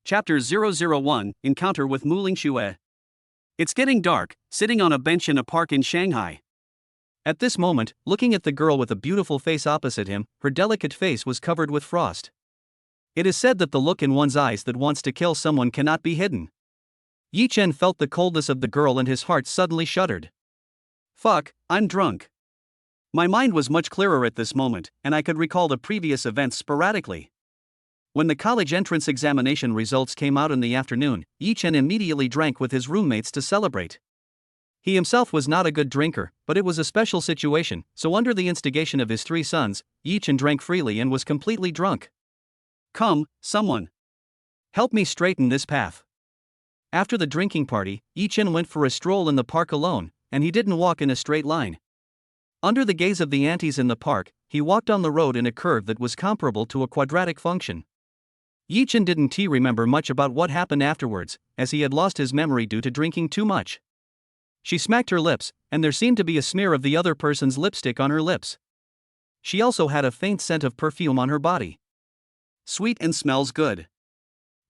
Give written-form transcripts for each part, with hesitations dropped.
Chapter 001, Encounter with Muing Shuer. It's getting dark, sitting on a bench in a park in Shanghai. At this moment, looking at the girl with a beautiful face opposite him, her delicate face was covered with frost. It is said that the look in one's eyes that wants to kill someone cannot be hidden. Yi Chen felt the coldness of the girl and his heart suddenly shuddered. Fuck, I'm drunk. My mind was much clearer at this moment, and I could recall the previous events sporadically. When the college entrance examination results came out in the afternoon, Yi Chen immediately drank with his roommates to celebrate. He himself was not a good drinker, but it was a special situation, so under the instigation of his 3 sons, Yi Chen drank freely and was completely drunk. Come, someone. Help me straighten this path. After the drinking party, Yi Chen went for a stroll in the park alone, and he didn't walk in a straight line. Under the gaze of the aunties in the park, he walked on the road in a curve that was comparable to a quadratic function. Yi Chen didn't remember much about what happened afterwards, as he had lost his memory due to drinking too much. She smacked her lips, and there seemed to be a smear of the other person's lipstick on her lips. She also had a faint scent of perfume on her body. Sweet and smells good.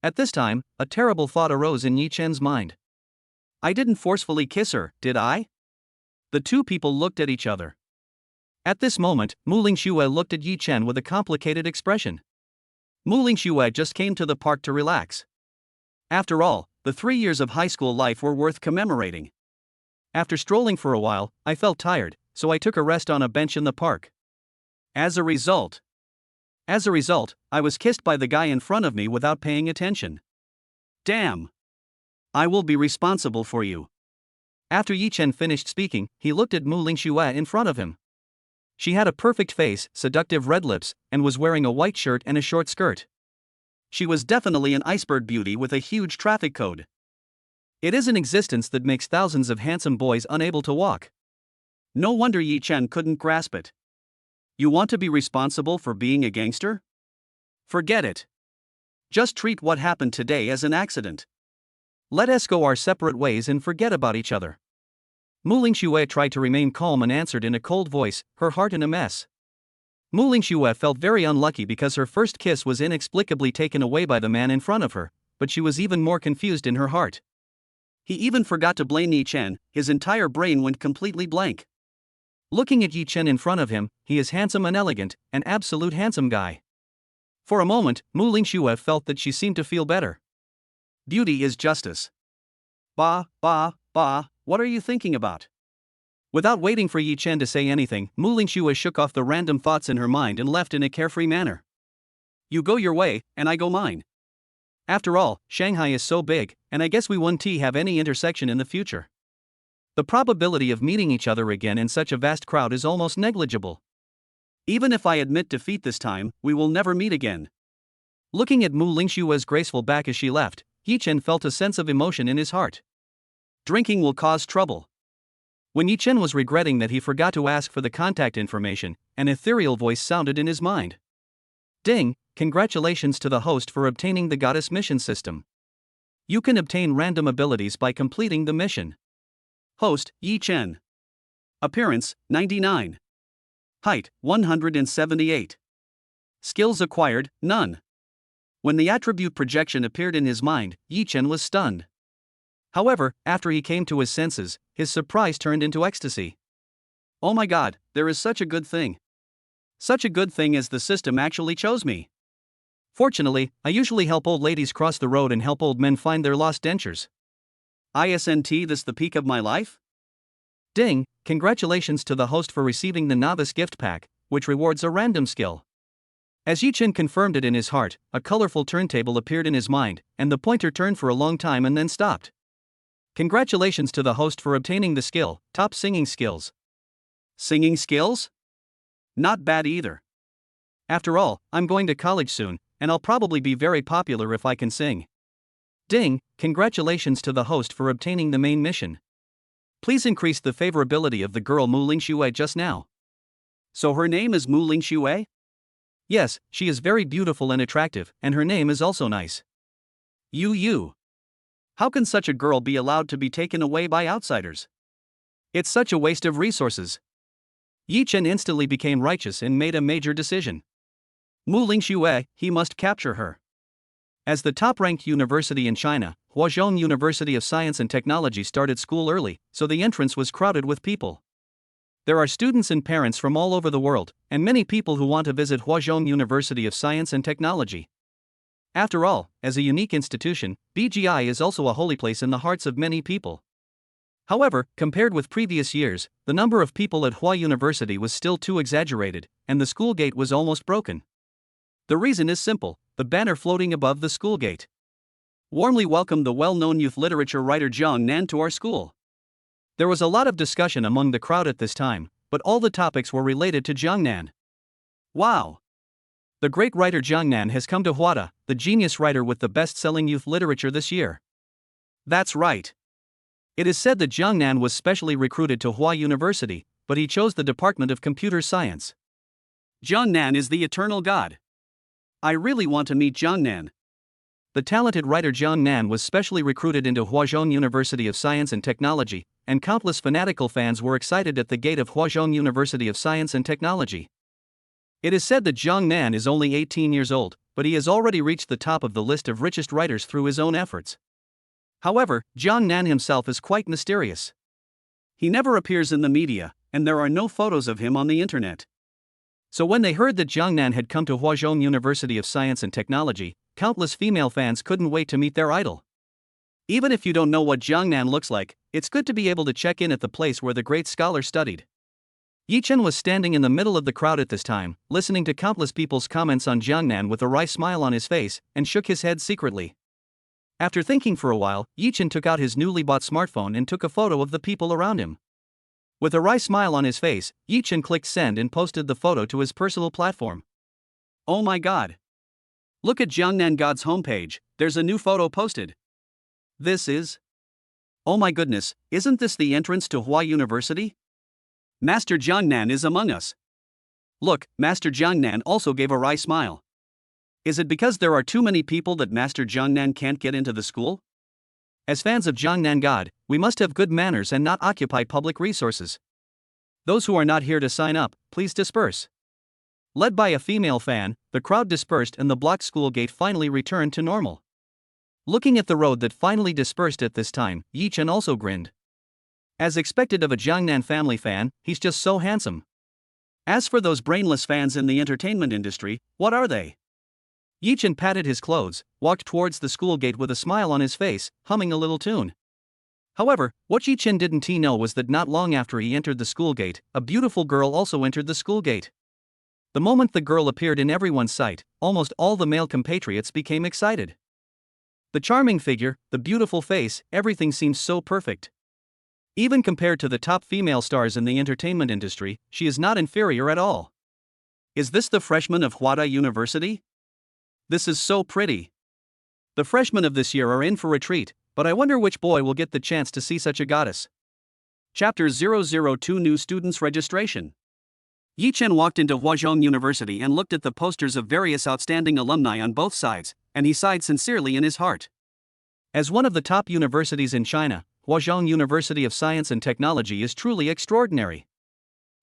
At this time, a terrible thought arose in Yi Chen's mind. I didn't forcefully kiss her, did I? The two people looked at each other. At this moment, Muing Shuer looked at Yi Chen with a complicated expression. Muing Shuer just came to the park to relax. After all, the 3 years of high school life were worth commemorating. After strolling for a while, I felt tired, so I took a rest on a bench in the park. As a result, I was kissed by the guy in front of me without paying attention. Damn. I will be responsible for you. After Yi Chen finished speaking, he looked at Muing Shuer in front of him. She had a perfect face, seductive red lips, and was wearing a white shirt and a short skirt. She was definitely an iceberg beauty with a huge traffic code. It is an existence that makes thousands of handsome boys unable to walk. No wonder Yi Chen couldn't grasp it. You want to be responsible for being a gangster? Forget it. Just treat what happened today as an accident. Let us go our separate ways and forget about each other. Muing Shuer tried to remain calm and answered in a cold voice, her heart in a mess. Muing Shuer felt very unlucky because her first kiss was inexplicably taken away by the man in front of her, but she was even more confused in her heart. He even forgot to blame Yi Chen, his entire brain went completely blank. Looking at Yi Chen in front of him, he is handsome and elegant, an absolute handsome guy. For a moment, Muing Shuer felt that she seemed to feel better. Beauty is justice. Bah, what are you thinking about? Without waiting for Yi Chen to say anything, Muing Shuer shook off the random thoughts in her mind and left in a carefree manner. You go your way, and I go mine. After all, Shanghai is so big, and I guess we won't have any intersection in the future. The probability of meeting each other again in such a vast crowd is almost negligible. Even if I admit defeat this time, we will never meet again. Looking at Muing Shuer's graceful back as she left, Yi Chen felt a sense of emotion in his heart. Drinking will cause trouble. When Yi Chen was regretting that he forgot to ask for the contact information, an ethereal voice sounded in his mind. Ding, congratulations to the host for obtaining the goddess mission system. You can obtain random abilities by completing the mission. Host, Yi Chen. Appearance, 99. Height, 178. Skills acquired, none. When the attribute projection appeared in his mind, Yi Chen was stunned. However, after he came to his senses, his surprise turned into ecstasy. Oh my god, there is such a good thing. Such a good thing as the system actually chose me. Fortunately, I usually help old ladies cross the road and help old men find their lost dentures. Isn't this the peak of my life? Ding, congratulations to the host for receiving the novice gift pack, which rewards a random skill. As Yi Chen confirmed it in his heart, a colorful turntable appeared in his mind, and the pointer turned for a long time and then stopped. Congratulations to the host for obtaining the skill, top singing skills. Singing skills? Not bad either. After all, I'm going to college soon, and I'll probably be very popular if I can sing. Ding, congratulations to the host for obtaining the main mission. Please increase the favorability of the girl Muing Shuer just now. So her name is Muing Shuer? Yes, she is very beautiful and attractive, and her name is also nice. You. How can such a girl be allowed to be taken away by outsiders? It's such a waste of resources. Yi Chen instantly became righteous and made a major decision. Muing Shuer, he must capture her. As the top-ranked university in China, Huazhong University of Science and Technology started school early, so the entrance was crowded with people. There are students and parents from all over the world, and many people who want to visit Huazhong University of Science and Technology. After all, as a unique institution, BGI is also a holy place in the hearts of many people. However, compared with previous years, the number of people at Hua University was still too exaggerated, and the school gate was almost broken. The reason is simple: the banner floating above the school gate. Warmly welcome the well-known youth literature writer Jian Nan to our school. There was a lot of discussion among the crowd at this time, but all the topics were related to Jian Nan. Wow! The great writer Jian Nan has come to Huada, the genius writer with the best-selling youth literature this year. That's right. It is said that Jian Nan was specially recruited to Hua University, but he chose the Department of Computer Science. Jian Nan is the eternal god. I really want to meet Jian Nan. The talented writer Jian Nan was specially recruited into Huazhong University of Science and Technology, and countless fanatical fans were excited at the gate of Huazhong University of Science and Technology. It is said that Jian Nan is only 18 years old, but he has already reached the top of the list of richest writers through his own efforts. However, Jian Nan himself is quite mysterious. He never appears in the media, and there are no photos of him on the internet. So when they heard that Jian Nan had come to Huazhong University of Science and Technology, countless female fans couldn't wait to meet their idol. Even if you don't know what Jian Nan looks like, it's good to be able to check in at the place where the great scholar studied. Yichen was standing in the middle of the crowd at this time, listening to countless people's comments on Jian Nan with a wry smile on his face, and shook his head secretly. After thinking for a while, Yichen took out his newly bought smartphone and took a photo of the people around him. With a wry smile on his face, Yichen clicked send and posted the photo to his personal platform. Oh my god! Look at Jian Nan God's homepage, there's a new photo posted. This is... Oh my goodness, isn't this the entrance to Hua University? Master Jian Nan is among us. Look, Master Jian Nan also gave a wry smile. Is it because there are too many people that Master Jian Nan can't get into the school? As fans of Jian Nan God, we must have good manners and not occupy public resources. Those who are not here to sign up, please disperse. Led by a female fan, the crowd dispersed and the blocked school gate finally returned to normal. Looking at the road that finally dispersed at this time, Yichen also grinned. As expected of a Jian Nan family fan, he's just so handsome. As for those brainless fans in the entertainment industry, what are they? Yichen patted his clothes, walked towards the school gate with a smile on his face, humming a little tune. However, what Yichen didn't know was that not long after he entered the school gate, a beautiful girl also entered the school gate. The moment the girl appeared in everyone's sight, almost all the male compatriots became excited. The charming figure, the beautiful face, everything seems so perfect. Even compared to the top female stars in the entertainment industry, she is not inferior at all. Is this the freshman of Huada University? This is so pretty. The freshmen of this year are in for a treat, but I wonder which boy will get the chance to see such a goddess. Chapter 002 New Students Registration. Yichen walked into Huazhong University and looked at the posters of various outstanding alumni on both sides, and he sighed sincerely in his heart. As one of the top universities in China, Huazhong University of Science and Technology is truly extraordinary.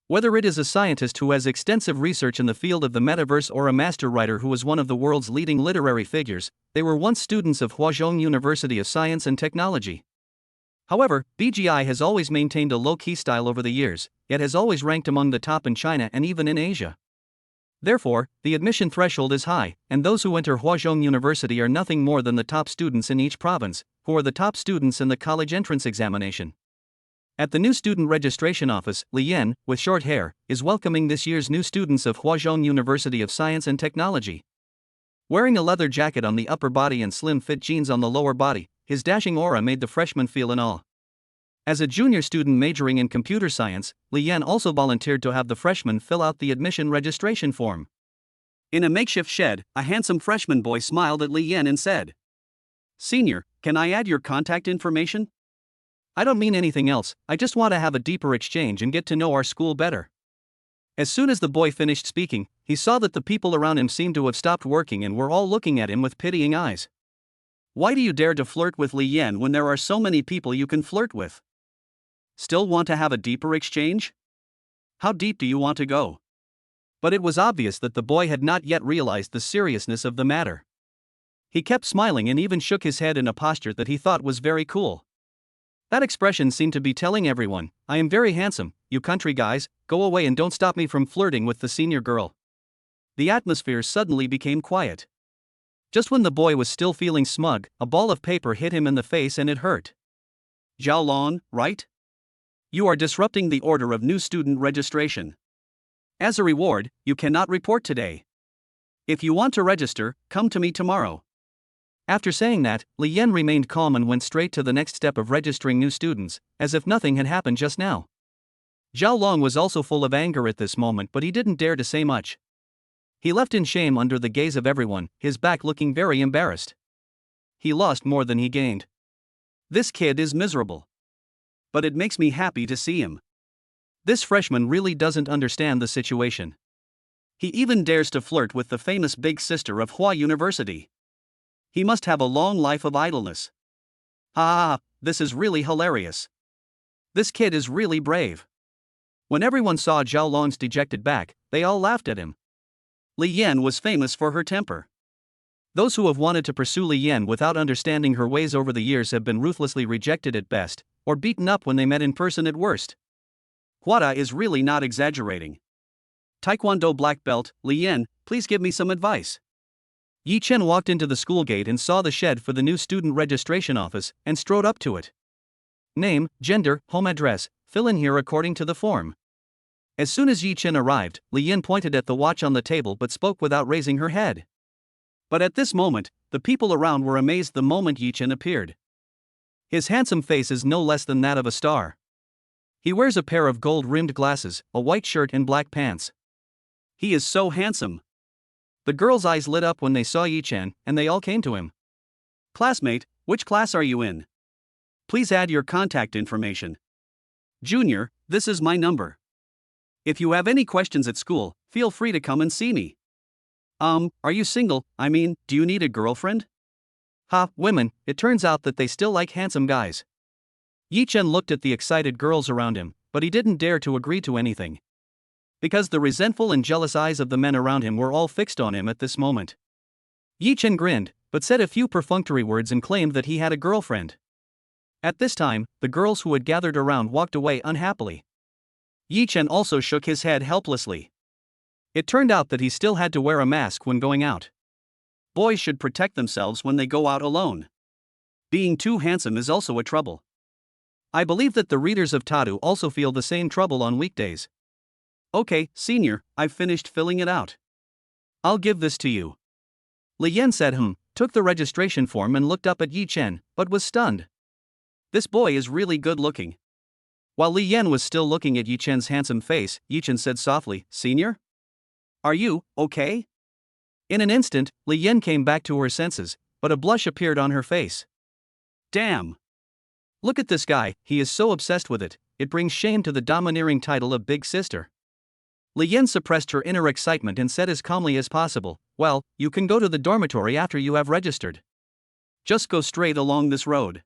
Whether it is a scientist who has extensive research in the field of the metaverse or a master writer who is one of the world's leading literary figures, they were once students of Huazhong University of Science and Technology. However, BGI has always maintained a low-key style over the years, yet has always ranked among the top in China and even in Asia. Therefore, the admission threshold is high, and those who enter Huazhong University are nothing more than the top students in each province, who are the top students in the college entrance examination. At the new student registration office, Li Yan, with short hair, is welcoming this year's new students of Huazhong University of Science and Technology. Wearing a leather jacket on the upper body and slim-fit jeans on the lower body, his dashing aura made the freshmen feel in awe. As a junior student majoring in computer science, Li Yan also volunteered to have the freshmen fill out the admission registration form. In a makeshift shed, a handsome freshman boy smiled at Li Yan and said, "Senior, can I add your contact information? I don't mean anything else, I just want to have a deeper exchange and get to know our school better." As soon as the boy finished speaking, he saw that the people around him seemed to have stopped working and were all looking at him with pitying eyes. Why do you dare to flirt with Li Yan when there are so many people you can flirt with? Still want to have a deeper exchange? How deep do you want to go? But it was obvious that the boy had not yet realized the seriousness of the matter. He kept smiling and even shook his head in a posture that he thought was very cool. That expression seemed to be telling everyone, I am very handsome, you country guys, go away and don't stop me from flirting with the senior girl. The atmosphere suddenly became quiet. Just when the boy was still feeling smug, a ball of paper hit him in the face and it hurt. Zhao Lon, right? You are disrupting the order of new student registration. As a reward, you cannot report today. If you want to register, come to me tomorrow. After saying that, Li Yan remained calm and went straight to the next step of registering new students, as if nothing had happened just now. Zhao Long was also full of anger at this moment, but he didn't dare to say much. He left in shame under the gaze of everyone, his back looking very embarrassed. He lost more than he gained. This kid is miserable. But it makes me happy to see him. This freshman really doesn't understand the situation. He even dares to flirt with the famous big sister of Hua University. He must have a long life of idleness. Ha ha ha, this is really hilarious. This kid is really brave. When everyone saw Zhao Long's dejected back, they all laughed at him. Li Yan was famous for her temper. Those who have wanted to pursue Li Yan without understanding her ways over the years have been ruthlessly rejected at best, or beaten up when they met in person at worst. Huada is really not exaggerating. Taekwondo black belt, Li Yan, please give me some advice. Yi Chen walked into the school gate and saw the shed for the new student registration office, and strode up to it. Name, gender, home address, fill in here according to the form. As soon as Yi Chen arrived, Li Yan pointed at the watch on the table but spoke without raising her head. But at this moment, the people around were amazed the moment Yi Chen appeared. His handsome face is no less than that of a star. He wears a pair of gold-rimmed glasses, a white shirt and black pants. He is so handsome. The girls' eyes lit up when they saw Yi Chen, and they all came to him. Classmate, which class are you in? Please add your contact information. Junior, this is my number. If you have any questions at school, feel free to come and see me. Are you single? I mean, do you need a girlfriend? Ha, women, it turns out that they still like handsome guys. Yi Chen looked at the excited girls around him, but he didn't dare to agree to anything. Because the resentful and jealous eyes of the men around him were all fixed on him at this moment. Yi Chen grinned, but said a few perfunctory words and claimed that he had a girlfriend. At this time, the girls who had gathered around walked away unhappily. Yi Chen also shook his head helplessly. It turned out that he still had to wear a mask when going out. Boys should protect themselves when they go out alone. Being too handsome is also a trouble. I believe that the readers of Tadu also feel the same trouble on weekdays. Okay, senior, I've finished filling it out. I'll give this to you. Li Yan said took the registration form and looked up at Yi Chen, but was stunned. This boy is really good looking. While Li Yan was still looking at Yi Chen's handsome face, Yi Chen said softly, Senior? Are you okay? In an instant, Li Yan came back to her senses, but a blush appeared on her face. Damn! Look at this guy, he is so obsessed with it, it brings shame to the domineering title of Big Sister. Li Yan suppressed her inner excitement and said as calmly as possible, Well, you can go to the dormitory after you have registered. Just go straight along this road.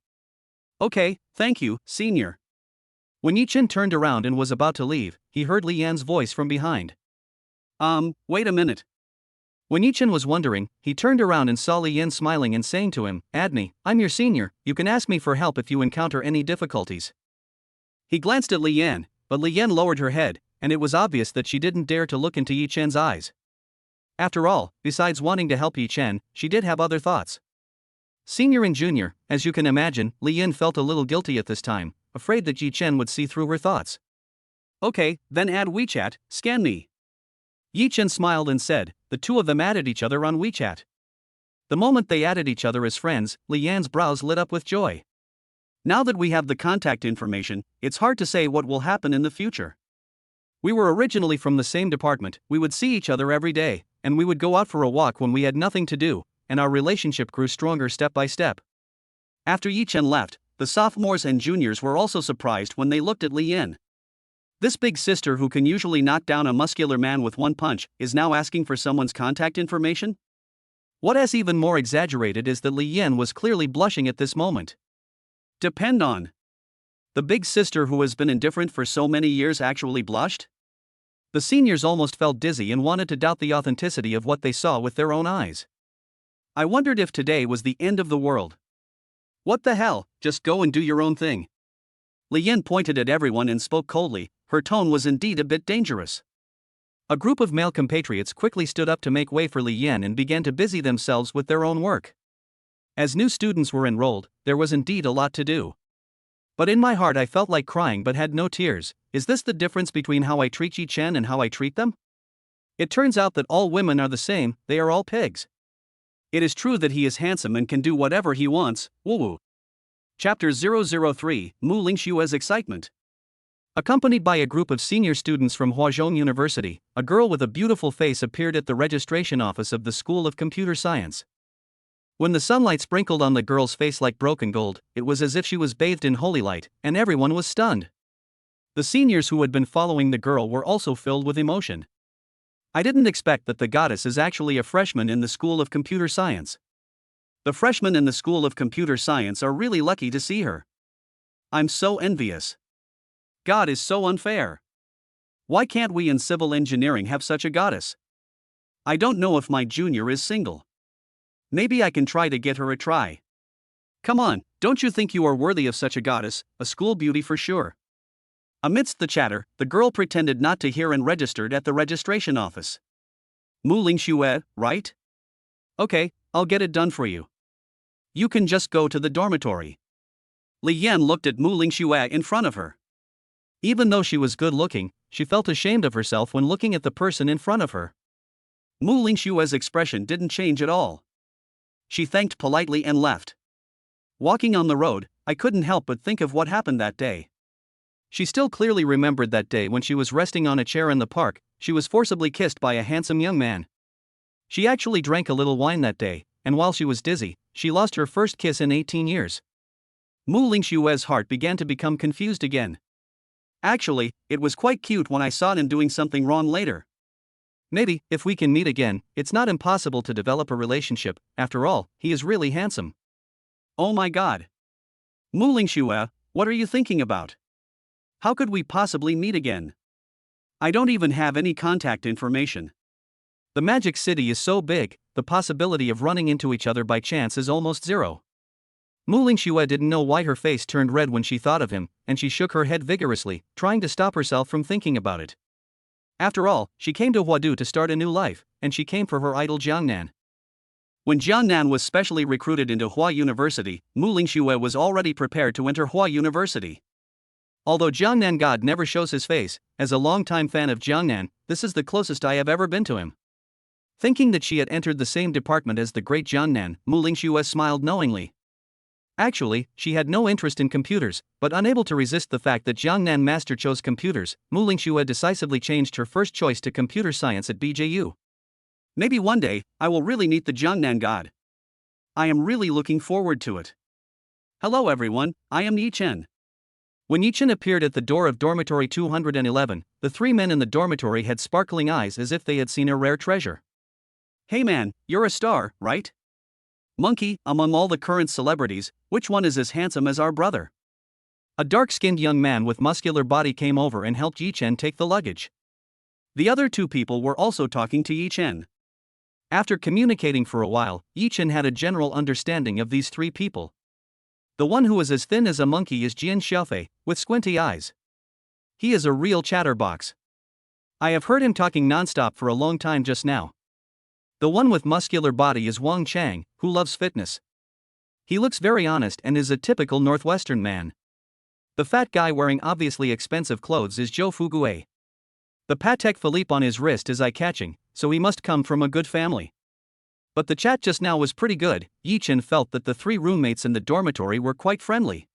Okay, thank you, senior. When Yi Chen turned around and was about to leave, he heard Li Yan's voice from behind. Wait a minute. When Yi Chen was wondering, he turned around and saw Li Yan smiling and saying to him, Adney, I'm your senior, you can ask me for help if you encounter any difficulties. He glanced at Li Yan, but Li Yan lowered her head, and it was obvious that she didn't dare to look into Yi Chen's eyes. After all, besides wanting to help Yi Chen, she did have other thoughts. Senior and junior, as you can imagine, Li Yan felt a little guilty at this time, afraid that Yi Chen would see through her thoughts. Okay, then add WeChat, scan me. Yi Chen smiled and said, the two of them added each other on WeChat. The moment they added each other as friends, Li Yan's brows lit up with joy. Now that we have the contact information, it's hard to say what will happen in the future. We were originally from the same department, we would see each other every day, and we would go out for a walk when we had nothing to do, and our relationship grew stronger step by step. After Yi Chen left, the sophomores and juniors were also surprised when they looked at Li Yan. This big sister who can usually knock down a muscular man with one punch is now asking for someone's contact information? What is even more exaggerated is that Li Yan was clearly blushing at this moment. Depend on. The big sister who has been indifferent for so many years actually blushed? The seniors almost felt dizzy and wanted to doubt the authenticity of what they saw with their own eyes. I wondered if today was the end of the world. What the hell, just go and do your own thing. Li Yan pointed at everyone and spoke coldly. Her tone was indeed a bit dangerous. A group of male compatriots quickly stood up to make way for Li Yan and began to busy themselves with their own work. As new students were enrolled, there was indeed a lot to do. But in my heart I felt like crying but had no tears. Is this the difference between how I treat Yi Chen and how I treat them? It turns out that all women are the same, they are all pigs. It is true that he is handsome and can do whatever he wants, woo-woo. Chapter 003, Muing Shuer's Excitement. Accompanied by a group of senior students from Huazhong University, a girl with a beautiful face appeared at the registration office of the School of Computer Science. When the sunlight sprinkled on the girl's face like broken gold, it was as if she was bathed in holy light, and everyone was stunned. The seniors who had been following the girl were also filled with emotion. I didn't expect that the goddess is actually a freshman in the School of Computer Science. The freshmen in the School of Computer Science are really lucky to see her. I'm so envious. God is so unfair. Why can't we in civil engineering have such a goddess? I don't know if my junior is single. Maybe I can try to get her a try. Come on, don't you think you are worthy of such a goddess, a school beauty for sure? Amidst the chatter, the girl pretended not to hear and registered at the registration office. Muing Shuer, right? Okay, I'll get it done for you. You can just go to the dormitory. Li Yan looked at Muing Shuer in front of her. Even though she was good looking, she felt ashamed of herself when looking at the person in front of her. Muing Shuer's expression didn't change at all. She thanked politely and left. Walking on the road, I couldn't help but think of what happened that day. She still clearly remembered that day when she was resting on a chair in the park. She was forcibly kissed by a handsome young man. She actually drank a little wine that day, and while she was dizzy, she lost her first kiss in 18 years. Muing Shuer's heart began to become confused again. Actually, it was quite cute when I saw him doing something wrong later. Maybe, if we can meet again, it's not impossible to develop a relationship. After all, he is really handsome. Oh my god. Muing Shuer, what are you thinking about? How could we possibly meet again? I don't even have any contact information. The Magic City is so big, the possibility of running into each other by chance is almost zero. Muing Shuer didn't know why her face turned red when she thought of him, and she shook her head vigorously, trying to stop herself from thinking about it. After all, she came to Huadu to start a new life, and she came for her idol Jiangnan. When Jiangnan was specially recruited into Hua University, Muing Shuer was already prepared to enter Hua University. Although Jiangnan God never shows his face, as a longtime fan of Jiangnan, this is the closest I have ever been to him. Thinking that she had entered the same department as the great Jiangnan, Muing Shuer smiled knowingly. Actually, she had no interest in computers, but unable to resist the fact that Jiangnan Master chose computers, Muing Shuer decisively changed her first choice to computer science at BJU. Maybe one day, I will really meet the Jiangnan God. I am really looking forward to it. Hello everyone, I am Yi Chen. When Yi Chen appeared at the door of dormitory 211, the three men in the dormitory had sparkling eyes as if they had seen a rare treasure. Hey man, you're a star, right? Monkey, among all the current celebrities, which one is as handsome as our brother? A dark-skinned young man with muscular body came over and helped Yi Chen take the luggage. The other two people were also talking to Yi Chen. After communicating for a while, Yi Chen had a general understanding of these three people. The one who was as thin as a monkey is Jian Sha, with squinty eyes. He is a real chatterbox. I have heard him talking non-stop for a long time just now. The one with muscular body is Wang Chang, who loves fitness. He looks very honest and is a typical Northwestern man. The fat guy wearing obviously expensive clothes is Zhou Fugue. The Patek Philippe on his wrist is eye-catching, so he must come from a good family. But the chat just now was pretty good. Yi Chen felt that the three roommates in the dormitory were quite friendly.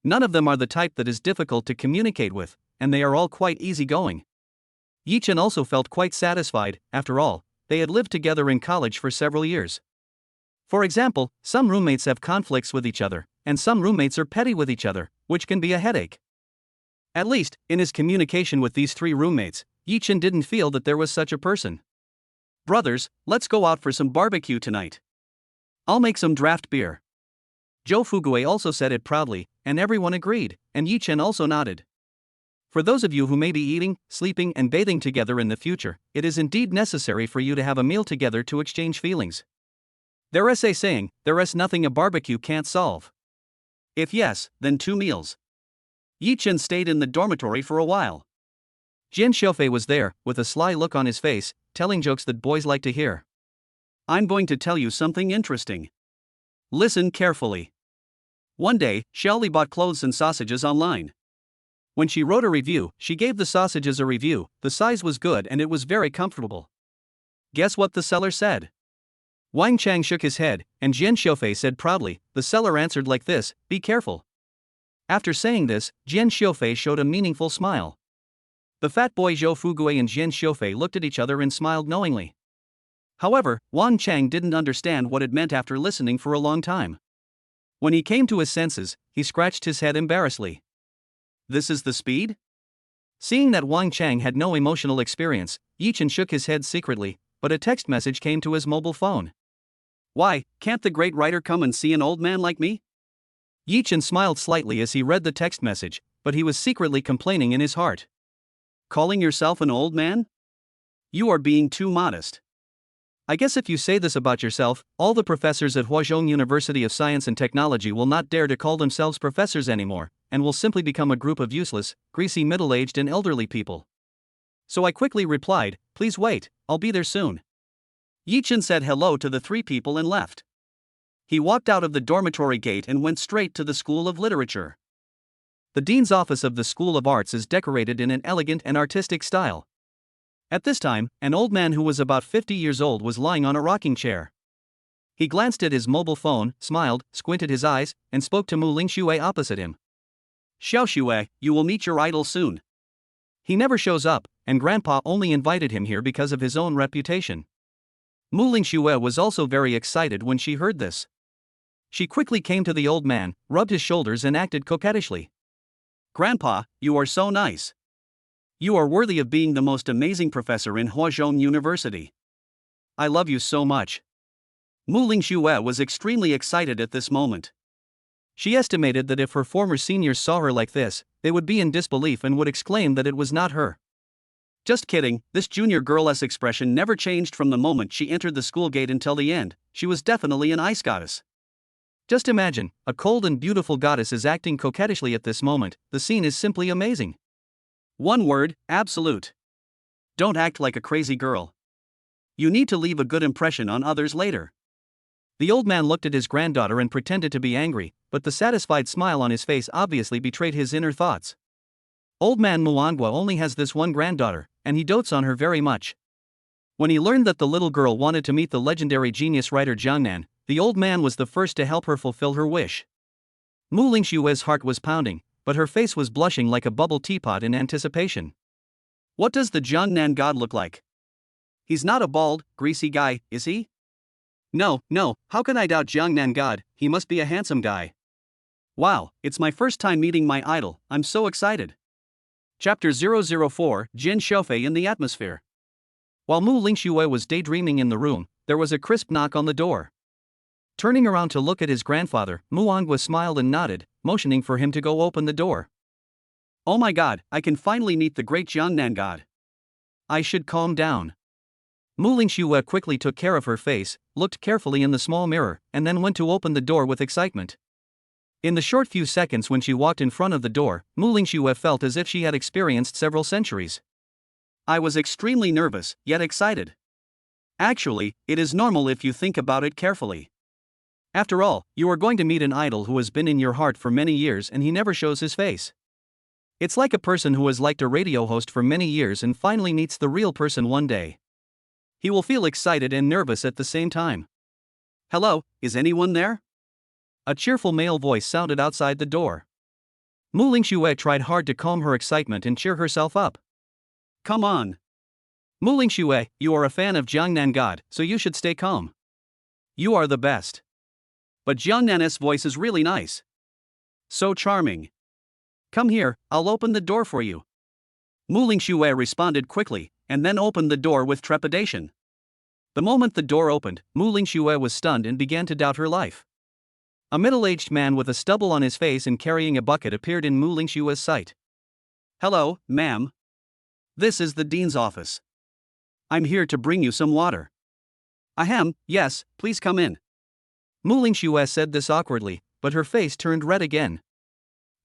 None of them are the type that is difficult to communicate with, and they are all quite easygoing. Yi Chen also felt quite satisfied. After all, they had lived together in college for several years. For example, some roommates have conflicts with each other, and some roommates are petty with each other, which can be a headache. At least, in his communication with these three roommates, Yi Chen didn't feel that there was such a person. Brothers, let's go out for some barbecue tonight. I'll make some draft beer. Zhou Fugue also said it proudly, and everyone agreed, and Yi Chen also nodded. For those of you who may be eating, sleeping, and bathing together in the future, it is indeed necessary for you to have a meal together to exchange feelings. There is a saying, there is nothing a barbecue can't solve. If yes, then 2 meals. Yi-Chen stayed in the dormitory for a while. Jian Sha was there, with a sly look on his face, telling jokes that boys like to hear. I'm going to tell you something interesting. Listen carefully. One day, Xiaoli bought clothes and sausages online. When she wrote a review, she gave the sausages a review, the size was good and it was very comfortable. Guess what the seller said? Wang Chang shook his head, and Jian Sha said proudly, the seller answered like this, be careful. After saying this, Jian Sha showed a meaningful smile. The fat boy Zhou Fugui and Jian Sha looked at each other and smiled knowingly. However, Wang Chang didn't understand what it meant after listening for a long time. When he came to his senses, he scratched his head embarrassedly. This is the speed? Seeing that Wang Chang had no emotional experience, Yi-Chen shook his head secretly, but a text message came to his mobile phone. Why, can't the great writer come and see an old man like me? Yi-Chen smiled slightly as he read the text message, but he was secretly complaining in his heart. Calling yourself an old man? You are being too modest. I guess if you say this about yourself, all the professors at Huazhong University of Science and Technology will not dare to call themselves professors anymore, and will simply become a group of useless, greasy middle-aged and elderly people. So I quickly replied, please wait, I'll be there soon. Yi-Chen said hello to the 3 people and left. He walked out of the dormitory gate and went straight to the School of Literature. The dean's office of the School of Arts is decorated in an elegant and artistic style. At this time, an old man who was about 50 years old was lying on a rocking chair. He glanced at his mobile phone, smiled, squinted his eyes, and spoke to Muing Shuer opposite him. Xiao Shuer, you will meet your idol soon. He never shows up, and Grandpa only invited him here because of his own reputation. Muing Shuer was also very excited when she heard this. She quickly came to the old man, rubbed his shoulders and acted coquettishly. Grandpa, you are so nice. You are worthy of being the most amazing professor in Huazhong University. I love you so much. Muing Shuer was extremely excited at this moment. She estimated that if her former seniors saw her like this, they would be in disbelief and would exclaim that it was not her. Just kidding, this junior girl's expression never changed from the moment she entered the school gate until the end. She was definitely an ice goddess. Just imagine, a cold and beautiful goddess is acting coquettishly at this moment. The scene is simply amazing. One word, absolute. Don't act like a crazy girl. You need to leave a good impression on others later. The old man looked at his granddaughter and pretended to be angry, but the satisfied smile on his face obviously betrayed his inner thoughts. Old man Muangwa only has this one granddaughter, and he dotes on her very much. When he learned that the little girl wanted to meet the legendary genius writer Jiangnan, the old man was the first to help her fulfill her wish. Muing Shuer's heart was pounding, but her face was blushing like a bubble teapot in anticipation. What does the Jiangnan god look like? He's not a bald, greasy guy, is he? No, how can I doubt Jiangnan god? He must be a handsome guy. Wow, it's my first time meeting my idol, I'm so excited. Chapter 004, Jian Sha in the atmosphere. While Muing Shuer was daydreaming in the room, there was a crisp knock on the door. Turning around to look at his grandfather, Muangwa smiled and nodded, motioning for him to go open the door. Oh my god, I can finally meet the great Jiangnan god. I should calm down. Muing Shuer quickly took care of her face, looked carefully in the small mirror, and then went to open the door with excitement. In the short few seconds when she walked in front of the door, Muing Shuer felt as if she had experienced several centuries. I was extremely nervous, yet excited. Actually, it is normal if you think about it carefully. After all, you are going to meet an idol who has been in your heart for many years and he never shows his face. It's like a person who has liked a radio host for many years and finally meets the real person one day. He will feel excited and nervous at the same time. Hello, is anyone there? A cheerful male voice sounded outside the door. Muing Shuer tried hard to calm her excitement and cheer herself up. Come on. Muing Shuer, you are a fan of Jiangnan god, so you should stay calm. You are the best. But Jiangnan's voice is really nice. So charming. Come here, I'll open the door for you. Muing Shuer responded quickly, and then opened the door with trepidation. The moment the door opened, Muing Shuer was stunned and began to doubt her life. A middle-aged man with a stubble on his face and carrying a bucket appeared in Muing Shuer's sight. Hello, ma'am. This is the dean's office. I'm here to bring you some water. Ahem, yes, please come in. Muing Shuer said this awkwardly, but her face turned red again.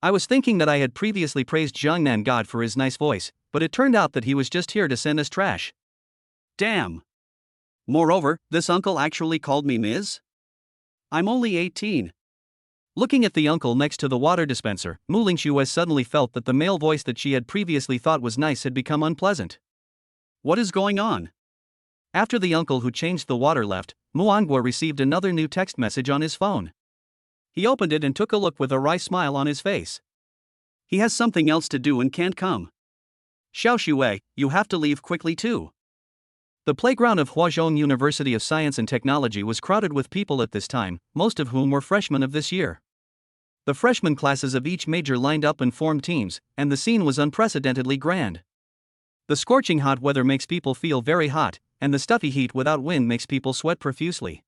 I was thinking that I had previously praised Jiangnan God for his nice voice, but it turned out that he was just here to send us trash. Damn. Moreover, this uncle actually called me Ms. I'm only 18. Looking at the uncle next to the water dispenser, Muing Shuer suddenly felt that the male voice that she had previously thought was nice had become unpleasant. What is going on? After the uncle who changed the water left, Muing Shuer received another new text message on his phone. He opened it and took a look with a wry smile on his face. He has something else to do and can't come. Xiao Shuwei, you have to leave quickly too. The playground of Huazhong University of Science and Technology was crowded with people at this time, most of whom were freshmen of this year. The freshman classes of each major lined up and formed teams, and the scene was unprecedentedly grand. The scorching hot weather makes people feel very hot, and the stuffy heat without wind makes people sweat profusely.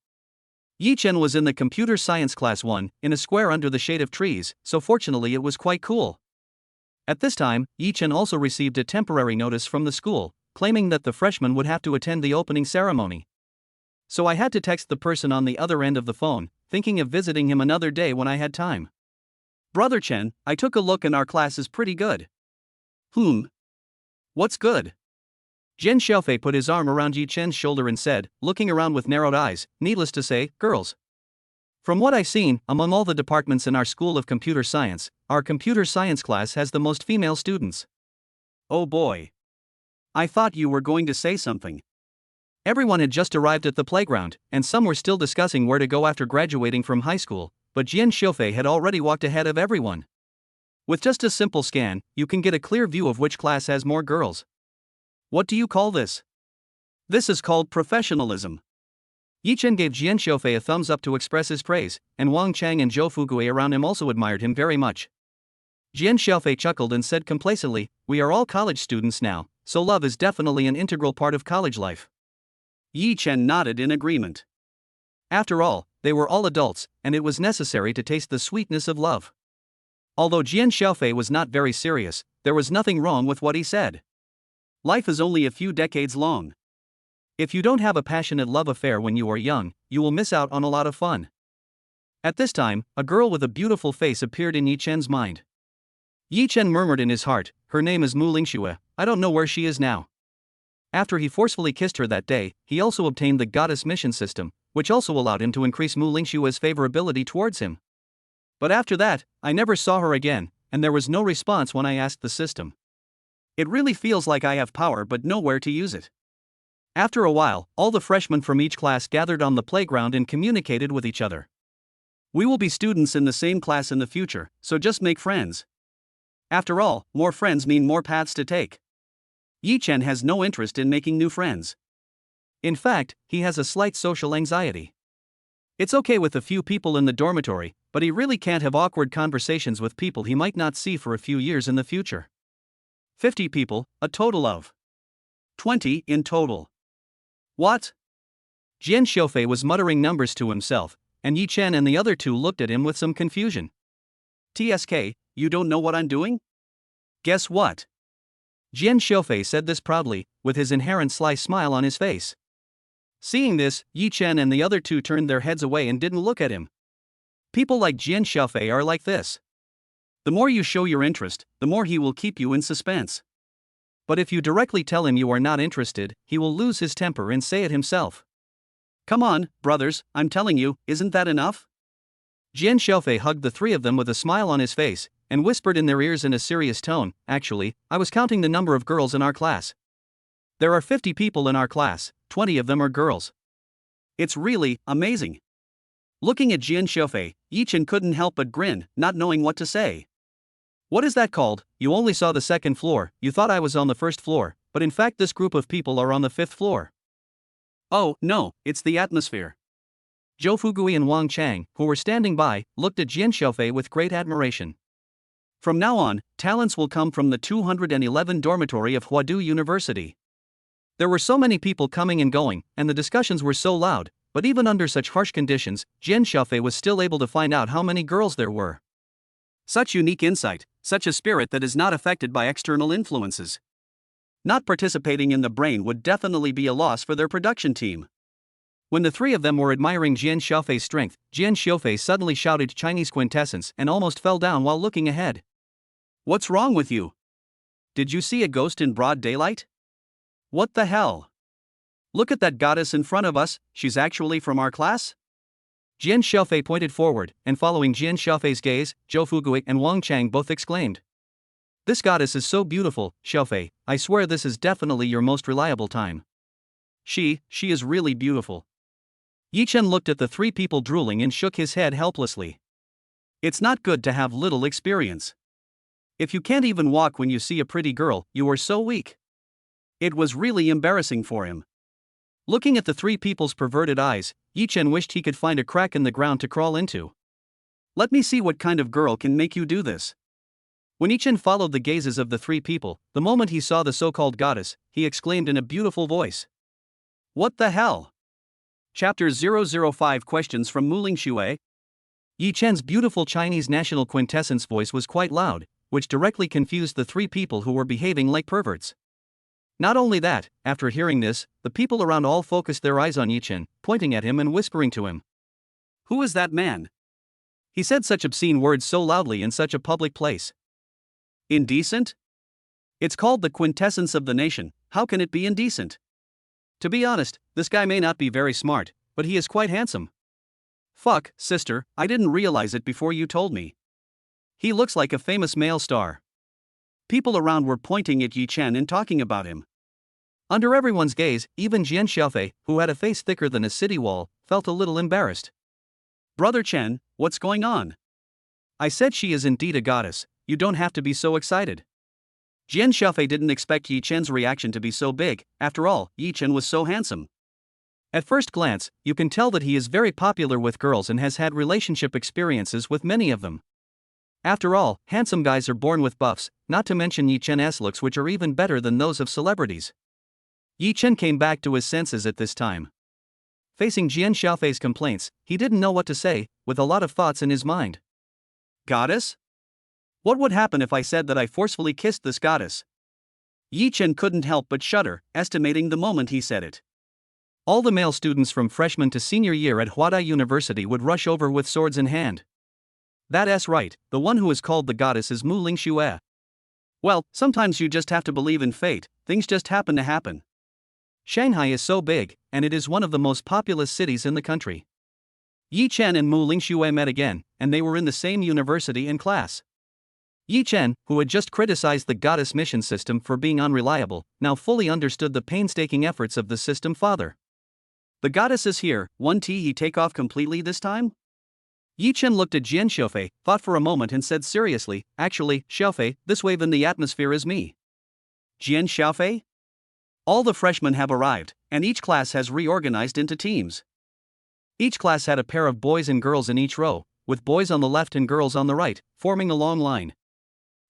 Yi Chen was in the computer science class 1, in a square under the shade of trees, so fortunately it was quite cool. At this time, Yi Chen also received a temporary notice from the school, claiming that the freshmen would have to attend the opening ceremony. So I had to text the person on the other end of the phone, thinking of visiting him another day when I had time. Brother Chen, I took a look and our class is pretty good. What's good? Jian Sha put his arm around Yi Chen's shoulder and said, looking around with narrowed eyes, needless to say, girls. From what I've seen, among all the departments in our School of Computer Science, our computer science class has the most female students. Oh boy. I thought you were going to say something. Everyone had just arrived at the playground, and some were still discussing where to go after graduating from high school, but Jian Sha had already walked ahead of everyone. With just a simple scan, you can get a clear view of which class has more girls. What do you call this? This is called professionalism. Yi Chen gave Jian Sha a thumbs up to express his praise, and Wang Chang and Zhou Fugui around him also admired him very much. Jian Sha chuckled and said complacently, we are all college students now, so love is definitely an integral part of college life. Yi Chen nodded in agreement. After all, they were all adults, and it was necessary to taste the sweetness of love. Although Jian Sha was not very serious, there was nothing wrong with what he said. Life is only a few decades long. If you don't have a passionate love affair when you are young, you will miss out on a lot of fun. At this time, a girl with a beautiful face appeared in Yi Chen's mind. Yi Chen murmured in his heart, her name is Muing Shuer, I don't know where she is now. After he forcefully kissed her that day, he also obtained the goddess mission system, which also allowed him to increase Muing Shuer's favorability towards him. But after that, I never saw her again, and there was no response when I asked the system. It really feels like I have power but nowhere to use it. After a while, all the freshmen from each class gathered on the playground and communicated with each other. We will be students in the same class in the future, so just make friends. After all, more friends mean more paths to take. Yi Chen has no interest in making new friends. In fact, he has a slight social anxiety. It's okay with a few people in the dormitory, but he really can't have awkward conversations with people he might not see for a few years in the future. 50 people, a total of 20 in total. What? Jian Sha was muttering numbers to himself, and Yi Chen and the other two looked at him with some confusion. TSK, you don't know what I'm doing? Guess what? Jian Sha said this proudly, with his inherent sly smile on his face. Seeing this, Yi Chen and the other two turned their heads away and didn't look at him. People like Jian Sha are like this. The more you show your interest, the more he will keep you in suspense. But if you directly tell him you are not interested, he will lose his temper and say it himself. Come on, brothers, I'm telling you, isn't that enough? Jian Sha hugged the three of them with a smile on his face, and whispered in their ears in a serious tone, actually, I was counting the number of girls in our class. There are 50 people in our class, 20 of them are girls. It's really amazing. Looking at Jian Sha, Yi Chen couldn't help but grin, not knowing what to say. What is that called? You only saw the second floor, you thought I was on the first floor, but in fact this group of people are on the 5th floor. Oh, no, it's the atmosphere. Zhou Fugui and Wang Chang, who were standing by, looked at Jian Sha with great admiration. From now on, talents will come from the 211 dormitory of Huadu University. There were so many people coming and going, and the discussions were so loud, but even under such harsh conditions, Jian Sha was still able to find out how many girls there were. Such unique insight, such a spirit that is not affected by external influences. Not participating in the brain would definitely be a loss for their production team. When the three of them were admiring Jian Shaofei's strength, Jian Shaofei suddenly shouted Chinese quintessence and almost fell down while looking ahead. What's wrong with you? Did you see a ghost in broad daylight? What the hell? Look at that goddess in front of us, she's actually from our class? Jian Shaofei pointed forward, and following Jian Shaofei's gaze, Zhou Fugui and Wang Chang both exclaimed. This goddess is so beautiful, Shaofei, I swear this is definitely your most reliable time. She is really beautiful. Yi Chen looked at the three people drooling and shook his head helplessly. It's not good to have little experience. If you can't even walk when you see a pretty girl, you are so weak. It was really embarrassing for him. Looking at the three people's perverted eyes, Yi Chen wished he could find a crack in the ground to crawl into. Let me see what kind of girl can make you do this. When Yi Chen followed the gazes of the three people, the moment he saw the so-called goddess, he exclaimed in a beautiful voice. What the hell? Chapter 005 Questions from Muing Shuer. Yi Chen's beautiful Chinese national quintessence voice was quite loud, which directly confused the three people who were behaving like perverts. Not only that, after hearing this, the people around all focused their eyes on Yi Chen, pointing at him and whispering to him. Who is that man? He said such obscene words so loudly in such a public place. Indecent? It's called the quintessence of the nation, how can it be indecent? To be honest, this guy may not be very smart, but he is quite handsome. Fuck, sister, I didn't realize it before you told me. He looks like a famous male star. People around were pointing at Yi Chen and talking about him. Under everyone's gaze, even Jian Shaofei, who had a face thicker than a city wall, felt a little embarrassed. Brother Chen, what's going on? I said she is indeed a goddess, you don't have to be so excited. Jian Shaofei didn't expect Yi Chen's reaction to be so big, after all, Yi Chen was so handsome. At first glance, you can tell that he is very popular with girls and has had relationship experiences with many of them. After all, handsome guys are born with buffs, not to mention Yi Chen's looks which are even better than those of celebrities. Yi Chen came back to his senses at this time. Facing Jian Shaofei's complaints, he didn't know what to say, with a lot of thoughts in his mind. Goddess? What would happen if I said that I forcefully kissed this goddess? Yi Chen couldn't help but shudder, estimating the moment he said it. All the male students from freshman to senior year at Huada University would rush over with swords in hand. That's right, the one who is called the goddess is Muing Shuer. Well, sometimes you just have to believe in fate, things just happen to happen. Shanghai is so big, and it is one of the most populous cities in the country. Yi Chen and Muing Shuer met again, and they were in the same university and class. Yi Chen, who had just criticized the goddess mission system for being unreliable, now fully understood the painstaking efforts of the system father. The goddess is here, won't he take off completely this time? Yi Chen looked at Jian Shaofei, thought for a moment and said seriously, actually, Shaofei, this wave in the atmosphere is me. Jian Shaofei? All the freshmen have arrived, and each class has reorganized into teams. Each class had a pair of boys and girls in each row, with boys on the left and girls on the right, forming a long line.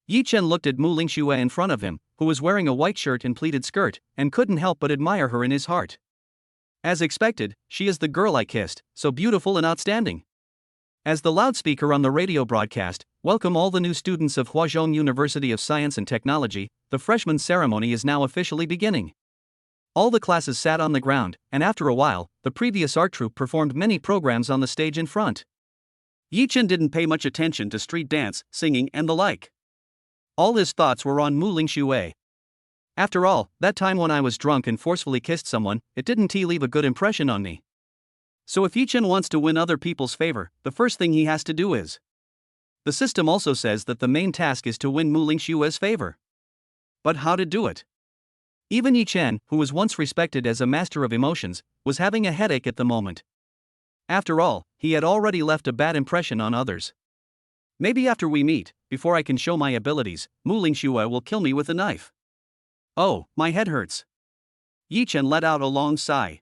Yi Chen looked at Muing Shuer in front of him, who was wearing a white shirt and pleated skirt, and couldn't help but admire her in his heart. As expected, she is the girl I kissed, so beautiful and outstanding. As the loudspeaker on the radio broadcast, welcome all the new students of Huazhong University of Science and Technology, the freshman ceremony is now officially beginning. All the classes sat on the ground, and after a while, the previous art troupe performed many programs on the stage in front. Yi Chen didn't pay much attention to street dance, singing and the like. All his thoughts were on Muing Shuer. After all, that time when I was drunk and forcefully kissed someone, it didn't leave a good impression on me. So if Yi Chen wants to win other people's favor, the first thing he has to do is. The system also says that the main task is to win Muing Shuer's favor. But how to do it? Even Yi Chen, who was once respected as a master of emotions, was having a headache at the moment. After all, he had already left a bad impression on others. Maybe after we meet, before I can show my abilities, Muing Shuer will kill me with a knife. Oh, my head hurts. Yi Chen let out a long sigh.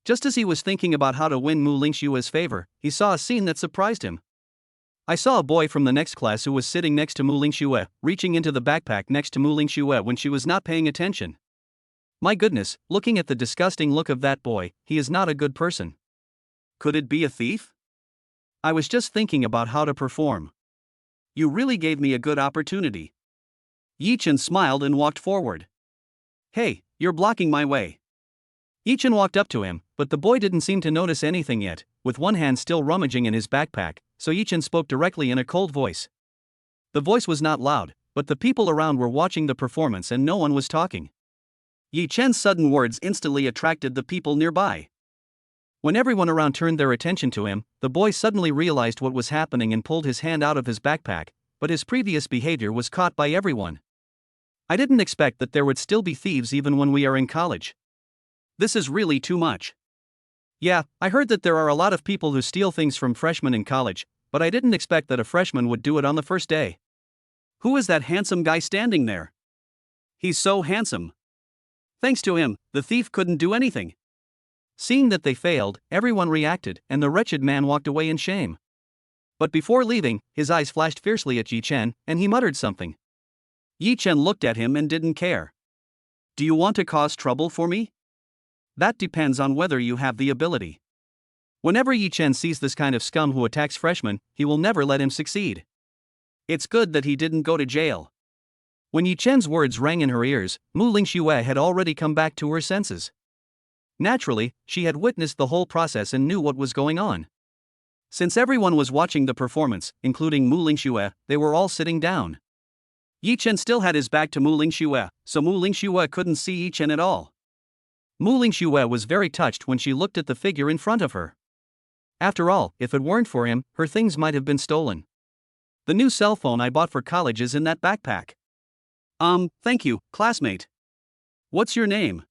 Just as he was thinking about how to win Muing Shuer's favor, he saw a scene that surprised him. I saw a boy from the next class who was sitting next to Muing Shuer, reaching into the backpack next to Muing Shuer when she was not paying attention. My goodness, looking at the disgusting look of that boy, he is not a good person. Could it be a thief? I was just thinking about how to perform. You really gave me a good opportunity. Yi Chen smiled and walked forward. Hey, you're blocking my way. Yi Chen walked up to him, but the boy didn't seem to notice anything yet, with one hand still rummaging in his backpack, so Yi Chen spoke directly in a cold voice. The voice was not loud, but the people around were watching the performance and no one was talking. Yi Chen's sudden words instantly attracted the people nearby. When everyone around turned their attention to him, the boy suddenly realized what was happening and pulled his hand out of his backpack, but his previous behavior was caught by everyone. I didn't expect that there would still be thieves even when we are in college. This is really too much. Yeah, I heard that there are a lot of people who steal things from freshmen in college, but I didn't expect that a freshman would do it on the first day. Who is that handsome guy standing there? He's so handsome. Thanks to him, the thief couldn't do anything. Seeing that they failed, everyone reacted, and the wretched man walked away in shame. But before leaving, his eyes flashed fiercely at Yi Chen, and he muttered something. Yi Chen looked at him and didn't care. Do you want to cause trouble for me? That depends on whether you have the ability. Whenever Yi Chen sees this kind of scum who attacks freshmen, he will never let him succeed. It's good that he didn't go to jail. When Yi Chen's words rang in her ears, Muing Shuer had already come back to her senses. Naturally, she had witnessed the whole process and knew what was going on. Since everyone was watching the performance, including Muing Shuer, they were all sitting down. Yi Chen still had his back to Muing Shuer, so Muing Shuer couldn't see Yi Chen at all. Muing Shuer was very touched when she looked at the figure in front of her. After all, if it weren't for him, her things might have been stolen. The new cell phone I bought for college is in that backpack. Thank you, classmate. What's your name?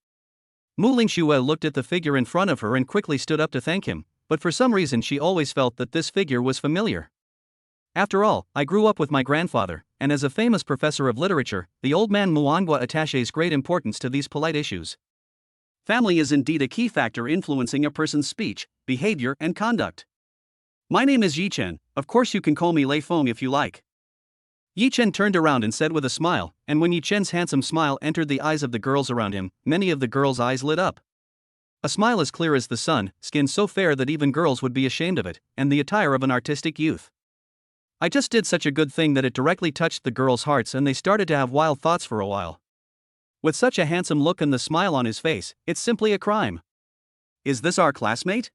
Muing Shuer looked at the figure in front of her and quickly stood up to thank him, but for some reason she always felt that this figure was familiar. After all, I grew up with my grandfather, and as a famous professor of literature, the old man Muangwa attaches great importance to these polite issues. Family is indeed a key factor influencing a person's speech, behavior, and conduct. My name is Yi Chen, of course you can call me Lei Feng if you like. Yi Chen turned around and said with a smile, and when Yi Chen's handsome smile entered the eyes of the girls around him, many of the girls' eyes lit up. A smile as clear as the sun, skin so fair that even girls would be ashamed of it, and the attire of an artistic youth. I just did such a good thing that it directly touched the girls' hearts and they started to have wild thoughts for a while. With such a handsome look and the smile on his face, it's simply a crime. Is this our classmate?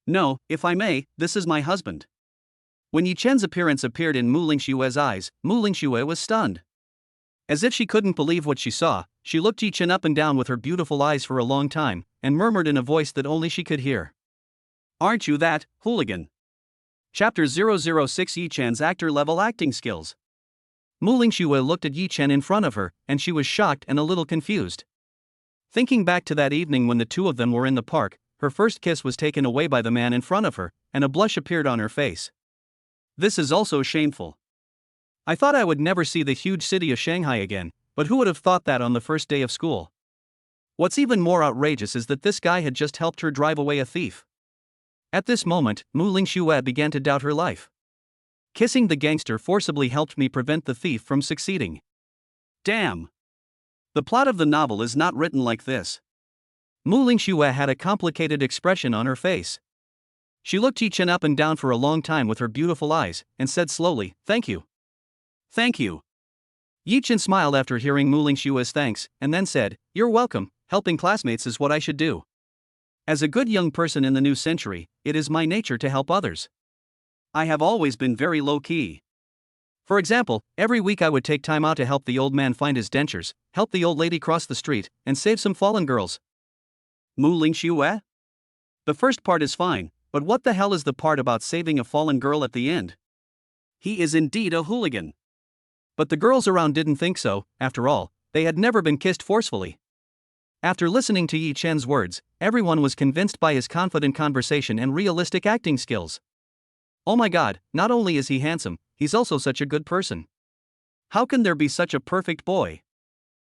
No, if I may, this is my husband. When Yi Chen's appearance appeared in Muing Shuer's eyes, Muing Shuer was stunned. As if she couldn't believe what she saw, she looked Yi Chen up and down with her beautiful eyes for a long time, and murmured in a voice that only she could hear. Aren't you that, hooligan? Chapter 006 Yi Chen's actor-level acting skills. Muing Shuer looked at Yi Chen in front of her, and she was shocked and a little confused. Thinking back to that evening when the two of them were in the park, her first kiss was taken away by the man in front of her, and a blush appeared on her face. This is also shameful. I thought I would never see the huge city of Shanghai again, but who would have thought that on the first day of school? What's even more outrageous is that this guy had just helped her drive away a thief. At this moment, Muing Shuer began to doubt her life. Kissing the gangster forcibly helped me prevent the thief from succeeding. Damn! The plot of the novel is not written like this. Muing Shuer had a complicated expression on her face. She looked Yi Chen up and down for a long time with her beautiful eyes, and said slowly, "Thank you." "Thank you." Yi Chen smiled after hearing Muing Shuer's thanks, and then said, "You're welcome, helping classmates is what I should do. As a good young person in the new century, it is my nature to help others. I have always been very low-key. For example, every week I would take time out to help the old man find his dentures, help the old lady cross the street, and save some fallen girls." Muing Shuer? The first part is fine, but what the hell is the part about saving a fallen girl at the end? He is indeed a hooligan. But the girls around didn't think so. After all, they had never been kissed forcefully. After listening to Yi Chen's words, everyone was convinced by his confident conversation and realistic acting skills. Oh my god, not only is he handsome, he's also such a good person. How can there be such a perfect boy?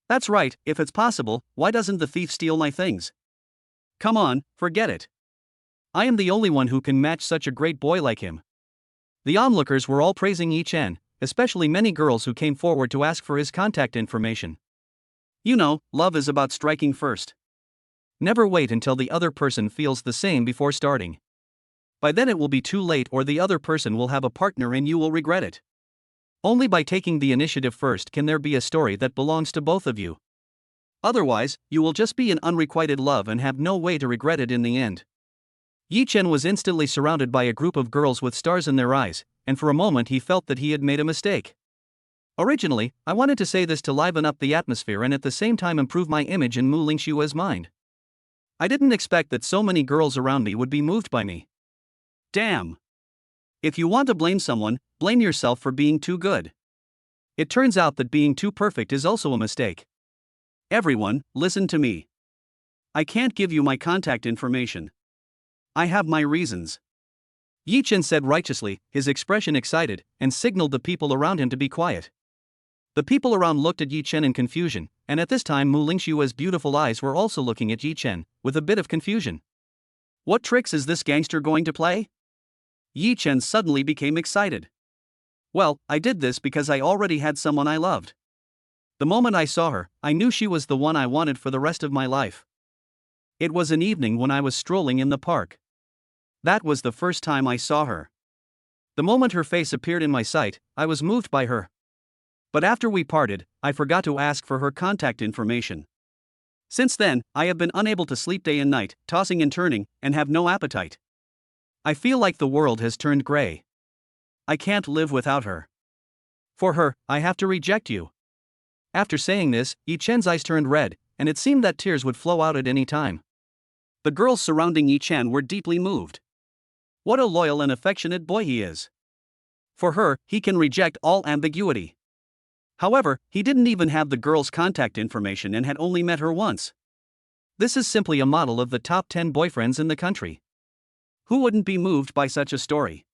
That's right, if it's possible, why doesn't the thief steal my things? Come on, forget it. I am the only one who can match such a great boy like him. The onlookers were all praising Yi Chen, especially many girls who came forward to ask for his contact information. You know, love is about striking first. Never wait until the other person feels the same before starting. By then it will be too late or the other person will have a partner and you will regret it. Only by taking the initiative first can there be a story that belongs to both of you. Otherwise, you will just be in unrequited love and have no way to regret it in the end. Yi Chen was instantly surrounded by a group of girls with stars in their eyes, and for a moment he felt that he had made a mistake. Originally, I wanted to say this to liven up the atmosphere and at the same time improve my image in Muing Shuer's mind. I didn't expect that so many girls around me would be moved by me. Damn. If you want to blame someone, blame yourself for being too good. It turns out that being too perfect is also a mistake. Everyone, listen to me. I can't give you my contact information. I have my reasons. Yi Chen said righteously, his expression excited, and signaled the people around him to be quiet. The people around looked at Yi Chen in confusion, and at this time Muing Shuer's beautiful eyes were also looking at Yi Chen, with a bit of confusion. What tricks is this gangster going to play? Yi Chen suddenly became excited. Well, I did this because I already had someone I loved. The moment I saw her, I knew she was the one I wanted for the rest of my life. It was an evening when I was strolling in the park. That was the first time I saw her. The moment her face appeared in my sight, I was moved by her. But after we parted, I forgot to ask for her contact information. Since then, I have been unable to sleep day and night, tossing and turning, and have no appetite. I feel like the world has turned gray. I can't live without her. For her, I have to reject you. After saying this, Yi Chen's eyes turned red, and it seemed that tears would flow out at any time. The girls surrounding Yi Chen were deeply moved. What a loyal and affectionate boy he is. For her, he can reject all ambiguity. However, he didn't even have the girl's contact information and had only met her once. This is simply a model of the top 10 boyfriends in the country. Who wouldn't be moved by such a story?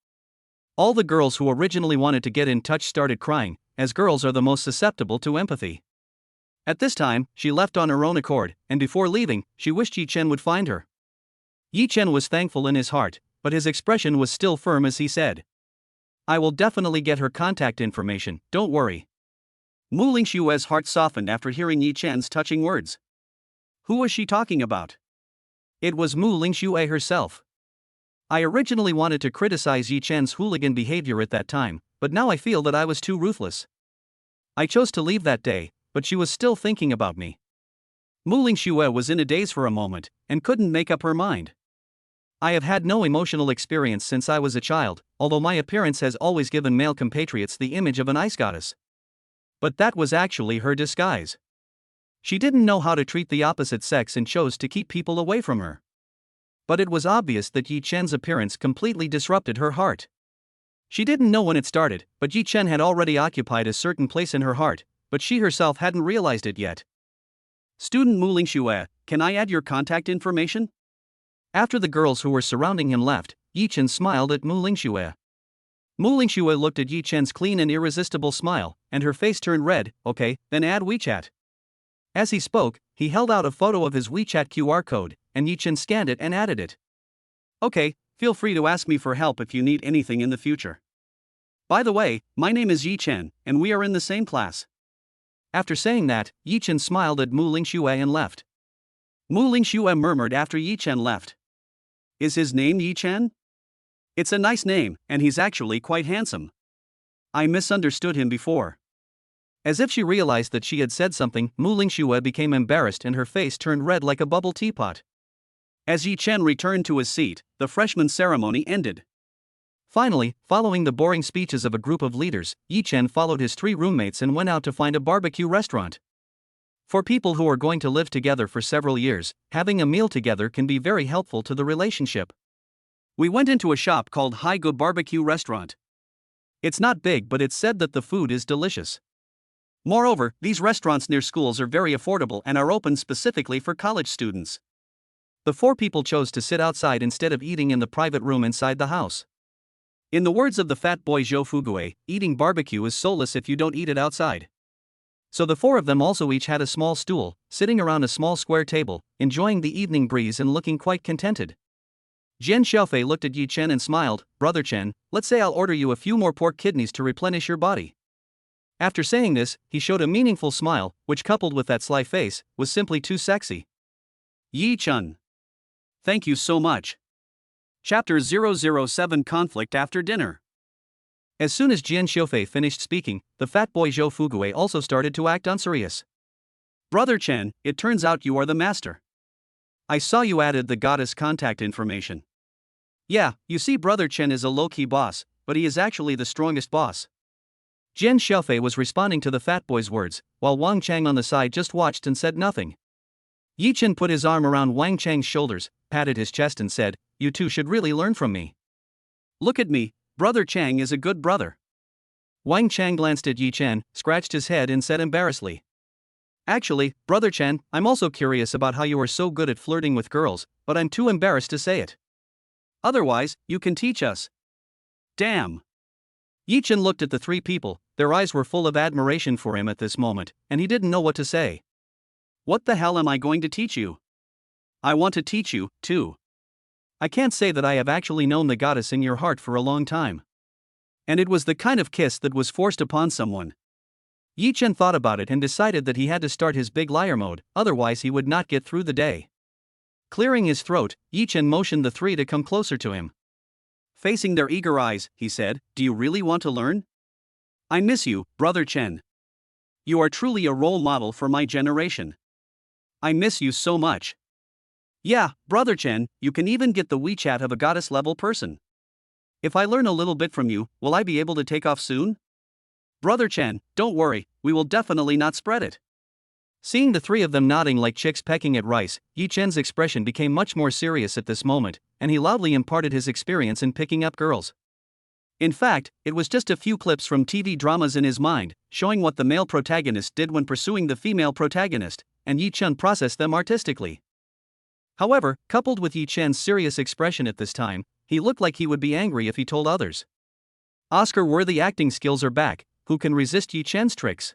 All the girls who originally wanted to get in touch started crying, as girls are the most susceptible to empathy. At this time, she left on her own accord, and before leaving, she wished Yi Chen would find her. Yi Chen was thankful in his heart, but his expression was still firm as he said, I will definitely get her contact information, don't worry. Muing Shuer's heart softened after hearing Yi Chen's touching words. Who was she talking about? It was Muing Shuer herself. I originally wanted to criticize Yi Chen's hooligan behavior at that time, but now I feel that I was too ruthless. I chose to leave that day, but she was still thinking about me. Muing Shuer was in a daze for a moment, and couldn't make up her mind. I have had no emotional experience since I was a child, although my appearance has always given male compatriots the image of an ice goddess. But that was actually her disguise. She didn't know how to treat the opposite sex and chose to keep people away from her. But it was obvious that Yi Chen's appearance completely disrupted her heart. She didn't know when it started, but Yi Chen had already occupied a certain place in her heart, but she herself hadn't realized it yet. Student Muing Shuer, can I add your contact information? After the girls who were surrounding him left, Yi Chen smiled at Muing Shuer. Muing Shuer looked at Yi Chen's clean and irresistible smile, and her face turned red. Okay, then add WeChat. As he spoke, he held out a photo of his WeChat QR code, and Yi Chen scanned it and added it. Okay, feel free to ask me for help if you need anything in the future. By the way, my name is Yi Chen, and we are in the same class. After saying that, Yi Chen smiled at Muing Shuer and left. Muing Shuer murmured after Yi Chen left. Is his name Yi Chen? It's a nice name, and he's actually quite handsome. I misunderstood him before. As if she realized that she had said something, Muing Shuer became embarrassed and her face turned red like a bubble teapot. As Yi Chen returned to his seat, the freshman ceremony ended. Finally, following the boring speeches of a group of leaders, Yi Chen followed his 3 roommates and went out to find a barbecue restaurant. For people who are going to live together for several years, having a meal together can be very helpful to the relationship. We went into a shop called Hai Go Barbecue Restaurant. It's not big, but it's said that the food is delicious. Moreover, these restaurants near schools are very affordable and are open specifically for college students. The 4 people chose to sit outside instead of eating in the private room inside the house. In the words of the fat boy Zhou Fugue, eating barbecue is soulless if you don't eat it outside. So the 4 of them also each had a small stool, sitting around a small square table, enjoying the evening breeze and looking quite contented. Jian Sha looked at Yi Chen and smiled. Brother Chen, let's say I'll order you a few more pork kidneys to replenish your body. After saying this, he showed a meaningful smile, which coupled with that sly face, was simply too sexy. Yi Chen. Thank you so much. Chapter 007 Conflict After Dinner. As soon as Jian Sha finished speaking, the fat boy Zhou Fugue also started to act unserious. Brother Chen, it turns out you are the master. I saw you added the goddess contact information. Yeah, you see, Brother Chen is a low-key boss, but he is actually the strongest boss. Jian Sha was responding to the fat boy's words, while Wang Chang on the side just watched and said nothing. Yi Chen put his arm around Wang Chang's shoulders, patted his chest and said, "You two should really learn from me. Look at me, Brother Chang is a good brother." Wang Chang glanced at Yi Chen, scratched his head and said embarrassedly, "Actually, Brother Chen, I'm also curious about how you are so good at flirting with girls, but I'm too embarrassed to say it. Otherwise, you can teach us." Damn. Yi Chen looked at the three people, their eyes were full of admiration for him at this moment, and he didn't know what to say. What the hell am I going to teach you? I want to teach you, too. I can't say that I have actually known the goddess in your heart for a long time. And it was the kind of kiss that was forced upon someone. Yi Chen thought about it and decided that he had to start his big liar mode, otherwise he would not get through the day. Clearing his throat, Yi Chen motioned the three to come closer to him. Facing their eager eyes, he said, "Do you really want to learn? I miss you, Brother Chen. You are truly a role model for my generation. I miss you so much. Yeah, Brother Chen, you can even get the WeChat of a goddess-level person. If I learn a little bit from you, will I be able to take off soon? Brother Chen, don't worry, we will definitely not spread it." Seeing the three of them nodding like chicks pecking at rice, Yi Chen's expression became much more serious at this moment, and he loudly imparted his experience in picking up girls. In fact, it was just a few clips from TV dramas in his mind, showing what the male protagonist did when pursuing the female protagonist, and Yi Chen processed them artistically. However, coupled with Yi Chen's serious expression at this time, he looked like he would be angry if he told others. Oscar-worthy acting skills are back, who can resist Yi Chen's tricks?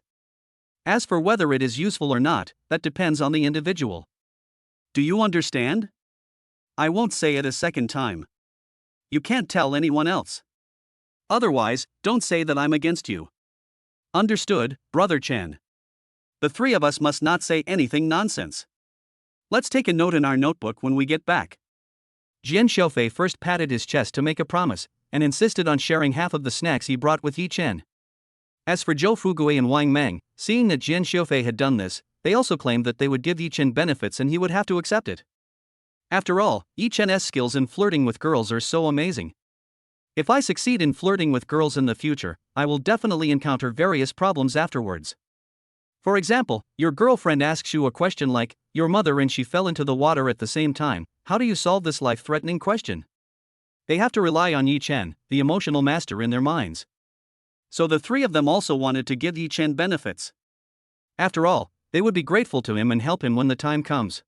As for whether it is useful or not, that depends on the individual. Do you understand? I won't say it a second time. You can't tell anyone else. Otherwise, don't say that I'm against you. Understood, Brother Chen. The three of us must not say anything nonsense. Let's take a note in our notebook when we get back. Jian Sha first patted his chest to make a promise, and insisted on sharing half of the snacks he brought with Yi Chen. As for Zhou Fugui and Wang Meng, seeing that Jian Sha had done this, they also claimed that they would give Yi Chen benefits and he would have to accept it. After all, Yi Chen's skills in flirting with girls are so amazing. If I succeed in flirting with girls in the future, I will definitely encounter various problems afterwards. For example, your girlfriend asks you a question like, "Your mother and she fell into the water at the same time, how do you solve this life-threatening question?" They have to rely on Yi Chen, the emotional master in their minds. So the three of them also wanted to give Yi Chen benefits. After all, they would be grateful to him and help him when the time comes.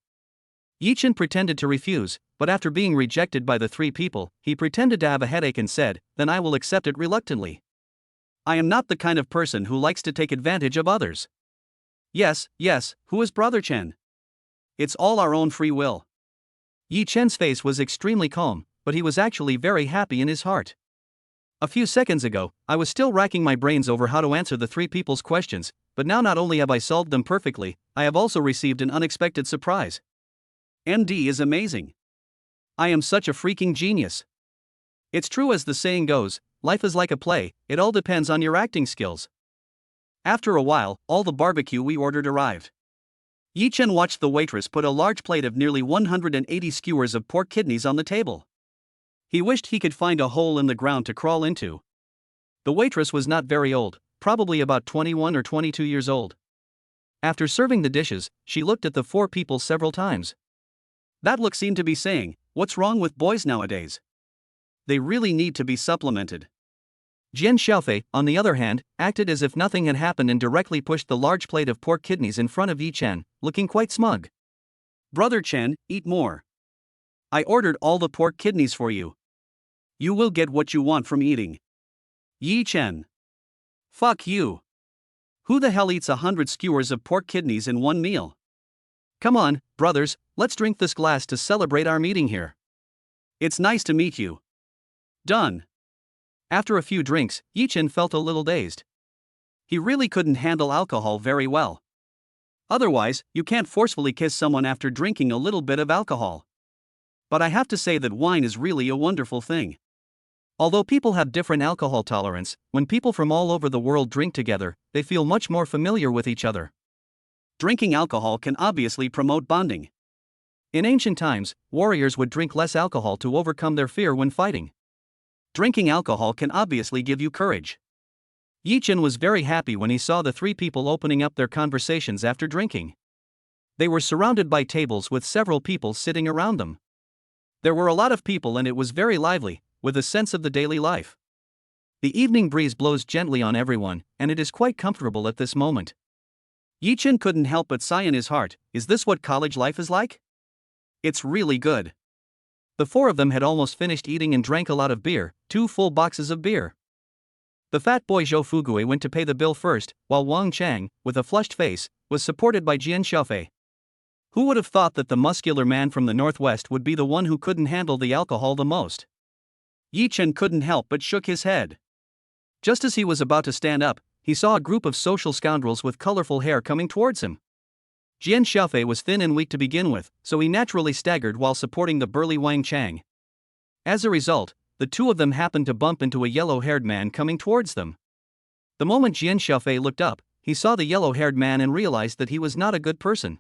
Yi Chen pretended to refuse, but after being rejected by the three people, he pretended to have a headache and said, "Then I will accept it reluctantly. I am not the kind of person who likes to take advantage of others." Yes, who is Brother Chen? It's all our own free will. Yi Chen's face was extremely calm, but he was actually very happy in his heart. A few seconds ago, I was still racking my brains over how to answer the three people's questions, but now not only have I solved them perfectly, I have also received an unexpected surprise. MD is amazing. I am such a freaking genius. It's true as the saying goes, life is like a play, it all depends on your acting skills. After a while, all the barbecue we ordered arrived. Yi Chen watched the waitress put a large plate of nearly 180 skewers of pork kidneys on the table. He wished he could find a hole in the ground to crawl into. The waitress was not very old, probably about 21 or 22 years old. After serving the dishes, she looked at the four people several times. That look seemed to be saying, "What's wrong with boys nowadays? They really need to be supplemented." Jian Sha, on the other hand, acted as if nothing had happened and directly pushed the large plate of pork kidneys in front of Yi Chen, looking quite smug. "Brother Chen, eat more. I ordered all the pork kidneys for you. You will get what you want from eating." Yi Chen. Fuck you. Who the hell eats 100 skewers of pork kidneys in one meal? Come on, brothers, let's drink this glass to celebrate our meeting here. It's nice to meet you. Done. After a few drinks, Yi Chen felt a little dazed. He really couldn't handle alcohol very well. Otherwise, you can't forcefully kiss someone after drinking a little bit of alcohol. But I have to say that wine is really a wonderful thing. Although people have different alcohol tolerance, when people from all over the world drink together, they feel much more familiar with each other. Drinking alcohol can obviously promote bonding. In ancient times, warriors would drink less alcohol to overcome their fear when fighting. Drinking alcohol can obviously give you courage. Yi Chen was very happy when he saw the three people opening up their conversations after drinking. They were surrounded by tables with several people sitting around them. There were a lot of people and it was very lively, with a sense of the daily life. The evening breeze blows gently on everyone, and it is quite comfortable at this moment. Yi Chen couldn't help but sigh in his heart, is this what college life is like? It's really good. The four of them had almost finished eating and drank a lot of beer, 2 full boxes of beer. The fat boy Zhou Fugui went to pay the bill first, while Wang Chang, with a flushed face, was supported by Jian Sha. Who would have thought that the muscular man from the northwest would be the one who couldn't handle the alcohol the most? Yi Chen couldn't help but shook his head. Just as he was about to stand up, he saw a group of social scoundrels with colorful hair coming towards him. Jian Sha was thin and weak to begin with, so he naturally staggered while supporting the burly Wang Chang. As a result, the two of them happened to bump into a yellow-haired man coming towards them. The moment Jian Sha looked up, he saw the yellow-haired man and realized that he was not a good person.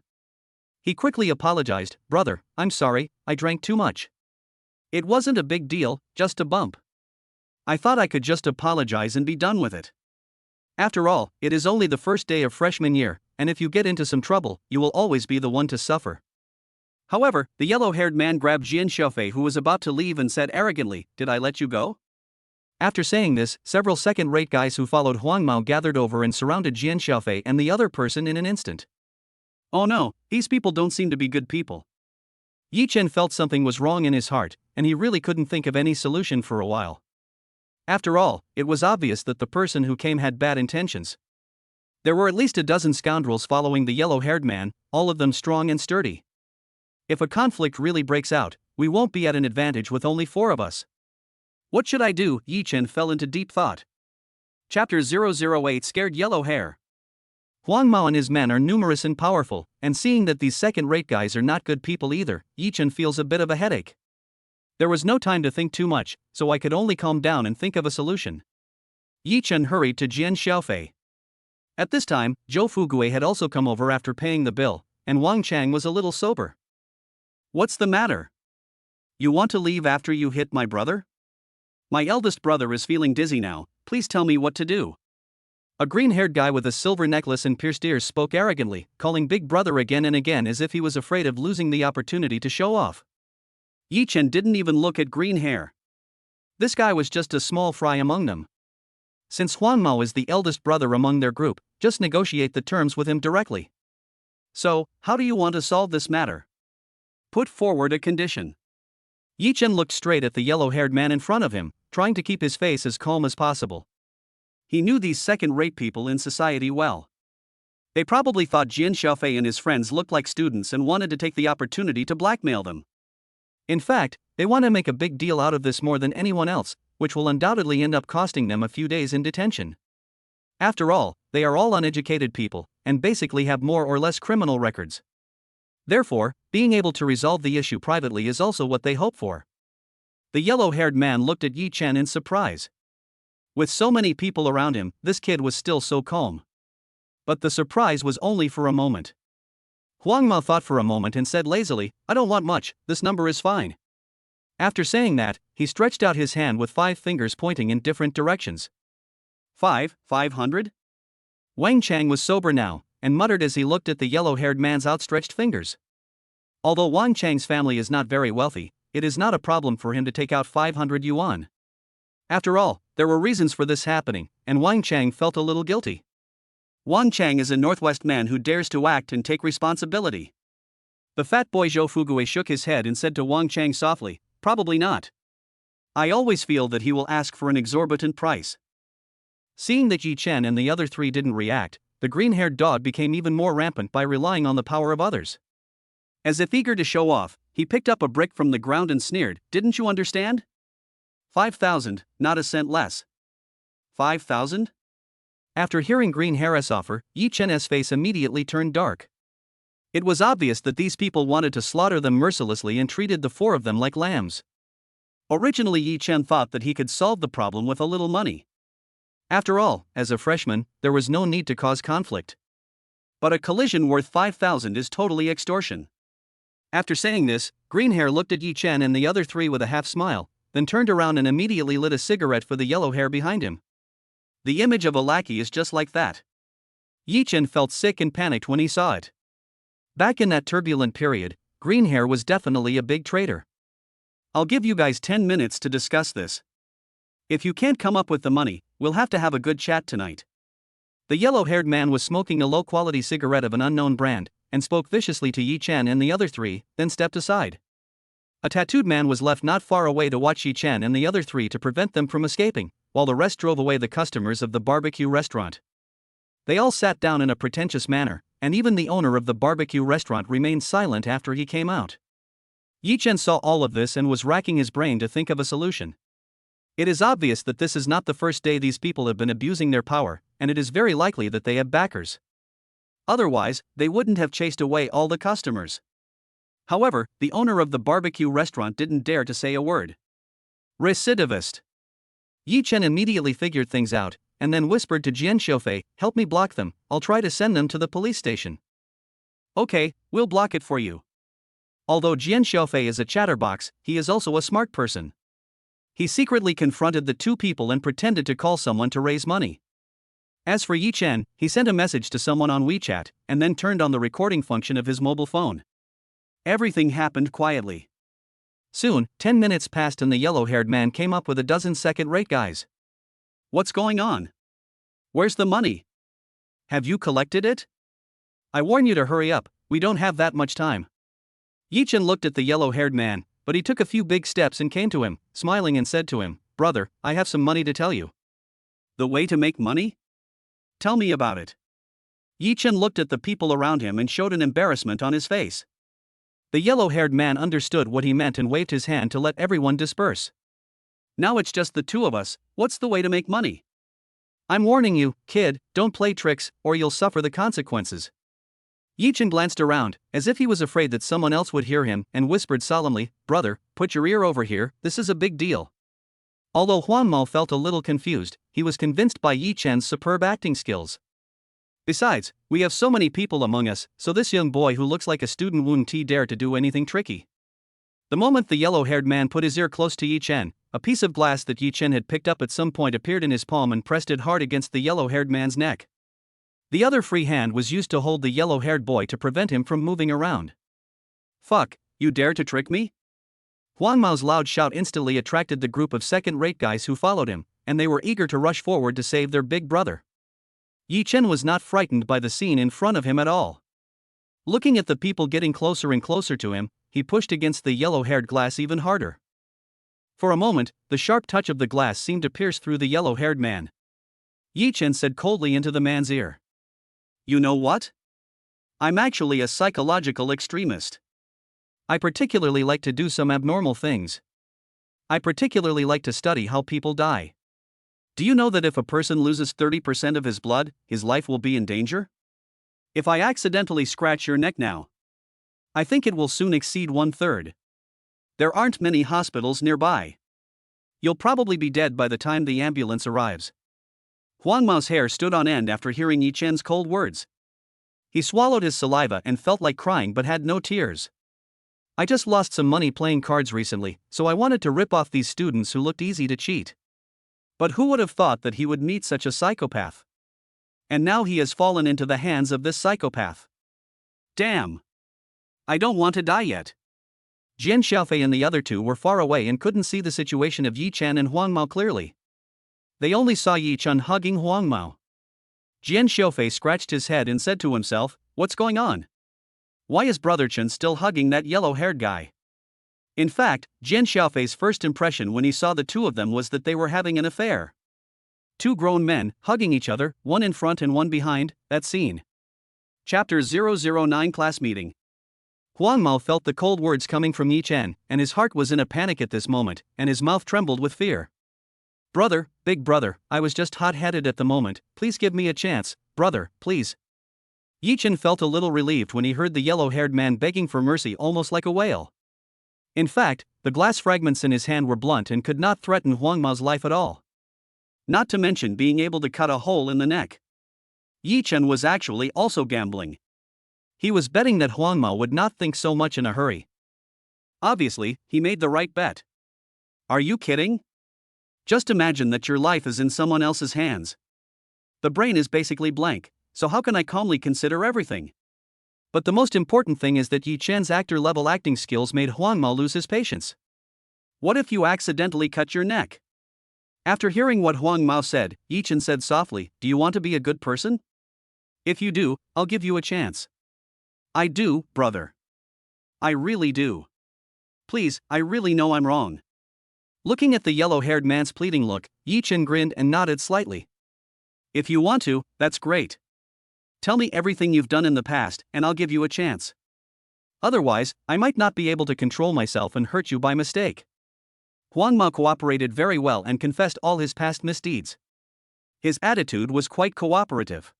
He quickly apologized, "Brother, I'm sorry, I drank too much. It wasn't a big deal, just a bump. I thought I could just apologize and be done with it. After all, it is only the first day of freshman year, and if you get into some trouble, you will always be the one to suffer." However, the yellow-haired man grabbed Jian Sha, who was about to leave, and said arrogantly, "Did I let you go?" After saying this, several second-rate guys who followed Huang Mao gathered over and surrounded Jian Sha and the other person in an instant. Oh no, these people don't seem to be good people. Yi Chen felt something was wrong in his heart, and he really couldn't think of any solution for a while. After all, it was obvious that the person who came had bad intentions. There were at least a dozen scoundrels following the yellow-haired man, all of them strong and sturdy. If a conflict really breaks out, we won't be at an advantage with only 4 of us. What should I do? Yi Chen fell into deep thought. Chapter 008 Scared Yellow Hair. Huang Mao and his men are numerous and powerful, and seeing that these second-rate guys are not good people either, Yi Chen feels a bit of a headache. There was no time to think too much, so I could only calm down and think of a solution. Yi Chen hurried to Jian Sha. At this time, Zhou Fugui had also come over after paying the bill, and Wang Chang was a little sober. What's the matter? You want to leave after you hit my brother? My eldest brother is feeling dizzy now, please tell me what to do. A green-haired guy with a silver necklace and pierced ears spoke arrogantly, calling Big Brother again and again as if he was afraid of losing the opportunity to show off. Yi Chen didn't even look at green hair. This guy was just a small fry among them. Since Huang Mao is the eldest brother among their group, just negotiate the terms with him directly. So, how do you want to solve this matter? Put forward a condition. Yi Chen looked straight at the yellow-haired man in front of him, trying to keep his face as calm as possible. He knew these second-rate people in society well. They probably thought Jian Sha and his friends looked like students and wanted to take the opportunity to blackmail them. In fact, they want to make a big deal out of this more than anyone else, which will undoubtedly end up costing them a few days in detention. After all, they are all uneducated people, and basically have more or less criminal records. Therefore, being able to resolve the issue privately is also what they hope for. The yellow-haired man looked at Yi Chen in surprise. With so many people around him, this kid was still so calm. But the surprise was only for a moment. Huang Mao thought for a moment and said lazily, "I don't want much, this number is fine." After saying that, he stretched out his hand with 5 fingers pointing in different directions. 500? Wang Chang was sober now, and muttered as he looked at the yellow-haired man's outstretched fingers. Although Wang Chang's family is not very wealthy, it is not a problem for him to take out 500 yuan. After all, there were reasons for this happening, and Wang Chang felt a little guilty. Wang Chang is a Northwest man who dares to act and take responsibility. The fat boy Zhou Fugui shook his head and said to Wang Chang softly, "Probably not. I always feel that he will ask for an exorbitant price." Seeing that Yi Chen and the other 3 didn't react, the green-haired dog became even more rampant by relying on the power of others. As if eager to show off, he picked up a brick from the ground and sneered, "Didn't you understand? 5,000, not a cent less." 5,000? After hearing Green Harris offer, Yi Chen's face immediately turned dark. It was obvious that these people wanted to slaughter them mercilessly and treated the 4 of them like lambs. Originally, Yi Chen thought that he could solve the problem with a little money. After all, as a freshman, there was no need to cause conflict. But a collision worth 5,000 is totally extortion. After saying this, Greenhair looked at Yi Chen and the other three with a half smile, then turned around and immediately lit a cigarette for the yellow hair behind him. The image of a lackey is just like that. Yi Chen felt sick and panicked when he saw it. Back in that turbulent period, Greenhair was definitely a big traitor. I'll give you guys 10 minutes to discuss this. If you can't come up with the money, we'll have to have a good chat tonight. The yellow-haired man was smoking a low-quality cigarette of an unknown brand, and spoke viciously to Yi Chen and the other three, then stepped aside. A tattooed man was left not far away to watch Yi Chen and the other three to prevent them from escaping, while the rest drove away the customers of the barbecue restaurant. They all sat down in a pretentious manner, and even the owner of the barbecue restaurant remained silent after he came out. Yi Chen saw all of this and was racking his brain to think of a solution. It is obvious that this is not the first day these people have been abusing their power, and it is very likely that they have backers. Otherwise, they wouldn't have chased away all the customers. However, the owner of the barbecue restaurant didn't dare to say a word. Recidivist. Yi Chen immediately figured things out, and then whispered to Jian Sha, "Help me block them, I'll try to send them to the police station." "Okay, we'll block it for you." Although Jian Sha is a chatterbox, he is also a smart person. He secretly confronted the two people and pretended to call someone to raise money. As for Yi Chen, he sent a message to someone on WeChat, and then turned on the recording function of his mobile phone. Everything happened quietly. Soon, 10 minutes passed and the yellow-haired man came up with a dozen second-rate guys. "What's going on? Where's the money? Have you collected it? I warn you to hurry up, we don't have that much time." Yi Chen looked at the yellow-haired man, but he took a few big steps and came to him, smiling and said to him, "Brother, I have some money to tell you." "The way to make money? Tell me about it." Yi Chen looked at the people around him and showed an embarrassment on his face. The yellow-haired man understood what he meant and waved his hand to let everyone disperse. "Now it's just the two of us, what's the way to make money?" "I'm warning you, kid, don't play tricks, or you'll suffer the consequences." Yi Chen glanced around, as if he was afraid that someone else would hear him, and whispered solemnly, "Brother, put your ear over here, this is a big deal." Although Huang Mao felt a little confused, he was convinced by Yi Chen's superb acting skills. "Besides, we have so many people among us, so this young boy who looks like a student wouldn't dare to do anything tricky." The moment the yellow-haired man put his ear close to Yi Chen, a piece of glass that Yi Chen had picked up at some point appeared in his palm and pressed it hard against the yellow-haired man's neck. The other free hand was used to hold the yellow-haired boy to prevent him from moving around. "Fuck, you dare to trick me?" Huang Mao's loud shout instantly attracted the group of second-rate guys who followed him, and they were eager to rush forward to save their big brother. Yi Chen was not frightened by the scene in front of him at all. Looking at the people getting closer and closer to him, he pushed against the yellow-haired glass even harder. For a moment, the sharp touch of the glass seemed to pierce through the yellow-haired man. Yi Chen said coldly into the man's ear, "You know what? I'm actually a psychological extremist. I particularly like to do some abnormal things. I particularly like to study how people die. Do you know that if a person loses 30% of his blood, his life will be in danger? If I accidentally scratch your neck now, I think it will soon exceed 1/3. There aren't many hospitals nearby. You'll probably be dead by the time the ambulance arrives." Huang Mao's hair stood on end after hearing Yi Chen's cold words. He swallowed his saliva and felt like crying but had no tears. "I just lost some money playing cards recently, so I wanted to rip off these students who looked easy to cheat. But who would have thought that he would meet such a psychopath? And now he has fallen into the hands of this psychopath. Damn! I don't want to die yet." Jian Sha and the other two were far away and couldn't see the situation of Yi Chen and Huang Mao clearly. They only saw Yi Chen hugging Huang Mao. Jian Sha scratched his head and said to himself, "What's going on? Why is Brother Chen still hugging that yellow-haired guy?" In fact, Jian Sha's first impression when he saw the two of them was that they were having an affair. Two grown men, hugging each other, one in front and one behind, that scene. Chapter 009 Class Meeting. Huang Mao felt the cold words coming from Yi Chen, and his heart was in a panic at this moment, and his mouth trembled with fear. "Brother, big brother, I was just hot-headed at the moment, please give me a chance, brother, please." Yi Chen felt a little relieved when he heard the yellow-haired man begging for mercy almost like a wail. In fact, the glass fragments in his hand were blunt and could not threaten Huang Mao's life at all. Not to mention being able to cut a hole in the neck. Yi Chen was actually also gambling. He was betting that Huang Mao would not think so much in a hurry. Obviously, he made the right bet. Are you kidding? Just imagine that your life is in someone else's hands. The brain is basically blank, so how can I calmly consider everything? But the most important thing is that Yi Chen's actor-level acting skills made Huang Mao lose his patience. What if you accidentally cut your neck? After hearing what Huang Mao said, Yi Chen said softly, "Do you want to be a good person? If you do, I'll give you a chance." "I do, brother. I really do. Please, I really know I'm wrong." Looking at the yellow-haired man's pleading look, Yi Chen grinned and nodded slightly. "If you want to, that's great. Tell me everything you've done in the past, and I'll give you a chance. Otherwise, I might not be able to control myself and hurt you by mistake." Huang Mao cooperated very well and confessed all his past misdeeds. His attitude was quite cooperative.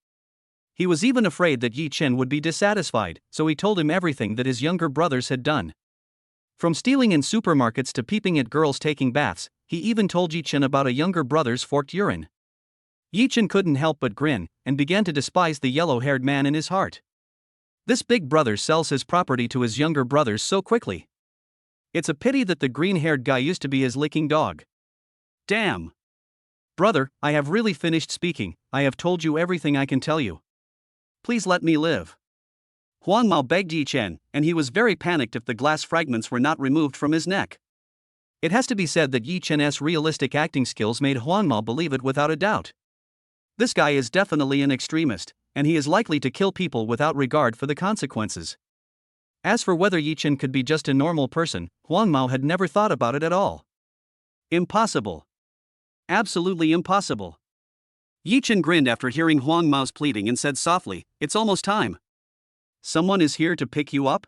He was even afraid that Yi Chen would be dissatisfied, so he told him everything that his younger brothers had done. From stealing in supermarkets to peeping at girls taking baths, he even told Yi Chen about a younger brother's forked urine. Yi Chen couldn't help but grin, and began to despise the yellow-haired man in his heart. This big brother sells his property to his younger brothers so quickly. It's a pity that the green-haired guy used to be his licking dog. Damn. Brother, I have really finished speaking. I have told you everything I can tell you. Please let me live. Huang Mao begged Yi Chen, and he was very panicked if the glass fragments were not removed from his neck. It has to be said that Yi Chen's realistic acting skills made Huang Mao believe it without a doubt. This guy is definitely an extremist, and he is likely to kill people without regard for the consequences. As for whether Yi Chen could be just a normal person, Huang Mao had never thought about it at all. Impossible. Absolutely impossible. Yi Chen grinned after hearing Huang Mao's pleading and said softly, "It's almost time. Someone is here to pick you up?"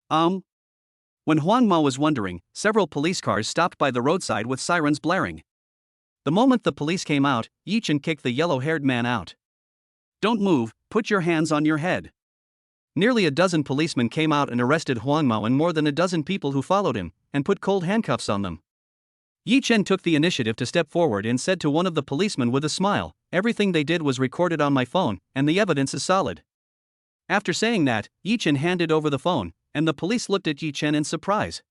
When Huang Mao was wondering, several police cars stopped by the roadside with sirens blaring. The moment the police came out, Yi Chen kicked the yellow-haired man out. "Don't move, put your hands on your head." Nearly a dozen policemen came out and arrested Huang Mao and more than a dozen people who followed him, and put cold handcuffs on them. Yi Chen took the initiative to step forward and said to one of the policemen with a smile, "Everything they did was recorded on my phone, and the evidence is solid." After saying that, Yi Chen handed over the phone, and the police looked at Yi Chen in surprise.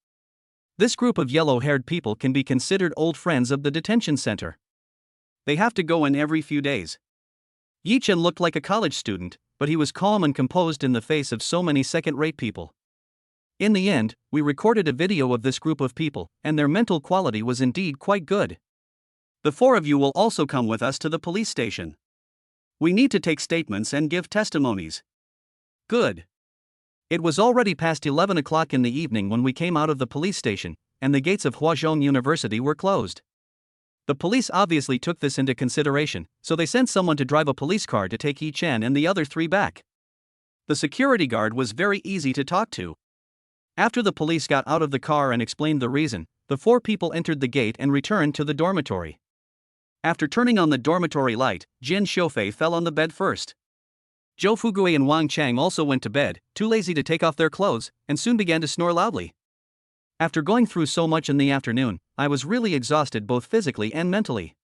This group of yellow-haired people can be considered old friends of the detention center. They have to go in every few days. Yi Chen looked like a college student, but he was calm and composed in the face of so many second-rate people. In the end, we recorded a video of this group of people, and their mental quality was indeed quite good. The four of you will also come with us to the police station. We need to take statements and give testimonies. Good. It was already past 11 o'clock in the evening when we came out of the police station, and the gates of Huazhong University were closed. The police obviously took this into consideration, so they sent someone to drive a police car to take Yi Chen and the other three back. The security guard was very easy to talk to. After the police got out of the car and explained the reason, the four people entered the gate and returned to the dormitory. After turning on the dormitory light, Jian Sha fell on the bed first. Zhou Fugui and Wang Chang also went to bed, too lazy to take off their clothes, and soon began to snore loudly. After going through so much in the afternoon, I was really exhausted both physically and mentally.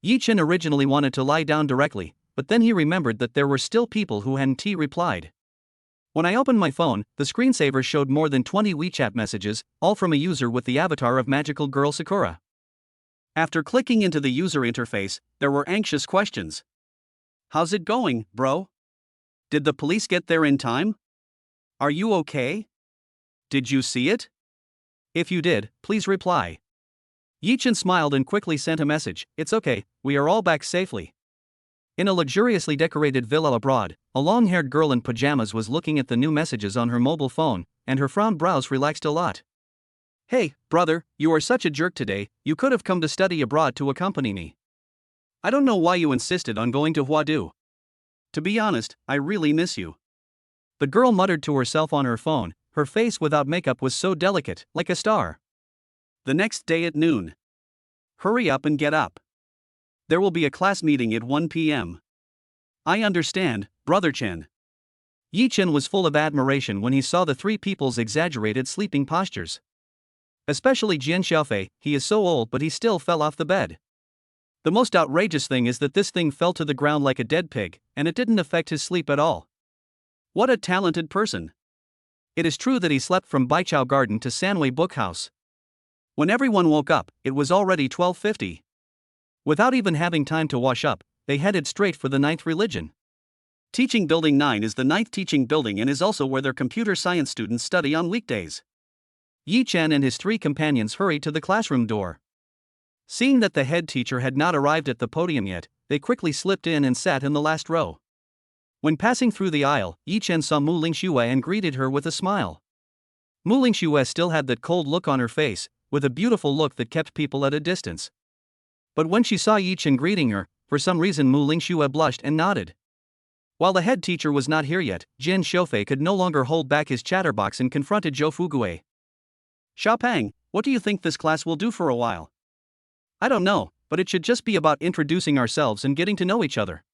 Yi Chen originally wanted to lie down directly, but then he remembered that there were still people who hadn't replied. When I opened my phone, the screensaver showed more than 20 WeChat messages, all from a user with the avatar of magical girl Sakura. After clicking into the user interface, there were anxious questions. "How's it going, bro? Did the police get there in time? Are you okay? Did you see it? If you did, please reply." Yi Chen smiled and quickly sent a message, "It's okay, we are all back safely." In a luxuriously decorated villa abroad, a long-haired girl in pajamas was looking at the new messages on her mobile phone, and her frowned brows relaxed a lot. "Hey, brother, you are such a jerk today, you could have come to study abroad to accompany me. I don't know why you insisted on going to Huadu. To be honest, I really miss you." The girl muttered to herself on her phone, her face without makeup was so delicate, like a star. The next day at noon. Hurry up and get up. There will be a class meeting at 1 p.m. I understand, Brother Chen. Yi Chen was full of admiration when he saw the three people's exaggerated sleeping postures. Especially Jian Sha, he is so old but he still fell off the bed. The most outrageous thing is that this thing fell to the ground like a dead pig, and it didn't affect his sleep at all. What a talented person. It is true that he slept from Baichao Garden to Sanwei Book House. When everyone woke up, it was already 12:50. Without even having time to wash up, they headed straight for the 9th religion. Teaching Building 9 is the 9th teaching building and is also where their computer science students study on weekdays. Yi Chen and his 3 companions hurried to the classroom door. Seeing that the head teacher had not arrived at the podium yet, they quickly slipped in and sat in the last row. When passing through the aisle, Yi Chen saw Muing Shuer and greeted her with a smile. Muing Shuer still had that cold look on her face, with a beautiful look that kept people at a distance. But when she saw Yi Chen greeting her, for some reason Muing Shuer blushed and nodded. While the head teacher was not here yet, Jian Sha could no longer hold back his chatterbox and confronted Zhou Fugui. "Sha Pang, what do you think this class will do for a while?" "I don't know, but it should just be about introducing ourselves and getting to know each other."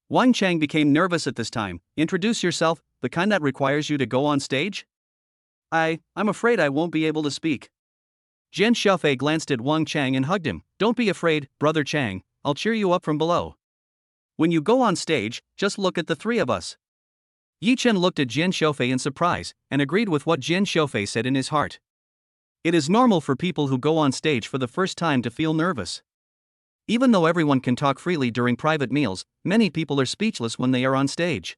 Wang Chang became nervous at this time. "Introduce yourself, the kind that requires you to go on stage?" I'm afraid I won't be able to speak." Jian Sha glanced at Wang Chang and hugged him. "Don't be afraid, brother Chang, I'll cheer you up from below. When you go on stage, just look at the 3 of us." Yi Chen looked at Jian Sha in surprise, and agreed with what Jian Sha said in his heart. It is normal for people who go on stage for the first time to feel nervous. Even though everyone can talk freely during private meals, many people are speechless when they are on stage.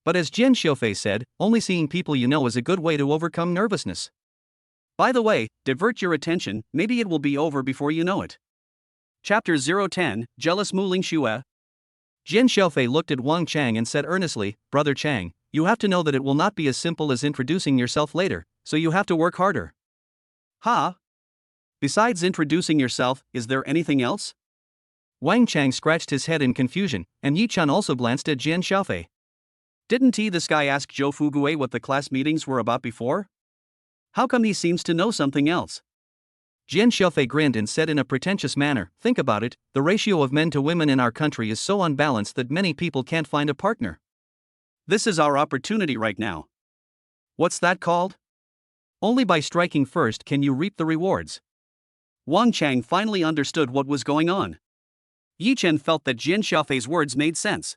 But as Jian Sha said, only seeing people you know is a good way to overcome nervousness. By the way, divert your attention, maybe it will be over before you know it. Chapter 010, Jealous Muing Shuer. Jian Sha looked at Wang Chang and said earnestly, "Brother Chang, you have to know that it will not be as simple as introducing yourself later, so you have to work harder." "Huh? Besides introducing yourself, is there anything else?" Wang Chang scratched his head in confusion, and Yi Chen also glanced at Jian Sha. Didn't this guy ask Zhou Fugui what the class meetings were about before? How come he seems to know something else? Jian Sha grinned and said in a pretentious manner, "Think about it, the ratio of men to women in our country is so unbalanced that many people can't find a partner. This is our opportunity right now. What's that called? Only by striking first can you reap the rewards." Wang Chang finally understood what was going on. Yi Chen felt that Jian Shaofei's words made sense.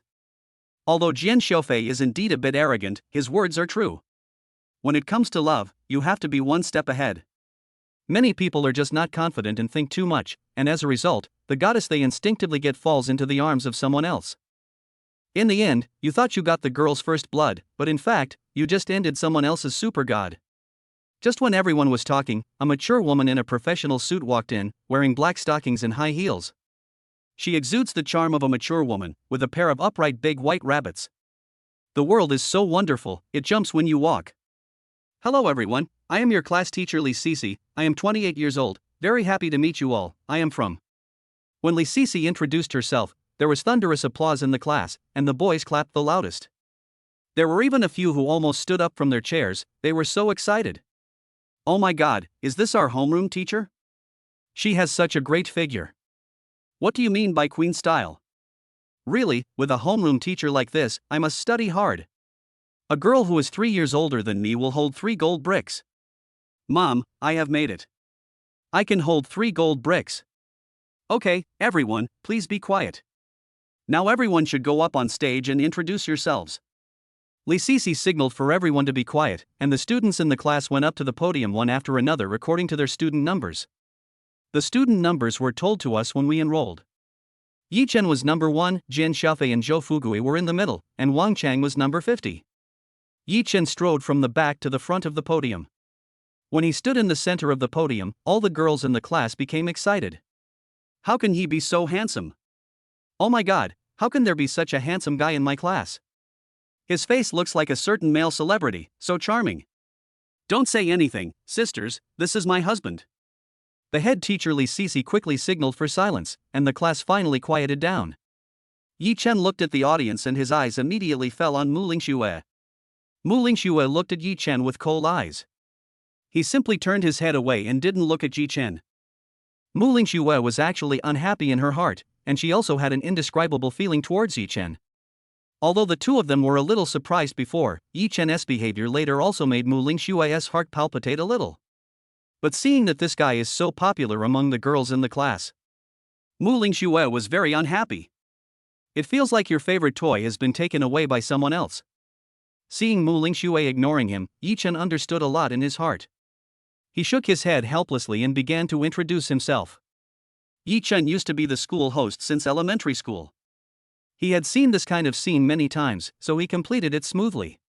Although Jian Shaofei is indeed a bit arrogant, his words are true. When it comes to love, you have to be one step ahead. Many people are just not confident and think too much, and as a result, the goddess they instinctively get falls into the arms of someone else. In the end, you thought you got the girl's first blood, but in fact, you just ended someone else's super god. Just when everyone was talking, a mature woman in a professional suit walked in, wearing black stockings and high heels. She exudes the charm of a mature woman, with a pair of upright big white rabbits. The world is so wonderful, it jumps when you walk. "Hello everyone, I am your class teacher Li Sisi, I am 28 years old, very happy to meet you all, I am from." When Li Sisi introduced herself, there was thunderous applause in the class, and the boys clapped the loudest. There were even a few who almost stood up from their chairs, they were so excited. "Oh my god, is this our homeroom teacher? She has such a great figure. What do you mean by queen style? Really, with a homeroom teacher like this, I must study hard. A girl who is 3 years older than me will hold 3 gold bricks. Mom, I have made it. I can hold 3 gold bricks. Okay, everyone, please be quiet. Now everyone should go up on stage and introduce yourselves." Li Sisi signaled for everyone to be quiet, and the students in the class went up to the podium one after another according to their student numbers. The student numbers were told to us when we enrolled. Yi Chen was number 1, Jian Shaofei and Zhou Fugui were in the middle, and Wang Chang was number 50. Yi Chen strode from the back to the front of the podium. When he stood in the center of the podium, all the girls in the class became excited. "How can he be so handsome? Oh my god, how can there be such a handsome guy in my class? His face looks like a certain male celebrity, so charming. Don't say anything, sisters, this is my husband." The head teacher Li Sisi quickly signaled for silence, and the class finally quieted down. Yi Chen looked at the audience and his eyes immediately fell on Muing Shuer. Muing Shuer looked at Yi Chen with cold eyes. He simply turned his head away and didn't look at Yi Chen. Muing Shuer was actually unhappy in her heart, and she also had an indescribable feeling towards Yi Chen. Although the two of them were a little surprised before, Yi Chen's behavior later also made Muing Shuer's heart palpitate a little. But seeing that this guy is so popular among the girls in the class, Muing Shuer was very unhappy. It feels like your favorite toy has been taken away by someone else. Seeing Muing Shuer ignoring him, Yichen understood a lot in his heart. He shook his head helplessly and began to introduce himself. Yichen used to be the school host since elementary school. He had seen this kind of scene many times, so he completed it smoothly.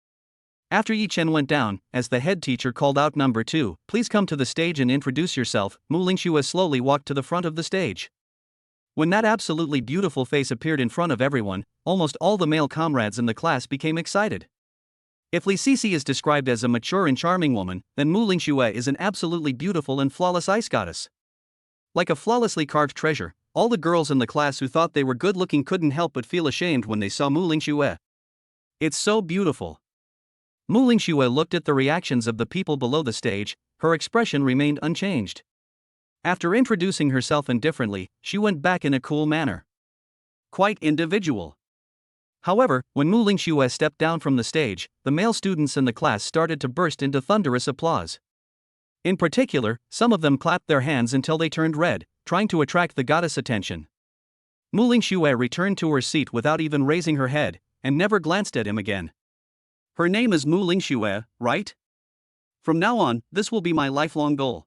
After Yichen went down, as the head teacher called out number 2, "Please come to the stage and introduce yourself," Muing Shuer slowly walked to the front of the stage. When that absolutely beautiful face appeared in front of everyone, almost all the male comrades in the class became excited. If Li Sisi is described as a mature and charming woman, then Muing Shuer is an absolutely beautiful and flawless ice goddess. Like a flawlessly carved treasure, all the girls in the class who thought they were good-looking couldn't help but feel ashamed when they saw Muing Shuer. It's so beautiful. Muing Shuer looked at the reactions of the people below the stage. Her expression remained unchanged. After introducing herself indifferently, she went back in a cool manner. Quite individual. However, when Muing Shuer stepped down from the stage, the male students in the class started to burst into thunderous applause. In particular, some of them clapped their hands until they turned red, trying to attract the goddess' attention. Muing Shuer returned to her seat without even raising her head, and never glanced at him again. Her name is Muing Shuer, right? From now on, this will be my lifelong goal.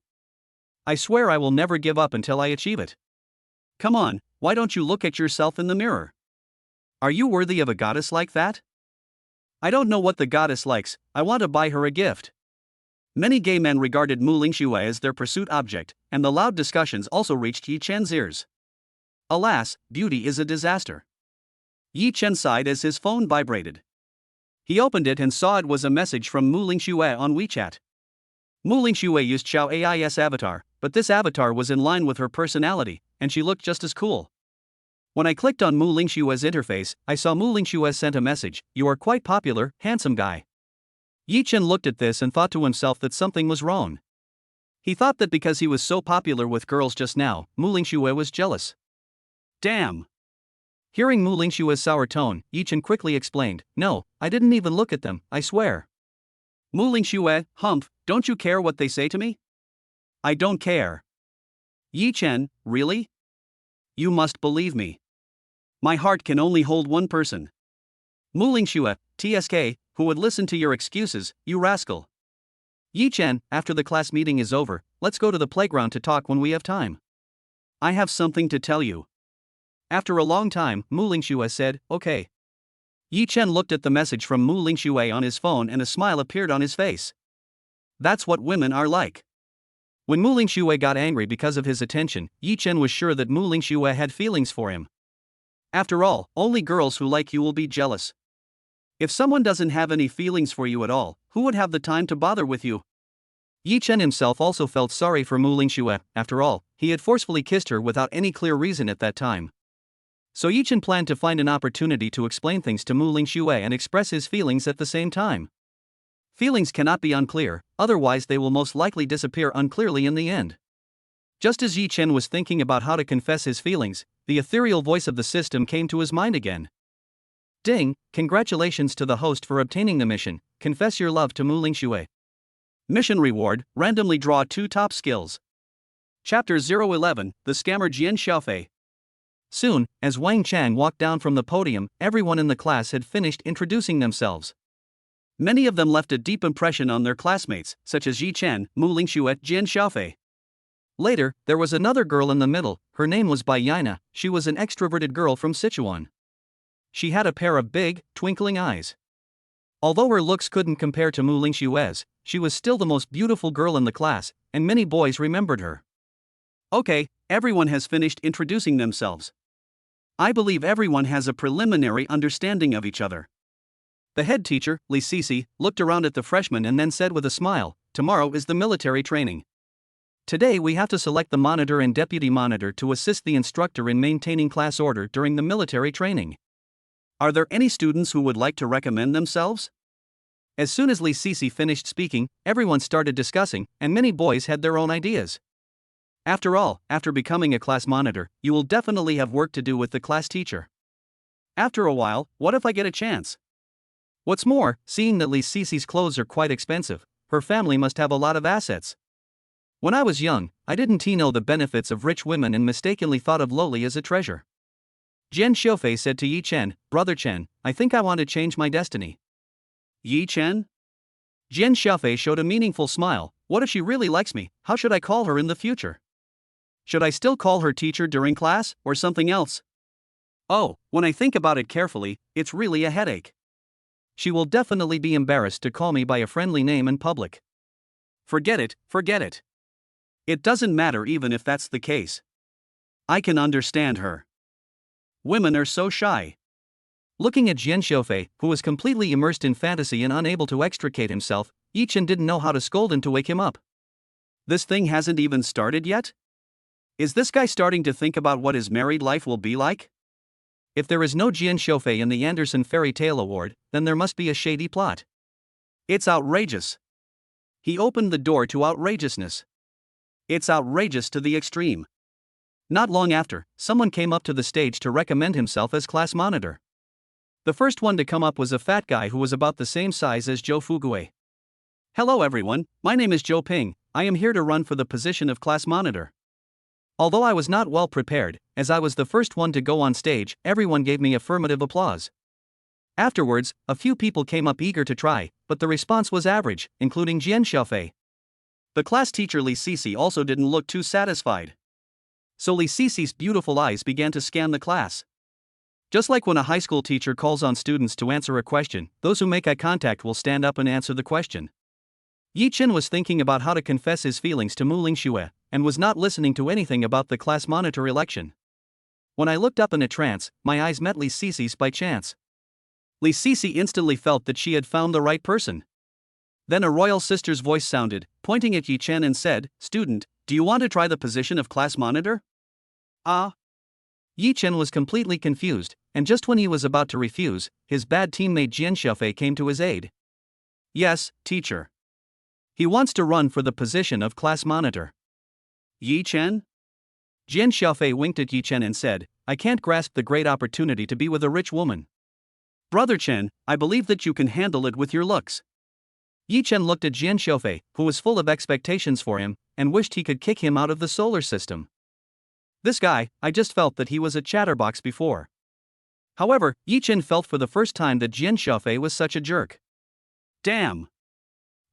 I swear I will never give up until I achieve it. Come on, why don't you look at yourself in the mirror? Are you worthy of a goddess like that? I don't know what the goddess likes, I want to buy her a gift. Many gay men regarded Muing Shuer as their pursuit object, and the loud discussions also reached Yichen's ears. Alas, beauty is a disaster. Yichen sighed as his phone vibrated. He opened it and saw it was a message from Muing Shuer on WeChat. Muing Shuer used Xiao AI's avatar, but this avatar was in line with her personality, and she looked just as cool. When I clicked on Muing Shuer's interface, I saw Muing Shuer sent a message, "You are quite popular, handsome guy." Yichen looked at this and thought to himself that something was wrong. He thought that because he was so popular with girls just now, Muing Shuer was jealous. Damn! Hearing Muing Shuer's sour tone, Yichen quickly explained, "No, I didn't even look at them, I swear." Muing Shuer, humph, don't you care what they say to me? I don't care. Yichen, really? You must believe me. My heart can only hold one person. Muing Shuer, TSK, who would listen to your excuses, you rascal. Yichen, after the class meeting is over, let's go to the playground to talk when we have time. I have something to tell you. After a long time, Muing Shuer said, okay. Yichen looked at the message from Muing Shuer on his phone and a smile appeared on his face. That's what women are like. When Muing Shuer got angry because of his attention, Yichen was sure that Muing Shuer had feelings for him. After all, only girls who like you will be jealous. If someone doesn't have any feelings for you at all, who would have the time to bother with you? Yichen himself also felt sorry for Muing Shuer. After all, he had forcefully kissed her without any clear reason at that time. So Yichen planned to find an opportunity to explain things to Muing Shuer and express his feelings at the same time. Feelings cannot be unclear, otherwise they will most likely disappear unclearly in the end. Just as Yichen was thinking about how to confess his feelings, the ethereal voice of the system came to his mind again. Ding, congratulations to the host for obtaining the mission, confess your love to Muing Shuer. Mission reward, randomly draw 2 top skills. Chapter 011, The Scammer Jian Sha. Soon, as Wang Chang walked down from the podium, everyone in the class had finished introducing themselves. Many of them left a deep impression on their classmates, such as Yichen, Muing Shuer, Jian Sha. Later, there was another girl in the middle. Her name was Bai Yana. She was an extroverted girl from Sichuan. She had a pair of big, twinkling eyes. Although her looks couldn't compare to Muing Shuer's, she was still the most beautiful girl in the class, and many boys remembered her. Okay, everyone has finished introducing themselves. I believe everyone has a preliminary understanding of each other. The head teacher, Li Sisi, looked around at the freshmen and then said with a smile, tomorrow is the military training. Today we have to select the monitor and deputy monitor to assist the instructor in maintaining class order during the military training. Are there any students who would like to recommend themselves? As soon as Li Sisi finished speaking, everyone started discussing, and many boys had their own ideas. After all, after becoming a class monitor, you will definitely have work to do with the class teacher. After a while, what if I get a chance? What's more, seeing that Li Sisi's clothes are quite expensive, her family must have a lot of assets. When I was young, I didn't know the benefits of rich women and mistakenly thought of lowly as a treasure. Jian Sha said to Yi Chen, Brother Chen, I think I want to change my destiny. Yi Chen? Jian Sha showed a meaningful smile. What if she really likes me? How should I call her in the future? Should I still call her teacher during class, or something else? Oh, when I think about it carefully, it's really a headache. She will definitely be embarrassed to call me by a friendly name in public. Forget it, forget it. It doesn't matter even if that's the case. I can understand her. Women are so shy. Looking at Jian Sha, who was completely immersed in fantasy and unable to extricate himself, Yi Chen didn't know how to scold him to wake him up. This thing hasn't even started yet? Is this guy starting to think about what his married life will be like? If there is no Jian Sha in the Anderson Fairy Tale Award, then there must be a shady plot. It's outrageous. He opened the door to outrageousness. It's outrageous to the extreme. Not long after, someone came up to the stage to recommend himself as class monitor. The first one to come up was a fat guy who was about the same size as Zhou Fugue. Hello everyone, my name is Zhou Ping, I am here to run for the position of class monitor. Although I was not well prepared, as I was the first one to go on stage, everyone gave me affirmative applause. Afterwards, a few people came up eager to try, but the response was average, including Jian Sha. The class teacher Li Sisi also didn't look too satisfied. So Li Sisi's beautiful eyes began to scan the class. Just like when a high school teacher calls on students to answer a question, those who make eye contact will stand up and answer the question. Yi Chen was thinking about how to confess his feelings to Muing Shuer, and was not listening to anything about the class monitor election. When I looked up in a trance, my eyes met Li Sisi's by chance. Li Sisi instantly felt that she had found the right person. Then a royal sister's voice sounded, pointing at Yi Chen and said, Student, do you want to try the position of class monitor? Ah. Yi Chen was completely confused, and just when he was about to refuse, his bad teammate Jian Sha came to his aid. Yes, teacher. He wants to run for the position of class monitor. Yi Chen? Jian Sha winked at Yi Chen and said, I can't grasp the great opportunity to be with a rich woman. Brother Chen, I believe that you can handle it with your looks. Yi Chen looked at Jian Sha, who was full of expectations for him, and wished he could kick him out of the solar system. This guy, I just felt that he was a chatterbox before. However, Yi Chen felt for the first time that Jian Sha was such a jerk. Damn.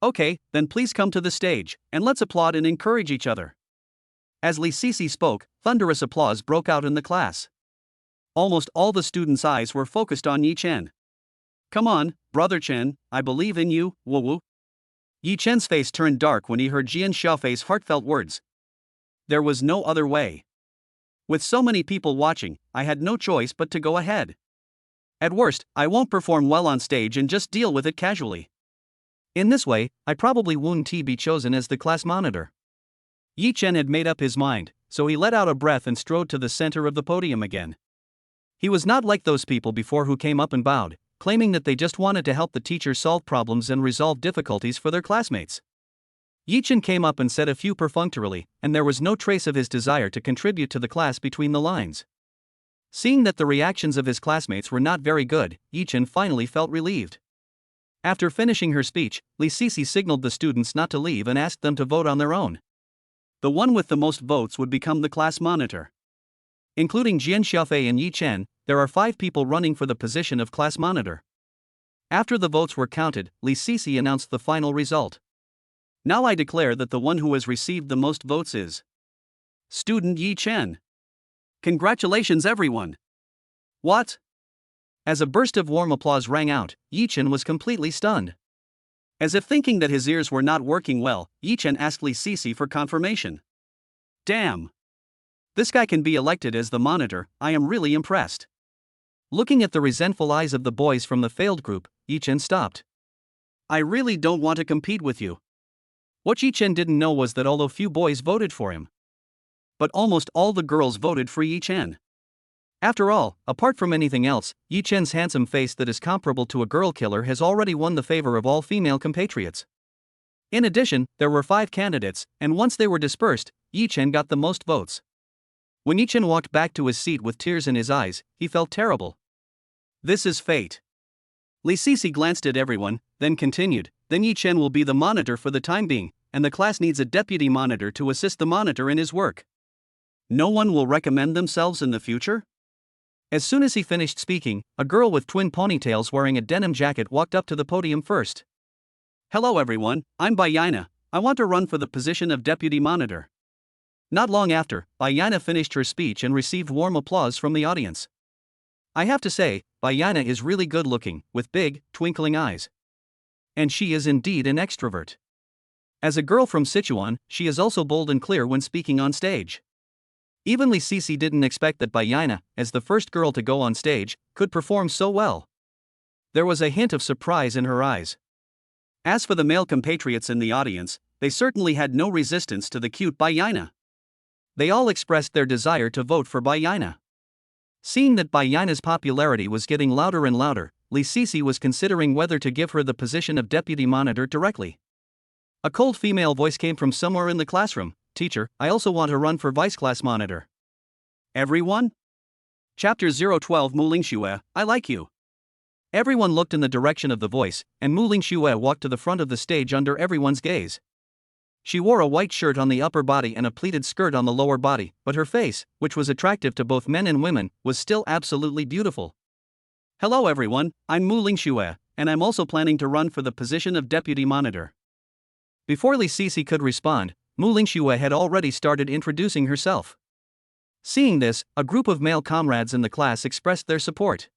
Okay, then please come to the stage, and let's applaud and encourage each other. As Li Sisi spoke, thunderous applause broke out in the class. Almost all the students' eyes were focused on Yi Chen. Come on, Brother Chen, I believe in you, woo woo. Yi Chen's face turned dark when he heard Jian Sha's heartfelt words. There was no other way. With so many people watching, I had no choice but to go ahead. At worst, I won't perform well on stage and just deal with it casually. In this way, I probably won't be chosen as the class monitor. Yi Chen had made up his mind, so he let out a breath and strode to the center of the podium again. He was not like those people before who came up and bowed, claiming that they just wanted to help the teacher solve problems and resolve difficulties for their classmates. Yi Chen came up and said a few perfunctorily, and there was no trace of his desire to contribute to the class between the lines. Seeing that the reactions of his classmates were not very good, Yi Chen finally felt relieved. After finishing her speech, Li Sisi signaled the students not to leave and asked them to vote on their own. The one with the most votes would become the class monitor. Including Jian Sha and Yi Chen, there are 5 people running for the position of class monitor. After the votes were counted, Li Sisi announced the final result. Now I declare that the one who has received the most votes is Student Yi Chen. Congratulations everyone! What? As a burst of warm applause rang out, Yi Chen was completely stunned. As if thinking that his ears were not working well, Yi Chen asked Li Sisi for confirmation. Damn! This guy can be elected as the monitor, I am really impressed. Looking at the resentful eyes of the boys from the failed group, Yi Chen stopped. I really don't want to compete with you. What Yi Chen didn't know was that although few boys voted for him, but almost all the girls voted for Yi Chen. After all, apart from anything else, Yi Chen's handsome face that is comparable to a girl killer has already won the favor of all female compatriots. In addition, there were 5 candidates, and once they were dispersed, Yi Chen got the most votes. When Yi Chen walked back to his seat with tears in his eyes, he felt terrible. This is fate. Li Sisi glanced at everyone, then continued, then Yi Chen will be the monitor for the time being, and the class needs a deputy monitor to assist the monitor in his work. No one will recommend themselves in the future? As soon as he finished speaking, a girl with twin ponytails wearing a denim jacket walked up to the podium first. Hello everyone, I'm Bayana. I want to run for the position of deputy monitor. Not long after, Bayana finished her speech and received warm applause from the audience. I have to say, Bayana is really good looking, with big, twinkling eyes. And she is indeed an extrovert. As a girl from Sichuan, she is also bold and clear when speaking on stage. Even Li Sisi didn't expect that Bayana, as the first girl to go on stage, could perform so well. There was a hint of surprise in her eyes. As for the male compatriots in the audience, they certainly had no resistance to the cute Bayana. They all expressed their desire to vote for Bayana. Seeing that Bayana's popularity was getting louder and louder, Li Sisi was considering whether to give her the position of deputy monitor directly. A cold female voice came from somewhere in the classroom. Teacher, I also want to run for vice class monitor. Everyone? Chapter 012 Muing Shuer, I like you. Everyone looked in the direction of the voice, and Muing Shuer walked to the front of the stage under everyone's gaze. She wore a white shirt on the upper body and a pleated skirt on the lower body, but her face, which was attractive to both men and women, was still absolutely beautiful. Hello everyone, I'm Muing Shuer, and I'm also planning to run for the position of deputy monitor. Before Li Sisi could respond, Muing Shuer had already started introducing herself. Seeing this, a group of male comrades in the class expressed their support.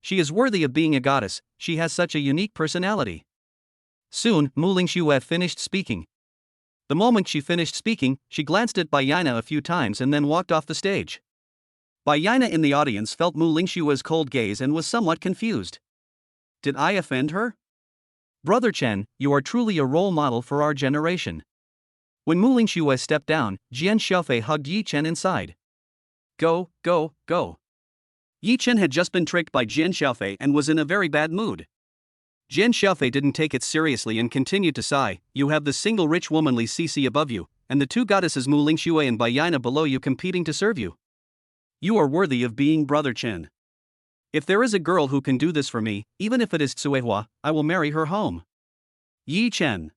She is worthy of being a goddess, she has such a unique personality. Soon, Muing Shuer finished speaking. The moment she finished speaking, she glanced at Bayana a few times and then walked off the stage. Bayana in the audience felt Muing Shuer's cold gaze and was somewhat confused. Did I offend her? Brother Chen, you are truly a role model for our generation. When Muing Shuer stepped down, Jian Sha hugged Yi Chen inside. Go, go, go. Yi Chen had just been tricked by Jian Sha and was in a very bad mood. Jian Sha didn't take it seriously and continued to sigh. You have the single rich woman Li Sisi above you, and the two goddesses Muing Shuer and Bayana below you competing to serve you. You are worthy of being Brother Chen. If there is a girl who can do this for me, even if it is Tsuehua, I will marry her home. Yi Chen.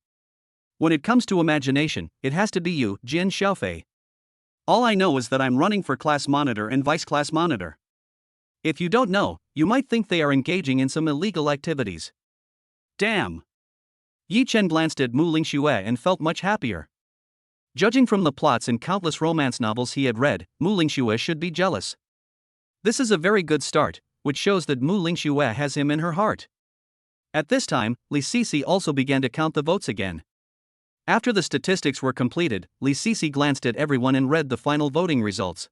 When it comes to imagination, it has to be you, Jian Sha. All I know is that I'm running for class monitor and vice class monitor. If you don't know, you might think they are engaging in some illegal activities. Damn. Yi Chen glanced at Muing Shuer and felt much happier. Judging from the plots in countless romance novels he had read, Muing Shuer should be jealous. This is a very good start, which shows that Muing Shuer has him in her heart. At this time, Li Sisi also began to count the votes again. After the statistics were completed, Li Sisi glanced at everyone and read the final voting results.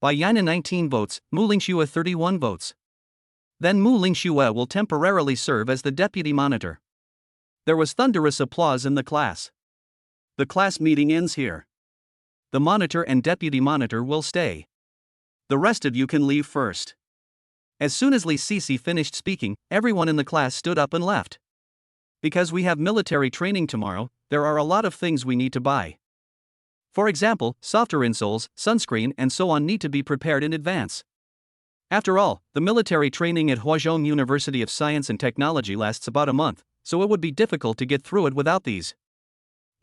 Bayana 19 votes, Muing Shuer 31 votes. Then Muing Shuer will temporarily serve as the deputy monitor. There was thunderous applause in the class. The class meeting ends here. The monitor and deputy monitor will stay. The rest of you can leave first. As soon as Li Sisi finished speaking, everyone in the class stood up and left. Because we have military training tomorrow, there are a lot of things we need to buy. For example, softer insoles, sunscreen, and so on need to be prepared in advance. After all, the military training at Huazhong University of Science and Technology lasts about a month, so it would be difficult to get through it without these.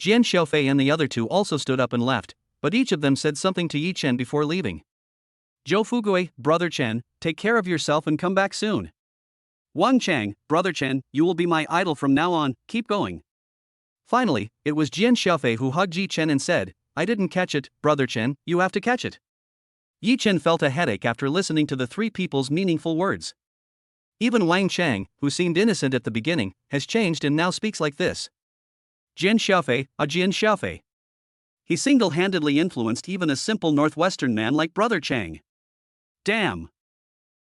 Jian Sha and the other two also stood up and left, but each of them said something to Yi Chen before leaving. Zhou Fugui, Brother Chen, take care of yourself and come back soon. Wang Chang, Brother Chen, you will be my idol from now on, keep going. Finally, it was Jian Sha who hugged Yi Chen and said, I didn't catch it, Brother Chen, you have to catch it. Yi Chen felt a headache after listening to the three people's meaningful words. Even Wang Chang, who seemed innocent at the beginning, has changed and now speaks like this. Jian Sha, a Jian Sha. He single-handedly influenced even a simple Northwestern man like Brother Chang. Damn.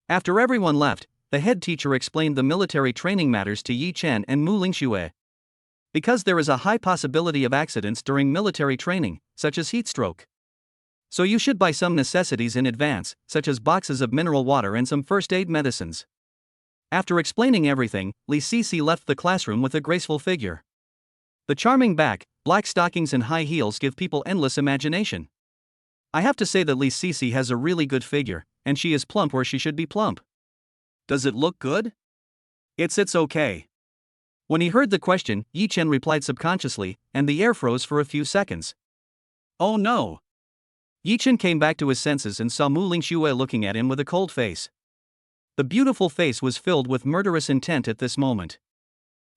After everyone left, the head teacher explained the military training matters to Yi Chen and Muing Shuer. Because there is a high possibility of accidents during military training, such as heat stroke. So you should buy some necessities in advance, such as boxes of mineral water and some first aid medicines. After explaining everything, Li Sisi left the classroom with a graceful figure. The charming back, black stockings and high heels give people endless imagination. I have to say that Li Sisi has a really good figure, and she is plump where she should be plump. Does it look good? It's okay. When he heard the question, Yi Chen replied subconsciously, and the air froze for a few seconds. Oh no! Yi Chen came back to his senses and saw Muing Shuer looking at him with a cold face. The beautiful face was filled with murderous intent at this moment.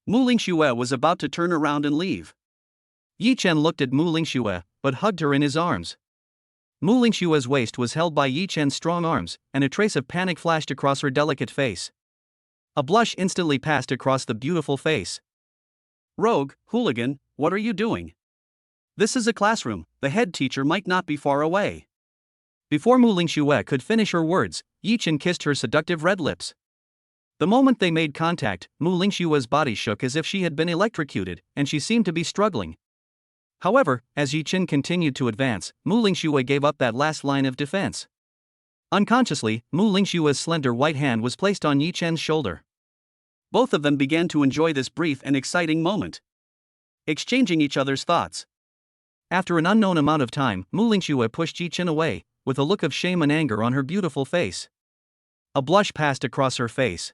Muing Shuer was about to turn around and leave. Yi Chen looked at Muing Shuer, but hugged her in his arms. Muing Shuer's waist was held by Yi Chen's strong arms, and a trace of panic flashed across her delicate face. A blush instantly passed across the beautiful face. Rogue, hooligan, what are you doing? This is a classroom, the head teacher might not be far away. Before Muing Shuer could finish her words, Yi Chen kissed her seductive red lips. The moment they made contact, Muing Shuer's body shook as if she had been electrocuted, and she seemed to be struggling. However, as Yi Chen continued to advance, Muing Shuer gave up that last line of defense. Unconsciously, Muing Shuer's slender white hand was placed on Yi Chen's shoulder. Both of them began to enjoy this brief and exciting moment, exchanging each other's thoughts. After an unknown amount of time, Muing Shuer pushed Yi Chen away, with a look of shame and anger on her beautiful face. A blush passed across her face.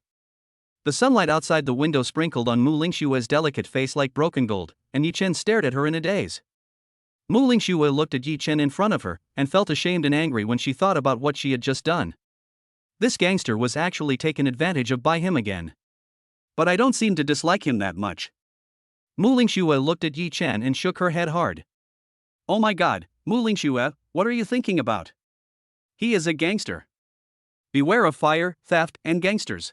The sunlight outside the window sprinkled on Muing Shuer's delicate face like broken gold, and Yi Chen stared at her in a daze. Muing Shuer looked at Yi Chen in front of her, and felt ashamed and angry when she thought about what she had just done. This gangster was actually taken advantage of by him again. But I don't seem to dislike him that much. Muing Shuer looked at Yi Chen and shook her head hard. Oh my god, Muing Shuer, what are you thinking about? He is a gangster. Beware of fire, theft, and gangsters.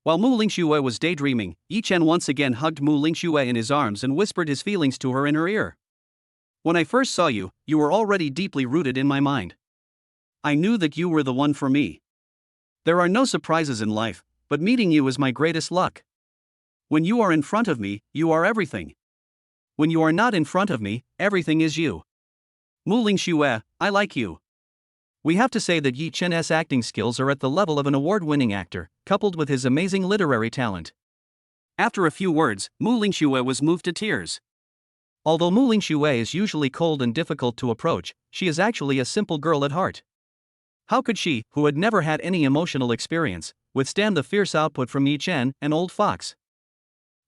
While Muing Shuer was daydreaming, Yi Chen once again hugged Muing Shuer in his arms and whispered his feelings to her in her ear. When I first saw you, you were already deeply rooted in my mind. I knew that you were the one for me. There are no surprises in life, but meeting you is my greatest luck. When you are in front of me, you are everything. When you are not in front of me, everything is you. Muing Shuer, I like you. We have to say that Yi Chen's acting skills are at the level of an award-winning actor, coupled with his amazing literary talent. After a few words, Muing Shuer was moved to tears. Although Muing Shuer is usually cold and difficult to approach, she is actually a simple girl at heart. How could she, who had never had any emotional experience, withstand the fierce output from Yi Chen, an old fox?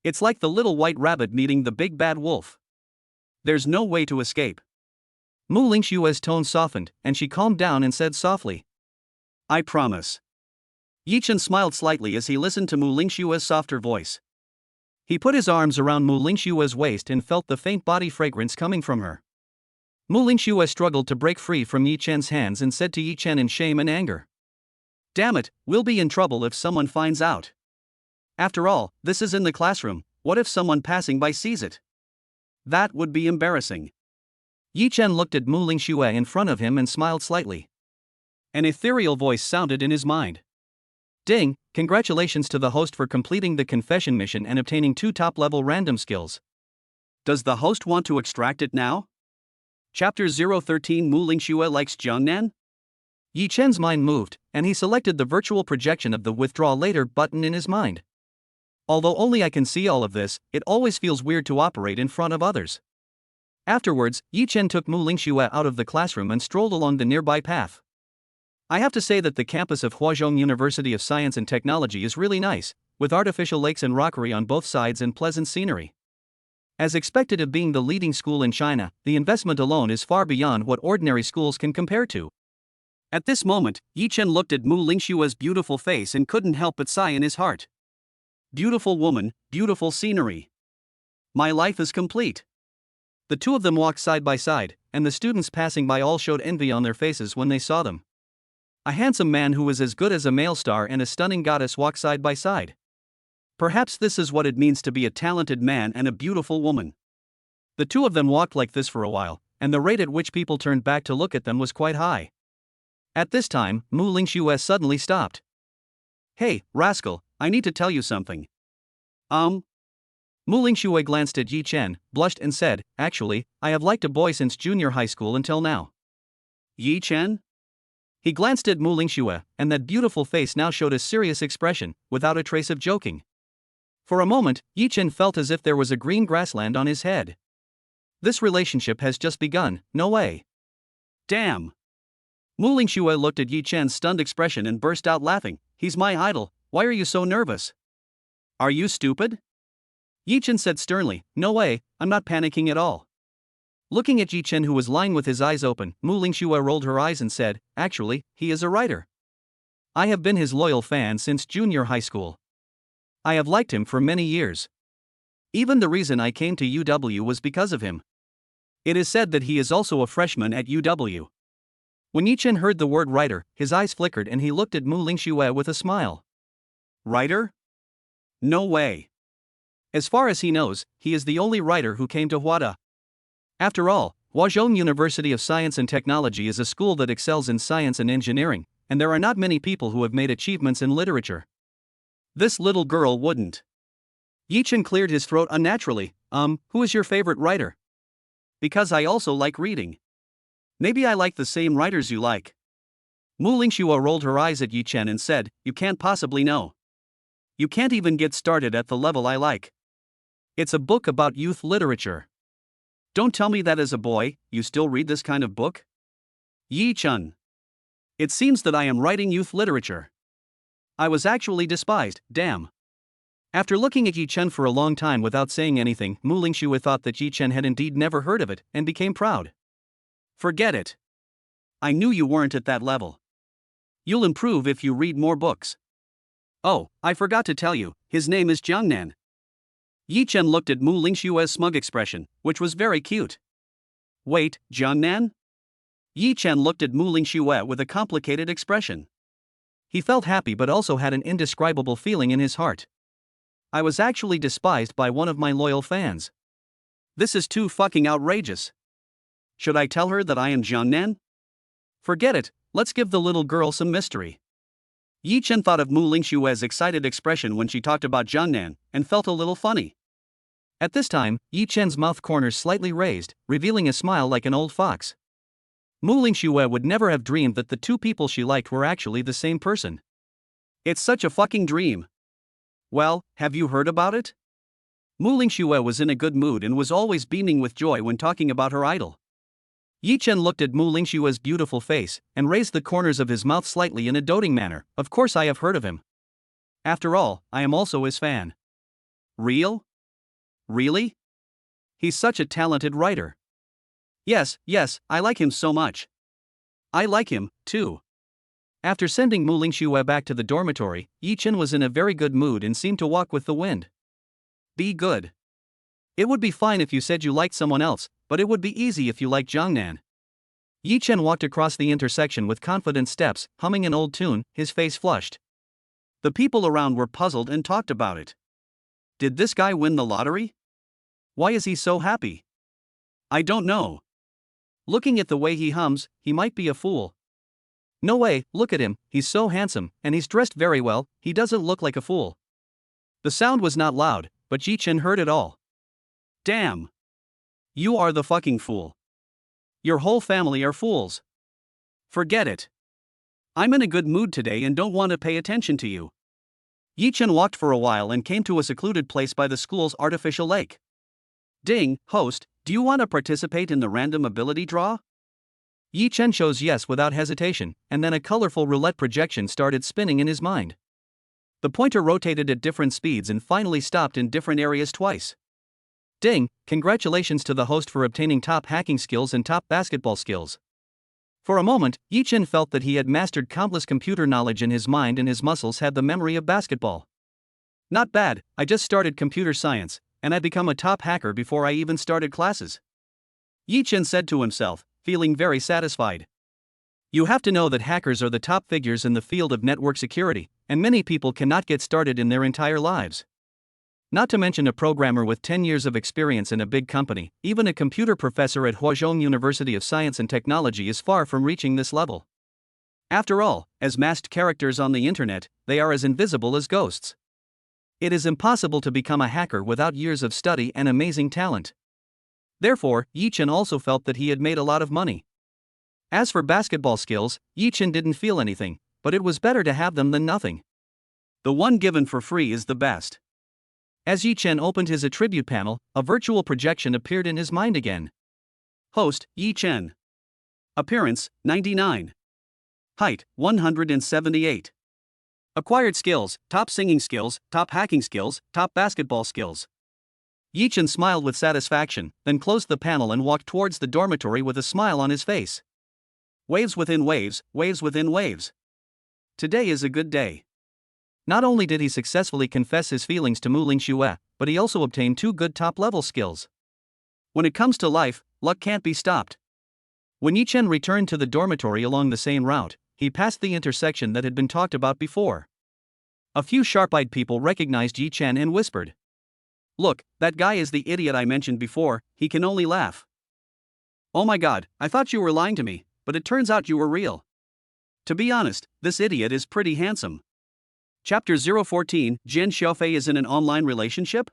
It's like the little white rabbit meeting the big bad wolf. There's no way to escape. Muing Shuer's tone softened, and she calmed down and said softly, I promise. Yi Chen smiled slightly as he listened to Muing Shuer's softer voice. He put his arms around Muing Shuer's waist and felt the faint body fragrance coming from her. Muing Shuer struggled to break free from Yi Chen's hands and said to Yi Chen in shame and anger, Damn it, we'll be in trouble if someone finds out. After all, this is in the classroom, what if someone passing by sees it? That would be embarrassing. Yi Chen looked at Muing Shuer in front of him and smiled slightly. An ethereal voice sounded in his mind. Ding, congratulations to the host for completing the confession mission and obtaining 2 top-level random skills. Does the host want to extract it now? Chapter 013 Muing Shuer likes Jiangnan? Yi Chen's mind moved, and he selected the virtual projection of the withdraw later button in his mind. Although only I can see all of this, it always feels weird to operate in front of others. Afterwards, Yi Chen took Muing Shuer out of the classroom and strolled along the nearby path. I have to say that the campus of Huazhong University of Science and Technology is really nice, with artificial lakes and rockery on both sides and pleasant scenery. As expected of being the leading school in China, the investment alone is far beyond what ordinary schools can compare to. At this moment, Yi Chen looked at Muing Shuer's beautiful face and couldn't help but sigh in his heart. Beautiful woman, beautiful scenery. My life is complete. The two of them walked side by side, and the students passing by all showed envy on their faces when they saw them. A handsome man who was as good as a male star and a stunning goddess walk side by side. Perhaps this is what it means to be a talented man and a beautiful woman. The two of them walked like this for a while, and the rate at which people turned back to look at them was quite high. At this time, Muing Shuer suddenly stopped. Hey, rascal, I need to tell you something. Muing Shuer glanced at Yi Chen, blushed and said, Actually, I have liked a boy since junior high school until now. Yi Chen? He glanced at Muing Shuer, and that beautiful face now showed a serious expression, without a trace of joking. For a moment, Yi Chen felt as if there was a green grassland on his head. This relationship has just begun, no way. Damn. Muing Shuer looked at Yi Chen's stunned expression and burst out laughing. He's my idol, why are you so nervous? Are you stupid? Yi Chen said sternly, "No way, I'm not panicking at all." Looking at Yi Chen, who was lying with his eyes open, Muing Shuer rolled her eyes and said, "Actually, he is a writer. I have been his loyal fan since junior high school. I have liked him for many years. Even the reason I came to UW was because of him. It is said that he is also a freshman at UW." When Yi Chen heard the word writer, his eyes flickered and he looked at Muing Shuer with a smile. "Writer? No way. As far as he knows, he is the only writer who came to Huada. After all, Huazhong University of Science and Technology is a school that excels in science and engineering, and there are not many people who have made achievements in literature. This little girl wouldn't." Yi Chen cleared his throat unnaturally. Who is your favorite writer?" "Because I also like reading. Maybe I like the same writers you like." Muing Shuer rolled her eyes at Yi Chen and said, "You can't possibly know. You can't even get started at the level I like. It's a book about youth literature. Don't tell me that as a boy, you still read this kind of book?" "Yi Chen. It seems that I am writing youth literature. I was actually despised, damn." After looking at Yi Chen for a long time without saying anything, Muing Shuer thought that Yi Chen had indeed never heard of it, and became proud. "Forget it. I knew you weren't at that level. You'll improve if you read more books. Oh, I forgot to tell you, his name is Jiangnan." Yi Chen looked at Muing Shuer's smug expression, which was very cute. "Wait, Jiangnan?" Yi Chen looked at Muing Shuer with a complicated expression. He felt happy but also had an indescribable feeling in his heart. "I was actually despised by one of my loyal fans. This is too fucking outrageous. Should I tell her that I am Jiangnan? Forget it, let's give the little girl some mystery." Yi Chen thought of Muing Shuer's excited expression when she talked about Jiangnan, and felt a little funny. At this time, Yi Chen's mouth corners slightly raised, revealing a smile like an old fox. Muing Shuer would never have dreamed that the two people she liked were actually the same person. "It's such a fucking dream. Well, have you heard about it?" Muing Shuer was in a good mood and was always beaming with joy when talking about her idol. Yi Chen looked at Muing Shuer's beautiful face, and raised the corners of his mouth slightly in a doting manner. "Of course I have heard of him. After all, I am also his fan." "Real? Really? He's such a talented writer." Yes, I like him so much." "I like him, too." After sending Muing Shuer back to the dormitory, Yi Chen was in a very good mood and seemed to walk with the wind. "Be good. It would be fine if you said you liked someone else, but it would be easy if you liked Jiangnan." Yi Chen walked across the intersection with confident steps, humming an old tune, his face flushed. The people around were puzzled and talked about it. Did this guy win the lottery? Why is he so happy? I don't know. Looking at the way he hums, he might be a fool. No way, look at him, he's so handsome, and he's dressed very well, he doesn't look like a fool. The sound was not loud, but Yi Chen heard it all. Damn. You are the fucking fool. Your whole family are fools. Forget it. I'm in a good mood today and don't want to pay attention to you. Yi Chen walked for a while and came to a secluded place by the school's artificial lake. Ding, host, do you want to participate in the random ability draw? Yi Chen chose yes without hesitation, and then a colorful roulette projection started spinning in his mind. The pointer rotated at different speeds and finally stopped in different areas twice. Ding, congratulations to the host for obtaining top hacking skills and top basketball skills. For a moment, Yi Chen felt that he had mastered countless computer knowledge in his mind and his muscles had the memory of basketball. Not bad, I just started computer science, and I become a top hacker before I even started classes. Yi Chen said to himself, feeling very satisfied. You have to know that hackers are the top figures in the field of network security, and many people cannot get started in their entire lives. Not to mention a programmer with 10 years of experience in a big company, even a computer professor at Huazhong University of Science and Technology is far from reaching this level. After all, as masked characters on the internet, they are as invisible as ghosts. It is impossible to become a hacker without years of study and amazing talent. Therefore, Yi Chen also felt that he had made a lot of money. As for basketball skills, Yi Chen didn't feel anything, but it was better to have them than nothing. The one given for free is the best. As Yi Chen opened his attribute panel, a virtual projection appeared in his mind again. Host, Yi Chen. Appearance, 99. Height, 178. Acquired skills, top singing skills, top hacking skills, top basketball skills. Yi Chen smiled with satisfaction, then closed the panel and walked towards the dormitory with a smile on his face. Waves within waves, waves within waves. Today is a good day. Not only did he successfully confess his feelings to Muing Shuer, but he also obtained 2 good top-level skills. When it comes to life, luck can't be stopped. When Yi Chen returned to the dormitory along the same route, he passed the intersection that had been talked about before. A few sharp-eyed people recognized Yi Chen and whispered, "Look, that guy is the idiot I mentioned before, he can only laugh." "Oh my god, I thought you were lying to me, but it turns out you were real. To be honest, this idiot is pretty handsome." Chapter 014, Jian Sha is in an online relationship?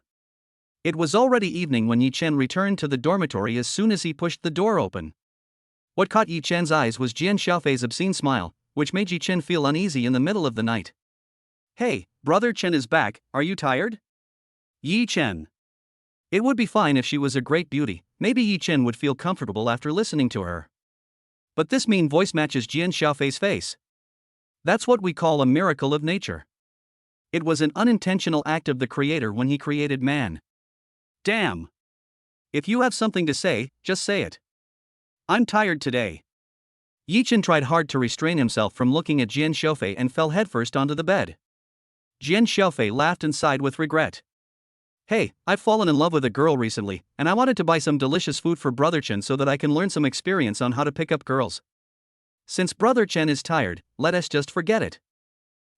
It was already evening when Yi Chen returned to the dormitory as soon as he pushed the door open. What caught Yi Chen's eyes was Jian Sha's obscene smile, which made Yi Chen feel uneasy in the middle of the night. "Hey, brother Chen is back, are you tired?" Yi Chen. It would be fine if she was a great beauty, maybe Yi Chen would feel comfortable after listening to her. But this mean voice matches Jian Sha's face. That's what we call a miracle of nature. It was an unintentional act of the creator when he created man. Damn. If you have something to say, just say it. I'm tired today. Yi Chen tried hard to restrain himself from looking at Jian Sha and fell headfirst onto the bed. Jian Sha laughed and sighed with regret. "Hey, I've fallen in love with a girl recently, and I wanted to buy some delicious food for Brother Chen so that I can learn some experience on how to pick up girls. Since Brother Chen is tired, let us just forget it."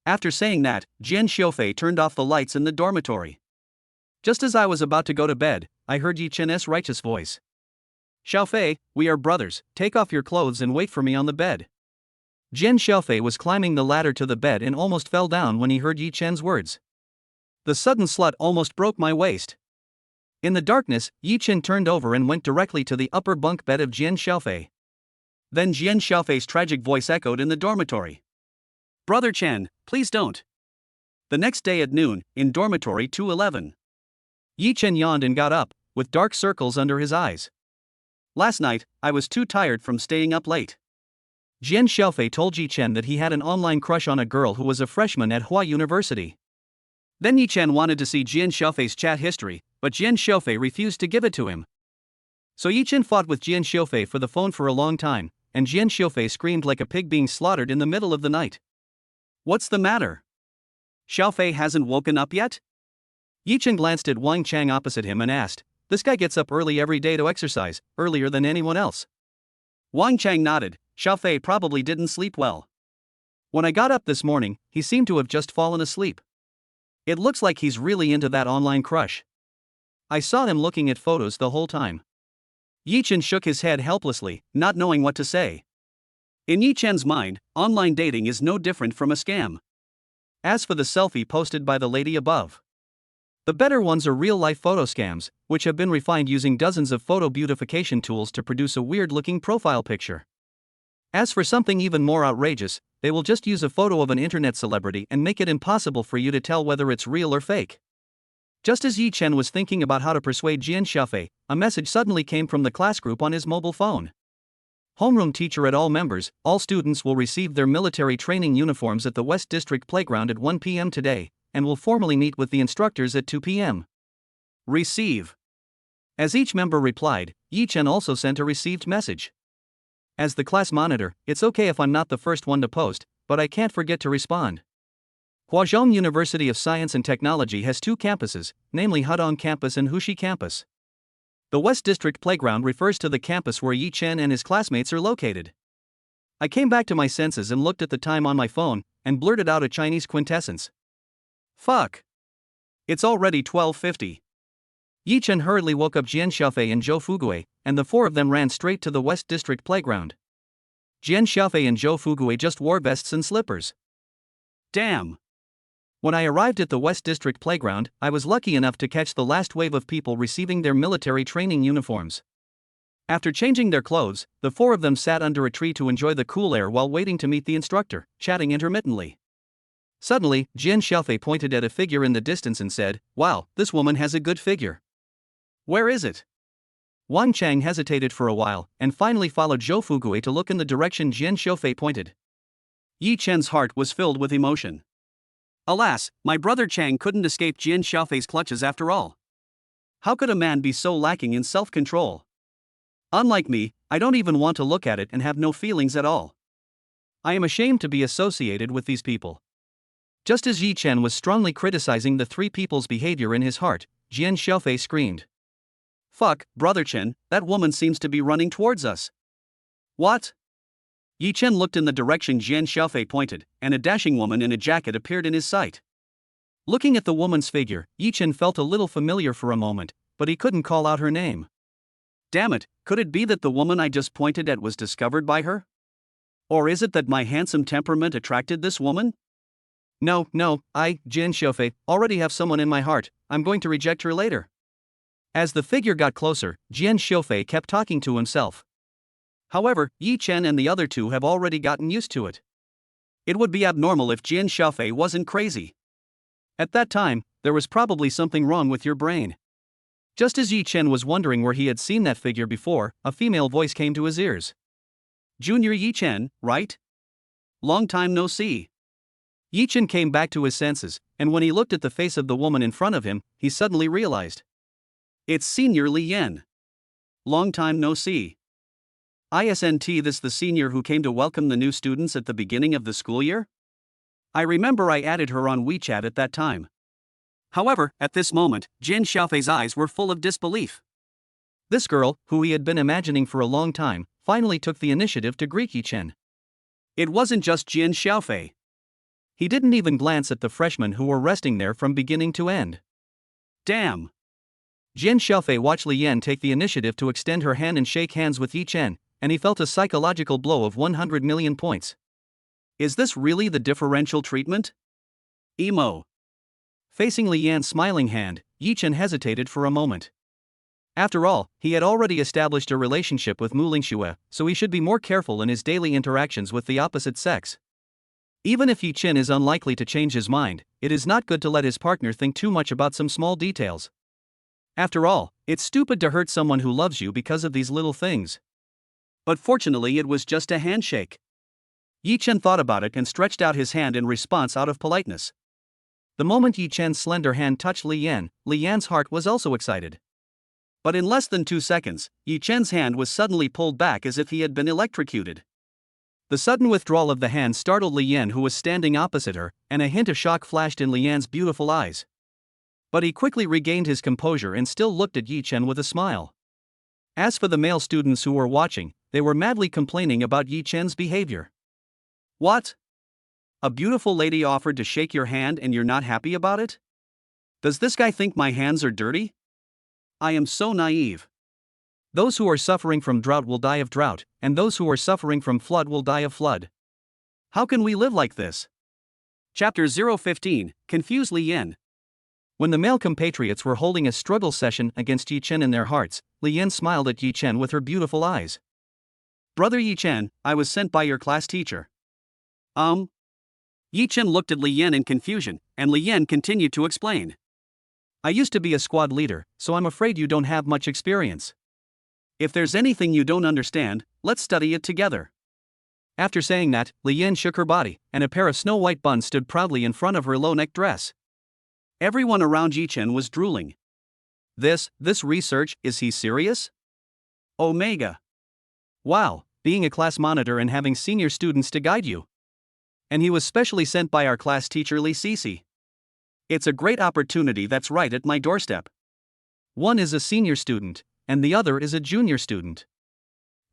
After saying that, Jian Sha turned off the lights in the dormitory. Just as I was about to go to bed, I heard Yi Chen's righteous voice. "Xiaofei, we are brothers, take off your clothes and wait for me on the bed." Jian Xiaofei was climbing the ladder to the bed and almost fell down when he heard Yi Chen's words. The sudden slut almost broke my waist. In the darkness, Yi Chen turned over and went directly to the upper bunk bed of Jian Xiaofei. Then Jian Xiaofei's tragic voice echoed in the dormitory. "Brother Chen, please don't." The next day at noon, in dormitory 211. Yi Chen yawned and got up, with dark circles under his eyes. "Last night, I was too tired from staying up late." Jian Xiaofei told Yi Chen that he had an online crush on a girl who was a freshman at Hua University. Then Yi Chen wanted to see Jian Xiaofei's chat history, but Jian Xiaofei refused to give it to him. So Yi Chen fought with Jian Xiaofei for the phone for a long time, and Jian Xiaofei screamed like a pig being slaughtered in the middle of the night. "What's the matter? Xiaofei hasn't woken up yet?" Yi Chen glanced at Wang Chang opposite him and asked, "This guy gets up early every day to exercise, earlier than anyone else." Wang Chang nodded. "Xiaofei probably didn't sleep well. When I got up this morning, he seemed to have just fallen asleep. It looks like he's really into that online crush. I saw him looking at photos the whole time." Yi Chen shook his head helplessly, not knowing what to say. In Yi Chen's mind, online dating is no different from a scam. As for the selfie posted by the lady above, the better ones are real-life photo scams, which have been refined using dozens of photo beautification tools to produce a weird-looking profile picture. As for something even more outrageous, they will just use a photo of an internet celebrity and make it impossible for you to tell whether it's real or fake. Just as Yi Chen was thinking about how to persuade Jian Sha, a message suddenly came from the class group on his mobile phone. "Homeroom teacher at all members, all students will receive their military training uniforms at the West District Playground at 1 p.m. today, and will formally meet with the instructors at 2 p.m. Receive." As each member replied, Yi Chen also sent a received message. "As the class monitor, it's okay if I'm not the first one to post, but I can't forget to respond. Huazhong University of Science and Technology has 2 campuses, namely Hudong Campus and Huxi Campus. The West District Playground refers to the campus where Yi Chen and his classmates are located." I came back to my senses and looked at the time on my phone, and blurted out a Chinese quintessence. "Fuck. It's already 12:50. Yi Chen hurriedly woke up Jian Xiaofei and Zhou Fugue, and the 4 of them ran straight to the West District Playground. Jian Xiaofei and Zhou Fugue just wore vests and slippers. Damn. When I arrived at the West District Playground, I was lucky enough to catch the last wave of people receiving their military training uniforms. After changing their clothes, the 4 of them sat under a tree to enjoy the cool air while waiting to meet the instructor, chatting intermittently. Suddenly, Jian Xiaofei pointed at a figure in the distance and said, "Wow, this woman has a good figure." "Where is it?" Wang Chang hesitated for a while, and finally followed Zhou Fugue to look in the direction Jian Xiaofei pointed. Yi Chen's heart was filled with emotion. Alas, my brother Chang couldn't escape Jian Xiaofei's clutches after all. How could a man be so lacking in self-control? Unlike me, I don't even want to look at it and have no feelings at all. I am ashamed to be associated with these people. Just as Yi Chen was strongly criticizing the three people's behavior in his heart, Jian Sha screamed. Fuck, Brother Chen, that woman seems to be running towards us. What? Yi Chen looked in the direction Jian Sha pointed, and a dashing woman in a jacket appeared in his sight. Looking at the woman's figure, Yi Chen felt a little familiar for a moment, but he couldn't call out her name. Damn it, could it be that the woman I just pointed at was discovered by her? Or is it that my handsome temperament attracted this woman? No, I, Jian Sha, already have someone in my heart. I'm going to reject her later. As the figure got closer, Jian Sha kept talking to himself. However, Yi Chen and the other two have already gotten used to it. It would be abnormal if Jian Sha wasn't crazy. At that time, there was probably something wrong with your brain. Just as Yi Chen was wondering where he had seen that figure before, a female voice came to his ears. Junior Yi Chen, right? Long time no see. Yi Chen came back to his senses, and when he looked at the face of the woman in front of him, he suddenly realized. It's Senior Li Yan. Long time no see. Isn't this the senior who came to welcome the new students at the beginning of the school year? I remember I added her on WeChat at that time. However, at this moment, Jian Shaofei's eyes were full of disbelief. This girl, who he had been imagining for a long time, finally took the initiative to greet Yi Chen. It wasn't just Jian Shaofei. He didn't even glance at the freshmen who were resting there from beginning to end. Damn! Jian Shaofei watched Li Yan take the initiative to extend her hand and shake hands with Yi Chen, and he felt a psychological blow of 100 million points. Is this really the differential treatment? Emo. Facing Li Yan's smiling hand, Yi Chen hesitated for a moment. After all, he had already established a relationship with Muing Shuer, so he should be more careful in his daily interactions with the opposite sex. Even if Yi Chen is unlikely to change his mind, it is not good to let his partner think too much about some small details. After all, it's stupid to hurt someone who loves you because of these little things. But fortunately it was just a handshake. Yi Chen thought about it and stretched out his hand in response out of politeness. The moment Yi Chen's slender hand touched Li Yan's heart was also excited. But in less than 2 seconds, Yi Chen's hand was suddenly pulled back as if he had been electrocuted. The sudden withdrawal of the hand startled Li Yan, who was standing opposite her, and a hint of shock flashed in Li Yan's beautiful eyes. But he quickly regained his composure and still looked at Yi Chen with a smile. As for the male students who were watching, they were madly complaining about Yi Chen's behavior. What? A beautiful lady offered to shake your hand and you're not happy about it? Does this guy think my hands are dirty? I am so naive. Those who are suffering from drought will die of drought, and those who are suffering from flood will die of flood. How can we live like this? Chapter 015, Confuse Li Yan. When the male compatriots were holding a struggle session against Yi Chen in their hearts, Li Yan smiled at Yi Chen with her beautiful eyes. Brother Yi Chen, I was sent by your class teacher. Yi Chen looked at Li Yan in confusion, and Li Yan continued to explain. I used to be a squad leader, so I'm afraid you don't have much experience. If there's anything you don't understand, let's study it together. After saying that, Li Yan shook her body, and a pair of snow-white buns stood proudly in front of her low-necked dress. Everyone around Yi Chen was drooling. This research, is he serious? Omega. Wow, being a class monitor and having senior students to guide you. And he was specially sent by our class teacher Li Sisi. It's a great opportunity that's right at my doorstep. One is a senior student, and the other is a junior student.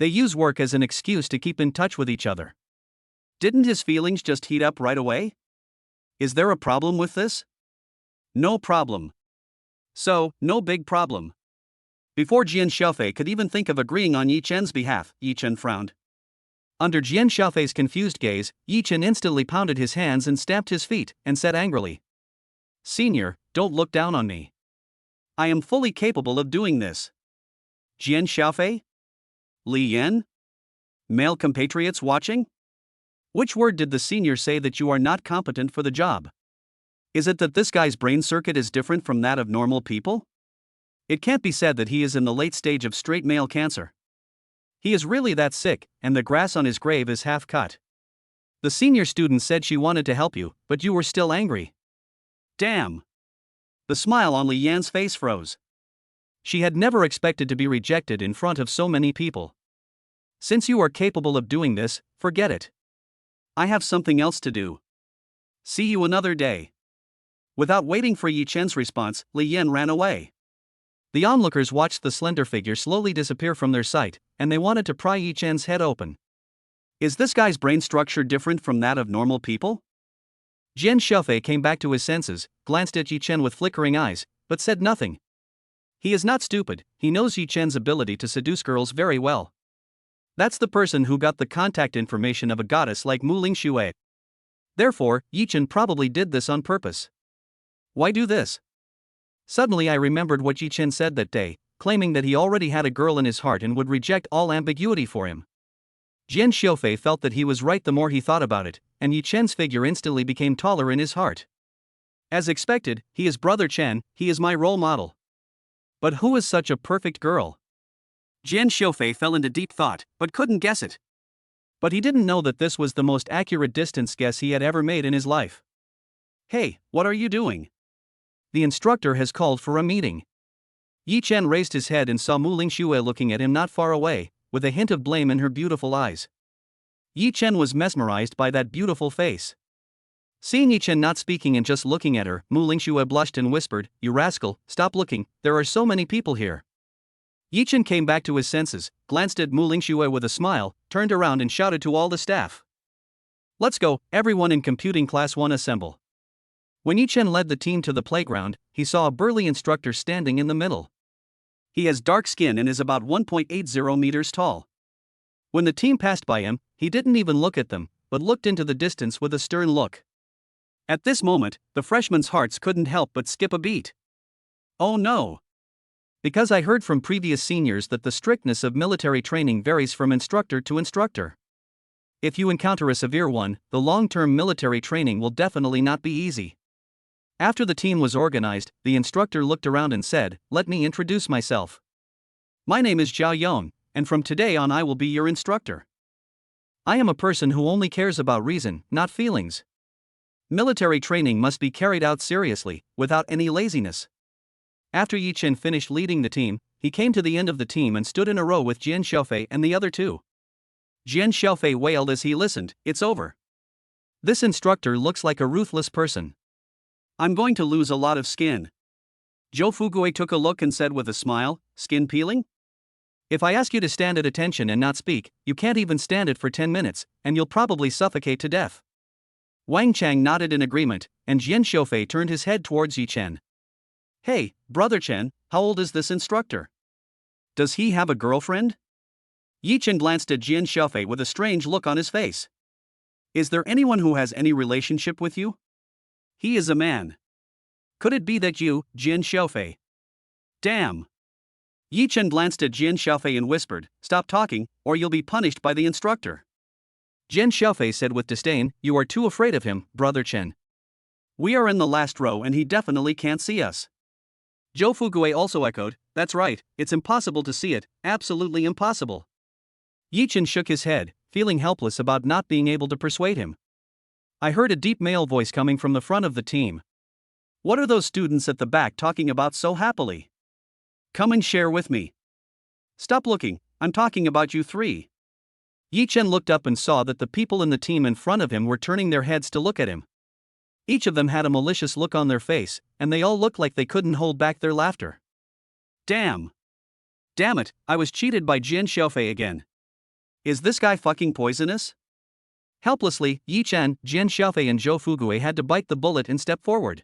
They use work as an excuse to keep in touch with each other. Didn't his feelings just heat up right away? Is there a problem with this? No problem. So, no big problem. Before Jian Shaofei could even think of agreeing on Yi Chen's behalf, Yi Chen frowned. Under Jian Shaofei's confused gaze, Yi Chen instantly pounded his hands and stamped his feet, and said angrily, Senior, don't look down on me. I am fully capable of doing this. Jian Shaofei? Li Yan? Male compatriots watching? Which word did the senior say that you are not competent for the job? Is it that this guy's brain circuit is different from that of normal people? It can't be said that he is in the late stage of straight male cancer. He is really that sick, and the grass on his grave is half cut. The senior student said she wanted to help you, but you were still angry. Damn! The smile on Li Yan's face froze. She had never expected to be rejected in front of so many people. Since you are capable of doing this, forget it. I have something else to do. See you another day. Without waiting for Yi Chen's response, Li Yan ran away. The onlookers watched the slender figure slowly disappear from their sight, and they wanted to pry Yi Chen's head open. Is this guy's brain structure different from that of normal people? Jian Sha came back to his senses, glanced at Yi Chen with flickering eyes, but said nothing. He is not stupid, he knows Yi Chen's ability to seduce girls very well. That's the person who got the contact information of a goddess like Muing Shuer. Therefore, Yi Chen probably did this on purpose. Why do this? Suddenly I remembered what Yi Chen said that day, claiming that he already had a girl in his heart and would reject all ambiguity for him. Jian Sha felt that he was right the more he thought about it, and Yi Chen's figure instantly became taller in his heart. As expected, he is Brother Chen, he is my role model. But who is such a perfect girl? Jian Sha fell into deep thought, but couldn't guess it. But he didn't know that this was the most accurate distance guess he had ever made in his life. Hey, what are you doing? The instructor has called for a meeting. Yi Chen raised his head and saw Muing Shuer looking at him not far away, with a hint of blame in her beautiful eyes. Yi Chen was mesmerized by that beautiful face. Seeing Yi Chen not speaking and just looking at her, Muing Shuer blushed and whispered, "You rascal, stop looking, there are so many people here." Yi Chen came back to his senses, glanced at Muing Shuer with a smile, turned around and shouted to all the staff. "Let's go, everyone in computing class 1 assemble." When Yi Chen led the team to the playground, he saw a burly instructor standing in the middle. He has dark skin and is about 1.80 meters tall. When the team passed by him, he didn't even look at them, but looked into the distance with a stern look. At this moment, the freshmen's hearts couldn't help but skip a beat. Oh no! Because I heard from previous seniors that the strictness of military training varies from instructor to instructor. If you encounter a severe one, the long-term military training will definitely not be easy. After the team was organized, the instructor looked around and said, "Let me introduce myself. My name is Zhao Yong, and from today on I will be your instructor. I am a person who only cares about reason, not feelings. Military training must be carried out seriously, without any laziness." After Yi Chen finished leading the team, he came to the end of the team and stood in a row with Jian Sha and the other two. Jian Sha wailed as he listened, "It's over. This instructor looks like a ruthless person. I'm going to lose a lot of skin." Zhou Fugui took a look and said with a smile, "Skin peeling? If I ask you to stand at attention and not speak, you can't even stand it for 10 minutes, and you'll probably suffocate to death." Wang Chang nodded in agreement, and Jian Sha turned his head towards Yi Chen. "Hey, Brother Chen, how old is this instructor? Does he have a girlfriend?" Yi Chen glanced at Jian Sha with a strange look on his face. "Is there anyone who has any relationship with you? He is a man. Could it be that you, Jian Sha? Damn." Yi Chen glanced at Jian Sha and whispered, "Stop talking, or you'll be punished by the instructor." Jian Sha said with disdain, "You are too afraid of him, Brother Chen. We are in the last row and he definitely can't see us." Zhou Fugui also echoed, "That's right, it's impossible to see it, absolutely impossible." Yi Chen shook his head, feeling helpless about not being able to persuade him. I heard a deep male voice coming from the front of the team. "What are those students at the back talking about so happily? Come and share with me. Stop looking, I'm talking about you three." Yi Chen looked up and saw that the people in the team in front of him were turning their heads to look at him. Each of them had a malicious look on their face, and they all looked like they couldn't hold back their laughter. Damn it, I was cheated by Jian Sha again. Is this guy fucking poisonous? Helplessly, Yi Chen, Jian Sha and Zhou Fugui had to bite the bullet and step forward.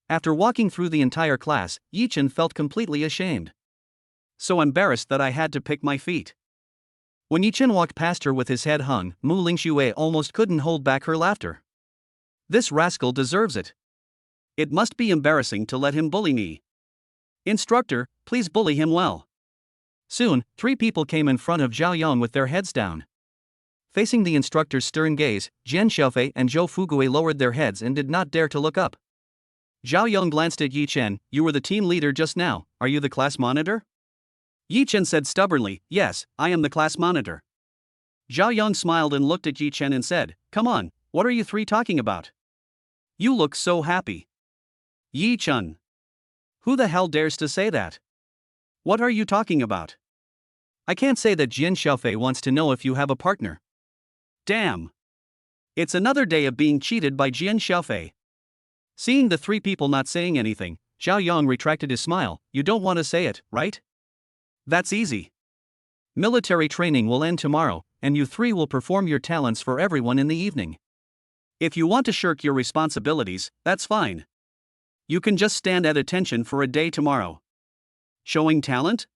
After walking through the entire class, Yi Chen felt completely ashamed. So embarrassed that I had to pick my feet. When Yi Chen walked past her with his head hung, Muing Shuer almost couldn't hold back her laughter. This rascal deserves it. It must be embarrassing to let him bully me. Instructor, please bully him well. Soon, 3 people came in front of Zhao Yong with their heads down. Facing the instructor's stern gaze, Jian Sha and Zhou Fugui lowered their heads and did not dare to look up. Zhao Yong glanced at Yi Chen. "You were the team leader just now, are you the class monitor?" Yi Chen said stubbornly, "Yes, I am the class monitor." Zhao Yong smiled and looked at Yi Chen and said, "Come on, what are you three talking about? You look so happy." Yi Chen. Who the hell dares to say that? What are you talking about? I can't say that Jian Sha wants to know if you have a partner. Damn. It's another day of being cheated by Jian Sha. Seeing the three people not saying anything, Zhao Yong retracted his smile. You don't want to say it, right? That's easy. Military training will end tomorrow, and you three will perform your talents for everyone in the evening. If you want to shirk your responsibilities, that's fine. You can just stand at attention for a day tomorrow. Showing talent?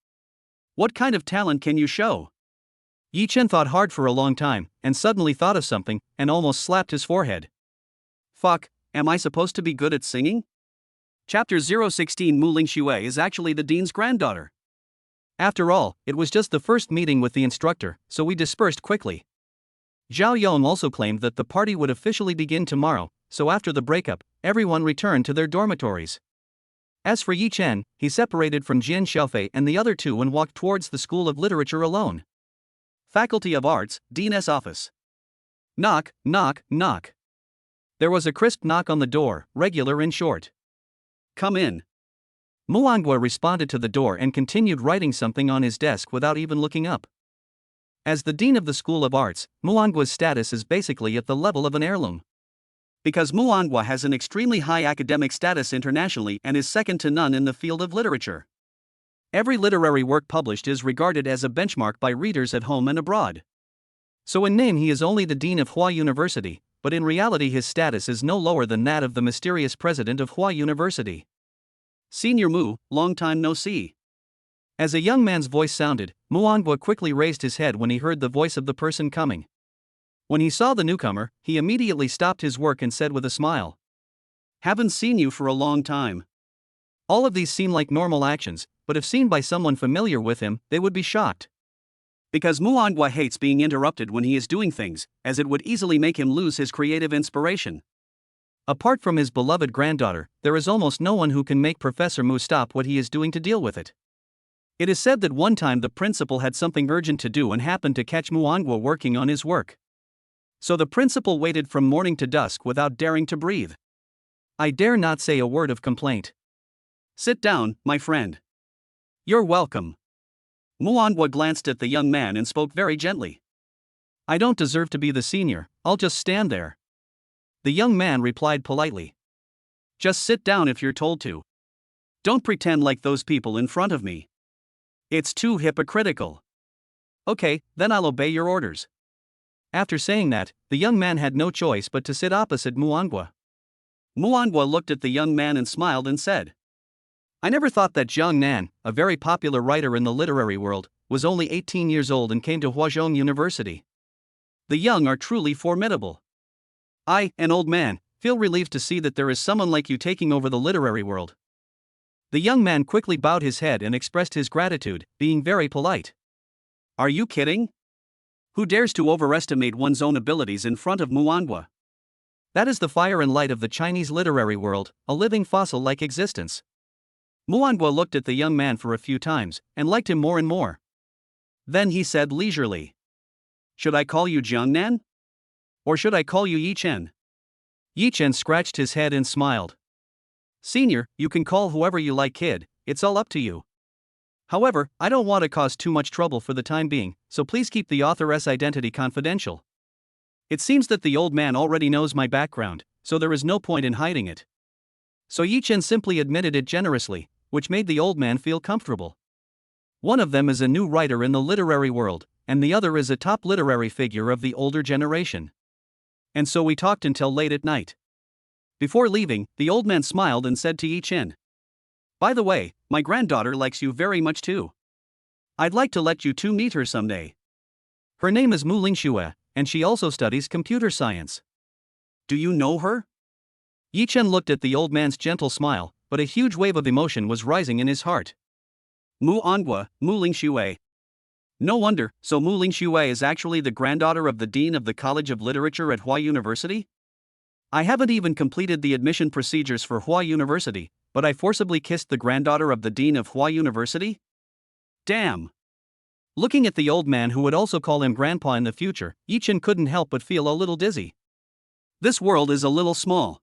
What kind of talent can you show? Yi Chen thought hard for a long time, and suddenly thought of something, and almost slapped his forehead. Fuck, am I supposed to be good at singing? Chapter 016 Muing Shuer is actually the dean's granddaughter. After all, it was just the first meeting with the instructor, so we dispersed quickly. Zhao Yong also claimed that the party would officially begin tomorrow, so after the breakup, everyone returned to their dormitories. As for Yi Chen, he separated from Jian Sha and the other two and walked towards the School of Literature alone. Faculty of Arts, Dean's office. Knock, knock, knock. There was a crisp knock on the door, regular and short. Come in. Muang responded to the door and continued writing something on his desk without even looking up. As the Dean of the School of Arts, Muang's status is basically at the level of an heirloom. Because Muang has an extremely high academic status internationally and is second to none in the field of literature. Every literary work published is regarded as a benchmark by readers at home and abroad. So in name he is only the Dean of Hua University, but in reality his status is no lower than that of the mysterious president of Hua University. Senior Mu, long time no see. As a young man's voice sounded, Muang quickly raised his head when he heard the voice of the person coming. When he saw the newcomer, he immediately stopped his work and said with a smile, Haven't seen you for a long time. All of these seem like normal actions, but if seen by someone familiar with him, they would be shocked. Because Muang hates being interrupted when he is doing things, as it would easily make him lose his creative inspiration. Apart from his beloved granddaughter, there is almost no one who can make Professor Mu stop what he is doing to deal with it. It is said that one time the principal had something urgent to do and happened to catch Muang working on his work. So the principal waited from morning to dusk without daring to breathe. I dare not say a word of complaint. Sit down, my friend. You're welcome. Muang glanced at the young man and spoke very gently. I don't deserve to be the senior, I'll just stand there. The young man replied politely. Just sit down if you're told to. Don't pretend like those people in front of me. It's too hypocritical. Okay, then I'll obey your orders. After saying that, the young man had no choice but to sit opposite Muang. Muang looked at the young man and smiled and said, I never thought that Zhang Nan, a very popular writer in the literary world, was only 18 years old and came to Huazhong University. The young are truly formidable. I, an old man, feel relieved to see that there is someone like you taking over the literary world. The young man quickly bowed his head and expressed his gratitude, being very polite. Are you kidding? Who dares to overestimate one's own abilities in front of Muang? That is the fire and light of the Chinese literary world, a living fossil-like existence. Muang looked at the young man for a few times, and liked him more and more. Then he said leisurely, Should I call you Jiangnan? Or should I call you Yi Chen? Yi Chen scratched his head and smiled. Senior, you can call whoever you like, kid, it's all up to you. However, I don't want to cause too much trouble for the time being, so please keep the author's identity confidential. It seems that the old man already knows my background, so there is no point in hiding it. So Yi Chen simply admitted it generously, which made the old man feel comfortable. One of them is a new writer in the literary world, and the other is a top literary figure of the older generation. And so we talked until late at night. Before leaving, the old man smiled and said to Yi Chen, By the way, my granddaughter likes you very much too. I'd like to let you two meet her someday. Her name is Muing Shuer, and she also studies computer science. Do you know her? Yi Chen looked at the old man's gentle smile, but a huge wave of emotion was rising in his heart. Muing Shuer. No wonder, so Muing Shuer is actually the granddaughter of the Dean of the College of Literature at Hua University? I haven't even completed the admission procedures for Hua University, but I forcibly kissed the granddaughter of the Dean of Hua University? Damn! Looking at the old man who would also call him grandpa in the future, Yi Chen couldn't help but feel a little dizzy. This world is a little small.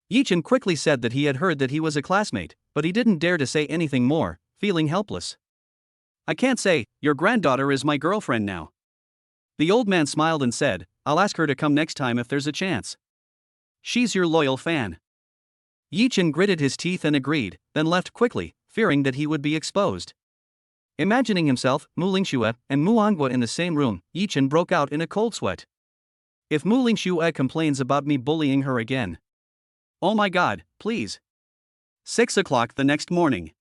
Yi Chen quickly said that he had heard that he was a classmate, but he didn't dare to say anything more, feeling helpless. I can't say, your granddaughter is my girlfriend now. The old man smiled and said, I'll ask her to come next time if there's a chance. She's your loyal fan. Yi Chen gritted his teeth and agreed, then left quickly, fearing that he would be exposed. Imagining himself, Muing Shuer, and Muangwa in the same room, Yi Chen broke out in a cold sweat. If Muing Shuer complains about me bullying her again. Oh my god, please. 6 o'clock the next morning.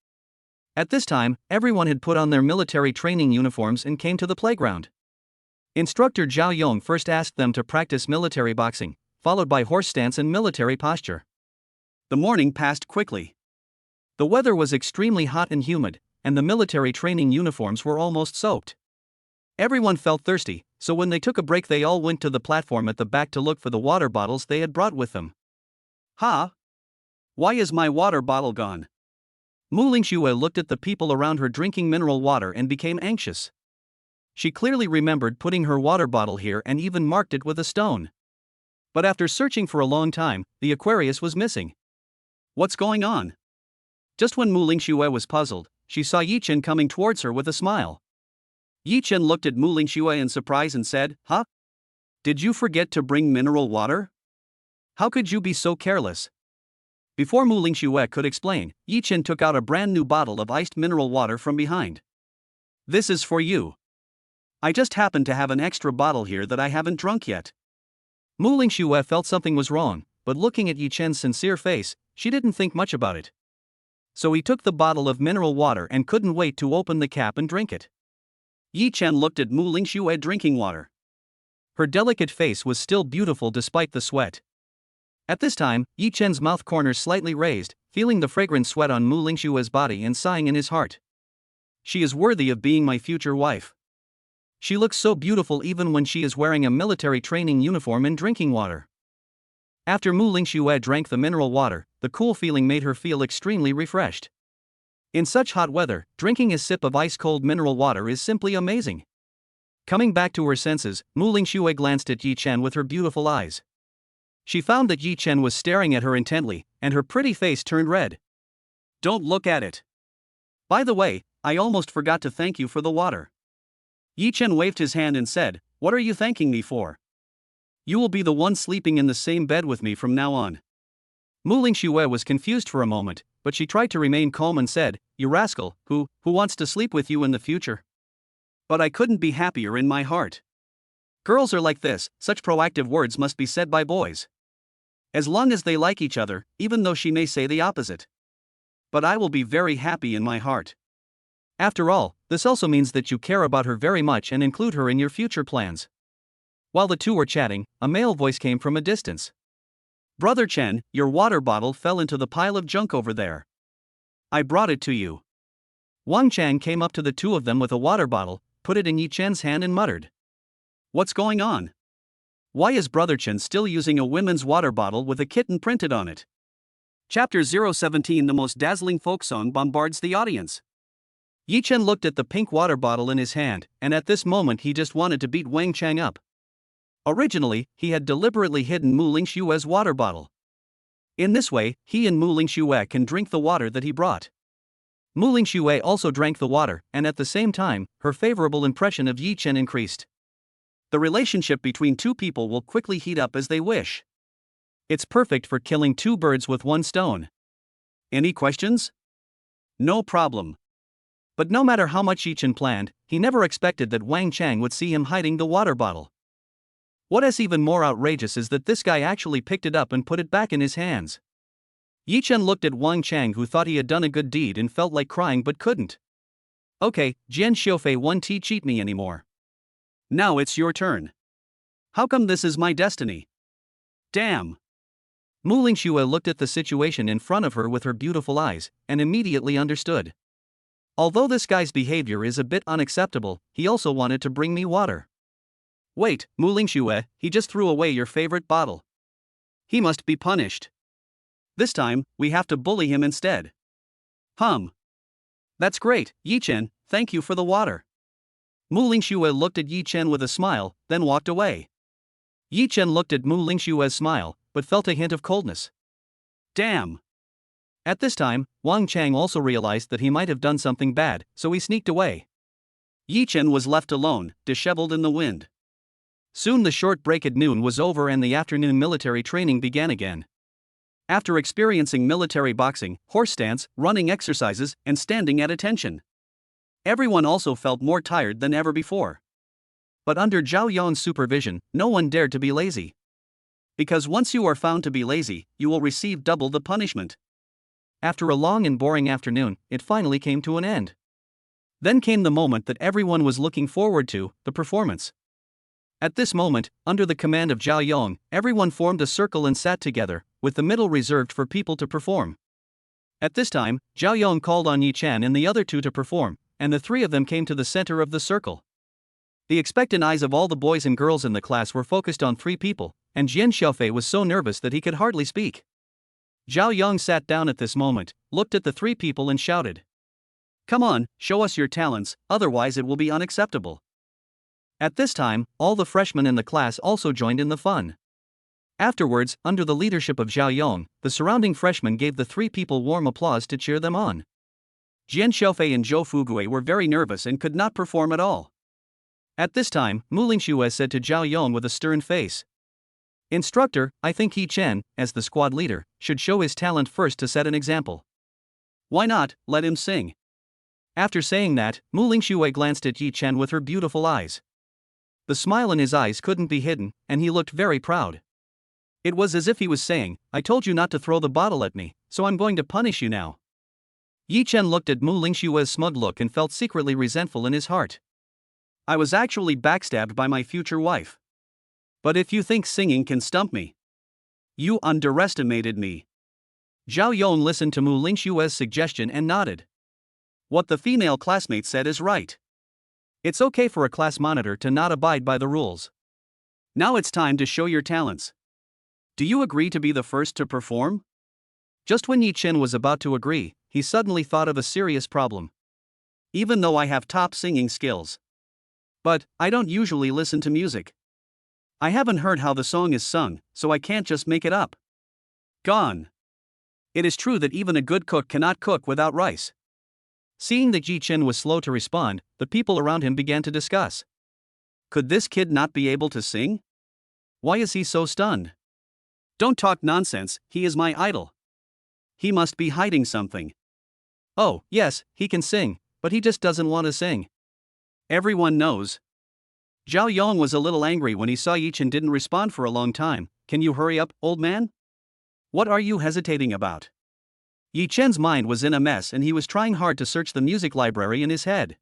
At this time, everyone had put on their military training uniforms and came to the playground. Instructor Zhao Yong first asked them to practice military boxing, followed by horse stance and military posture. The morning passed quickly. The weather was extremely hot and humid, and the military training uniforms were almost soaked. Everyone felt thirsty, so when they took a break they all went to the platform at the back to look for the water bottles they had brought with them. Huh? Why is my water bottle gone? Muing Shuer looked at the people around her drinking mineral water and became anxious. She clearly remembered putting her water bottle here and even marked it with a stone. But after searching for a long time, the Aquarius was missing. What's going on? Just when Muing Shuer was puzzled, she saw Yi Chen coming towards her with a smile. Yi Chen looked at Muing Shuer in surprise and said, Huh? Did you forget to bring mineral water? How could you be so careless? Before Muing Shuer could explain, Yi Chen took out a brand new bottle of iced mineral water from behind. This is for you. I just happen to have an extra bottle here that I haven't drunk yet. Muing Shuer felt something was wrong, but looking at Yi Chen's sincere face, she didn't think much about it. So he took the bottle of mineral water and couldn't wait to open the cap and drink it. Yi Chen looked at Muing Shuer drinking water. Her delicate face was still beautiful despite the sweat. At this time, Yi Chen's mouth corners slightly raised, feeling the fragrant sweat on Muing Shuer's body and sighing in his heart. She is worthy of being my future wife. She looks so beautiful even when she is wearing a military training uniform and drinking water. After Muing Shuer drank the mineral water, the cool feeling made her feel extremely refreshed. In such hot weather, drinking a sip of ice-cold mineral water is simply amazing. Coming back to her senses, Muing Shuer glanced at Yi Chen with her beautiful eyes. She found that Yi Chen was staring at her intently, and her pretty face turned red. Don't look at it. By the way, I almost forgot to thank you for the water. Yi Chen waved his hand and said, What are you thanking me for? You will be the one sleeping in the same bed with me from now on. Muing Shuer was confused for a moment, but she tried to remain calm and said, You rascal, who wants to sleep with you in the future? But I couldn't be happier in my heart. Girls are like this, such proactive words must be said by boys. As long as they like each other, even though she may say the opposite. But I will be very happy in my heart. After all, this also means that you care about her very much and include her in your future plans. While the two were chatting, a male voice came from a distance. Brother Chen, your water bottle fell into the pile of junk over there. I brought it to you. Wang Chang came up to the two of them with a water bottle, put it in Yi Chen's hand and muttered. What's going on? Why is Brother Chen still using a women's water bottle with a kitten printed on it? Chapter 017 The most dazzling folk song bombards the audience. Yi Chen looked at the pink water bottle in his hand, and at this moment he just wanted to beat Wang Chang up. Originally, he had deliberately hidden Muing Shuer's water bottle. In this way, he and Muing Shuer can drink the water that he brought. Muing Shuer also drank the water, and at the same time, her favorable impression of Yi Chen increased. The relationship between two people will quickly heat up as they wish. It's perfect for killing two birds with one stone. Any questions? No problem. But no matter how much Yi Chen planned, he never expected that Wang Chang would see him hiding the water bottle. What is even more outrageous is that this guy actually picked it up and put it back in his hands. Yi Chen looked at Wang Chang, who thought he had done a good deed and felt like crying but couldn't. Okay, Jian Sha won't cheat me anymore. Now it's your turn. How come this is my destiny? Damn. Muing Shuer looked at the situation in front of her with her beautiful eyes, and immediately understood. Although this guy's behavior is a bit unacceptable, he also wanted to bring me water. Wait, Muing Shuer, he just threw away your favorite bottle. He must be punished. This time, we have to bully him instead. That's great, Yi Chen, thank you for the water. Muing Shuer looked at Yi Chen with a smile, then walked away. Yi Chen looked at Muing Shuer's smile, but felt a hint of coldness. Damn. At this time, Wang Chang also realized that he might have done something bad, so he sneaked away. Yi Chen was left alone, disheveled in the wind. Soon the short break at noon was over and the afternoon military training began again. After experiencing military boxing, horse stance, running exercises, and standing at attention, everyone also felt more tired than ever before. But under Zhao Yong's supervision, no one dared to be lazy. Because once you are found to be lazy, you will receive double the punishment. After a long and boring afternoon, it finally came to an end. Then came the moment that everyone was looking forward to, the performance. At this moment, under the command of Zhao Yong, everyone formed a circle and sat together, with the middle reserved for people to perform. At this time, Zhao Yong called on Yi Chen and the other two to perform, and the three of them came to the center of the circle. The expectant eyes of all the boys and girls in the class were focused on three people, and Jian Sha was so nervous that he could hardly speak. Zhao Yong sat down at this moment, looked at the three people and shouted, "Come on, show us your talents, otherwise it will be unacceptable." At this time, all the freshmen in the class also joined in the fun. Afterwards, under the leadership of Zhao Yong, the surrounding freshmen gave the three people warm applause to cheer them on. Jian Sha and Zhou Fugui were very nervous and could not perform at all. At this time, Muing Shuer said to Zhao Yong with a stern face, "Instructor, I think Yi Chen, as the squad leader, should show his talent first to set an example." "Why not, let him sing." After saying that, Muing Shuer glanced at Yi Chen with her beautiful eyes. The smile in his eyes couldn't be hidden, and he looked very proud. It was as if he was saying, "I told you not to throw the bottle at me, so I'm going to punish you now." Yi Chen looked at Muing Shuer's smug look and felt secretly resentful in his heart. "I was actually backstabbed by my future wife. But if you think singing can stump me, you underestimated me." Zhao Yong listened to Muing Shuer's suggestion and nodded. What the female classmate said is right. It's okay for a class monitor to not abide by the rules. Now it's time to show your talents. Do you agree to be the first to perform? Just when Yi Chen was about to agree, he suddenly thought of a serious problem. Even though I have top singing skills, but I don't usually listen to music. I haven't heard how the song is sung, so I can't just make it up. Gone. It is true that even a good cook cannot cook without rice. Seeing that Yi Chen was slow to respond, the people around him began to discuss. Could this kid not be able to sing? Why is he so stunned? Don't talk nonsense, he is my idol. He must be hiding something. Oh, yes, he can sing, but he just doesn't want to sing. Everyone knows. Zhao Yong was a little angry when he saw Yi Chen didn't respond for a long time. Can you hurry up, old man? What are you hesitating about? Yi Chen's mind was in a mess and he was trying hard to search the music library in his head.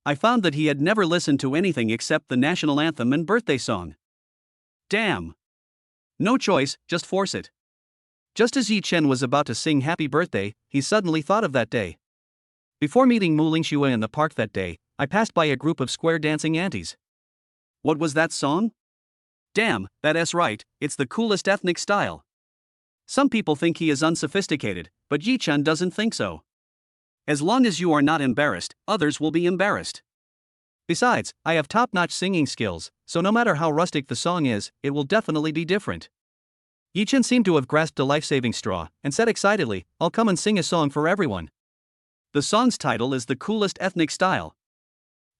I found that he had never listened to anything except the national anthem and birthday song. Damn. No choice, just force it. Just as Yi Chen was about to sing Happy Birthday, he suddenly thought of that day. Before meeting Muing Shuer in the park that day, I passed by a group of square dancing aunties. What was that song? Damn, that's right, it's the coolest ethnic style. Some people think he is unsophisticated, but Yi Chen doesn't think so. As long as you are not embarrassed, others will be embarrassed. Besides, I have top-notch singing skills, so no matter how rustic the song is, it will definitely be different. Yi Chen seemed to have grasped a life-saving straw, and said excitedly, "I'll come and sing a song for everyone." The song's title is The Coolest Ethnic Style.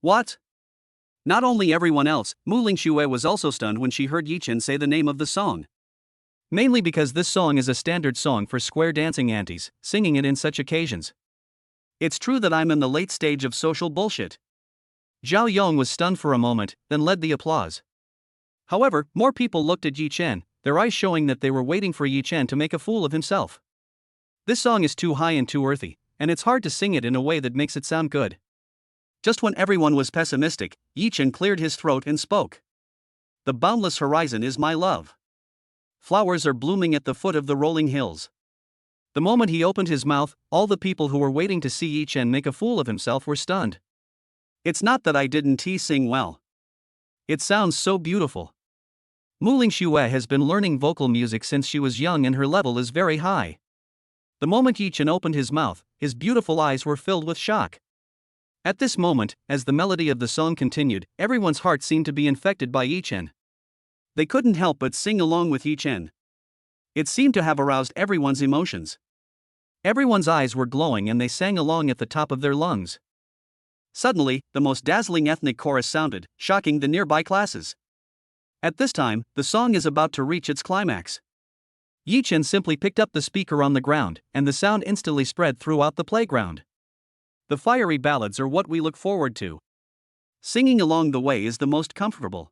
What? Not only everyone else, Muing Shuer was also stunned when she heard Yi Chen say the name of the song. Mainly because this song is a standard song for square dancing aunties, singing it in such occasions. It's true that I'm in the late stage of social bullshit. Zhao Yong was stunned for a moment, then led the applause. However, more people looked at Yi Chen, their eyes showing that they were waiting for Yi Chen to make a fool of himself. This song is too high and too earthy, and it's hard to sing it in a way that makes it sound good. Just when everyone was pessimistic, Yi Chen cleared his throat and spoke. The boundless horizon is my love. Flowers are blooming at the foot of the rolling hills. The moment he opened his mouth, all the people who were waiting to see Yi Chen make a fool of himself were stunned. It's not that I didn't sing well. It sounds so beautiful. Muing Shuer has been learning vocal music since she was young and her level is very high. The moment Yi Chen opened his mouth, his beautiful eyes were filled with shock. At this moment, as the melody of the song continued, everyone's heart seemed to be infected by Yi Chen. They couldn't help but sing along with Yi Chen. It seemed to have aroused everyone's emotions. Everyone's eyes were glowing and they sang along at the top of their lungs. Suddenly, the most dazzling ethnic chorus sounded, shocking the nearby classes. At this time, the song is about to reach its climax. Yi Chen simply picked up the speaker on the ground, and the sound instantly spread throughout the playground. The fiery ballads are what we look forward to. Singing along the way is the most comfortable.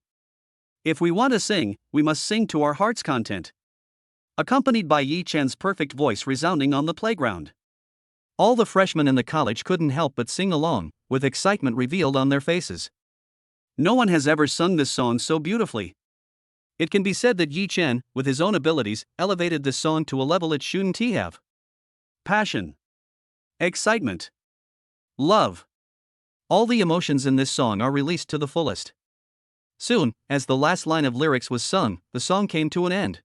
If we want to sing, we must sing to our heart's content. Accompanied by Yi Chen's perfect voice resounding on the playground. All the freshmen in the college couldn't help but sing along, with excitement revealed on their faces. No one has ever sung this song so beautifully. It can be said that Yi Chen, with his own abilities, elevated this song to a level it shouldn't have. Passion. Excitement. Love. All the emotions in this song are released to the fullest. Soon, as the last line of lyrics was sung, the song came to an end.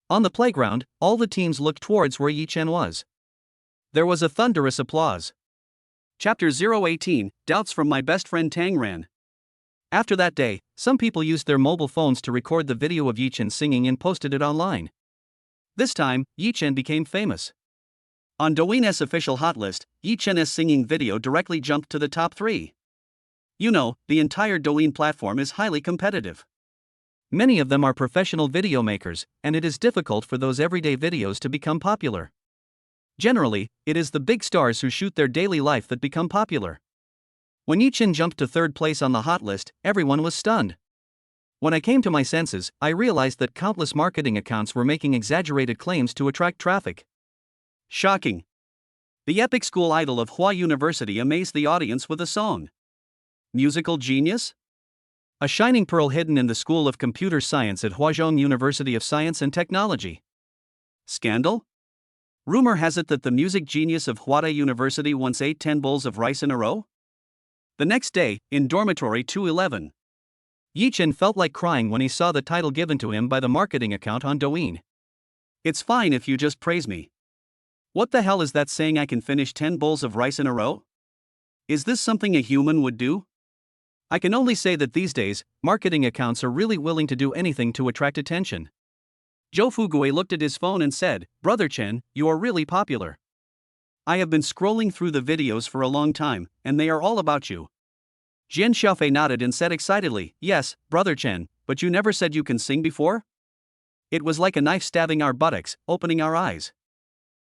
On the playground, all the teams looked towards where Yi Chen was. There was a thunderous applause. Chapter 018, Doubts from My Best Friend Tang Ran. After that day, some people used their mobile phones to record the video of Yi Chen singing and posted it online. This time, Yi Chen became famous. On Douyin's official hot list, Yi Chen's singing video directly jumped to the top 3. You know, the entire Douyin platform is highly competitive. Many of them are professional video makers, and it is difficult for those everyday videos to become popular. Generally, it is the big stars who shoot their daily life that become popular. When Yi Chen jumped to 3rd place on the hot list, everyone was stunned. When I came to my senses, I realized that countless marketing accounts were making exaggerated claims to attract traffic. Shocking. The epic school idol of Hua University amazed the audience with a song. Musical genius? A shining pearl hidden in the School of Computer Science at Huazhong University of Science and Technology. Scandal? Rumor has it that the music genius of Hua University once ate 10 bowls of rice in a row? The next day, in Dormitory 211, Yi Chen felt like crying when he saw the title given to him by the marketing account on Douyin. It's fine if you just praise me. What the hell is that saying I can finish 10 bowls of rice in a row? Is this something a human would do? I can only say that these days, marketing accounts are really willing to do anything to attract attention. Zhou Fugui looked at his phone and said, "Brother Chen, you are really popular. I have been scrolling through the videos for a long time, and they are all about you." Jian Sha nodded and said excitedly, "Yes, Brother Chen, but you never said you can sing before?" It was like a knife stabbing our buttocks, opening our eyes.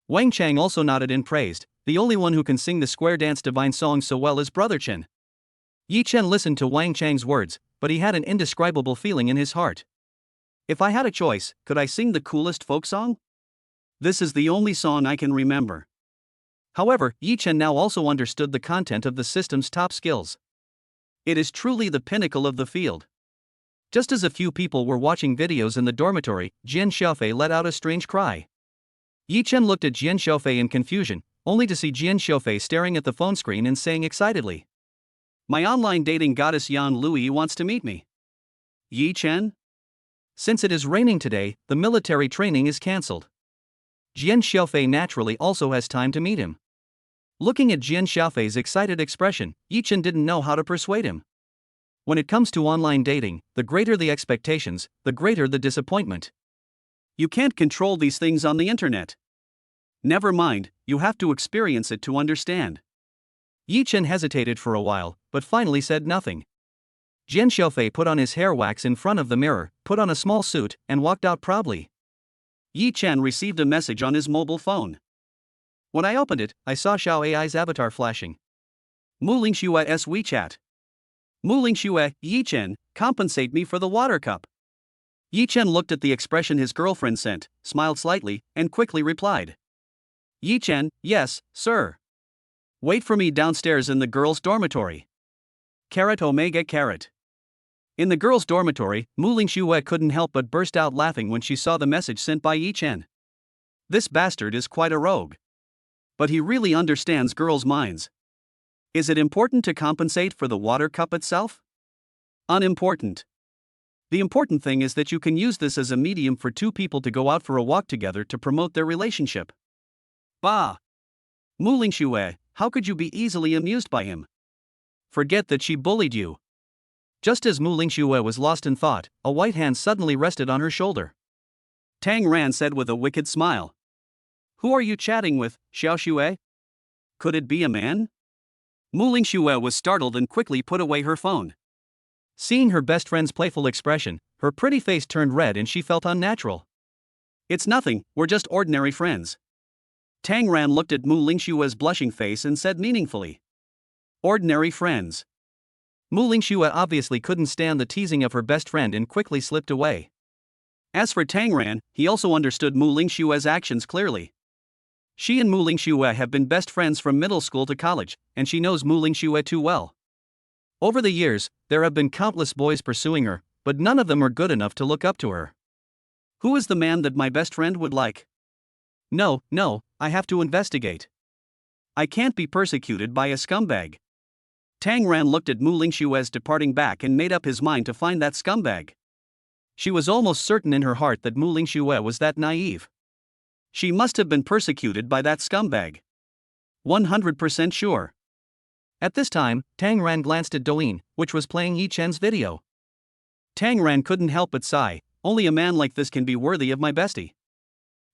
Wang Chang also nodded and praised, "The only one who can sing the square dance divine song so well is Brother Chen." Yi Chen listened to Wang Chang's words, but he had an indescribable feeling in his heart. If I had a choice, could I sing the coolest folk song? This is the only song I can remember. However, Yi Chen now also understood the content of the system's top skills. It is truly the pinnacle of the field. Just as a few people were watching videos in the dormitory, Jian Sha let out a strange cry. Yi Chen looked at Jian Sha in confusion, only to see Jian Sha staring at the phone screen and saying excitedly, "My online dating goddess Yan Lui wants to meet me." Yi Chen? Since it is raining today, the military training is cancelled. Jian Sha naturally also has time to meet him. Looking at Jian Sha's excited expression, Yi Chen didn't know how to persuade him. When it comes to online dating, the greater the expectations, the greater the disappointment. You can't control these things on the internet. Never mind, you have to experience it to understand. Yi Chen hesitated for a while, but finally said nothing. Jian Sha put on his hair wax in front of the mirror, put on a small suit, and walked out proudly. Yi Chen received a message on his mobile phone. When I opened it, I saw Xiao AI's avatar flashing. Muing Shuer's WeChat. Muing Shuer, Yi Chen, compensate me for the water cup. Yi Chen looked at the expression his girlfriend sent, smiled slightly, and quickly replied. Yi Chen, yes, sir. Wait for me downstairs in the girls' dormitory. Carat Omega Carat. In the girls' dormitory, Muing Shuer couldn't help but burst out laughing when she saw the message sent by Yi Chen. This bastard is quite a rogue. But he really understands girls' minds. Is it important to compensate for the water cup itself? Unimportant. The important thing is that you can use this as a medium for two people to go out for a walk together to promote their relationship. Bah! Muling Shuer, how could you be easily amused by him? Forget that she bullied you. Just as Muling Shuer was lost in thought, a white hand suddenly rested on her shoulder. Tang Ran said with a wicked smile. Who are you chatting with, Xiao Shuer? Could it be a man? Muing Shuer was startled and quickly put away her phone. Seeing her best friend's playful expression, her pretty face turned red and she felt unnatural. It's nothing, we're just ordinary friends. Tang Ran looked at Muing Shuer's blushing face and said meaningfully. Ordinary friends. Muing Shuer obviously couldn't stand the teasing of her best friend and quickly slipped away. As for Tang Ran, he also understood Muing Shuer's actions clearly. She and Muing Shuer have been best friends from middle school to college, and she knows Muing Shuer too well. Over the years, there have been countless boys pursuing her, but none of them are good enough to look up to her. Who is the man that my best friend would like? No, I have to investigate. I can't be persecuted by a scumbag. Tang Ran looked at Muing Shuer's departing back and made up his mind to find that scumbag. She was almost certain in her heart that Muing Shuer was that naive. She must have been persecuted by that scumbag. 100% sure. At this time, Tang Ran glanced at Douyin, which was playing Yi Chen's video. Tang Ran couldn't help but sigh, only a man like this can be worthy of my bestie.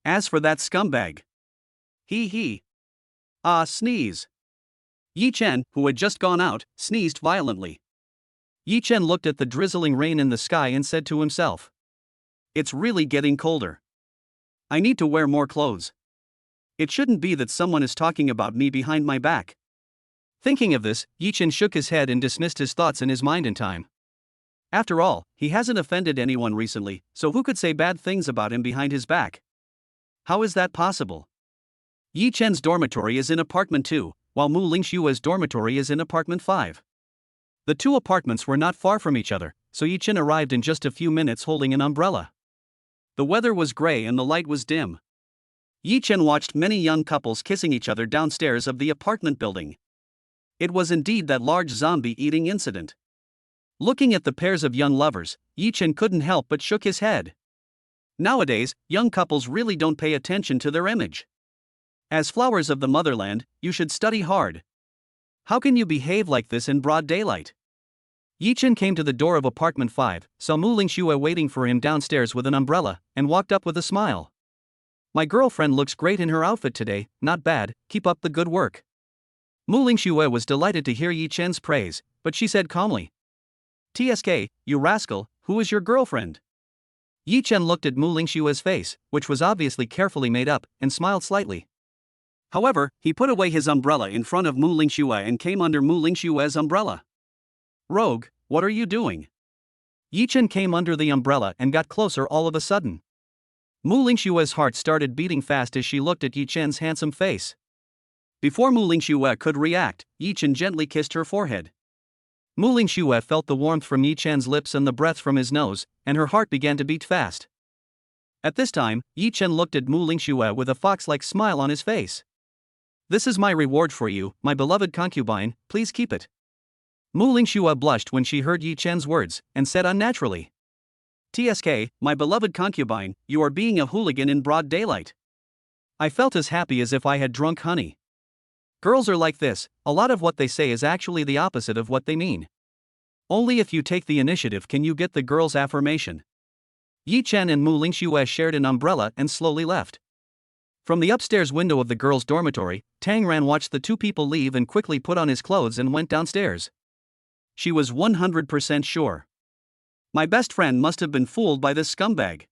As for that scumbag. He. Sneeze. Yi Chen, who had just gone out, sneezed violently. Yi Chen looked at the drizzling rain in the sky and said to himself. It's really getting colder. I need to wear more clothes. It shouldn't be that someone is talking about me behind my back. Thinking of this, Yi Chen shook his head and dismissed his thoughts in his mind in time. After all, he hasn't offended anyone recently, so who could say bad things about him behind his back? How is that possible? Yi Chen's dormitory is in apartment 2, while Muing Shuer's dormitory is in apartment 5. The two apartments were not far from each other, so Yi Chen arrived in just a few minutes holding an umbrella. The weather was gray and the light was dim. Yi Chen watched many young couples kissing each other downstairs of the apartment building. It was indeed that large zombie-eating incident. Looking at the pairs of young lovers, Yi Chen couldn't help but shook his head. Nowadays, young couples really don't pay attention to their image. As flowers of the motherland, you should study hard. How can you behave like this in broad daylight? Yi Chen came to the door of apartment 5, saw Muing Shuer waiting for him downstairs with an umbrella, and walked up with a smile. My girlfriend looks great in her outfit today, not bad, keep up the good work. Muing Shuer was delighted to hear Yi Chen's praise, but she said calmly. TSK, you rascal, who is your girlfriend? Yi Chen looked at Muing Shuer's face, which was obviously carefully made up, and smiled slightly. However, he put away his umbrella in front of Muing Shuer and came under Muing Shuer's umbrella. Rogue, what are you doing? Yi Chen came under the umbrella and got closer all of a sudden. Muing Shuer's heart started beating fast as she looked at Yi Chen's handsome face. Before Muing Shuer could react, Yi Chen gently kissed her forehead. Muing Shuer felt the warmth from Yi Chen's lips and the breath from his nose, and her heart began to beat fast. At this time, Yi Chen looked at Muing Shuer with a fox-like smile on his face. This is my reward for you, my beloved concubine, please keep it. Muing Shuer blushed when she heard Yi Chen's words, and said unnaturally. TSK, my beloved concubine, you are being a hooligan in broad daylight. I felt as happy as if I had drunk honey. Girls are like this, a lot of what they say is actually the opposite of what they mean. Only if you take the initiative can you get the girl's affirmation. Yi Chen and Muing Shuer shared an umbrella and slowly left. From the upstairs window of the girls' dormitory, Tang Ran watched the two people leave and quickly put on his clothes and went downstairs. She was 100% sure. My best friend must have been fooled by this scumbag.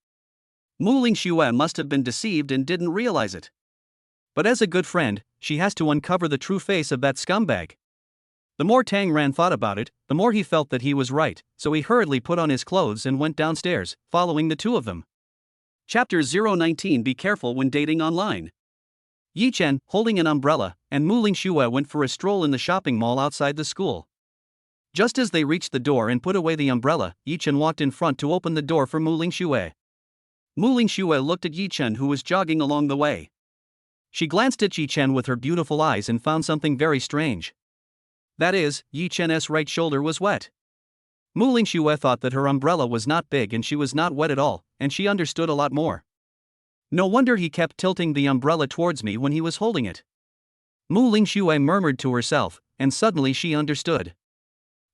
Muing Shuer must have been deceived and didn't realize it. But as a good friend, she has to uncover the true face of that scumbag. The more Tang Ran thought about it, the more he felt that he was right, so he hurriedly put on his clothes and went downstairs, following the two of them. Chapter 019 Be careful when dating online. Yi Chen, holding an umbrella, and Muing Shuer went for a stroll in the shopping mall outside the school. Just as they reached the door and put away the umbrella, Yi Chen walked in front to open the door for Muing Shuer. Muing Shuer looked at Yi Chen, who was jogging along the way. She glanced at Yi Chen with her beautiful eyes and found something very strange. That is, Yi Chen's right shoulder was wet. Muing Shuer thought that her umbrella was not big and she was not wet at all, and she understood a lot more. No wonder he kept tilting the umbrella towards me when he was holding it. Muing Shuer murmured to herself, and suddenly she understood.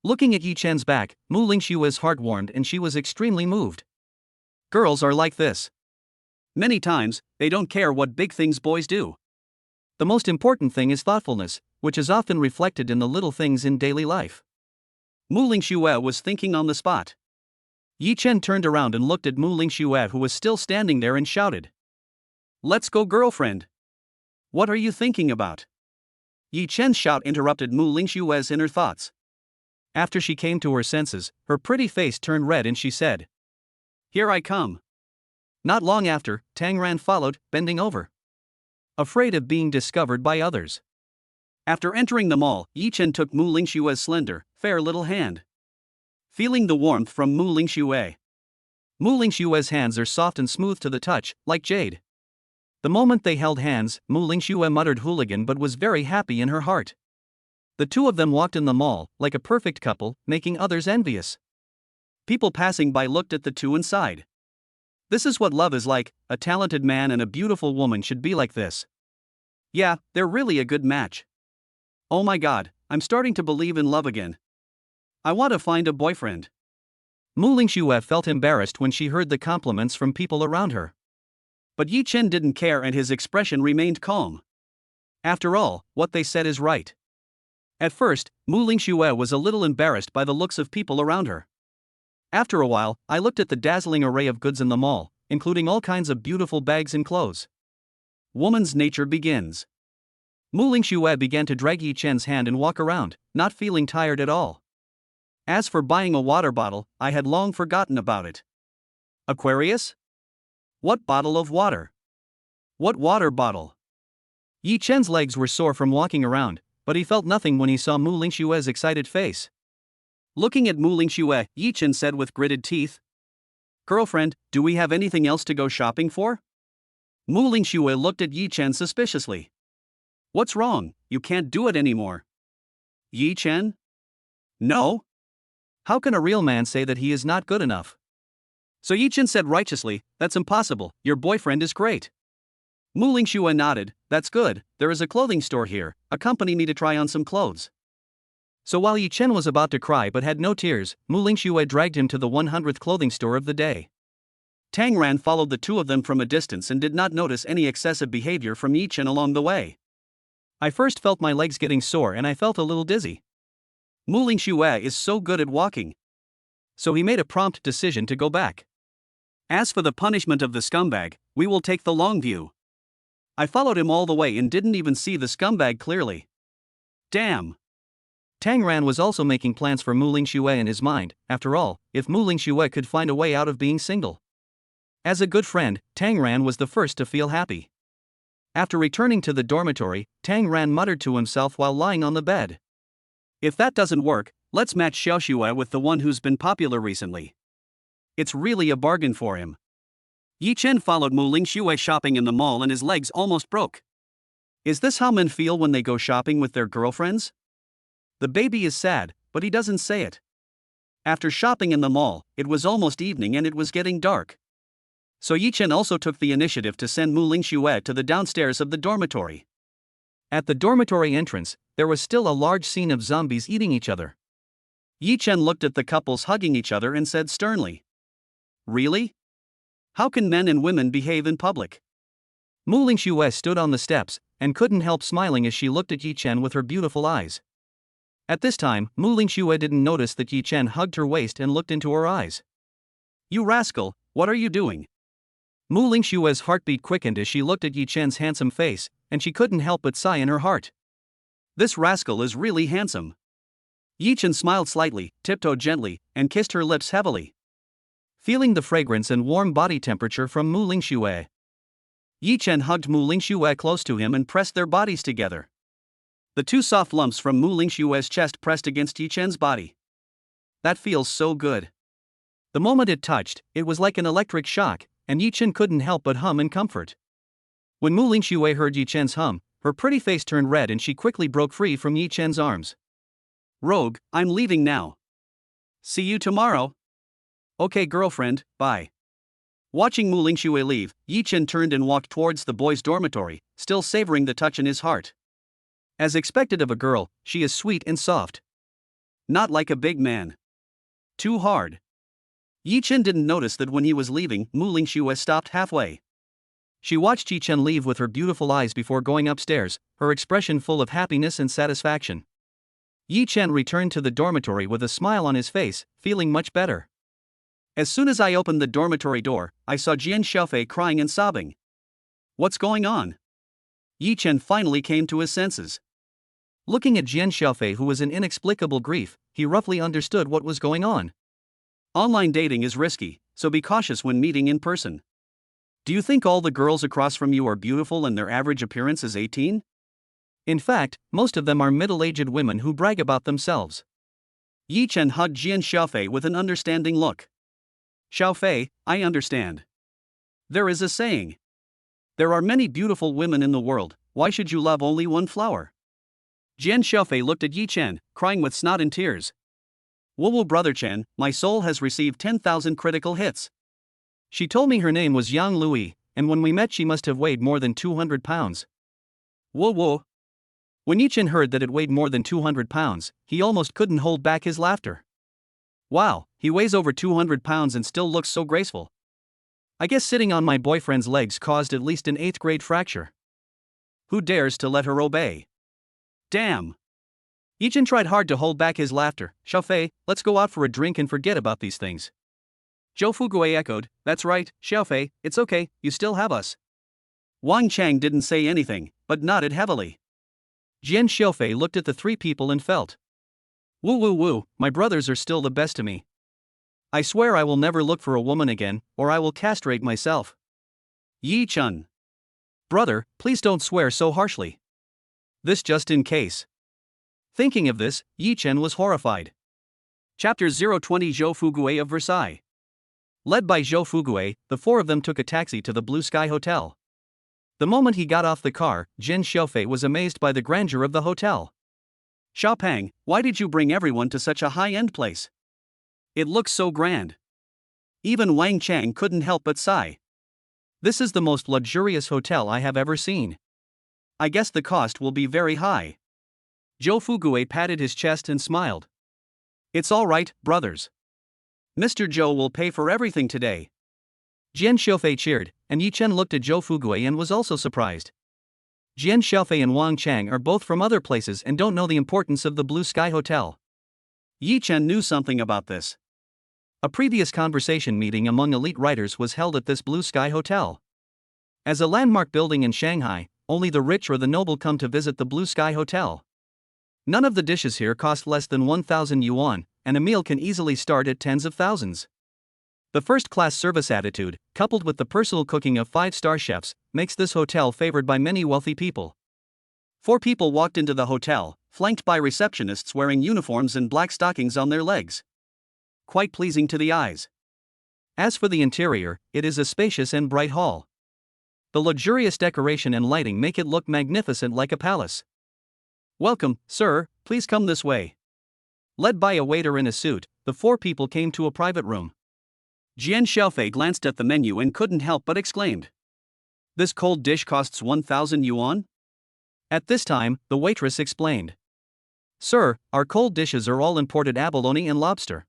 Looking at Yi Chen's back, Muing Shuer's heart warmed and she was extremely moved. Girls are like this. Many times, they don't care what big things boys do. The most important thing is thoughtfulness, which is often reflected in the little things in daily life. Muing Shuer was thinking on the spot. Yi Chen turned around and looked at Muing Shuer, who was still standing there, and shouted, "Let's go, girlfriend." "What are you thinking about?" Yi Chen's shout interrupted Muing Shuer's inner thoughts. After she came to her senses, her pretty face turned red and she said, "Here I come." Not long after, Tang Ran followed, bending over, afraid of being discovered by others. After entering the mall, Yi Chen took Muing Shuer's slender, fair little hand. Feeling the warmth from Muing Shuer. Muing Shuer's hands are soft and smooth to the touch, like jade. The moment they held hands, Muing Shuer muttered hooligan but was very happy in her heart. The two of them walked in the mall, like a perfect couple, making others envious. People passing by looked at the two and sighed. This is what love is like. A talented man and a beautiful woman should be like this. Yeah, they're really a good match. Oh my god, I'm starting to believe in love again. I want to find a boyfriend. Muing Shuer felt embarrassed when she heard the compliments from people around her. But Yi Chen didn't care and his expression remained calm. After all, what they said is right. At first, Muing Shuer was a little embarrassed by the looks of people around her. After a while, I looked at the dazzling array of goods in the mall, including all kinds of beautiful bags and clothes. Woman's nature begins. Muing Shuer began to drag Yi Chen's hand and walk around, not feeling tired at all. As for buying a water bottle, I had long forgotten about it. Aquarius? What bottle of water? What water bottle? Yi Chen's legs were sore from walking around, but he felt nothing when he saw Muing Shuer's excited face. Looking at Muing Shuer, Yi Chen said with gritted teeth, "Girlfriend, do we have anything else to go shopping for?" Muing Shuer looked at Yi Chen suspiciously. "What's wrong? You can't do it anymore." Yi Chen? No? How can a real man say that he is not good enough? So Yi Chen said righteously, "That's impossible, your boyfriend is great." Muing Shuer nodded, "That's good, there is a clothing store here, accompany me to try on some clothes." So while Yi Chen was about to cry but had no tears, Muing Shuer dragged him to the 100th clothing store of the day. Tang Ran followed the two of them from a distance and did not notice any excessive behavior from Yi Chen along the way. I first felt my legs getting sore and I felt a little dizzy. Muing Shuer is so good at walking. So he made a prompt decision to go back. As for the punishment of the scumbag, we will take the long view. I followed him all the way and didn't even see the scumbag clearly. Damn. Tang Ran was also making plans for Muing Shuer in his mind. After all, if Muing Shuer could find a way out of being single. As a good friend, Tang Ran was the first to feel happy. After returning to the dormitory, Tang Ran muttered to himself while lying on the bed. If that doesn't work, let's match Xiao Shuai with the one who's been popular recently. It's really a bargain for him. Yi Chen followed Muing Shuer shopping in the mall and his legs almost broke. Is this how men feel when they go shopping with their girlfriends? The baby is sad, but he doesn't say it. After shopping in the mall, it was almost evening and it was getting dark. So Yi Chen also took the initiative to send Muing Shuer to the downstairs of the dormitory. At the dormitory entrance, there was still a large scene of zombies eating each other. Yi Chen looked at the couples hugging each other and said sternly, "Really? How can men and women behave in public?" Muing Shuer stood on the steps and couldn't help smiling as she looked at Yi Chen with her beautiful eyes. At this time, Muing Shuer didn't notice that Yi Chen hugged her waist and looked into her eyes. "You rascal, what are you doing?" Muing Shuer's heartbeat quickened as she looked at Yi Chen's handsome face, and she couldn't help but sigh in her heart. This rascal is really handsome. Yi Chen smiled slightly, tiptoed gently, and kissed her lips heavily. Feeling the fragrance and warm body temperature from Muing Shuer, Yi Chen hugged Muing Shuer close to him and pressed their bodies together. The two soft lumps from Muing Shuer's chest pressed against Yi Chen's body. That feels so good. The moment it touched, it was like an electric shock, and Yi Chen couldn't help but hum in comfort. When Muing Shuer heard Yi Chen's hum, her pretty face turned red and she quickly broke free from Yi Chen's arms. "Rogue, I'm leaving now. See you tomorrow." "Okay, girlfriend, bye." Watching Muing Shuer leave, Yi Chen turned and walked towards the boys' dormitory, still savoring the touch in his heart. As expected of a girl, she is sweet and soft. Not like a big man. Too hard. Yi Chen didn't notice that when he was leaving, Muing Shuer stopped halfway. She watched Yi Chen leave with her beautiful eyes before going upstairs, her expression full of happiness and satisfaction. Yi Chen returned to the dormitory with a smile on his face, feeling much better. As soon as I opened the dormitory door, I saw Jian Sha crying and sobbing. What's going on? Yi Chen finally came to his senses. Looking at Jian Sha, who was in inexplicable grief, he roughly understood what was going on. Online dating is risky, so be cautious when meeting in person. Do you think all the girls across from you are beautiful and their average appearance is 18? In fact, most of them are middle-aged women who brag about themselves. Yi Chen hugged Jian Sha with an understanding look. Xiaofei, I understand. There is a saying. There are many beautiful women in the world, why should you love only one flower? Jian Sha looked at Yi Chen, crying with snot and tears. Woo brother Chen, my soul has received 10,000 critical hits. She told me her name was Yang Lui, and when we met she must have weighed more than 200 pounds. Whoa. When Yi Chen heard that it weighed more than 200 pounds, he almost couldn't hold back his laughter. Wow, he weighs over 200 pounds and still looks so graceful. I guess sitting on my boyfriend's legs caused at least an 8th grade fracture. Who dares to let her obey? Damn. Yi Chen tried hard to hold back his laughter. Xiaofei, let's go out for a drink and forget about these things. Zhou Fugui echoed, that's right, Xiaofei, it's okay, you still have us. Wang Chang didn't say anything, but nodded heavily. Jian Xiaofei looked at the three people and felt. Woo, my brothers are still the best to me. I swear I will never look for a woman again, or I will castrate myself. Yi Chen. Brother, please don't swear so harshly. This just in case. Thinking of this, Yi Chen was horrified. Chapter 020 Zhou Fugui of Versailles. Led by Zhou Fugui, the four of them took a taxi to the Blue Sky Hotel. The moment he got off the car, Jian Xiaofei was amazed by the grandeur of the hotel. Xiaopang, why did you bring everyone to such a high-end place? It looks so grand. Even Wang Chang couldn't help but sigh. This is the most luxurious hotel I have ever seen. I guess the cost will be very high. Zhou Fugui patted his chest and smiled. It's all right, brothers. Mr. Zhou will pay for everything today. Jian Xiaofei cheered, and Yi Chen looked at Zhou Fugui and was also surprised. Jian Xiaofei and Wang Chang are both from other places and don't know the importance of the Blue Sky Hotel. Yi Chen knew something about this. A previous conversation meeting among elite writers was held at this Blue Sky Hotel. As a landmark building in Shanghai, only the rich or the noble come to visit the Blue Sky Hotel. None of the dishes here cost less than 1,000 yuan, and a meal can easily start at tens of thousands. The first-class service attitude, coupled with the personal cooking of 5-star chefs, makes this hotel favored by many wealthy people. 4 people walked into the hotel, flanked by receptionists wearing uniforms and black stockings on their legs. Quite pleasing to the eyes. As for the interior, it is a spacious and bright hall. The luxurious decoration and lighting make it look magnificent like a palace. Welcome, sir, please come this way. Led by a waiter in a suit, the 4 people came to a private room. Jian Xiaofei glanced at the menu and couldn't help but exclaimed. This cold dish costs 1,000 yuan? At this time, the waitress explained. Sir, our cold dishes are all imported abalone and lobster.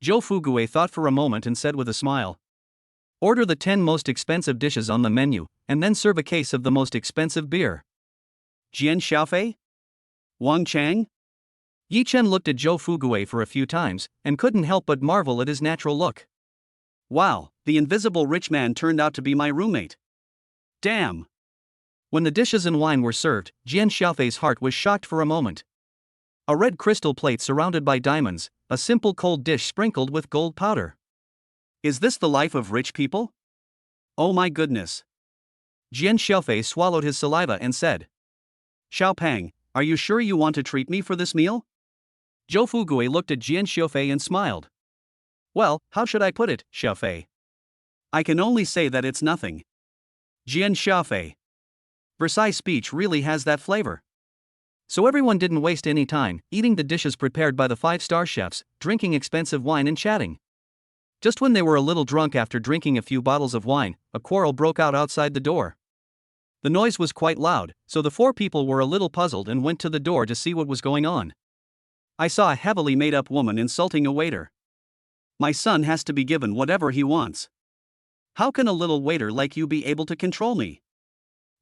Zhou Fugui thought for a moment and said with a smile. Order the 10 most expensive dishes on the menu, and then serve a case of the most expensive beer. Jian Xiaofei? Wang Chang? Yi Chen looked at Zhou Fugui for a few times, and couldn't help but marvel at his natural look. Wow, the invisible rich man turned out to be my roommate. Damn! When the dishes and wine were served, Jian Xiaofei's heart was shocked for a moment. A red crystal plate surrounded by diamonds, a simple cold dish sprinkled with gold powder. Is this the life of rich people? Oh my goodness. Jian Xiaofei swallowed his saliva and said. Xiaopang, are you sure you want to treat me for this meal? Zhou Fugui looked at Jian Xiaofei and smiled. Well, how should I put it, Xiaofei? I can only say that it's nothing. Jian Xiaofei. Versailles speech really has that flavor. So everyone didn't waste any time, eating the dishes prepared by the 5-star chefs, drinking expensive wine and chatting. Just when they were a little drunk after drinking a few bottles of wine, a quarrel broke out outside the door. The noise was quite loud, so the 4 people were a little puzzled and went to the door to see what was going on. I saw a heavily made-up woman insulting a waiter. My son has to be given whatever he wants. How can a little waiter like you be able to control me?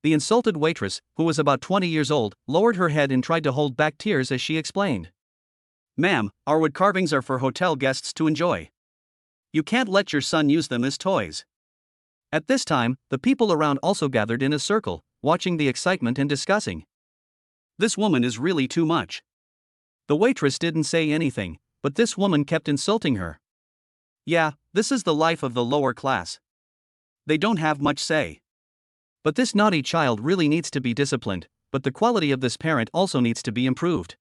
The insulted waitress, who was about 20 years old, lowered her head and tried to hold back tears as she explained. Ma'am, our wood carvings are for hotel guests to enjoy. You can't let your son use them as toys. At this time, the people around also gathered in a circle, watching the excitement and discussing. This woman is really too much. The waitress didn't say anything, but this woman kept insulting her. Yeah, this is the life of the lower class. They don't have much say. But this naughty child really needs to be disciplined, but the quality of this parent also needs to be improved.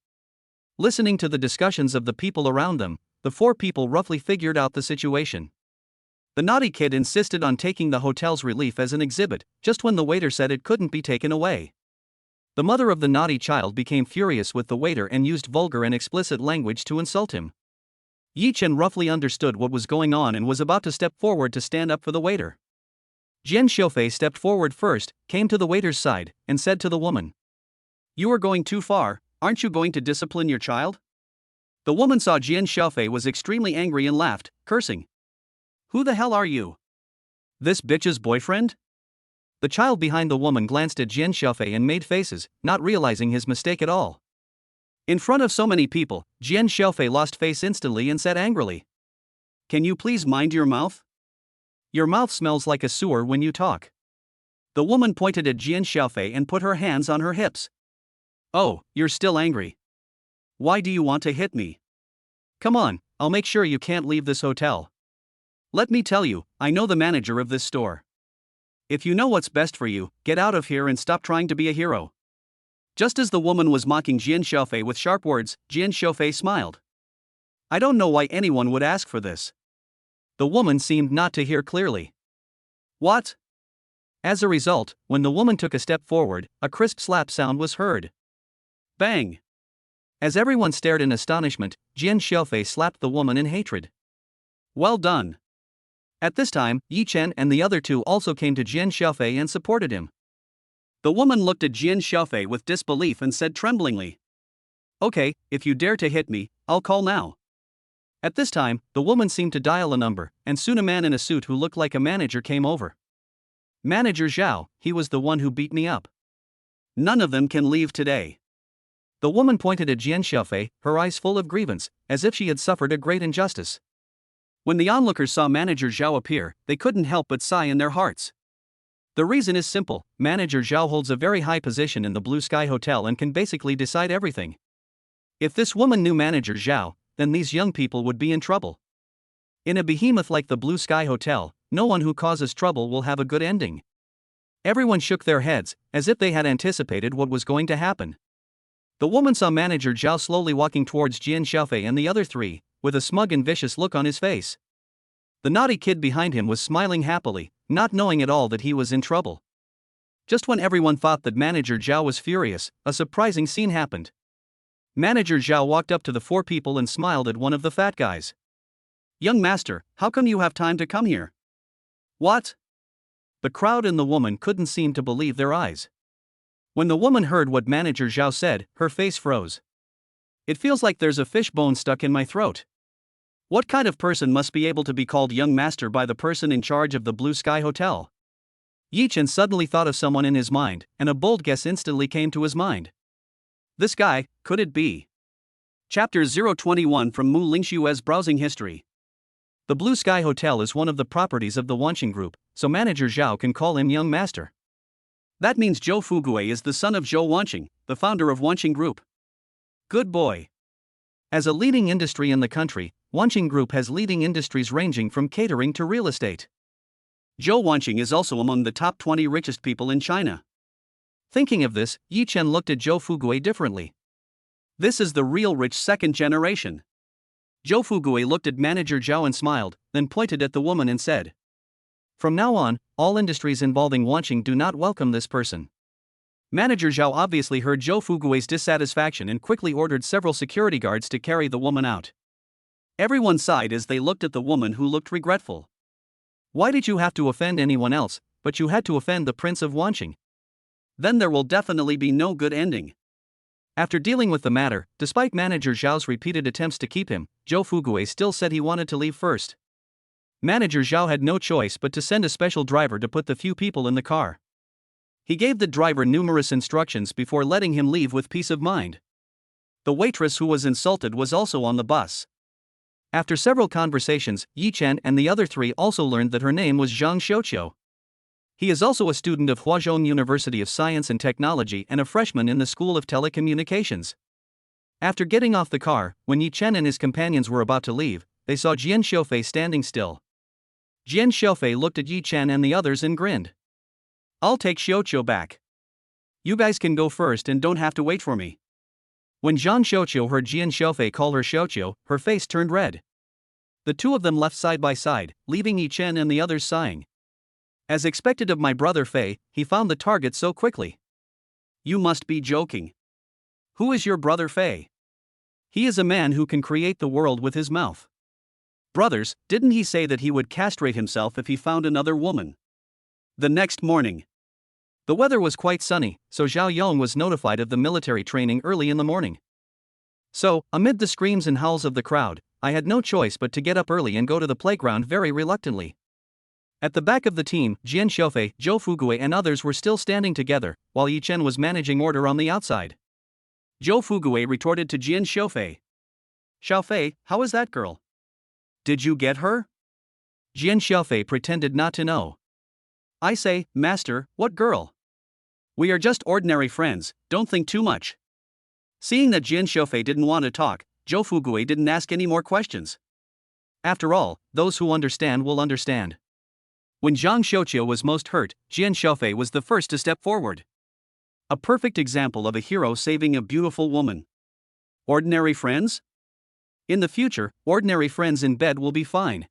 Listening to the discussions of the people around them, the four people roughly figured out the situation. The naughty kid insisted on taking the hotel's relief as an exhibit, just when the waiter said it couldn't be taken away. The mother of the naughty child became furious with the waiter and used vulgar and explicit language to insult him. Yi Chen roughly understood what was going on and was about to step forward to stand up for the waiter. Jian Sha stepped forward first, came to the waiter's side, and said to the woman, "You are going too far, aren't you going to discipline your child?" The woman saw Jian Sha was extremely angry and laughed, cursing. "Who the hell are you? This bitch's boyfriend?" The child behind the woman glanced at Jian Sha and made faces, not realizing his mistake at all. In front of so many people, Jian Sha lost face instantly and said angrily, "Can you please mind your mouth? Your mouth smells like a sewer when you talk." The woman pointed at Jian Sha and put her hands on her hips. "Oh, you're still angry. Why do you want to hit me? Come on, I'll make sure you can't leave this hotel. Let me tell you, I know the manager of this store. If you know what's best for you, get out of here and stop trying to be a hero." Just as the woman was mocking Jian Sha with sharp words, Jian Sha smiled. "I don't know why anyone would ask for this." The woman seemed not to hear clearly. "What?" As a result, when the woman took a step forward, a crisp slap sound was heard. Bang! As everyone stared in astonishment, Jian Sha slapped the woman in hatred. "Well done." At this time, Yi Chen and the other two also came to Jian Sha and supported him. The woman looked at Jian Sha with disbelief and said tremblingly, "Okay, if you dare to hit me, I'll call now." At this time, the woman seemed to dial a number, and soon a man in a suit who looked like a manager came over. "Manager Zhao, he was the one who beat me up. None of them can leave today." The woman pointed at Jian Sha, her eyes full of grievance, as if she had suffered a great injustice. When the onlookers saw Manager Zhao appear, they couldn't help but sigh in their hearts. The reason is simple: Manager Zhao holds a very high position in the Blue Sky Hotel and can basically decide everything. If this woman knew Manager Zhao, then these young people would be in trouble. In a behemoth like the Blue Sky Hotel, no one who causes trouble will have a good ending. Everyone shook their heads, as if they had anticipated what was going to happen. The woman saw Manager Zhao slowly walking towards Jian Sha and the other three, with a smug and vicious look on his face. The naughty kid behind him was smiling happily, not knowing at all that he was in trouble. Just when everyone thought that Manager Zhao was furious, a surprising scene happened. Manager Zhao walked up to the four people and smiled at one of the fat guys. "Young master, how come you have time to come here?" "What?" The crowd and the woman couldn't seem to believe their eyes. When the woman heard what Manager Zhao said, her face froze. "It feels like there's a fish bone stuck in my throat. What kind of person must be able to be called young master by the person in charge of the Blue Sky Hotel?" Yi Chen suddenly thought of someone in his mind, and a bold guess instantly came to his mind. This guy, could it be? Chapter 021 from Muing Shuer's browsing history. The Blue Sky Hotel is one of the properties of the Wanqing Group, so Manager Zhao can call him young master. That means Zhou Fugue is the son of Zhou Wanqing, the founder of Wanqing Group. Good boy. As a leading industry in the country, Wanqing Group has leading industries ranging from catering to real estate. Zhou Wanqing is also among the top 20 richest people in China. Thinking of this, Yi Chen looked at Zhou Fugue differently. This is the real rich second generation. Zhou Fugue looked at Manager Zhao and smiled, then pointed at the woman and said, "From now on, all industries involving Wanqing do not welcome this person." Manager Zhao obviously heard Zhou Fugue's dissatisfaction and quickly ordered several security guards to carry the woman out. Everyone sighed as they looked at the woman who looked regretful. Why did you have to offend anyone else, but you had to offend the Prince of Wanqing? Then there will definitely be no good ending. After dealing with the matter, despite Manager Zhao's repeated attempts to keep him, Zhou Fugue still said he wanted to leave first. Manager Zhao had no choice but to send a special driver to put the few people in the car. He gave the driver numerous instructions before letting him leave with peace of mind. The waitress who was insulted was also on the bus. After several conversations, Yi Chen and the other three also learned that her name was Zhang Xiuqiu. He is also a student of Huazhong University of Science and Technology and a freshman in the School of Telecommunications. After getting off the car, when Yi Chen and his companions were about to leave, they saw Jian Sha standing still. Jian Sha looked at Yi Chen and the others and grinned. "I'll take Xiuqiu back. You guys can go first and don't have to wait for me." When Zhang Xiuqiu heard Jian Sha call her Xiuqiu, her face turned red. The two of them left side by side, leaving Yi Chen and the others sighing. As expected of my brother Fei, he found the target so quickly. You must be joking. Who is your brother Fei? He is a man who can create the world with his mouth. Brothers, didn't he say that he would castrate himself if he found another woman? The next morning. The weather was quite sunny, so Zhao Yong was notified of the military training early in the morning. So, amid the screams and howls of the crowd, I had no choice but to get up early and go to the playground very reluctantly. At the back of the team, Jian Sha, Zhou Fugui and others were still standing together, while Yi Chen was managing order on the outside. Zhou Fugui retorted to Jian Sha. "Xiaofei, how is that girl? Did you get her?" Jian Sha pretended not to know. "I say, master, what girl? We are just ordinary friends, don't think too much." Seeing that Jian Sha didn't want to talk, Zhou Fugui didn't ask any more questions. After all, those who understand will understand. When Zhang Xiuqiu was most hurt, Jian Sha was the first to step forward. A perfect example of a hero saving a beautiful woman. Ordinary friends? In the future, ordinary friends in bed will be fine.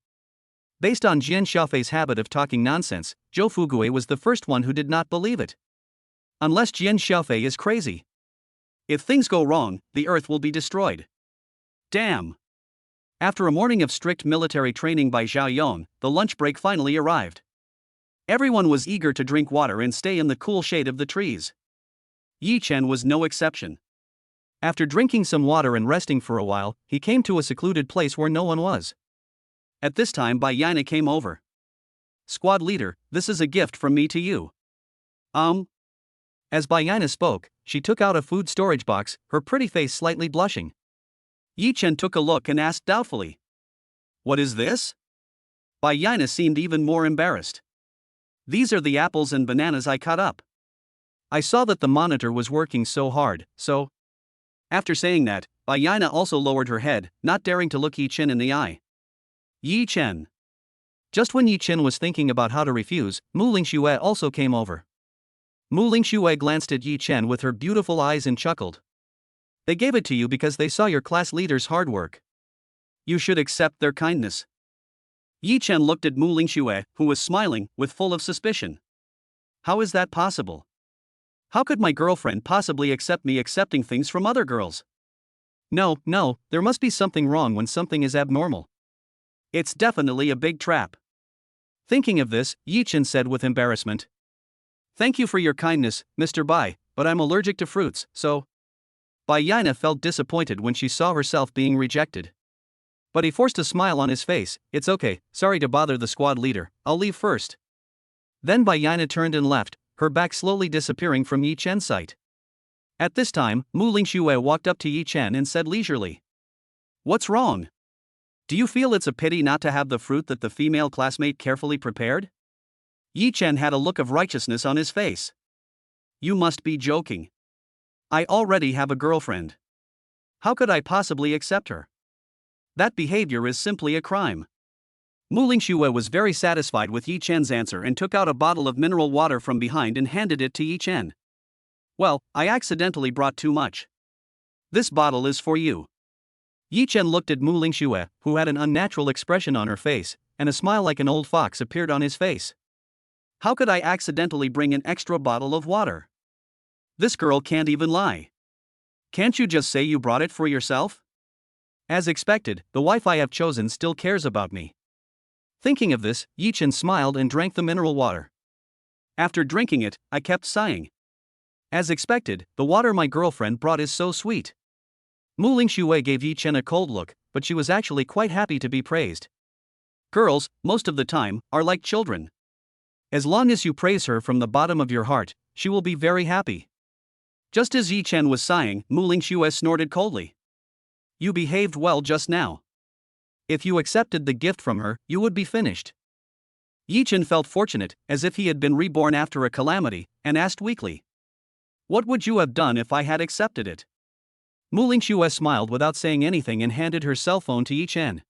Based on Jian Sha's habit of talking nonsense, Zhou Fugui was the first one who did not believe it. Unless Jian Sha is crazy. If things go wrong, the earth will be destroyed. Damn. After a morning of strict military training by Zhao Yong, the lunch break finally arrived. Everyone was eager to drink water and stay in the cool shade of the trees. Yi Chen was no exception. After drinking some water and resting for a while, he came to a secluded place where no one was. At this time, Bai Yana came over. "Squad leader, this is a gift from me to you." As Bai Yana spoke, she took out a food storage box, her pretty face slightly blushing. Yi Chen took a look and asked doubtfully, "What is this?" Bai Yana seemed even more embarrassed. "These are the apples and bananas I cut up. I saw that the monitor was working so hard, so..." After saying that, Bai Yana also lowered her head, not daring to look Yi Chen in the eye. Yi Chen. Just when Yi Chen was thinking about how to refuse, Muing Shuer also came over. Muing Shuer glanced at Yi Chen with her beautiful eyes and chuckled. "They gave it to you because they saw your class leader's hard work. You should accept their kindness." Yi Chen looked at Muing Shuer, who was smiling, with full of suspicion. "How is that possible? How could my girlfriend possibly accept me accepting things from other girls? No, there must be something wrong when something is abnormal. It's definitely a big trap." Thinking of this, Yi Chen said with embarrassment, "Thank you for your kindness, Mr. Bai, but I'm allergic to fruits, so..." Bai Yana felt disappointed when she saw herself being rejected. But he forced a smile on his face. "It's okay, sorry to bother the squad leader, I'll leave first." Then Bai Yana turned and left, her back slowly disappearing from Yi Chen's sight. At this time, Muing Shuer walked up to Yi Chen and said leisurely, "What's wrong? Do you feel it's a pity not to have the fruit that the female classmate carefully prepared?" Yi Chen had a look of righteousness on his face. "You must be joking. I already have a girlfriend. How could I possibly accept her? That behavior is simply a crime." Muing Shuer was very satisfied with Yi Chen's answer and took out a bottle of mineral water from behind and handed it to Yi Chen. "Well, I accidentally brought too much. This bottle is for you." Yi Chen looked at Muing Shuer, who had an unnatural expression on her face, and a smile like an old fox appeared on his face. "How could I accidentally bring an extra bottle of water? This girl can't even lie. Can't you just say you brought it for yourself?" As expected, the wife I have chosen still cares about me. Thinking of this, Yi Chen smiled and drank the mineral water. After drinking it, I kept sighing. As expected, the water my girlfriend brought is so sweet. Muing Shuer gave Yi Chen a cold look, but she was actually quite happy to be praised. Girls, most of the time, are like children. As long as you praise her from the bottom of your heart, she will be very happy. Just as Yi Chen was sighing, Muing Shuer snorted coldly. You behaved well just now. If you accepted the gift from her, you would be finished. Yi Chen felt fortunate, as if he had been reborn after a calamity, and asked weakly. What would you have done if I had accepted it? Muing Shuer smiled without saying anything and handed her cell phone to Yi Chen.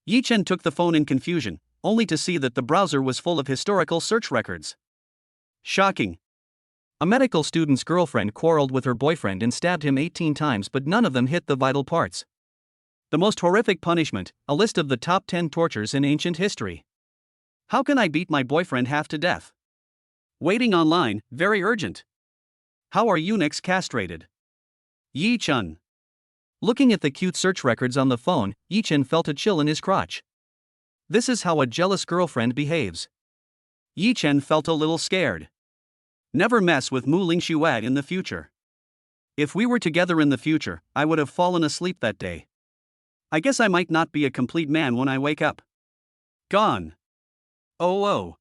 Yi Chen took the phone in confusion, only to see that the browser was full of historical search records. Shocking. A medical student's girlfriend quarreled with her boyfriend and stabbed him 18 times, but none of them hit the vital parts. The most horrific punishment, a list of the top 10 tortures in ancient history. How can I beat my boyfriend half to death? Waiting online, very urgent. How are eunuchs castrated? Yi Chen. Looking at the cute search records on the phone, Yi Chen felt a chill in his crotch. This is how a jealous girlfriend behaves. Yi Chen felt a little scared. Never mess with Muing Shuer in the future. If we were together in the future, I would have fallen asleep that day. I guess I might not be a complete man when I wake up. Gone. Oh.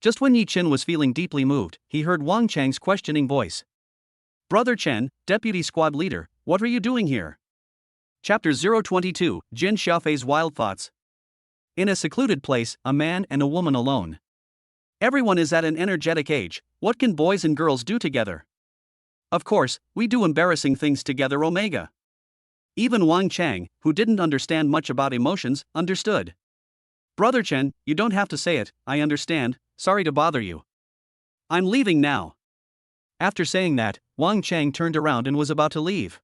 Just when Yi Chen was feeling deeply moved, he heard Wang Chang's questioning voice. Brother Chen, Deputy Squad Leader, what are you doing here? Chapter 022, Jian Sha Wild Thoughts. In a secluded place, a man and a woman alone. Everyone is at an energetic age. What can boys and girls do together? Of course, we do embarrassing things together. Omega. Even Wang Chang, who didn't understand much about emotions, understood. Brother Chen, you don't have to say it, I understand, sorry to bother you. I'm leaving now. After saying that, Wang Chang turned around and was about to leave.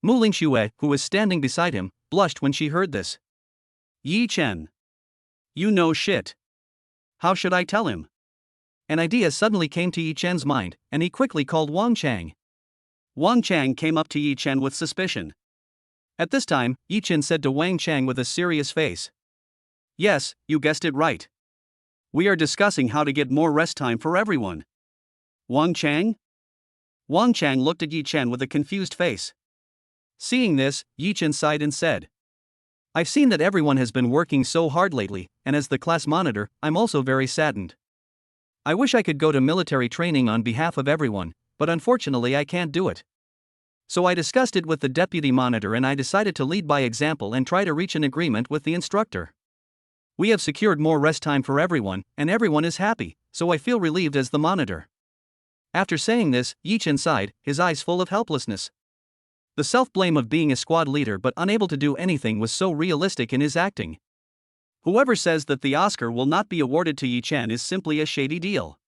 Muing Shuer, who was standing beside him, blushed when she heard this. Yi Chen. You know shit. How should I tell him? An idea suddenly came to Yi Chen's mind, and he quickly called Wang Chang. Wang Chang came up to Yi Chen with suspicion. At this time, Yi Chen said to Wang Chang with a serious face. Yes, you guessed it right. We are discussing how to get more rest time for everyone. Wang Chang? Wang Chang looked at Yi Chen with a confused face. Seeing this, Yi Chen sighed and said. I've seen that everyone has been working so hard lately, and as the class monitor, I'm also very saddened. I wish I could go to military training on behalf of everyone, but unfortunately I can't do it. So I discussed it with the deputy monitor and I decided to lead by example and try to reach an agreement with the instructor. We have secured more rest time for everyone, and everyone is happy, so I feel relieved as the monitor. After saying this, Yi Chen sighed, his eyes full of helplessness. The self-blame of being a squad leader but unable to do anything was so realistic in his acting. Whoever says that the Oscar will not be awarded to Yi Chen is simply a shady deal.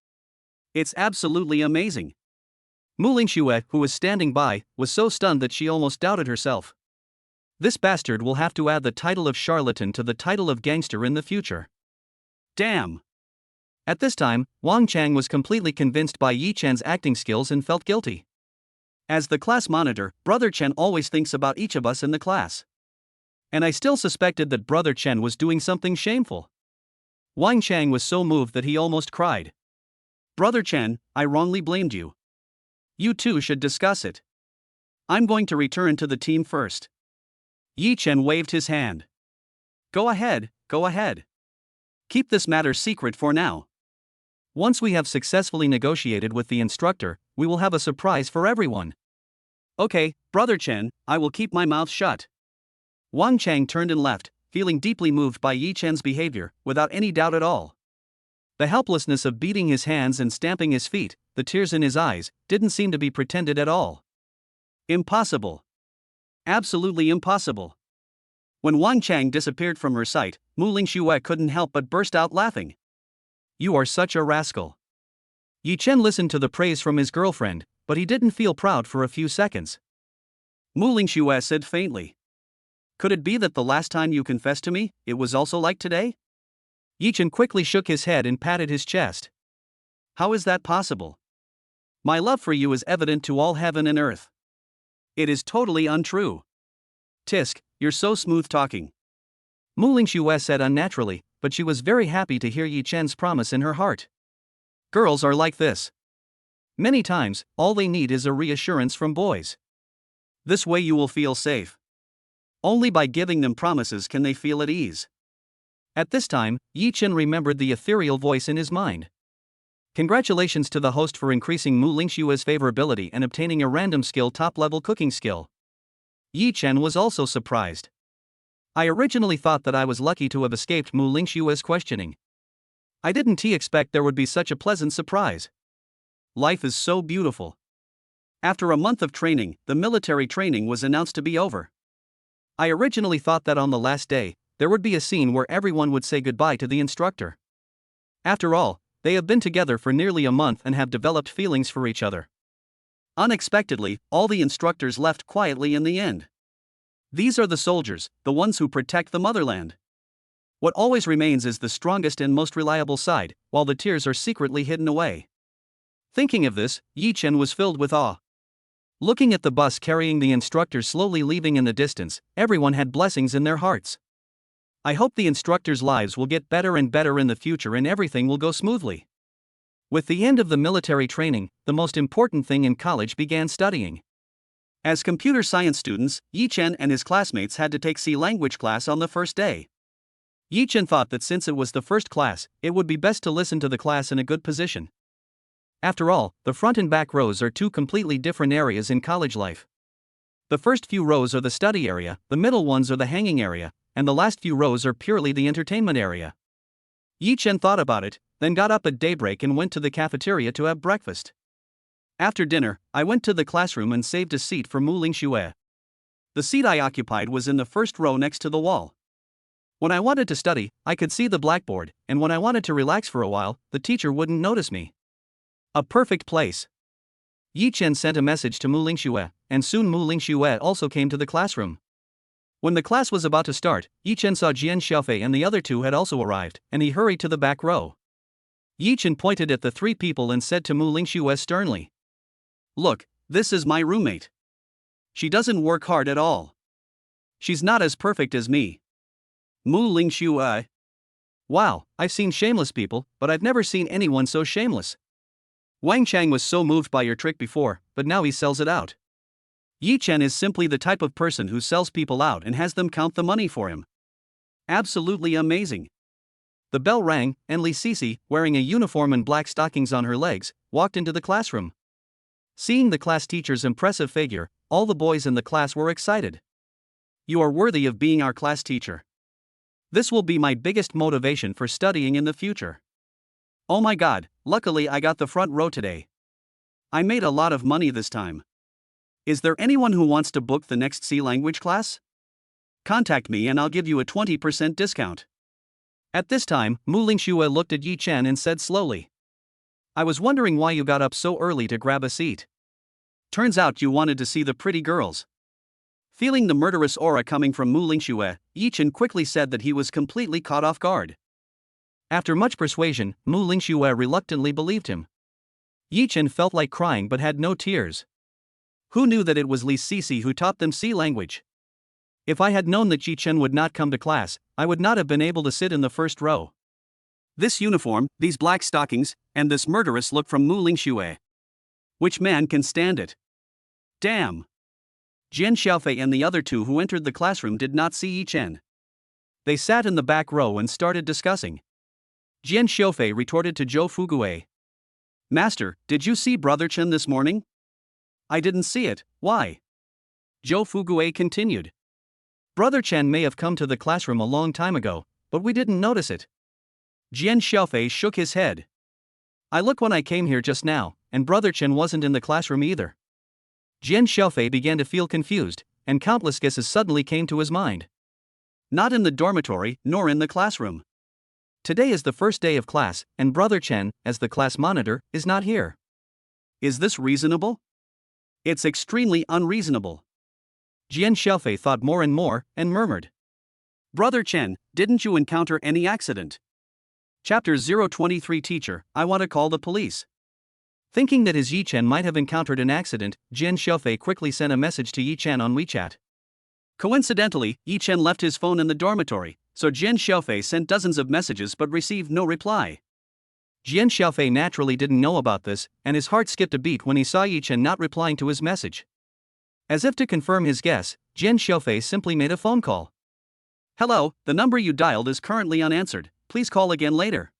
It's absolutely amazing. Muing Shuer, who was standing by, was so stunned that she almost doubted herself. This bastard will have to add the title of charlatan to the title of gangster in the future. Damn. At this time, Wang Chang was completely convinced by Yi Chen's acting skills and felt guilty. As the class monitor, Brother Chen always thinks about each of us in the class. And I still suspected that Brother Chen was doing something shameful. Wang Chang was so moved that he almost cried. Brother Chen, I wrongly blamed you. You two should discuss it. I'm going to return to the team first. Yi Chen waved his hand. Go ahead. Keep this matter secret for now. Once we have successfully negotiated with the instructor, we will have a surprise for everyone. Okay, Brother Chen, I will keep my mouth shut. Wang Chang turned and left, feeling deeply moved by Yi Chen's behavior, without any doubt at all. The helplessness of beating his hands and stamping his feet, the tears in his eyes, didn't seem to be pretended at all. Impossible. Absolutely impossible. When Wang Chang disappeared from her sight, Muing Shuer couldn't help but burst out laughing. You are such a rascal. Yi Chen listened to the praise from his girlfriend, but he didn't feel proud for a few seconds. Muing Shuer said faintly. Could it be that the last time you confessed to me, it was also like today? Yi Chen quickly shook his head and patted his chest. How is that possible? My love for you is evident to all heaven and earth. It is totally untrue. Tisk, you're so smooth talking. Muing Shuer said unnaturally, but she was very happy to hear Yi Chen's promise in her heart. Girls are like this. Many times, all they need is a reassurance from boys. This way you will feel safe. Only by giving them promises can they feel at ease. At this time, Yi Chen remembered the ethereal voice in his mind. Congratulations to the host for increasing Muing Shuer's favorability and obtaining a random skill top-level cooking skill. Yi Chen was also surprised. I originally thought that I was lucky to have escaped Muing Shuer's questioning. I didn't expect there would be such a pleasant surprise. Life is so beautiful. After a month of training, the military training was announced to be over. I originally thought that on the last day, there would be a scene where everyone would say goodbye to the instructor. After all, they have been together for nearly a month and have developed feelings for each other. Unexpectedly, all the instructors left quietly in the end. These are the soldiers, the ones who protect the motherland. What always remains is the strongest and most reliable side, while the tears are secretly hidden away. Thinking of this, Yi Chen was filled with awe. Looking at the bus carrying the instructors slowly leaving in the distance, everyone had blessings in their hearts. I hope the instructors' lives will get better and better in the future and everything will go smoothly. With the end of the military training, the most important thing in college began studying. As computer science students, Yi Chen and his classmates had to take C language class on the first day. Yi Chen thought that since it was the first class, it would be best to listen to the class in a good position. After all, the front and back rows are two completely different areas in college life. The first few rows are the study area, the middle ones are the hanging area, and the last few rows are purely the entertainment area. Yi Chen thought about it, then got up at daybreak and went to the cafeteria to have breakfast. After dinner, I went to the classroom and saved a seat for Muing Shuer. The seat I occupied was in the first row next to the wall. When I wanted to study, I could see the blackboard, and when I wanted to relax for a while, the teacher wouldn't notice me. A perfect place. Yi Chen sent a message to Muing Shuer, and soon Muing Shuer also came to the classroom. When the class was about to start, Yi Chen saw Jian Sha and the other two had also arrived, and he hurried to the back row. Yi Chen pointed at the three people and said to Muing Shuer sternly, "Look, this is my roommate. She doesn't work hard at all. She's not as perfect as me." Muing Shuer. Wow, I've seen shameless people, but I've never seen anyone so shameless. Wang Chang was so moved by your trick before, but now he sells it out. Yi Chen is simply the type of person who sells people out and has them count the money for him. Absolutely amazing. The bell rang, and Li Sisi, wearing a uniform and black stockings on her legs, walked into the classroom. Seeing the class teacher's impressive figure, all the boys in the class were excited. "You are worthy of being our class teacher. This will be my biggest motivation for studying in the future. Oh my god, luckily I got the front row today. I made a lot of money this time. Is there anyone who wants to book the next C language class? Contact me and I'll give you a 20% discount." At this time, Muing Shuer looked at Yi Chen and said slowly, "I was wondering why you got up so early to grab a seat. Turns out you wanted to see the pretty girls." Feeling the murderous aura coming from Muing Shuer, Yi Chen quickly said that he was completely caught off guard. After much persuasion, Muing Shuer reluctantly believed him. Yi Chen felt like crying but had no tears. Who knew that it was Li Sisi who taught them C language? If I had known that Yi Chen would not come to class, I would not have been able to sit in the first row. This uniform, these black stockings, and this murderous look from Muing Shuer. Which man can stand it? Damn! Jian Sha and the other two who entered the classroom did not see Yi Chen. They sat in the back row and started discussing. Jian Sha retorted to Zhou Fugue. "Master, did you see Brother Chen this morning?" "I didn't see it, why?" Zhou Fugue continued. "Brother Chen may have come to the classroom a long time ago, but we didn't notice it." Jian Sha shook his head. "I looked when I came here just now, and Brother Chen wasn't in the classroom either." Jian Sha began to feel confused, and countless guesses suddenly came to his mind. Not in the dormitory, nor in the classroom. Today is the first day of class, and Brother Chen, as the class monitor, is not here. Is this reasonable? It's extremely unreasonable. Jian Sha thought more and more, and murmured. "Brother Chen, didn't you encounter any accident?" Chapter 023 Teacher, I want to call the police. Thinking that his Yi Chen might have encountered an accident, Jian Sha quickly sent a message to Yi Chen on WeChat. Coincidentally, Yi Chen left his phone in the dormitory, so Jian Sha sent dozens of messages but received no reply. Jian Sha naturally didn't know about this, and his heart skipped a beat when he saw Yi Chen not replying to his message. As if to confirm his guess, Jian Sha simply made a phone call. Hello, the number you dialed is currently unanswered, please call again later.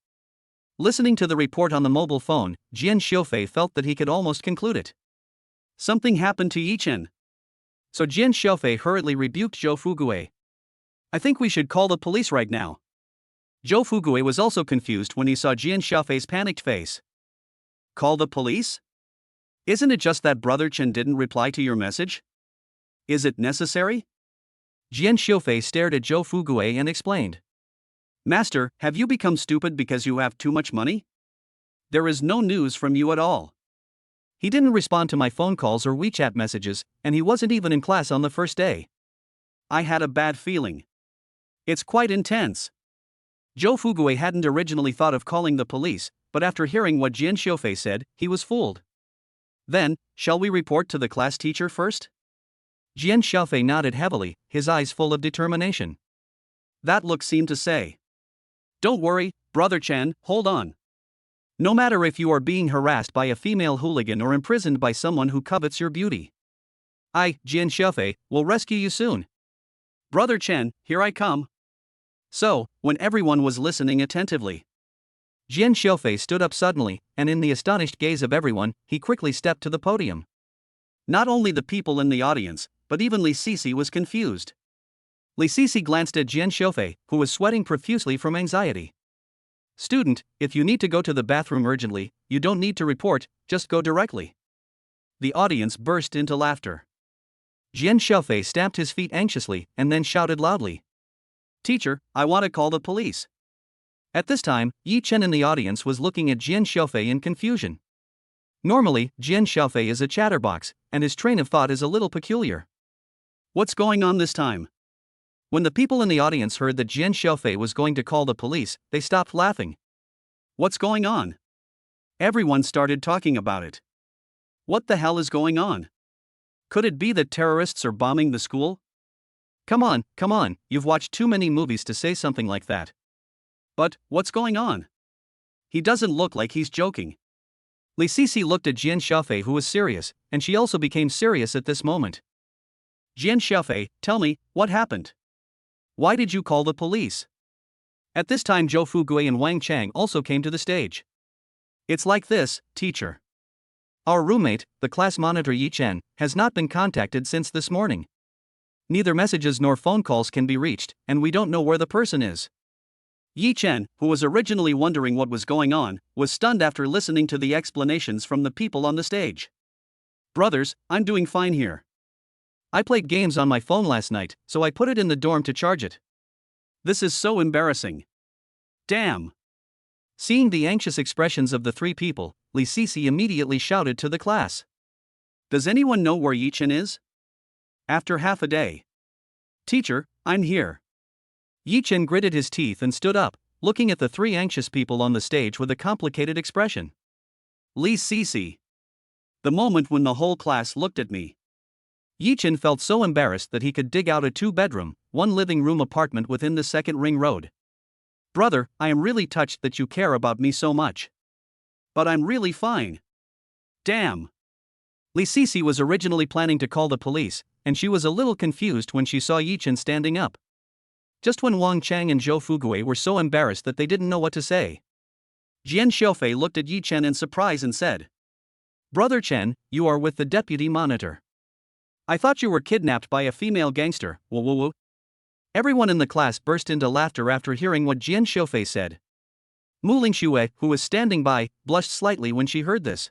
Listening to the report on the mobile phone, Jian Sha felt that he could almost conclude it. Something happened to Yichen. So Jian Sha hurriedly rebuked Zhou Fugui. I think we should call the police right now. Zhou Fugui was also confused when he saw Jian Sha's panicked face. Call the police? Isn't it just that Brother Chen didn't reply to your message? Is it necessary? Jian Sha stared at Zhou Fugui and explained. Master, have you become stupid because you have too much money? There is no news from you at all. He didn't respond to my phone calls or WeChat messages, and he wasn't even in class on the first day. I had a bad feeling. It's quite intense. Zhou Fugui hadn't originally thought of calling the police, but after hearing what Jian Sha said, he was fooled. Then, shall we report to the class teacher first? Jian Sha nodded heavily, his eyes full of determination. That look seemed to say. Don't worry, Brother Chen, hold on. No matter if you are being harassed by a female hooligan or imprisoned by someone who covets your beauty, I, Jian Sha, will rescue you soon. Brother Chen, here I come. So, when everyone was listening attentively, Jian Sha stood up suddenly, and in the astonished gaze of everyone, he quickly stepped to the podium. Not only the people in the audience, but even Li Sisi was confused. Li Sisi glanced at Jian Sha, who was sweating profusely from anxiety. Student, if you need to go to the bathroom urgently, you don't need to report, just go directly. The audience burst into laughter. Jian Sha stamped his feet anxiously and then shouted loudly. Teacher, I want to call the police. At this time, Yi Chen in the audience was looking at Jian Sha in confusion. Normally, Jian Sha is a chatterbox, and his train of thought is a little peculiar. What's going on this time? When the people in the audience heard that Jian Sha was going to call the police, they stopped laughing. What's going on? Everyone started talking about it. What the hell is going on? Could it be that terrorists are bombing the school? Come on, you've watched too many movies to say something like that. But, what's going on? He doesn't look like he's joking. Li Sisi looked at Jian Sha, who was serious, and she also became serious at this moment. Jian Sha, tell me, what happened? Why did you call the police? At this time Zhou Fugui and Wang Chang also came to the stage. It's like this, teacher. Our roommate, the class monitor Yi Chen, has not been contacted since this morning. Neither messages nor phone calls can be reached, and we don't know where the person is. Yi Chen, who was originally wondering what was going on, was stunned after listening to the explanations from the people on the stage. Brothers, I'm doing fine here. I played games on my phone last night, so I put it in the dorm to charge it. This is so embarrassing. Damn. Seeing the anxious expressions of the three people, Li Sisi immediately shouted to the class. Does anyone know where Yi Chen is? After half a day. Teacher, I'm here. Yi Chen gritted his teeth and stood up, looking at the three anxious people on the stage with a complicated expression. Li Sisi. The moment when the whole class looked at me. Yi Chen felt so embarrassed that he could dig out a 2-bedroom, 1-living-room apartment within the second ring road. Brother, I am really touched that you care about me so much. But I'm really fine. Damn. Li Sisi was originally planning to call the police, and she was a little confused when she saw Yi Chen standing up. Just when Wang Chang and Zhou Fugui were so embarrassed that they didn't know what to say. Jian Sha looked at Yi Chen in surprise and said, Brother Chen, you are with the deputy monitor. I thought you were kidnapped by a female gangster, woo. Everyone in the class burst into laughter after hearing what Jian Sha said. Muing Shuer, who was standing by, blushed slightly when she heard this.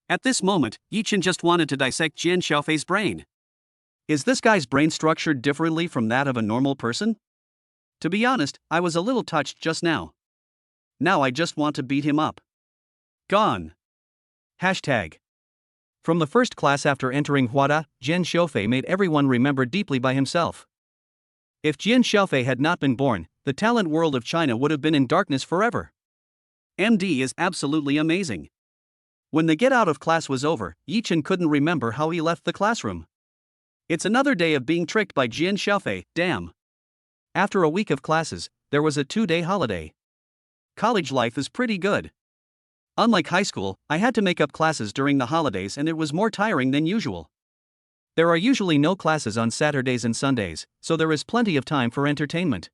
At this moment, Yi Chen just wanted to dissect Jian Sha's brain. Is this guy's brain structured differently from that of a normal person? To be honest, I was a little touched just now. Now I just want to beat him up. Gone. Hashtag. From the first class after entering Huada, Jian Sha made everyone remember deeply by himself. If Jian Sha had not been born, the talent world of China would have been in darkness forever. MD is absolutely amazing. When the get out of class was over, Yi Chen couldn't remember how he left the classroom. It's another day of being tricked by Jian Sha, damn. After a week of classes, there was a 2-day holiday. College life is pretty good. Unlike high school, I had to make up classes during the holidays and it was more tiring than usual. There are usually no classes on Saturdays and Sundays, so there is plenty of time for entertainment.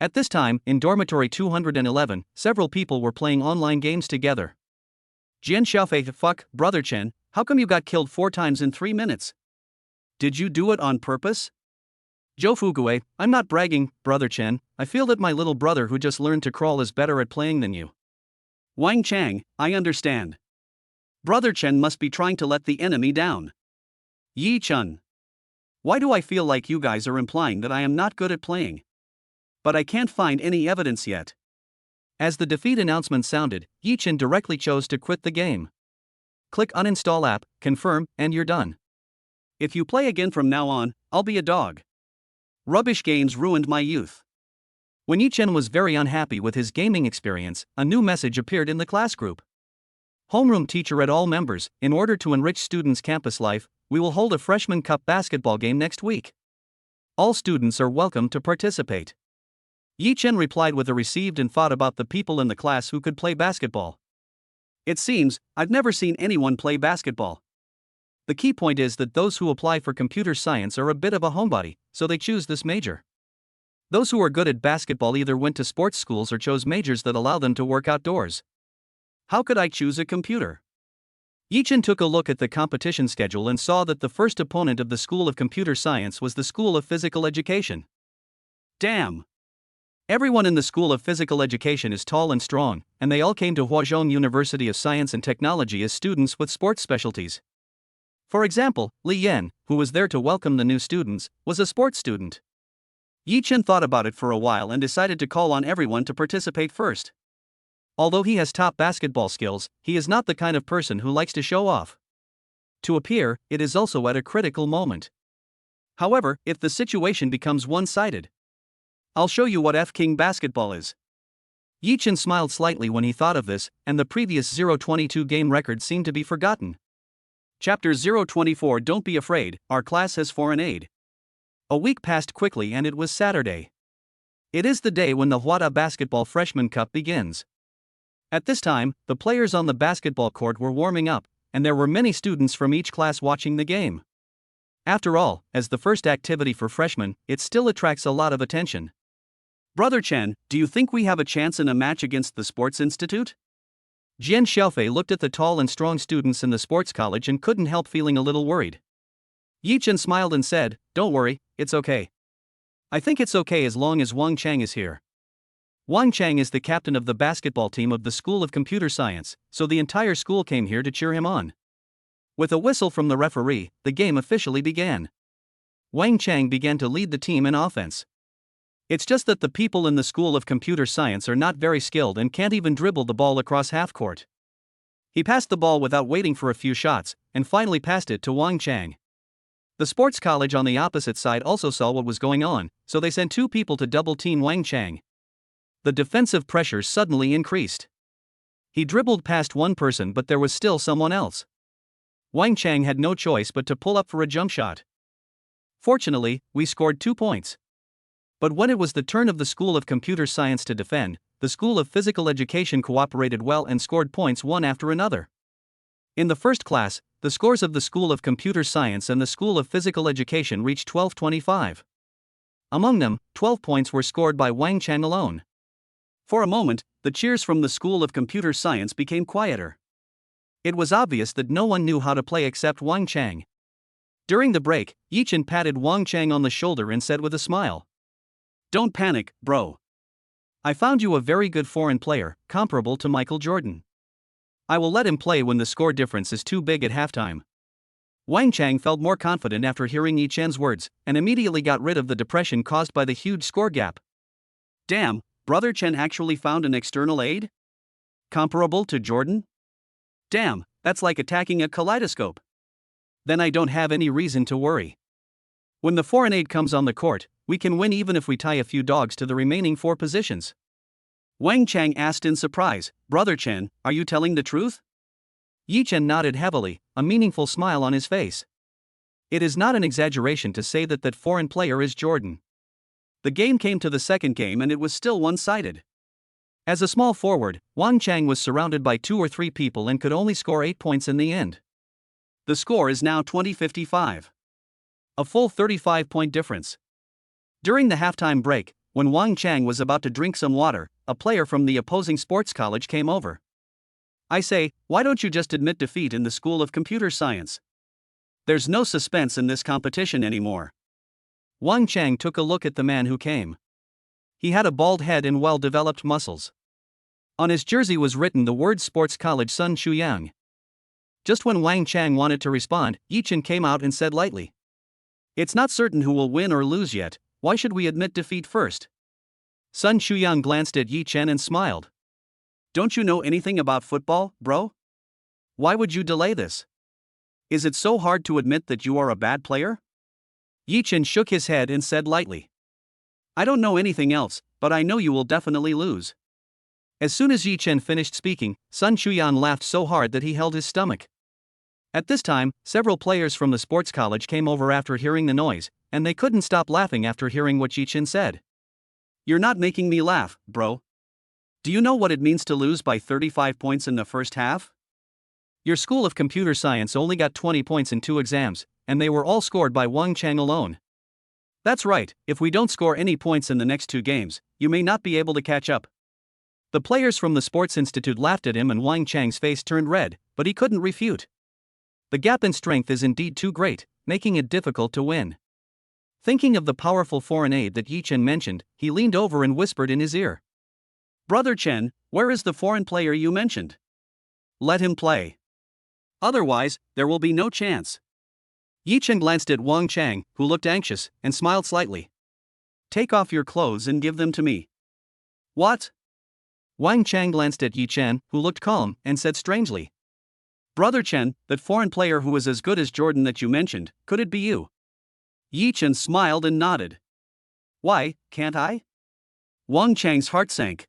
At this time, in Dormitory 211, several people were playing online games together. Jian Sha, fuck, Brother Chen, how come you got killed 4 times in 3 minutes? Did you do it on purpose? Zhou Fugue, I'm not bragging, Brother Chen, I feel that my little brother who just learned to crawl is better at playing than you. Wang Chang, I understand. Brother Chen must be trying to let the enemy down. Yi Chun. Why do I feel like you guys are implying that I am not good at playing? But I can't find any evidence yet. As the defeat announcement sounded, Yi Chen directly chose to quit the game. Click uninstall app, confirm, and you're done. If you play again from now on, I'll be a dog. Rubbish games ruined my youth. When Yi Chen was very unhappy with his gaming experience, a new message appeared in the class group. Homeroom teacher at all members, in order to enrich students' campus life, we will hold a freshman cup basketball game next week. All students are welcome to participate. Yi Chen replied with a received and thought about the people in the class who could play basketball. It seems, I've never seen anyone play basketball. The key point is that those who apply for computer science are a bit of a homebody, so they choose this major. Those who are good at basketball either went to sports schools or chose majors that allow them to work outdoors. How could I choose a computer? Yi Chen took a look at the competition schedule and saw that the first opponent of the School of Computer Science was the School of Physical Education. Damn! Everyone in the School of Physical Education is tall and strong, and they all came to Huazhong University of Science and Technology as students with sports specialties. For example, Li Yan, who was there to welcome the new students, was a sports student. Yi Chen thought about it for a while and decided to call on everyone to participate first. Although he has top basketball skills, he is not the kind of person who likes to show off. To appear, it is also at a critical moment. However, if the situation becomes one-sided, I'll show you what F-King basketball is. Yi Chen smiled slightly when he thought of this, and the previous 0-22 game record seemed to be forgotten. Chapter 024 Don't be afraid, our class has foreign aid. A week passed quickly and it was Saturday. It is the day when the Huada Basketball Freshman Cup begins. At this time, the players on the basketball court were warming up, and there were many students from each class watching the game. After all, as the first activity for freshmen, it still attracts a lot of attention. Brother Chen, do you think we have a chance in a match against the Sports Institute? Jian Sha looked at the tall and strong students in the sports college and couldn't help feeling a little worried. Yi Chen smiled and said, "Don't worry, it's okay. I think it's okay as long as Wang Chang is here." Wang Chang is the captain of the basketball team of the School of Computer Science, so the entire school came here to cheer him on. With a whistle from the referee, the game officially began. Wang Chang began to lead the team in offense. It's just that the people in the School of Computer Science are not very skilled and can't even dribble the ball across half-court. He passed the ball without waiting for a few shots, and finally passed it to Wang Chang. The sports college on the opposite side also saw what was going on, so they sent 2 people to double-team Wang Chang. The defensive pressure suddenly increased. He dribbled past one person, but there was still someone else. Wang Chang had no choice but to pull up for a jump shot. Fortunately, we scored 2 points. But when it was the turn of the School of Computer Science to defend, the School of Physical Education cooperated well and scored points one after another. In the first class, the scores of the School of Computer Science and the School of Physical Education reached 12-25. Among them, 12 points were scored by Wang Chang alone. For a moment, the cheers from the School of Computer Science became quieter. It was obvious that no one knew how to play except Wang Chang. During the break, Yi Chen patted Wang Chang on the shoulder and said with a smile, "Don't panic, bro. I found you a very good foreign player, comparable to Michael Jordan. I will let him play when the score difference is too big at halftime." Wang Chang felt more confident after hearing Yi Chen's words, and immediately got rid of the depression caused by the huge score gap. Damn, Brother Chen actually found an external aid? Comparable to Jordan? Damn, that's like attacking a kaleidoscope. Then I don't have any reason to worry. When the foreign aid comes on the court, we can win even if we tie a few dogs to the remaining 4 positions. Wang Chang asked in surprise, "Brother Chen, are you telling the truth?" Yi Chen nodded heavily, a meaningful smile on his face. It is not an exaggeration to say that that foreign player is Jordan. The game came to the second game and it was still one-sided. As a small forward, Wang Chang was surrounded by 2 or 3 people and could only score 8 points in the end. The score is now 20-55. A full 35-point difference. During the halftime break, when Wang Chang was about to drink some water, a player from the opposing sports college came over. I say, why don't you just admit defeat in the School of Computer Science? There's no suspense in this competition anymore. Wang Chang took a look at the man who came. He had a bald head and well-developed muscles. On his jersey was written the word Sports College Sun Shuyang. Just when Wang Chang wanted to respond, Yi Chen came out and said lightly, "It's not certain who will win or lose yet, why should we admit defeat first?" Sun Shuyang glanced at Yi Chen and smiled. "Don't you know anything about football, bro? Why would you delay this? Is it so hard to admit that you are a bad player?" Yi Chen shook his head and said lightly, "I don't know anything else, but I know you will definitely lose." As soon as Yi Chen finished speaking, Sun Shuyang laughed so hard that he held his stomach. At this time, several players from the sports college came over after hearing the noise, and they couldn't stop laughing after hearing what Yi Chen said. "You're not making me laugh, bro. Do you know what it means to lose by 35 points in the first half? Your School of Computer Science only got 20 points in 2 exams, and they were all scored by Wang Chang alone. That's right, if we don't score any points in the next 2 games, you may not be able to catch up." The players from the Sports Institute laughed at him and Wang Chang's face turned red, but he couldn't refute. The gap in strength is indeed too great, making it difficult to win. Thinking of the powerful foreign aid that Yi Chen mentioned, he leaned over and whispered in his ear, "Brother Chen, where is the foreign player you mentioned? Let him play. Otherwise, there will be no chance." Yi Chen glanced at Wang Chang, who looked anxious, and smiled slightly. "Take off your clothes and give them to me." "What?" Wang Chang glanced at Yi Chen, who looked calm, and said strangely, "Brother Chen, that foreign player who was as good as Jordan that you mentioned, could it be you?" Yi Chen smiled and nodded. "Why, can't I?" Wang Chang's heart sank.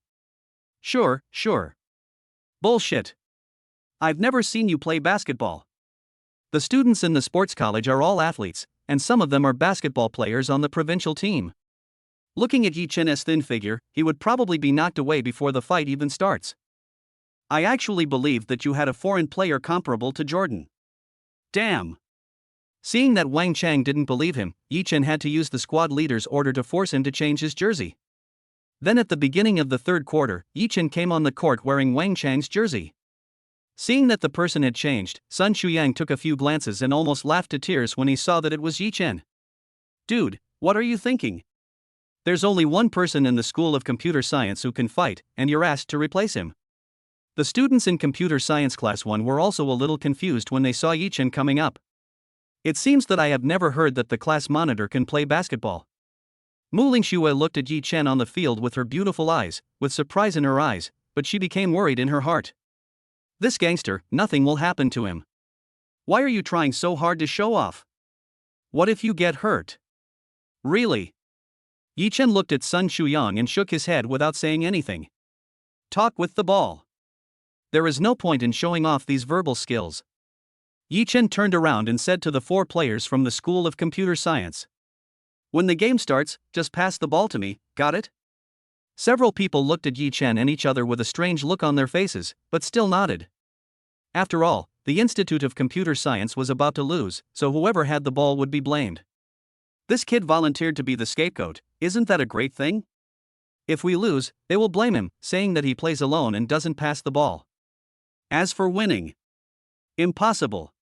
Sure. Bullshit. I've never seen you play basketball. The students in the sports college are all athletes, and some of them are basketball players on the provincial team. Looking at Yi Chen's thin figure, he would probably be knocked away before the fight even starts. I actually believed that you had a foreign player comparable to Jordan. Damn. Seeing that Wang Chang didn't believe him, Yi Chen had to use the squad leader's order to force him to change his jersey. Then at the beginning of the third quarter, Yi Chen came on the court wearing Wang Chang's jersey. Seeing that the person had changed, Sun Shuyang took a few glances and almost laughed to tears when he saw that it was Yi Chen. Dude, what are you thinking? There's only one person in the School of Computer Science who can fight, and you're asked to replace him. The students in Computer Science Class 1 were also a little confused when they saw Yi Chen coming up. It seems that I have never heard that the class monitor can play basketball. Muing Shuer looked at Yi Chen on the field with her beautiful eyes, with surprise in her eyes, but she became worried in her heart. This gangster, nothing will happen to him. Why are you trying so hard to show off? What if you get hurt? Really? Yi Chen looked at Sun Shuyang and shook his head without saying anything. Talk with the ball. There is no point in showing off these verbal skills. Yi Chen turned around and said to the 4 players from the School of Computer Science, "When the game starts, just pass the ball to me, got it?" Several people looked at Yi Chen and each other with a strange look on their faces, but still nodded. After all, the Institute of Computer Science was about to lose, so whoever had the ball would be blamed. This kid volunteered to be the scapegoat, isn't that a great thing? If we lose, they will blame him, saying that he plays alone and doesn't pass the ball. As for winning, impossible.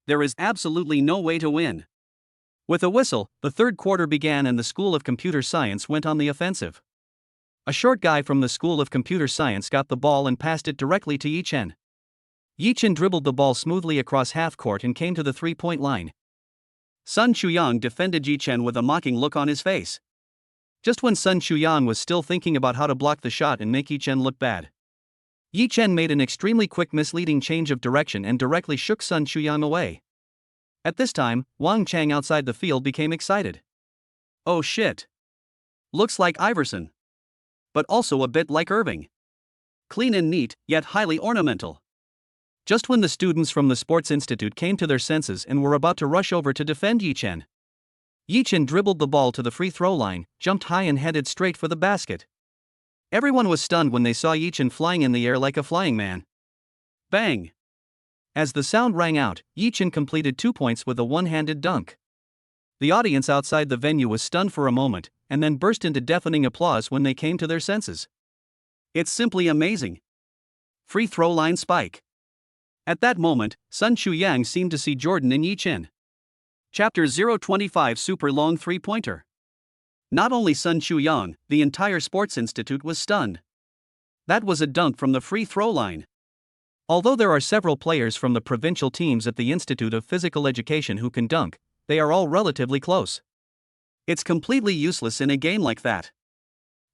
There is absolutely no way to win. With a whistle, the third quarter began and the School of Computer Science went on the offensive. A short guy from the School of Computer Science got the ball and passed it directly to Yi Chen. Yi Chen dribbled the ball smoothly across half court and came to the 3-point line. Sun Shuyang defended Yi Chen with a mocking look on his face. Just when Sun Shuyang was still thinking about how to block the shot and make Yi Chen look bad, Yi Chen made an extremely quick misleading change of direction and directly shook Sun Shuyang away. At this time, Wang Chang outside the field became excited. Oh shit. Looks like Iverson. But also a bit like Irving. Clean and neat, yet highly ornamental. Just when the students from the Sports Institute came to their senses and were about to rush over to defend Yi Chen dribbled the ball to the free throw line, jumped high and headed straight for the basket. Everyone was stunned when they saw Yi Chen flying in the air like a flying man. Bang! As the sound rang out, Yi Chen completed 2 points with a one-handed dunk. The audience outside the venue was stunned for a moment, and then burst into deafening applause when they came to their senses. It's simply amazing. Free throw line spike. At that moment, Sun Chuyang seemed to see Jordan in Yi Chen. Chapter 025 Super Long Three-Pointer. Not only Sun Chuyang, the entire Sports Institute was stunned. That was a dunk from the free throw line. Although there are several players from the provincial teams at the Institute of Physical Education who can dunk, they are all relatively close. It's completely useless in a game like that.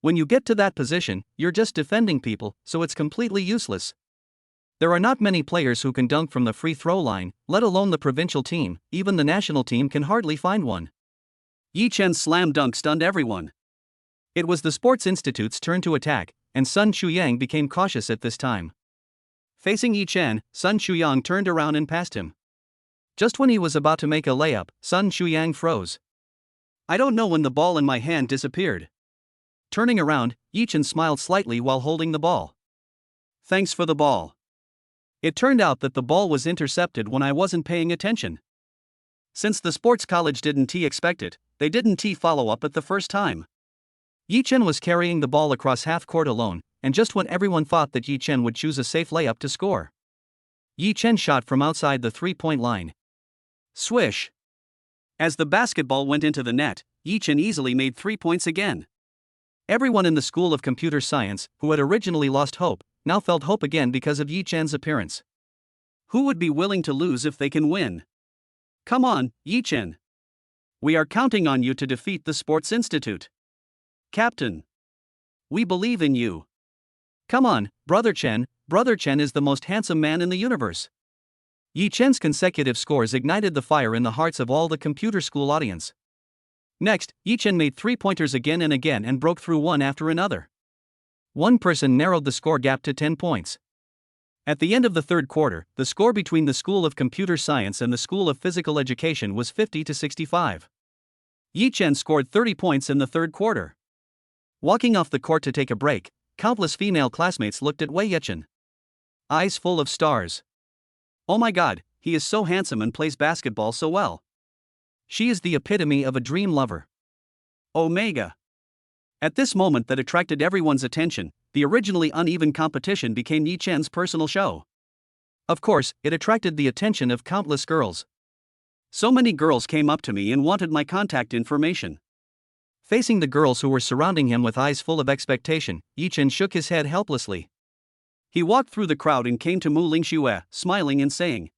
When you get to that position, you're just defending people, so it's completely useless. There are not many players who can dunk from the free throw line, let alone the provincial team. Even the national team can hardly find one. Yi Chen's slam dunk stunned everyone. It was the Sports Institute's turn to attack, and Sun Chuyang became cautious at this time. Facing Yi Chen, Sun Chuyang turned around and passed him. Just when he was about to make a layup, Sun Chuyang froze. I don't know when the ball in my hand disappeared. Turning around, Yi Chen smiled slightly while holding the ball. Thanks for the ball. It turned out that the ball was intercepted when I wasn't paying attention. Since the sports college didn't expect it, they didn't follow up at the first time. Yi Chen was carrying the ball across half court alone, and just when everyone thought that Yi Chen would choose a safe layup to score, Yi Chen shot from outside the three-point line. Swish! As the basketball went into the net, Yi Chen easily made 3 points again. Everyone in the School of Computer Science, who had originally lost hope, now felt hope again because of Yi Chen's appearance. Who would be willing to lose if they can win? Come on, Yi Chen. We are counting on you to defeat the Sports Institute. Captain. We believe in you. Come on, Brother Chen. Brother Chen is the most handsome man in the universe. Yi Chen's consecutive scores ignited the fire in the hearts of all the computer school audience. Next, Yi Chen made 3-pointers again and broke through one after another. One person narrowed the score gap to 10 points. At the end of the third quarter, the score between the School of Computer Science and the School of Physical Education was 50-65. Yi Chen scored 30 points in the third quarter. Walking off the court to take a break, countless female classmates looked at Wei Yichen. Eyes full of stars. Oh my god, he is so handsome and plays basketball so well. She is the epitome of a dream lover. Omega. At this moment that attracted everyone's attention, the originally uneven competition became Yi Chen's personal show. Of course, it attracted the attention of countless girls. So many girls came up to me and wanted my contact information. Facing the girls who were surrounding him with eyes full of expectation, Yi Chen shook his head helplessly. He walked through the crowd and came to Muing Shuer, smiling and saying,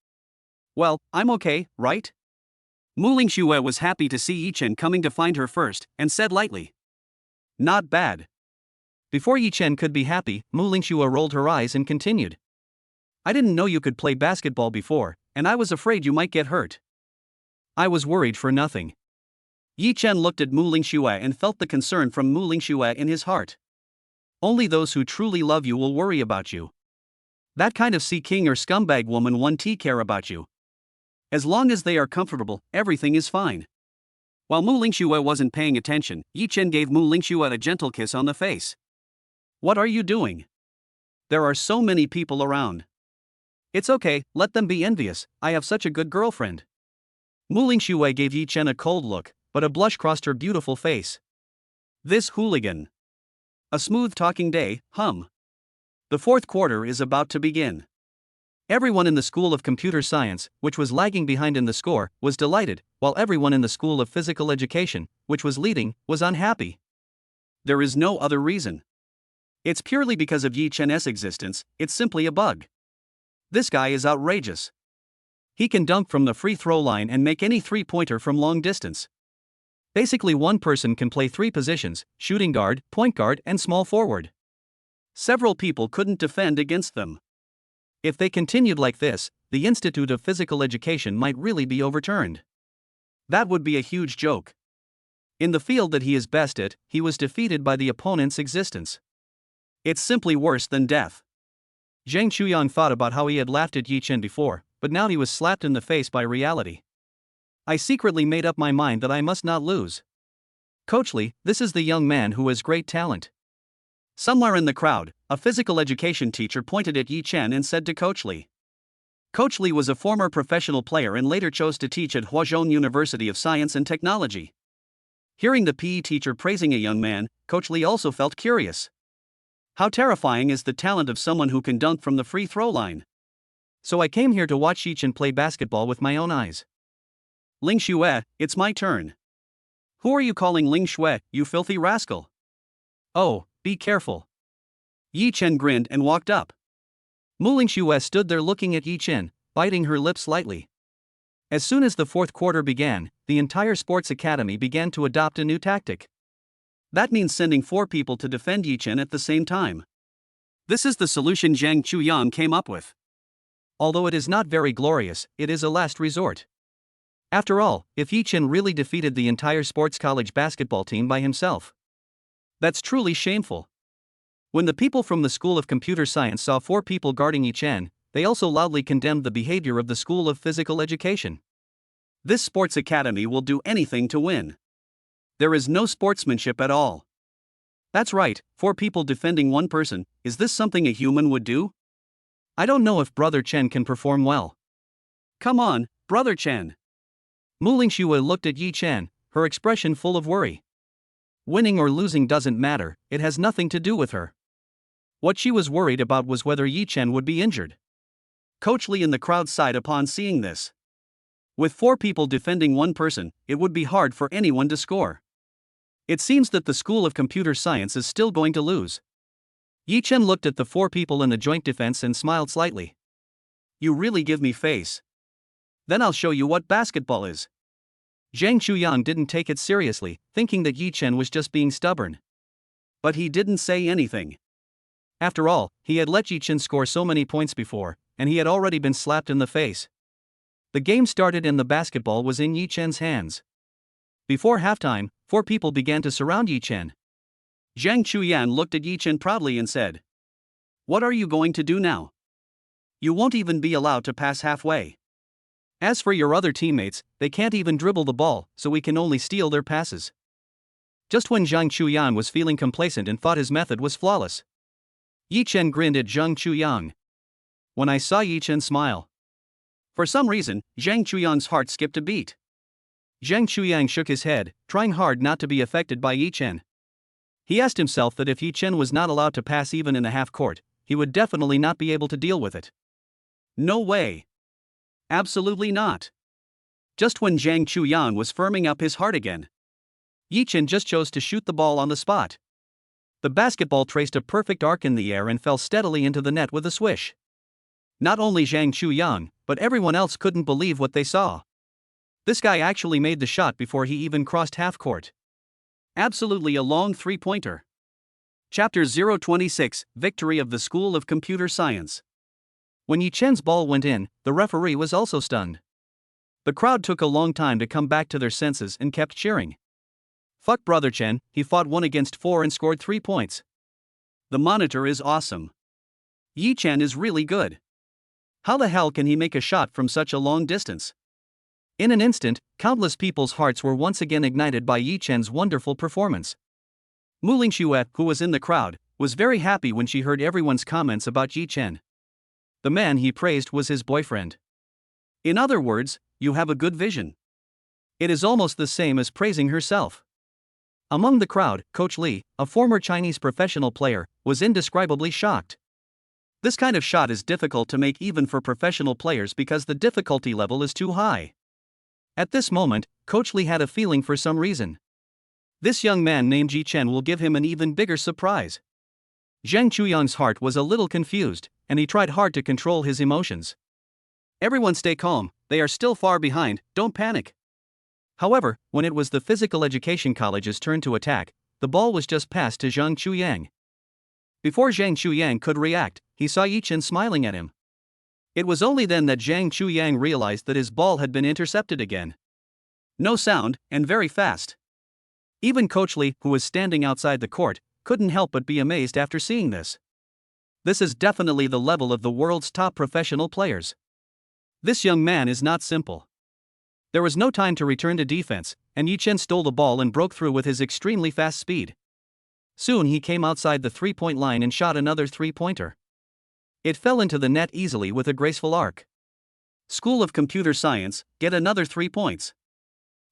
"Well, I'm okay, right?" Muing Shuer was happy to see Yi Chen coming to find her first, and said lightly, "Not bad." Before Yi Chen could be happy, Muing Shuer rolled her eyes and continued, "I didn't know you could play basketball before, and I was afraid you might get hurt." I was worried for nothing. Yi Chen looked at Muing Shuer and felt the concern from Muing Shuer in his heart. Only those who truly love you will worry about you. That kind of sea king or scumbag woman won't care about you. As long as they are comfortable, everything is fine. While Muing Shuer wasn't paying attention, Yi Chen gave Muing Shuer a gentle kiss on the face. "What are you doing? There are so many people around." "It's okay, let them be envious, I have such a good girlfriend." Muing Shuer gave Yi Chen a cold look, but a blush crossed her beautiful face. This hooligan. A smooth talking day, hum. The fourth quarter is about to begin. Everyone in the School of Computer Science, which was lagging behind in the score, was delighted, while everyone in the School of Physical Education, which was leading, was unhappy. There is no other reason. It's purely because of Yi Chen's existence, it's simply a bug. This guy is outrageous. He can dunk from the free throw line and make any three-pointer from long distance. Basically one person can play 3 positions, shooting guard, point guard and small forward. Several people couldn't defend against them. If they continued like this, the Institute of Physical Education might really be overturned. That would be a huge joke. In the field that he is best at, he was defeated by the opponent's existence. It's simply worse than death. Zhang Chuyang thought about how he had laughed at Yi Chen before, but now he was slapped in the face by reality. I secretly made up my mind that I must not lose. Coach Li, this is the young man who has great talent. Somewhere in the crowd, a physical education teacher pointed at Yi Chen and said to Coach Li, Coach Li was a former professional player and later chose to teach at Huazhong University of Science and Technology. Hearing the PE teacher praising a young man, Coach Li also felt curious. How terrifying is the talent of someone who can dunk from the free throw line? So I came here to watch Yichen play basketball with my own eyes. Ling Shuer, it's my turn. Who are you calling Ling Shuer, you filthy rascal? Oh, be careful. Yichen grinned and walked up. Muing Shuer stood there looking at Yichen, biting her lips slightly. As soon as the fourth quarter began, the entire sports academy began to adopt a new tactic. That means sending 4 people to defend Yichen at the same time. This is the solution Zhang Chuyang came up with. Although it is not very glorious, it is a last resort. After all, if Yichen really defeated the entire sports college basketball team by himself, that's truly shameful. When the people from the School of Computer Science saw 4 people guarding Yichen, they also loudly condemned the behavior of the School of Physical Education. This sports academy will do anything to win. There is no sportsmanship at all. That's right, 4 people defending 1 person, is this something a human would do? I don't know if Brother Chen can perform well. Come on, Brother Chen. Muling Shuer looked at Yichen, her expression full of worry. Winning or losing doesn't matter, it has nothing to do with her. What she was worried about was whether Yichen would be injured. Coach Li in the crowd sighed upon seeing this. With 4 people defending 1 person, it would be hard for anyone to score. It seems that the School of Computer Science is still going to lose. Yichen looked at the 4 people in the joint defense and smiled slightly. You really give me face. Then I'll show you what basketball is. Zhang Chuyang didn't take it seriously, thinking that Yichen was just being stubborn. But he didn't say anything. After all, he had let Yichen score so many points before, and he had already been slapped in the face. The game started and the basketball was in Yichen's hands. Before halftime, 4 people began to surround Yichen. Zhang Chuyan looked at Yichen proudly and said, "What are you going to do now? You won't even be allowed to pass halfway. As for your other teammates, they can't even dribble the ball, so we can only steal their passes." Just when Zhang Chuyan was feeling complacent and thought his method was flawless, Yichen grinned at Zhang Chuyang. When I saw Yichen smile, for some reason, Zhang Chuyang's heart skipped a beat. Zhang Chuyang shook his head, trying hard not to be affected by Yichen. He asked himself that if Yichen was not allowed to pass even in the half court, he would definitely not be able to deal with it. No way. Absolutely not. Just when Zhang Chuyang was firming up his heart again, Yichen just chose to shoot the ball on the spot. The basketball traced a perfect arc in the air and fell steadily into the net with a swish. Not only Zhang Chuyang, but everyone else couldn't believe what they saw. This guy actually made the shot before he even crossed half court. Absolutely a long 3-pointer. Chapter 026, Victory of the School of Computer Science. When Yichen's ball went in, the referee was also stunned. The crowd took a long time to come back to their senses and kept cheering. Fuck Brother Chen, he fought 1 against 4 and scored 3 points. The monitor is awesome. Yichen is really good. How the hell can he make a shot from such a long distance? In an instant, countless people's hearts were once again ignited by Yichen's wonderful performance. Muling Shuer, who was in the crowd, was very happy when she heard everyone's comments about Yichen. The man he praised was his boyfriend. In other words, you have a good vision. It is almost the same as praising herself. Among the crowd, Coach Li, a former Chinese professional player, was indescribably shocked. This kind of shot is difficult to make even for professional players because the difficulty level is too high. At this moment, Coach Li had a feeling for some reason. This young man named Yichen will give him an even bigger surprise. Zhang Chuyang's heart was a little confused, and he tried hard to control his emotions. Everyone stay calm, they are still far behind, don't panic. However, when it was the physical education college's turn to attack, the ball was just passed to Zhang Chuyang. Before Zhang Chuyang could react, he saw Yichen smiling at him. It was only then that Zhang Chuyang realized that his ball had been intercepted again. No sound, and very fast. Even Coach Li, who was standing outside the court, couldn't help but be amazed after seeing this. This is definitely the level of the world's top professional players. This young man is not simple. There was no time to return to defense, and Yichen stole the ball and broke through with his extremely fast speed. Soon he came outside the 3-point line and shot another 3-pointer. It fell into the net easily with a graceful arc. School of Computer Science, get another 3 points.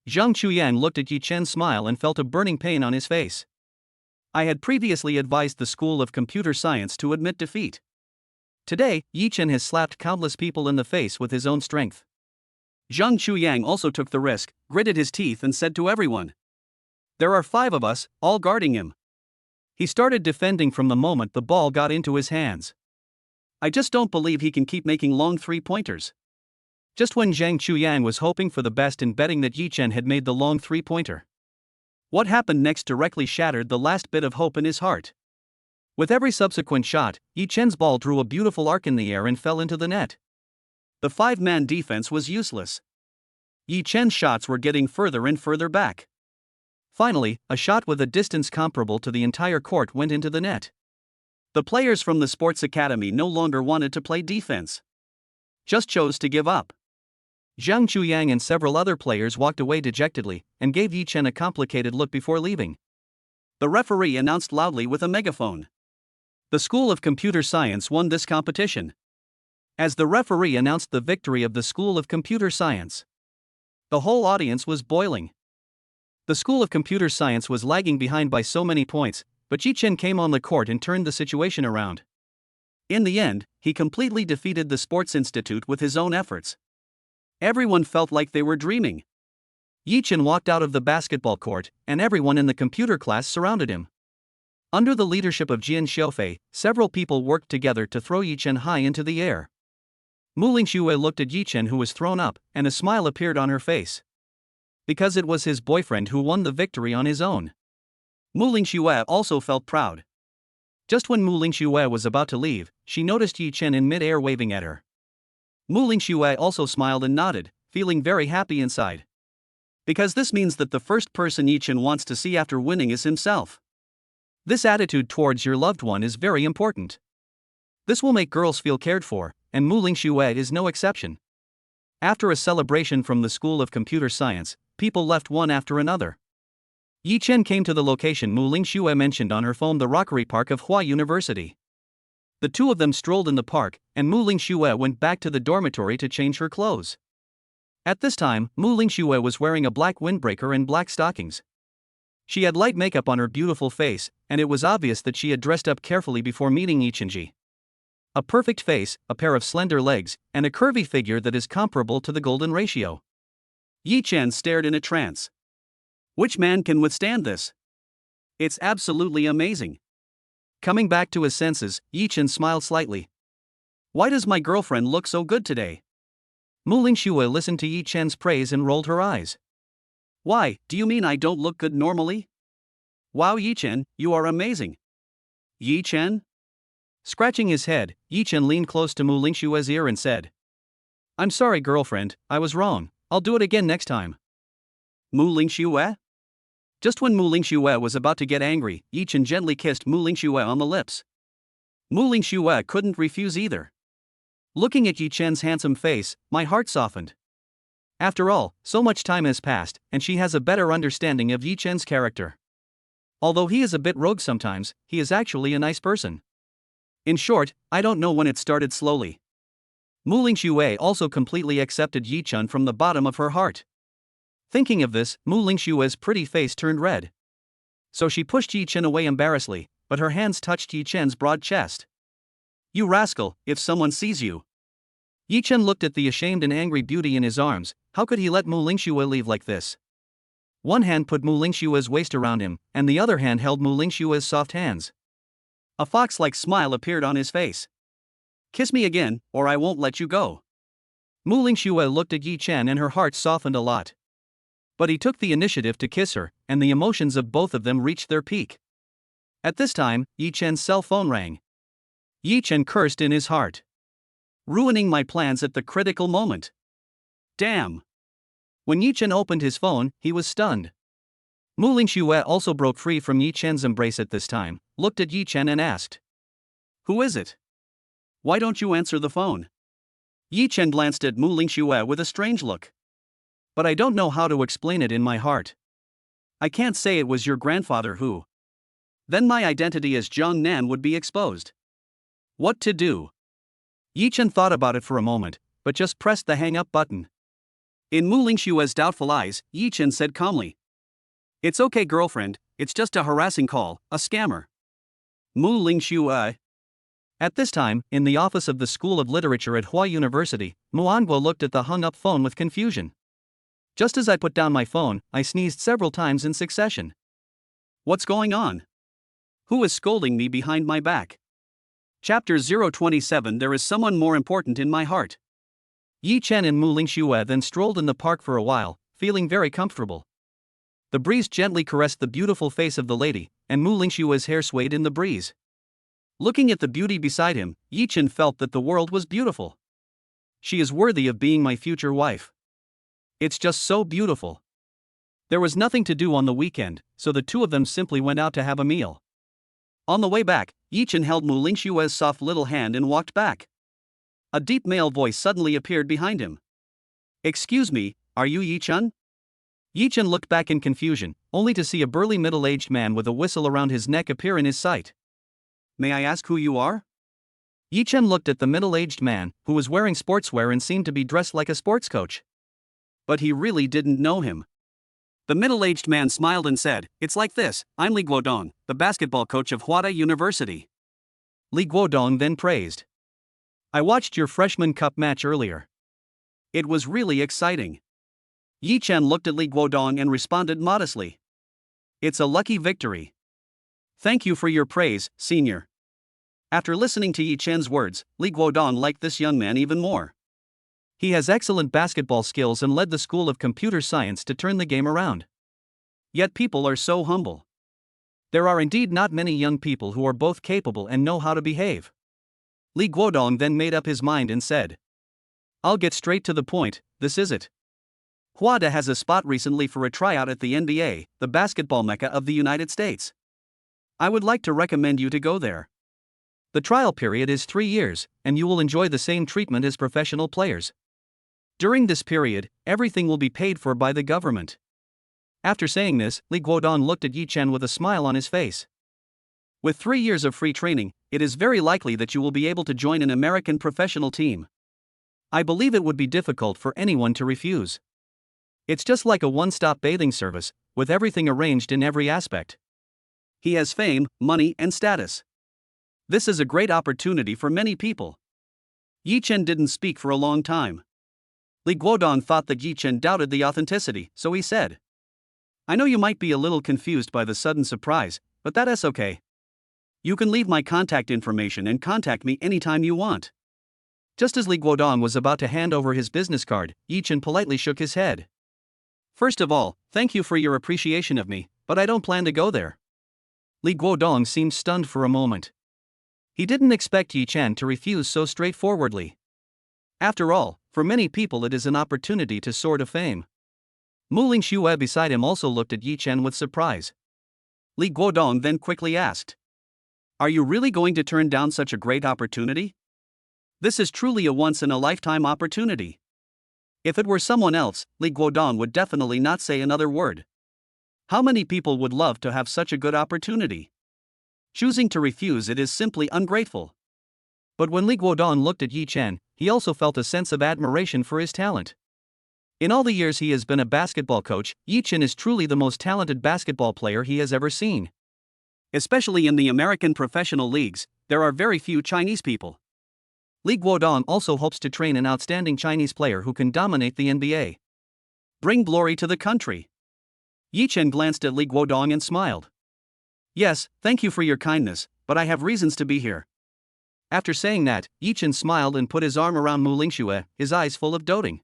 Zhang Chuyang looked at Yi Chen's smile and felt a burning pain on his face. I had previously advised the School of Computer Science to admit defeat. Today, Yi Chen has slapped countless people in the face with his own strength. Zhang Chuyang also took the risk, gritted his teeth and said to everyone, "There are 5 of us, all guarding him." He started defending from the moment the ball got into his hands. I just don't believe he can keep making long 3-pointers. Just when Zhang Chuyang was hoping for the best and betting that Yi Chen had made the long 3-pointer. What happened next directly shattered the last bit of hope in his heart. With every subsequent shot, Yi Chen's ball drew a beautiful arc in the air and fell into the net. The 5-man defense was useless. Yi Chen's shots were getting further and further back. Finally, a shot with a distance comparable to the entire court went into the net. The players from the sports academy no longer wanted to play defense. Just chose to give up. Zhang Chuyang and several other players walked away dejectedly and gave Yi Chen a complicated look before leaving. The referee announced loudly with a megaphone. The School of Computer Science won this competition. As the referee announced the victory of the School of Computer Science, the whole audience was boiling. The School of Computer Science was lagging behind by so many points, but Yi Chen came on the court and turned the situation around. In the end, he completely defeated the Sports Institute with his own efforts. Everyone felt like they were dreaming. Yi Chen walked out of the basketball court, and everyone in the computer class surrounded him. Under the leadership of Jian Sha, several people worked together to throw Yi Chen high into the air. Muing Shuer looked at Yi Chen, who was thrown up, and a smile appeared on her face. Because it was his boyfriend who won the victory on his own. Muing Shuer also felt proud. Just when Muing Shuer was about to leave, she noticed Yi Chen in mid-air waving at her. Muing Shuer also smiled and nodded, feeling very happy inside. Because this means that the first person Yi Chen wants to see after winning is himself. This attitude towards your loved one is very important. This will make girls feel cared for, and Muing Shuer is no exception. After a celebration from the School of Computer Science, people left one after another. Yi Chen came to the location Muing Shuer mentioned on her phone, the Rockery Park of Hua University. The two of them strolled in the park, and Muing Shuer went back to the dormitory to change her clothes. At this time, Muing Shuer was wearing a black windbreaker and black stockings. She had light makeup on her beautiful face, and it was obvious that she had dressed up carefully before meeting Yi Chen. A perfect face, a pair of slender legs, and a curvy figure that is comparable to the golden ratio. Yi Chen stared in a trance. Which man can withstand this? It's absolutely amazing. Coming back to his senses, Yi Chen smiled slightly. Why does my girlfriend look so good today? Muing Shuer listened to Yi Chen's praise and rolled her eyes. Why, do you mean I don't look good normally? Wow, Yi Chen, you are amazing. Yi Chen? Scratching his head, Yi Chen leaned close to Muing Shuer's ear and said, I'm sorry, girlfriend, I was wrong, I'll do it again next time. Muing Shuer? Just when Muing Shuer was about to get angry, Yi Chen gently kissed Muing Shuer on the lips. Muing Shuer couldn't refuse either. Looking at Yi Chen's handsome face, my heart softened. After all, so much time has passed, and she has a better understanding of Yi Chen's character. Although he is a bit rogue sometimes, he is actually a nice person. In short, I don't know when it started slowly. Muing Shuer also completely accepted Yi Chen from the bottom of her heart. Thinking of this, Muing Shuer's pretty face turned red. So she pushed Yi Chen away embarrassedly, but her hands touched Yi Chen's broad chest. You rascal, if someone sees you. Yi Chen looked at the ashamed and angry beauty in his arms. How could he let Muing Shuer leave like this? One hand put Muing Shuer's waist around him, and the other hand held Muing Shuer's soft hands. A fox-like smile appeared on his face. Kiss me again, or I won't let you go. Muing Shuer looked at Yi Chen and her heart softened a lot. But he took the initiative to kiss her, and the emotions of both of them reached their peak. At this time, Yi Chen's cell phone rang. Yi Chen cursed in his heart. Ruining my plans at the critical moment. Damn. When Yi Chen opened his phone, he was stunned. Muing Shuer also broke free from Yi Chen's embrace at this time, looked at Yi Chen and asked, Who is it? Why don't you answer the phone? Yi Chen glanced at Muing Shuer with a strange look. But I don't know how to explain it in my heart. I can't say it was your grandfather who. Then my identity as Zhang Nan would be exposed. What to do? Yi Chen thought about it for a moment, but just pressed the hang-up button. In Muing Shuer's doubtful eyes, Yi Chen said calmly, "It's okay, girlfriend, it's just a harassing call, a scammer." Muing Shuer. At this time, in the office of the School of Literature at Hua University, Muangguo looked at the hung-up phone with confusion. Just as I put down my phone, I sneezed several times in succession. What's going on? Who is scolding me behind my back? Chapter 027. There is someone more important in my heart. Yi Chen and Muing Shuer then strolled in the park for a while, feeling very comfortable. The breeze gently caressed the beautiful face of the lady, and Muing Shuer's hair swayed in the breeze. Looking at the beauty beside him, Yi Chen felt that the world was beautiful. She is worthy of being my future wife. It's just so beautiful. There was nothing to do on the weekend, so the two of them simply went out to have a meal. On the way back, Yi Chen held Muing Shuer's soft little hand and walked back. A deep male voice suddenly appeared behind him. "Excuse me, are you Yi Chen?" Yi Chen looked back in confusion, only to see a burly middle-aged man with a whistle around his neck appear in his sight. "May I ask who you are?" Yi Chen looked at the middle-aged man, who was wearing sportswear and seemed to be dressed like a sports coach. But he really didn't know him. The middle-aged man smiled and said, "It's like this, I'm Li Guodong, the basketball coach of Hua University." Li Guodong then praised, "I watched your freshman cup match earlier. It was really exciting." Yi Chen looked at Li Guodong and responded modestly, "It's a lucky victory." "Thank you for your praise, senior." After listening to Yi Chen's words, Li Guodong liked this young man even more. He has excellent basketball skills and led the School of Computer Science to turn the game around. Yet people are so humble. There are indeed not many young people who are both capable and know how to behave. Li Guodong then made up his mind and said, "I'll get straight to the point, this is it. Hua has a spot recently for a tryout at the NBA, the basketball mecca of the United States. I would like to recommend you to go there. The trial period is 3 years, and you will enjoy the same treatment as professional players. During this period, everything will be paid for by the government." After saying this, Li Guodong looked at Yi Chen with a smile on his face. "With 3 years of free training, it is very likely that you will be able to join an American professional team. I believe it would be difficult for anyone to refuse. It's just like a one-stop bathing service, with everything arranged in every aspect. He has fame, money, and status. This is a great opportunity for many people." Yi Chen didn't speak for a long time. Li Guodong thought that Yi Chen doubted the authenticity, so he said, "I know you might be a little confused by the sudden surprise, but that's okay. You can leave my contact information and contact me anytime you want." Just as Li Guodong was about to hand over his business card, Yi Chen politely shook his head. "First of all, thank you for your appreciation of me, but I don't plan to go there." Li Guodong seemed stunned for a moment. He didn't expect Yi Chen to refuse so straightforwardly. After all, for many people it is an opportunity to soar to fame. Muing Shuer beside him also looked at Yi Chen with surprise. Li Guodong then quickly asked, "Are you really going to turn down such a great opportunity? This is truly a once-in-a-lifetime opportunity." If it were someone else, Li Guodong would definitely not say another word. How many people would love to have such a good opportunity? Choosing to refuse it is simply ungrateful. But when Li Guodong looked at Yi Chen, he also felt a sense of admiration for his talent. In all the years he has been a basketball coach, Yi Chen is truly the most talented basketball player he has ever seen. Especially in the American professional leagues, there are very few Chinese people. Li Guodong also hopes to train an outstanding Chinese player who can dominate the NBA. Bring glory to the country. Yi Chen glanced at Li Guodong and smiled. "Yes, thank you for your kindness, but I have reasons to be here." After saying that, Yi Chen smiled and put his arm around Muing Shuer, his eyes full of doting.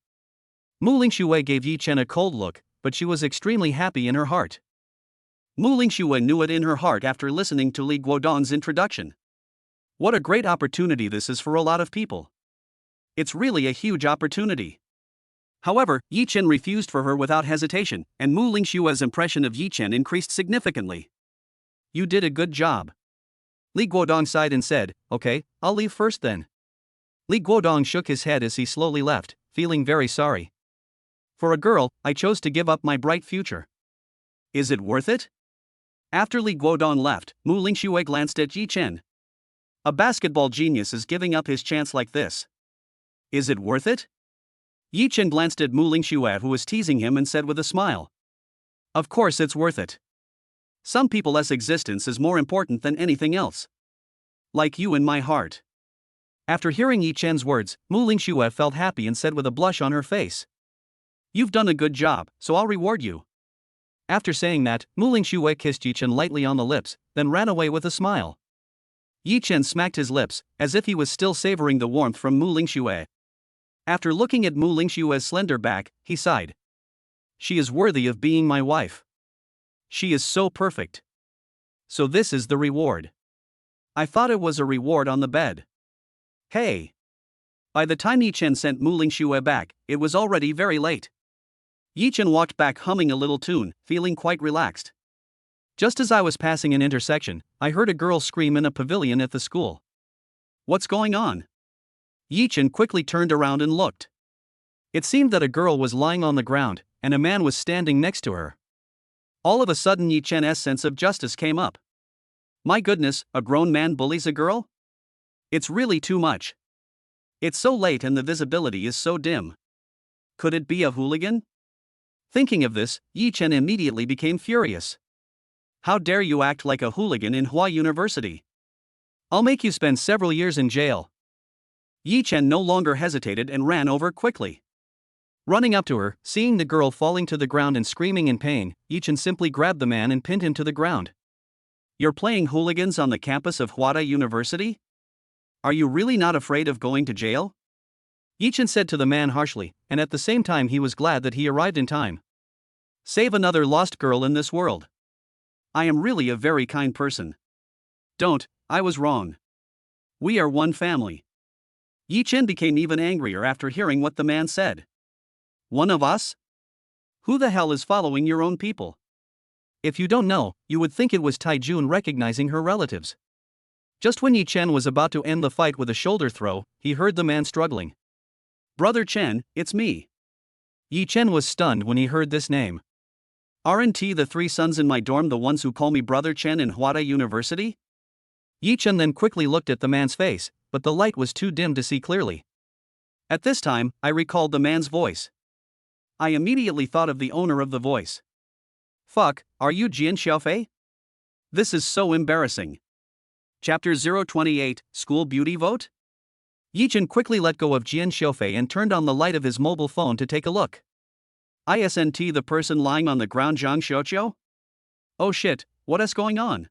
Muing Shuer gave Yi Chen a cold look, but she was extremely happy in her heart. Muing Shuer knew it in her heart after listening to Li Guodong's introduction. What a great opportunity this is for a lot of people. It's really a huge opportunity. However, Yi Chen refused for her without hesitation, and Muing Shuer's impression of Yi Chen increased significantly. "You did a good job." Li Guodong sighed and said, "Okay, I'll leave first then." Li Guodong shook his head as he slowly left, feeling very sorry. "For a girl, I chose to give up my bright future. Is it worth it?" After Li Guodong left, Muing Shuer glanced at Yi Chen. A basketball genius is giving up his chance like this. Is it worth it? Yi Chen glanced at Muing Shuer, who was teasing him, and said with a smile, "Of course it's worth it. Some people's existence is more important than anything else. Like you in my heart." After hearing Yi Chen's words, Muing Shuer felt happy and said with a blush on her face, "You've done a good job, so I'll reward you." After saying that, Muing Shuer kissed Yi Chen lightly on the lips, then ran away with a smile. Yi Chen smacked his lips, as if he was still savoring the warmth from Muing Shuer. After looking at Muing Shuer's slender back, he sighed. "She is worthy of being my wife. She is so perfect. So this is the reward. I thought it was a reward on the bed. Hey." By the time Yi Chen sent Muing Shuer back, it was already very late. Yi Chen walked back humming a little tune, feeling quite relaxed. "Just as I was passing an intersection, I heard a girl scream in a pavilion at the school. What's going on?" Yi Chen quickly turned around and looked. It seemed that a girl was lying on the ground, and a man was standing next to her. All of a sudden Yi Chen's sense of justice came up. My goodness, a grown man bullies a girl? It's really too much. It's so late and the visibility is so dim. Could it be a hooligan? Thinking of this, Yi Chen immediately became furious. "How dare you act like a hooligan in Hua University? I'll make you spend several years in jail." Yi Chen no longer hesitated and ran over quickly. Running up to her, seeing the girl falling to the ground and screaming in pain, Yi Chen simply grabbed the man and pinned him to the ground. "You're playing hooligans on the campus of Hua University? Are you really not afraid of going to jail?" Yi Chen said to the man harshly, and at the same time he was glad that he arrived in time. "Save another lost girl in this world. I am really a very kind person. Don't, I was wrong. We are one family." Yi Chen became even angrier after hearing what the man said. "One of us? Who the hell is following your own people?" If you don't know, you would think it was Tai Jun recognizing her relatives. Just when Yi Chen was about to end the fight with a shoulder throw, he heard the man struggling. "Brother Chen, it's me." Yi Chen was stunned when he heard this name. "Aren't the three sons in my dorm the ones who call me Brother Chen in Hua University?" Yi Chen then quickly looked at the man's face, but the light was too dim to see clearly. At this time, I recalled the man's voice. I immediately thought of the owner of the voice. "Fuck, are you Jian Sha? This is so embarrassing." Chapter 028, School Beauty Vote? Yi Chen quickly let go of Jian Sha and turned on the light of his mobile phone to take a look. Isn't the person lying on the ground Zhang Xiaoqiu? Oh shit, what is going on?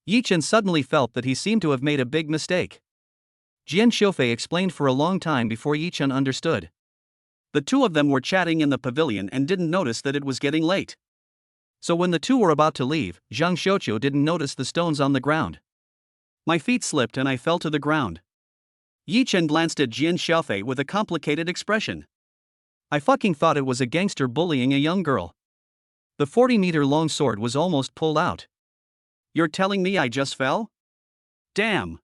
Yi Chen suddenly felt that he seemed to have made a big mistake. Jian Sha explained for a long time before Yi Chen understood. The two of them were chatting in the pavilion and didn't notice that it was getting late. So when the two were about to leave, Zhang Xiaoqiu didn't notice the stones on the ground. My feet slipped and I fell to the ground. Yi Chen glanced at Jian Sha with a complicated expression. I fucking thought it was a gangster bullying a young girl. The 40-meter-long sword was almost pulled out. You're telling me I just fell? Damn.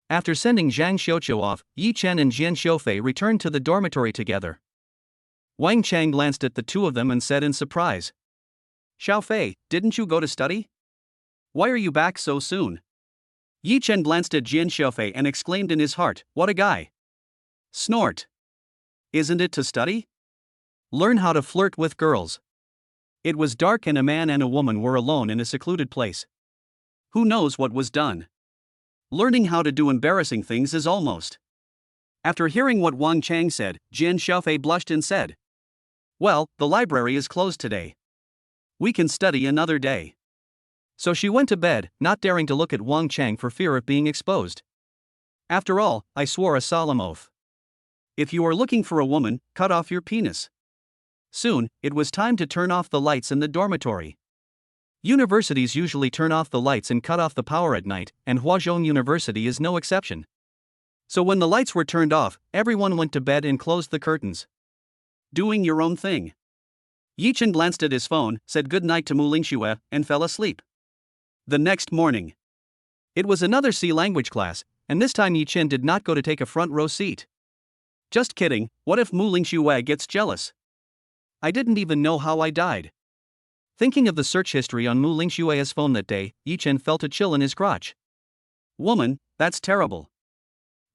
After sending Zhang Xiaoqiu off, Yi Chen and Jian Sha returned to the dormitory together. Wang Chang glanced at the two of them and said in surprise, "Xiaofei, didn't you go to study? Why are you back so soon?" Yi Chen glanced at Jian Xiaofei and exclaimed in his heart, "What a guy!" Snort. Isn't it to study? Learn how to flirt with girls. It was dark and a man and a woman were alone in a secluded place. Who knows what was done? Learning how to do embarrassing things is almost. After hearing what Wang Chang said, Jian Sha blushed and said, "Well, the library is closed today. We can study another day." So she went to bed, not daring to look at Wang Chang for fear of being exposed. After all, I swore a solemn oath. If you are looking for a woman, cut off your penis. Soon, it was time to turn off the lights in the dormitory. Universities usually turn off the lights and cut off the power at night, and Huazhong University is no exception. So when the lights were turned off, everyone went to bed and closed the curtains. Doing your own thing. Yi Chen glanced at his phone, said good night to Muing Shuer, and fell asleep. The next morning. It was another C language class, and this time Yi Chen did not go to take a front row seat. Just kidding, what if Muing Shuer gets jealous? I didn't even know how I died. Thinking of the search history on Muing Shuer's phone that day, Yi Chen felt a chill in his crotch. Woman, that's terrible.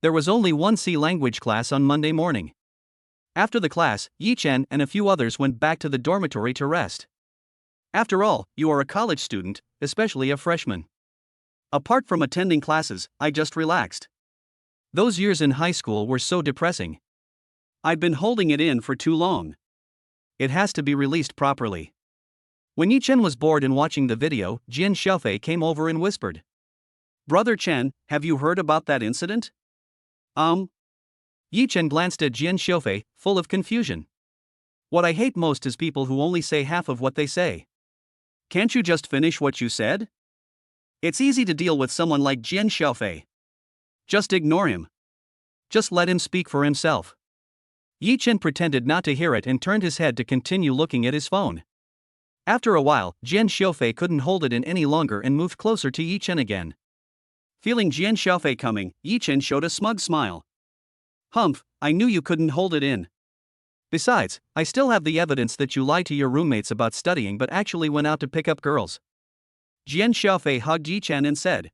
There was only one C language class on Monday morning. After the class, Yi Chen and a few others went back to the dormitory to rest. After all, you are a college student, especially a freshman. Apart from attending classes, I just relaxed. Those years in high school were so depressing. I'd been holding it in for too long. It has to be released properly. When Yi Chen was bored in watching the video, Jian Sha came over and whispered, "Brother Chen, have you heard about that incident?" Yi Chen glanced at Jian Sha, full of confusion. What I hate most is people who only say half of what they say. Can't you just finish what you said? It's easy to deal with someone like Jian Sha. Just ignore him. Just let him speak for himself. Yi Chen pretended not to hear it and turned his head to continue looking at his phone. After a while, Jian Sha couldn't hold it in any longer and moved closer to Yi Chen again. Feeling Jian Sha coming, Yi Chen showed a smug smile. "Humph, I knew you couldn't hold it in. Besides, I still have the evidence that you lied to your roommates about studying but actually went out to pick up girls." Jian Sha hugged Yi Chen and said,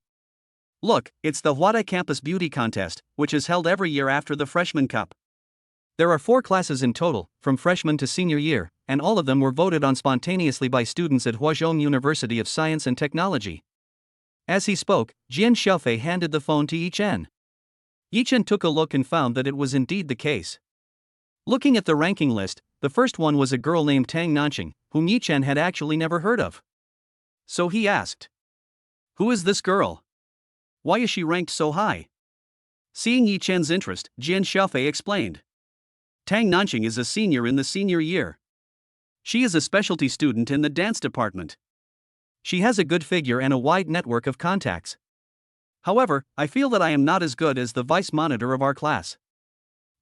"Look, it's the thwarted campus beauty contest, which is held every year after the freshman cup. There are 4 classes in total, from freshman to senior year, and all of them were voted on spontaneously by students at Huazhong University of Science and Technology." As he spoke, Jian Sha handed the phone to Yi Chen. Yi Chen took a look and found that it was indeed the case. Looking at the ranking list, the first one was a girl named Tang Nanqing, whom Yi Chen had actually never heard of. So he asked, "Who is this girl? Why is she ranked so high?" Seeing Yi Chen's interest, Jian Sha explained. "Tang Nanqing is a senior in the senior year. She is a specialty student in the dance department. She has a good figure and a wide network of contacts. However, I feel that I am not as good as the vice monitor of our class.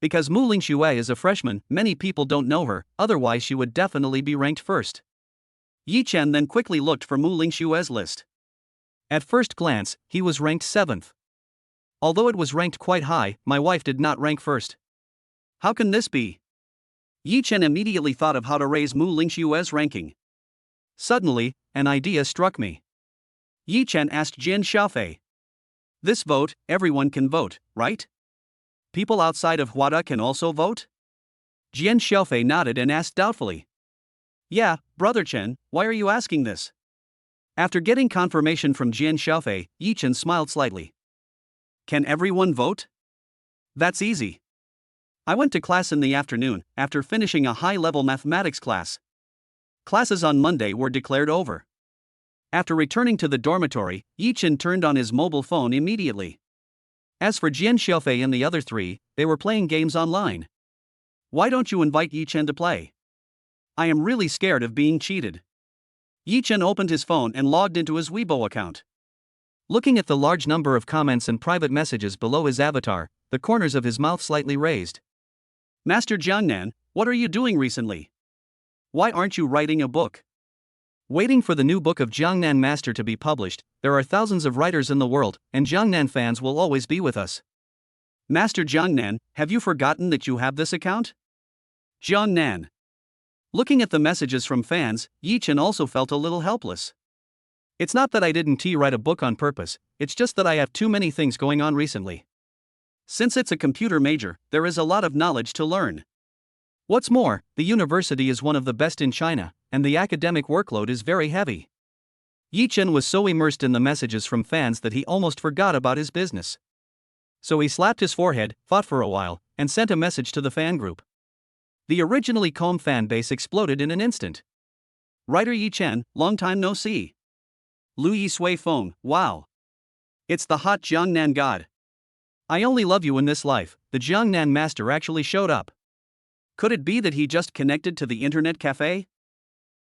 Because Muing Shuer is a freshman, many people don't know her, otherwise she would definitely be ranked first." Yi Chen then quickly looked for Muing Shuer's list. At first glance, he was ranked 7th. Although it was ranked quite high, my wife did not rank first. How can this be? Yi Chen immediately thought of how to raise Muing Shuer's ranking. Suddenly, an idea struck me. Yi Chen asked Jian Sha, "This vote, everyone can vote, right? People outside of Huada can also vote?" Jian Sha nodded and asked doubtfully, "Yeah, Brother Chen, why are you asking this?" After getting confirmation from Jian Sha, Yi Chen smiled slightly. "Can everyone vote? That's easy. I went to class in the afternoon, after finishing a high-level mathematics class. Classes on Monday were declared over. After returning to the dormitory, Yi Chen turned on his mobile phone immediately. As for Jian Sha and the other 3, they were playing games online. Why don't you invite Yi Chen to play? I am really scared of being cheated." Yi Chen opened his phone and logged into his Weibo account. Looking at the large number of comments and private messages below his avatar, the corners of his mouth slightly raised. "Master Jiangnan, what are you doing recently? Why aren't you writing a book?" Waiting for the new book of Jiangnan Master to be published, there are thousands of writers in the world, and Jiangnan fans will always be with us. "Master Jiangnan, have you forgotten that you have this account?" Jiangnan. Looking at the messages from fans, Yi Chen also felt a little helpless. "It's not that I didn't write a book on purpose, it's just that I have too many things going on recently. Since it's a computer major, there is a lot of knowledge to learn. What's more, the university is one of the best in China, and the academic workload is very heavy." Yi Chen was so immersed in the messages from fans that he almost forgot about his business. So he slapped his forehead, thought for a while, and sent a message to the fan group. The originally calm fan base exploded in an instant. "Writer Yi Chen, long time no see. Lu Yi Sui Feng, wow. It's the hot Jiangnan god. I only love you in this life." The Jiangnan master actually showed up. Could it be that he just connected to the internet cafe?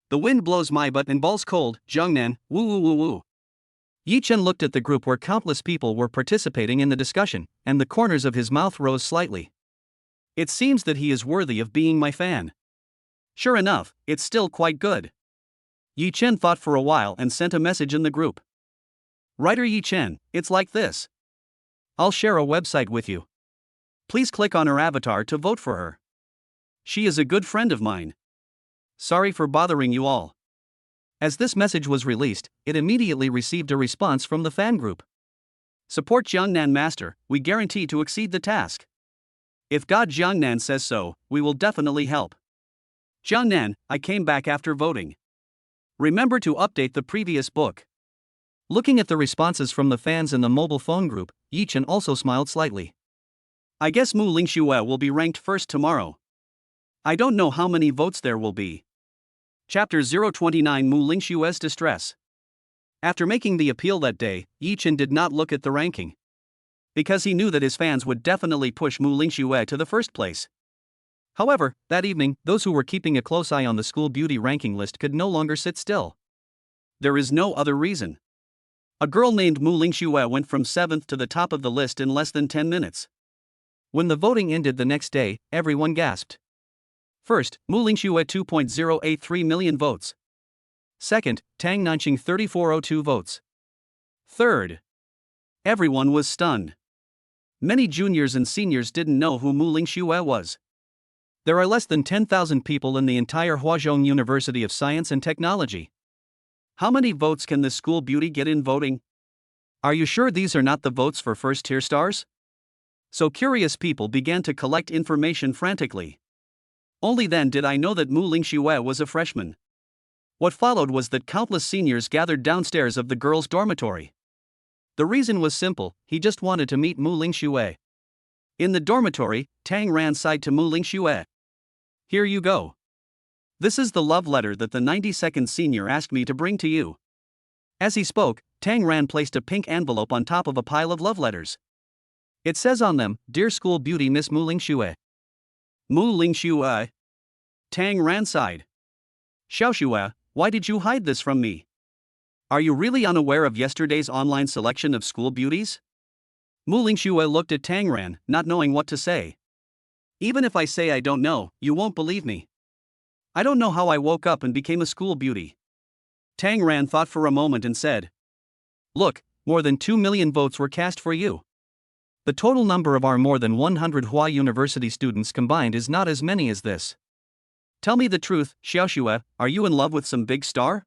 "The wind blows my butt and balls cold, Jiangnan, woo woo woo woo." Yi Chen looked at the group where countless people were participating in the discussion, and the corners of his mouth rose slightly. It seems that he is worthy of being my fan. Sure enough, it's still quite good. Yi Chen thought for a while and sent a message in the group. Writer Yi Chen, it's like this. I'll share a website with you. Please click on her avatar to vote for her. She is a good friend of mine. Sorry for bothering you all. As this message was released, it immediately received a response from the fan group. Support Jiangnan Master, we guarantee to exceed the task. If God Jiangnan says so, we will definitely help. Jiangnan, I came back after voting. Remember to update the previous book. Looking at the responses from the fans in the mobile phone group, Yichen also smiled slightly. I guess Muing Shuer will be ranked first tomorrow. I don't know how many votes there will be. Chapter 029 Muing Shuer's Distress. After making the appeal that day, Yichen did not look at the ranking. Because he knew that his fans would definitely push Muing Shuer to the first place. However, that evening, those who were keeping a close eye on the school beauty ranking list could no longer sit still. There is no other reason. A girl named Muing Shuer went from 7th to the top of the list in less than 10 minutes. When the voting ended the next day, everyone gasped. First, Muing Shuer 2.083 million votes. Second, Tang Nanqing 3402 votes. Third. Everyone was stunned. Many juniors and seniors didn't know who Muing Shuer was. There are less than 10,000 people in the entire Huazhong University of Science and Technology. How many votes can this school beauty get in voting? Are you sure these are not the votes for first-tier stars? So curious people began to collect information frantically. Only then did I know that Muing Shuer was a freshman. What followed was that countless seniors gathered downstairs of the girls' dormitory. The reason was simple, he just wanted to meet Muing Shuer. In the dormitory, Tang ran side to Muing Shuer. Here you go. This is the love letter that the 92nd senior asked me to bring to you. As he spoke, Tang Ran placed a pink envelope on top of a pile of love letters. It says on them, Dear School Beauty Miss Muing Shuer. Muing Shuer. Tang Ran sighed. Xiaoshuer, why did you hide this from me? Are you really unaware of yesterday's online selection of school beauties? Muing Shuer looked at Tang Ran, not knowing what to say. Even if I say I don't know, you won't believe me. I don't know how I woke up and became a school beauty. Tang Ran thought for a moment and said, Look, more than 2 million votes were cast for you. The total number of our more than 100 Hua University students combined is not as many as this. Tell me the truth, Xiaoshuer, are you in love with some big star?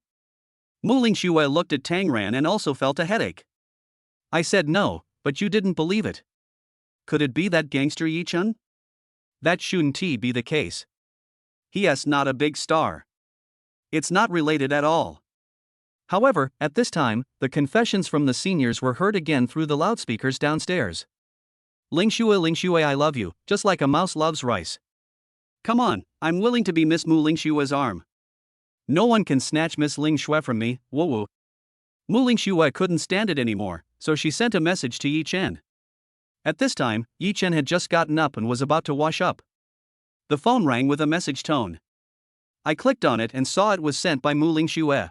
Muing Shuer looked at Tang Ran and also felt a headache. I said no, but you didn't believe it. Could it be that gangster Yichen? That shouldn't be the case. He's not a big star. It's not related at all. However, at this time, the confessions from the seniors were heard again through the loudspeakers downstairs. Ling Shuer, I love you, just like a mouse loves rice. Come on, I'm willing to be Miss Muing Shuer's arm. No one can snatch Miss Ling Shuer from me, woo woo. Muing Shuer couldn't stand it anymore, so she sent a message to Yichen. At this time, Yichen had just gotten up and was about to wash up. The phone rang with a message tone. I clicked on it and saw it was sent by Muing Shuer.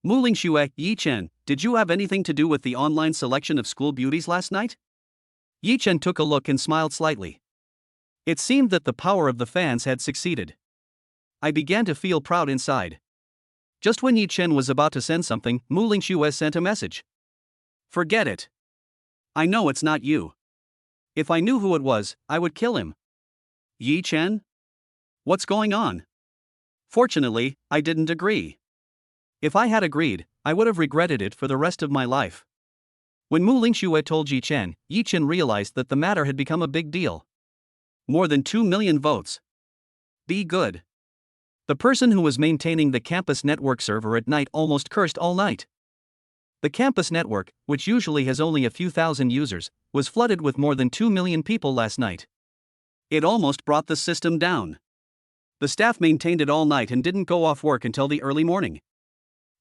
Muing Shuer, Yichen, did you have anything to do with the online selection of school beauties last night? Yichen took a look and smiled slightly. It seemed that the power of the fans had succeeded. I began to feel proud inside. Just when Yichen was about to send something, Muing Shuer sent a message. Forget it. I know it's not you. If I knew who it was, I would kill him. Yichen? What's going on? Fortunately, I didn't agree. If I had agreed, I would have regretted it for the rest of my life. When Muing Shuer told Yichen realized that the matter had become a big deal. More than 2 million votes. Be good. The person who was maintaining the campus network server at night almost cursed all night. The campus network, which usually has only a few thousand users, was flooded with more than 2 million people last night. It almost brought the system down. The staff maintained it all night and didn't go off work until the early morning.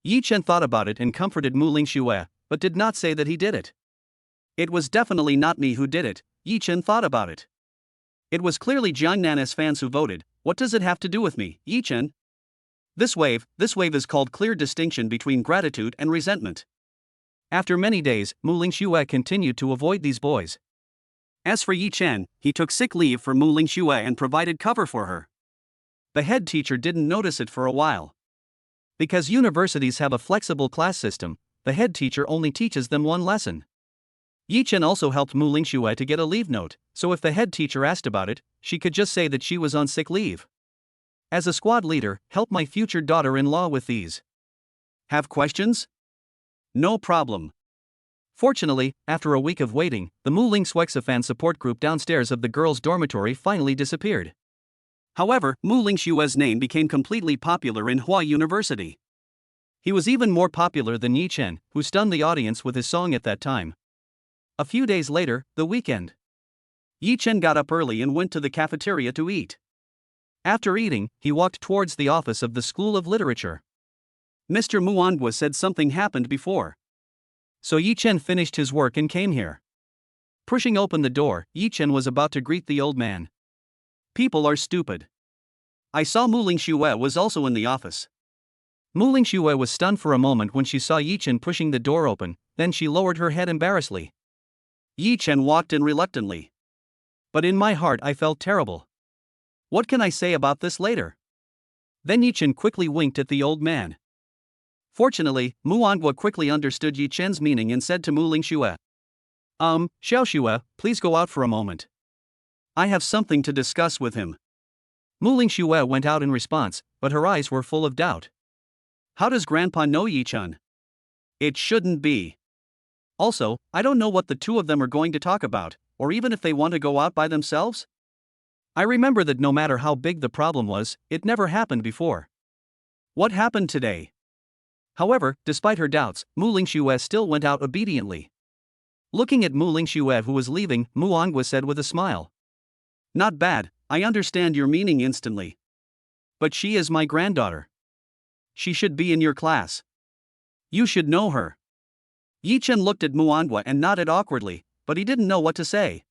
Yichen thought about it and comforted Muing Shuer, but did not say that he did it. It was definitely not me who did it, Yichen thought about it. It was clearly Jiangna's fans who voted. What does it have to do with me, Yichen? This wave is called clear distinction between gratitude and resentment. After many days, Muing Shuer continued to avoid these boys. As for Yichen, he took sick leave for Muing Shuer and provided cover for her. The head teacher didn't notice it for a while. Because universities have a flexible class system, the head teacher only teaches them one lesson. Yichen also helped Muing Shuer to get a leave note, so if the head teacher asked about it, she could just say that she was on sick leave. As a squad leader, help my future daughter-in-law with these. Have questions? No problem. Fortunately, after a week of waiting, the Muing Shuer fan support group downstairs of the girls' dormitory finally disappeared. However, Muing Shuer's name became completely popular in Hua University. He was even more popular than Yi Chen, who stunned the audience with his song at that time. A few days later, the weekend. Yi Chen got up early and went to the cafeteria to eat. After eating, he walked towards the office of the School of Literature. Mr. Muangwa said something happened before. So Yi Chen finished his work and came here. Pushing open the door, Yi Chen was about to greet the old man. People are stupid. I saw Muing Shuer was also in the office. Muing Shuer was stunned for a moment when she saw Yi Chen pushing the door open, then she lowered her head embarrassedly. Yi Chen walked in reluctantly. But in my heart I felt terrible. What can I say about this later? Then Yi Chen quickly winked at the old man. Fortunately, Muangwa quickly understood Yi Chen's meaning and said to Muing Shuer, Xiao Shuer, please go out for a moment. I have something to discuss with him. Muing Shuer went out in response, but her eyes were full of doubt. How does Grandpa know Yi Chen? It shouldn't be. Also, I don't know what the two of them are going to talk about, or even if they want to go out by themselves. I remember that no matter how big the problem was, it never happened before. What happened today? However, despite her doubts, Muing Shuer still went out obediently. Looking at Muing Shuer who was leaving, Muangwa said with a smile. Not bad, I understand your meaning instantly. But she is my granddaughter. She should be in your class. You should know her. Yi Chen looked at Muangwa and nodded awkwardly, but he didn't know what to say.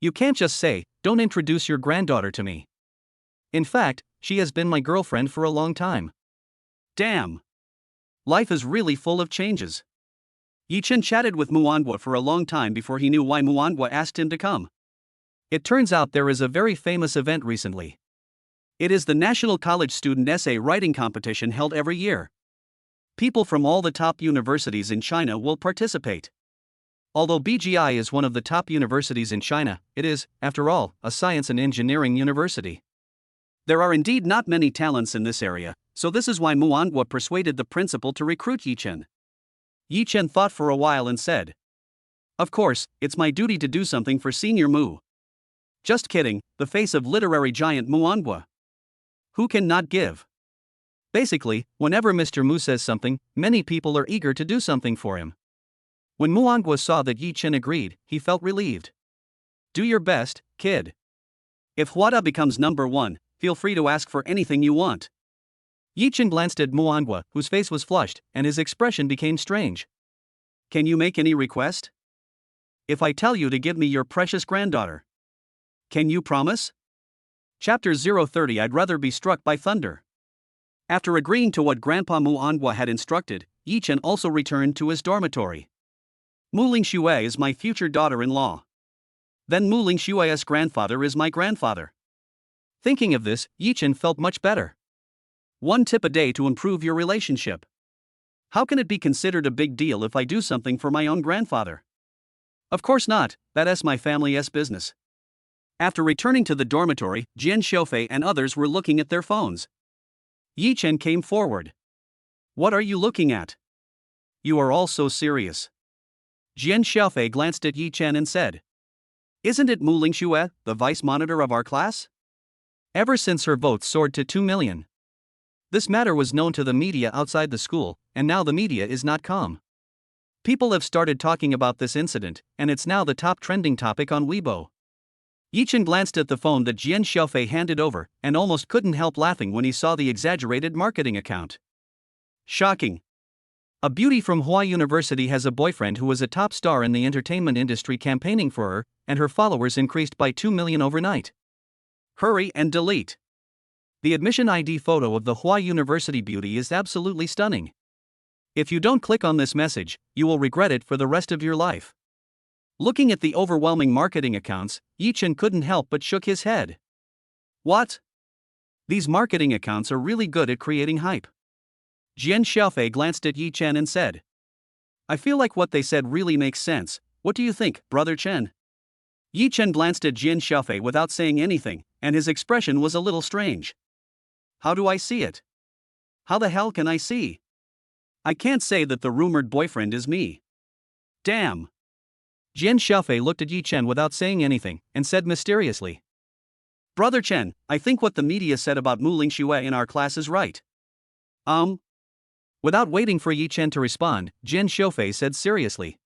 You can't just say, don't introduce your granddaughter to me. In fact, she has been my girlfriend for a long time. Damn. Life is really full of changes. Yi Chen chatted with Muangwa for a long time before he knew why Muangwa asked him to come. It turns out there is a very famous event recently. It is the National College Student Essay Writing Competition held every year. People from all the top universities in China will participate. Although BGI is one of the top universities in China, it is, after all, a science and engineering university. There are indeed not many talents in this area, so this is why Muangwa persuaded the principal to recruit Yi Chen. Yi Chen thought for a while and said, Of course, it's my duty to do something for Senior Mu. Just kidding, the face of literary giant Muangwa. Who can not give? Basically, whenever Mr. Mu says something, many people are eager to do something for him. When Muangwa saw that Yi Chen agreed, he felt relieved. Do your best, kid. If Huada becomes number one, feel free to ask for anything you want. Yi Chen glanced at Muangwa, whose face was flushed, and his expression became strange. Can you make any request? If I tell you to give me your precious granddaughter. Can you promise? Chapter 030 I'd rather be struck by thunder. After agreeing to what Grandpa Muangwa had instructed, Yi Chen also returned to his dormitory. Muing Shuer is my future daughter-in-law. Then Muing Shuer's grandfather is my grandfather. Thinking of this, Yi Chen felt much better. One tip a day to improve your relationship. How can it be considered a big deal if I do something for my own grandfather? Of course not, that's my family's business. After returning to the dormitory, Jian Sha and others were looking at their phones. Yi Chen came forward. What are you looking at? You are all so serious. Jian Sha glanced at Yi Chen and said, Isn't it Muing Shuer, the vice monitor of our class? Ever since her votes soared to 2 million. This matter was known to the media outside the school, and now the media is not calm. People have started talking about this incident, and it's now the top trending topic on Weibo. Yi Chen glanced at the phone that Jian Sha handed over, and almost couldn't help laughing when he saw the exaggerated marketing account. Shocking. A beauty from Hua University has a boyfriend who was a top star in the entertainment industry campaigning for her, and her followers increased by 2 million overnight. Hurry and delete. The admission ID photo of the Hua University beauty is absolutely stunning. If you don't click on this message, you will regret it for the rest of your life. Looking at the overwhelming marketing accounts, Yi Chen couldn't help but shook his head. What? These marketing accounts are really good at creating hype. Jian Sha glanced at Yi Chen and said, I feel like what they said really makes sense. What do you think, Brother Chen? Yi Chen glanced at Jian Sha without saying anything, and his expression was a little strange. How do I see it? How the hell can I see? I can't say that the rumored boyfriend is me. Damn. Jian Sha looked at Yi Chen without saying anything, and said mysteriously. Brother Chen, I think what the media said about Muing Shuer in our class is right. Without waiting for Yi Chen to respond, Jian Sha said seriously.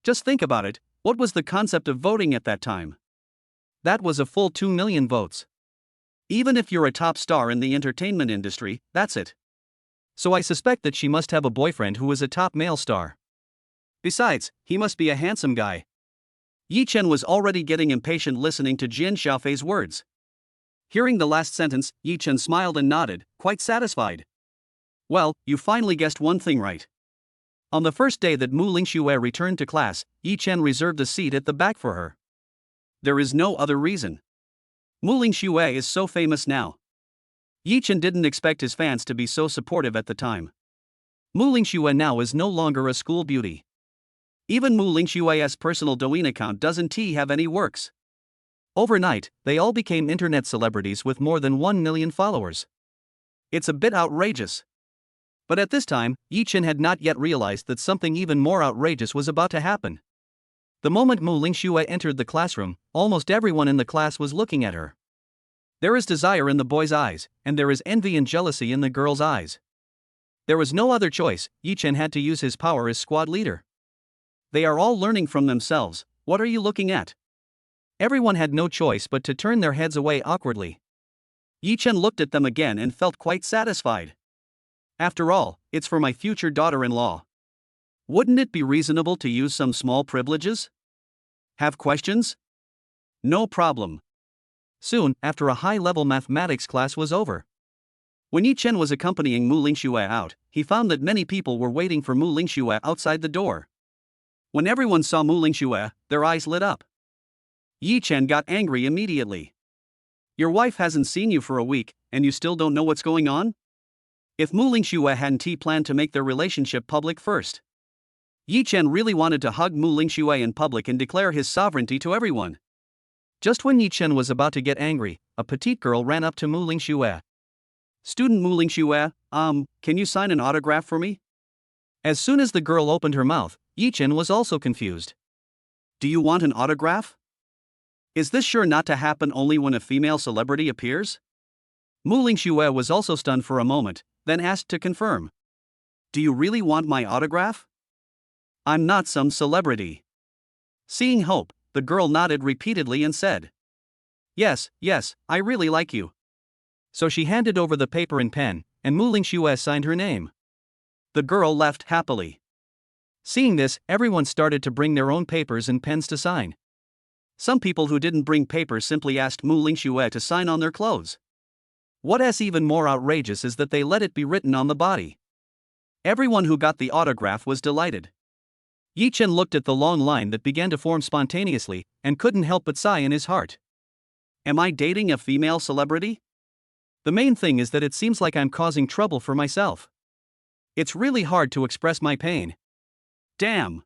Just think about it, what was the concept of voting at that time? That was a full 2 million votes. Even if you're a top star in the entertainment industry, that's it. So I suspect that she must have a boyfriend who is a top male star. Besides, he must be a handsome guy. Yi Chen was already getting impatient listening to Jian Sha's words. Hearing the last sentence, Yi Chen smiled and nodded, quite satisfied. Well, you finally guessed one thing right. On the first day that Muing Shuer returned to class, Yi Chen reserved a seat at the back for her. There is no other reason. Muing Shuer is so famous now. Yi Chen didn't expect his fans to be so supportive at the time. Muing Shuer now is no longer a school beauty. Even Muing Shuer's personal Douyin account doesn't have any works. Overnight, they all became internet celebrities with more than 1 million followers. It's a bit outrageous. But at this time, Yi Chen had not yet realized that something even more outrageous was about to happen. The moment Muing Shuer entered the classroom, almost everyone in the class was looking at her. There is desire in the boy's eyes, and there is envy and jealousy in the girl's eyes. There was no other choice, Yi Chen had to use his power as squad leader. They are all learning from themselves, what are you looking at? Everyone had no choice but to turn their heads away awkwardly. Yi Chen looked at them again and felt quite satisfied. After all, it's for my future daughter-in-law. Wouldn't it be reasonable to use some small privileges? Have questions? No problem. Soon, after a high-level mathematics class was over. When Yi Chen was accompanying Muing Shuer out, he found that many people were waiting for Muing Shuer outside the door. When everyone saw Muing Shuer, their eyes lit up. Yi Chen got angry immediately. Your wife hasn't seen you for a week, and you still don't know what's going on? If Muing Shuer hadn't planned to make their relationship public first. Yi Chen really wanted to hug Muing Shuer in public and declare his sovereignty to everyone. Just when Yi Chen was about to get angry, a petite girl ran up to Muing Shuer. Student Muing Shuer, can you sign an autograph for me? As soon as the girl opened her mouth, Yi Chen was also confused. Do you want an autograph? Is this sure not to happen only when a female celebrity appears? Muing Shuer was also stunned for a moment, then asked to confirm. Do you really want my autograph? I'm not some celebrity. Seeing hope, the girl nodded repeatedly and said, Yes, I really like you. So she handed over the paper and pen, and Muing Shuer signed her name. The girl left happily. Seeing this, everyone started to bring their own papers and pens to sign. Some people who didn't bring papers simply asked Muing Shuer to sign on their clothes. What is even more outrageous is that they let it be written on the body. Everyone who got the autograph was delighted. Yi Chen looked at the long line that began to form spontaneously, and couldn't help but sigh in his heart. Am I dating a female celebrity? The main thing is that it seems like I'm causing trouble for myself. It's really hard to express my pain. Damn.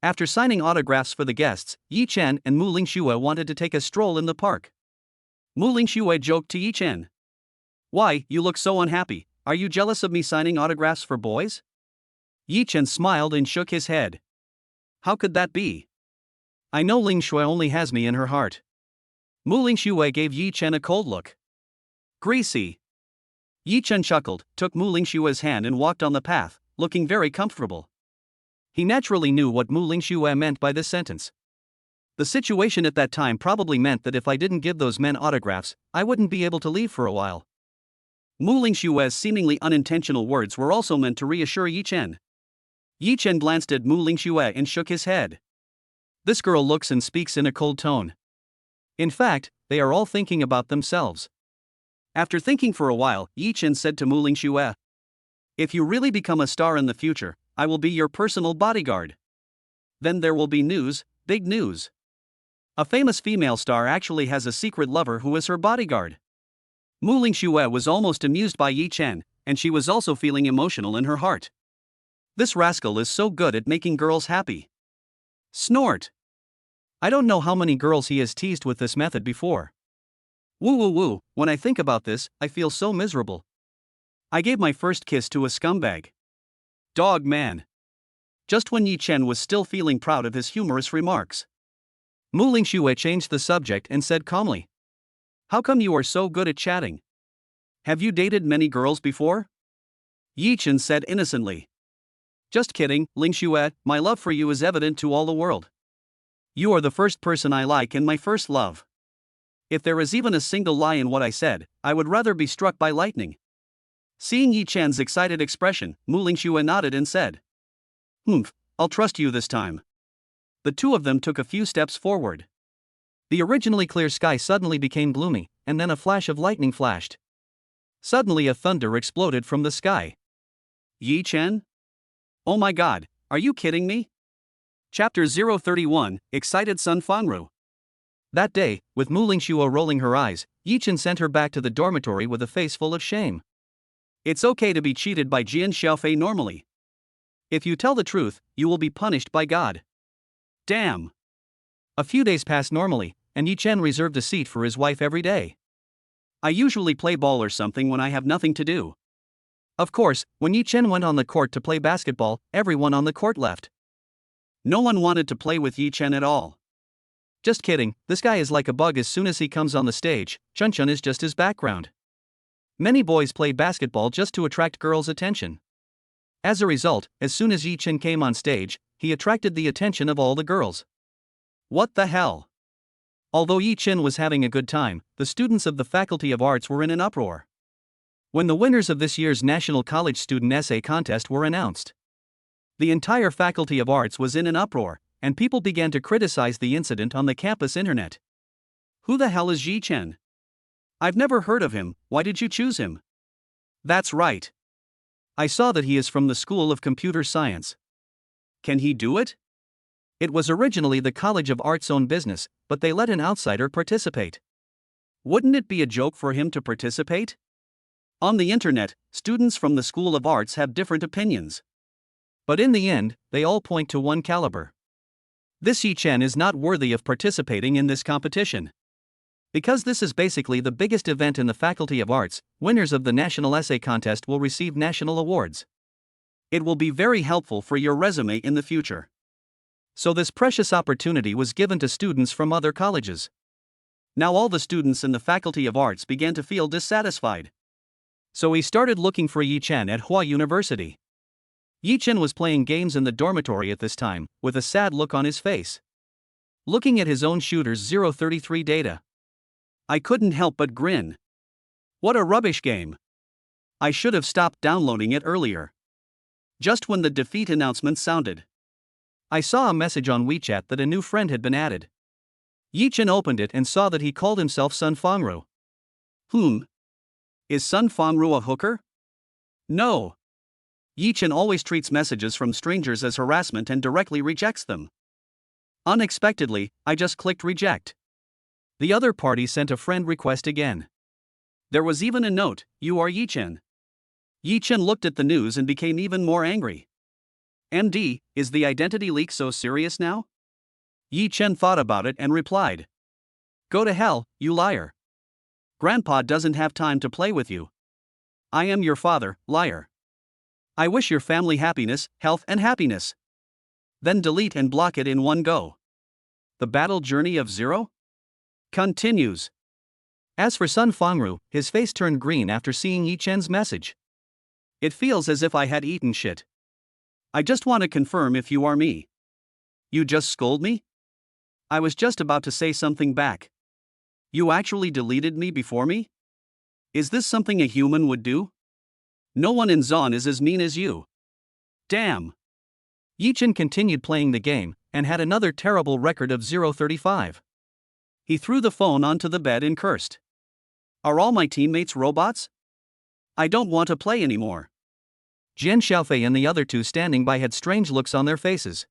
After signing autographs for the guests, Yi Chen and Muing Shuer wanted to take a stroll in the park. Muing Shuer joked to Yi Chen. Why, you look so unhappy, are you jealous of me signing autographs for boys? Yi Chen smiled and shook his head. How could that be? I know Ling Shui only has me in her heart. Muing Shuer gave Yi Chen a cold look. Greasy. Yi Chen chuckled, took Muing Shuer's hand and walked on the path, looking very comfortable. He naturally knew what Muing Shuer meant by this sentence. The situation at that time probably meant that if I didn't give those men autographs, I wouldn't be able to leave for a while. Muing Shuer's seemingly unintentional words were also meant to reassure Yi Chen. Yi Chen glanced at Muing Shuer and shook his head. This girl looks and speaks in a cold tone. In fact, they are all thinking about themselves. After thinking for a while, Yi Chen said to Muing Shuer, If you really become a star in the future, I will be your personal bodyguard. Then there will be news, big news. A famous female star actually has a secret lover who is her bodyguard. Muing Shuer was almost amused by Yi Chen, and she was also feeling emotional in her heart. This rascal is so good at making girls happy. Snort. I don't know how many girls he has teased with this method before. Woo, when I think about this, I feel so miserable. I gave my first kiss to a scumbag. Dog man. just when Yi Chen was still feeling proud of his humorous remarks. Muing Shuer changed the subject and said calmly, "How come you are so good at chatting? Have you dated many girls before?" Yi Chen said innocently, "Just kidding, Ling Shuer, my love for you is evident to all the world. You are the first person I like and my first love. If there is even a single lie in what I said, I would rather be struck by lightning." Seeing Yi Chen's excited expression, Muing Shuer nodded and said, "Humph, I'll trust you this time." The two of them took a few steps forward. The originally clear sky suddenly became gloomy, and then a flash of lightning flashed. Suddenly a thunder exploded from the sky. Yi Chen? Oh my god, are you kidding me? Chapter 031, Excited Sun Fangru. That day, with Muling Shuer rolling her eyes, Yi Chen sent her back to the dormitory with a face full of shame. It's okay to be cheated by Jian Sha normally. If you tell the truth, you will be punished by God. Damn. A few days passed normally, and Yi Chen reserved a seat for his wife every day. I usually play ball or something when I have nothing to do. Of course, when Yi Chen went on the court to play basketball, everyone on the court left. No one wanted to play with Yi Chen at all. Just kidding, this guy is like a bug as soon as he comes on the stage, Chun Chun is just his background. Many boys play basketball just to attract girls' attention. As a result, as soon as Yi Chen came on stage, he attracted the attention of all the girls. What the hell? Although Yi Chen was having a good time, the students of the Faculty of Arts were in an uproar. When the winners of this year's National College Student Essay Contest were announced, the entire Faculty of Arts was in an uproar, and people began to criticize the incident on the campus internet. Who the hell is Yi Chen? I've never heard of him, why did you choose him? That's right. I saw that he is from the School of Computer Science. Can he do it? It was originally the College of Arts' own business, but they let an outsider participate. Wouldn't it be a joke for him to participate? On the internet, students from the School of Arts have different opinions. But in the end, they all point to one caliber. This Yi Chen is not worthy of participating in this competition. Because this is basically the biggest event in the Faculty of Arts, winners of the National Essay Contest will receive national awards. It will be very helpful for your resume in the future. So this precious opportunity was given to students from other colleges. Now all the students in the Faculty of Arts began to feel dissatisfied. So he started looking for Yi Chen at Hua University. Yi Chen was playing games in the dormitory at this time, with a sad look on his face. Looking at his own shooter's 033 data. I couldn't help but grin. What a rubbish game. I should have stopped downloading it earlier. Just when the defeat announcement sounded, I saw a message on WeChat that a new friend had been added. Yi Chen opened it and saw that he called himself Sun Fangru. Is Sun Fangru a hooker? No. Yi Chen always treats messages from strangers as harassment and directly rejects them. Unexpectedly, I just clicked reject. The other party sent a friend request again. There was even a note, "You are Yi Chen." Yi Chen looked at the news and became even more angry. MD, is the identity leak so serious now? Yi Chen thought about it and replied, "Go to hell, you liar. Grandpa doesn't have time to play with you. I am your father, liar. I wish your family happiness, health and happiness." Then delete and block it in one go. The battle journey of Zero continues. As for Sun Fangru, his face turned green after seeing Yi Chen's message. It feels as if I had eaten shit. I just want to confirm if you are me. You just scold me? I was just about to say something back. You actually deleted me before me? Is this something a human would do? No one in Zon is as mean as you. Damn. Yi Chen continued playing the game, and had another terrible record of 035. He threw the phone onto the bed and cursed. Are all my teammates robots? I don't want to play anymore. Jian Sha and the other two standing by had strange looks on their faces.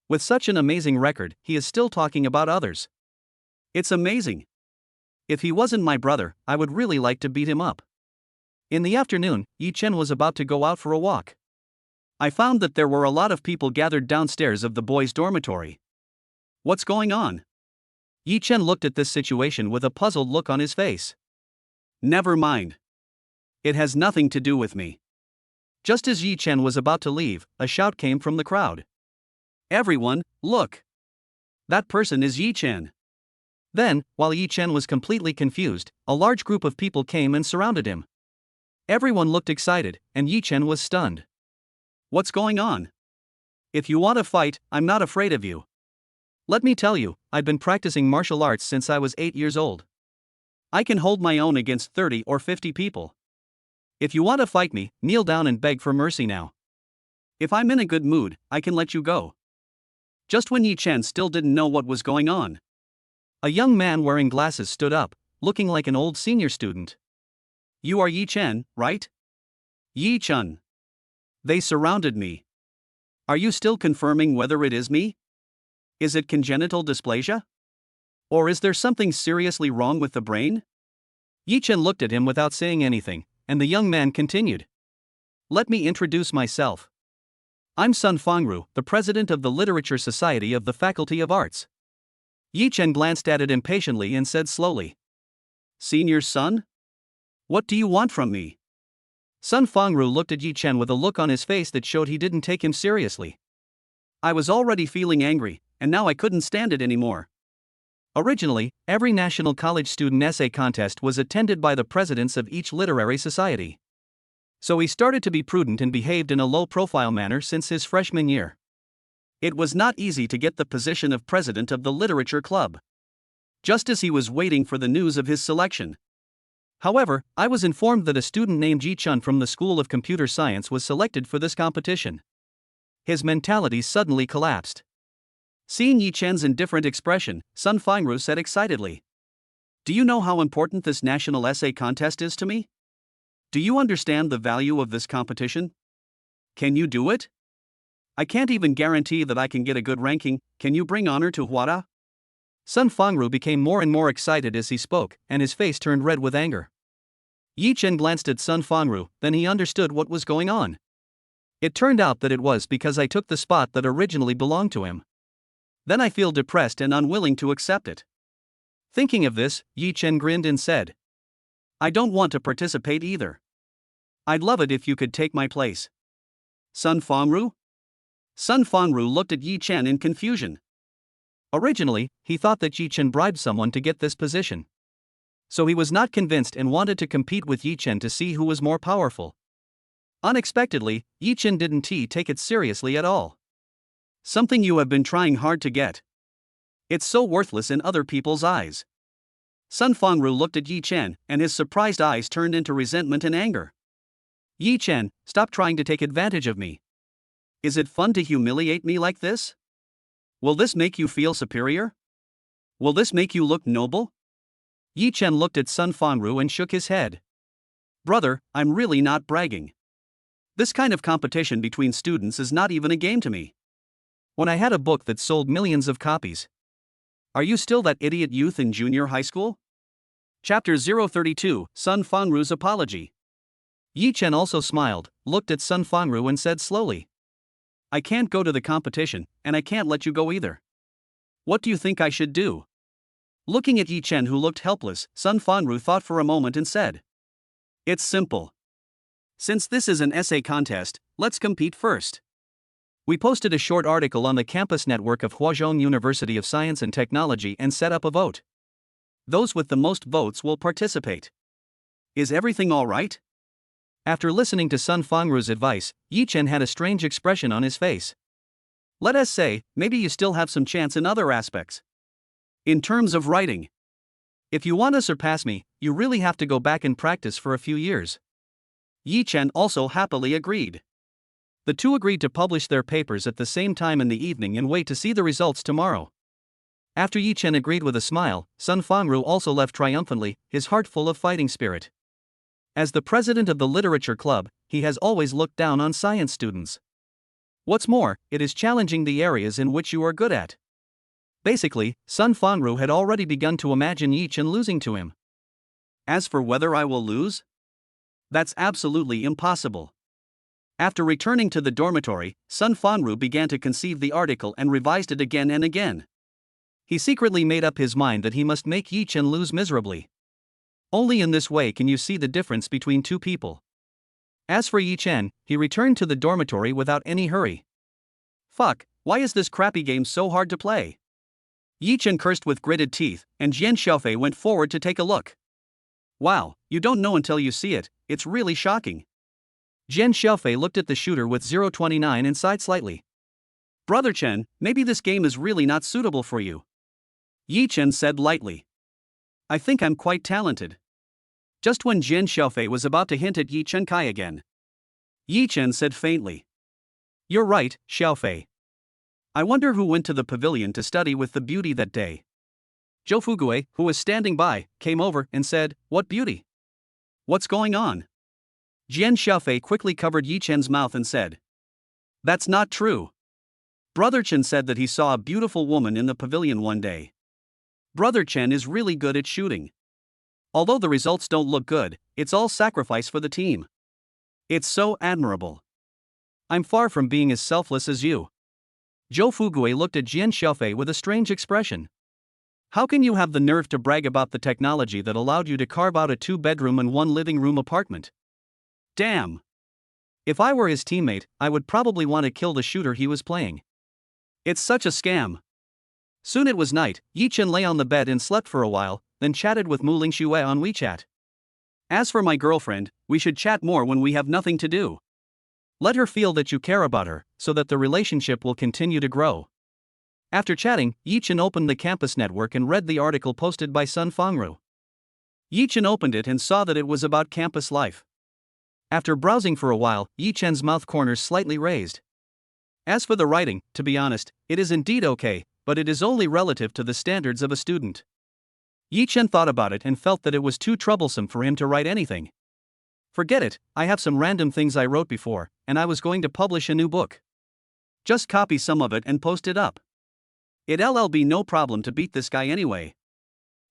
With such an amazing record, he is still talking about others. It's amazing. If he wasn't my brother, I would really like to beat him up. In the afternoon, Yi Chen was about to go out for a walk. I found that there were a lot of people gathered downstairs of the boys' dormitory. What's going on? Yi Chen looked at this situation with a puzzled look on his face. Never mind. It has nothing to do with me. Just as Yi Chen was about to leave, a shout came from the crowd. "Everyone, look! That person is Yi Chen." Then, while Yi Chen was completely confused, a large group of people came and surrounded him. Everyone looked excited, and Yi Chen was stunned. "What's going on? If you want to fight, I'm not afraid of you. Let me tell you, I've been practicing martial arts since I was 8 years old. I can hold my own against 30 or 50 people. If you want to fight me, kneel down and beg for mercy now. If I'm in a good mood, I can let you go." Just when Yi Chen still didn't know what was going on, a young man wearing glasses stood up, looking like an old senior student. "You are Yi Chen, right?" "Yi Chen." They surrounded me. "Are you still confirming whether it is me? Is it congenital dysplasia? Or is there something seriously wrong with the brain?" Yi Chen looked at him without saying anything, and the young man continued. "Let me introduce myself. I'm Sun Fangru, the president of the Literature Society of the Faculty of Arts." Yi Chen glanced at it impatiently and said slowly, "Senior Sun? What do you want from me?" Sun Fangru looked at Yi Chen with a look on his face that showed he didn't take him seriously. I was already feeling angry, and now I couldn't stand it anymore. Originally, every national college student essay contest was attended by the presidents of each literary society. So he started to be prudent and behaved in a low-profile manner since his freshman year. It was not easy to get the position of president of the literature club. Just as he was waiting for the news of his selection. However, I was informed that a student named Ji Chun from the School of Computer Science was selected for this competition. His mentality suddenly collapsed. Seeing Yi Chen's indifferent expression, Sun Fangru said excitedly, "Do you know how important this national essay contest is to me? Do you understand the value of this competition? Can you do it? I can't even guarantee that I can get a good ranking. Can you bring honor to Huada?" Sun Fangru became more and more excited as he spoke, and his face turned red with anger. Yi Chen glanced at Sun Fangru, then he understood what was going on. It turned out that it was because I took the spot that originally belonged to him. Then I feel depressed and unwilling to accept it. Thinking of this, Yi Chen grinned and said, "I don't want to participate either. I'd love it if you could take my place." "Sun Fangru?" Sun Fangru looked at Yi Chen in confusion. Originally, he thought that Yi Chen bribed someone to get this position. So he was not convinced and wanted to compete with Yi Chen to see who was more powerful. Unexpectedly, Yi Chen didn't take it seriously at all. "Something you have been trying hard to get. It's so worthless in other people's eyes." Sun Fangru looked at Yi Chen, and his surprised eyes turned into resentment and anger. "Yi Chen, stop trying to take advantage of me. Is it fun to humiliate me like this? Will this make you feel superior? Will this make you look noble?" Yi Chen looked at Sun Fangru and shook his head. "Brother, I'm really not bragging. This kind of competition between students is not even a game to me. When I had a book that sold millions of copies. Are you still that idiot youth in junior high school?" Chapter 032, Sun Fangru's Apology. Yi Chen also smiled, looked at Sun Fangru and said slowly, "I can't go to the competition, and I can't let you go either. What do you think I should do?" Looking at Yi Chen, who looked helpless, Sun Fangru thought for a moment and said, "It's simple. Since this is an essay contest, let's compete first. We posted a short article on the campus network of Huazhong University of Science and Technology and set up a vote. Those with the most votes will participate. Is everything all right?" After listening to Sun Fangru's advice, Yi Chen had a strange expression on his face. "Let us say, maybe you still have some chance in other aspects. In terms of writing. If you want to surpass me, you really have to go back and practice for a few years." Yi Chen also happily agreed. The two agreed to publish their papers at the same time in the evening and wait to see the results tomorrow. After Yi Chen agreed with a smile, Sun Fangru also left triumphantly, his heart full of fighting spirit. As the president of the literature club, he has always looked down on science students. What's more, it is challenging the areas in which you are good at. Basically, Sun Fangru had already begun to imagine Yi Chen losing to him. As for whether I will lose? That's absolutely impossible. After returning to the dormitory, Sun Fangru began to conceive the article and revised it again and again. He secretly made up his mind that he must make Yi Chen lose miserably. Only in this way can you see the difference between two people. As for Yi Chen, he returned to the dormitory without any hurry. Fuck, why is this crappy game so hard to play? Yi Chen cursed with gritted teeth, and Jian Sha went forward to take a look. Wow, you don't know until you see it, it's really shocking. Jian Sha looked at the shooter with 029 and sighed slightly. Brother Chen, maybe this game is really not suitable for you. Yi Chen said lightly. I think I'm quite talented. Just when Jian Sha was about to hint at Yi Chen Kai again, Yi Chen said faintly. You're right, Xiaofei. I wonder who went to the pavilion to study with the beauty that day. Zhou Fugue, who was standing by, came over and said, What beauty? What's going on? Jian Sha quickly covered Yi Chen's mouth and said, That's not true. Brother Chen said that he saw a beautiful woman in the pavilion one day. Brother Chen is really good at shooting. Although the results don't look good, it's all sacrifice for the team. It's so admirable. I'm far from being as selfless as you. Zhou Fugue looked at Jian Sha with a strange expression. How can you have the nerve to brag about the technology that allowed you to carve out a 2-bedroom and 1 living room apartment? Damn. If I were his teammate, I would probably want to kill the shooter he was playing. It's such a scam. Soon it was night. Yi Chen lay on the bed and slept for a while, then chatted with Muing Shuer on WeChat. As for my girlfriend, we should chat more when we have nothing to do. Let her feel that you care about her, so that the relationship will continue to grow. After chatting, Yi Chen opened the campus network and read the article posted by Sun Fangru. Yi Chen opened it and saw that it was about campus life. After browsing for a while, Yi Chen's mouth corners slightly raised. As for the writing, to be honest, it is indeed okay, but it is only relative to the standards of a student. Yi Chen thought about it and felt that it was too troublesome for him to write anything. Forget it, I have some random things I wrote before, and I was going to publish a new book. Just copy some of it and post it up. It'll be no problem to beat this guy anyway.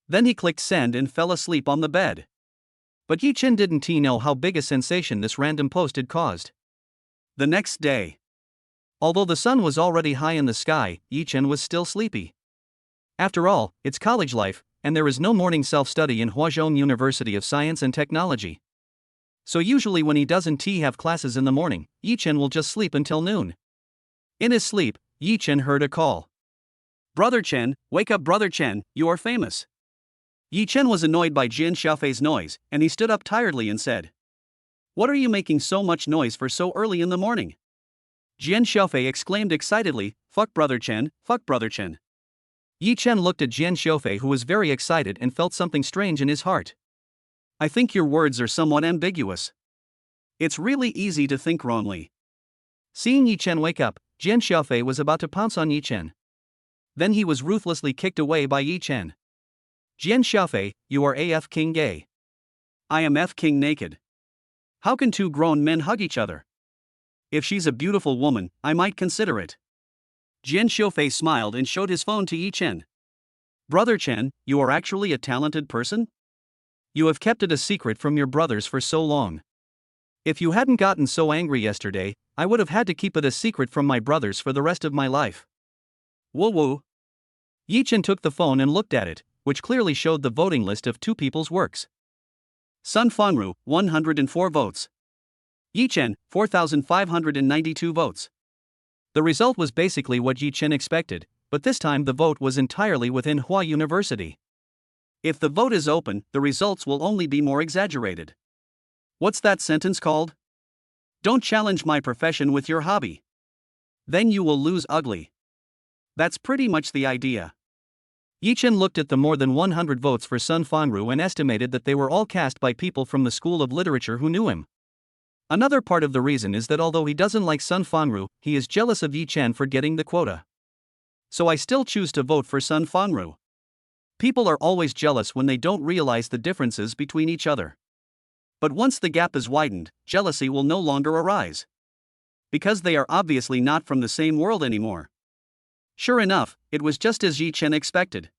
Then he clicked send and fell asleep on the bed. But Yi Chen didn't know how big a sensation this random post had caused. The next day. Although the sun was already high in the sky, Yi Chen was still sleepy. After all, it's college life, and there is no morning self-study in Huazhong University of Science and Technology. So usually when he doesn't have classes in the morning, Yi Chen will just sleep until noon. In his sleep, Yi Chen heard a call. Brother Chen, wake up Brother Chen, you are famous. Yi Chen was annoyed by Jian Sha's noise, and he stood up tiredly and said, What are you making so much noise for so early in the morning? Jian Sha exclaimed excitedly, Fuck Brother Chen, fuck Brother Chen. Yi Chen looked at Jian Sha, who was very excited and felt something strange in his heart. I think your words are somewhat ambiguous. It's really easy to think wrongly. Seeing Yi Chen wake up, Jian Sha was about to pounce on Yi Chen. Then he was ruthlessly kicked away by Yi Chen. Jian Sha, you are AF King gay. I am F King naked. How can 2 grown men hug each other? If she's a beautiful woman, I might consider it. Jian Sha smiled and showed his phone to Yi Chen. Brother Chen, you are actually a talented person? You have kept it a secret from your brothers for so long. If you hadn't gotten so angry yesterday, I would have had to keep it a secret from my brothers for the rest of my life. Woo-woo. Yi Chen took the phone and looked at it, which clearly showed the voting list of 2 people's works. Sun Fangru, 104 votes. Yi Chen, 4,592 votes. The result was basically what Yi Chen expected, but this time the vote was entirely within Hua University. If the vote is open, the results will only be more exaggerated. What's that sentence called? Don't challenge my profession with your hobby. Then you will lose ugly. That's pretty much the idea. Yi Chen looked at the more than 100 votes for Sun Fangru and estimated that they were all cast by people from the School of Literature who knew him. Another part of the reason is that although he doesn't like Sun Fangru, he is jealous of Yi Chen for getting the quota. So I still choose to vote for Sun Fangru. People are always jealous when they don't realize the differences between each other. But once the gap is widened, jealousy will no longer arise. Because they are obviously not from the same world anymore. Sure enough, it was just as Yi Chen expected.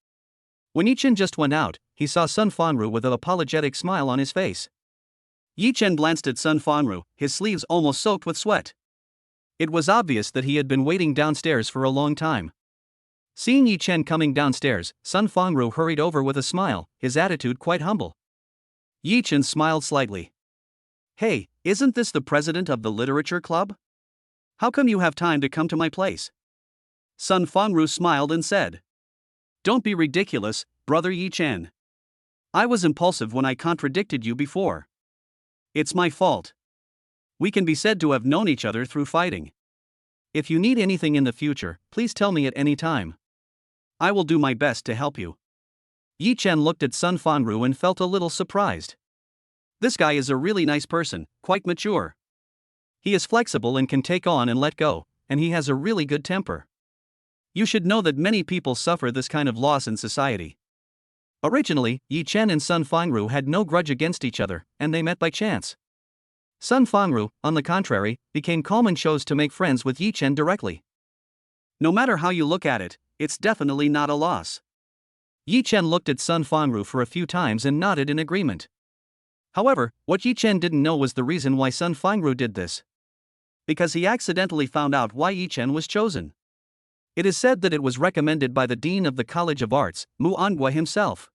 When Yi Chen just went out, he saw Sun Fangru with an apologetic smile on his face. Yi Chen glanced at Sun Fangru, his sleeves almost soaked with sweat. It was obvious that he had been waiting downstairs for a long time. Seeing Yi Chen coming downstairs, Sun Fangru hurried over with a smile, his attitude quite humble. Yi Chen smiled slightly. Hey, Isn't this the president of the literature club? How come you have time to come to my place? Sun Fangru smiled and said. Don't be ridiculous, brother Yi Chen. I was impulsive when I contradicted you before. It's my fault. We can be said to have known each other through fighting. If you need anything in the future, please tell me at any time. I will do my best to help you. Yi Chen looked at Sun Fangru and felt a little surprised. This guy is a really nice person, quite mature. He is flexible and can take on and let go, and he has a really good temper. You should know that many people suffer this kind of loss in society. Originally, Yi Chen and Sun Fangru had no grudge against each other, and they met by chance. Sun Fangru, on the contrary, became calm and chose to make friends with Yi Chen directly. No matter how you look at it, it's definitely not a loss. Yi Chen looked at Sun Fangru for a few times and nodded in agreement. However, what Yi Chen didn't know was the reason why Sun Fangru did this. Because he accidentally found out why Yi Chen was chosen. It is said that it was recommended by the Dean of the College of Arts, Mu Angua himself.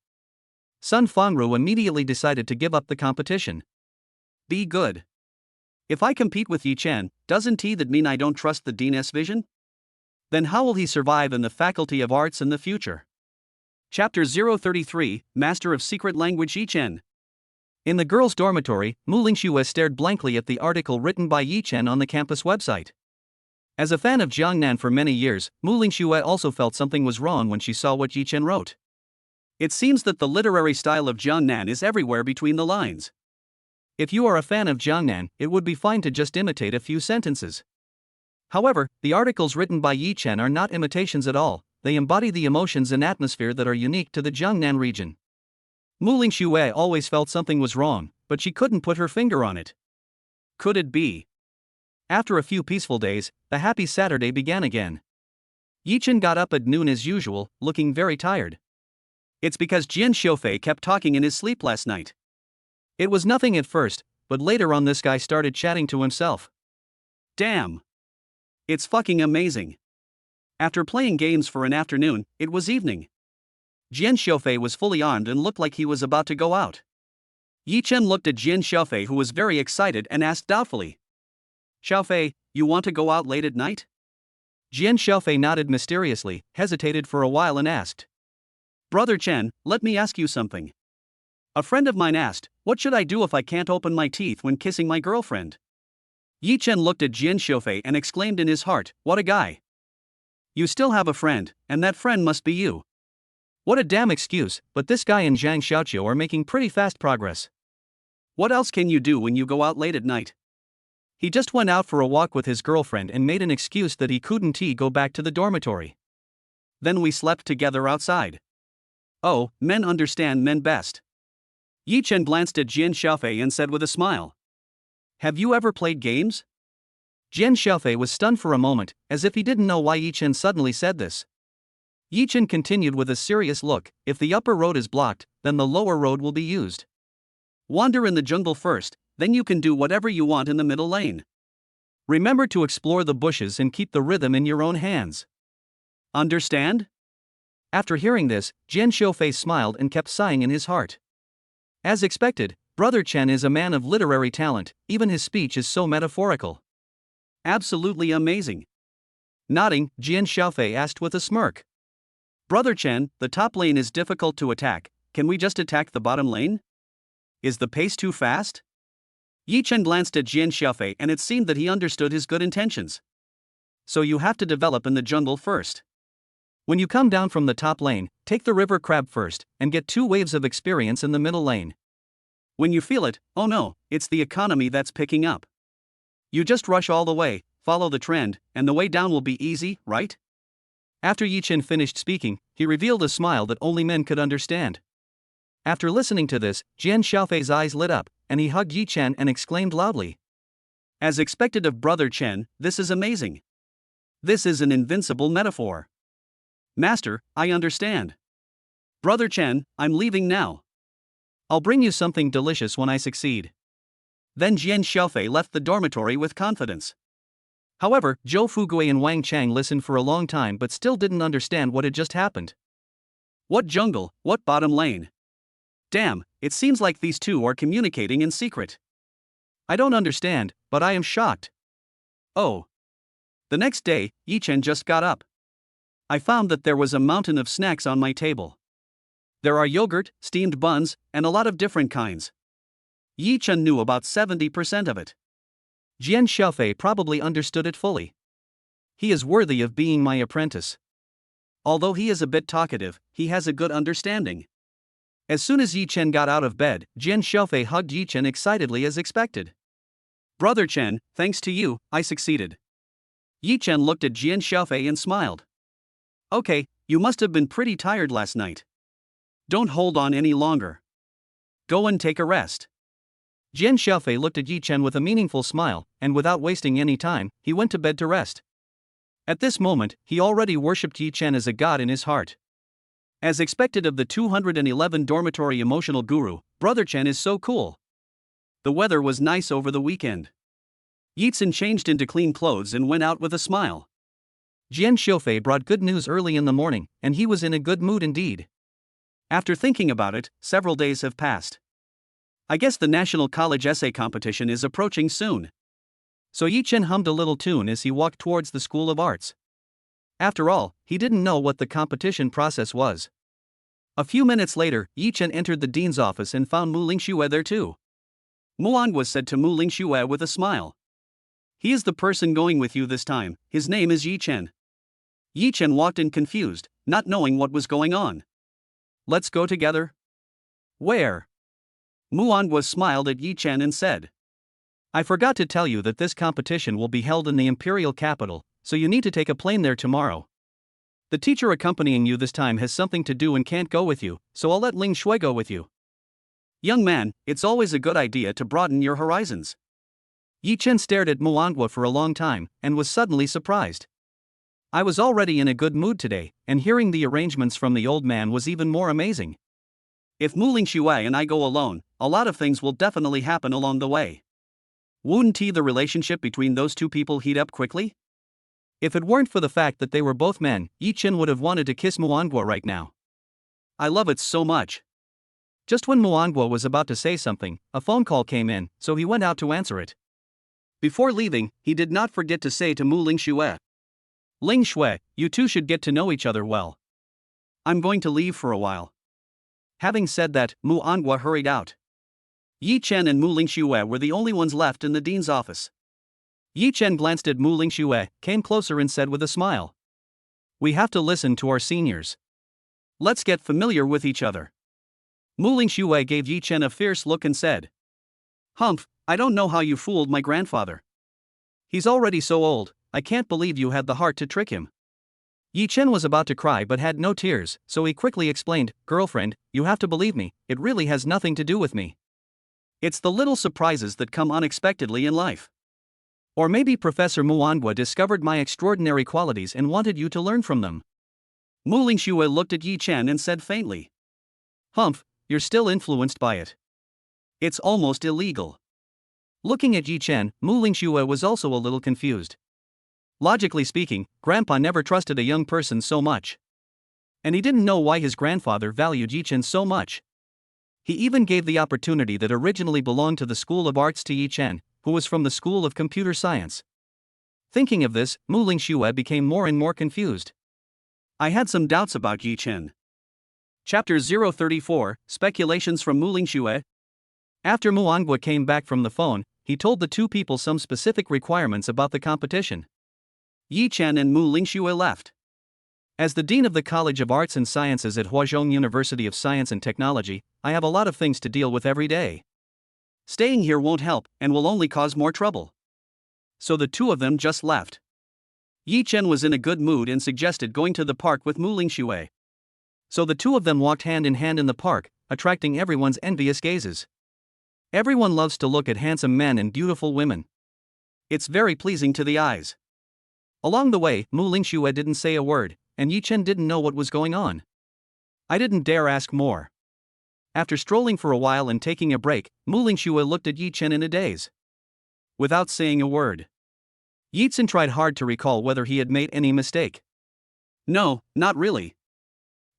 Sun Fangru immediately decided to give up the competition. Be good. If I compete with Yi Chen, doesn't that mean I don't trust the Dean's vision? Then how will he survive in the Faculty of Arts in the future? Chapter 033, Master of Secret Language Yi Chen. In the girls' dormitory, Muing Shuer stared blankly at the article written by Yi Chen on the campus website. As a fan of Jiangnan for many years, Muing Shuer also felt something was wrong when she saw what Yi Chen wrote. It seems that the literary style of Jiangnan is everywhere between the lines. If you are a fan of Jiangnan, it would be fine to just imitate a few sentences. However, the articles written by Yi Chen are not imitations at all, they embody the emotions and atmosphere that are unique to the Jiangnan region. Muing Shuer always felt something was wrong, but she couldn't put her finger on it. Could it be? After a few peaceful days, the happy Saturday began again. Yi Chen got up at noon as usual, looking very tired. It's because Jian Sha kept talking in his sleep last night. It was nothing at first, but later on this guy started chatting to himself. Damn! It's fucking amazing. After playing games for an afternoon, it was evening. Jian Sha was fully armed and looked like he was about to go out. Yi Chen looked at Jian Sha, who was very excited, and asked doubtfully. Xiaofei, you want to go out late at night? Jian Sha nodded mysteriously, hesitated for a while and asked. Brother Chen, let me ask you something. A friend of mine asked, what should I do if I can't open my teeth when kissing my girlfriend? Yi Chen looked at Jian Sha and exclaimed in his heart, what a guy. You still have a friend, and that friend must be you. What a damn excuse, but this guy and Zhang Xiaoqiu are making pretty fast progress. What else can you do when you go out late at night? He just went out for a walk with his girlfriend and made an excuse that he couldn't go back to the dormitory. Then we slept together outside. Oh, men understand men best. Yi Chen glanced at Jian Sha and said with a smile. Have you ever played games? Jian Sha was stunned for a moment, as if he didn't know why Yi Chen suddenly said this. Yi Chen continued with a serious look, if the upper road is blocked, then the lower road will be used. Wander in the jungle first, then you can do whatever you want in the middle lane. Remember to explore the bushes and keep the rhythm in your own hands. Understand? After hearing this, Jian Sha smiled and kept sighing in his heart. As expected, Brother Chen is a man of literary talent, even his speech is so metaphorical. Absolutely amazing. Nodding, Jian Sha asked with a smirk. Brother Chen, the top lane is difficult to attack, can we just attack the bottom lane? Is the pace too fast? Yi Chen glanced at Jian Sha and it seemed that he understood his good intentions. So you have to develop in the jungle first. When you come down from the top lane, take the river crab first, and get 2 waves of experience in the middle lane. When you feel it, oh no, it's the economy that's picking up. You just rush all the way, follow the trend, and the way down will be easy, right? After Yi Chen finished speaking, he revealed a smile that only men could understand. After listening to this, Jian Shaofei's eyes lit up, and he hugged Yi Chen and exclaimed loudly. As expected of Brother Chen, this is amazing. This is an invincible metaphor. Master, I understand. Brother Chen, I'm leaving now. I'll bring you something delicious when I succeed. Then Jian Shaofei left the dormitory with confidence. However, Zhou Fugui and Wang Chang listened for a long time but still didn't understand what had just happened. What jungle, what bottom lane? Damn, it seems like these two are communicating in secret. I don't understand, but I am shocked. Oh. The next day, Yichen just got up. I found that there was a mountain of snacks on my table. There are yogurt, steamed buns, and a lot of different kinds. Yichen knew about 70% of it. Jian Sha probably understood it fully. He is worthy of being my apprentice. Although he is a bit talkative, he has a good understanding. As soon as Yichen got out of bed, Jian Sha hugged Yichen excitedly as expected. Brother Chen, thanks to you, I succeeded. Yichen looked at Jian Sha and smiled. Okay, you must have been pretty tired last night. Don't hold on any longer. Go and take a rest. Jian Sha looked at Yichen with a meaningful smile, and without wasting any time, he went to bed to rest. At this moment, he already worshipped Yichen as a god in his heart. As expected of the 211 Dormitory emotional guru, Brother Chen is so cool. The weather was nice over the weekend. Yichen changed into clean clothes and went out with a smile. Jian Sha brought good news early in the morning, and he was in a good mood indeed. After thinking about it, several days have passed. I guess the National College Essay Competition is approaching soon. So Yichen hummed a little tune as he walked towards the School of Arts. After all, he didn't know what the competition process was. A few minutes later, Yichen entered the dean's office and found Muing Shuer there too. Muang said to Muing Shuer with a smile. He is the person going with you this time, his name is Yichen. Yichen walked in confused, not knowing what was going on. Let's go together? Where? Muang smiled at Yichen and said. I forgot to tell you that this competition will be held in the imperial capital, so you need to take a plane there tomorrow. The teacher accompanying you this time has something to do and can't go with you, so I'll let Ling Shui go with you. Young man, it's always a good idea to broaden your horizons. Yichen stared at Muang for a long time, and was suddenly surprised. I was already in a good mood today, and hearing the arrangements from the old man was even more amazing. If Muing Shuer and I go alone, a lot of things will definitely happen along the way. Wouldn't the relationship between those two people heat up quickly? If it weren't for the fact that they were both men, Yichen would have wanted to kiss Muang right now. I love it so much. Just when Muang was about to say something, a phone call came in, so he went out to answer it. Before leaving, he did not forget to say to Muing Shuer, Ling Shui, you two should get to know each other well. I'm going to leave for a while. Having said that, Muang hurried out. Yichen and Muing Shuer were the only ones left in the dean's office. Yichen glanced at Muing Shuer, came closer and said with a smile. We have to listen to our seniors. Let's get familiar with each other. Muing Shuer gave Yichen a fierce look and said. Humph, I don't know how you fooled my grandfather. He's already so old, I can't believe you had the heart to trick him. Yichen was about to cry but had no tears, so he quickly explained, Girlfriend, you have to believe me, it really has nothing to do with me. It's the little surprises that come unexpectedly in life. Or maybe Professor Muang discovered my extraordinary qualities and wanted you to learn from them. Muing Shuer looked at Yichen and said faintly. Humph, you're still influenced by it. It's almost illegal. Looking at Yichen, Muing Shuer was also a little confused. Logically speaking, Grandpa never trusted a young person so much. And he didn't know why his grandfather valued Yichen so much. He even gave the opportunity that originally belonged to the School of Arts to Yichen, who was from the School of Computer Science. Thinking of this, Muing Shuer became more and more confused. I had some doubts about Yichen. Chapter 034, Speculations from Muing Shuer. After Muang came back from the phone, he told the two people some specific requirements about the competition. Yichen and Muing Shuer left. As the Dean of the College of Arts and Sciences at Huazhong University of Science and Technology, I have a lot of things to deal with every day. Staying here won't help, and will only cause more trouble. So the two of them just left. Yichen was in a good mood and suggested going to the park with Muing Shuer. So the two of them walked hand in hand in the park, attracting everyone's envious gazes. Everyone loves to look at handsome men and beautiful women. It's very pleasing to the eyes. Along the way, Muing Shuer didn't say a word, and Yichen didn't know what was going on. I didn't dare ask more. After strolling for a while and taking a break, Muing Shuer looked at Yichen in a daze. Without saying a word. Yichen tried hard to recall whether he had made any mistake. No, not really.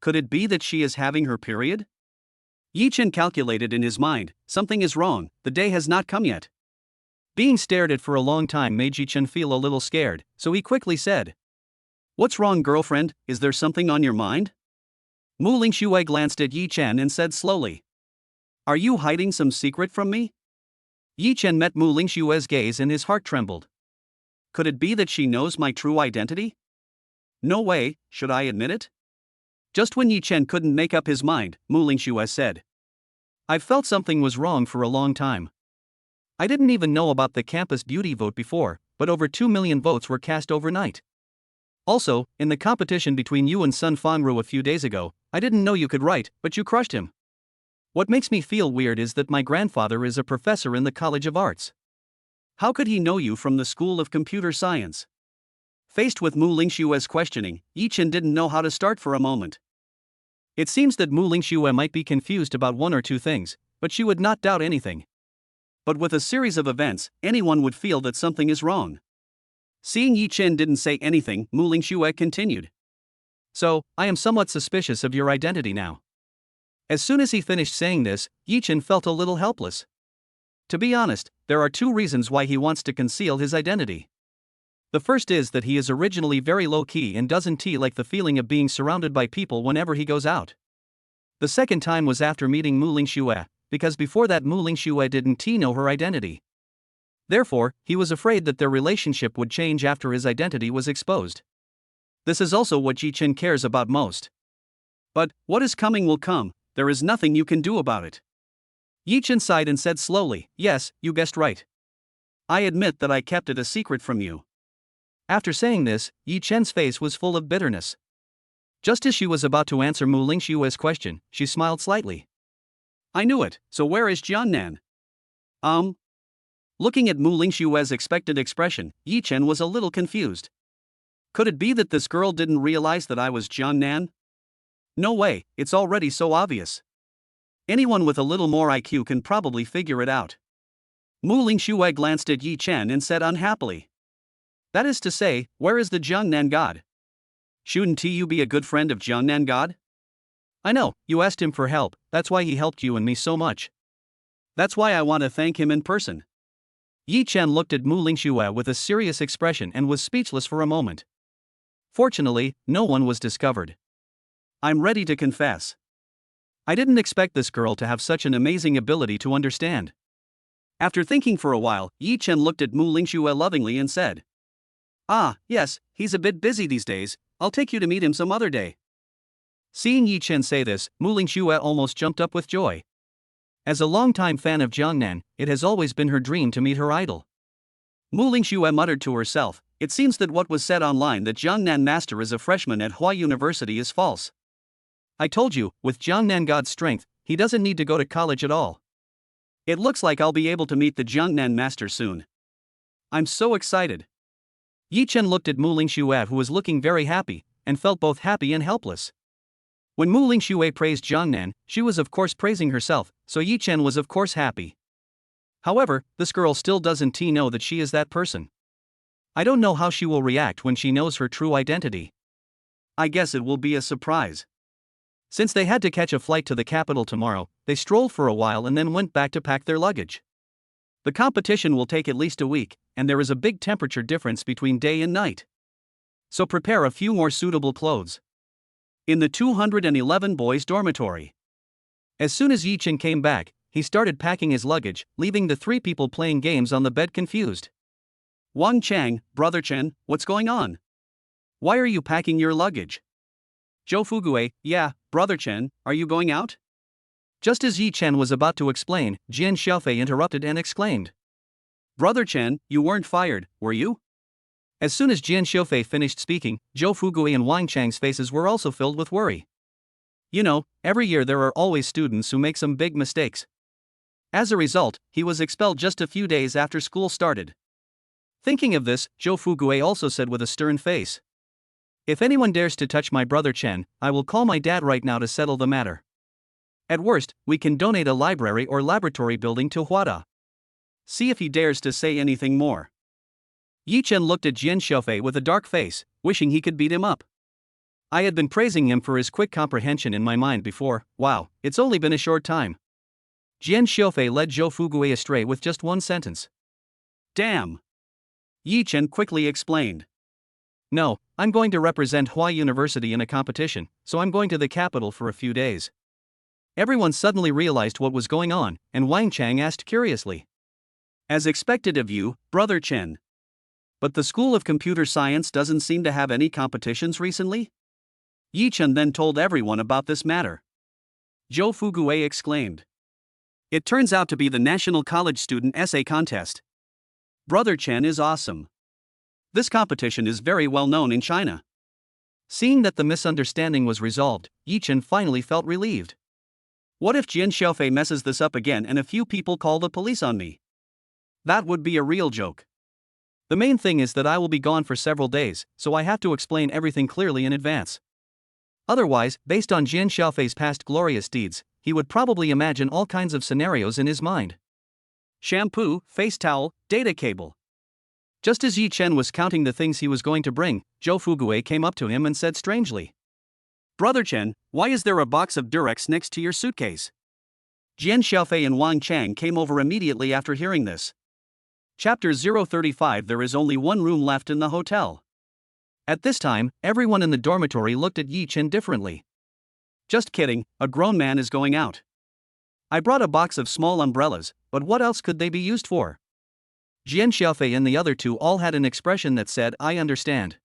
Could it be that she is having her period? Yichen calculated in his mind, something is wrong, the day has not come yet. Being stared at for a long time made Jian feel a little scared, so he quickly said, "What's wrong, girlfriend? Is there something on your mind?" Muing Shuer glanced at Jian and said slowly, "Are you hiding some secret from me?" Jian met Muing Shuer's gaze and his heart trembled. Could it be that she knows my true identity? No way, should I admit it? Just when Jian couldn't make up his mind, Muing Shuer said, "I've felt something was wrong for a long time. I didn't even know about the campus beauty vote before, but over 2 million votes were cast overnight. Also, in the competition between you and Sun Fangru a few days ago, I didn't know you could write, but you crushed him. What makes me feel weird is that my grandfather is a professor in the College of Arts. How could he know you from the School of Computer Science?" Faced with Muing Shuer's questioning, Jian didn't know how to start for a moment. It seems that Muing Shuer might be confused about one or two things, but she would not doubt anything. But with a series of events, anyone would feel that something is wrong. Seeing Jian didn't say anything, Muing Shuer continued, "So, I am somewhat suspicious of your identity now." As soon as he finished saying this, Jian felt a little helpless. To be honest, there are two reasons why he wants to conceal his identity. The first is that he is originally very low-key and doesn't like the feeling of being surrounded by people whenever he goes out. The second time was after meeting Muing Shuer, because before that Muing Shuer didn't know her identity. Therefore, he was afraid that their relationship would change after his identity was exposed. This is also what Jian cares about most. But, what is coming will come, there is nothing you can do about it. Jian sighed and said slowly, "Yes, you guessed right. I admit that I kept it a secret from you." After saying this, Jian's face was full of bitterness. Just as she was about to answer Muling Shue's question, she smiled slightly. "I knew it, so where is Jian?" Looking at Muling Shue's expectant expression, Jian was a little confused. Could it be that this girl didn't realize that I was Jian? No way, it's already so obvious. Anyone with a little more IQ can probably figure it out. Muling Shuer glanced at Jian and said unhappily, "That is to say, where is the Jiangnan god? Shouldn't you be a good friend of Jiangnan god? I know, you asked him for help, that's why he helped you and me so much. That's why I want to thank him in person." Jian looked at Muling Shuer with a serious expression and was speechless for a moment. Fortunately, no one was discovered. "I'm ready to confess. I didn't expect this girl to have such an amazing ability to understand." After thinking for a while, Jian looked at Muling Shuer lovingly and said, "Ah, yes, he's a bit busy these days, I'll take you to meet him some other day." Seeing Jian say this, Muling Shuer almost jumped up with joy. As a longtime fan of Jiangnan, it has always been her dream to meet her idol. Muling Shuer muttered to herself, "It seems that what was said online that Jiangnan Master is a freshman at Hua University is false. I told you, with Jiangnan God's strength, he doesn't need to go to college at all. It looks like I'll be able to meet the Jiangnan Master soon. I'm so excited." Jian looked at Muling Shuer, who was looking very happy, and felt both happy and helpless. When Muling Shuer praised Jiangnan, she was of course praising herself, so Jian was of course happy. However, this girl still doesn't know that she is that person. I don't know how she will react when she knows her true identity. I guess it will be a surprise. Since they had to catch a flight to the capital tomorrow, they strolled for a while and then went back to pack their luggage. The competition will take at least a week, and there is a big temperature difference between day and night. So prepare a few more suitable clothes. In the 211 boys' dormitory. As soon as Jian came back, he started packing his luggage, leaving the three people playing games on the bed confused. "Wang Chang, brother Chen, what's going on? Why are you packing your luggage?" "Zhou Fugue, yeah, brother Chen, are you going out?" Just as Jian was about to explain, Jian Sha interrupted and exclaimed, "Brother Chen, you weren't fired, were you?" As soon as Jian Sha finished speaking, Zhou Fugue and Wang Chang's faces were also filled with worry. You know, every year there are always students who make some big mistakes. As a result, he was expelled just a few days after school started. Thinking of this, Zhou Fugue also said with a stern face, "If anyone dares to touch my brother Chen, I will call my dad right now to settle the matter. At worst, we can donate a library or laboratory building to Huada. See if he dares to say anything more." Jian looked at Jian Sha with a dark face, wishing he could beat him up. I had been praising him for his quick comprehension in my mind before. Wow, it's only been a short time. Jian Sha led Zhou Fugue astray with just one sentence. Damn. Yi Chen quickly explained. No, I'm going to represent Hua University in a competition, so I'm going to the capital for a few days. Everyone suddenly realized what was going on, and Wang Chang asked curiously. As expected of you, Brother Chen. But the School of Computer Science doesn't seem to have any competitions recently? Yi Chen then told everyone about this matter. Zhou Fuguei exclaimed. It turns out to be the National College Student Essay Contest. Brother Chen is awesome. This competition is very well known in China. Seeing that the misunderstanding was resolved, Yi Chen finally felt relieved. What if Jian Sha messes this up again and a few people call the police on me? That would be a real joke. The main thing is that I will be gone for several days, so I have to explain everything clearly in advance. Otherwise, based on Jian Shaofei's past glorious deeds, he would probably imagine all kinds of scenarios in his mind. Shampoo, face towel, data cable. Just as Yi Chen was counting the things he was going to bring, Zhou Fuguei came up to him and said strangely. Brother Chen, why is there a box of Durex next to your suitcase? Jian Shaofei and Wang Chang came over immediately after hearing this. Chapter 035. There is only one room left in the hotel. At this time, everyone in the dormitory looked at Yi Chen differently. Just kidding, a grown man is going out. I brought a box of small umbrellas, but what else could they be used for? Jian Shaofei and the other two all had an expression that said, I understand.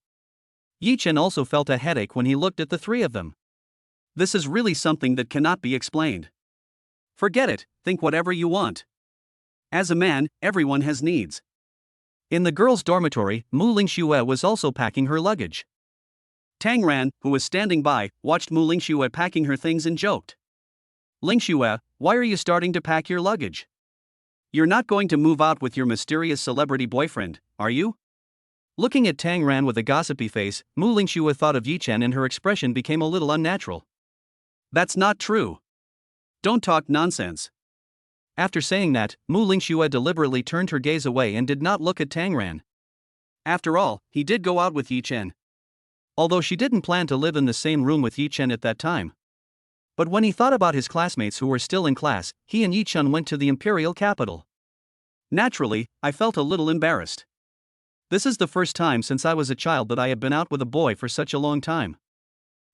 Yi Chen also felt a headache when he looked at the three of them. This is really something that cannot be explained. Forget it, think whatever you want. As a man, everyone has needs. In the girls' dormitory, Muing Shuer was also packing her luggage. Tang Ran, who was standing by, watched Muing Shuer packing her things and joked. Ling Shuer, why are you starting to pack your luggage? You're not going to move out with your mysterious celebrity boyfriend, are you? Looking at Tang Ran with a gossipy face, Muing Shuer thought of Yi Chen and her expression became a little unnatural. That's not true. Don't talk nonsense. After saying that, Muing Shuer deliberately turned her gaze away and did not look at Tang Ran. After all, he did go out with Yi Chen. Although she didn't plan to live in the same room with Yi Chen at that time. But when he thought about his classmates who were still in class, he and Yi Chen went to the imperial capital. Naturally, I felt a little embarrassed. This is the first time since I was a child that I have been out with a boy for such a long time.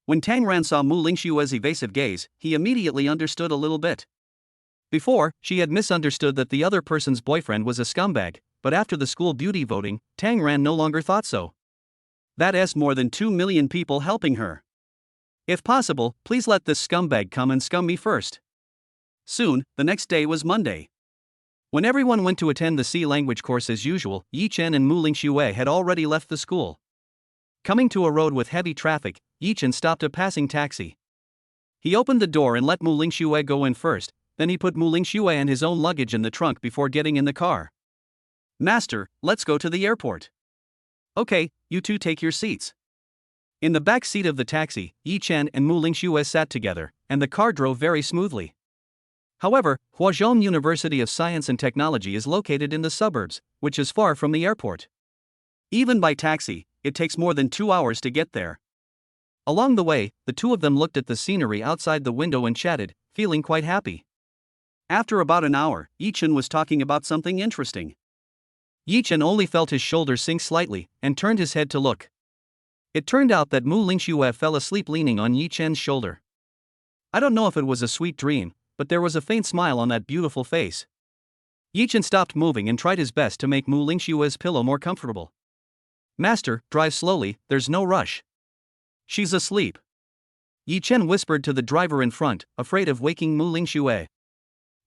When Tang Ran saw Muing Shuer's evasive gaze, he immediately understood a little bit. Before, she had misunderstood that the other person's boyfriend was a scumbag, but after the school beauty voting, Tang Ran no longer thought so. That is more than 2 million people helping her. If possible, please let this scumbag come and scum me first. Soon, the next day was Monday. When everyone went to attend the C language course as usual, Yi Chen and Muing Shuer had already left the school. Coming to a road with heavy traffic, Yi Chen stopped a passing taxi. He opened the door and let Muing Shuer go in first. Then he put Muing Shuer and his own luggage in the trunk before getting in the car. Master, let's go to the airport. Okay, you two take your seats. In the back seat of the taxi, Yi Chen and Muing Shuer sat together, and the car drove very smoothly. However, Huazhong University of Science and Technology is located in the suburbs, which is far from the airport. Even by taxi, it takes more than 2 hours to get there. Along the way, the two of them looked at the scenery outside the window and chatted, feeling quite happy. After about an hour, Yi Chen was talking about something interesting. Yi Chen only felt his shoulders sink slightly, and turned his head to look. It turned out that Muing Shuer fell asleep leaning on Yi Chen's shoulder. I don't know if it was a sweet dream, but there was a faint smile on that beautiful face. Yi Chen stopped moving and tried his best to make Muing Shuer's pillow more comfortable. Master, drive slowly, there's no rush. She's asleep. Yi Chen whispered to the driver in front, afraid of waking Muing Shuer.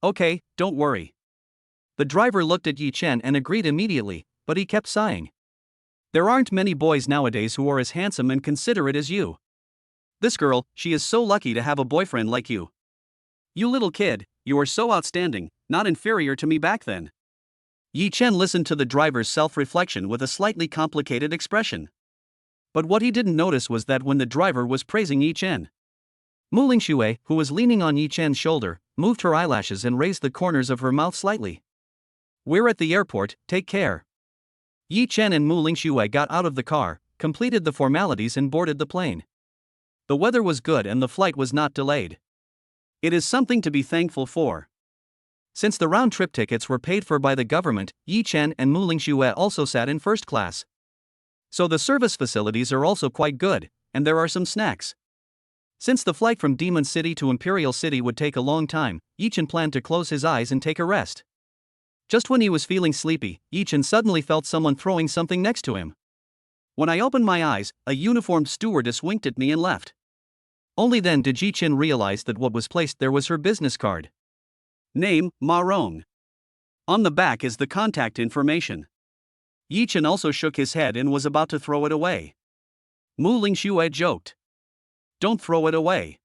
Okay, don't worry. The driver looked at Yi Chen and agreed immediately, but he kept sighing. There aren't many boys nowadays who are as handsome and considerate as you. This girl, she is so lucky to have a boyfriend like you. You little kid, you are so outstanding, not inferior to me back then. Yi Chen listened to the driver's self-reflection with a slightly complicated expression. But what he didn't notice was that when the driver was praising Yi Chen, Muing Shuer, who was leaning on Yi Chen's shoulder, moved her eyelashes and raised the corners of her mouth slightly. We're at the airport, take care. Yi Chen and Muing Shuer got out of the car, completed the formalities and boarded the plane. The weather was good and the flight was not delayed. It is something to be thankful for. Since the round-trip tickets were paid for by the government, Yi Chen and Muing Shuer also sat in first class. So the service facilities are also quite good, and there are some snacks. Since the flight from Demon City to Imperial City would take a long time, Yi Chen planned to close his eyes and take a rest. Just when he was feeling sleepy, Yi Chen suddenly felt someone throwing something next to him. When I opened my eyes, a uniformed stewardess winked at me and left. Only then did Yi Chen realize that what was placed there was her business card. Name, Ma Rong. On the back is the contact information. Yi Chen also shook his head and was about to throw it away. Muing Shuer joked. Don't throw it away.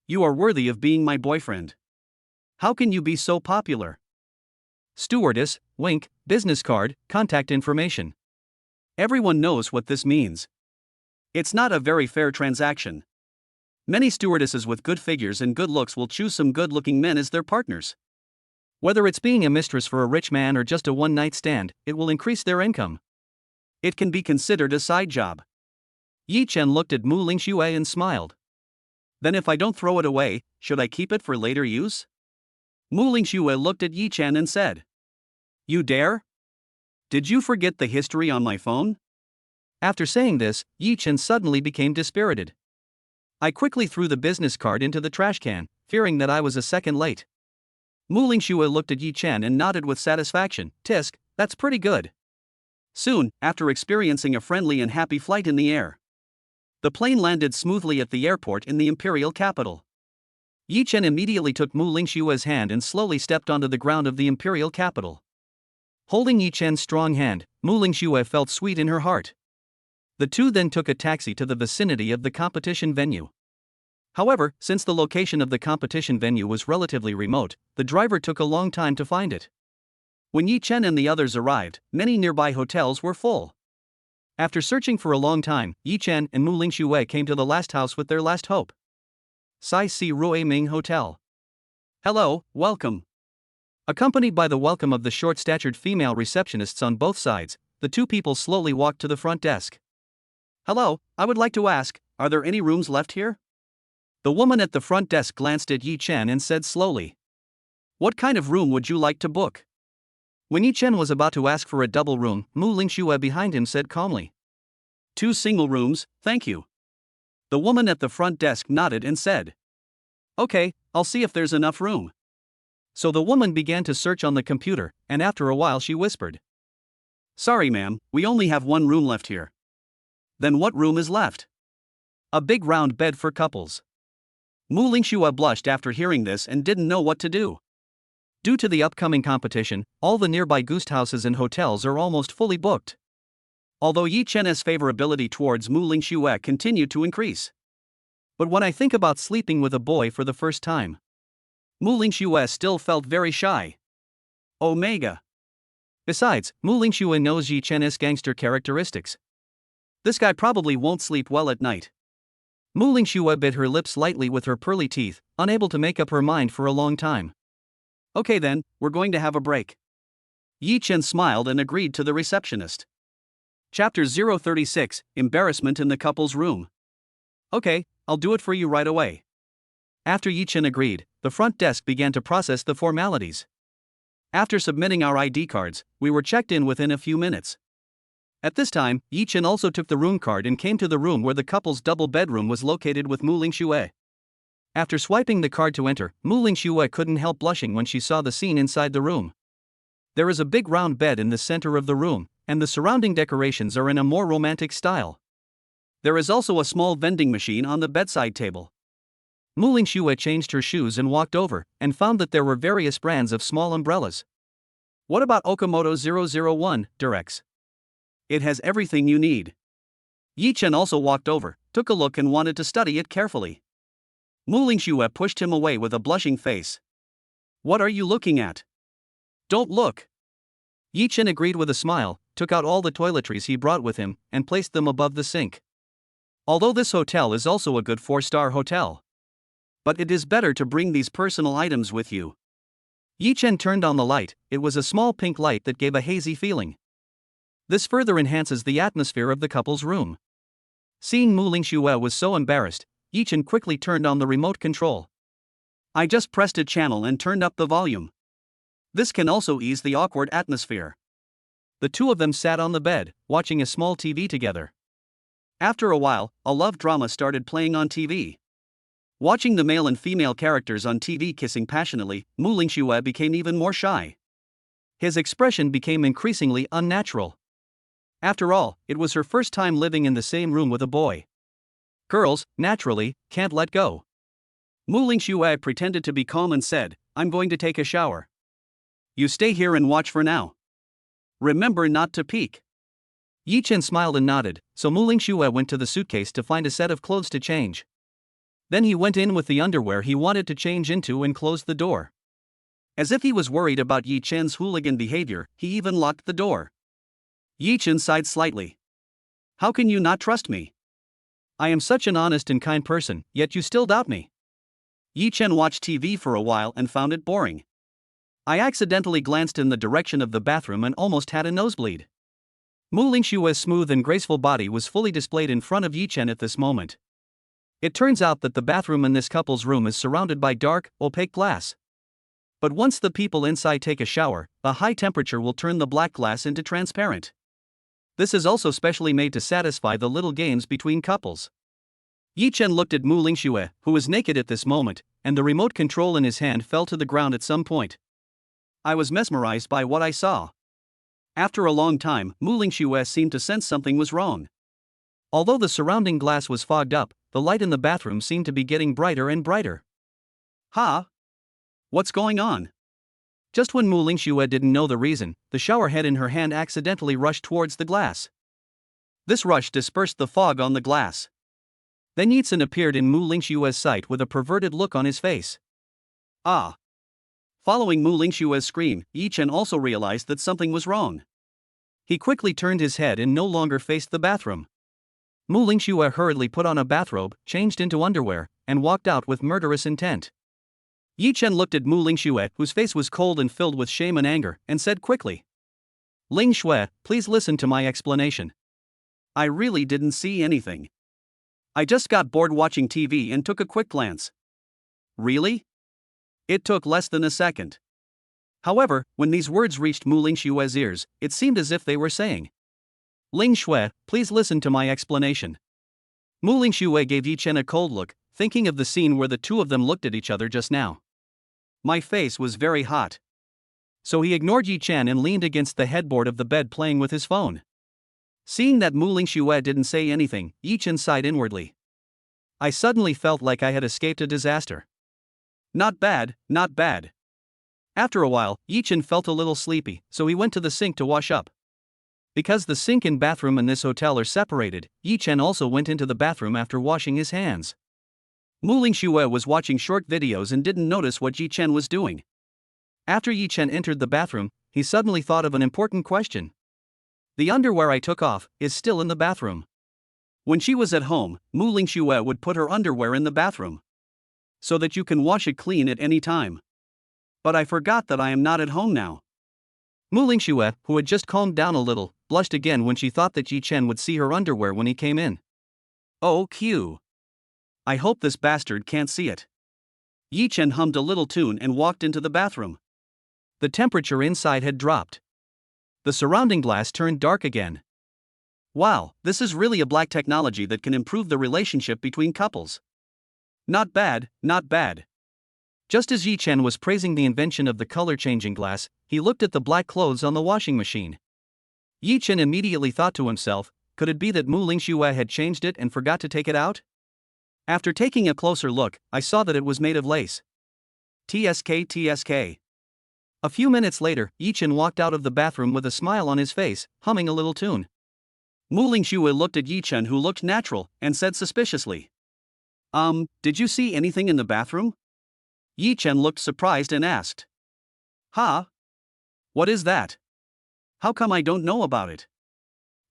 You are worthy of being my boyfriend. How can you be so popular? Stewardess, wink, business card, contact information. Everyone knows what this means. It's not a very fair transaction. Many stewardesses with good figures and good looks will choose some good-looking men as their partners. Whether it's being a mistress for a rich man or just a one-night stand, it will increase their income. It can be considered a side job. Yi Chen looked at Muing Shuer and smiled. Then if I don't throw it away, should I keep it for later use? Muing Shuer looked at Yi Chen and said. You dare? Did you forget the history on my phone? After saying this, Yi Chen suddenly became dispirited. I quickly threw the business card into the trash can, fearing that I was a second late. Muing Shuer looked at Yi Chen and nodded with satisfaction. Tisk, that's pretty good. Soon, after experiencing a friendly and happy flight in the air, the plane landed smoothly at the airport in the imperial capital. Yi Chen immediately took Muing Shuer's hand and slowly stepped onto the ground of the imperial capital. Holding Yi Chen's strong hand, Muing Shuer felt sweet in her heart. The two then took a taxi to the vicinity of the competition venue. However, since the location of the competition venue was relatively remote, the driver took a long time to find it. When Yi Chen and the others arrived, many nearby hotels were full. After searching for a long time, Yi Chen and Muing Shuer came to the last house with their last hope. Sai Si Rui Ming Hotel. Hello, welcome. Accompanied by the welcome of the short-statured female receptionists on both sides, the two people slowly walked to the front desk. Hello, I would like to ask, are there any rooms left here? The woman at the front desk glanced at Yi Chen and said slowly. What kind of room would you like to book? When Yi Chen was about to ask for a double room, Muing Shuer behind him said calmly. 2 single rooms, thank you. The woman at the front desk nodded and said. Okay, I'll see if there's enough room. So the woman began to search on the computer, and after a while she whispered. Sorry ma'am, we only have 1 room left here. Then what room is left? A big round bed for couples. Muing Shuer blushed after hearing this and didn't know what to do. Due to the upcoming competition, all the nearby guest houses and hotels are almost fully booked. Although Yi Chen's favorability towards Muing Shuer continued to increase. But when I think about sleeping with a boy for the first time, Muing Shuer still felt very shy. Omega. Besides, Muing Shuer knows Yi Chen's gangster characteristics. This guy probably won't sleep well at night. Muing Shuer bit her lips lightly with her pearly teeth, unable to make up her mind for a long time. Okay then, we're going to have a break. Yi Chen smiled and agreed to the receptionist. Chapter 036, Embarrassment in the couple's room. Okay, I'll do it for you right away. After Yi Chen agreed, the front desk began to process the formalities. After submitting our ID cards, we were checked in within a few minutes. At this time, Yi Chen also took the room card and came to the room where the couple's double bedroom was located with Muing Shuer. After swiping the card to enter, Muing Shuer couldn't help blushing when she saw the scene inside the room. There is a big round bed in the center of the room, and the surrounding decorations are in a more romantic style. There is also a small vending machine on the bedside table. Muing Shuer changed her shoes and walked over, and found that there were various brands of small umbrellas. What about Okamoto 001, Durex? It has everything you need. Yi Chen also walked over, took a look and wanted to study it carefully. Muing Shuer pushed him away with a blushing face. What are you looking at? Don't look. Yi Chen agreed with a smile, took out all the toiletries he brought with him, and placed them above the sink. Although this hotel is also a good 4-star hotel, but it is better to bring these personal items with you. Yi Chen turned on the light. It was a small pink light that gave a hazy feeling. This further enhances the atmosphere of the couple's room. Seeing Muing Shuer was so embarrassed, Yi Chen quickly turned on the remote control. I just pressed a channel and turned up the volume. This can also ease the awkward atmosphere. The two of them sat on the bed, watching a small TV together. After a while, a love drama started playing on TV. Watching the male and female characters on TV kissing passionately, Muing Shuer became even more shy. His expression became increasingly unnatural. After all, it was her first time living in the same room with a boy. Girls, naturally, can't let go. Muing Shuer pretended to be calm and said, "I'm going to take a shower. You stay here and watch for now. Remember not to peek." Yi Chen smiled and nodded, so Muing Shuer went to the suitcase to find a set of clothes to change. Then he went in with the underwear he wanted to change into and closed the door. As if he was worried about Yi Chen's hooligan behavior, he even locked the door. Yi Chen sighed slightly. "How can you not trust me? I am such an honest and kind person, yet you still doubt me." Yi Chen watched TV for a while and found it boring. "I accidentally glanced in the direction of the bathroom and almost had a nosebleed." Muing Shue's smooth and graceful body was fully displayed in front of Yi Chen at this moment. It turns out that the bathroom in this couple's room is surrounded by dark, opaque glass. But once the people inside take a shower, a high temperature will turn the black glass into transparent. This is also specially made to satisfy the little games between couples. Yi Chen looked at Muing Shuer, who was naked at this moment, and the remote control in his hand fell to the ground at some point. I was mesmerized by what I saw. After a long time, Muing Shuer seemed to sense something was wrong. Although the surrounding glass was fogged up, the light in the bathroom seemed to be getting brighter and brighter. "Ha! What's going on?" Just when Muing Shuer didn't know the reason, the shower head in her hand accidentally rushed towards the glass. This rush dispersed the fog on the glass. Then Yi Chen appeared in Muing Shuer's sight with a perverted look on his face. Ah! Following Muing Shuer's scream, Yi Chen also realized that something was wrong. He quickly turned his head and no longer faced the bathroom. Muing Shuer hurriedly put on a bathrobe, changed into underwear, and walked out with murderous intent. Yi Chen looked at Muing Shuer, whose face was cold and filled with shame and anger, and said quickly, "Ling Shuer, please listen to my explanation." I really didn't see anything. I just got bored watching TV and took a quick glance. Really? It took less than a second. However, when these words reached Muing Shuer's ears, it seemed as if they were saying, "Ling Shuer, please listen to my explanation." Muing Shuer gave Yi Chen a cold look, thinking of the scene where the two of them looked at each other just now. My face was very hot. So he ignored Yi Chen and leaned against the headboard of the bed playing with his phone. Seeing that Muing Shuer didn't say anything, Yi Chen sighed inwardly. I suddenly felt like I had escaped a disaster. Not bad, not bad. After a while, Yi Chen felt a little sleepy, so he went to the sink to wash up. Because the sink and bathroom in this hotel are separated, Yi Chen also went into the bathroom after washing his hands. Muing Shuer was watching short videos and didn't notice what Yi Chen was doing. After Yi Chen entered the bathroom, he suddenly thought of an important question. The underwear I took off is still in the bathroom. When she was at home, Muing Shuer would put her underwear in the bathroom, so that you can wash it clean at any time. But I forgot that I am not at home now. Muing Shuer, who had just calmed down a little, blushed again when she thought that Yi Chen would see her underwear when he came in. Oh, Q. I hope this bastard can't see it. Yi Chen hummed a little tune and walked into the bathroom. The temperature inside had dropped. The surrounding glass turned dark again. Wow, this is really a black technology that can improve the relationship between couples. Not bad, not bad. Just as Yi Chen was praising the invention of the color-changing glass, he looked at the black clothes on the washing machine. Yi Chen immediately thought to himself, could it be that Muing Shuer had changed it and forgot to take it out? After taking a closer look, I saw that it was made of lace. TSK TSK. A few minutes later, Yi Chen walked out of the bathroom with a smile on his face, humming a little tune. Muing Shuer looked at Yi Chen, who looked natural, and said suspiciously, Did you see anything in the bathroom?" Yi Chen looked surprised and asked, "Ha? What is that? How come I don't know about it?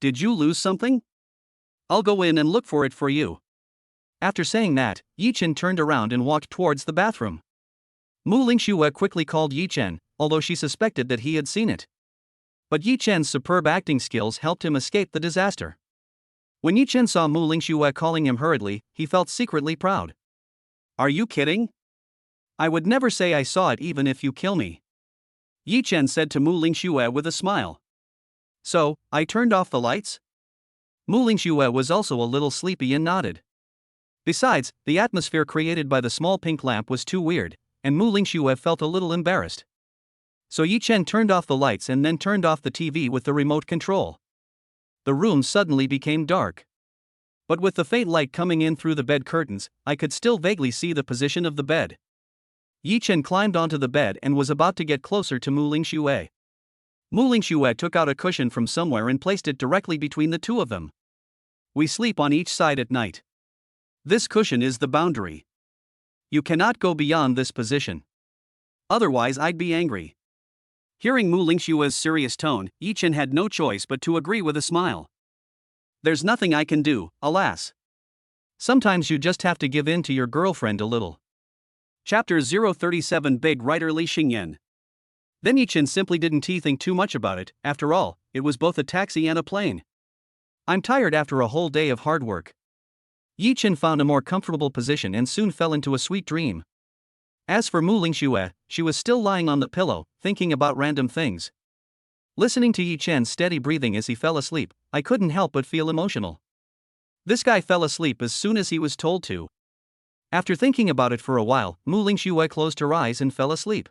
Did you lose something? I'll go in and look for it for you." After saying that, Yi Chen turned around and walked towards the bathroom. Muing Shuer quickly called Yi Chen, although she suspected that he had seen it. But Yi Chen's superb acting skills helped him escape the disaster. When Yi Chen saw Muing Shuer calling him hurriedly, he felt secretly proud. "Are you kidding? I would never say I saw it even if you kill me." Yi Chen said to Muing Shuer with a smile. So, I turned off the lights? Muing Shuer was also a little sleepy and nodded. Besides, the atmosphere created by the small pink lamp was too weird, and Muing Shuer felt a little embarrassed. So Yi Chen turned off the lights and then turned off the TV with the remote control. The room suddenly became dark. But with the faint light coming in through the bed curtains, I could still vaguely see the position of the bed. Yi Chen climbed onto the bed and was about to get closer to Muing Shuer. Muing Shuer took out a cushion from somewhere and placed it directly between the two of them. We sleep on each side at night. This cushion is the boundary. You cannot go beyond this position. Otherwise I'd be angry. Hearing Muing Shuer's serious tone, Yi Chen had no choice but to agree with a smile. There's nothing I can do, alas. Sometimes you just have to give in to your girlfriend a little. Chapter 037 Big Writer Li Xingyan. Then Yi Chen simply didn't think too much about it. After all, it was both a taxi and a plane. I'm tired after a whole day of hard work. Yi Chen found a more comfortable position and soon fell into a sweet dream. As for Muing Shuer, she was still lying on the pillow, thinking about random things. Listening to Yi Chen's steady breathing as he fell asleep, I couldn't help but feel emotional. This guy fell asleep as soon as he was told to. After thinking about it for a while, Muing Shuer closed her eyes and fell asleep.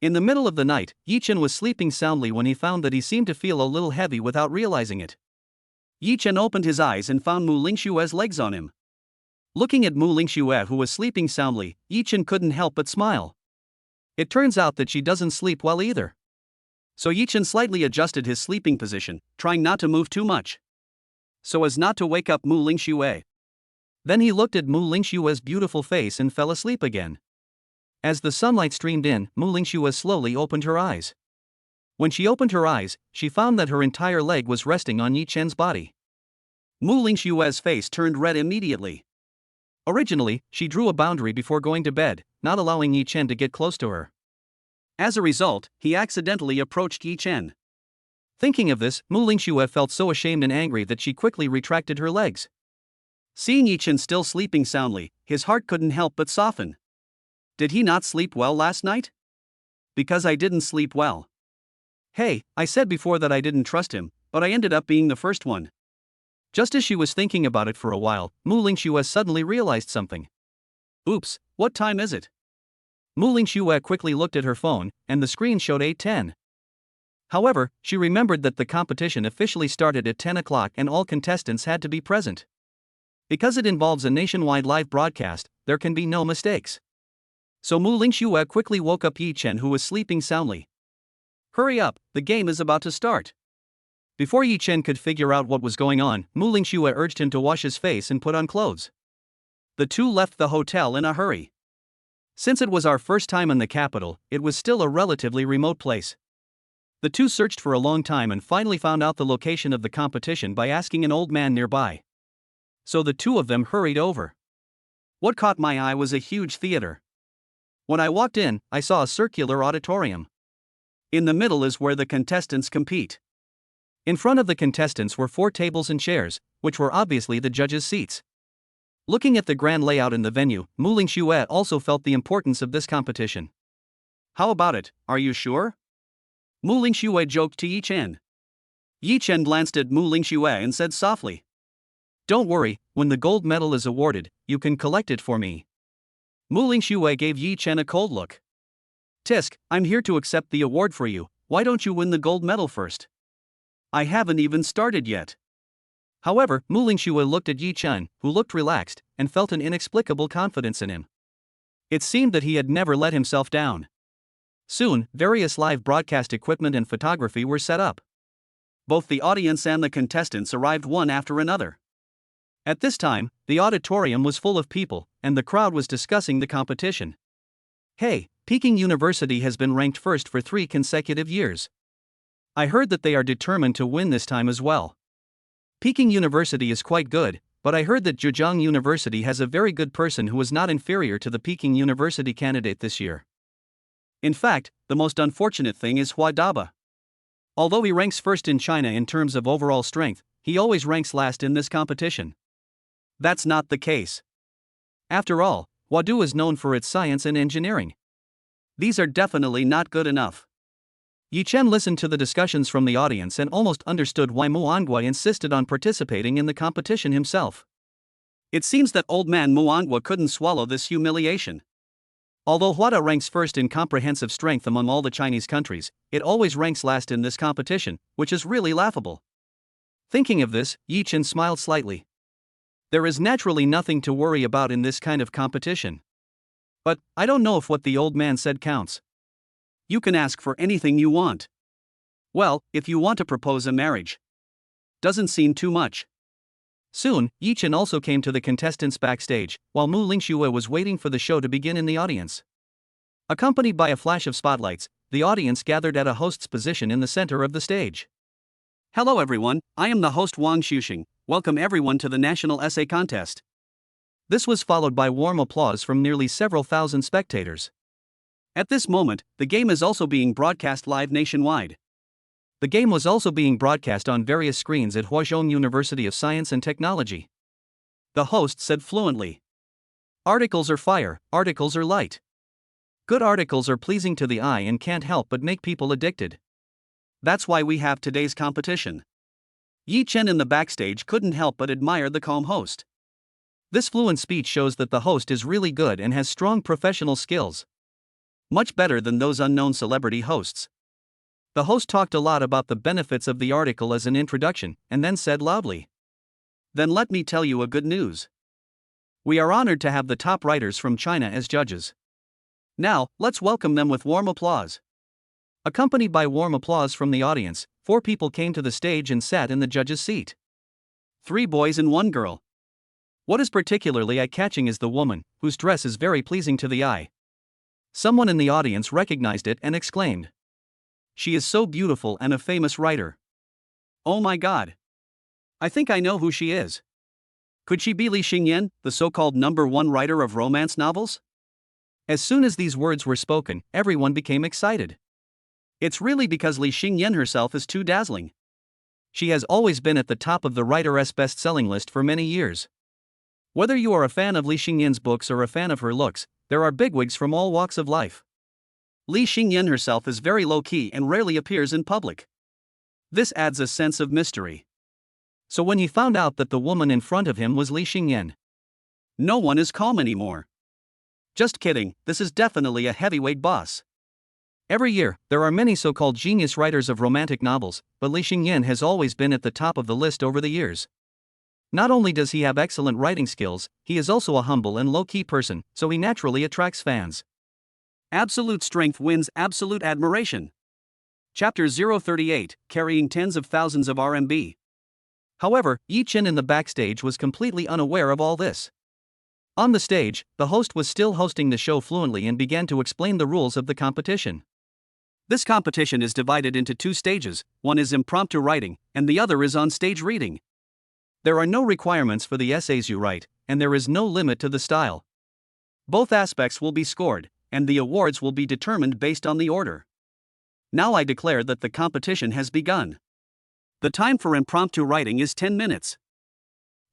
In the middle of the night, Yi Chen was sleeping soundly when he found that he seemed to feel a little heavy without realizing it. Yi Chen opened his eyes and found Muing Shuer's legs on him. Looking at Muing Shuer, who was sleeping soundly, Yi Chen couldn't help but smile. It turns out that she doesn't sleep well either. So Yi Chen slightly adjusted his sleeping position, trying not to move too much, so as not to wake up Muing Shuer. Then he looked at Muing Shuer's beautiful face and fell asleep again. As the sunlight streamed in, Muing Shuer slowly opened her eyes. When she opened her eyes, she found that her entire leg was resting on Yi Chen's body. Muing Shuer's face turned red immediately. Originally, she drew a boundary before going to bed, not allowing Yi Chen to get close to her. As a result, he accidentally approached Yi Chen. Thinking of this, Muing Shuer felt so ashamed and angry that she quickly retracted her legs. Seeing Yi Chen still sleeping soundly, his heart couldn't help but soften. Did he not sleep well last night? Because I didn't sleep well. Hey, I said before that I didn't trust him, but I ended up being the first one. Just as she was thinking about it for a while, Muing Shuer suddenly realized something. Oops, what time is it? Muing Shuer quickly looked at her phone, and the screen showed 8:10. However, she remembered that the competition officially started at 10 o'clock and all contestants had to be present. Because it involves a nationwide live broadcast, there can be no mistakes. So Muing Shuer quickly woke up Yi Chen, who was sleeping soundly. Hurry up, the game is about to start. Before Yi Chen could figure out what was going on, Muing Shuer urged him to wash his face and put on clothes. The two left the hotel in a hurry. Since it was our first time in the capital, it was still a relatively remote place. The two searched for a long time and finally found out the location of the competition by asking an old man nearby. So the two of them hurried over. What caught my eye was a huge theater. When I walked in, I saw a circular auditorium. In the middle is where the contestants compete. In front of the contestants were 4 tables and chairs, which were obviously the judges' seats. Looking at the grand layout in the venue, Muing Shuer also felt the importance of this competition. How about it, are you sure? Muing Shuer joked to Yi Chen. Yi Chen glanced at Muing Shuer and said softly, "Don't worry, when the gold medal is awarded, you can collect it for me." Muing Shuer gave Yi Chen a cold look. "Tisk, I'm here to accept the award for you, why don't you win the gold medal first? I haven't even started yet." However, Muing Shuer looked at Yi Chen, who looked relaxed, and felt an inexplicable confidence in him. It seemed that he had never let himself down. Soon, various live broadcast equipment and photography were set up. Both the audience and the contestants arrived one after another. At this time, the auditorium was full of people, and the crowd was discussing the competition. Hey, Peking University has been ranked first for 3 consecutive years. I heard that they are determined to win this time as well. Peking University is quite good, but I heard that Zhejiang University has a very good person who is not inferior to the Peking University candidate this year. In fact, the most unfortunate thing is Hua Daba. Although he ranks first in China in terms of overall strength, he always ranks last in this competition. That's not the case. After all, Huadu is known for its science and engineering. These are definitely not good enough. Yi Chen listened to the discussions from the audience and almost understood why Muangwa insisted on participating in the competition himself. It seems that old man Muangwa couldn't swallow this humiliation. Although Huada ranks first in comprehensive strength among all the Chinese countries, it always ranks last in this competition, which is really laughable. Thinking of this, Yi Chen smiled slightly. There is naturally nothing to worry about in this kind of competition. But I don't know if what the old man said counts. You can ask for anything you want. Well, if you want to propose a marriage. Doesn't seem too much. Soon, Yi Chen also came to the contestants backstage, while Muing Shuer was waiting for the show to begin in the audience. Accompanied by a flash of spotlights, the audience gathered at a host's position in the center of the stage. Hello everyone, I am the host Wang Xuxing. Welcome everyone to the National Essay Contest. This was followed by warm applause from nearly several thousand spectators. At this moment, the game is also being broadcast live nationwide. The game was also being broadcast on various screens at Huazhong University of Science and Technology. The host said fluently. Articles are fire, articles are light. Good articles are pleasing to the eye and can't help but make people addicted. That's why we have today's competition. Yi Chen in the backstage couldn't help but admire the calm host. This fluent speech shows that the host is really good and has strong professional skills. Much better than those unknown celebrity hosts. The host talked a lot about the benefits of the article as an introduction, and then said loudly, "Then let me tell you a good news. We are honored to have the top writers from China as judges. Now, let's welcome them with warm applause." Accompanied by warm applause from the audience, 4 people came to the stage and sat in the judge's seat. 3 boys and 1 girl. What is particularly eye-catching is the woman, whose dress is very pleasing to the eye. Someone in the audience recognized it and exclaimed, "She is so beautiful and a famous writer. Oh my god. I think I know who she is. Could she be Li Xingyan, the so-called #1 writer of romance novels?" As soon as these words were spoken, everyone became excited. It's really because Li Xingyan herself is too dazzling. She has always been at the top of the writer's best-selling list for many years. Whether you are a fan of Li Xingyan's books or a fan of her looks, there are bigwigs from all walks of life. Li Xingyan herself is very low-key and rarely appears in public. This adds a sense of mystery. So when he found out that the woman in front of him was Li Xingyan, no one is calm anymore. Just kidding, this is definitely a heavyweight boss. Every year, there are many so-called genius writers of romantic novels, but Li Xingyan has always been at the top of the list over the years. Not only does he have excellent writing skills, he is also a humble and low-key person, so he naturally attracts fans. Absolute strength wins absolute admiration. Chapter 038, Carrying Tens of Thousands of RMB. However, Yi Chen in the backstage was completely unaware of all this. On the stage, the host was still hosting the show fluently and began to explain the rules of the competition. This competition is divided into 2 stages, one is impromptu writing, and the other is on-stage reading. There are no requirements for the essays you write, and there is no limit to the style. Both aspects will be scored, and the awards will be determined based on the order. Now I declare that the competition has begun. The time for impromptu writing is 10 minutes.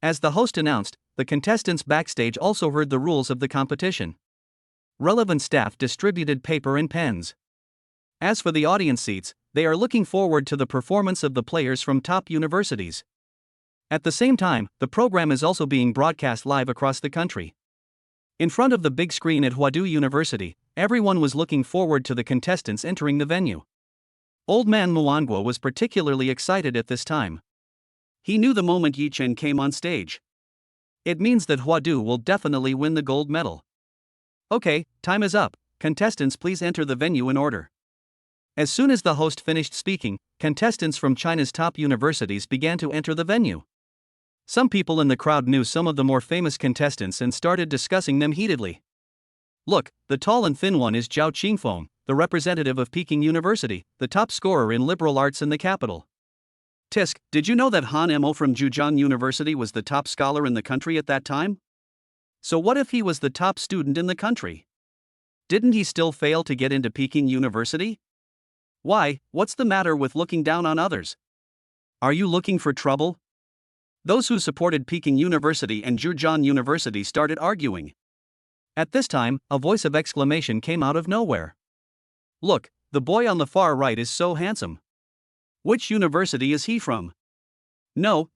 As the host announced, the contestants backstage also heard the rules of the competition. Relevant staff distributed paper and pens. As for the audience seats, they are looking forward to the performance of the players from top universities. At the same time, the program is also being broadcast live across the country. In front of the big screen at Huadu University, everyone was looking forward to the contestants entering the venue. Old man Muangwa was particularly excited at this time. He knew the moment Yi Chen came on stage. It means that Huadu will definitely win the gold medal. Okay, time is up. Contestants, please enter the venue in order. As soon as the host finished speaking, contestants from China's top universities began to enter the venue. Some people in the crowd knew some of the more famous contestants and started discussing them heatedly. Look, the tall and thin one is Zhao Qingfeng, the representative of Peking University, the top scorer in liberal arts in the capital. Tisk, did you know that Han Mo from Zhejiang University was the top scholar in the country at that time? So what if he was the top student in the country? Didn't he still fail to get into Peking University? Why, what's the matter with looking down on others? Are you looking for trouble? Those who supported Peking University and Zhejiang University started arguing. At this time, a voice of exclamation came out of nowhere. Look, the boy on the far right is so handsome. Which university is he from? No,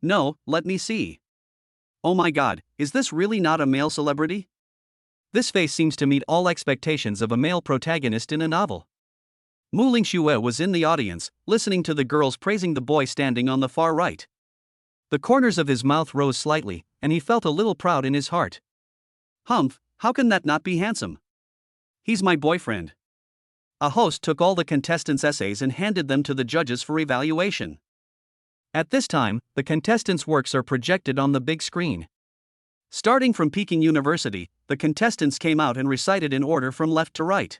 let me see. Oh my god, is this really not a male celebrity? This face seems to meet all expectations of a male protagonist in a novel. Muing Shuer was in the audience, listening to the girls praising the boy standing on the far right. The corners of his mouth rose slightly, and he felt a little proud in his heart. Humph, how can that not be handsome? He's my boyfriend. A host took all the contestants' essays and handed them to the judges for evaluation. At this time, the contestants' works are projected on the big screen. Starting from Peking University, the contestants came out and recited in order from left to right.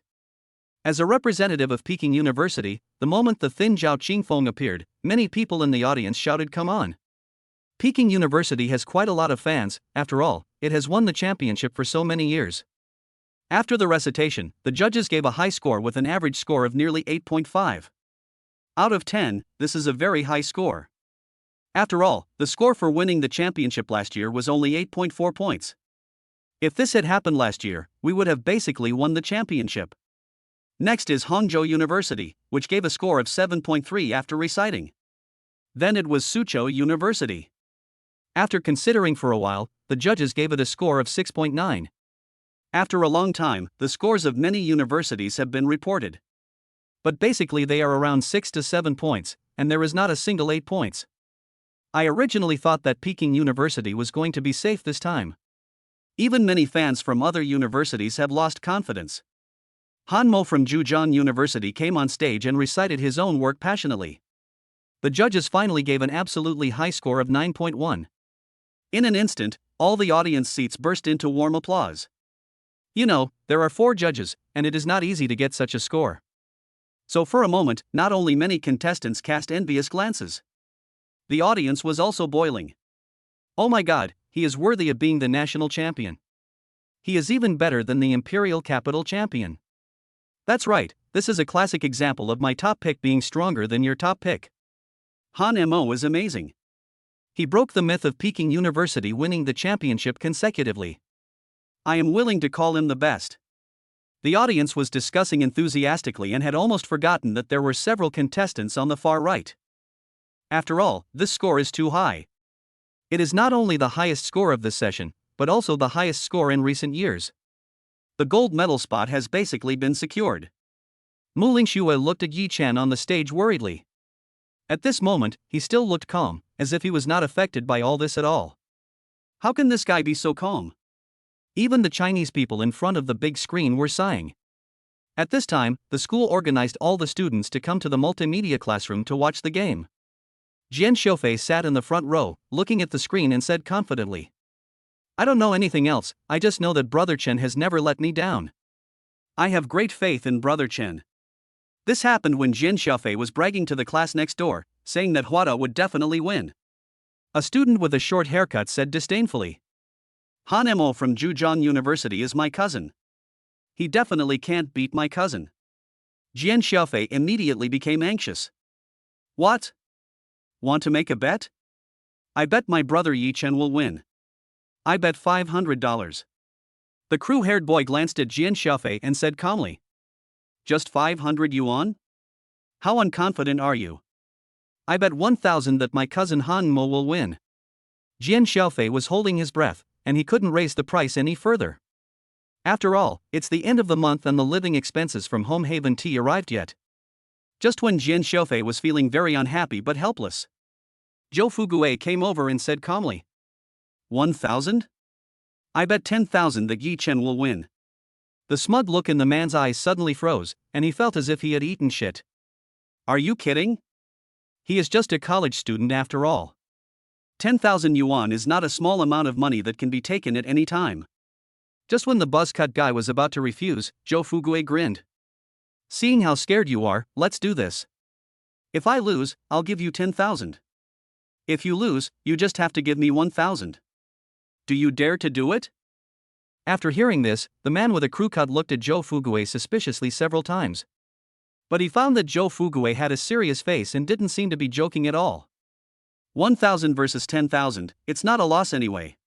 As a representative of Peking University, the moment the thin Zhao Qingfeng appeared, many people in the audience shouted, "Come on!" Peking University has quite a lot of fans, after all, it has won the championship for so many years. After the recitation, the judges gave a high score with an average score of nearly 8.5. Out of 10, this is a very high score. After all, the score for winning the championship last year was only 8.4 points. If this had happened last year, we would have basically won the championship. Next is Hangzhou University, which gave a score of 7.3 after reciting. Then it was Suzhou University. After considering for a while, the judges gave it a score of 6.9. After a long time, the scores of many universities have been reported. But basically they are around 6 to 7 points, and there is not a single 8 points. I originally thought that Peking University was going to be safe this time. Even many fans from other universities have lost confidence. Han Mo from Zhejiang University came on stage and recited his own work passionately. The judges finally gave an absolutely high score of 9.1. In an instant, all the audience seats burst into warm applause. You know, there are 4 judges, and it is not easy to get such a score. So for a moment, not only many contestants cast envious glances. The audience was also boiling. Oh my god, he is worthy of being the national champion. He is even better than the imperial capital champion. That's right, this is a classic example of my top pick being stronger than your top pick. Han Mo is amazing. He broke the myth of Peking University winning the championship consecutively. I am willing to call him the best. The audience was discussing enthusiastically and had almost forgotten that there were several contestants on the far right. After all, this score is too high. It is not only the highest score of this session, but also the highest score in recent years. The gold medal spot has basically been secured. Muing Shuer looked at Yi Chen on the stage worriedly. At this moment, he still looked calm, as if he was not affected by all this at all. How can this guy be so calm? Even the Chinese people in front of the big screen were sighing. At this time, the school organized all the students to come to the multimedia classroom to watch the game. Jian Sha sat in the front row, looking at the screen and said confidently, "I don't know anything else, I just know that Brother Chen has never let me down. I have great faith in Brother Chen." This happened when Jian Sha was bragging to the class next door, saying that Huada would definitely win. A student with a short haircut said disdainfully, "Han Mo from Zhejiang University is my cousin. He definitely can't beat my cousin." Jian Sha immediately became anxious. "What? Want to make a bet? I bet my brother Yi Chen will win. I bet $500. The crew-haired boy glanced at Jian Sha and said calmly, "Just 500 yuan? How unconfident are you?" "I bet 1,000 that my cousin Han Mo will win." Jian Sha was holding his breath, and he couldn't raise the price any further. After all, it's the end of the month and the living expenses from Home Haven Tea arrived yet. Just when Jian Sha was feeling very unhappy but helpless, Zhou Fugue came over and said calmly, 1,000? I bet 10,000 that Yi Chen will win." The smug look in the man's eyes suddenly froze, and he felt as if he had eaten shit. Are you kidding? He is just a college student after all. 10,000 yuan is not a small amount of money that can be taken at any time. Just when the buzz-cut guy was about to refuse, Zhou Fugue grinned. "Seeing how scared you are, let's do this. If I lose, I'll give you 10,000. If you lose, you just have to give me 1,000. Do you dare to do it?" After hearing this, the man with a crew cut looked at Zhou Fugue suspiciously several times. But he found that Zhou Fugue had a serious face and didn't seem to be joking at all. 1,000 versus 10,000, it's not a loss anyway.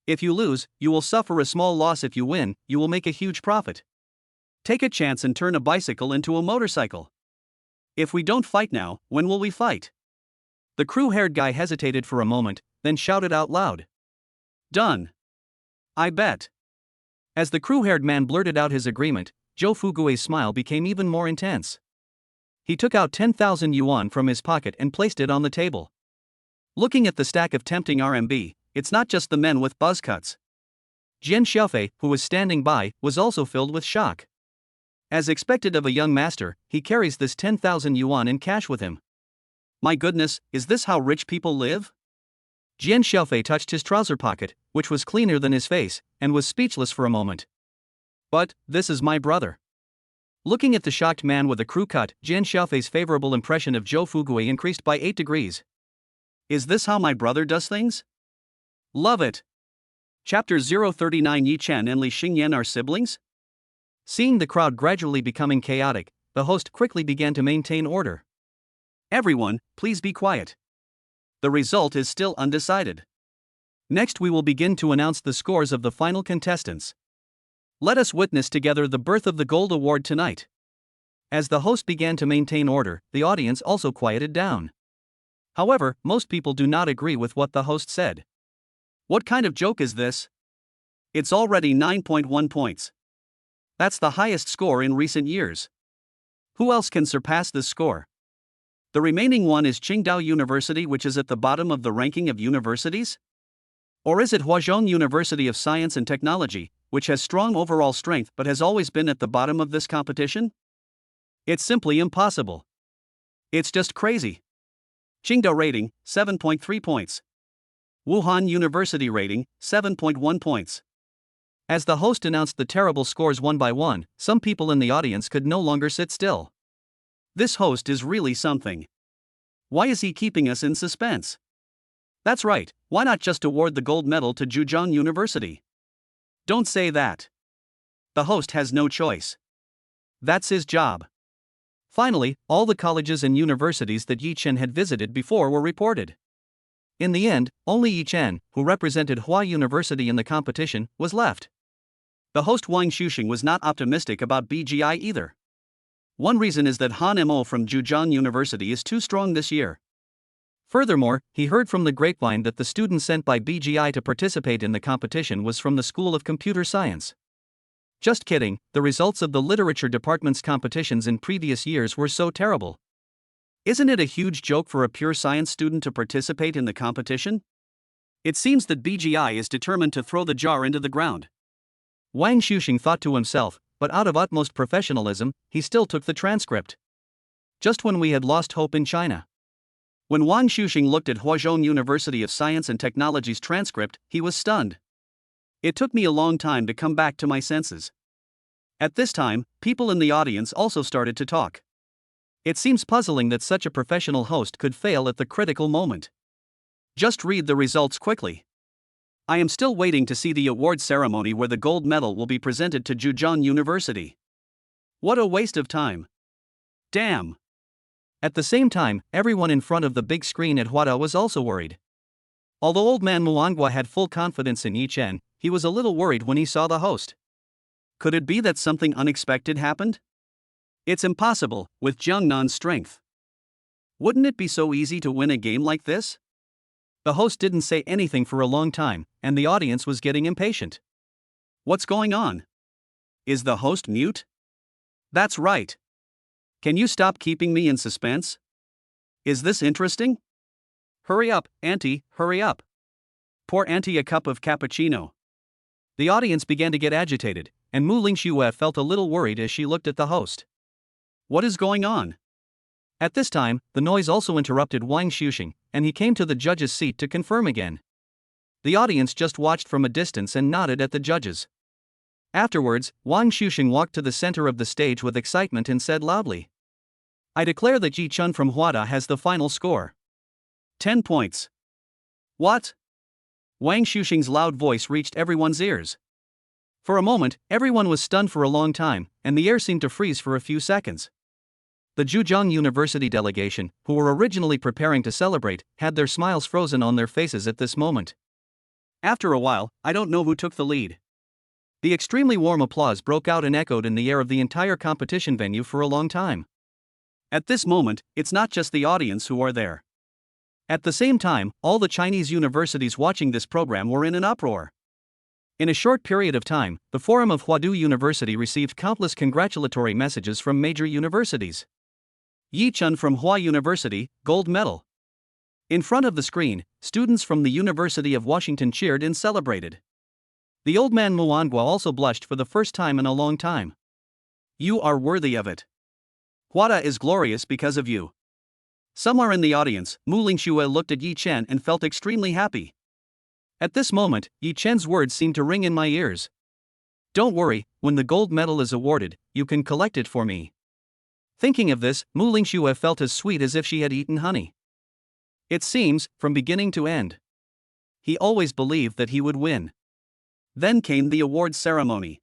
If you lose, you will suffer a small loss. If you win, you will make a huge profit. Take a chance and turn a bicycle into a motorcycle. If we don't fight now, when will we fight? The crew-haired guy hesitated for a moment, then shouted out loud. Done. I bet. As the crew-haired man blurted out his agreement, Zhou Fugui's smile became even more intense. He took out 10,000 yuan from his pocket and placed it on the table. Looking at the stack of tempting RMB, it's not just the men with buzz cuts. Jian Sha, who was standing by, was also filled with shock. As expected of a young master, he carries this 10,000 yuan in cash with him. My goodness, is this how rich people live? Jian Sha touched his trouser pocket, which was cleaner than his face, and was speechless for a moment. But, this is my brother. Looking at the shocked man with a crew cut, Jian Sha's favorable impression of Zhou Fugui increased by 8 degrees. Is this how my brother does things? Love it. Chapter 039 Yi Chen and Li Xingyan are siblings? Seeing the crowd gradually becoming chaotic, the host quickly began to maintain order. Everyone, please be quiet. The result is still undecided. Next we will begin to announce the scores of the final contestants. Let us witness together the birth of the gold award tonight. As the host began to maintain order, the audience also quieted down. However, most people do not agree with what the host said. What kind of joke is this? It's already 9.1 points. That's the highest score in recent years. Who else can surpass this score? The remaining one is Qingdao University, which is at the bottom of the ranking of universities? Or is it Huazhong University of Science and Technology, which has strong overall strength but has always been at the bottom of this competition? It's simply impossible. It's just crazy. Qingdao rating, 7.3 points. Wuhan University rating, 7.1 points. As the host announced the terrible scores one by one, some people in the audience could no longer sit still. This host is really something. Why is he keeping us in suspense? That's right, why not just award the gold medal to Zhejiang University? Don't say that. The host has no choice. That's his job. Finally, all the colleges and universities that Yi Chen had visited before were reported. In the end, only Yi Chen, who represented Hua University in the competition, was left. The host Wang Shuxing was not optimistic about BGI either. One reason is that Han Mo from Zhejiang University is too strong this year. Furthermore, he heard from the grapevine that the student sent by BGI to participate in the competition was from the School of Computer Science. Just kidding, the results of the literature department's competitions in previous years were so terrible. Isn't it a huge joke for a pure science student to participate in the competition? It seems that BGI is determined to throw the jar into the ground. Wang Shuxing thought to himself, but out of utmost professionalism, he still took the transcript. Just when we had lost hope in China. When Wang Shuxing looked at Huazhong University of Science and Technology's transcript, he was stunned. It took me a long time to come back to my senses. At this time, people in the audience also started to talk. It seems puzzling that such a professional host could fail at the critical moment. Just read the results quickly. I am still waiting to see the award ceremony where the gold medal will be presented to Zhejiang University. What a waste of time. Damn. At the same time, everyone in front of the big screen at Huada was also worried. Although old man Muangwa had full confidence in Yi Chen, he was a little worried when he saw the host. Could it be that something unexpected happened? It's impossible, with Jiangnan's strength. Wouldn't it be so easy to win a game like this? The host didn't say anything for a long time, and the audience was getting impatient. What's going on? Is the host mute? That's right. Can you stop keeping me in suspense? Is this interesting? Hurry up, Auntie, hurry up. Pour Auntie a cup of cappuccino. The audience began to get agitated, and Muing Shuer felt a little worried as she looked at the host. What is going on? At this time, the noise also interrupted Wang Shuxing, and he came to the judge's seat to confirm again. The audience just watched from a distance and nodded at the judges. Afterwards, Wang Shuxing walked to the center of the stage with excitement and said loudly, I declare that Yi Chen from Huada has the final score. 10 points. What? Wang Shuxing's loud voice reached everyone's ears. For a moment, everyone was stunned for a long time, and the air seemed to freeze for a few seconds. The Zhejiang University delegation, who were originally preparing to celebrate, had their smiles frozen on their faces at this moment. After a while, I don't know who took the lead. The extremely warm applause broke out and echoed in the air of the entire competition venue for a long time. At this moment, it's not just the audience who are there. At the same time, all the Chinese universities watching this program were in an uproar. In a short period of time, the forum of Huadu University received countless congratulatory messages from major universities. Yi Chen from Hua University, gold medal. In front of the screen, students from the University of Washington cheered and celebrated. The old man Muangua also blushed for the first time in a long time. You are worthy of it. Huada is glorious because of you. Somewhere in the audience, Muing Shuer looked at Yi Chen and felt extremely happy. At this moment, Yi Chen's words seemed to ring in my ears. Don't worry, when the gold medal is awarded, you can collect it for me. Thinking of this, Muing Shuer felt as sweet as if she had eaten honey. It seems, from beginning to end, he always believed that he would win. Then came the awards ceremony.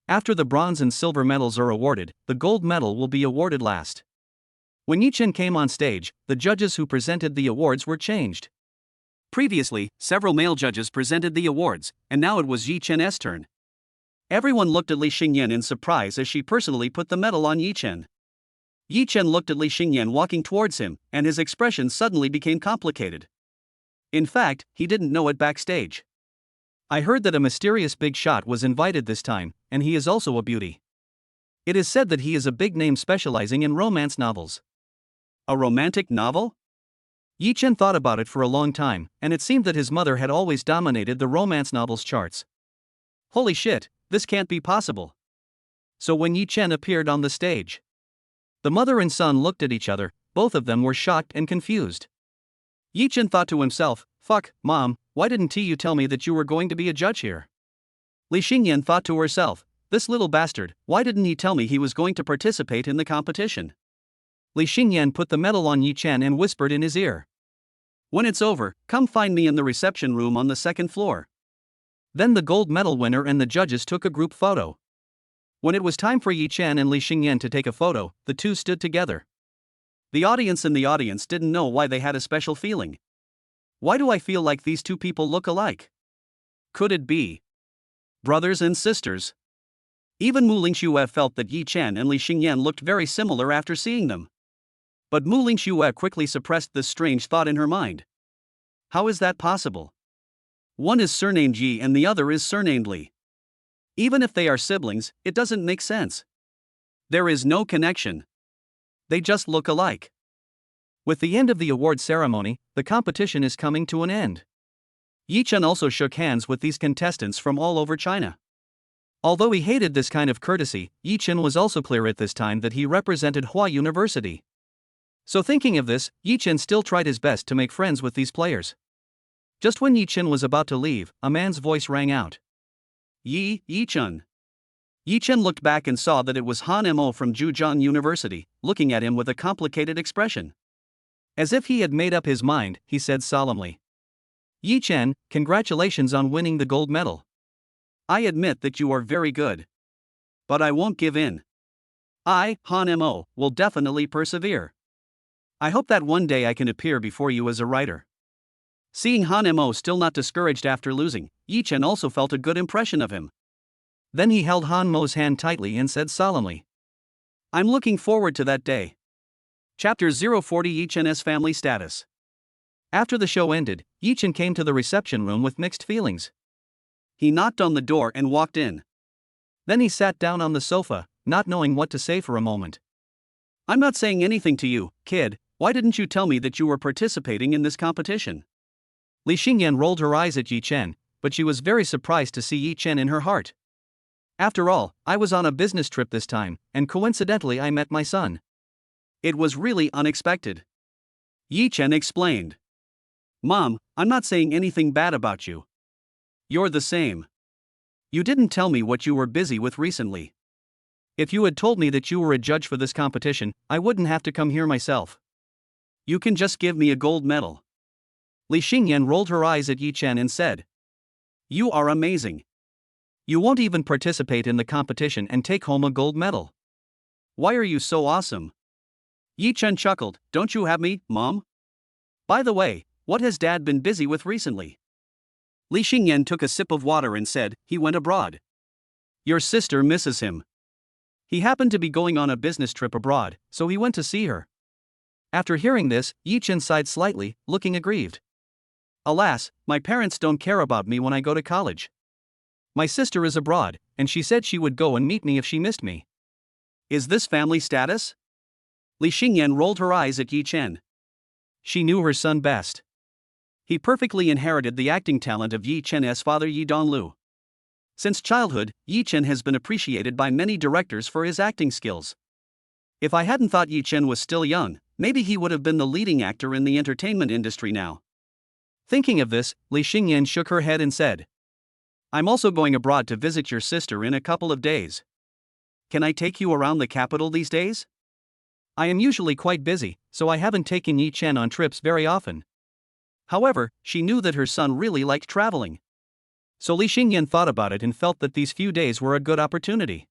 After the bronze and silver medals are awarded, the gold medal will be awarded last. When Yi Chen came on stage, the judges who presented the awards were changed. Previously, several male judges presented the awards, and now it was Yi Chen's turn. Everyone looked at Li Xingyan in surprise as she personally put the medal on Yi Chen. Yi Chen looked at Li Xingyan walking towards him, and his expression suddenly became complicated. In fact, he didn't know it backstage. I heard that a mysterious big shot was invited this time, and he is also a beauty. It is said that he is a big name specializing in romance novels. A romantic novel? Yi Chen thought about it for a long time, and it seemed that his mother had always dominated the romance novels charts. Holy shit, this can't be possible. So when Yi Chen appeared on the stage, the mother and son looked at each other, both of them were shocked and confused. Yi Chen thought to himself, fuck, mom, why didn't you tell me that you were going to be a judge here? Li Xingyan thought to herself, this little bastard, why didn't he tell me he was going to participate in the competition? Li Xingyan put the medal on Yi Chen and whispered in his ear. When it's over, come find me in the reception room on the second floor. Then the gold medal winner and the judges took a group photo. When it was time for Yi Chen and Li Xingyan to take a photo, the two stood together. The audience didn't know why they had a special feeling. Why do I feel like these two people look alike? Could it be brothers and sisters? Even Muing Shuer felt that Yi Chen and Li Xingyan looked very similar after seeing them. But Muing Shuer quickly suppressed this strange thought in her mind. How is that possible? One is surnamed Yi and the other is surnamed Li. Even if they are siblings, it doesn't make sense. There is no connection. They just look alike. With the end of the award ceremony, the competition is coming to an end. Yi Chen also shook hands with these contestants from all over China. Although he hated this kind of courtesy, Yi Chen was also clear at this time that he represented Hua University. So thinking of this, Yi Chen still tried his best to make friends with these players. Just when Yi Chen was about to leave, a man's voice rang out. Yi Chen. Yi Chen looked back and saw that it was Han Mo from Zhejiang University, looking at him with a complicated expression. As if he had made up his mind, he said solemnly. Yi Chen, congratulations on winning the gold medal. I admit that you are very good. But I won't give in. I, Han Mo, will definitely persevere. I hope that one day I can appear before you as a writer. Seeing Han Mo still not discouraged after losing, Yi Chen also felt a good impression of him. Then he held Han Mo's hand tightly and said solemnly, I'm looking forward to that day. Chapter 040 Yi Chen's family status. After the show ended, Yi Chen came to the reception room with mixed feelings. He knocked on the door and walked in. Then he sat down on the sofa, not knowing what to say for a moment. I'm not saying anything to you, kid. Why didn't you tell me that you were participating in this competition? Li Xingyan rolled her eyes at Yi Chen, but she was very surprised to see Yi Chen in her heart. After all, I was on a business trip this time, and coincidentally I met my son. It was really unexpected. Yi Chen explained. Mom, I'm not saying anything bad about you. You're the same. You didn't tell me what you were busy with recently. If you had told me that you were a judge for this competition, I wouldn't have to come here myself. You can just give me a gold medal. Li Xingyan rolled her eyes at Yi Chen and said. You are amazing. You won't even participate in the competition and take home a gold medal. Why are you so awesome? Yi Chen chuckled, don't you have me, Mom? By the way, what has Dad been busy with recently? Li Xingyan took a sip of water and said, he went abroad. Your sister misses him. He happened to be going on a business trip abroad, so he went to see her. After hearing this, Yi Chen sighed slightly, looking aggrieved. Alas, my parents don't care about me when I go to college. My sister is abroad, and she said she would go and meet me if she missed me. Is this family status? Li Xingyan rolled her eyes at Yi Chen. She knew her son best. He perfectly inherited the acting talent of Yi Chen's father Yi Donglu. Since childhood, Yi Chen has been appreciated by many directors for his acting skills. If I hadn't thought Yi Chen was still young, maybe he would have been the leading actor in the entertainment industry now. Thinking of this, Li Xingyan shook her head and said, I'm also going abroad to visit your sister in a couple of days. Can I take you around the capital these days? I am usually quite busy, so I haven't taken Yi Chen on trips very often. However, she knew that her son really liked traveling. So Li Xingyan thought about it and felt that these few days were a good opportunity.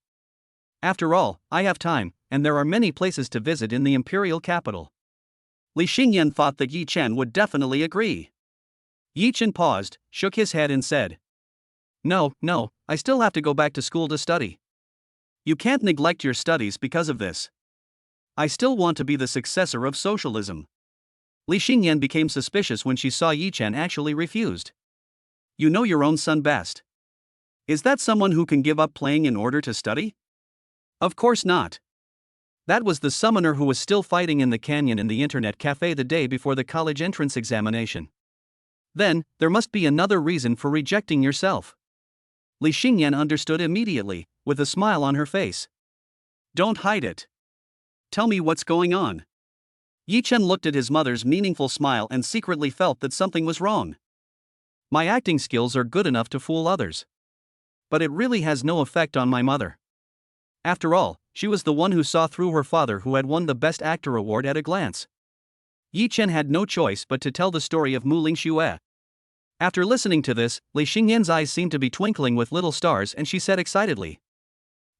After all, I have time, and there are many places to visit in the imperial capital. Li Xingyan thought that Yi Chen would definitely agree. Yi Chen paused, shook his head and said, No, I still have to go back to school to study. You can't neglect your studies because of this. I still want to be the successor of socialism. Li Xingyan became suspicious when she saw Yi Chen actually refused. You know your own son best. Is that someone who can give up playing in order to study? Of course not. That was the summoner who was still fighting in the canyon in the internet cafe the day before the college entrance examination. Then, there must be another reason for rejecting yourself. Li Xingyan understood immediately, with a smile on her face. Don't hide it. Tell me what's going on. Yi Chen looked at his mother's meaningful smile and secretly felt that something was wrong. My acting skills are good enough to fool others. But it really has no effect on my mother. After all, she was the one who saw through her father who had won the Best Actor award at a glance. Yi Chen had no choice but to tell the story of Muing Shuer. After listening to this, Li Xingyan's eyes seemed to be twinkling with little stars and she said excitedly,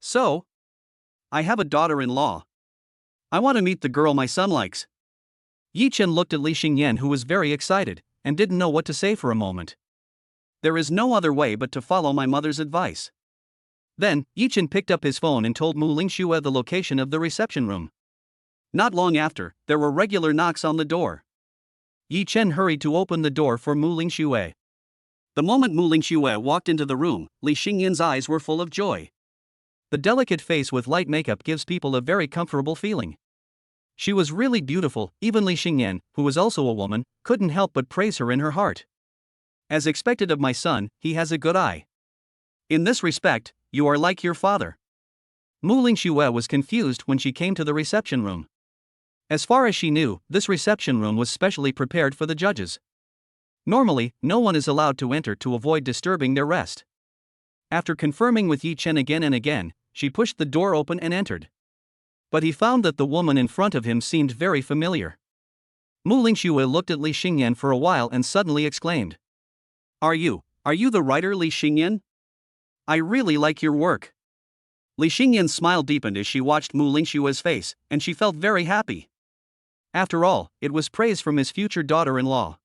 So? I have a daughter-in-law. I want to meet the girl my son likes. Yi Chen looked at Li Xingyan who was very excited, and didn't know what to say for a moment. There is no other way but to follow my mother's advice. Then, Yi Chen picked up his phone and told Muing Shuer the location of the reception room. Not long after, there were regular knocks on the door. Yi Chen hurried to open the door for Muing Shuer. The moment Muing Shuer walked into the room, Li Xingyan's eyes were full of joy. The delicate face with light makeup gives people a very comfortable feeling. She was really beautiful, even Li Xingyan, who was also a woman, couldn't help but praise her in her heart. As expected of my son, he has a good eye. In this respect, you are like your father. Muing Shuer was confused when she came to the reception room. As far as she knew, this reception room was specially prepared for the judges. Normally, no one is allowed to enter to avoid disturbing their rest. After confirming with Yi Chen again and again, she pushed the door open and entered. But he found that the woman in front of him seemed very familiar. Muing Shuer looked at Li Xingyan for a while and suddenly exclaimed, Are you the writer Li Xingyan? I really like your work. Li Xingyan's smile deepened as she watched Muing Shuer's face, and she felt very happy. After all, it was praise from his future daughter-in-law.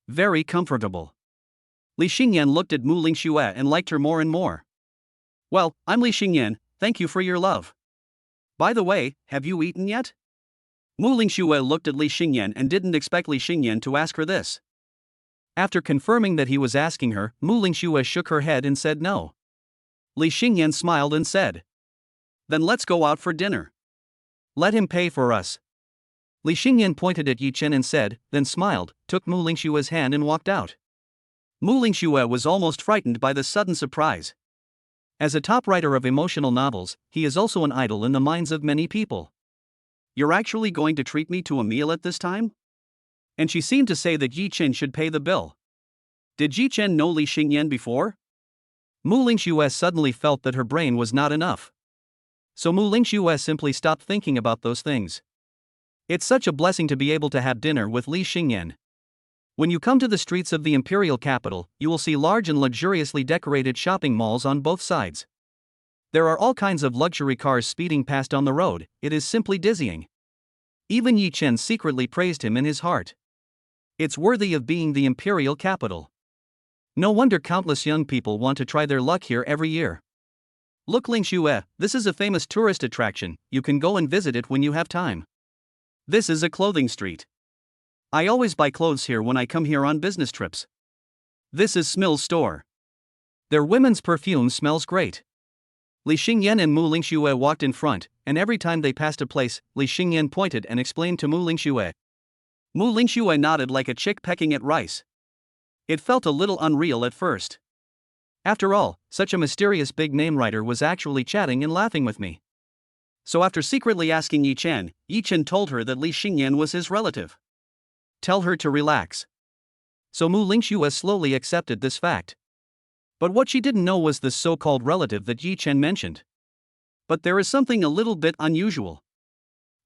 Very comfortable. Li Xingyan looked at Muing Shuer and liked her more and more. Well, I'm Li Xingyan, thank you for your love. By the way, have you eaten yet? Muing Shuer looked at Li Xingyan and didn't expect Li Xingyan to ask her this. After confirming that he was asking her, Muing Shuer shook her head and said no. Li Xingyan smiled and said, Then let's go out for dinner. Let him pay for us. Li Xingyan pointed at Yi Chen and said, then smiled, took Muing Shuer's hand and walked out. Muing Shuer was almost frightened by the sudden surprise. As a top writer of emotional novels, he is also an idol in the minds of many people. You're actually going to treat me to a meal at this time? And she seemed to say that Yi Chen should pay the bill. Did Yi Chen know Li Xingyan before? Muing Shuer suddenly felt that her brain was not enough. So Muing Shuer simply stopped thinking about those things. It's such a blessing to be able to have dinner with Li Xingyan. When you come to the streets of the imperial capital, you will see large and luxuriously decorated shopping malls on both sides. There are all kinds of luxury cars speeding past on the road, it is simply dizzying. Even Yi Chen secretly praised him in his heart. It's worthy of being the imperial capital. No wonder countless young people want to try their luck here every year. Look, Muing Shuer, this is a famous tourist attraction, you can go and visit it when you have time. This is a clothing street. I always buy clothes here when I come here on business trips. This is Smill's store. Their women's perfume smells great. Li Xingyan and Muing Shuer walked in front, and every time they passed a place, Li Xingyan pointed and explained to Muing Shuer. Muing Shuer nodded like a chick pecking at rice. It felt a little unreal at first. After all, such a mysterious big-name writer was actually chatting and laughing with me. So after secretly asking Yi Chen told her that Li Xingyan was his relative. Tell her to relax. So Muing Shuer slowly accepted this fact. But what she didn't know was this so-called relative that Yi Chen mentioned. But there is something a little bit unusual.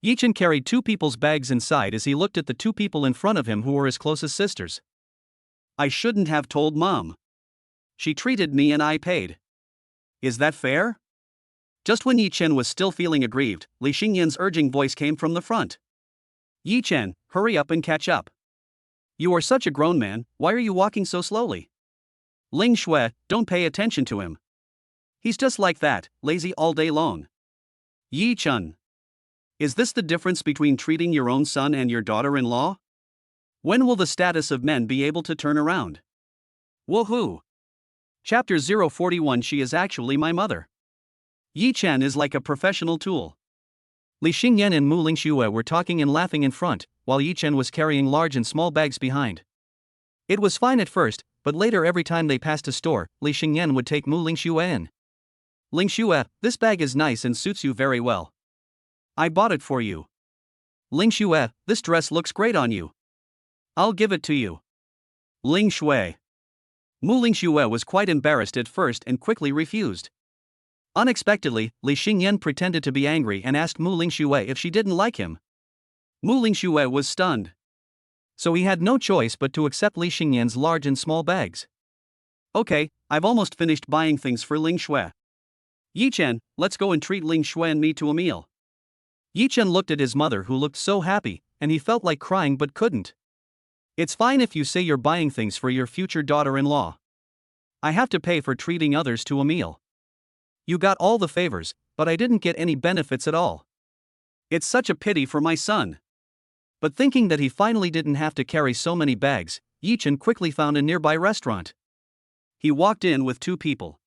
Yi Chen carried two people's bags inside as he looked at the two people in front of him who were his closest sisters. I shouldn't have told Mom. She treated me and I paid. Is that fair? Just when Yi Chen was still feeling aggrieved, Li Xingyan's urging voice came from the front. Yi Chen, hurry up and catch up. You are such a grown man, why are you walking so slowly? Muing Shuer, don't pay attention to him. He's just like that, lazy all day long. Yi Chen. Is this the difference between treating your own son and your daughter-in-law? When will the status of men be able to turn around? Woohoo! Chapter 041. She is actually my mother. Yi Chen is like a professional tool. Li Xingyan and Muing Shuer were talking and laughing in front, while Yi Chen was carrying large and small bags behind. It was fine at first, but later every time they passed a store, Li Xingyan would take Muing Shuer in. Muing Shuer, this bag is nice and suits you very well. I bought it for you. Muing Shuer, this dress looks great on you. I'll give it to you. Muing Shuer. Muing Shuer was quite embarrassed at first and quickly refused. Unexpectedly, Li Xingyan pretended to be angry and asked Muing Shuer if she didn't like him. Muing Shuer was stunned. So he had no choice but to accept Li Xingyan's large and small bags. Okay, I've almost finished buying things for Muing Shuer. Yi Chen, let's go and treat Muing Shuer and me to a meal. Yi Chen looked at his mother who looked so happy, and he felt like crying but couldn't. It's fine if you say you're buying things for your future daughter-in-law. I have to pay for treating others to a meal. You got all the favors, but I didn't get any benefits at all. It's such a pity for my son. But thinking that he finally didn't have to carry so many bags, Yi Chen quickly found a nearby restaurant. He walked in with two people.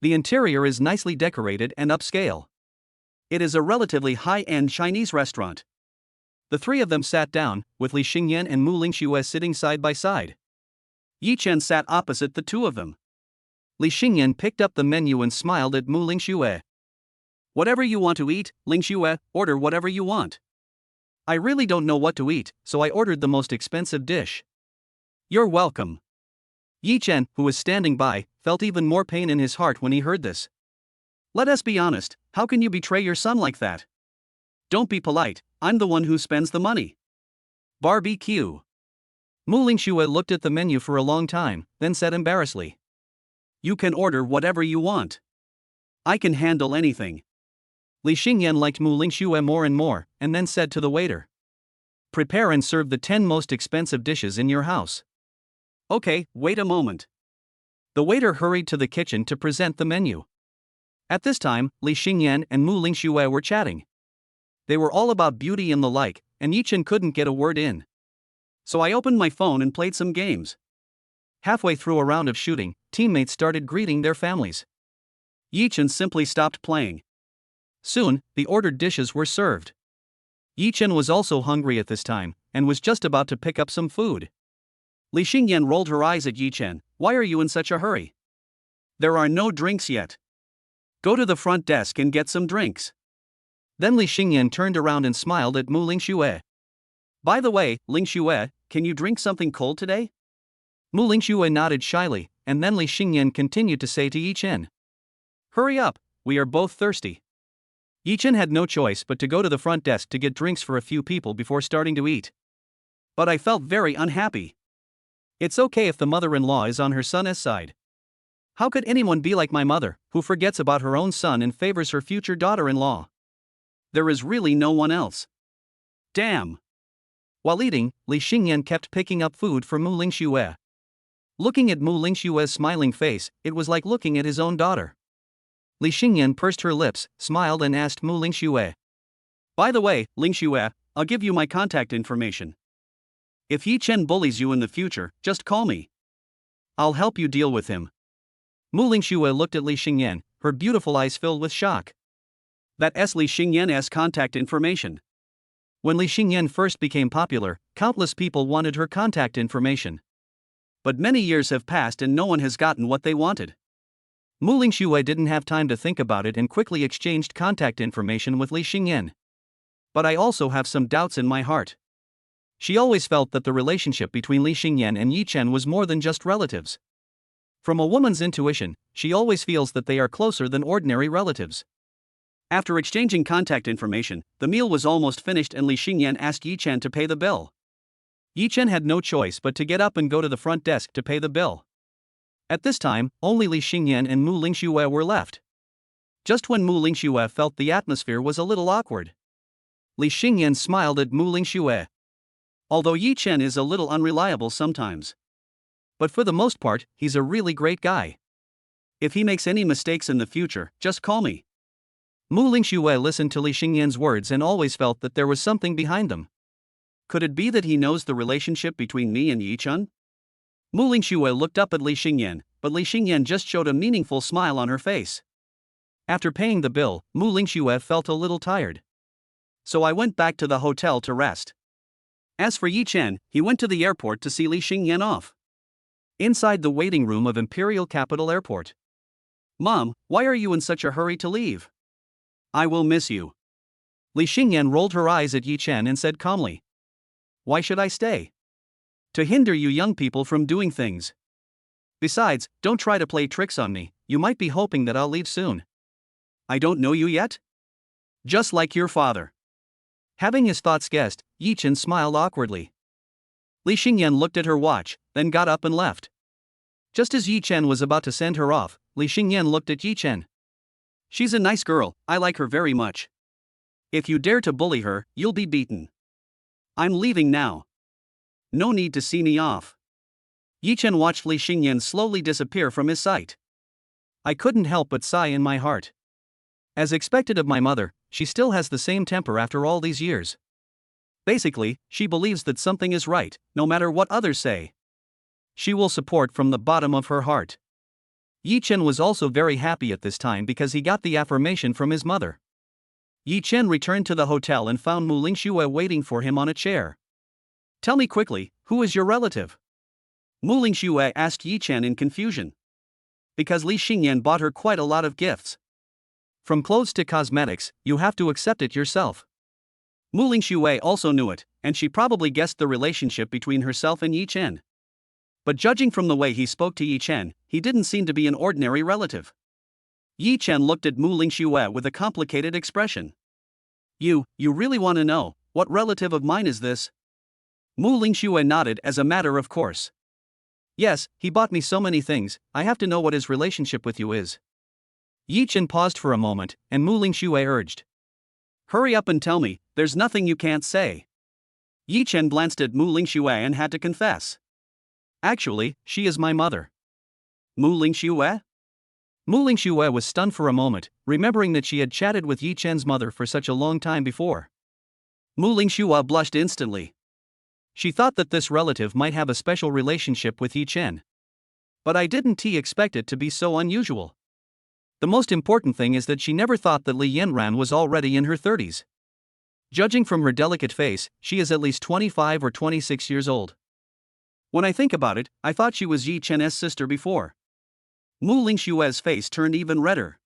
The interior is nicely decorated and upscale. It is a relatively high-end Chinese restaurant. The three of them sat down, with Li Xingyan and Muing Shuer sitting side by side. Yi Chen sat opposite the two of them. Li Xingyan picked up the menu and smiled at Muing Shuer. Whatever you want to eat, Muing Shuer, order whatever you want. I really don't know what to eat, so I ordered the most expensive dish. You're welcome. Yi Chen, who was standing by, felt even more pain in his heart when he heard this. Let us be honest, how can you betray your son like that? Don't be polite, I'm the one who spends the money. Barbecue. Muing Shuer looked at the menu for a long time, then said embarrassedly. You can order whatever you want. I can handle anything. Li Xingyan liked Muing Shuer more and more, and then said to the waiter. Prepare and serve the 10 most expensive dishes in your house. Okay, wait a moment. The waiter hurried to the kitchen to present the menu. At this time, Li Xingyan and Muing Shuer were chatting. They were all about beauty and the like, and Yi Chen couldn't get a word in. So I opened my phone and played some games. Halfway through a round of shooting, teammates started greeting their families. Yi Chen simply stopped playing. Soon, the ordered dishes were served. Yi Chen was also hungry at this time, and was just about to pick up some food. Li Xingyan rolled her eyes at Yi Chen. Why are you in such a hurry? There are no drinks yet. Go to the front desk and get some drinks. Then Li Xingyan turned around and smiled at Muing Shuer. By the way, Muing Shuer, can you drink something cold today? Muing Shuer nodded shyly, and then Li Xingyan continued to say to Yi Chen. Hurry up, we are both thirsty. Yi Chen had no choice but to go to the front desk to get drinks for a few people before starting to eat. But I felt very unhappy. It's okay if the mother-in-law is on her son's side. How could anyone be like my mother, who forgets about her own son and favors her future daughter-in-law? There is really no one else. Damn. While eating, Li Xingyan kept picking up food for Muing Shuer. Looking at Muing Shuer's smiling face, it was like looking at his own daughter. Li Xingyan pursed her lips, smiled and asked Muing Shuer. By the way, Ling Shuer, I'll give you my contact information. If Yi Chen bullies you in the future, just call me. I'll help you deal with him. Muing Shuer looked at Li Xingyan, her beautiful eyes filled with shock. That's Li Xingyan's contact information. When Li Xingyan first became popular, countless people wanted her contact information. But many years have passed and no one has gotten what they wanted. Muing Shuer didn't have time to think about it and quickly exchanged contact information with Li Xingyan. But I also have some doubts in my heart. She always felt that the relationship between Li Xingyan and Yi Chen was more than just relatives. From a woman's intuition, she always feels that they are closer than ordinary relatives. After exchanging contact information, the meal was almost finished and Li Xingyan asked Yi Chen to pay the bill. Yi Chen had no choice but to get up and go to the front desk to pay the bill. At this time, only Li Xingyan and Muing Shuer were left. Just when Muing Shuer felt the atmosphere was a little awkward, Li Xingyan smiled at Muing Shuer. Although Yi Chen is a little unreliable sometimes, but for the most part, he's a really great guy. If he makes any mistakes in the future, just call me. Muing Shuer listened to Li Xingyan's words and always felt that there was something behind them. Could it be that he knows the relationship between me and Yi Chen? Muing Shuer looked up at Li Xingyan, but Li Xingyan just showed a meaningful smile on her face. After paying the bill, Muing Shuer felt a little tired. So I went back to the hotel to rest. As for Yi Chen, he went to the airport to see Li Xingyan off. Inside the waiting room of Imperial Capital Airport. Mom, why are you in such a hurry to leave? I will miss you. Li Xingyan rolled her eyes at Yi Chen and said calmly. Why should I stay? To hinder you young people from doing things. Besides, don't try to play tricks on me, you might be hoping that I'll leave soon. I don't know you yet? Just like your father. Having his thoughts guessed, Yi Chen smiled awkwardly. Li Xingyan looked at her watch, then got up and left. Just as Yi Chen was about to send her off, Li Xingyan looked at Yi Chen. She's a nice girl, I like her very much. If you dare to bully her, you'll be beaten. I'm leaving now. No need to see me off. Yi Chen watched Li Xingyan slowly disappear from his sight. I couldn't help but sigh in my heart. As expected of my mother, she still has the same temper after all these years. Basically, she believes that something is right, no matter what others say. She will support from the bottom of her heart. Yi Chen was also very happy at this time because he got the affirmation from his mother. Yi Chen returned to the hotel and found Muing Shuer waiting for him on a chair. Tell me quickly, who is your relative? Muing Shuer asked Yi Chen in confusion. Because Li Xingyan bought her quite a lot of gifts. From clothes to cosmetics, you have to accept it yourself. Muing Shuer also knew it, and she probably guessed the relationship between herself and Yi Chen. But judging from the way he spoke to Yi Chen, he didn't seem to be an ordinary relative. Yi Chen looked at Muing Shuer with a complicated expression. You really want to know, what relative of mine is this? Muing Shuer nodded as a matter of course. Yes, he bought me so many things, I have to know what his relationship with you is. Yi Chen paused for a moment, and Muing Shuer urged. Hurry up and tell me, there's nothing you can't say. Yi Chen glanced at Muing Shuer and had to confess. Actually, she is my mother. Muing Shuer? Muing Shuer was stunned for a moment, remembering that she had chatted with Yi Chen's mother for such a long time before. Muing Shuer blushed instantly. She thought that this relative might have a special relationship with Yi Chen. But I didn't expect it to be so unusual. The most important thing is that she never thought that Li Yanran was already in her 30s. Judging from her delicate face, she is at least 25 or 26 years old. When I think about it, I thought she was Yi Chen's sister before. Muing Shuer's face turned even redder.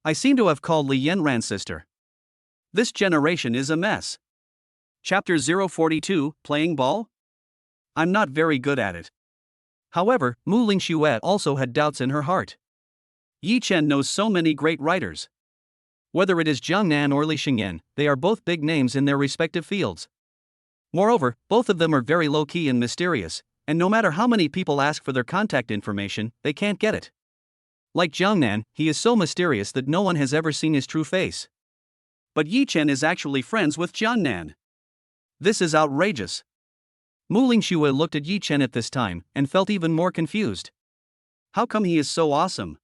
I seem to have called Li Yanran's sister. This generation is a mess. Chapter 042, Playing Ball? I'm not very good at it. However, Muing Shuer also had doubts in her heart. Yi Chen knows so many great writers. Whether it is Jiang Nan or Li Xingyan, they are both big names in their respective fields. Moreover, both of them are very low-key and mysterious, and no matter how many people ask for their contact information, they can't get it. Like Jiang Nan, he is so mysterious that no one has ever seen his true face. But Yi Chen is actually friends with Jian Nan. This is outrageous. Muing Shuer looked at Yi Chen at this time, and felt even more confused. How come he is so awesome?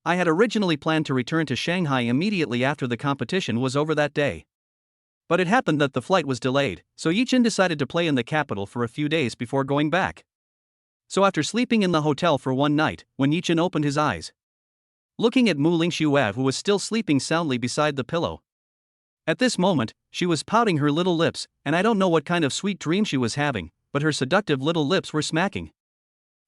I had originally planned to return to Shanghai immediately after the competition was over that day. But it happened that the flight was delayed, so Yichen decided to play in the capital for a few days before going back. So after sleeping in the hotel for one night, when Yichen opened his eyes, looking at Muing Shuer, who was still sleeping soundly beside the pillow. At this moment, she was pouting her little lips, and I don't know what kind of sweet dream she was having, but her seductive little lips were smacking.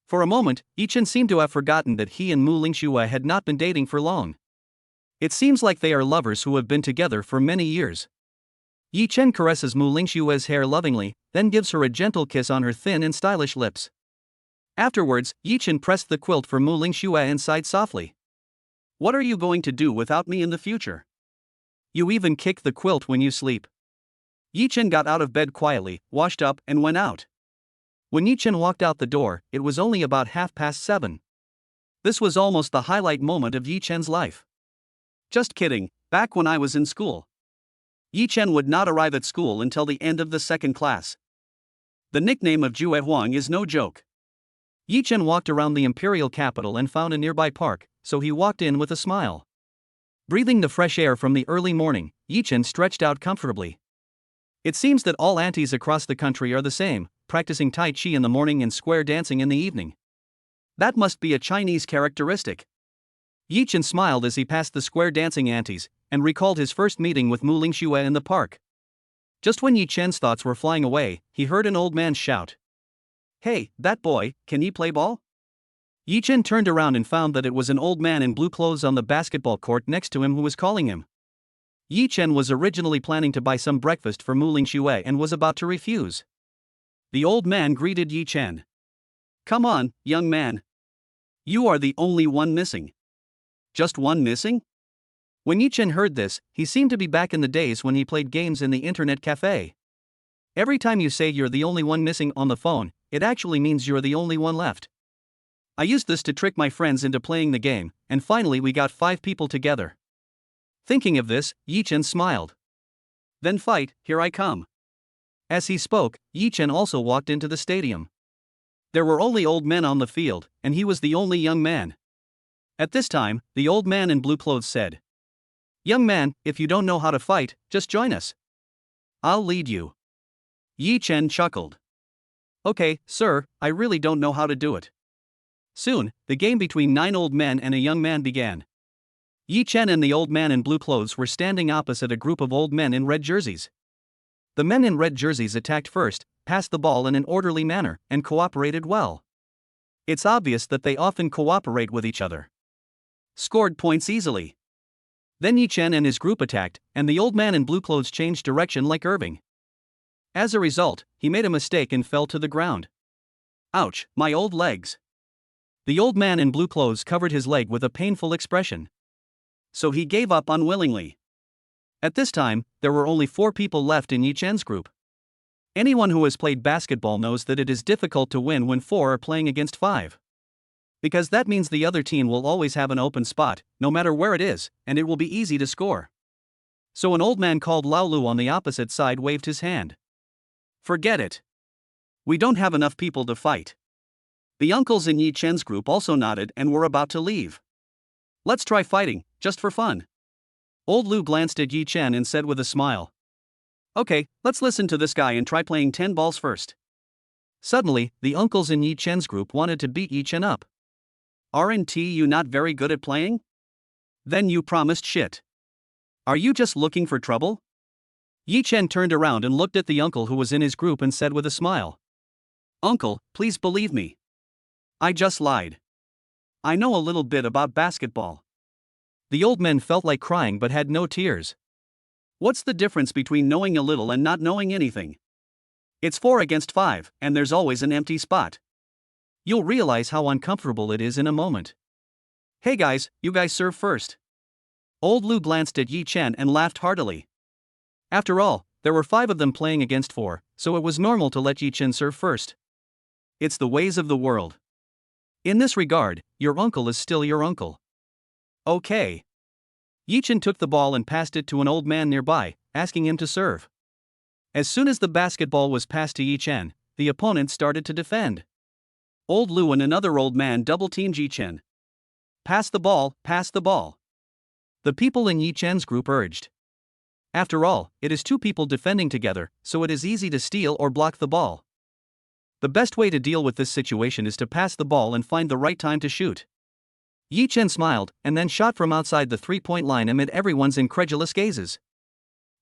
For a moment, Yichen seemed to have forgotten that he and Muing Shuer had not been dating for long. It seems like they are lovers who have been together for many years. Yichen caresses Muing Shuer's hair lovingly, then gives her a gentle kiss on her thin and stylish lips. Afterwards, Yichen pressed the quilt for Muing Shuer and sighed softly. "What are you going to do without me in the future? You even kick the quilt when you sleep." Yichen got out of bed quietly, washed up, and went out. When Yichen walked out the door, it was only about 7:30. This was almost the highlight moment of Yichen's life. Just kidding, back when I was in school, Yichen would not arrive at school until the end of the second class. The nickname of Jue Huang is no joke. Yichen walked around the imperial capital and found a nearby park, so he walked in with a smile. Breathing the fresh air from the early morning, Yichen stretched out comfortably. It seems that all aunties across the country are the same, practicing Tai Chi in the morning and square dancing in the evening. That must be a Chinese characteristic. Yichen smiled as he passed the square dancing aunties, and recalled his first meeting with Muing Shuer in the park. Just when Yichen's thoughts were flying away, he heard an old man shout, "Hey, that boy, can he play ball?" Yichen turned around and found that it was an old man in blue clothes on the basketball court next to him who was calling him. Yichen was originally planning to buy some breakfast for Muing Shuer and was about to refuse. The old man greeted Yichen. "Come on, young man. You are the only one missing." "Just one missing?" When Yichen heard this, he seemed to be back in the days when he played games in the internet cafe. Every time you say you're the only one missing on the phone, it actually means you're the only one left. I used this to trick my friends into playing the game, and finally we got 5 people together. Thinking of this, Yichen smiled. "Then fight, here I come." As he spoke, Yichen also walked into the stadium. There were only old men on the field, and he was the only young man. At this time, the old man in blue clothes said, "Young man, if you don't know how to fight, just join us. I'll lead you." Yichen chuckled. "Okay, sir, I really don't know how to do it." Soon, the game between 9 old men and a young man began. Yichen and the old man in blue clothes were standing opposite a group of old men in red jerseys. The men in red jerseys attacked first, passed the ball in an orderly manner, and cooperated well. It's obvious that they often cooperate with each other. Scored points easily. Then Yichen and his group attacked, and the old man in blue clothes changed direction like Irving. As a result, he made a mistake and fell to the ground. "Ouch, my old legs." The old man in blue clothes covered his leg with a painful expression. So he gave up unwillingly. At this time, there were only 4 people left in Yichen's group. Anyone who has played basketball knows that it is difficult to win when 4 are playing against 5. Because that means the other team will always have an open spot, no matter where it is, and it will be easy to score. So an old man called Lao Lu on the opposite side waved his hand. "Forget it. We don't have enough people to fight." The uncles in Yichen's group also nodded and were about to leave. "Let's try fighting, just for fun." Old Lu glanced at Yichen and said with a smile, "Okay, let's listen to this guy and try playing 10 balls first." Suddenly, the uncles in Yichen's group wanted to beat Yichen up. "Aren't you not very good at playing? Then you promised shit. Are you just looking for trouble?" Yichen turned around and looked at the uncle who was in his group and said with a smile, "Uncle, please believe me. I just lied. I know a little bit about basketball." The old men felt like crying but had no tears. What's the difference between knowing a little and not knowing anything? It's 4 against 5, and there's always an empty spot. You'll realize how uncomfortable it is in a moment. "Hey guys, you guys serve first." Old Lu glanced at Yichen and laughed heartily. After all, there were 5 of them playing against 4, so it was normal to let Yichen serve first. It's the ways of the world. In this regard, your uncle is still your uncle. Okay. Yichen took the ball and passed it to an old man nearby, asking him to serve. As soon as the basketball was passed to Yichen, the opponent started to defend. Old Lu and another old man double-teamed Yichen. Pass the ball, pass the ball. The people in Yi Chen's group urged. After all, it is two people defending together, so it is easy to steal or block the ball. The best way to deal with this situation is to pass the ball and find the right time to shoot. Yi Chen smiled, and then shot from outside the three-point line amid everyone's incredulous gazes.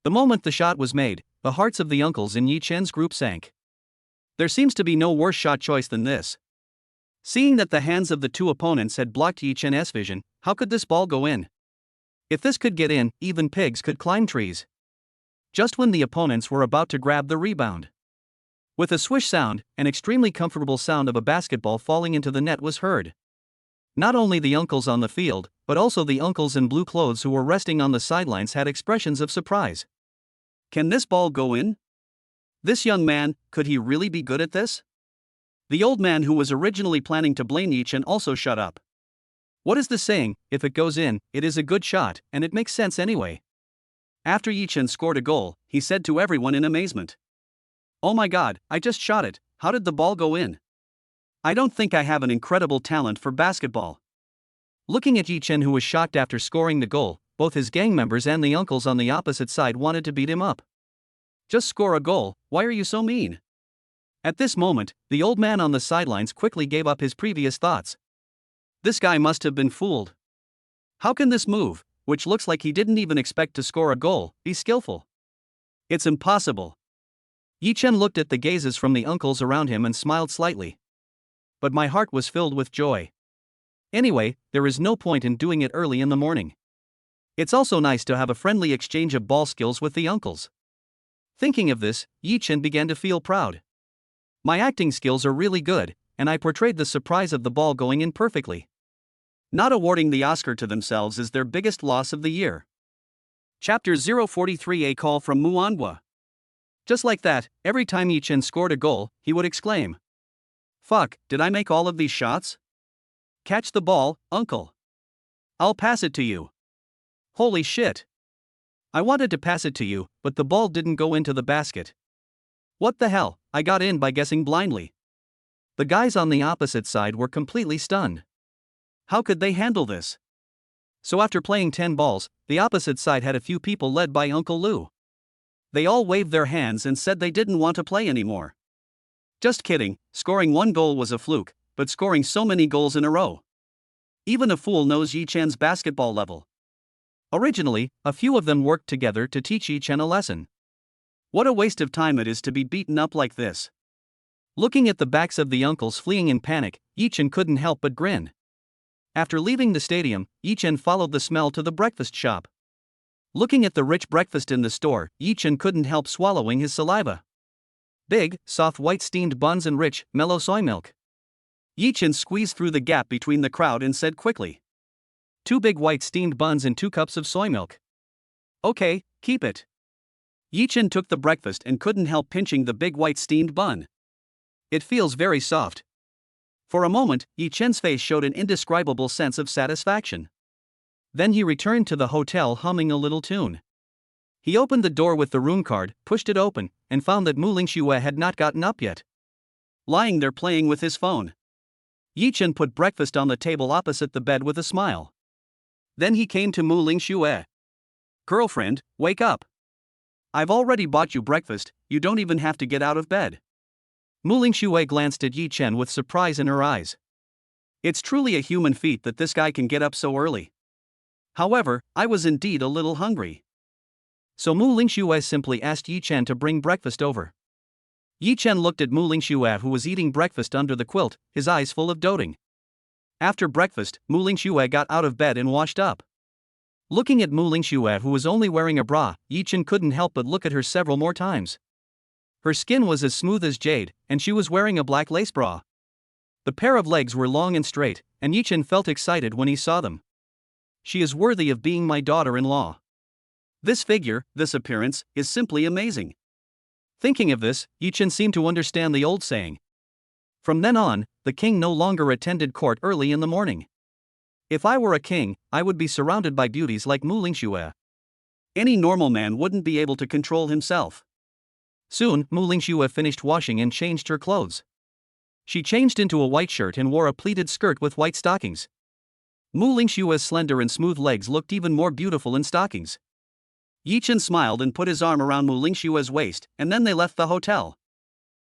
The moment the shot was made, the hearts of the uncles in Yi Chen's group sank. There seems to be no worse shot choice than this. Seeing that the hands of the two opponents had blocked Yi Chen's vision, how could this ball go in? If this could get in, even pigs could climb trees. Just when the opponents were about to grab the rebound. With a swish sound, an extremely comfortable sound of a basketball falling into the net was heard. Not only the uncles on the field, but also the uncles in blue clothes who were resting on the sidelines had expressions of surprise. Can this ball go in? This young man, could he really be good at this? The old man who was originally planning to blame Yi Chen also shut up. What is the saying, if it goes in, it is a good shot, and it makes sense anyway. After Yi Chen scored a goal, he said to everyone in amazement. Oh my god, I just shot it, how did the ball go in? I don't think I have an incredible talent for basketball. Looking at Yi Chen, who was shocked after scoring the goal, both his gang members and the uncles on the opposite side wanted to beat him up. Just score a goal, why are you so mean? At this moment, the old man on the sidelines quickly gave up his previous thoughts. This guy must have been fooled. How can this move, which looks like he didn't even expect to score a goal, be skillful? It's impossible. Yi Chen looked at the gazes from the uncles around him and smiled slightly. But my heart was filled with joy. Anyway, there is no point in doing it early in the morning. It's also nice to have a friendly exchange of ball skills with the uncles. Thinking of this, Yi Chen began to feel proud. My acting skills are really good, and I portrayed the surprise of the ball going in perfectly. Not awarding the Oscar to themselves is their biggest loss of the year. Chapter 043, A Call from Muangwa. Just like that, every time Yi Chen scored a goal, he would exclaim, "Fuck, did I make all of these shots? Catch the ball, uncle. I'll pass it to you. Holy shit. I wanted to pass it to you, but the ball didn't go into the basket. What the hell, I got in by guessing blindly." The guys on the opposite side were completely stunned. How could they handle this? So after playing 10 balls, the opposite side had a few people led by Uncle Lou. They all waved their hands and said they didn't want to play anymore. Just kidding, scoring one goal was a fluke, but scoring so many goals in a row. Even a fool knows Yi Chen's basketball level. Originally, a few of them worked together to teach Yi Chen a lesson. What a waste of time it is to be beaten up like this. Looking at the backs of the uncles fleeing in panic, Yi Chen couldn't help but grin. After leaving the stadium, Yi Chen followed the smell to the breakfast shop. Looking at the rich breakfast in the store, Yi Chen couldn't help swallowing his saliva. Big, soft white steamed buns and rich, mellow soy milk. Yi Chen squeezed through the gap between the crowd and said quickly, 2 big white steamed buns and 2 cups of soy milk. Okay, keep it. Yi Chen took the breakfast and couldn't help pinching the big white steamed bun. It feels very soft. For a moment, Yi Chen's face showed an indescribable sense of satisfaction. Then he returned to the hotel humming a little tune. He opened the door with the room card, pushed it open, and found that Muing Shuer had not gotten up yet. Lying there playing with his phone. Yi Chen put breakfast on the table opposite the bed with a smile. Then he came to Muing Shuer. Girlfriend, wake up. I've already bought you breakfast, you don't even have to get out of bed. Muing Shuer glanced at Yi Chen with surprise in her eyes. It's truly a human feat that this guy can get up so early. However, I was indeed a little hungry. So Muing Shuer simply asked Yi Chen to bring breakfast over. Yi Chen looked at Muing Shuer, who was eating breakfast under the quilt, his eyes full of doting. After breakfast, Muing Shuer got out of bed and washed up. Looking at Muing Shuer, who was only wearing a bra, Yi Chen couldn't help but look at her several more times. Her skin was as smooth as jade, and she was wearing a black lace bra. The pair of legs were long and straight, and Yi Chen felt excited when he saw them. She is worthy of being my daughter-in-law. This figure, this appearance, is simply amazing. Thinking of this, Yi Chen seemed to understand the old saying. From then on, the king no longer attended court early in the morning. If I were a king, I would be surrounded by beauties like Muing Shuer. Any normal man wouldn't be able to control himself. Soon, Muing Shuer finished washing and changed her clothes. She changed into a white shirt and wore a pleated skirt with white stockings. Muing Shuer's slender and smooth legs looked even more beautiful in stockings. Yi Chen smiled and put his arm around Muing Shuer's waist, and then they left the hotel.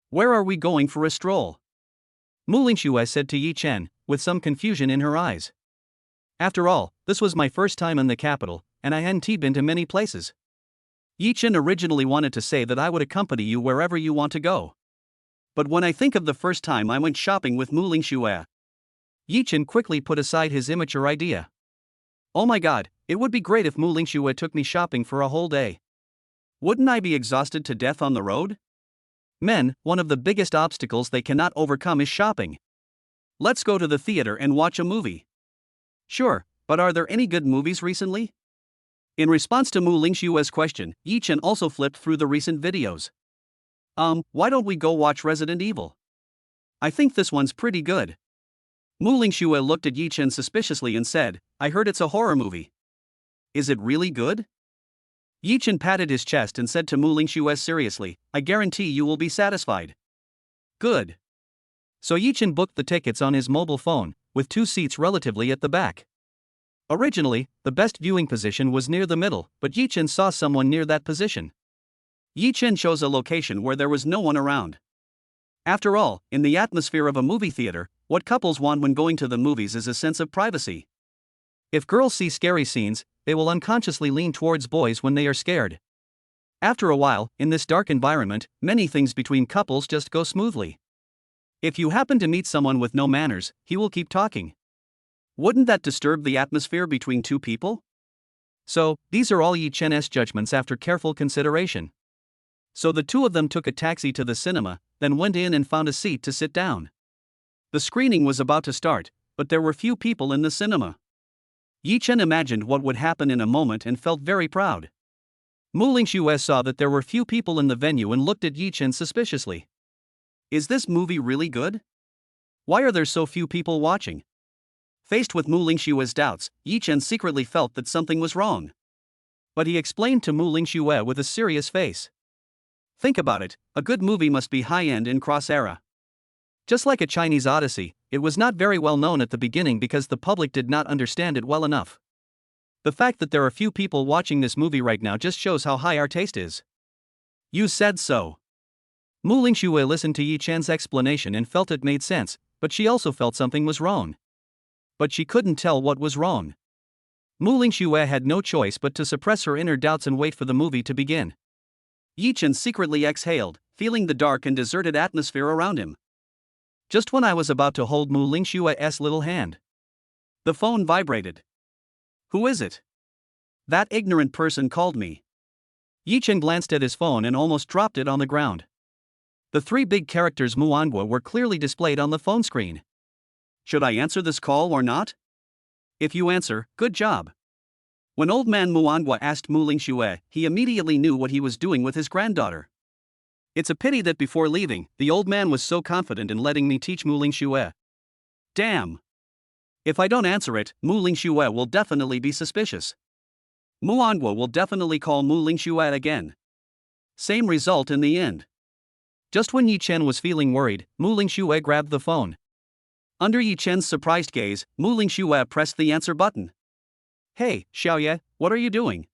Where are we going for a stroll? Muing Shuer said to Yi Chen, with some confusion in her eyes. After all, this was my first time in the capital, and I hadn't been to many places. Yi Chen originally wanted to say that I would accompany you wherever you want to go. But when I think of the first time I went shopping with Muing Shuer, Yi Chen quickly put aside his immature idea. Oh my god, it would be great if Muing Shuer took me shopping for a whole day. Wouldn't I be exhausted to death on the road? Men, one of the biggest obstacles they cannot overcome is shopping. Let's go to the theater and watch a movie. Sure, but are there any good movies recently? In response to Muing Shuer's question, Yi Chen also flipped through the recent videos. Why don't we go watch Resident Evil? I think this one's pretty good. Muing Shuer looked at Yi Chen suspiciously and said, I heard it's a horror movie. Is it really good? Yi Chen patted his chest and said to Muing Shuer seriously, I guarantee you will be satisfied. Good. So Yi Chen booked the tickets on his mobile phone, with 2 seats relatively at the back. Originally, the best viewing position was near the middle, but Yi Chen saw someone near that position. Yi Chen chose a location where there was no one around. After all, in the atmosphere of a movie theater, what couples want when going to the movies is a sense of privacy. If girls see scary scenes, they will unconsciously lean towards boys when they are scared. After a while, in this dark environment, many things between couples just go smoothly. If you happen to meet someone with no manners, he will keep talking. Wouldn't that disturb the atmosphere between two people? So, these are all Yi Chen's judgments after careful consideration. So the two of them took a taxi to the cinema, then went in and found a seat to sit down. The screening was about to start, but there were few people in the cinema. Yi Chen imagined what would happen in a moment and felt very proud. Muing Shuer saw that there were few people in the venue and looked at Yi Chen suspiciously. Is this movie really good? Why are there so few people watching? Faced with Muing Shuer's doubts, Yi Chen secretly felt that something was wrong. But he explained to Muing Shuer with a serious face. Think about it, a good movie must be high-end in cross-era. Just like a Chinese Odyssey, it was not very well known at the beginning because the public did not understand it well enough. The fact that there are few people watching this movie right now just shows how high our taste is. You said so. Muing Shuer listened to Yi Chen's explanation and felt it made sense, but she also felt something was wrong. But she couldn't tell what was wrong. Muing Shuer had no choice but to suppress her inner doubts and wait for the movie to begin. Yi Chen secretly exhaled, feeling the dark and deserted atmosphere around him. Just when I was about to hold Muing Shuer's little hand, the phone vibrated. Who is it? That ignorant person called me. Yi Chen glanced at his phone and almost dropped it on the ground. The 3 big characters Muangwa were clearly displayed on the phone screen. Should I answer this call or not? If you answer, good job. When old man Muangwa asked Muing Shuer, he immediately knew what he was doing with his granddaughter. It's a pity that before leaving, the old man was so confident in letting me teach Muing Shuer. Damn. If I don't answer it, Muing Shuer will definitely be suspicious. Muangwa will definitely call Muing Shuer again. Same result in the end. Just when Yi Chen was feeling worried, Muing Shuer grabbed the phone. Under Yi Chen's surprised gaze, Muing Shuer pressed the answer button. Hey, Xiaoye, what are you doing?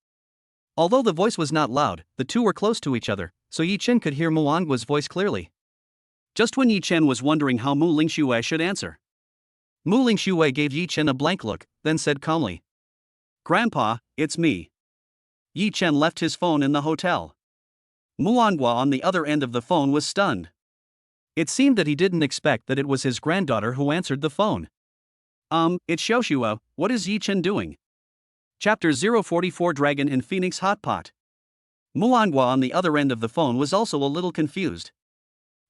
Although the voice was not loud, the two were close to each other, so Yi Chen could hear Muangwa's voice clearly. Just when Yi Chen was wondering how Muing Shuer should answer, Muing Shuer gave Yi Chen a blank look, then said calmly, Grandpa, it's me. Yi Chen left his phone in the hotel. Muangwa on the other end of the phone was stunned. It seemed that he didn't expect that it was his granddaughter who answered the phone. It's Xiaoxue, what is Yi Chen doing? Chapter 044 Dragon in Phoenix Hot Pot. Muangwa on the other end of the phone was also a little confused.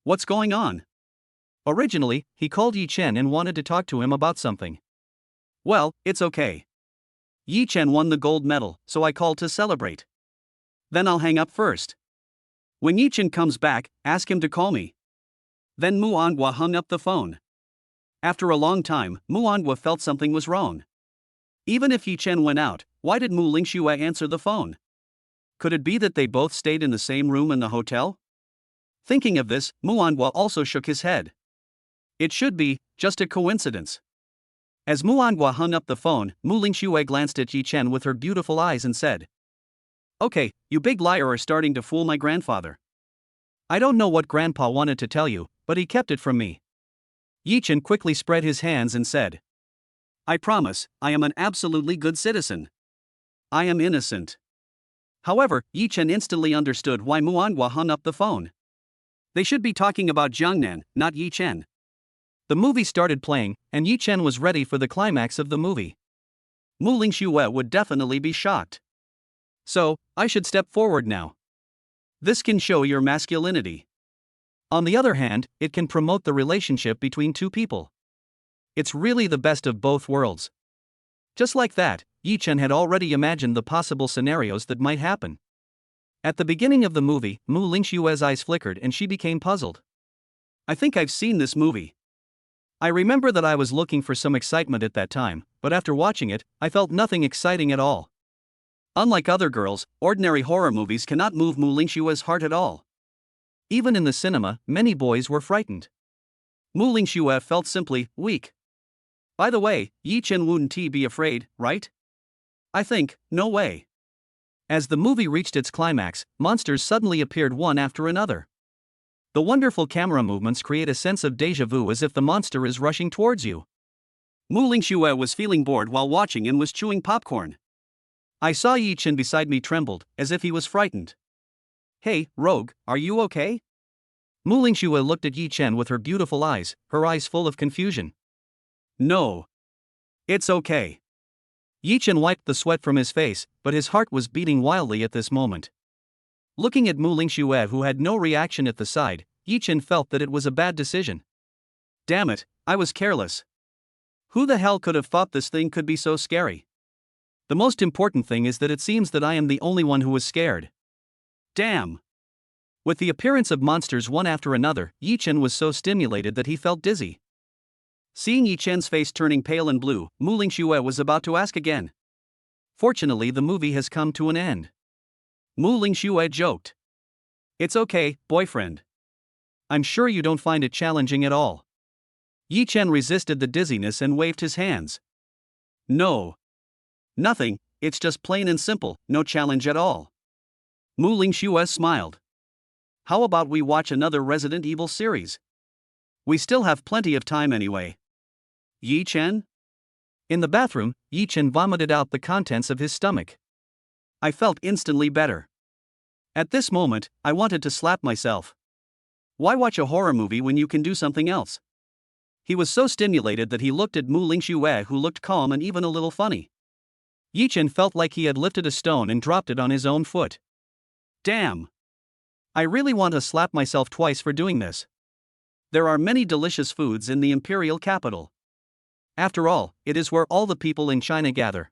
What's going on? Originally, he called Yi Chen and wanted to talk to him about something. Well, it's okay. Yi Chen won the gold medal, so I called to celebrate. Then I'll hang up first. When Yi Chen comes back, ask him to call me. Then Muangwa hung up the phone. After a long time, Muangwa felt something was wrong. Even if Yi Chen went out, why did Muing Shuer answer the phone? Could it be that they both stayed in the same room in the hotel? Thinking of this, Muangwa also shook his head. It should be just a coincidence. As Muangwa hung up the phone, Muing Shuer glanced at Yi Chen with her beautiful eyes and said, "Okay, you big liar are starting to fool my grandfather. I don't know what Grandpa wanted to tell you, but he kept it from me." Yi Chen quickly spread his hands and said, "I promise, I am an absolutely good citizen. I am innocent." However, Yi Chen instantly understood why Muangwa hung up the phone. They should be talking about Jiangnan, not Yi Chen. The movie started playing, and Yi Chen was ready for the climax of the movie. Muing Shuer would definitely be shocked. "So, I should step forward now. This can show your masculinity. On the other hand, it can promote the relationship between two people. It's really the best of both worlds." Just like that, Yi Chen had already imagined the possible scenarios that might happen. At the beginning of the movie, Muing Shuer's eyes flickered and she became puzzled. "I think I've seen this movie. I remember that I was looking for some excitement at that time, but after watching it, I felt nothing exciting at all." Unlike other girls, ordinary horror movies cannot move Muing Shuer's heart at all. Even in the cinema, many boys were frightened. Muing Shuer felt simply weak. By the way, Yi Chen wouldn't be afraid, right? I think, no way. As the movie reached its climax, monsters suddenly appeared one after another. The wonderful camera movements create a sense of déjà vu as if the monster is rushing towards you. Muing Shuer was feeling bored while watching and was chewing popcorn. I saw Yi Chen beside me trembled, as if he was frightened. "Hey, Rogue, are you okay?" Muing Shuer looked at Yi Chen with her beautiful eyes, her eyes full of confusion. "No. It's okay." Yi Chen wiped the sweat from his face, but his heart was beating wildly at this moment. Looking at Muing Shuer, who had no reaction at the side, Yi Chen felt that it was a bad decision. "Damn it, I was careless. Who the hell could have thought this thing could be so scary? The most important thing is that it seems that I am the only one who was scared. Damn." With the appearance of monsters one after another, Yi Chen was so stimulated that he felt dizzy. Seeing Yi Chen's face turning pale and blue, Muing Shuer was about to ask again. Fortunately, the movie has come to an end. Muing Shuer joked. "It's okay, boyfriend. I'm sure you don't find it challenging at all." Yi Chen resisted the dizziness and waved his hands. "No. Nothing, it's just plain and simple, no challenge at all." Muing Shuer smiled. "How about we watch another Resident Evil series? We still have plenty of time anyway." Yi Chen? In the bathroom, Yi Chen vomited out the contents of his stomach. I felt instantly better. At this moment, I wanted to slap myself. Why watch a horror movie when you can do something else? He was so stimulated that he looked at Muing Shuer, who looked calm and even a little funny. Yi Chen felt like he had lifted a stone and dropped it on his own foot. Damn. I really want to slap myself twice for doing this. There are many delicious foods in the imperial capital. After all, it is where all the people in China gather.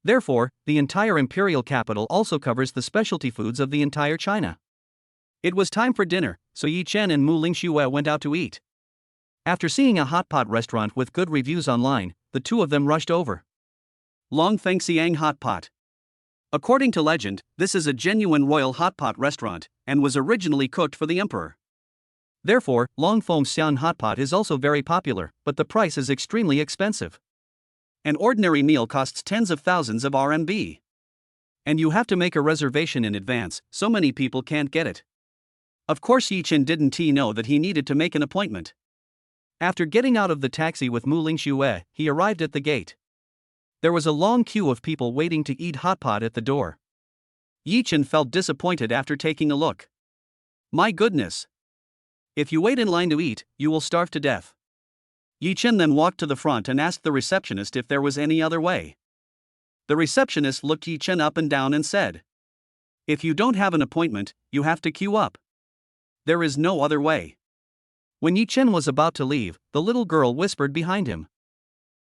Therefore, the entire imperial capital also covers the specialty foods of the entire China. It was time for dinner, so Yi Chen and Muing Shuer went out to eat. After seeing a hot pot restaurant with good reviews online, the two of them rushed over. Longfengxiang Hot Pot. According to legend, this is a genuine royal hot pot restaurant, and was originally cooked for the emperor. Therefore, Longfengxiang Hot Pot is also very popular, but the price is extremely expensive. An ordinary meal costs tens of thousands of RMB. And you have to make a reservation in advance, so many people can't get it. Of course, Yi Chen didn't know that he needed to make an appointment. After getting out of the taxi with Muing Shuer, he arrived at the gate. There was a long queue of people waiting to eat hot pot at the door. Yi Chen felt disappointed after taking a look. My goodness! If you wait in line to eat, you will starve to death. Yi Chen then walked to the front and asked the receptionist if there was any other way. The receptionist looked Yi Chen up and down and said, "If you don't have an appointment, you have to queue up. There is no other way." When Yi Chen was about to leave, the little girl whispered behind him,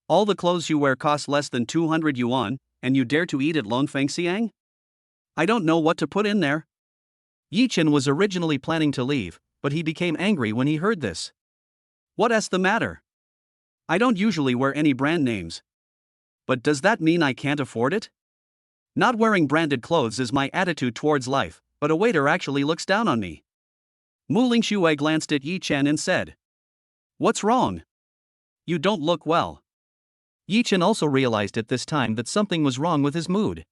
"All the clothes you wear cost less than 200 yuan, and you dare to eat at Longfengxiang? I don't know what to put in there." Yi Chen was originally planning to leave, but he became angry when he heard this. What's the matter? I don't usually wear any brand names. But does that mean I can't afford it? Not wearing branded clothes is my attitude towards life, but a waiter actually looks down on me. Muing Shuer glanced at Yi Chen and said, "What's wrong? You don't look well." Yi Chen also realized at this time that something was wrong with his mood.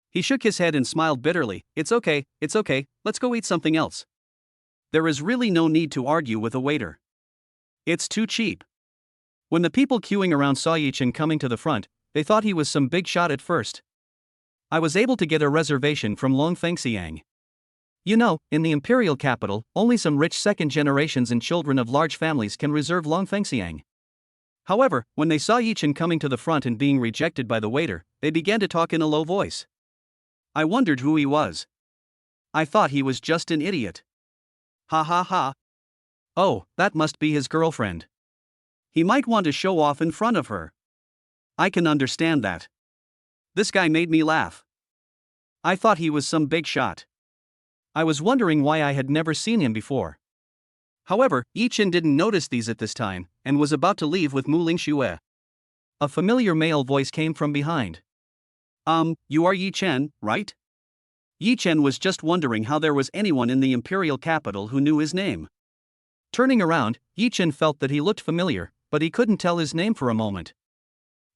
He shook his head and smiled bitterly. It's okay, let's go eat something else. There is really no need to argue with a waiter. It's too cheap. When the people queuing around saw Yi Chen coming to the front, they thought he was some big shot at first. I was able to get a reservation from Longfengxiang. You know, in the imperial capital, only some rich second generations and children of large families can reserve Longfengxiang. However, when they saw Yi Chen coming to the front and being rejected by the waiter, they began to talk in a low voice. I wondered who he was. I thought he was just an idiot. Ha ha ha. Oh, that must be his girlfriend. He might want to show off in front of her. I can understand that. This guy made me laugh. I thought he was some big shot. I was wondering why I had never seen him before. However, Yi Chen didn't notice these at this time, and was about to leave with Muing Shuer. A familiar male voice came from behind. You are Yi Chen, right? Yi Chen was just wondering how there was anyone in the imperial capital who knew his name. Turning around, Yi Chen felt that he looked familiar, but he couldn't tell his name for a moment.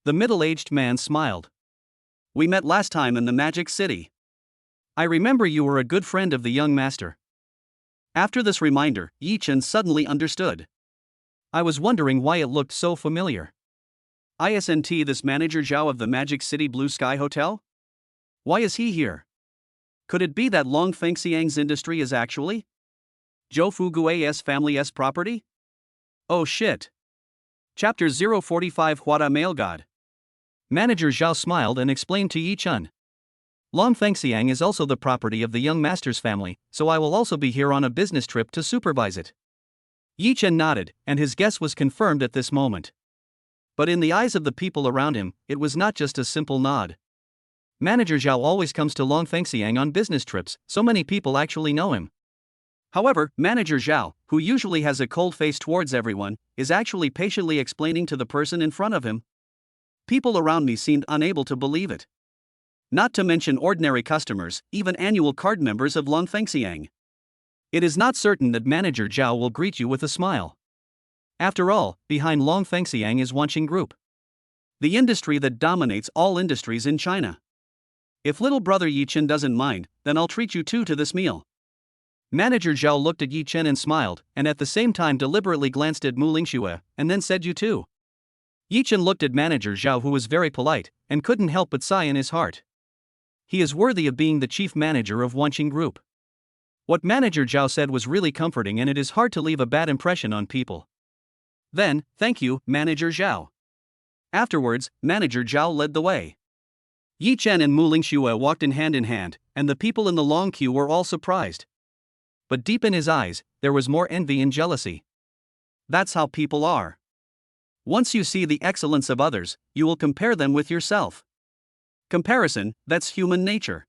The middle-aged man smiled. We met last time in the Magic City. I remember you were a good friend of the young master. After this reminder, Yi Chen suddenly understood. I was wondering why it looked so familiar. Isn't this manager Zhao of the Magic City Blue Sky Hotel? Why is he here? Could it be that Longfengxiang's industry is actually Zhou Fugui's family's property? Oh shit. Chapter 045 Huada Male God. Manager Zhao smiled and explained to Yi Chen. Longfengxiang is also the property of the young master's family, so I will also be here on a business trip to supervise it. Yi Chen nodded, and his guess was confirmed at this moment. But in the eyes of the people around him, it was not just a simple nod. Manager Zhao always comes to Longfengxiang on business trips, so many people actually know him. However, Manager Zhao, who usually has a cold face towards everyone, is actually patiently explaining to the person in front of him. People around me seemed unable to believe it. Not to mention ordinary customers, even annual card members of Longfengxiang. It is not certain that Manager Zhao will greet you with a smile. After all, behind Longfengxiang is Wanqing Group, the industry that dominates all industries in China. If little brother Yi Chen doesn't mind, then I'll treat you two to this meal. Manager Zhao looked at Yi Chen and smiled, and at the same time deliberately glanced at Muing Shuer, and then said you too. Yi Chen looked at Manager Zhao, who was very polite, and couldn't help but sigh in his heart. He is worthy of being the chief manager of Wanqing Group. What Manager Zhao said was really comforting, and it is hard to leave a bad impression on people. Then, thank you, Manager Zhao. Afterwards, Manager Zhao led the way. Yi Chen and Muing Shuer walked in hand, and the people in the long queue were all surprised. But deep in his eyes, there was more envy and jealousy. That's how people are. Once you see the excellence of others, you will compare them with yourself. Comparison, that's human nature.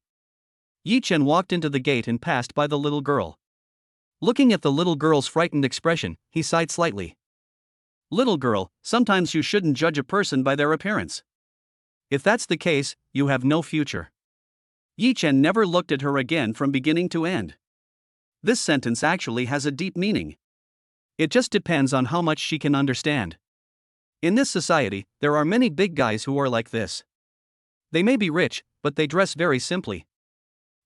Yi Chen walked into the gate and passed by the little girl. Looking at the little girl's frightened expression, he sighed slightly. Little girl, sometimes you shouldn't judge a person by their appearance. If that's the case, you have no future. Yi Chen never looked at her again from beginning to end. This sentence actually has a deep meaning. It just depends on how much she can understand. In this society, there are many big guys who are like this. They may be rich, but they dress very simply.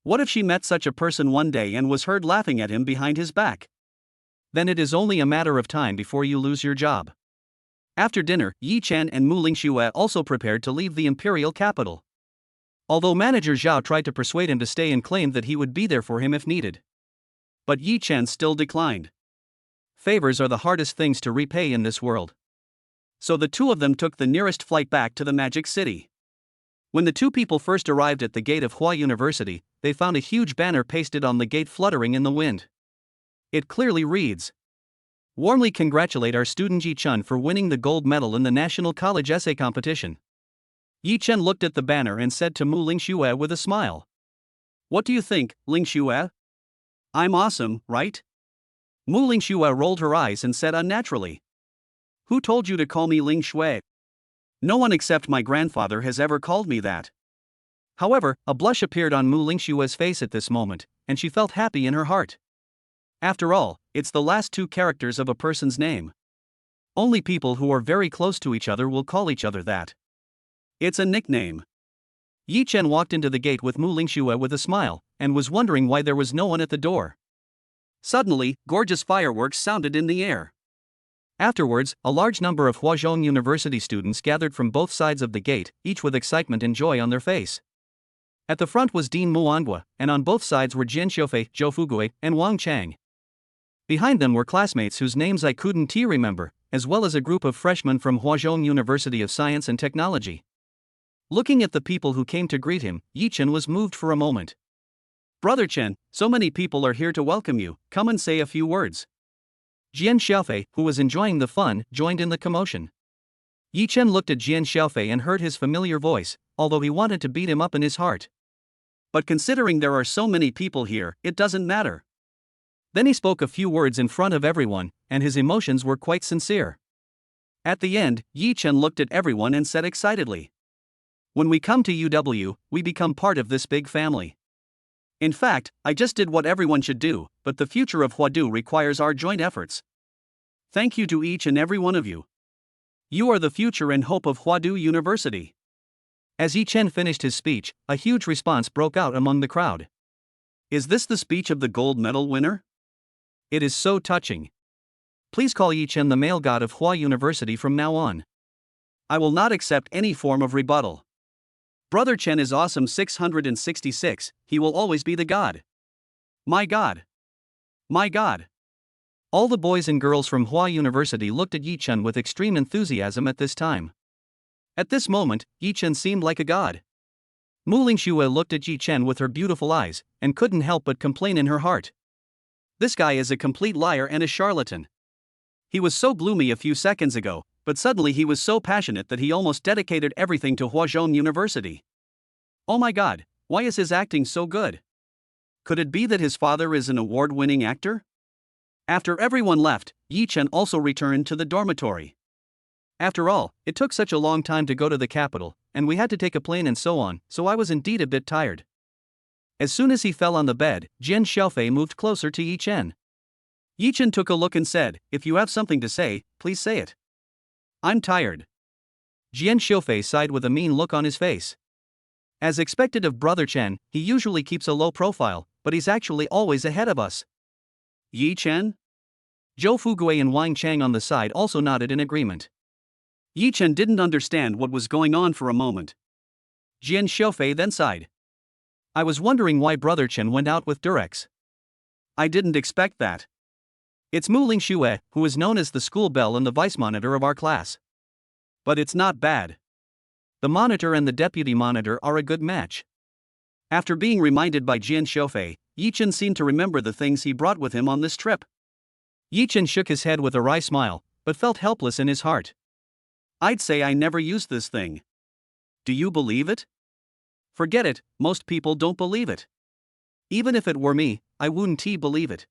What if she met such a person one day and was heard laughing at him behind his back? Then it is only a matter of time before you lose your job. After dinner, Yi Chen and Muing Shuer also prepared to leave the imperial capital. Although Manager Zhao tried to persuade him to stay and claimed that he would be there for him if needed. But Yi Chen still declined. Favors are the hardest things to repay in this world. So the two of them took the nearest flight back to the Magic City. When the two people first arrived at the gate of Hua University, they found a huge banner pasted on the gate fluttering in the wind. It clearly reads, "Warmly congratulate our student Yi Chen for winning the gold medal in the National College Essay Competition." Yi Chen looked at the banner and said to Muing Shuer with a smile. What do you think, Ling Shuer? I'm awesome, right? Muing Shuer rolled her eyes and said unnaturally. Who told you to call me Ling Shuer? No one except my grandfather has ever called me that. However, a blush appeared on Muing Shuer's face at this moment, and she felt happy in her heart. After all, it's the last two characters of a person's name. Only people who are very close to each other will call each other that. It's a nickname. Yi Chen walked into the gate with Muing Shuer with a smile, and was wondering why there was no one at the door. Suddenly, gorgeous fireworks sounded in the air. Afterwards, a large number of Huazhong University students gathered from both sides of the gate, each with excitement and joy on their face. At the front was Dean Muangua, and on both sides were Jian Sha, Zhou Fugui, and Wang Chang. Behind them were classmates whose names I couldn't remember, as well as a group of freshmen from Huazhong University of Science and Technology. Looking at the people who came to greet him, Yi Chen was moved for a moment. Brother Chen, so many people are here to welcome you, come and say a few words. Jian Sha, who was enjoying the fun, joined in the commotion. Yi Chen looked at Jian Sha and heard his familiar voice, although he wanted to beat him up in his heart. But considering there are so many people here, it doesn't matter. Then he spoke a few words in front of everyone, and his emotions were quite sincere. At the end, Yi Chen looked at everyone and said excitedly, "When we come to UW, we become part of this big family. In fact, I just did what everyone should do, but the future of Huadu requires our joint efforts. Thank you to each and every one of you. You are the future and hope of Huadu University." As Yi Chen finished his speech, a huge response broke out among the crowd. Is this the speech of the gold medal winner? It is so touching. Please call Yi Chen the male god of Hua University from now on. I will not accept any form of rebuttal. Brother Chen is awesome 666, he will always be the god. My god. My god. All the boys and girls from Hua University looked at Yi Chen with extreme enthusiasm at this time. At this moment, Yi Chen seemed like a god. Muing Shuer looked at Yi Chen with her beautiful eyes, and couldn't help but complain in her heart. This guy is a complete liar and a charlatan. He was so gloomy a few seconds ago, but suddenly he was so passionate that he almost dedicated everything to Huazhong University. Oh my god, why is his acting so good? Could it be that his father is an award-winning actor? After everyone left, Yi Chen also returned to the dormitory. After all, it took such a long time to go to the capital, and we had to take a plane and so on, so I was indeed a bit tired. As soon as he fell on the bed, Jian Sha moved closer to Yi Chen. Yi Chen took a look and said, "If you have something to say, please say it." "I'm tired." Jian Sha sighed with a mean look on his face. As expected of Brother Chen, he usually keeps a low profile, but he's actually always ahead of us. Yi Chen? Zhou Fugui and Wang Chang on the side also nodded in agreement. Yi Chen didn't understand what was going on for a moment. Jian Sha then sighed. I was wondering why Brother Chen went out with Durex. I didn't expect that. It's Muing Shuer, who is known as the school belle and the vice monitor of our class. But it's not bad. The monitor and the deputy monitor are a good match. After being reminded by Jian Sha, Yi Chen seemed to remember the things he brought with him on this trip. Yi Chen shook his head with a wry smile, but felt helpless in his heart. I'd say I never used this thing. Do you believe it? Forget it, most people don't believe it. Even if it were me, I wouldn't believe it.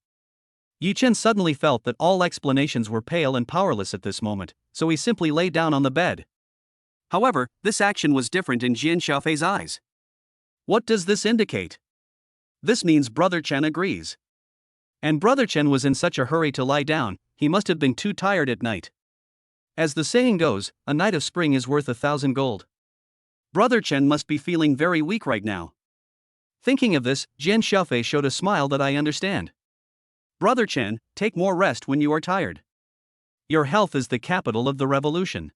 Yi Chen suddenly felt that all explanations were pale and powerless at this moment, so he simply lay down on the bed. However, this action was different in Jian Sha's eyes. What does this indicate? This means Brother Chen agrees. And Brother Chen was in such a hurry to lie down, he must have been too tired at night. As the saying goes, a night of spring is worth 1,000 gold. Brother Chen must be feeling very weak right now. Thinking of this, Jian Sha showed a smile that I understand. Brother Chen, take more rest when you are tired. Your health is the capital of the revolution.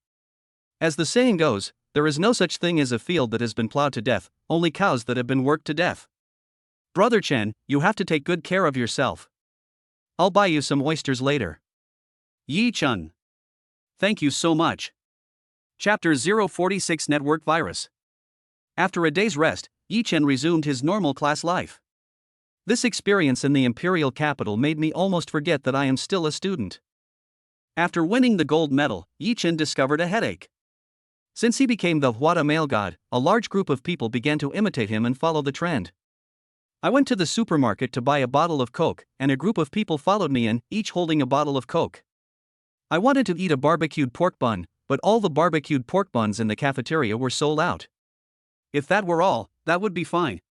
As the saying goes, there is no such thing as a field that has been plowed to death, only cows that have been worked to death. Brother Chen, you have to take good care of yourself. I'll buy you some oysters later. Yi Chen. Thank you so much. Chapter 046 Network Virus. After a day's rest, Yi Chen resumed his normal class life. This experience in the imperial capital made me almost forget that I am still a student. After winning the gold medal, Yi Chen discovered a headache. Since he became the Huada male god, a large group of people began to imitate him and follow the trend. I went to the supermarket to buy a bottle of Coke, and a group of people followed me in, each holding a bottle of Coke. I wanted to eat a barbecued pork bun, but all the barbecued pork buns in the cafeteria were sold out. If that were all, that would be fine.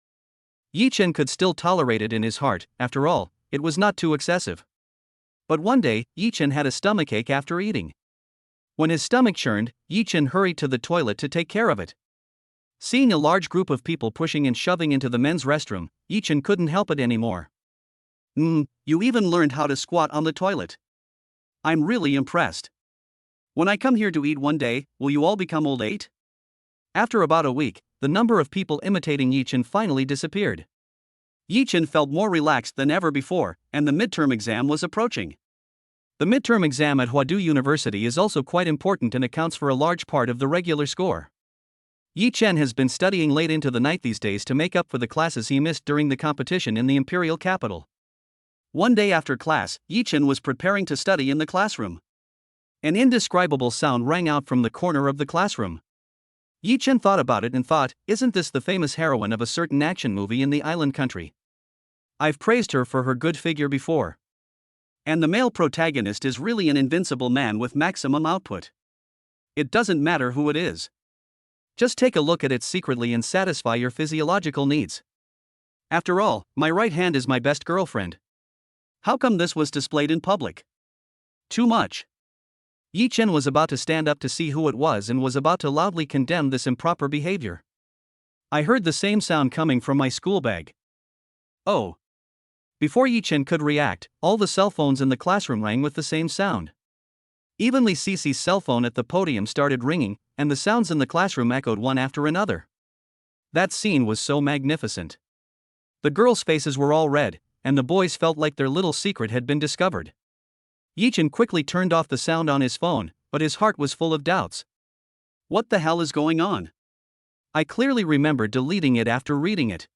Yi Chen could still tolerate it in his heart, after all, it was not too excessive. But one day, Yi Chen had a stomachache after eating. When his stomach churned, Yi Chen hurried to the toilet to take care of it. Seeing a large group of people pushing and shoving into the men's restroom, Yi Chen couldn't help it anymore. You even learned how to squat on the toilet. I'm really impressed. When I come here to eat one day, will you all become old 8? After about a week, the number of people imitating Yi Chen finally disappeared. Yi Chen felt more relaxed than ever before, and the midterm exam was approaching. The midterm exam at Huadu University is also quite important and accounts for a large part of the regular score. Yi Chen has been studying late into the night these days to make up for the classes he missed during the competition in the imperial capital. One day after class, Yi Chen was preparing to study in the classroom. An indescribable sound rang out from the corner of the classroom. Yi Chen thought about it and thought, isn't this the famous heroine of a certain action movie in the island country? I've praised her for her good figure before. And the male protagonist is really an invincible man with maximum output. It doesn't matter who it is. Just take a look at it secretly and satisfy your physiological needs. After all, my right hand is my best girlfriend. How come this was displayed in public? Too much. Yi Chen was about to stand up to see who it was and was about to loudly condemn this improper behavior. I heard the same sound coming from my school bag. Oh. Before Yi Chen could react, all the cell phones in the classroom rang with the same sound. Even Li Cici's cell phone at the podium started ringing, and the sounds in the classroom echoed one after another. That scene was so magnificent. The girls' faces were all red, and the boys felt like their little secret had been discovered. Yi Chen quickly turned off the sound on his phone, but his heart was full of doubts. What the hell is going on? I clearly remember deleting it after reading it.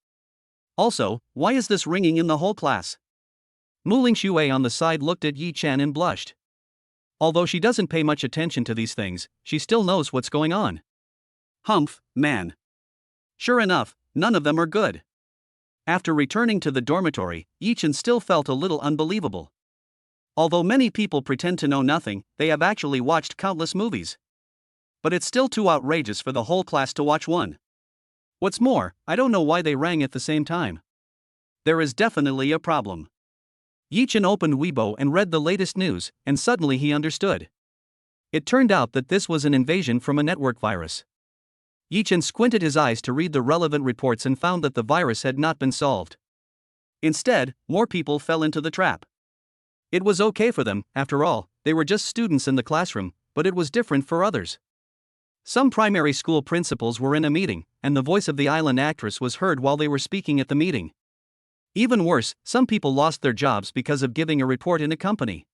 Also, why is this ringing in the whole class? Muing Shuer on the side looked at Yi Chen and blushed. Although she doesn't pay much attention to these things, she still knows what's going on. Humph, man. Sure enough, none of them are good. After returning to the dormitory, Yi Chen still felt a little unbelievable. Although many people pretend to know nothing, they have actually watched countless movies. But it's still too outrageous for the whole class to watch one. What's more, I don't know why they rang at the same time. There is definitely a problem. Yi Chen opened Weibo and read the latest news, and suddenly he understood. It turned out that this was an invasion from a network virus. Yi Chen squinted his eyes to read the relevant reports and found that the virus had not been solved. Instead, more people fell into the trap. It was okay for them, after all, they were just students in the classroom, but it was different for others. Some primary school principals were in a meeting, and the voice of the island actress was heard while they were speaking at the meeting. Even worse, some people lost their jobs because of giving a report in a company.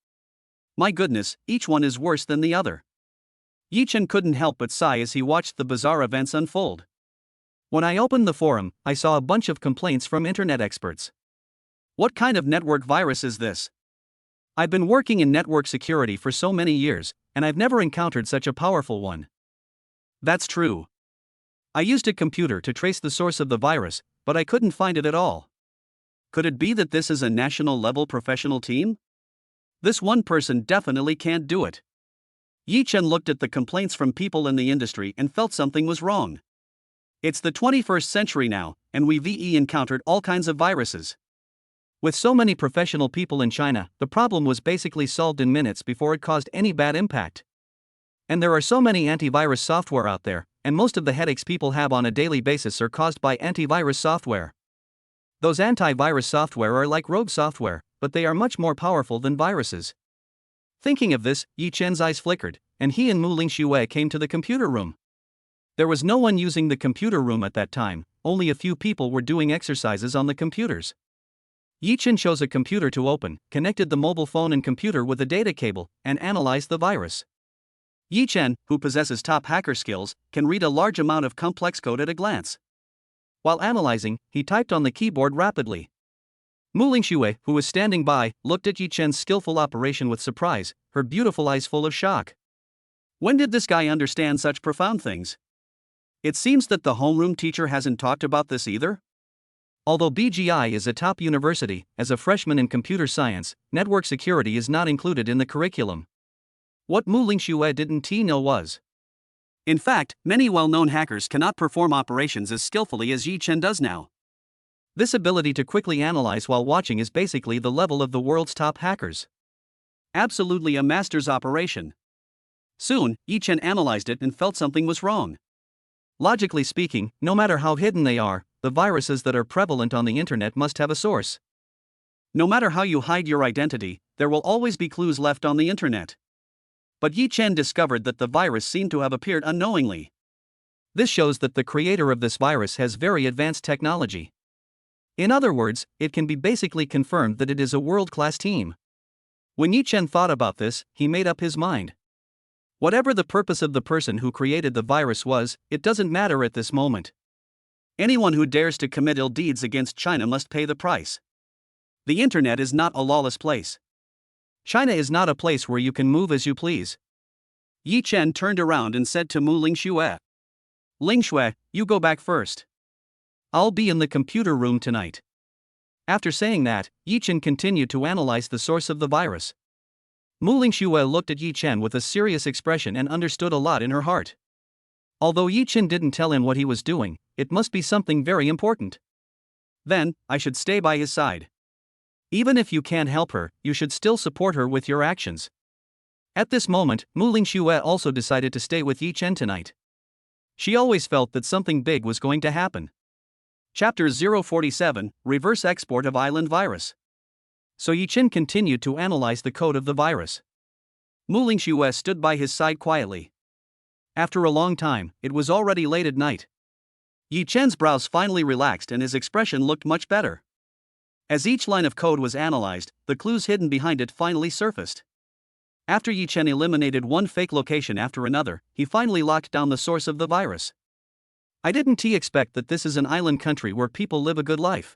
My goodness, each one is worse than the other. Yi Chen couldn't help but sigh as he watched the bizarre events unfold. When I opened the forum, I saw a bunch of complaints from internet experts. What kind of network virus is this? I've been working in network security for so many years, and I've never encountered such a powerful one. That's true. I used a computer to trace the source of the virus, but I couldn't find it at all. Could it be that this is a national-level professional team? This one person definitely can't do it. Yi Chen looked at the complaints from people in the industry and felt something was wrong. It's the 21st century now, and we've encountered all kinds of viruses. With so many professional people in China, the problem was basically solved in minutes before it caused any bad impact. And there are so many antivirus software out there, and most of the headaches people have on a daily basis are caused by antivirus software. Those antivirus software are like rogue software, but they are much more powerful than viruses. Thinking of this, Yi Chen's eyes flickered, and he and Muing Shuer came to the computer room. There was no one using the computer room at that time, only a few people were doing exercises on the computers. Yi Chen chose a computer to open, connected the mobile phone and computer with a data cable, and analyzed the virus. Yi Chen, who possesses top hacker skills, can read a large amount of complex code at a glance. While analyzing, he typed on the keyboard rapidly. Muing Shuer, who was standing by, looked at Yi Chen's skillful operation with surprise, her beautiful eyes full of shock. When did this guy understand such profound things? It seems that the homeroom teacher hasn't talked about this either. Although BGI is a top university, as a freshman in computer science, network security is not included in the curriculum. What Muing Shuer didn't know was. In fact, many well-known hackers cannot perform operations as skillfully as Yi Chen does now. This ability to quickly analyze while watching is basically the level of the world's top hackers. Absolutely a master's operation. Soon, Yi Chen analyzed it and felt something was wrong. Logically speaking, no matter how hidden they are, the viruses that are prevalent on the internet must have a source. No matter how you hide your identity, there will always be clues left on the internet. But Yi Chen discovered that the virus seemed to have appeared unknowingly. This shows that the creator of this virus has very advanced technology. In other words, it can be basically confirmed that it is a world-class team. When Yi Chen thought about this, he made up his mind. Whatever the purpose of the person who created the virus was, it doesn't matter at this moment. Anyone who dares to commit ill deeds against China must pay the price. The internet is not a lawless place. China is not a place where you can move as you please. Yi Chen turned around and said to Muing Shuer, "Ling Shuer, you go back first. I'll be in the computer room tonight." After saying that, Yi Chen continued to analyze the source of the virus. Muing Shuer looked at Yi Chen with a serious expression and understood a lot in her heart. Although Yi Chen didn't tell him what he was doing, it must be something very important. Then, I should stay by his side. Even if you can't help her, you should still support her with your actions. At this moment, Muing Shuer also decided to stay with Yi Chen tonight. She always felt that something big was going to happen. Chapter 047, Reverse Export of Island Virus. So Yi Chen continued to analyze the code of the virus. Muing Shuer stood by his side quietly. After a long time, it was already late at night. Yi Chen's brows finally relaxed and his expression looked much better. As each line of code was analyzed, the clues hidden behind it finally surfaced. After Yi Chen eliminated one fake location after another, he finally locked down the source of the virus. I didn't expect that this is an island country where people live a good life.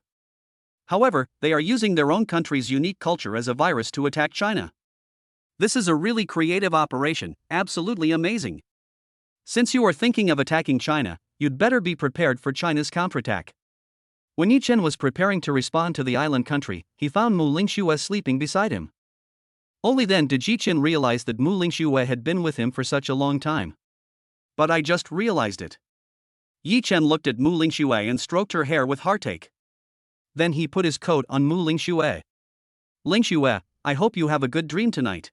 However, they are using their own country's unique culture as a virus to attack China. This is a really creative operation, absolutely amazing. Since you are thinking of attacking China, you'd better be prepared for China's counterattack. When Yi Chen was preparing to respond to the island country, he found Muing Shuer sleeping beside him. Only then did Yi Chen realize that Muing Shuer had been with him for such a long time. But I just realized it. Yi Chen looked at Muing Shuer and stroked her hair with heartache. Then he put his coat on Muing Shuer. "Ling Shuer, I hope you have a good dream tonight."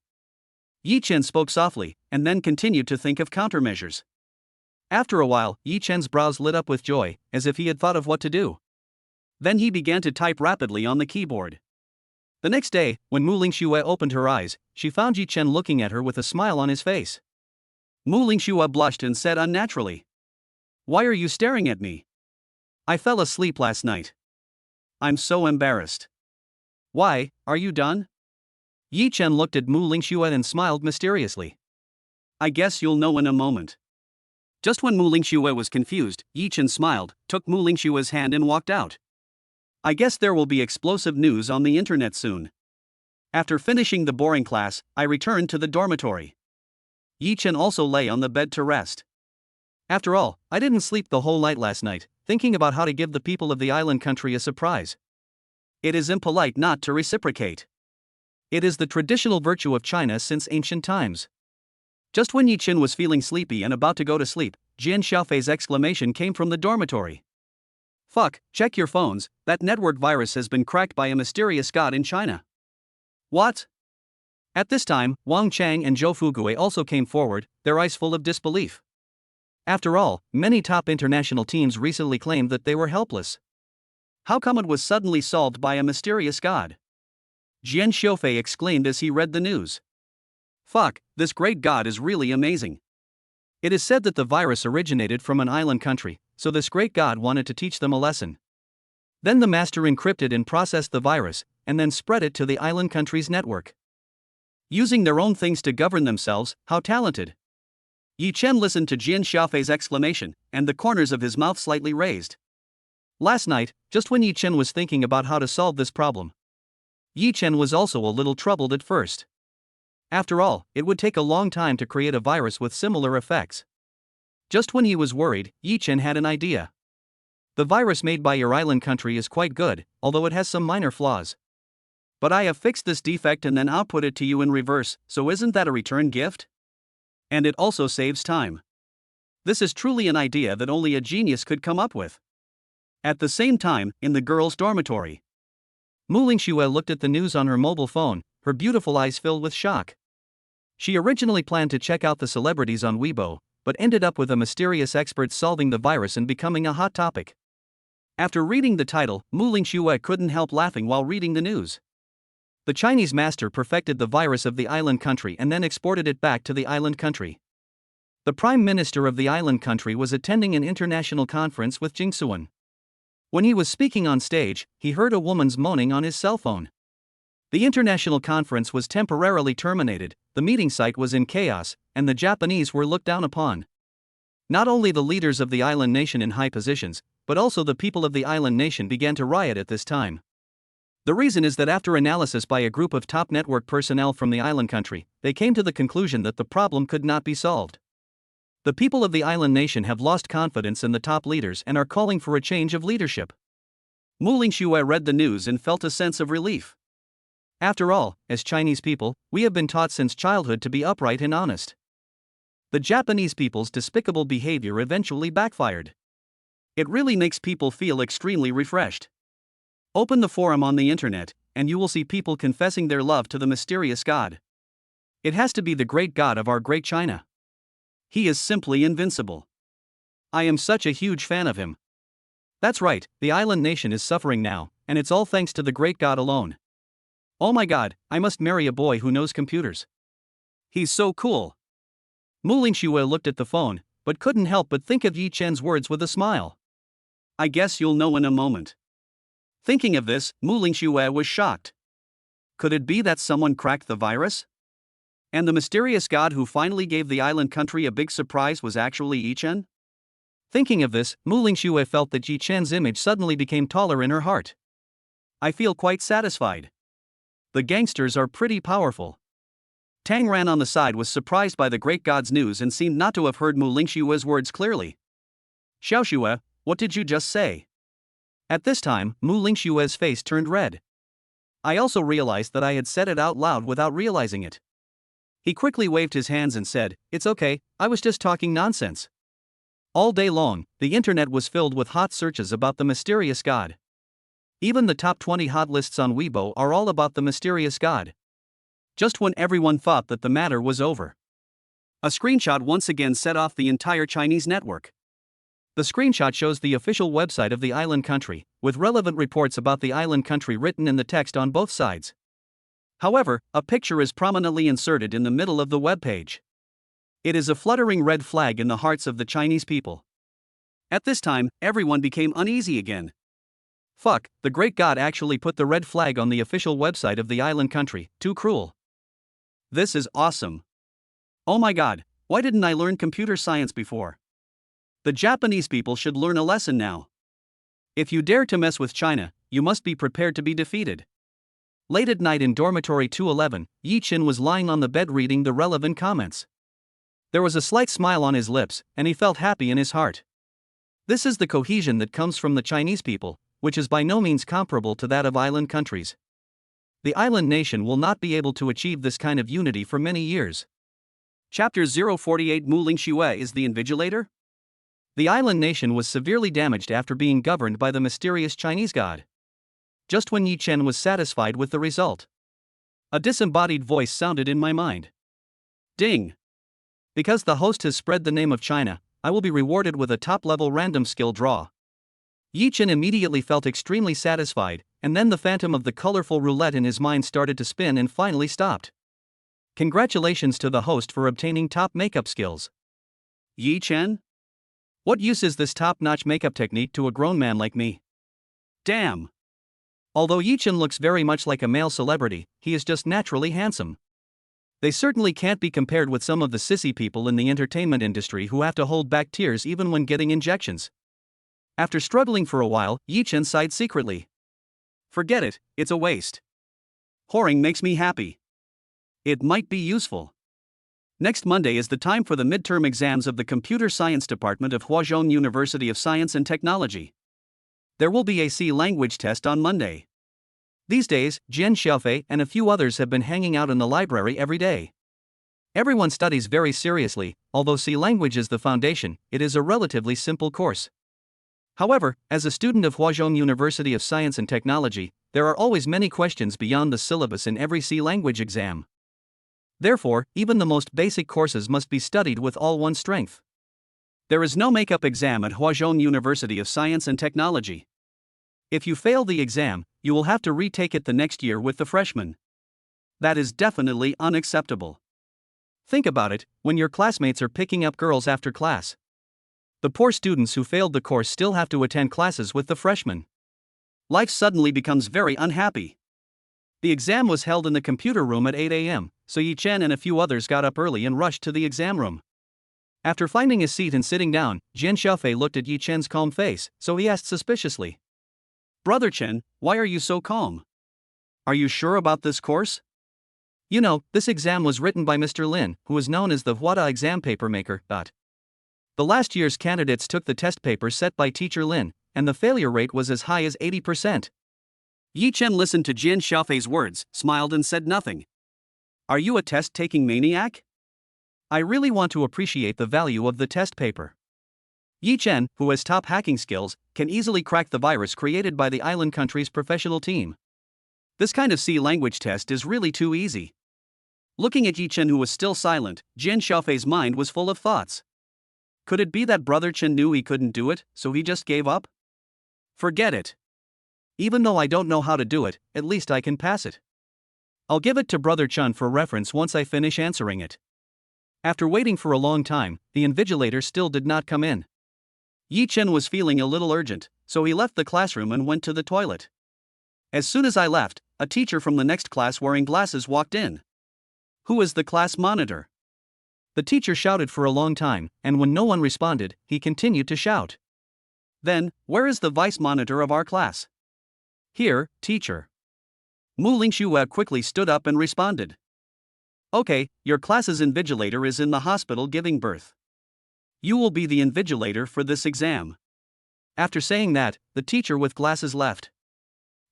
Yi Chen spoke softly, and then continued to think of countermeasures. After a while, Yi Chen's brows lit up with joy, as if he had thought of what to do. Then he began to type rapidly on the keyboard. The next day, when Muing Shuer opened her eyes, she found Yi Chen looking at her with a smile on his face. Muing Shuer blushed and said unnaturally, "Why are you staring at me? I fell asleep last night. I'm so embarrassed." "Why, are you done?" Yi Chen looked at Muing Shuer and smiled mysteriously. "I guess you'll know in a moment." Just when Muing Shuer was confused, Yi Chen smiled, took Muing Shuer's hand and walked out. "I guess there will be explosive news on the internet soon." After finishing the boring class, I returned to the dormitory. Yi Chen also lay on the bed to rest. After all, I didn't sleep the whole night last night, thinking about how to give the people of the island country a surprise. It is impolite not to reciprocate. It is the traditional virtue of China since ancient times. Just when Yi Chen was feeling sleepy and about to go to sleep, Jian Sha's exclamation came from the dormitory. "Fuck, check your phones, that network virus has been cracked by a mysterious god in China." "What?" At this time, Wang Chang and Zhou Fugue also came forward, their eyes full of disbelief. After all, many top international teams recently claimed that they were helpless. How come it was suddenly solved by a mysterious god? Jian Sha exclaimed as he read the news. "Fuck, this great god is really amazing." It is said that the virus originated from an island country, so this great god wanted to teach them a lesson. Then the master encrypted and processed the virus, and then spread it to the island country's network. Using their own things to govern themselves, how talented. Yi Chen listened to Jian Sha's exclamation, and the corners of his mouth slightly raised. Last night, just when Yi Chen was thinking about how to solve this problem, Yi Chen was also a little troubled at first. After all, it would take a long time to create a virus with similar effects. Just when he was worried, Yi Chen had an idea. "The virus made by your island country is quite good, although it has some minor flaws. But I have fixed this defect and then output it to you in reverse, so isn't that a return gift? And it also saves time. This is truly an idea that only a genius could come up with." At the same time, in the girls' dormitory, Muing Shuer looked at the news on her mobile phone, her beautiful eyes filled with shock. She originally planned to check out the celebrities on Weibo, but ended up with a mysterious expert solving the virus and becoming a hot topic. After reading the title, Muing Shuer couldn't help laughing while reading the news. The Chinese master perfected the virus of the island country and then exported it back to the island country. The prime minister of the island country was attending an international conference with Jian Sha. When he was speaking on stage, he heard a woman's moaning on his cell phone. The international conference was temporarily terminated, the meeting site was in chaos, and the Japanese were looked down upon. Not only the leaders of the island nation in high positions, but also the people of the island nation began to riot at this time. The reason is that after analysis by a group of top network personnel from the island country, they came to the conclusion that the problem could not be solved. The people of the island nation have lost confidence in the top leaders and are calling for a change of leadership. Muing Shuer read the news and felt a sense of relief. After all, as Chinese people, we have been taught since childhood to be upright and honest. The Japanese people's despicable behavior eventually backfired. It really makes people feel extremely refreshed. Open the forum on the internet, and you will see people confessing their love to the mysterious God. It has to be the great God of our great China. He is simply invincible. I am such a huge fan of him. That's right, the island nation is suffering now, and it's all thanks to the great God alone. Oh my God, I must marry a boy who knows computers. He's so cool. Muing Shuer looked at the phone, but couldn't help but think of Yi Chen's words with a smile. I guess you'll know in a moment. Thinking of this, Muing Shuer was shocked. Could it be that someone cracked the virus? And the mysterious God who finally gave the island country a big surprise was actually Yi Chen? Thinking of this, Muing Shuer felt that Yi Chen's image suddenly became taller in her heart. I feel quite satisfied. The gangsters are pretty powerful. Tang Ran on the side was surprised by the great god's news and seemed not to have heard Muing Shuer's words clearly. Xiao Shuer, what did you just say? At this time, Muing Shuer's face turned red. I also realized that I had said it out loud without realizing it. He quickly waved his hands and said, "It's okay, I was just talking nonsense." All day long, the internet was filled with hot searches about the mysterious god. Even the top 20 hot lists on Weibo are all about the mysterious god. Just when everyone thought that the matter was over, a screenshot once again set off the entire Chinese network. The screenshot shows the official website of the island country, with relevant reports about the island country written in the text on both sides. However, a picture is prominently inserted in the middle of the webpage. It is a fluttering red flag in the hearts of the Chinese people. At this time, everyone became uneasy again. Fuck, the great god actually put the red flag on the official website of the island country, too cruel. This is awesome. Oh my god, why didn't I learn computer science before? The Japanese people should learn a lesson now. If you dare to mess with China, you must be prepared to be defeated. Late at night in Dormitory 211, Yi Chen was lying on the bed reading the relevant comments. There was a slight smile on his lips, and he felt happy in his heart. This is the cohesion that comes from the Chinese people, which is by no means comparable to that of island countries. The island nation will not be able to achieve this kind of unity for many years. Chapter 048 Muing Shuer is the invigilator? The island nation was severely damaged after being governed by the mysterious Chinese god. Just when Yi Chen was satisfied with the result, a disembodied voice sounded in my mind. Ding! Because the host has spread the name of China, I will be rewarded with a top-level random skill draw. Yi Chen immediately felt extremely satisfied, and then the phantom of the colorful roulette in his mind started to spin and finally stopped. Congratulations to the host for obtaining top makeup skills. Yi Chen? What use is this top-notch makeup technique to a grown man like me? Damn! Although Yi Chen looks very much like a male celebrity, he is just naturally handsome. They certainly can't be compared with some of the sissy people in the entertainment industry who have to hold back tears even when getting injections. After struggling for a while, Yi Chen sighed secretly. Forget it, it's a waste. Whoring makes me happy. It might be useful. Next Monday is the time for the midterm exams of the Computer Science Department of Huazhong University of Science and Technology. There will be a C language test on Monday. These days, Jian Sha and a few others have been hanging out in the library every day. Everyone studies very seriously, although C language is the foundation, it is a relatively simple course. However, as a student of Huazhong University of Science and Technology, there are always many questions beyond the syllabus in every C language exam. Therefore, even the most basic courses must be studied with all one's strength. There is no makeup exam at Huazhong University of Science and Technology. If you fail the exam, you will have to retake it the next year with the freshmen. That is definitely unacceptable. Think about it, when your classmates are picking up girls after class. The poor students who failed the course still have to attend classes with the freshmen. Life suddenly becomes very unhappy. The exam was held in the computer room at 8 a.m., so Yi Chen and a few others got up early and rushed to the exam room. After finding a seat and sitting down, Jian Sha looked at Yi Chen's calm face, so he asked suspiciously, "Brother Chen, why are you so calm? Are you sure about this course?" You know, this exam was written by Mr. Lin, who is known as the thwarted exam paper maker. The last year's candidates took the test paper set by Teacher Lin, and the failure rate was as high as 80%. Yi Chen listened to Jian Shafei's words, smiled and said nothing. "Are you a test-taking maniac?" I really want to appreciate the value of the test paper. Yi Chen, who has top hacking skills, can easily crack the virus created by the island country's professional team. This kind of C language test is really too easy. Looking at Yi Chen, who was still silent, Jian Shafei's mind was full of thoughts. Could it be that Brother Chen knew he couldn't do it, so he just gave up? Forget it. Even though I don't know how to do it, at least I can pass it. I'll give it to Brother Chen for reference once I finish answering it. After waiting for a long time, the invigilator still did not come in. Yi Chen was feeling a little urgent, so he left the classroom and went to the toilet. As soon as I left, a teacher from the next class wearing glasses walked in. "Who is the class monitor?" The teacher shouted for a long time, and when no one responded, he continued to shout. "Then, where is the vice monitor of our class?" "Here, teacher." Muing Shuer quickly stood up and responded. "Okay, your class's invigilator is in the hospital giving birth. You will be the invigilator for this exam." After saying that, the teacher with glasses left,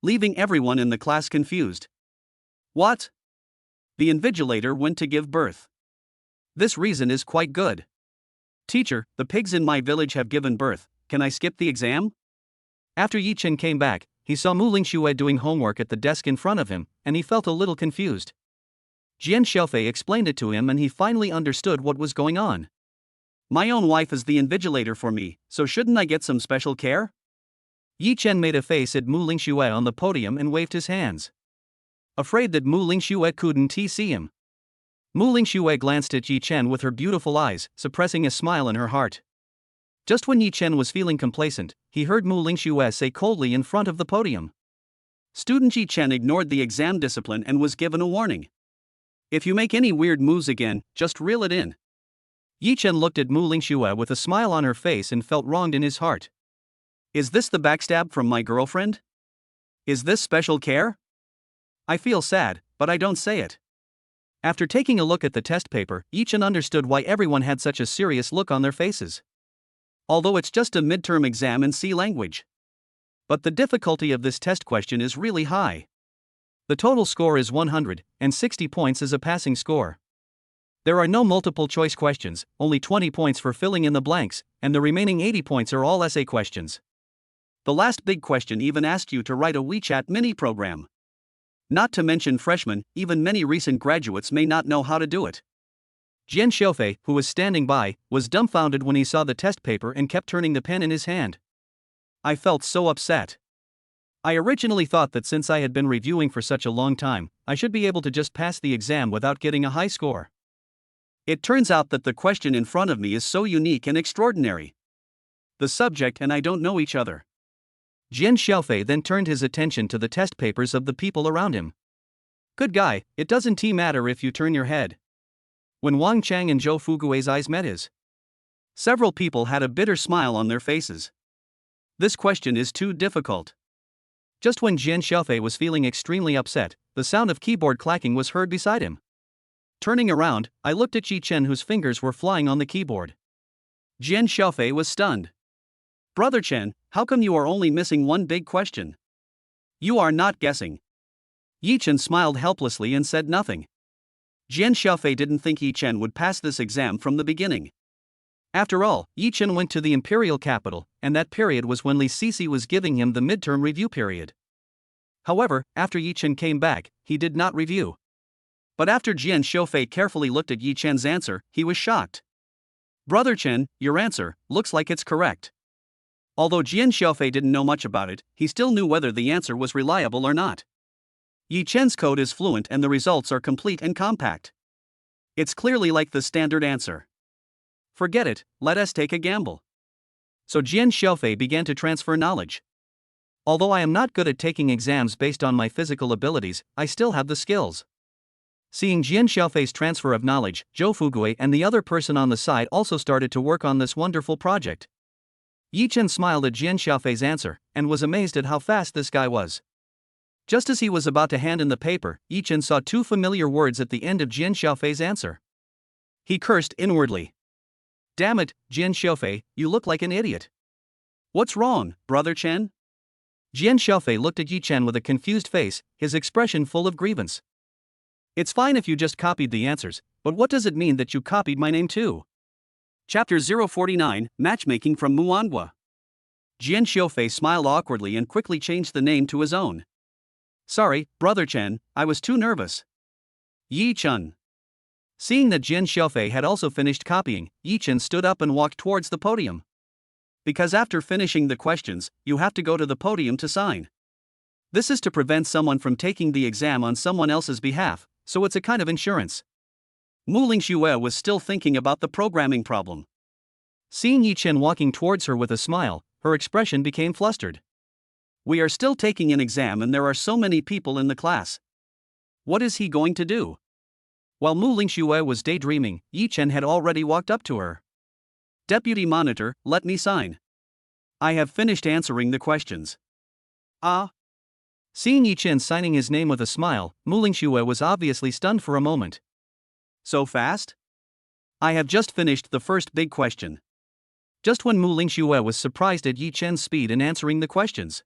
leaving everyone in the class confused. What? The invigilator went to give birth. This reason is quite good. "Teacher, the pigs in my village have given birth, can I skip the exam?" After Yi Chen came back, he saw Muing Shuer doing homework at the desk in front of him, and he felt a little confused. Jian Sha explained it to him and he finally understood what was going on. "My own wife is the invigilator for me, so shouldn't I get some special care?" Yi Chen made a face at Muing Shuer on the podium and waved his hands, afraid that Muing Shuer couldn't see him. Muing Shuer glanced at Yi Chen with her beautiful eyes, suppressing a smile in her heart. Just when Yi Chen was feeling complacent, he heard Muing Shuer say coldly in front of the podium, "Student Yi Chen ignored the exam discipline and was given a warning. If you make any weird moves again, just reel it in." Yi Chen looked at Muing Shuer with a smile on her face and felt wronged in his heart. Is this the backstab from my girlfriend? Is this special care? I feel sad, but I don't say it. After taking a look at the test paper, Yi Chen understood why everyone had such a serious look on their faces. Although it's just a midterm exam in C language. But the difficulty of this test question is really high. The total score is 100, and 60 points is a passing score. There are no multiple choice questions, only 20 points for filling in the blanks, and the remaining 80 points are all essay questions. The last big question even asked you to write a WeChat mini program. Not to mention freshmen, even many recent graduates may not know how to do it. Jian Sha, who was standing by, was dumbfounded when he saw the test paper and kept turning the pen in his hand. I felt so upset. I originally thought that since I had been reviewing for such a long time, I should be able to just pass the exam without getting a high score. It turns out that the question in front of me is so unique and extraordinary. The subject and I don't know each other. Jian Sha then turned his attention to the test papers of the people around him. Good guy, it doesn't matter if you turn your head. When Wang Chang and Zhou Fugui's eyes met his, several people had a bitter smile on their faces. This question is too difficult. Just when Jian Sha was feeling extremely upset, the sound of keyboard clacking was heard beside him. Turning around, I looked at Yi Chen, whose fingers were flying on the keyboard. Jian Sha was stunned. Brother Chen, how come you are only missing one big question? You are not guessing. Yi Chen smiled helplessly and said nothing. Jian Sha didn't think Yi Chen would pass this exam from the beginning. After all, Yi Chen went to the imperial capital, and that period was when Li Sisi was giving him the midterm review period. However, after Yi Chen came back, he did not review. But after Jian Sha carefully looked at Yi Chen's answer, he was shocked. "Brother Chen, your answer looks like it's correct." Although Jian Sha didn't know much about it, he still knew whether the answer was reliable or not. Yi Chen's code is fluent and the results are complete and compact. It's clearly like the standard answer. Forget it, let us take a gamble. So Jian Sha began to transfer knowledge. Although I am not good at taking exams based on my physical abilities, I still have the skills. Seeing Jian Shaofei's transfer of knowledge, Zhou Fugui and the other person on the side also started to work on this wonderful project. Yi Chen smiled at Jian Shaofei's answer, and was amazed at how fast this guy was. Just as he was about to hand in the paper, Yi Chen saw two familiar words at the end of Jian Shaofei's answer. He cursed inwardly. "Damn it, Jian Shaofei, you look like an idiot." "What's wrong, Brother Chen?" Jian Shaofei looked at Yi Chen with a confused face, his expression full of grievance. "It's fine if you just copied the answers, but what does it mean that you copied my name too?" Chapter 049, Matchmaking from Muanhua. Jian Shaofei smiled awkwardly and quickly changed the name to his own. "Sorry, Brother Chen, I was too nervous." Yi Chen. Seeing that Jian Shaofei had also finished copying, Yi Chen stood up and walked towards the podium. Because after finishing the questions, you have to go to the podium to sign. This is to prevent someone from taking the exam on someone else's behalf, so it's a kind of insurance. Muing Shuer was still thinking about the programming problem. Seeing Yi Chen walking towards her with a smile, her expression became flustered. "We are still taking an exam and there are so many people in the class. What is he going to do?" While Muing Shuer was daydreaming, Yi Chen had already walked up to her. "Deputy Monitor, let me sign. I have finished answering the questions." "Ah." Seeing Yi Chen signing his name with a smile, Muing Shuer was obviously stunned for a moment. "So fast?" "I have just finished the first big question." Just when Muing Shuer was surprised at Yi Chen's speed in answering the questions,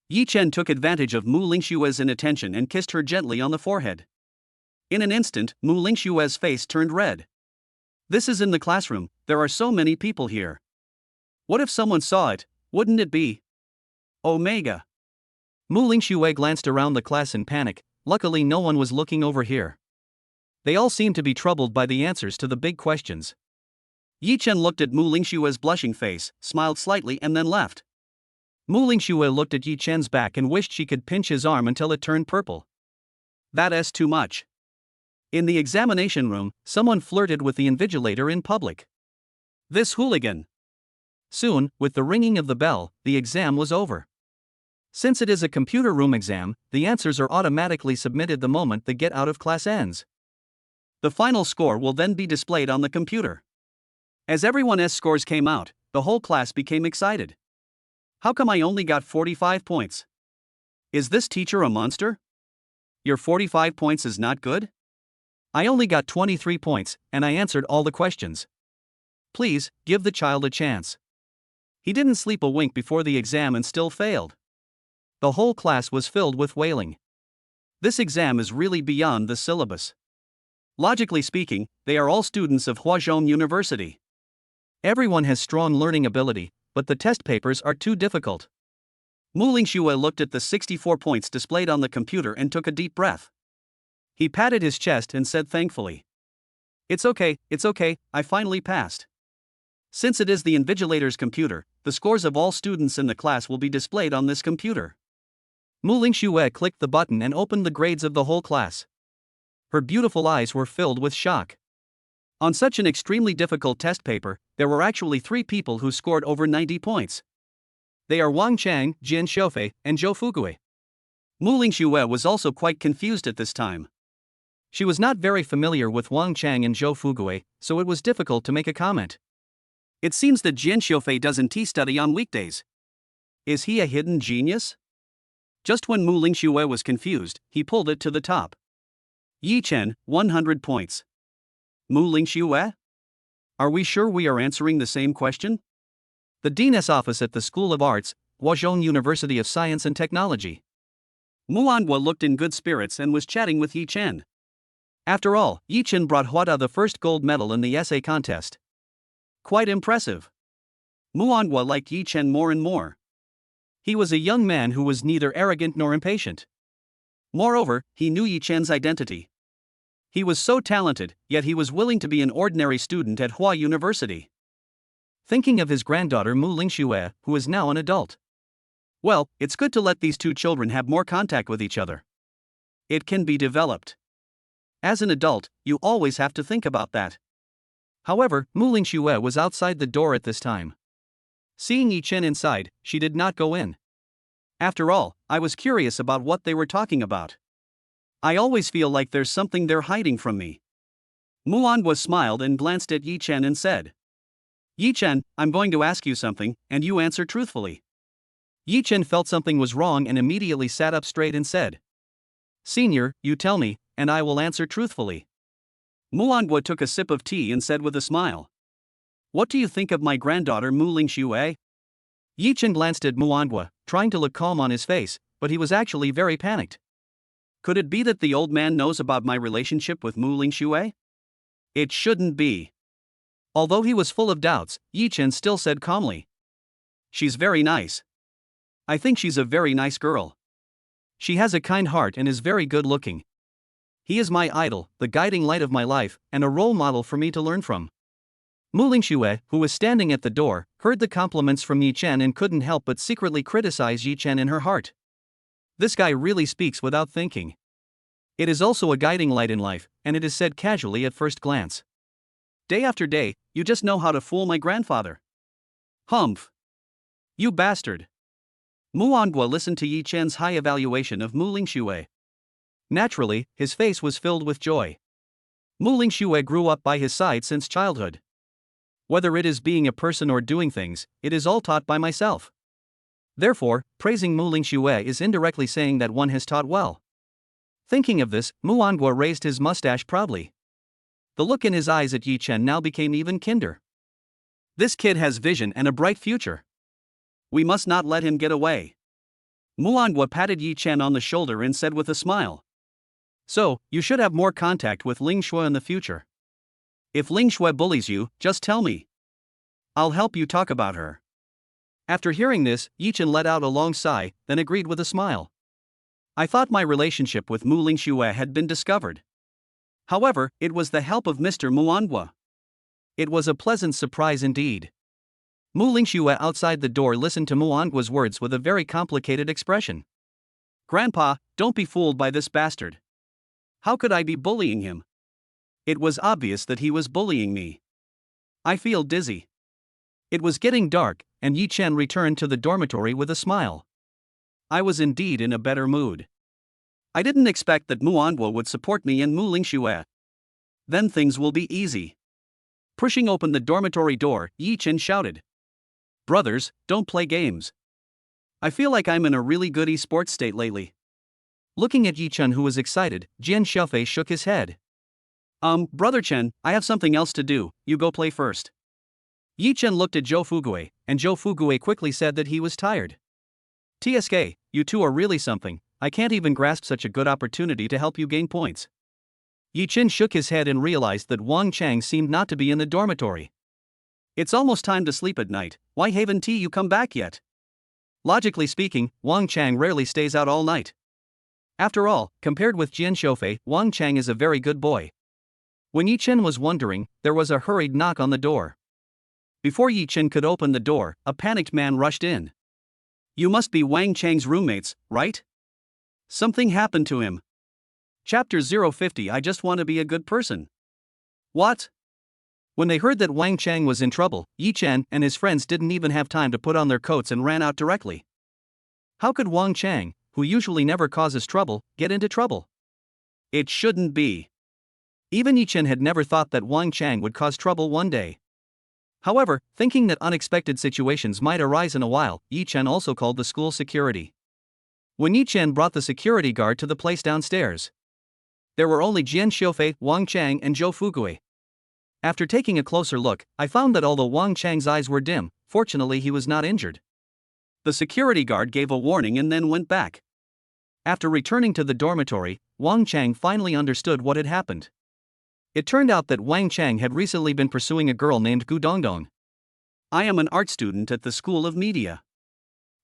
Yi Chen took advantage of Muing Shuer's inattention and kissed her gently on the forehead. In an instant, Muing Shuer's face turned red. "This is in the classroom, there are so many people here. What if someone saw it, wouldn't it be Omega?" Muing Shuer glanced around the class in panic. Luckily no one was looking over here. They all seemed to be troubled by the answers to the big questions. Yi Chen looked at Muing Shuer's blushing face, smiled slightly and then left. Muing Shuer looked at Yi Chen's back and wished she could pinch his arm until it turned purple. That's too much. In the examination room, someone flirted with the invigilator in public. This hooligan. Soon, with the ringing of the bell, the exam was over. Since it is a computer room exam, the answers are automatically submitted the moment the get out of class ends. The final score will then be displayed on the computer. As everyone's scores came out, the whole class became excited. "How come I only got 45 points? Is this teacher a monster? Your 45 points is not good? I only got 23 points, and I answered all the questions. Please, give the child a chance. He didn't sleep a wink before the exam and still failed." The whole class was filled with wailing. This exam is really beyond the syllabus. Logically speaking, they are all students of Huazhong University. Everyone has strong learning ability, but the test papers are too difficult. Muing Shuer looked at the 64 points displayed on the computer and took a deep breath. He patted his chest and said thankfully, it's okay, I finally passed." Since it is the invigilator's computer, the scores of all students in the class will be displayed on this computer. Muing Shuer clicked the button and opened the grades of the whole class. Her beautiful eyes were filled with shock. On such an extremely difficult test paper, there were actually 3 people who scored over 90 points. They are Wang Chang, Jian Sha, and Zhou Fugui. Muing Shuer was also quite confused at this time. She was not very familiar with Wang Chang and Zhou Fugui, so it was difficult to make a comment. It seems that Jian Sha doesn't study on weekdays. Is he a hidden genius? Just when Muing Shuer was confused, he pulled it to the top. Yi Chen, 100 points. Muing Shuer? Are we sure we are answering the same question? The Dean's office at the School of Arts, Huazhong University of Science and Technology. Muanhua looked in good spirits and was chatting with Yi Chen. After all, Yi Chen brought Huada the first gold medal in the essay contest. Quite impressive. Muanhua liked Yi Chen more and more. He was a young man who was neither arrogant nor impatient. Moreover, he knew Yi Chen's identity. He was so talented, yet he was willing to be an ordinary student at Hua University. Thinking of his granddaughter Muing Shuer, who is now an adult. Well, it's good to let these two children have more contact with each other. It can be developed. As an adult, you always have to think about that. However, Muing Shuer was outside the door at this time. Seeing Yi Chen inside, she did not go in. After all, I was curious about what they were talking about. I always feel like there's something they're hiding from me. Muangwa smiled and glanced at Yi Chen and said, Yi Chen, I'm going to ask you something, and you answer truthfully. Yi Chen felt something was wrong and immediately sat up straight and said, Senior, you tell me, and I will answer truthfully. Muangwa took a sip of tea and said with a smile, What do you think of my granddaughter Muing Shuer? Yi Chen glanced at Muangwa, trying to look calm on his face, but he was actually very panicked. Could it be that the old man knows about my relationship with Muing Shuer? It shouldn't be. Although he was full of doubts, Yi Chen still said calmly, She's very nice. I think she's a very nice girl. She has a kind heart and is very good looking. He is my idol, the guiding light of my life, and a role model for me to learn from. Muing Shuer, who was standing at the door, heard the compliments from Yi Chen and couldn't help but secretly criticize Yi Chen in her heart. This guy really speaks without thinking. It is also a guiding light in life, and it is said casually at first glance. Day after day, you just know how to fool my grandfather. Humph. You bastard. Muangwa listened to Yi Chen's high evaluation of Muing Shuer. Naturally, his face was filled with joy. Muing Shuer grew up by his side since childhood. Whether it is being a person or doing things, it is all taught by myself. Therefore, praising Muing Shuer is indirectly saying that one has taught well. Thinking of this, Muangwa raised his mustache proudly. The look in his eyes at Yi Chen now became even kinder. This kid has vision and a bright future. We must not let him get away. Muangwa patted Yi Chen on the shoulder and said with a smile, So, you should have more contact with Ling Shuer in the future. If Ling Shuer bullies you, just tell me. I'll help you talk about her. After hearing this, Yi Chen let out a long sigh, then agreed with a smile. I thought my relationship with Muing Shuer had been discovered. However, it was the help of Mr. Muangwa. It was a pleasant surprise indeed. Muing Shuer outside the door listened to Muangwa's words with a very complicated expression. Grandpa, don't be fooled by this bastard. How could I be bullying him? It was obvious that he was bullying me. I feel dizzy. It was getting dark, and Yi Chen returned to the dormitory with a smile. I was indeed in a better mood. I didn't expect that Muangwa would support me in Muing Shuer. Then things will be easy. Pushing open the dormitory door, Yi Chen shouted, Brothers, don't play games. I feel like I'm in a really good esports state lately. Looking at Yi Chen, who was excited, Jian Sha shook his head. Brother Chen, I have something else to do, you go play first. Yi Chen looked at Zhou Fugue, and Zhou Fugue quickly said that he was tired. TSK, you two are really something, I can't even grasp such a good opportunity to help you gain points. Yi Chen shook his head and realized that Wang Chang seemed not to be in the dormitory. It's almost time to sleep at night, why haven't you come back yet? Logically speaking, Wang Chang rarely stays out all night. After all, compared with Jian Sha, Wang Chang is a very good boy. When Yi Chen was wondering, there was a hurried knock on the door. Before Yi Chen could open the door, a panicked man rushed in. You must be Wang Chang's roommates, right? Something happened to him. Chapter 050 I just want to be a good person. What? When they heard that Wang Chang was in trouble, Yi Chen and his friends didn't even have time to put on their coats and ran out directly. How could Wang Chang, who usually never causes trouble, get into trouble? It shouldn't be. Even Yi Chen had never thought that Wang Chang would cause trouble one day. However, thinking that unexpected situations might arise in a while, Yi Chen also called the school security. When Yi Chen brought the security guard to the place downstairs, there were only Jian Sha, Wang Chang and Zhou Fugue. After taking a closer look, I found that although Wang Chang's eyes were dim, fortunately he was not injured. The security guard gave a warning and then went back. After returning to the dormitory, Wang Chang finally understood what had happened. It turned out that Wang Chang had recently been pursuing a girl named Gu Dongdong. I am an art student at the School of Media.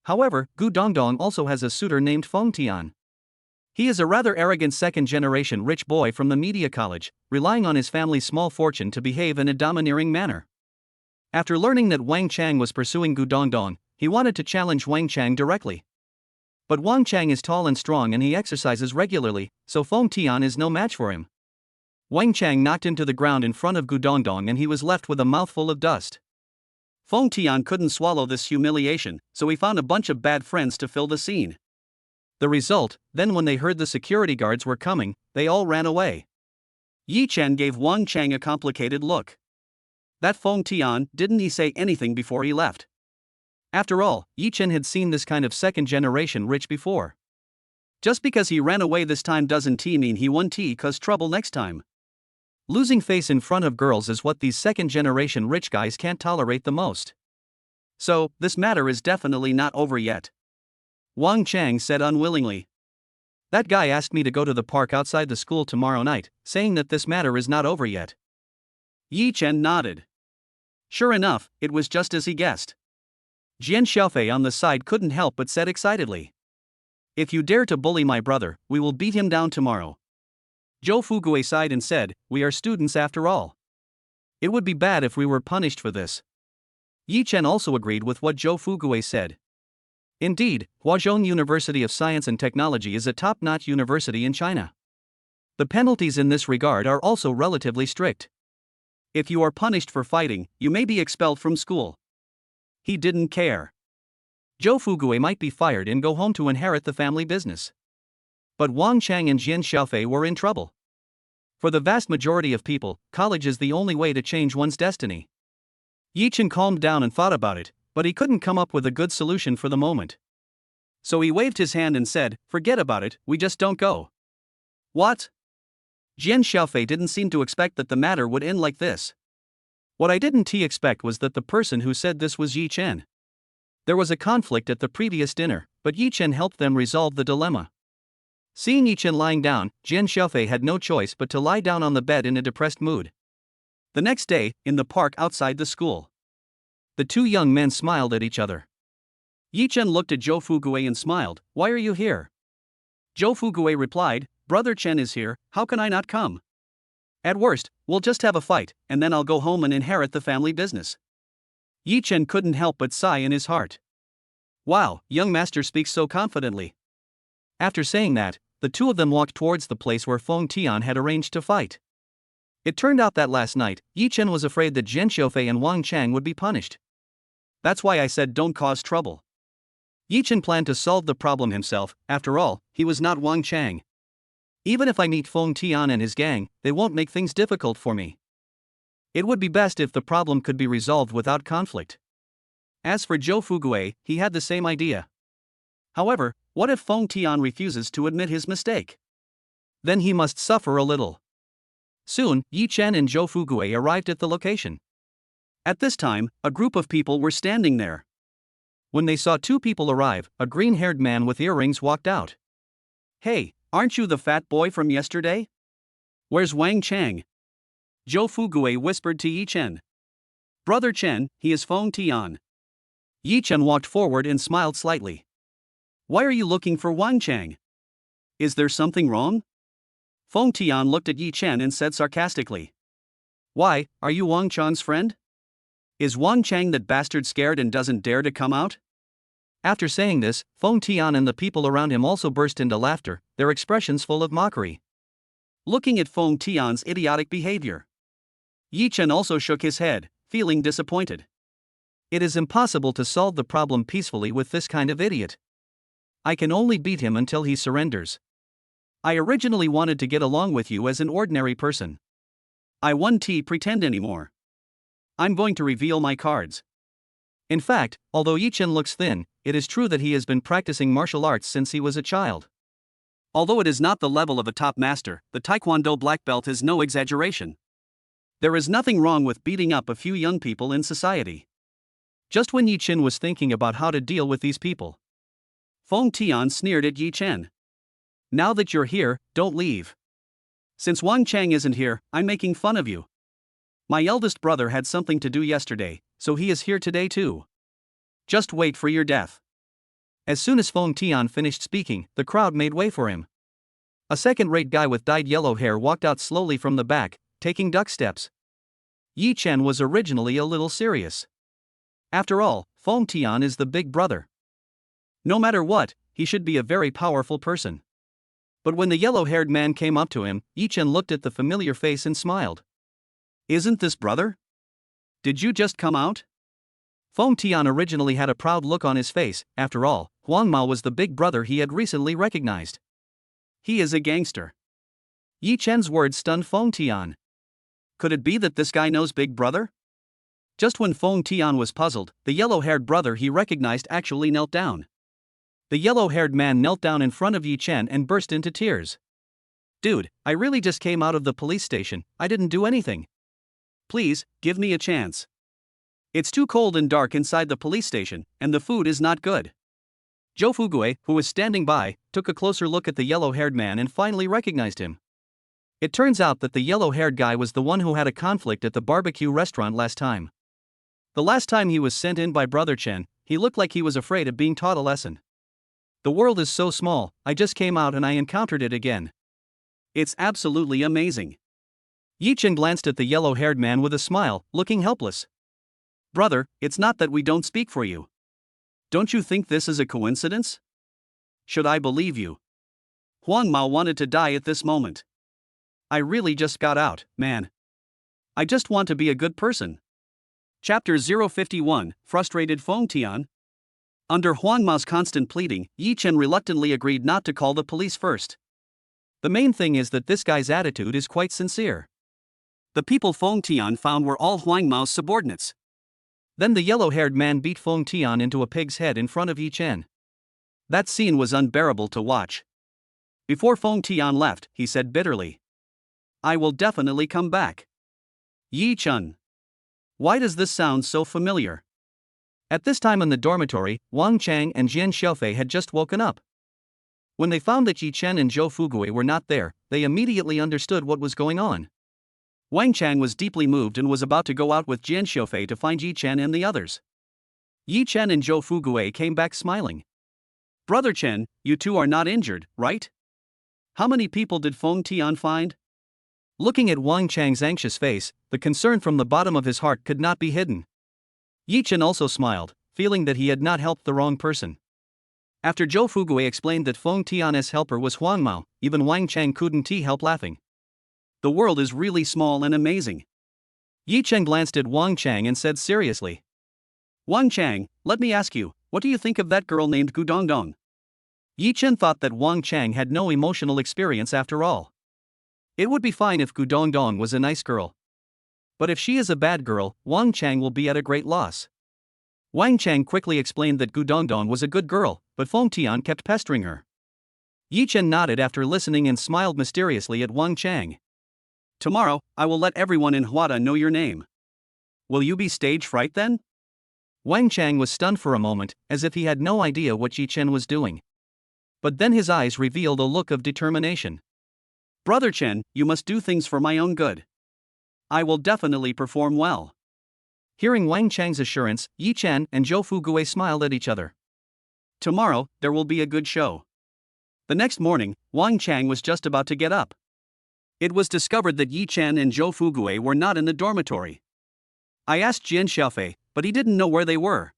However, Gu Dongdong also has a suitor named Feng Tian. He is a rather arrogant second-generation rich boy from the media college, relying on his family's small fortune to behave in a domineering manner. After learning that Wang Chang was pursuing Gu Dongdong, he wanted to challenge Wang Chang directly. But Wang Chang is tall and strong and he exercises regularly, so Feng Tian is no match for him. Wang Chang knocked him to the ground in front of Gu Dongdong and he was left with a mouthful of dust. Feng Tian couldn't swallow this humiliation, so he found a bunch of bad friends to fill the scene. The result, then when they heard the security guards were coming, they all ran away. Yi Chen gave Wang Chang a complicated look. That Feng Tian, didn't he say anything before he left? After all, Yi Chen had seen this kind of second-generation rich before. Just because he ran away this time doesn't mean he won't cause trouble next time. Losing face in front of girls is what these second-generation rich guys can't tolerate the most. So, this matter is definitely not over yet, Wang Chang said unwillingly. That guy asked me to go to the park outside the school tomorrow night, saying that this matter is not over yet. Yi Chen nodded. Sure enough, it was just as he guessed. Jian Sha on the side couldn't help but said excitedly. If you dare to bully my brother, we will beat him down tomorrow. Zhou Fugue sighed and said, we are students after all. It would be bad if we were punished for this. Yi Chen also agreed with what Zhou Fugue said. Indeed, Huazhong University of Science and Technology is a top-notch university in China. The penalties in this regard are also relatively strict. If you are punished for fighting, you may be expelled from school. He didn't care. Zhou Fugue might be fired and go home to inherit the family business. But Wang Chang and Jian Sha were in trouble. For the vast majority of people, college is the only way to change one's destiny. Yi Chen calmed down and thought about it, but he couldn't come up with a good solution for the moment. So he waved his hand and said, forget about it, we just don't go. What? Jian Sha didn't seem to expect that the matter would end like this. What I didn't expect was that the person who said this was Yi Chen. There was a conflict at the previous dinner, but Yi Chen helped them resolve the dilemma. Seeing Yi Chen lying down, Jian Sha had no choice but to lie down on the bed in a depressed mood. The next day, in the park outside the school, the two young men smiled at each other. Yi Chen looked at Zhou Fugue and smiled, why are you here? Zhou Fugue replied, Brother Chen is here, how can I not come? At worst, we'll just have a fight, and then I'll go home and inherit the family business. Yi Chen couldn't help but sigh in his heart. Wow, young master speaks so confidently. After saying that, the two of them walked towards the place where Feng Tian had arranged to fight. It turned out that last night, Yi Chen was afraid that Jian Sha and Wang Chang would be punished. That's why I said don't cause trouble. Yi Chen planned to solve the problem himself, after all, he was not Wang Chang. Even if I meet Feng Tian and his gang, they won't make things difficult for me. It would be best if the problem could be resolved without conflict. As for Zhou Fugue, he had the same idea. However, what if Feng Tian refuses to admit his mistake? Then he must suffer a little. Soon, Yi Chen and Zhou Fugue arrived at the location. At this time, a group of people were standing there. When they saw two people arrive, a green-haired man with earrings walked out. Hey, aren't you the fat boy from yesterday? Where's Wang Chang? Zhou Fugue whispered to Yi Chen. Brother Chen, he is Feng Tian. Yi Chen walked forward and smiled slightly. Why are you looking for Wang Chang? Is there something wrong? Feng Tian looked at Yi Chen and said sarcastically. Why, are you Wang Chang's friend? Is Wang Chang that bastard scared and doesn't dare to come out? After saying this, Feng Tian and the people around him also burst into laughter, their expressions full of mockery. Looking at Feng Tian's idiotic behavior, Yi Chen also shook his head, feeling disappointed. It is impossible to solve the problem peacefully with this kind of idiot. I can only beat him until he surrenders. I originally wanted to get along with you as an ordinary person. I won't pretend anymore. I'm going to reveal my cards. In fact, although Yi Chen looks thin, it is true that he has been practicing martial arts since he was a child. Although it is not the level of a top master, the Taekwondo black belt is no exaggeration. There is nothing wrong with beating up a few young people in society. Just when Yi Chen was thinking about how to deal with these people, Feng Tian sneered at Yi Chen. Now that you're here, don't leave. Since Wang Chang isn't here, I'm making fun of you. My eldest brother had something to do yesterday, so he is here today too. Just wait for your death. As soon as Feng Tian finished speaking, the crowd made way for him. A second-rate guy with dyed yellow hair walked out slowly from the back, taking duck steps. Yi Chen was originally a little serious. After all, Feng Tian is the big brother. No matter what, he should be a very powerful person. But when the yellow-haired man came up to him, Yi Chen looked at the familiar face and smiled. Isn't this brother? Did you just come out? Feng Tian originally had a proud look on his face. After all, Huang Mao was the big brother he had recently recognized. He is a gangster. Yi Chen's words stunned Feng Tian. Could it be that this guy knows Big Brother? Just when Feng Tian was puzzled, the yellow-haired brother he recognized actually knelt down. The yellow-haired man knelt down in front of Yi Chen and burst into tears. Dude, I really just came out of the police station. I didn't do anything. Please, give me a chance. It's too cold and dark inside the police station, and the food is not good. Zhou Fugui, who was standing by, took a closer look at the yellow-haired man and finally recognized him. It turns out that the yellow-haired guy was the one who had a conflict at the barbecue restaurant last time. The last time he was sent in by Brother Chen, he looked like he was afraid of being taught a lesson. The world is so small, I just came out and I encountered it again. It's absolutely amazing. Yi Chen glanced at the yellow-haired man with a smile, looking helpless. Brother, it's not that we don't speak for you. Don't you think this is a coincidence? Should I believe you? Huang Mao wanted to die at this moment. I really just got out, man. I just want to be a good person. Chapter 051, Frustrated Feng Tian. Under Huang Mao's constant pleading, Yi Chen reluctantly agreed not to call the police first. The main thing is that this guy's attitude is quite sincere. The people Feng Tian found were all Huang Mao's subordinates. Then the yellow-haired man beat Feng Tian into a pig's head in front of Yi Chen. That scene was unbearable to watch. Before Feng Tian left, he said bitterly, I will definitely come back. Yi Chen. Why does this sound so familiar? At this time in the dormitory, Wang Chang and Jian Sha had just woken up. When they found that Yi Chen and Zhou Fugui were not there, they immediately understood what was going on. Wang Chang was deeply moved and was about to go out with Jian Sha to find Yi Chen and the others. Yi Chen and Zhou Fugui came back smiling. Brother Chen, you two are not injured, right? How many people did Feng Tian find? Looking at Wang Chang's anxious face, the concern from the bottom of his heart could not be hidden. Yi Chen also smiled, feeling that he had not helped the wrong person. After Zhou Fugui explained that Feng Tian's helper was Huang Mao, even Wang Chang couldn't help laughing. The world is really small and amazing. Yi Chen glanced at Wang Chang and said seriously. Wang Chang, let me ask you, what do you think of that girl named Gu Dongdong? Yi Chen thought that Wang Chang had no emotional experience after all. It would be fine if Gu Dongdong was a nice girl. But if she is a bad girl, Wang Chang will be at a great loss. Wang Chang quickly explained that Gu Dongdong was a good girl, but Feng Tian kept pestering her. Yi Chen nodded after listening and smiled mysteriously at Wang Chang. Tomorrow, I will let everyone in Huada know your name. Will you be stage fright then? Wang Chang was stunned for a moment, as if he had no idea what Yi Chen was doing. But then his eyes revealed a look of determination. Brother Chen, you must do things for my own good. I will definitely perform well. Hearing Wang Chang's assurance, Yi Chen and Zhou Fugui smiled at each other. Tomorrow, there will be a good show. The next morning, Wang Chang was just about to get up. It was discovered that Yi Chen and Zhou Fugui were not in the dormitory. I asked Jian Sha, but he didn't know where they were.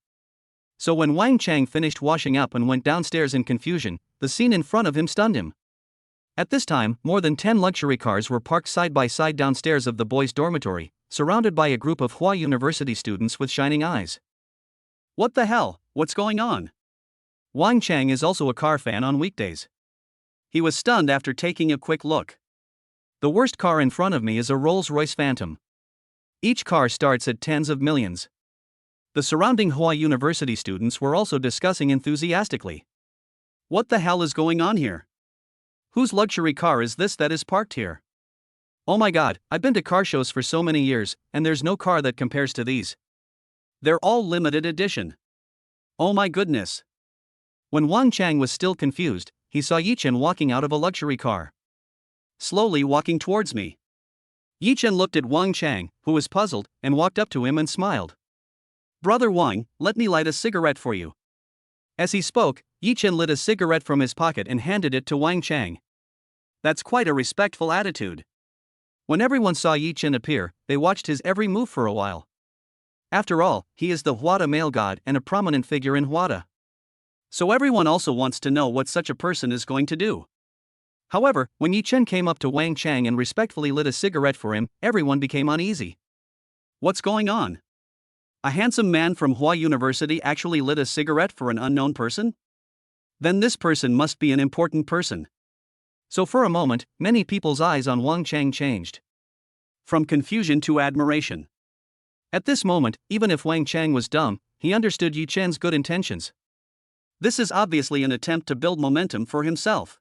So when Wang Chang finished washing up and went downstairs in confusion, the scene in front of him stunned him. At this time, more than 10 luxury cars were parked side by side downstairs of the boys' dormitory, surrounded by a group of Hua University students with shining eyes. What the hell? What's going on? Wang Chang is also a car fan on weekdays. He was stunned after taking a quick look. The worst car in front of me is a Rolls-Royce Phantom. Each car starts at tens of millions. The surrounding Hua University students were also discussing enthusiastically. What the hell is going on here? Whose luxury car is this that is parked here? Oh my god, I've been to car shows for so many years, and there's no car that compares to these. They're all limited edition. Oh my goodness. When Wang Chang was still confused, he saw Yi Chen walking out of a luxury car. Slowly walking towards me. Yi Chen looked at Wang Chang, who was puzzled, and walked up to him and smiled. Brother Wang, let me light a cigarette for you. As he spoke, Yi Chen lit a cigarette from his pocket and handed it to Wang Chang. That's quite a respectful attitude. When everyone saw Yi Chen appear, they watched his every move for a while. After all, he is the thwarted male god and a prominent figure in thwarted. So everyone also wants to know what such a person is going to do. However, when Yi Chen came up to Wang Chang and respectfully lit a cigarette for him, everyone became uneasy. What's going on? A handsome man from Hua University actually lit a cigarette for an unknown person? Then this person must be an important person. So for a moment, many people's eyes on Wang Chang changed. From confusion to admiration. At this moment, even if Wang Chang was dumb, he understood Yi Chen's good intentions. This is obviously an attempt to build momentum for himself.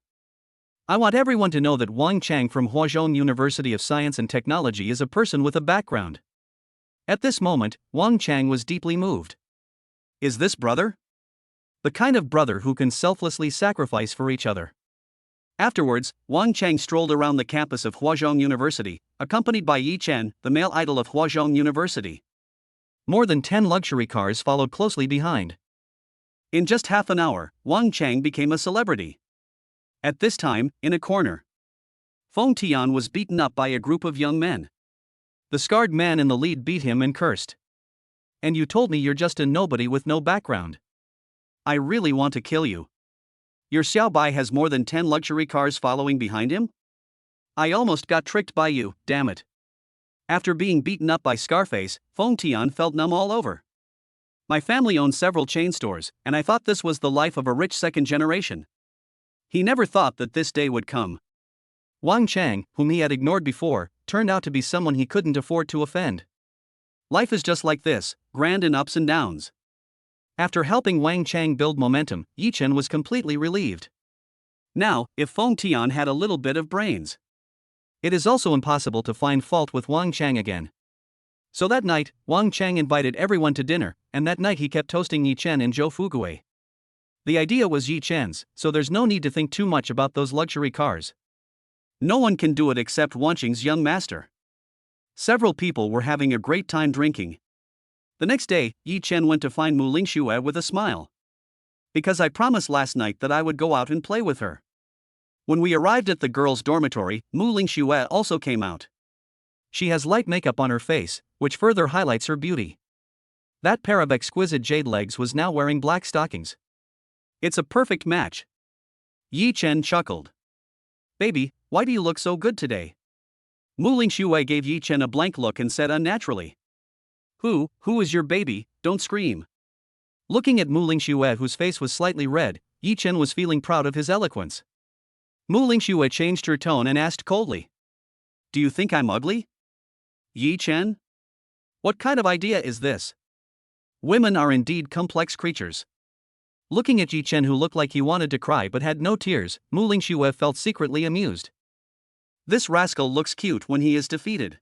I want everyone to know that Wang Chang from Huazhong University of Science and Technology is a person with a background. At this moment, Wang Chang was deeply moved. Is this brother? The kind of brother who can selflessly sacrifice for each other. Afterwards, Wang Chang strolled around the campus of Huazhong University, accompanied by Yi Chen, the male idol of Huazhong University. More than 10 luxury cars followed closely behind. In just half an hour, Wang Chang became a celebrity. At this time, in a corner, Feng Tian was beaten up by a group of young men. The scarred man in the lead beat him and cursed. And you told me you're just a nobody with no background. I really want to kill you. Your Xiaobai has more than 10 luxury cars following behind him? I almost got tricked by you, damn it. After being beaten up by Scarface, Feng Tian felt numb all over. My family owned several chain stores, and I thought this was the life of a rich second generation. He never thought that this day would come. Wang Chang, whom he had ignored before, turned out to be someone he couldn't afford to offend. Life is just like this, grand in ups and downs. After helping Wang Chang build momentum, Yi Chen was completely relieved. Now, if Feng Tian had a little bit of brains. It is also impossible to find fault with Wang Chang again. So that night, Wang Chang invited everyone to dinner, and that night he kept toasting Yi Chen and Zhou Fugui. The idea was Yi Chen's, so there's no need to think too much about those luxury cars. No one can do it except Wanqing's young master. Several people were having a great time drinking. The next day, Yi Chen went to find Muing Shuer with a smile. Because I promised last night that I would go out and play with her. When we arrived at the girls' dormitory, Muing Shuer also came out. She has light makeup on her face, which further highlights her beauty. That pair of exquisite jade legs was now wearing black stockings. It's a perfect match. Yi Chen chuckled. Baby, why do you look so good today? Muing Shuer gave Yi Chen a blank look and said unnaturally. Who is your baby? Don't scream. Looking at Muing Shuer, whose face was slightly red, Yi Chen was feeling proud of his eloquence. Muing Shuer changed her tone and asked coldly. Do you think I'm ugly? Yi Chen? What kind of idea is this? Women are indeed complex creatures. Looking at Yi Chen, who looked like he wanted to cry but had no tears, Muing Shuer felt secretly amused. This rascal looks cute when he is defeated.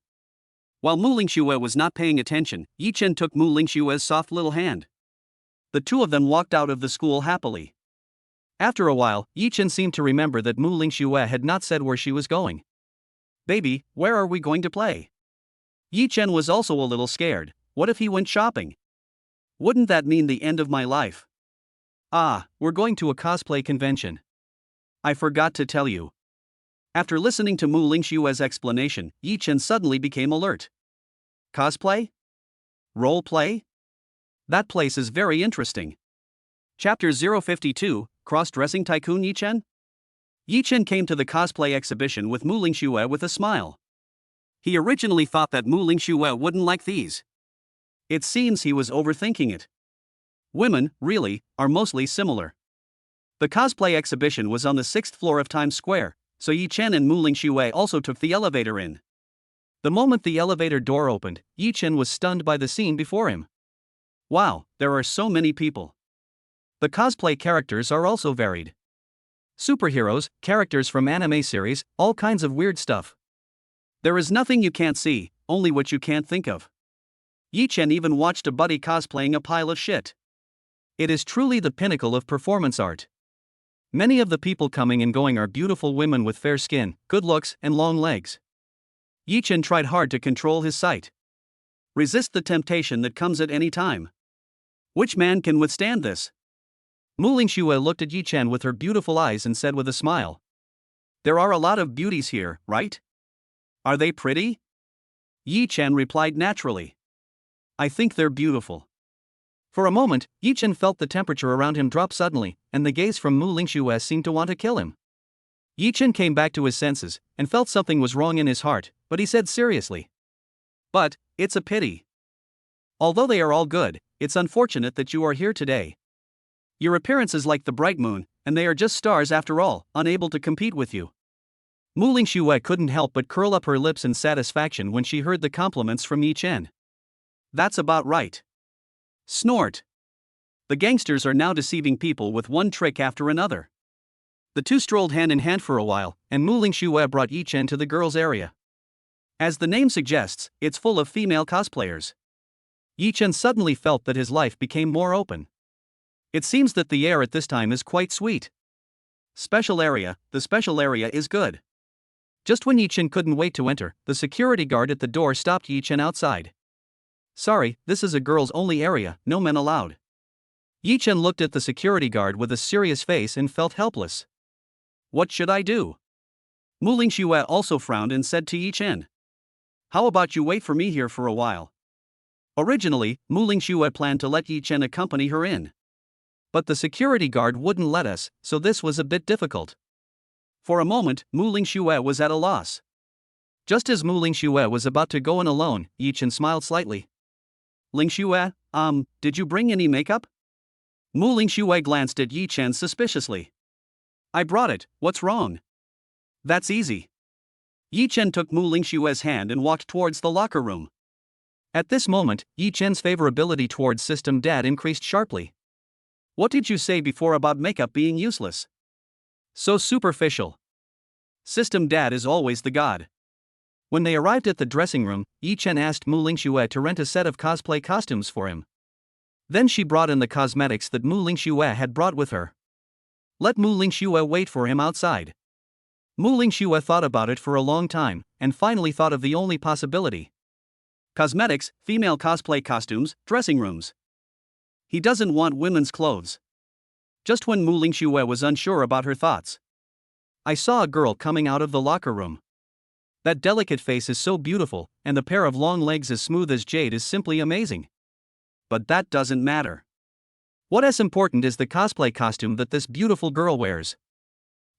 While Muing Shuer was not paying attention, Yi Chen took Muing Shuer's soft little hand. The two of them walked out of the school happily. After a while, Yi Chen seemed to remember that Muing Shuer had not said where she was going. Baby, where are we going to play? Yi Chen was also a little scared. What if he went shopping? Wouldn't that mean the end of my life? We're going to a cosplay convention. I forgot to tell you. After listening to Muing Shuer's explanation, Yi Chen suddenly became alert. Cosplay? Role play? That place is very interesting. Chapter 052, Cross-Dressing Tycoon Yi Chen? Yi Chen came to the cosplay exhibition with Muing Shuer with a smile. He originally thought that Muing Shuer wouldn't like these. It seems he was overthinking it. Women, really, are mostly similar. The cosplay exhibition was on the 6th floor of Times Square, so Yi Chen and Muing Shuer also took the elevator in. The moment the elevator door opened, Yi Chen was stunned by the scene before him. Wow, there are so many people. The cosplay characters are also varied. Superheroes, characters from anime series, all kinds of weird stuff. There is nothing you can't see, only what you can't think of. Yi Chen even watched a buddy cosplaying a pile of shit. It is truly the pinnacle of performance art. Many of the people coming and going are beautiful women with fair skin, good looks, and long legs. Yi Chen tried hard to control his sight. Resist the temptation that comes at any time. Which man can withstand this? Muing Shuer looked at Yi Chen with her beautiful eyes and said with a smile. There are a lot of beauties here, right? Are they pretty? Yi Chen replied naturally. I think they're beautiful. For a moment, Yi Chen felt the temperature around him drop suddenly, and the gaze from Muing Shuer seemed to want to kill him. Yi Chen came back to his senses, and felt something was wrong in his heart, but he said seriously. But, it's a pity. Although they are all good, it's unfortunate that you are here today. Your appearance is like the bright moon, and they are just stars after all, unable to compete with you. Muing Shuer couldn't help but curl up her lips in satisfaction when she heard the compliments from Yi Chen. That's about right. Snort. The gangsters are now deceiving people with one trick after another. The two strolled hand in hand for a while, and Muing Shuer brought Yi Chen to the girls' area. As the name suggests, it's full of female cosplayers. Yi Chen suddenly felt that his life became more open. It seems that the air at this time is quite sweet. Special area, the special area is good. Just when Yi Chen couldn't wait to enter, the security guard at the door stopped Yi Chen outside. Sorry, this is a girls' only area, no men allowed. Yi Chen looked at the security guard with a serious face and felt helpless. What should I do? Muing Shuer also frowned and said to Yi Chen. How about you wait for me here for a while? Originally, Muing Shuer planned to let Yi Chen accompany her in. But the security guard wouldn't let us, so this was a bit difficult. For a moment, Muing Shuer was at a loss. Just as Muing Shuer was about to go in alone, Yi Chen smiled slightly. Ling Shuer, did you bring any makeup? Muing Shuer glanced at Yi Chen suspiciously. I brought it, what's wrong? That's easy. Yi Chen took Muing Shuer's hand and walked towards the locker room. At this moment, Yi Chen's favorability towards System Dad increased sharply. What did you say before about makeup being useless? So superficial. System Dad is always the god. When they arrived at the dressing room, Yi Chen asked Muing Shuer to rent a set of cosplay costumes for him. Then she brought in the cosmetics that Muing Shuer had brought with her. Let Muing Shuer wait for him outside. Muing Shuer thought about it for a long time, and finally thought of the only possibility. Cosmetics, female cosplay costumes, dressing rooms. He doesn't want women's clothes. Just when Muing Shuer was unsure about her thoughts. I saw a girl coming out of the locker room. That delicate face is so beautiful, and the pair of long legs as smooth as jade is simply amazing. But that doesn't matter. What is important is the cosplay costume that this beautiful girl wears.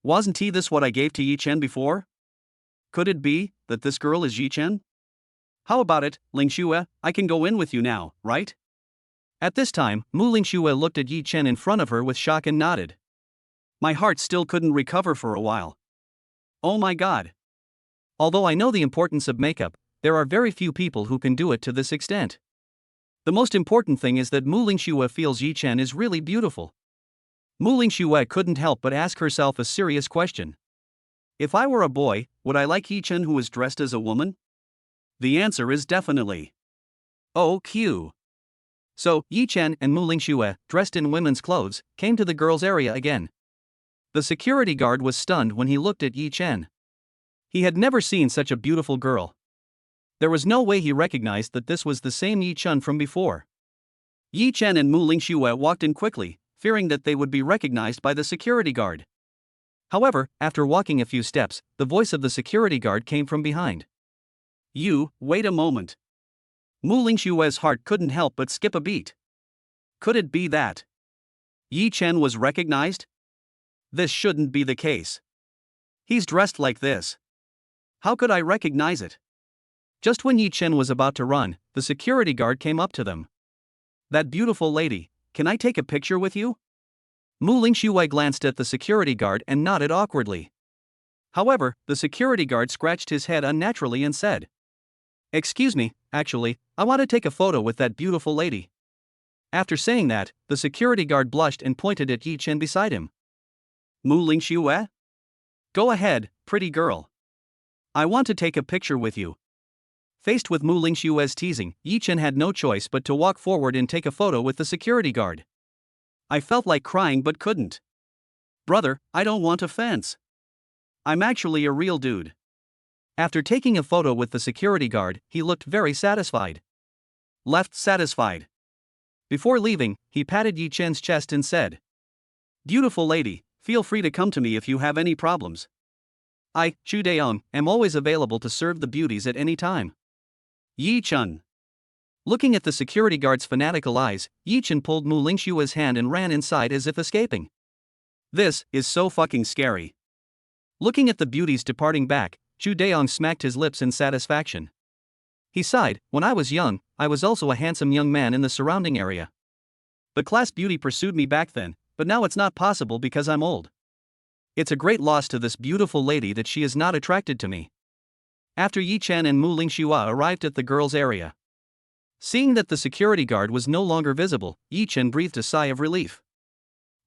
Wasn't this what I gave to Yi Chen before? Could it be that this girl is Yi Chen? How about it, Ling Shuer, I can go in with you now, right? At this time, Muing Shuer looked at Yi Chen in front of her with shock and nodded. My heart still couldn't recover for a while. Oh my god. Although I know the importance of makeup, there are very few people who can do it to this extent. The most important thing is that Muing Shuer feels Yi Chen is really beautiful. Muing Shuer couldn't help but ask herself a serious question. If I were a boy, would I like Yi Chen who was dressed as a woman? The answer is definitely. Oh, Q. So, Yi Chen and Muing Shuer, dressed in women's clothes, came to the girls' area again. The security guard was stunned when he looked at Yi Chen. He had never seen such a beautiful girl. There was no way he recognized that this was the same Yi Chen from before. Yi Chen and Muing Shuer walked in quickly, fearing that they would be recognized by the security guard. However, after walking a few steps, the voice of the security guard came from behind. You, wait a moment. Muing Shuer's heart couldn't help but skip a beat. Could it be that Yi Chen was recognized? This shouldn't be the case. He's dressed like this. How could I recognize it? Just when Yi Chen was about to run, the security guard came up to them. That beautiful lady, can I take a picture with you? Muing Shuer glanced at the security guard and nodded awkwardly. However, the security guard scratched his head unnaturally and said, Excuse me, actually, I want to take a photo with that beautiful lady. After saying that, the security guard blushed and pointed at Yi Chen beside him. Muing Shuer? Go ahead, pretty girl. I want to take a picture with you. Faced with Muing Shuer's teasing, Yi Chen had no choice but to walk forward and take a photo with the security guard. I felt like crying but couldn't. Brother, I don't want offense. I'm actually a real dude. After taking a photo with the security guard, he looked very satisfied. Left satisfied. Before leaving, he patted Yi Chen's chest and said, Beautiful lady, feel free to come to me if you have any problems. I, Chu Daeong, am always available to serve the beauties at any time. Yi Chun. Looking at the security guard's fanatical eyes, Yi Chen pulled Muing Shuer's hand and ran inside as if escaping. This is so fucking scary. Looking at the beauties departing back, Chu Daeong smacked his lips in satisfaction. He sighed, when I was young, I was also a handsome young man in the surrounding area. The class beauty pursued me back then, but now it's not possible because I'm old. It's a great loss to this beautiful lady that she is not attracted to me. After Yi Chen and Muing Shuer arrived at the girls' area, seeing that the security guard was no longer visible, Yi Chen breathed a sigh of relief.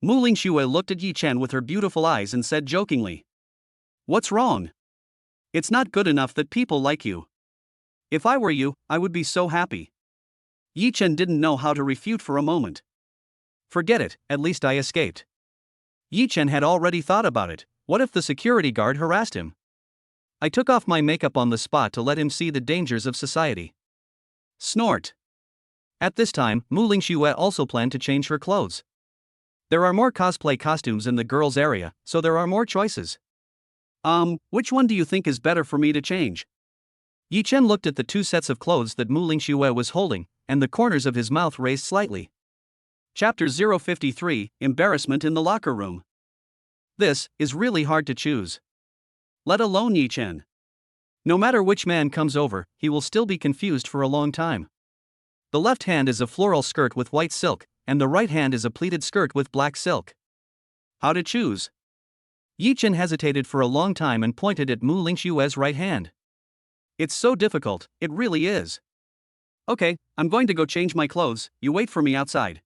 Muing Shuer looked at Yi Chen with her beautiful eyes and said jokingly, "What's wrong? It's not good enough that people like you. If I were you, I would be so happy." Yi Chen didn't know how to refute for a moment. Forget it, at least I escaped. Yi Chen had already thought about it. What if the security guard harassed him? I took off my makeup on the spot to let him see the dangers of society. Snort. At this time, Muing Shuer also planned to change her clothes. There are more cosplay costumes in the girls' area, so there are more choices. Which one do you think is better for me to change? Yi Chen looked at the two sets of clothes that Muing Shuer was holding, and the corners of his mouth raised slightly. Chapter 053, Embarrassment in the Locker Room. This is really hard to choose. Let alone Yi Chen. No matter which man comes over, he will still be confused for a long time. The left hand is a floral skirt with white silk, and the right hand is a pleated skirt with black silk. How to choose? Yi Chen hesitated for a long time and pointed at Muing Shuer's right hand. It's so difficult, it really is. Okay, I'm going to go change my clothes, you wait for me outside.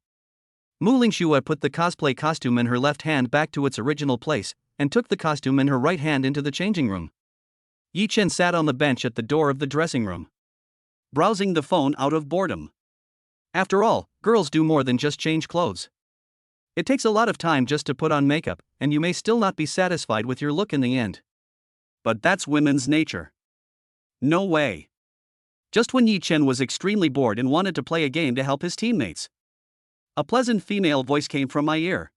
Muing Shuer put the cosplay costume in her left hand back to its original place, and took the costume in her right hand into the changing room. Yi Chen sat on the bench at the door of the dressing room, browsing the phone out of boredom. After all, girls do more than just change clothes. It takes a lot of time just to put on makeup, and you may still not be satisfied with your look in the end. But that's women's nature. No way. Just when Yi Chen was extremely bored and wanted to play a game to help his teammates, a pleasant female voice came from my ear.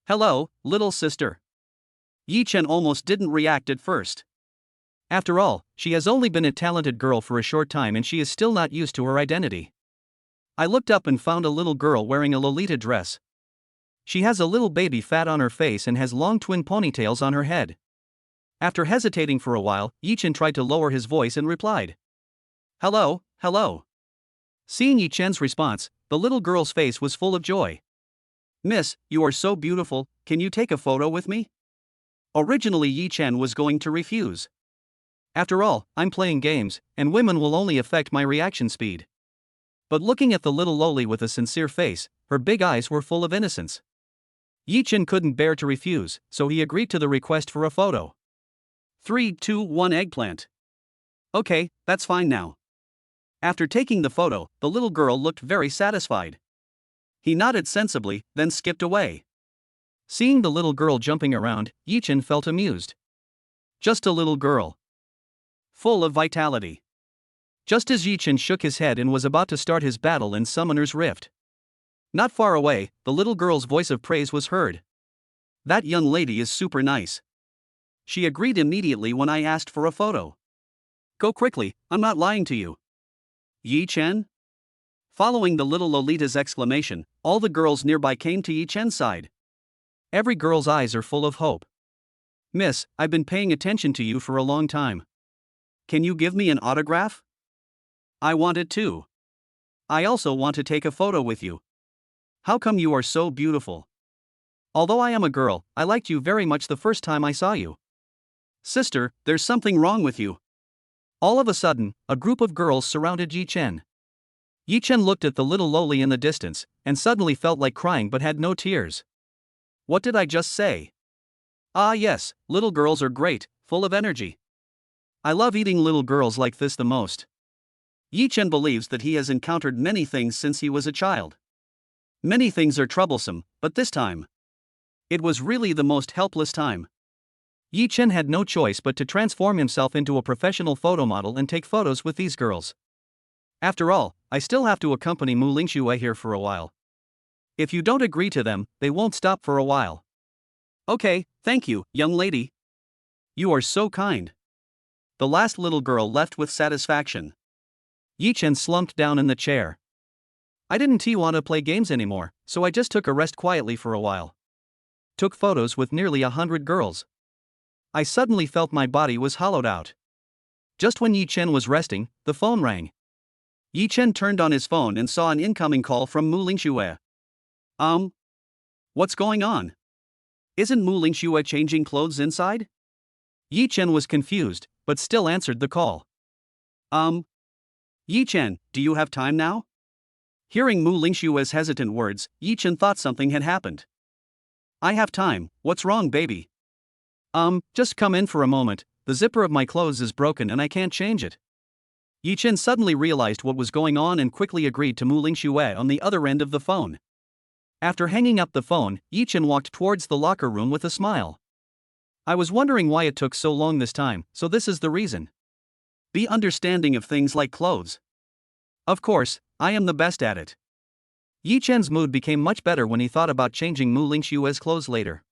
"Hello, little sister." Yi Chen almost didn't react at first. After all, she has only been a talented girl for a short time and she is still not used to her identity. I looked up and found a little girl wearing a Lolita dress. She has a little baby fat on her face and has long twin ponytails on her head. After hesitating for a while, Yi Chen tried to lower his voice and replied, "Hello, hello." Seeing Yi Chen's response, the little girl's face was full of joy. "Miss, you are so beautiful, can you take a photo with me?" Originally Yi Chen was going to refuse. After all, I'm playing games, and women will only affect my reaction speed. But looking at the little loli with a sincere face, her big eyes were full of innocence. Yi Chen couldn't bear to refuse, so he agreed to the request for a photo. 3, 2, 1 eggplant. Okay, that's fine now. After taking the photo, the little girl looked very satisfied. He nodded sensibly, then skipped away. Seeing the little girl jumping around, Yi Chen felt amused. Just a little girl, full of vitality. Just as Yi Chen shook his head and was about to start his battle in Summoner's Rift, not far away, the little girl's voice of praise was heard. "That young lady is super nice. She agreed immediately when I asked for a photo. Go quickly, I'm not lying to you." Yi Chen? Following the little Lolita's exclamation, all the girls nearby came to Yi Chen's side. Every girl's eyes are full of hope. "Miss, I've been paying attention to you for a long time. Can you give me an autograph?" "I want it too. I also want to take a photo with you. How come you are so beautiful?" "Although I am a girl, I liked you very much the first time I saw you." "Sister, there's something wrong with you." All of a sudden, a group of girls surrounded Yi Chen. Yi Chen looked at the little loli in the distance, and suddenly felt like crying but had no tears. What did I just say? Ah yes, little girls are great, full of energy. I love eating little girls like this the most. Yi Chen believes that he has encountered many things since he was a child. Many things are troublesome, but this time, it was really the most helpless time. Yi Chen had no choice but to transform himself into a professional photo model and take photos with these girls. After all, I still have to accompany Muing Shuer here for a while. If you don't agree to them, they won't stop for a while. Okay, thank you, young lady. You are so kind. The last little girl left with satisfaction. Yi Chen slumped down in the chair. I didn't want to play games anymore, so I just took a rest quietly for a while. Took photos with nearly 100 girls. I suddenly felt my body was hollowed out. Just when Yi Chen was resting, the phone rang. Yi Chen turned on his phone and saw an incoming call from Muing Shuer. What's going on? Isn't Muing Shuer changing clothes inside? Yi Chen was confused, but still answered the call. Yi Chen, do you have time now? Hearing Muing Shuer's hesitant words, Yi Chen thought something had happened. I have time, what's wrong, baby? Just come in for a moment, the zipper of my clothes is broken and I can't change it. Yi Chen suddenly realized what was going on and quickly agreed to Muing Shuer on the other end of the phone. After hanging up the phone, Yi Chen walked towards the locker room with a smile. I was wondering why it took so long this time, so this is the reason. Be understanding of things like clothes. Of course, I am the best at it. Yi Chen's mood became much better when he thought about changing Muing Shuer's clothes later.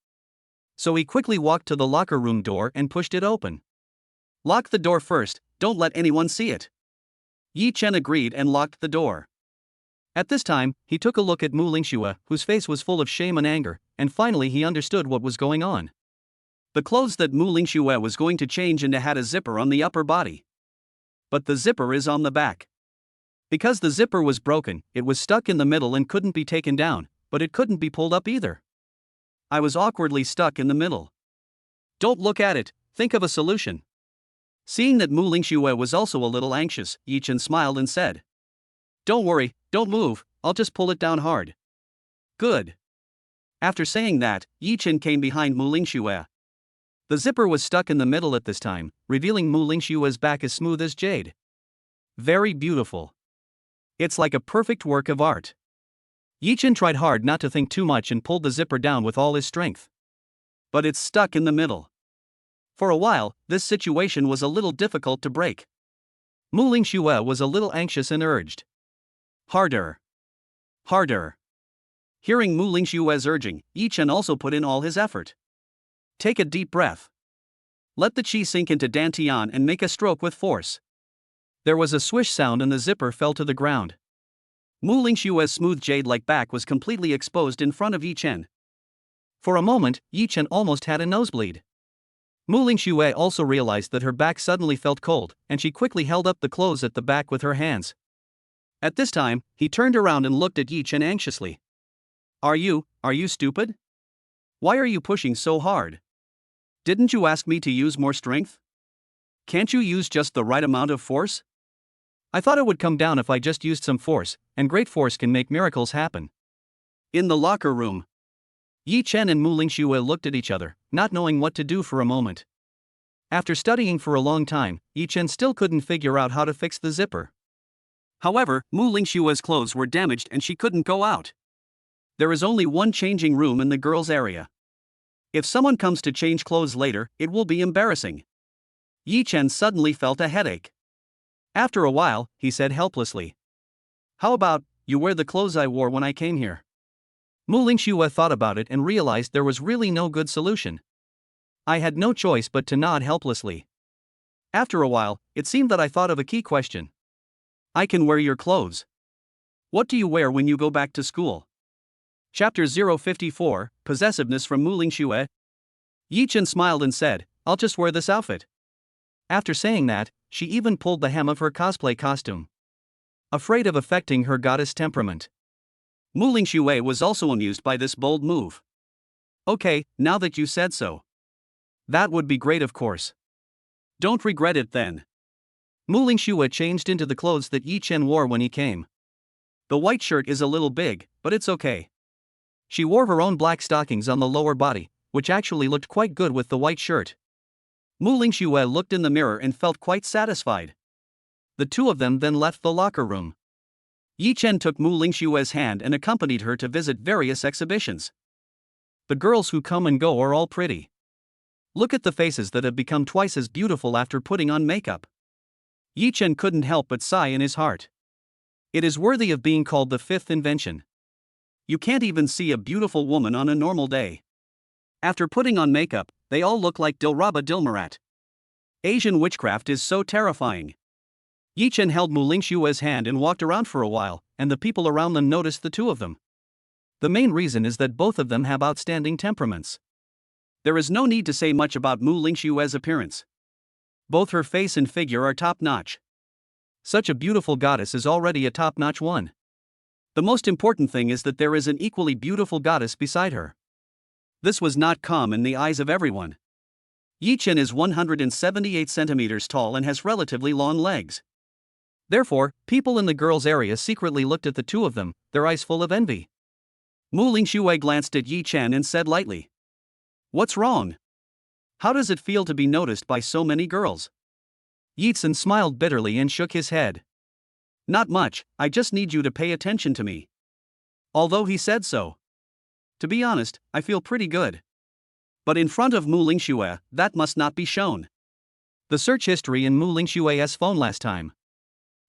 So he quickly walked to the locker room door and pushed it open. Lock the door first, don't let anyone see it. Yi Chen agreed and locked the door. At this time, he took a look at Muing Shuer, whose face was full of shame and anger, and finally he understood what was going on. The clothes that Muing Shuer was going to change into had a zipper on the upper body. But the zipper is on the back. Because the zipper was broken, it was stuck in the middle and couldn't be taken down, but it couldn't be pulled up either. I was awkwardly stuck in the middle. Don't look at it, think of a solution. Seeing that Muing Shuer was also a little anxious, Yi Chen smiled and said, Don't worry, don't move, I'll just pull it down hard. Good. After saying that, Yi Chen came behind Muing Shuer. The zipper was stuck in the middle at this time, revealing Muing Shuer's back as smooth as jade. Very beautiful. It's like a perfect work of art. Yi Chen tried hard not to think too much and pulled the zipper down with all his strength. But it's stuck in the middle. For a while, this situation was a little difficult to break. Muing Shuer was a little anxious and urged. Harder. Harder. Hearing Muing Shuer's urging, Yi Chen also put in all his effort. Take a deep breath. Let the qi sink into dantian and make a stroke with force. There was a swish sound and the zipper fell to the ground. Muing Shuer's smooth jade-like back was completely exposed in front of Yi Chen. For a moment, Yi Chen almost had a nosebleed. Muing Shuer also realized that her back suddenly felt cold, and she quickly held up the clothes at the back with her hands. At this time, he turned around and looked at Yi Chen anxiously. Are you stupid? Why are you pushing so hard? Didn't you ask me to use more strength? Can't you use just the right amount of force? I thought it would come down if I just used some force, and great force can make miracles happen. In the locker room, Yi Chen and Muing Shuer looked at each other, not knowing what to do for a moment. After studying for a long time, Yi Chen still couldn't figure out how to fix the zipper. However, Muing Shuer's clothes were damaged and she couldn't go out. There is only one changing room in the girls' area. If someone comes to change clothes later, it will be embarrassing. Yi Chen suddenly felt a headache. After a while, he said helplessly, How about, you wear the clothes I wore when I came here? Muing Shuer thought about it and realized there was really no good solution. I had no choice but to nod helplessly. After a while, it seemed that I thought of a key question. I can wear your clothes. What do you wear when you go back to school? Chapter 054, Possessiveness from Muing Shuer. Yi Chen smiled and said, I'll just wear this outfit. After saying that, she even pulled the hem of her cosplay costume. Afraid of affecting her goddess temperament. Muing Shuer was also amused by this bold move. Okay, now that you said so. That would be great, of course. Don't regret it then. Muing Shuer changed into the clothes that Yi Chen wore when he came. The white shirt is a little big, but it's okay. She wore her own black stockings on the lower body, which actually looked quite good with the white shirt. Muing Shuer looked in the mirror and felt quite satisfied. The two of them then left the locker room. Yi Chen took Muing Shuer's hand and accompanied her to visit various exhibitions. The girls who come and go are all pretty. Look at the faces that have become twice as beautiful after putting on makeup. Yi Chen couldn't help but sigh in his heart. It is worthy of being called the fifth invention. You can't even see a beautiful woman on a normal day. After putting on makeup, they all look like Dilraba Dilmurat. Asian witchcraft is so terrifying. Yi Chen held Muing Shuer's hand and walked around for a while, and the people around them noticed the two of them. The main reason is that both of them have outstanding temperaments. There is no need to say much about Muing Shuer's appearance. Both her face and figure are top-notch. Such a beautiful goddess is already a top-notch one. The most important thing is that there is an equally beautiful goddess beside her. This was not calm in the eyes of everyone. Yi Chen is 178 centimeters tall and has relatively long legs. Therefore, people in the girls' area secretly looked at the two of them, their eyes full of envy. Muing Shuer glanced at Yi Chen and said lightly, "What's wrong? How does it feel to be noticed by so many girls?" Yi Chen smiled bitterly and shook his head. "Not much, I just need you to pay attention to me." Although he said so. To be honest, I feel pretty good. But in front of Muing Shuer, that must not be shown. The search history in Muing Shuer's phone last time.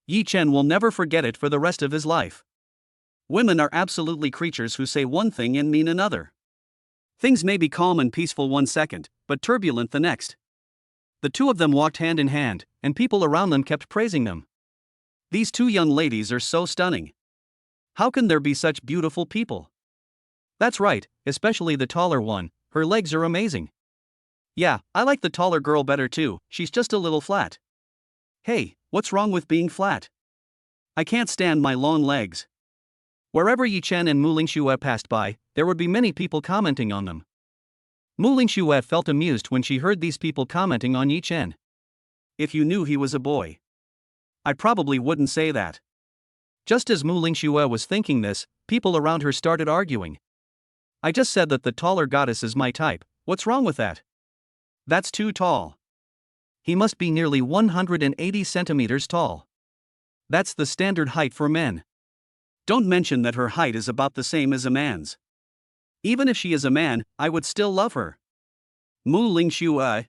Yi Chen will never forget it for the rest of his life. Women are absolutely creatures who say one thing and mean another. Things may be calm and peaceful one second, but turbulent the next. The two of them walked hand in hand, and people around them kept praising them. These two young ladies are so stunning. How can there be such beautiful people? That's right, especially the taller one, her legs are amazing. Yeah, I like the taller girl better too, she's just a little flat. Hey, what's wrong with being flat? I can't stand my long legs. Wherever Yi Chen and Muing Shuer passed by, there would be many people commenting on them. Muing Shuer felt amused when she heard these people commenting on Yi Chen. If you knew he was a boy, I probably wouldn't say that. Just as Muing Shuer was thinking this, people around her started arguing. I just said that the taller goddess is my type, what's wrong with that? That's too tall. He must be nearly 180 centimeters tall. That's the standard height for men. Don't mention that her height is about the same as a man's. Even if she is a man, I would still love her. Muing Shuer.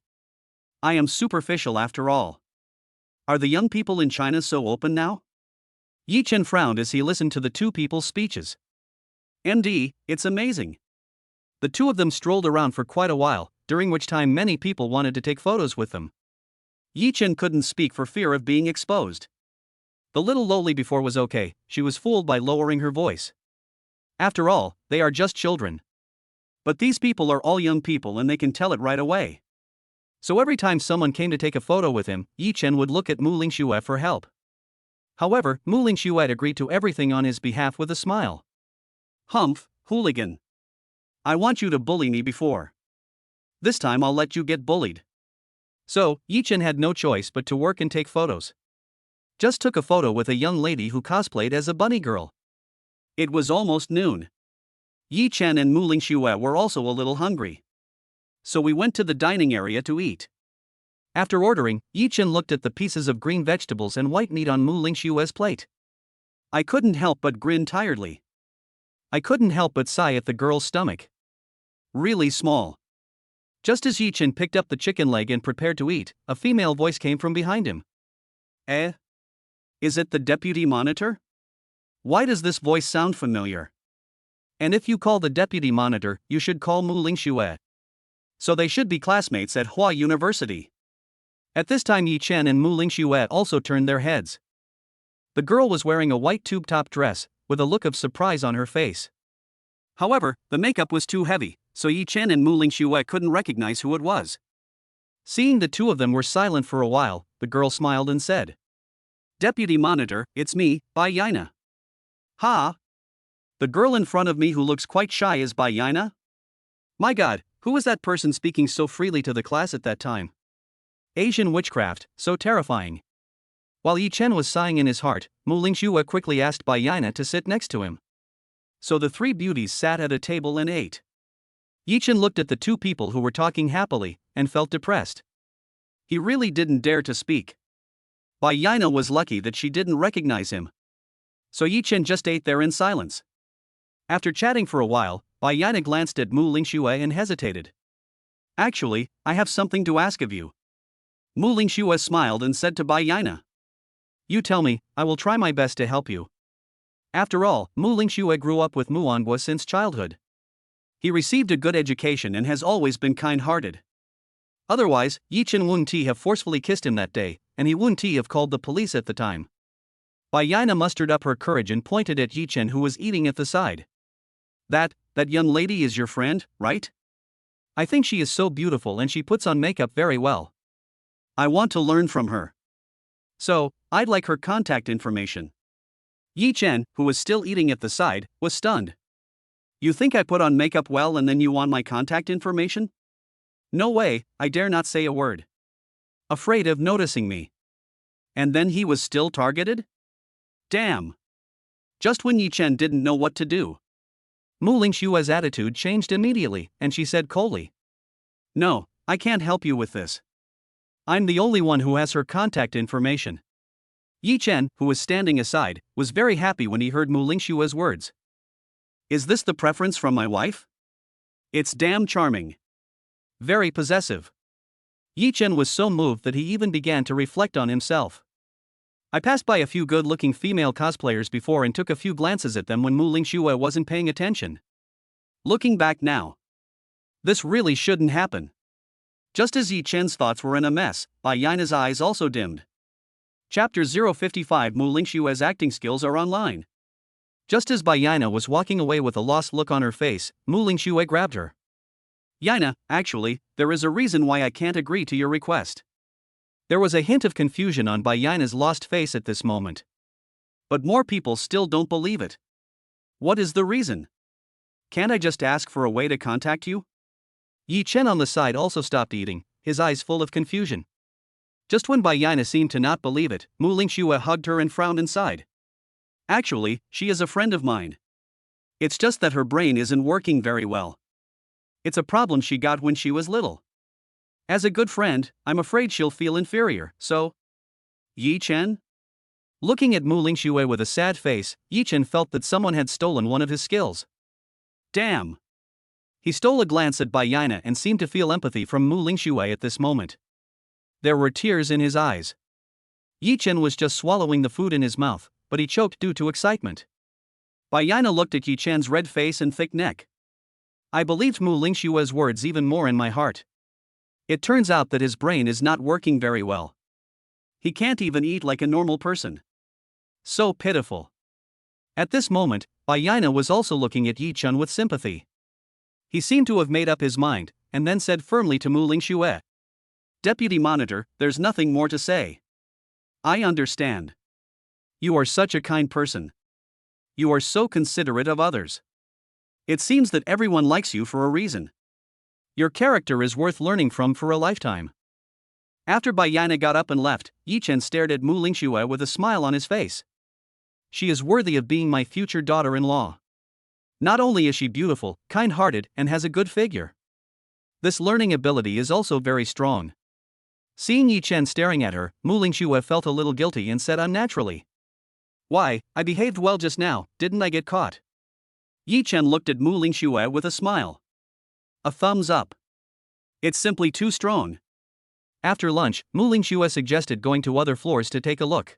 I am superficial after all. Are the young people in China so open now? Yi Chen frowned as he listened to the two people's speeches. MD, it's amazing. The two of them strolled around for quite a while, during which time many people wanted to take photos with them. Yi Chen couldn't speak for fear of being exposed. The little lowly before was okay, she was fooled by lowering her voice. After all, they are just children. But these people are all young people and they can tell it right away. So every time someone came to take a photo with him, Yi Chen would look at Muing Shuer for help. However, Muing Shuer agreed to everything on his behalf with a smile. Humph, hooligan. I want you to bully me before. This time I'll let you get bullied. So, Yi Chen had no choice but to work and take photos. Just took a photo with a young lady who cosplayed as a bunny girl. It was almost noon. Yi Chen and Muing Shuer were also a little hungry. So we went to the dining area to eat. After ordering, Yi Chen looked at the pieces of green vegetables and white meat on Muing Shuer's plate. I couldn't help but grin tiredly. I couldn't help but sigh at the girl's stomach. Really small. Just as Yi Chen picked up the chicken leg and prepared to eat, a female voice came from behind him. Eh? Is it the deputy monitor? Why does this voice sound familiar? And if you call the deputy monitor, you should call Muing Shuer. So they should be classmates at Hua University. At this time Yi Chen and Muing Shuer also turned their heads. The girl was wearing a white tube-top dress, with a look of surprise on her face. However, the makeup was too heavy, so Yi Chen and Muing Shuer couldn't recognize who it was. Seeing the two of them were silent for a while, the girl smiled and said, Deputy Monitor, it's me, Bai Yana. Ha! The girl in front of me who looks quite shy is Bai Yana? My god, who was that person speaking so freely to the class at that time? Asian witchcraft, so terrifying. While Yi Chen was sighing in his heart, Muing Shuer quickly asked Bai Yana to sit next to him. So the three beauties sat at a table and ate. Yi Chen looked at the two people who were talking happily, and felt depressed. He really didn't dare to speak. Bai Yana was lucky that she didn't recognize him. So Yi Chen just ate there in silence. After chatting for a while, Bai Yana glanced at Muing Shuer and hesitated. Actually, I have something to ask of you. Muing Shuer smiled and said to Bai Yana. You tell me, I will try my best to help you. After all, Muing Shuer grew up with Muangwa since childhood. He received a good education and has always been kind-hearted. Otherwise, Yi Chen wouldn't have forcefully kissed him that day, and he wouldn't have called the police at the time. Bai Yana mustered up her courage and pointed at Yi Chen, who was eating at the side. That young lady is your friend, right? I think she is so beautiful and she puts on makeup very well. I want to learn from her. So, I'd like her contact information. Yi Chen, who was still eating at the side, was stunned. You think I put on makeup well and then you want my contact information? No way, I dare not say a word. Afraid of noticing me. And then he was still targeted? Damn. Just when Yi Chen didn't know what to do. Muing Shuer's attitude changed immediately, and she said coldly, "No, I can't help you with this. I'm the only one who has her contact information." Yi Chen, who was standing aside, was very happy when he heard Muing Shuer's words. Is this the preference from my wife? It's damn charming. Very possessive. Yi Chen was so moved that he even began to reflect on himself. I passed by a few good-looking female cosplayers before and took a few glances at them when Muing Shuer wasn't paying attention. Looking back now, this really shouldn't happen. Just as Yi Chen's thoughts were in a mess, Bai Yina's eyes also dimmed. Chapter 055 Muing Shuer's acting skills are online. Just as Bai Yana was walking away with a lost look on her face, Muing Shuer grabbed her. Yana, actually, there is a reason why I can't agree to your request. There was a hint of confusion on Bai Yina's lost face at this moment. But more people still don't believe it. What is the reason? Can't I just ask for a way to contact you? Yi Chen on the side also stopped eating, his eyes full of confusion. Just when Bai Yana seemed to not believe it, Muing Shuer hugged her and frowned inside. Actually, she is a friend of mine. It's just that her brain isn't working very well. It's a problem she got when she was little. As a good friend, I'm afraid she'll feel inferior, so... Yi Chen? Looking at Muing Shuer with a sad face, Yi Chen felt that someone had stolen one of his skills. Damn! He stole a glance at Bai Yana and seemed to feel empathy from Muing Shuer at this moment. There were tears in his eyes. Yi Chen was just swallowing the food in his mouth, but he choked due to excitement. Bai Yana looked at Yi Chen's red face and thick neck. I believed Muing Shuer's words even more in my heart. It turns out that his brain is not working very well. He can't even eat like a normal person. So pitiful. At this moment, Bai Yana was also looking at Yi Chen with sympathy. He seemed to have made up his mind, and then said firmly to Muing Shuer, Deputy Monitor, there's nothing more to say. I understand. You are such a kind person. You are so considerate of others. It seems that everyone likes you for a reason. Your character is worth learning from for a lifetime. After Bai Yana got up and left, Yi Chen stared at Muing Shuer with a smile on his face. She is worthy of being my future daughter-in-law. Not only is she beautiful, kind-hearted, and has a good figure. This learning ability is also very strong. Seeing Yi Chen staring at her, Muing Shuer felt a little guilty and said unnaturally, Why, I behaved well just now, didn't I get caught? Yi Chen looked at Muing Shuer with a smile. A thumbs up. It's simply too strong. After lunch, Muing Shuer suggested going to other floors to take a look.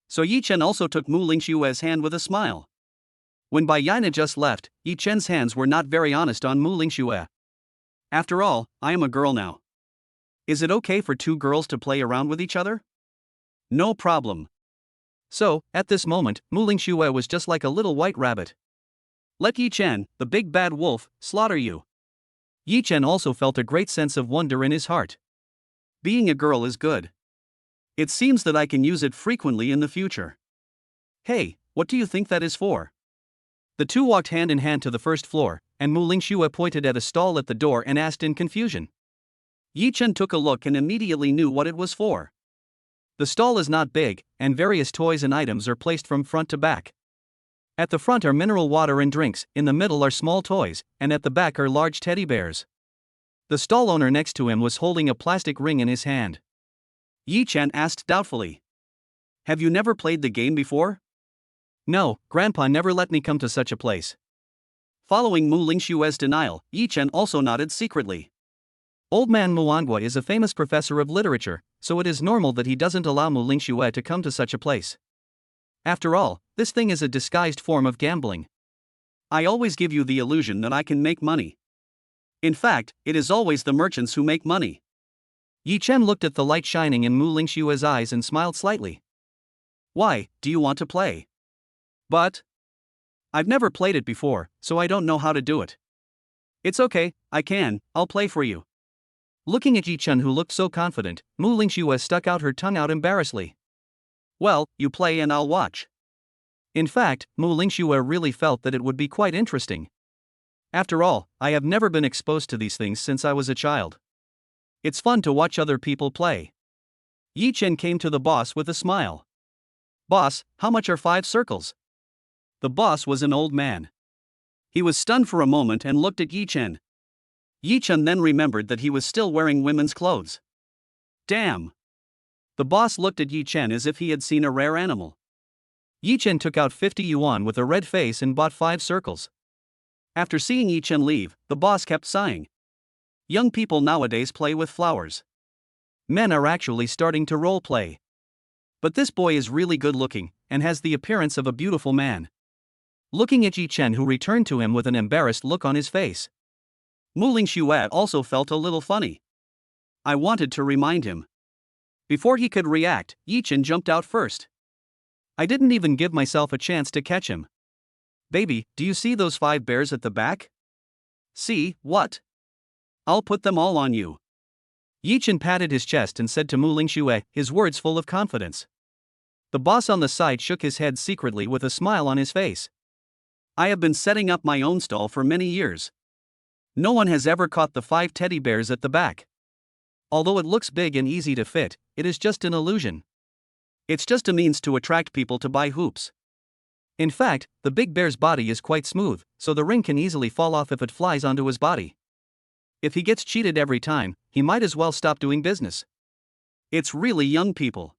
So Yi Chen also took Muing Shuer's hand with a smile. When Bai Yana just left, Yi Chen's hands were not very honest on Muing Shuer. After all, I am a girl now. Is it okay for two girls to play around with each other? No problem. So, at this moment, Muing Shuer was just like a little white rabbit. Let Yi Chen, the big bad wolf, slaughter you. Yi Chen also felt a great sense of wonder in his heart. Being a girl is good. It seems that I can use it frequently in the future. Hey, what do you think that is for? The two walked hand in hand to the first floor, and Muing Shuer pointed at a stall at the door and asked in confusion. Yi Chen took a look and immediately knew what it was for. The stall is not big, and various toys and items are placed from front to back. At the front are mineral water and drinks, in the middle are small toys, and at the back are large teddy bears. The stall owner next to him was holding a plastic ring in his hand. Yi Chen asked doubtfully. Have you never played the game before? No, Grandpa never let me come to such a place. Following Muing Shuer's denial, Yi Chen also nodded secretly. Old Man Muangwa is a famous professor of literature, so it is normal that he doesn't allow Muing Shuer to come to such a place. After all, this thing is a disguised form of gambling. I always give you the illusion that I can make money. In fact, it is always the merchants who make money. Yi Chen looked at the light shining in Muing Shuer's eyes and smiled slightly. Why, do you want to play? But I've never played it before, so I don't know how to do it. It's okay, I'll play for you. Looking at Yi Chen, who looked so confident, Muing Shuer stuck out her tongue out embarrassedly. Well, you play and I'll watch. In fact, Muing Shuer really felt that it would be quite interesting. After all, I have never been exposed to these things since I was a child. It's fun to watch other people play. Yi Chen came to the boss with a smile. Boss, how much are 5 circles? The boss was an old man. He was stunned for a moment and looked at Yi Chen. Yi Chen then remembered that he was still wearing women's clothes. Damn! The boss looked at Yi Chen as if he had seen a rare animal. Yi Chen took out 50 yuan with a red face and bought 5 circles. After seeing Yi Chen leave, the boss kept sighing. Young people nowadays play with flowers. Men are actually starting to role play. But this boy is really good looking, and has the appearance of a beautiful man. Looking at Yi Chen, who returned to him with an embarrassed look on his face. Muing Shuer also felt a little funny. I wanted to remind him. Before he could react, Yi Chen jumped out first. I didn't even give myself a chance to catch him. Baby, do you see those 5 bears at the back? See, what? I'll put them all on you. Yi Chen patted his chest and said to Muing Shuer, his words full of confidence. The boss on the side shook his head secretly with a smile on his face. I have been setting up my own stall for many years. No one has ever caught the 5 teddy bears at the back. Although it looks big and easy to fit, it is just an illusion. It's just a means to attract people to buy hoops. In fact, the big bear's body is quite smooth, so the ring can easily fall off if it flies onto his body. If he gets cheated every time, he might as well stop doing business. It's really young people.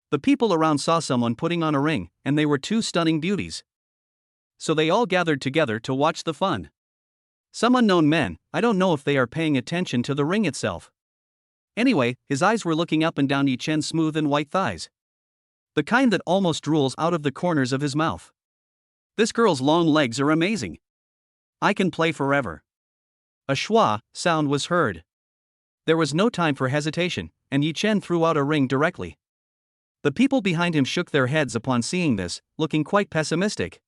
The people around saw someone putting on a ring, and they were 2 stunning beauties. So they all gathered together to watch the fun. Some unknown men, I don't know if they are paying attention to the ring itself. Anyway, his eyes were looking up and down Yi Chen's smooth and white thighs. The kind that almost drools out of the corners of his mouth. This girl's long legs are amazing. I can play forever. A schwa sound was heard. There was no time for hesitation, and Yi Chen threw out a ring directly. The people behind him shook their heads upon seeing this, looking quite pessimistic.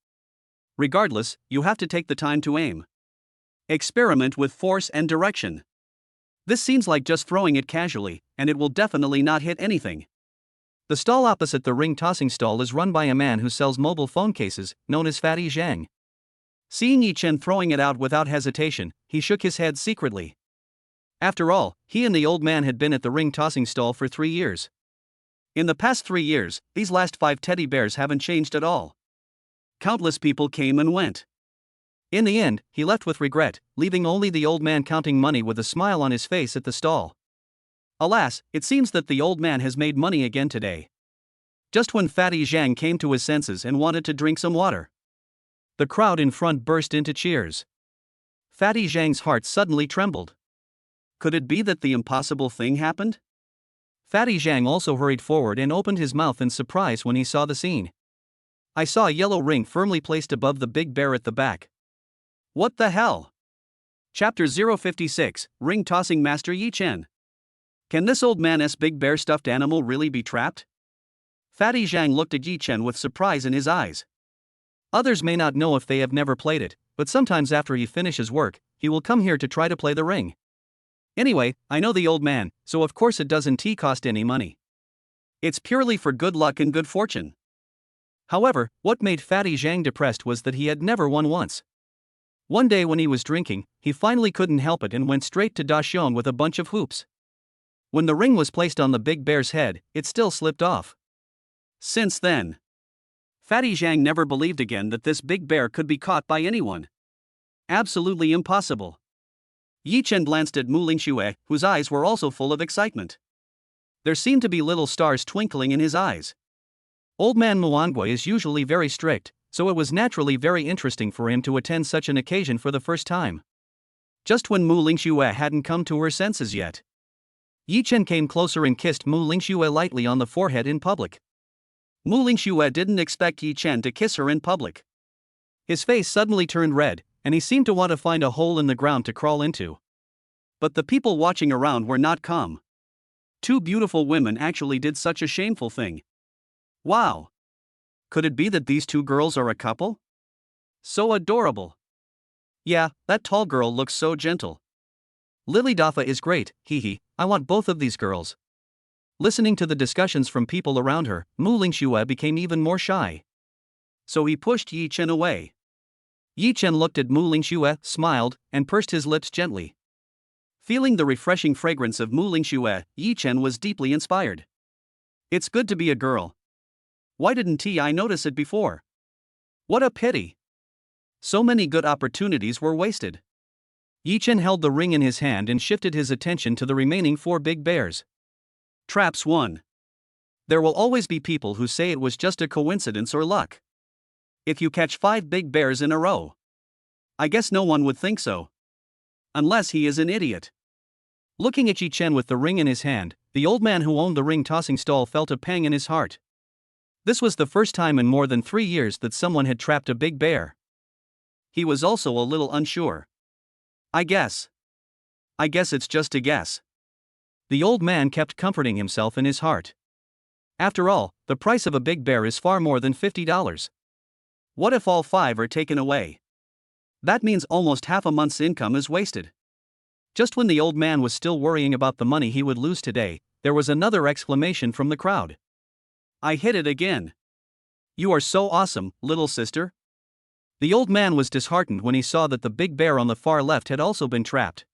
Regardless, you have to take the time to aim. Experiment with force and direction. This seems like just throwing it casually, and it will definitely not hit anything. The stall opposite the ring tossing stall is run by a man who sells mobile phone cases, known as Fatty Zhang. Seeing Yi Chen throwing it out without hesitation, he shook his head secretly. After all, he and the old man had been at the ring tossing stall for 3 years. In the past 3 years, these last 5 teddy bears haven't changed at all. Countless people came and went. In the end, he left with regret, leaving only the old man counting money with a smile on his face at the stall. Alas, it seems that the old man has made money again today. Just when Fatty Zhang came to his senses and wanted to drink some water. The crowd in front burst into cheers. Fatty Zhang's heart suddenly trembled. Could it be that the impossible thing happened? Fatty Zhang also hurried forward and opened his mouth in surprise when he saw the scene. I saw a yellow ring firmly placed above the big bear at the back. What the hell? Chapter 056, Ring Tossing Master Yi Chen. Can this old man's big bear stuffed animal really be trapped? Fatty Zhang looked at Yi Chen with surprise in his eyes. Others may not know if they have never played it, but sometimes after he finishes work, he will come here to try to play the ring. Anyway, I know the old man, so of course it doesn't cost any money. It's purely for good luck and good fortune. However, what made Fatty Zhang depressed was that he had never won once. One day when he was drinking, he finally couldn't help it and went straight to Dachshund with a bunch of hoops. When the ring was placed on the big bear's head, it still slipped off. Since then, Fatty Zhang never believed again that this big bear could be caught by anyone. Absolutely impossible. Yi Chen glanced at Muing Shuer, whose eyes were also full of excitement. There seemed to be little stars twinkling in his eyes. Old man Muangui is usually very strict, so it was naturally very interesting for him to attend such an occasion for the first time. Just when Muing Shuer hadn't come to her senses yet, Yi Chen came closer and kissed Muing Shuer lightly on the forehead in public. Muing Shuer didn't expect Yi Chen to kiss her in public. His face suddenly turned red, and he seemed to want to find a hole in the ground to crawl into. But the people watching around were not calm. Two beautiful women actually did such a shameful thing. Wow! Could it be that these two girls are a couple? So adorable. Yeah, that tall girl looks so gentle. Lily Dafa is great, hee. I want both of these girls. Listening to the discussions from people around her, Muing Shuer became even more shy. So he pushed Yi Chen away. Yi Chen looked at Muing Shuer, smiled, and pursed his lips gently. Feeling the refreshing fragrance of Muing Shuer, Yi Chen was deeply inspired. It's good to be a girl. Why didn't I notice it before? What a pity. So many good opportunities were wasted. Yi Chen held the ring in his hand and shifted his attention to the remaining 4 big bears. Traps 1. There will always be people who say it was just a coincidence or luck. If you catch 5 big bears in a row, I guess no one would think so. Unless he is an idiot. Looking at Yi Chen with the ring in his hand, the old man who owned the ring-tossing stall felt a pang in his heart. This was the first time in more than 3 years that someone had trapped a big bear. He was also a little unsure. I guess it's just a guess. The old man kept comforting himself in his heart. After all, the price of a big bear is far more than $50. What if all 5 are taken away? That means almost half a month's income is wasted. Just when the old man was still worrying about the money he would lose today, there was another exclamation from the crowd. I hit it again. You are so awesome, little sister. The old man was disheartened when he saw that the big bear on the far left had also been trapped.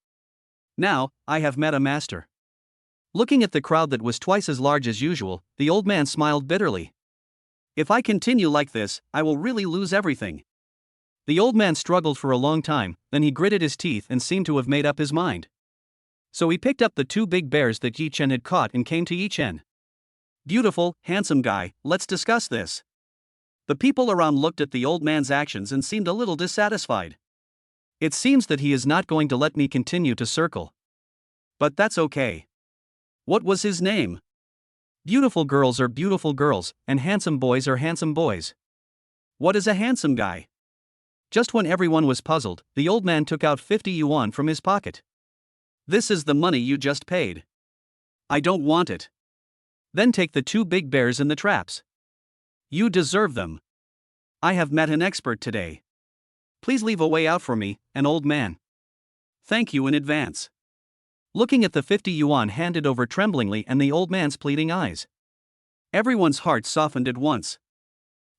Now, I have met a master. Looking at the crowd that was twice as large as usual, the old man smiled bitterly. If I continue like this, I will really lose everything. The old man struggled for a long time, then he gritted his teeth and seemed to have made up his mind. So he picked up the 2 big bears that Yi Chen had caught and came to Yi Chen. Beautiful, handsome guy, let's discuss this. The people around looked at the old man's actions and seemed a little dissatisfied. It seems that he is not going to let me continue to circle. But that's okay. What was his name? Beautiful girls are beautiful girls, and handsome boys are handsome boys. What is a handsome guy? Just when everyone was puzzled, the old man took out 50 yuan from his pocket. This is the money you just paid. I don't want it. Then take the 2 big bears in the traps. You deserve them. I have met an expert today. Please leave a way out for me, an old man. Thank you in advance. Looking at the 50 yuan handed over tremblingly and the old man's pleading eyes, everyone's heart softened at once.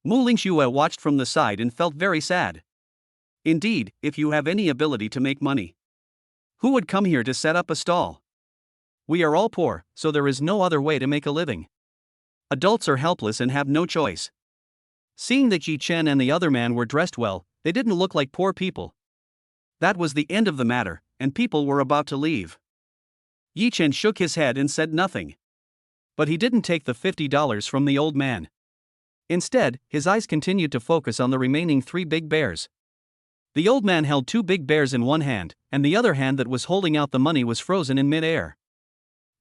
Muing Shuer watched from the side and felt very sad. Indeed, if you have any ability to make money, who would come here to set up a stall? We are all poor, so there is no other way to make a living. Adults are helpless and have no choice. Seeing that Yi Chen and the other man were dressed well, they didn't look like poor people. That was the end of the matter, and people were about to leave. Yi Chen shook his head and said nothing. But he didn't take the $50 from the old man. Instead, his eyes continued to focus on the remaining 3 big bears. The old man held 2 big bears in one hand, and the other hand that was holding out the money was frozen in mid-air.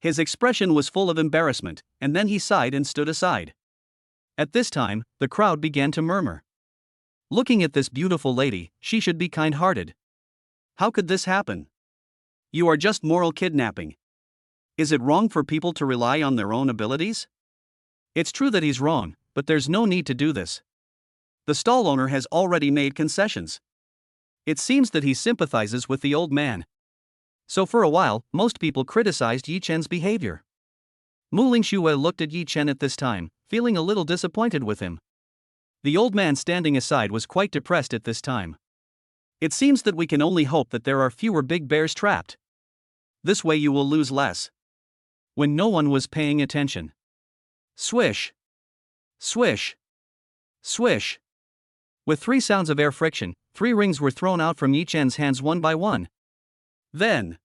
His expression was full of embarrassment, and then he sighed and stood aside. At this time, the crowd began to murmur. Looking at this beautiful lady, she should be kind-hearted. How could this happen? You are just moral kidnapping. Is it wrong for people to rely on their own abilities? It's true that he's wrong, but there's no need to do this. The stall owner has already made concessions. It seems that he sympathizes with the old man. So for a while, most people criticized Yi Chen's behavior. Muing Shuer looked at Yi Chen at this time, feeling a little disappointed with him. The old man standing aside was quite depressed at this time. It seems that we can only hope that there are fewer big bears trapped. This way you will lose less. When no one was paying attention. Swish. Swish. Swish. With 3 sounds of air friction, 3 rings were thrown out from Yi Chen's hands one by one. Then,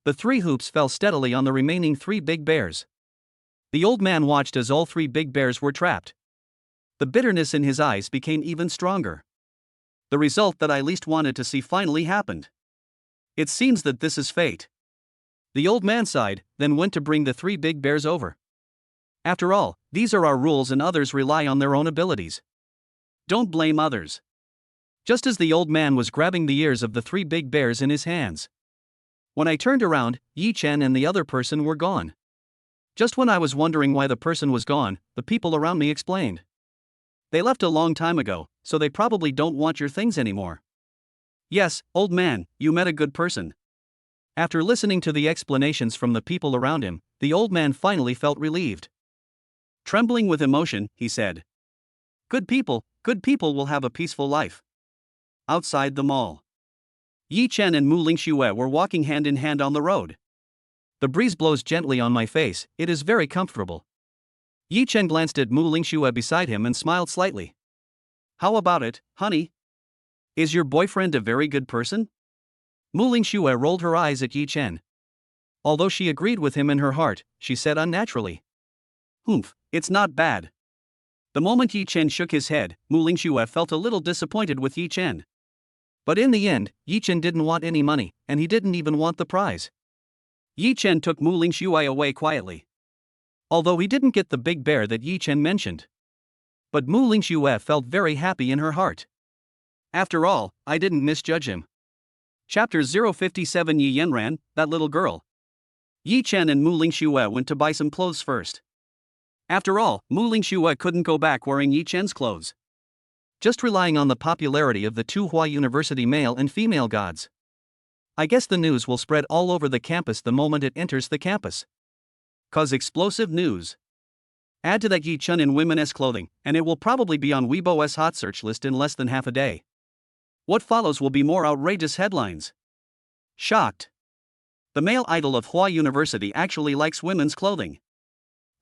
the 3 hoops fell steadily on the remaining 3 big bears. The old man watched as all 3 big bears were trapped. The bitterness in his eyes became even stronger. The result that I least wanted to see finally happened. It seems that this is fate. The old man sighed, then went to bring the 3 big bears over. After all, these are our rules and others rely on their own abilities. Don't blame others. Just as the old man was grabbing the ears of the 3 big bears in his hands, when I turned around, Yi Chen and the other person were gone. Just when I was wondering why the person was gone, the people around me explained. They left a long time ago, so they probably don't want your things anymore. Yes, old man, you met a good person. After listening to the explanations from the people around him, the old man finally felt relieved. Trembling with emotion, he said, good people will have a peaceful life. Outside the mall, Yi Chen and Muing Shuer were walking hand in hand on the road. The breeze blows gently on my face, it is very comfortable. Yi Chen glanced at Muing Shuer beside him and smiled slightly. How about it, honey? Is your boyfriend a very good person? Muing Shuer rolled her eyes at Yi Chen. Although she agreed with him in her heart, she said unnaturally, Humph, it's not bad. The moment Yi Chen shook his head, Muing Shuer felt a little disappointed with Yi Chen. But in the end, Yi Chen didn't want any money, and he didn't even want the prize. Yi Chen took Muing Shuer away quietly. Although he didn't get the big bear that Yi Chen mentioned. But Muing Shuer felt very happy in her heart. After all, I didn't misjudge him. Chapter 057 Yi Yanran, that little girl. Yi Chen and Muing Shuer went to buy some clothes first. After all, Muing Shuer couldn't go back wearing Yi Chen's clothes. Just relying on the popularity of the two Hua University male and female gods. I guess the news will spread all over the campus the moment it enters the campus. Cause explosive news. Add to that Yi Chen in women's clothing, and it will probably be on Weibo's hot search list in less than half a day. What follows will be more outrageous headlines. Shocked. The male idol of Hua University actually likes women's clothing.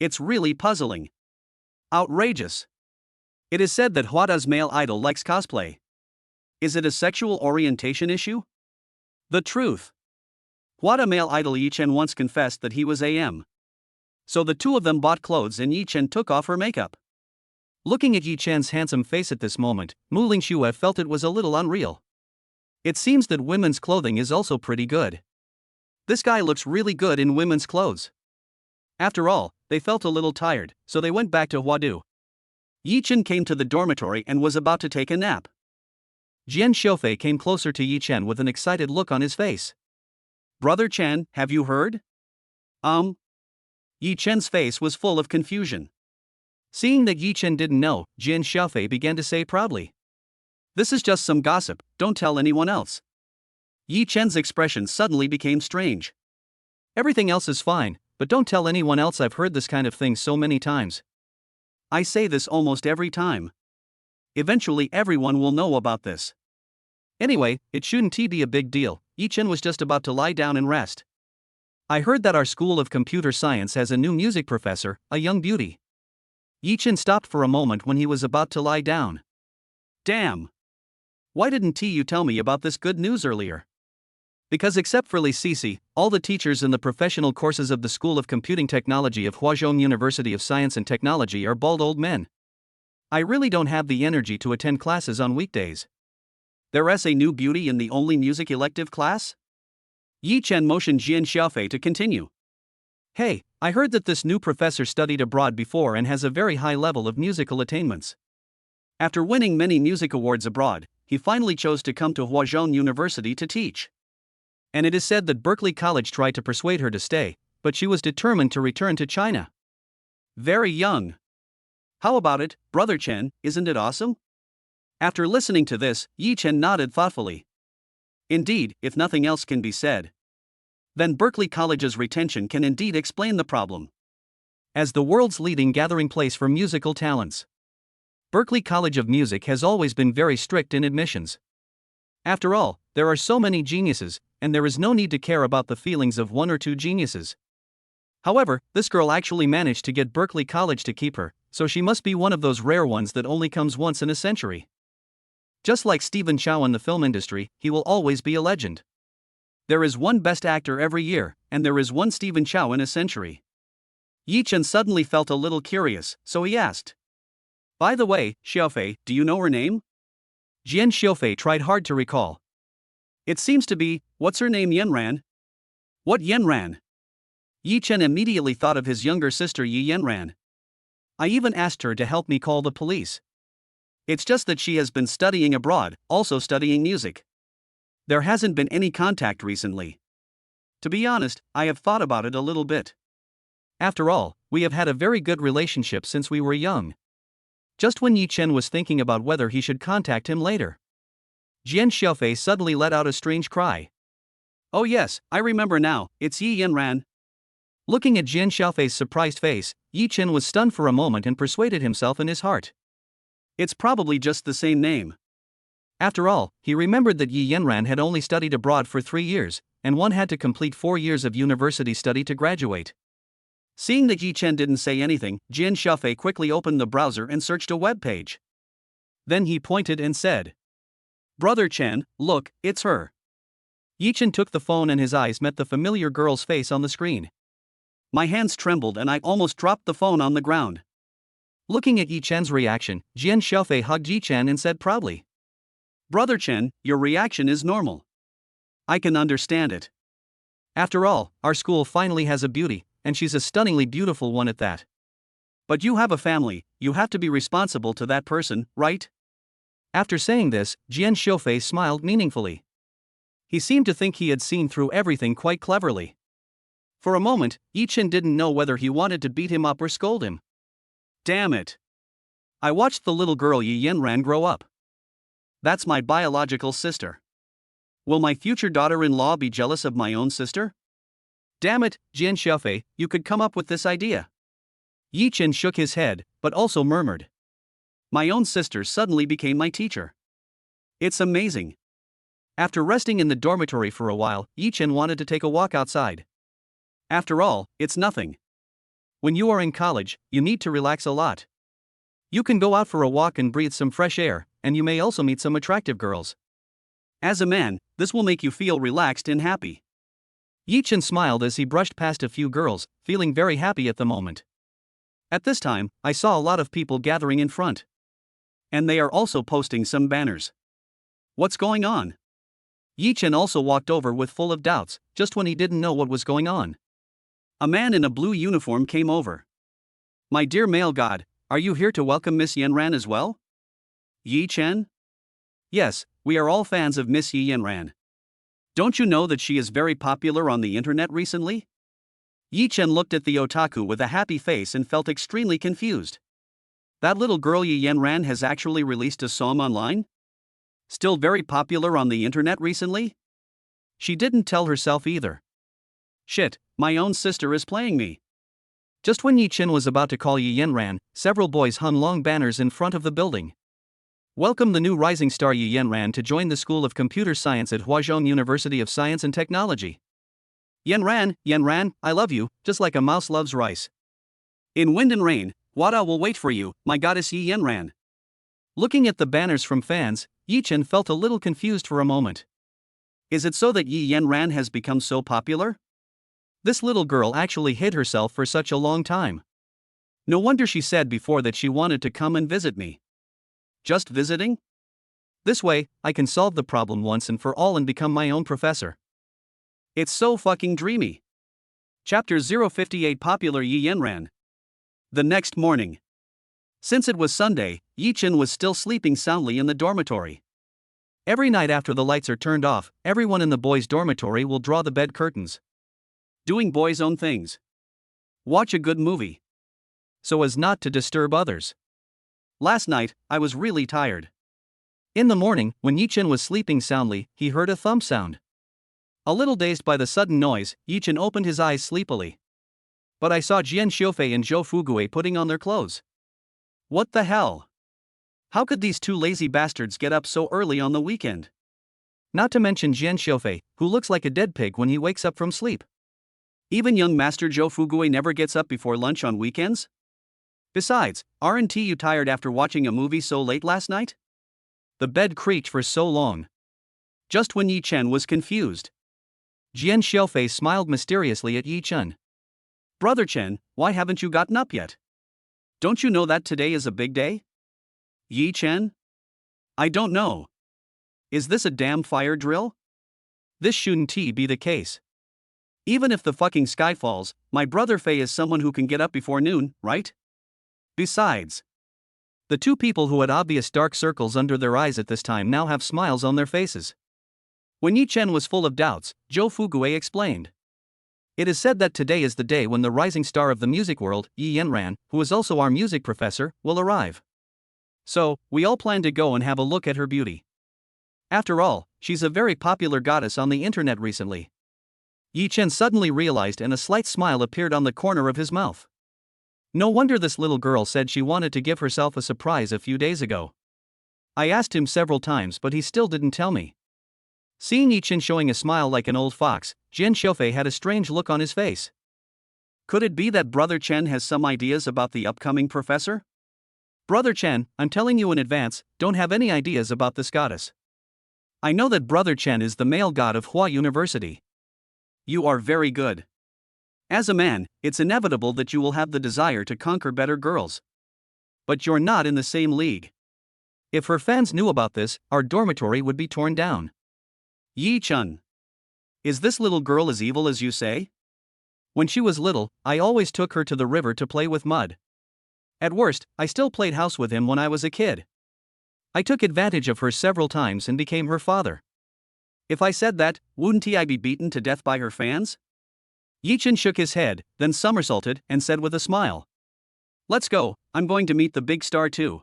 It's really puzzling. Outrageous. It is said that Huada's male idol likes cosplay. Is it a sexual orientation issue? The truth. Huada male idol Yi Chen once confessed that he was AM. So the two of them bought clothes and Yi Chen took off her makeup. Looking at Yi Chen's handsome face at this moment, Muing Shuer felt it was a little unreal. It seems that women's clothing is also pretty good. This guy looks really good in women's clothes. After all, they felt a little tired, so they went back to Huadu. Yi Chen came to the dormitory and was about to take a nap. Jian Sha came closer to Yi Chen with an excited look on his face. Brother Chen, have you heard? Yi Chen's face was full of confusion. Seeing that Yi Chen didn't know, Jian Sha began to say proudly, this is just some gossip, don't tell anyone else. Yi Chen's expression suddenly became strange. Everything else is fine, but don't tell anyone else. I've heard this kind of thing so many times. I say this almost every time. Eventually everyone will know about this. Anyway, it shouldn't be a big deal. Yi Chen was just about to lie down and rest. I heard that our School of Computer Science has a new music professor, a young beauty. Yi Chen stopped for a moment when he was about to lie down. Damn. Why didn't you tell me about this good news earlier? Because except for Li Sisi, all the teachers in the professional courses of the School of Computing Technology of Huazhong University of Science and Technology are bald old men. I really don't have the energy to attend classes on weekdays. There's a new beauty in the only music elective class? Yi Chen motioned Jian Sha to continue. Hey, I heard that this new professor studied abroad before and has a very high level of musical attainments. After winning many music awards abroad, he finally chose to come to Huazhong University to teach. And it is said that Berkeley College tried to persuade her to stay, but she was determined to return to China. Very young. How about it, Brother Chen, isn't it awesome? After listening to this, Yi Chen nodded thoughtfully. Indeed, if nothing else can be said, then Berkeley College's retention can indeed explain the problem. As the world's leading gathering place for musical talents, Berkeley College of Music has always been very strict in admissions. After all, there are so many geniuses, and there is no need to care about the feelings of one or two geniuses. However, this girl actually managed to get Berkeley College to keep her, so she must be one of those rare ones that only comes once in a century. Just like Stephen Chow in the film industry, he will always be a legend. There is one best actor every year, and there is one Stephen Chow in a century. Yi Chen suddenly felt a little curious, so he asked, by the way, Xiaofei, do you know her name? Jian Sha tried hard to recall. It seems to be, what's her name, Yanran? What Yanran? Yi Chen immediately thought of his younger sister Yi Yanran. I even asked her to help me call the police. It's just that she has been studying abroad, also studying music. There hasn't been any contact recently. To be honest, I have thought about it a little bit. After all, we have had a very good relationship since we were young. Just when Yi Chen was thinking about whether he should contact him later, Jian Sha suddenly let out a strange cry. Oh yes, I remember now, it's Yi Yanran. Looking at Jian Shaofei's surprised face, Yi Chen was stunned for a moment and persuaded himself in his heart. It's probably just the same name. After all, he remembered that Yi Yanran had only studied abroad for 3 years, and one had to complete 4 years of university study to graduate. Seeing that Yi Chen didn't say anything, Jian Sha quickly opened the browser and searched a web page. Then he pointed and said, "Brother Chen, look, it's her." Yi Chen took the phone and his eyes met the familiar girl's face on the screen. My hands trembled and I almost dropped the phone on the ground. Looking at Yi Chen's reaction, Jian Sha hugged Yi Chen and said proudly, "Brother Chen, your reaction is normal. I can understand it. After all, our school finally has a beauty, and she's a stunningly beautiful one at that." But you have a family, you have to be responsible to that person, right? After saying this, Jian Sha smiled meaningfully. He seemed to think he had seen through everything quite cleverly. For a moment, Yi Chen didn't know whether he wanted to beat him up or scold him. Damn it. I watched the little girl Yi Yanran grow up. That's my biological sister. Will my future daughter-in-law be jealous of my own sister? Damn it, Jian Sha, you could come up with this idea. Yi Chen shook his head, but also murmured. My own sister suddenly became my teacher. It's amazing. After resting in the dormitory for a while, Yi Chen wanted to take a walk outside. After all, it's nothing. When you are in college, you need to relax a lot. You can go out for a walk and breathe some fresh air, and you may also meet some attractive girls. As a man, this will make you feel relaxed and happy. Yi Chen smiled as he brushed past a few girls, feeling very happy at the moment. At this time, I saw a lot of people gathering in front. And they are also posting some banners. What's going on? Yi Chen also walked over with full of doubts, just when he didn't know what was going on. A man in a blue uniform came over. My dear male god, are you here to welcome Miss Yanran as well? Yi Chen? Yes, we are all fans of Miss Yi Yanran. Don't you know that she is very popular on the internet recently? Yi Chen looked at the otaku with a happy face and felt extremely confused. That little girl Yi Yanran has actually released a song online? Still very popular on the internet recently? She didn't tell herself either. Shit, my own sister is playing me. Just when Yi Chen was about to call Yi Yanran, several boys hung long banners in front of the building. Welcome the new rising star Yi Yanran to join the School of Computer Science at Huazhong University of Science and Technology. Yanran, Yanran, I love you, just like a mouse loves rice. In wind and rain, Wada will wait for you, my goddess Yi Yanran. Looking at the banners from fans, Yi Chen felt a little confused for a moment. Is it so that Yi Yanran has become so popular? This little girl actually hid herself for such a long time. No wonder she said before that she wanted to come and visit me. Just visiting? This way, I can solve the problem once and for all and become my own professor. It's so fucking dreamy. Chapter 058 Popular Yi Yanran. The next morning. Since it was Sunday, Yi Chen was still sleeping soundly in the dormitory. Every night after the lights are turned off, everyone in the boys' dormitory will draw the bed curtains. Doing boys' own things. Watch a good movie. So as not to disturb others. Last night, I was really tired. In the morning, when Yi Chen was sleeping soundly, he heard a thump sound. A little dazed by the sudden noise, Yi Chen opened his eyes sleepily. But I saw Jian Sha and Zhou Fugui putting on their clothes. What the hell? How could these two lazy bastards get up so early on the weekend? Not to mention Jian Sha, who looks like a dead pig when he wakes up from sleep. Even young Master Zhou Fugui never gets up before lunch on weekends? Besides, aren't you tired after watching a movie so late last night? The bed creaked for so long. Just when Yi Chen was confused. Jian Sha smiled mysteriously at Yi Chen. Brother Chen, why haven't you gotten up yet? Don't you know that today is a big day? Yi Chen? I don't know. Is this a damn fire drill? This shouldn't be the case. Even if the fucking sky falls, my brother Fei is someone who can get up before noon, right? Besides, the two people who had obvious dark circles under their eyes at this time now have smiles on their faces. When Yi Chen was full of doubts, Zhou Fugui explained. It is said that today is the day when the rising star of the music world, Yi Yanran, who is also our music professor, will arrive. So, we all plan to go and have a look at her beauty. After all, she's a very popular goddess on the internet recently. Yi Chen suddenly realized and a slight smile appeared on the corner of his mouth. No wonder this little girl said she wanted to give herself a surprise a few days ago. I asked him several times but he still didn't tell me. Seeing Yi Chen showing a smile like an old fox, Jian Sha had a strange look on his face. Could it be that Brother Chen has some ideas about the upcoming professor? Brother Chen, I'm telling you in advance, don't have any ideas about this goddess. I know that Brother Chen is the male god of Hua University. You are very good. As a man, it's inevitable that you will have the desire to conquer better girls. But you're not in the same league. If her fans knew about this, our dormitory would be torn down. Yi Chen. Is this little girl as evil as you say? When she was little, I always took her to the river to play with mud. At worst, I still played house with him when I was a kid. I took advantage of her several times and became her father. If I said that, wouldn't I be beaten to death by her fans? Yi Chen shook his head, then somersaulted and said with a smile. Let's go, I'm going to meet the big star too.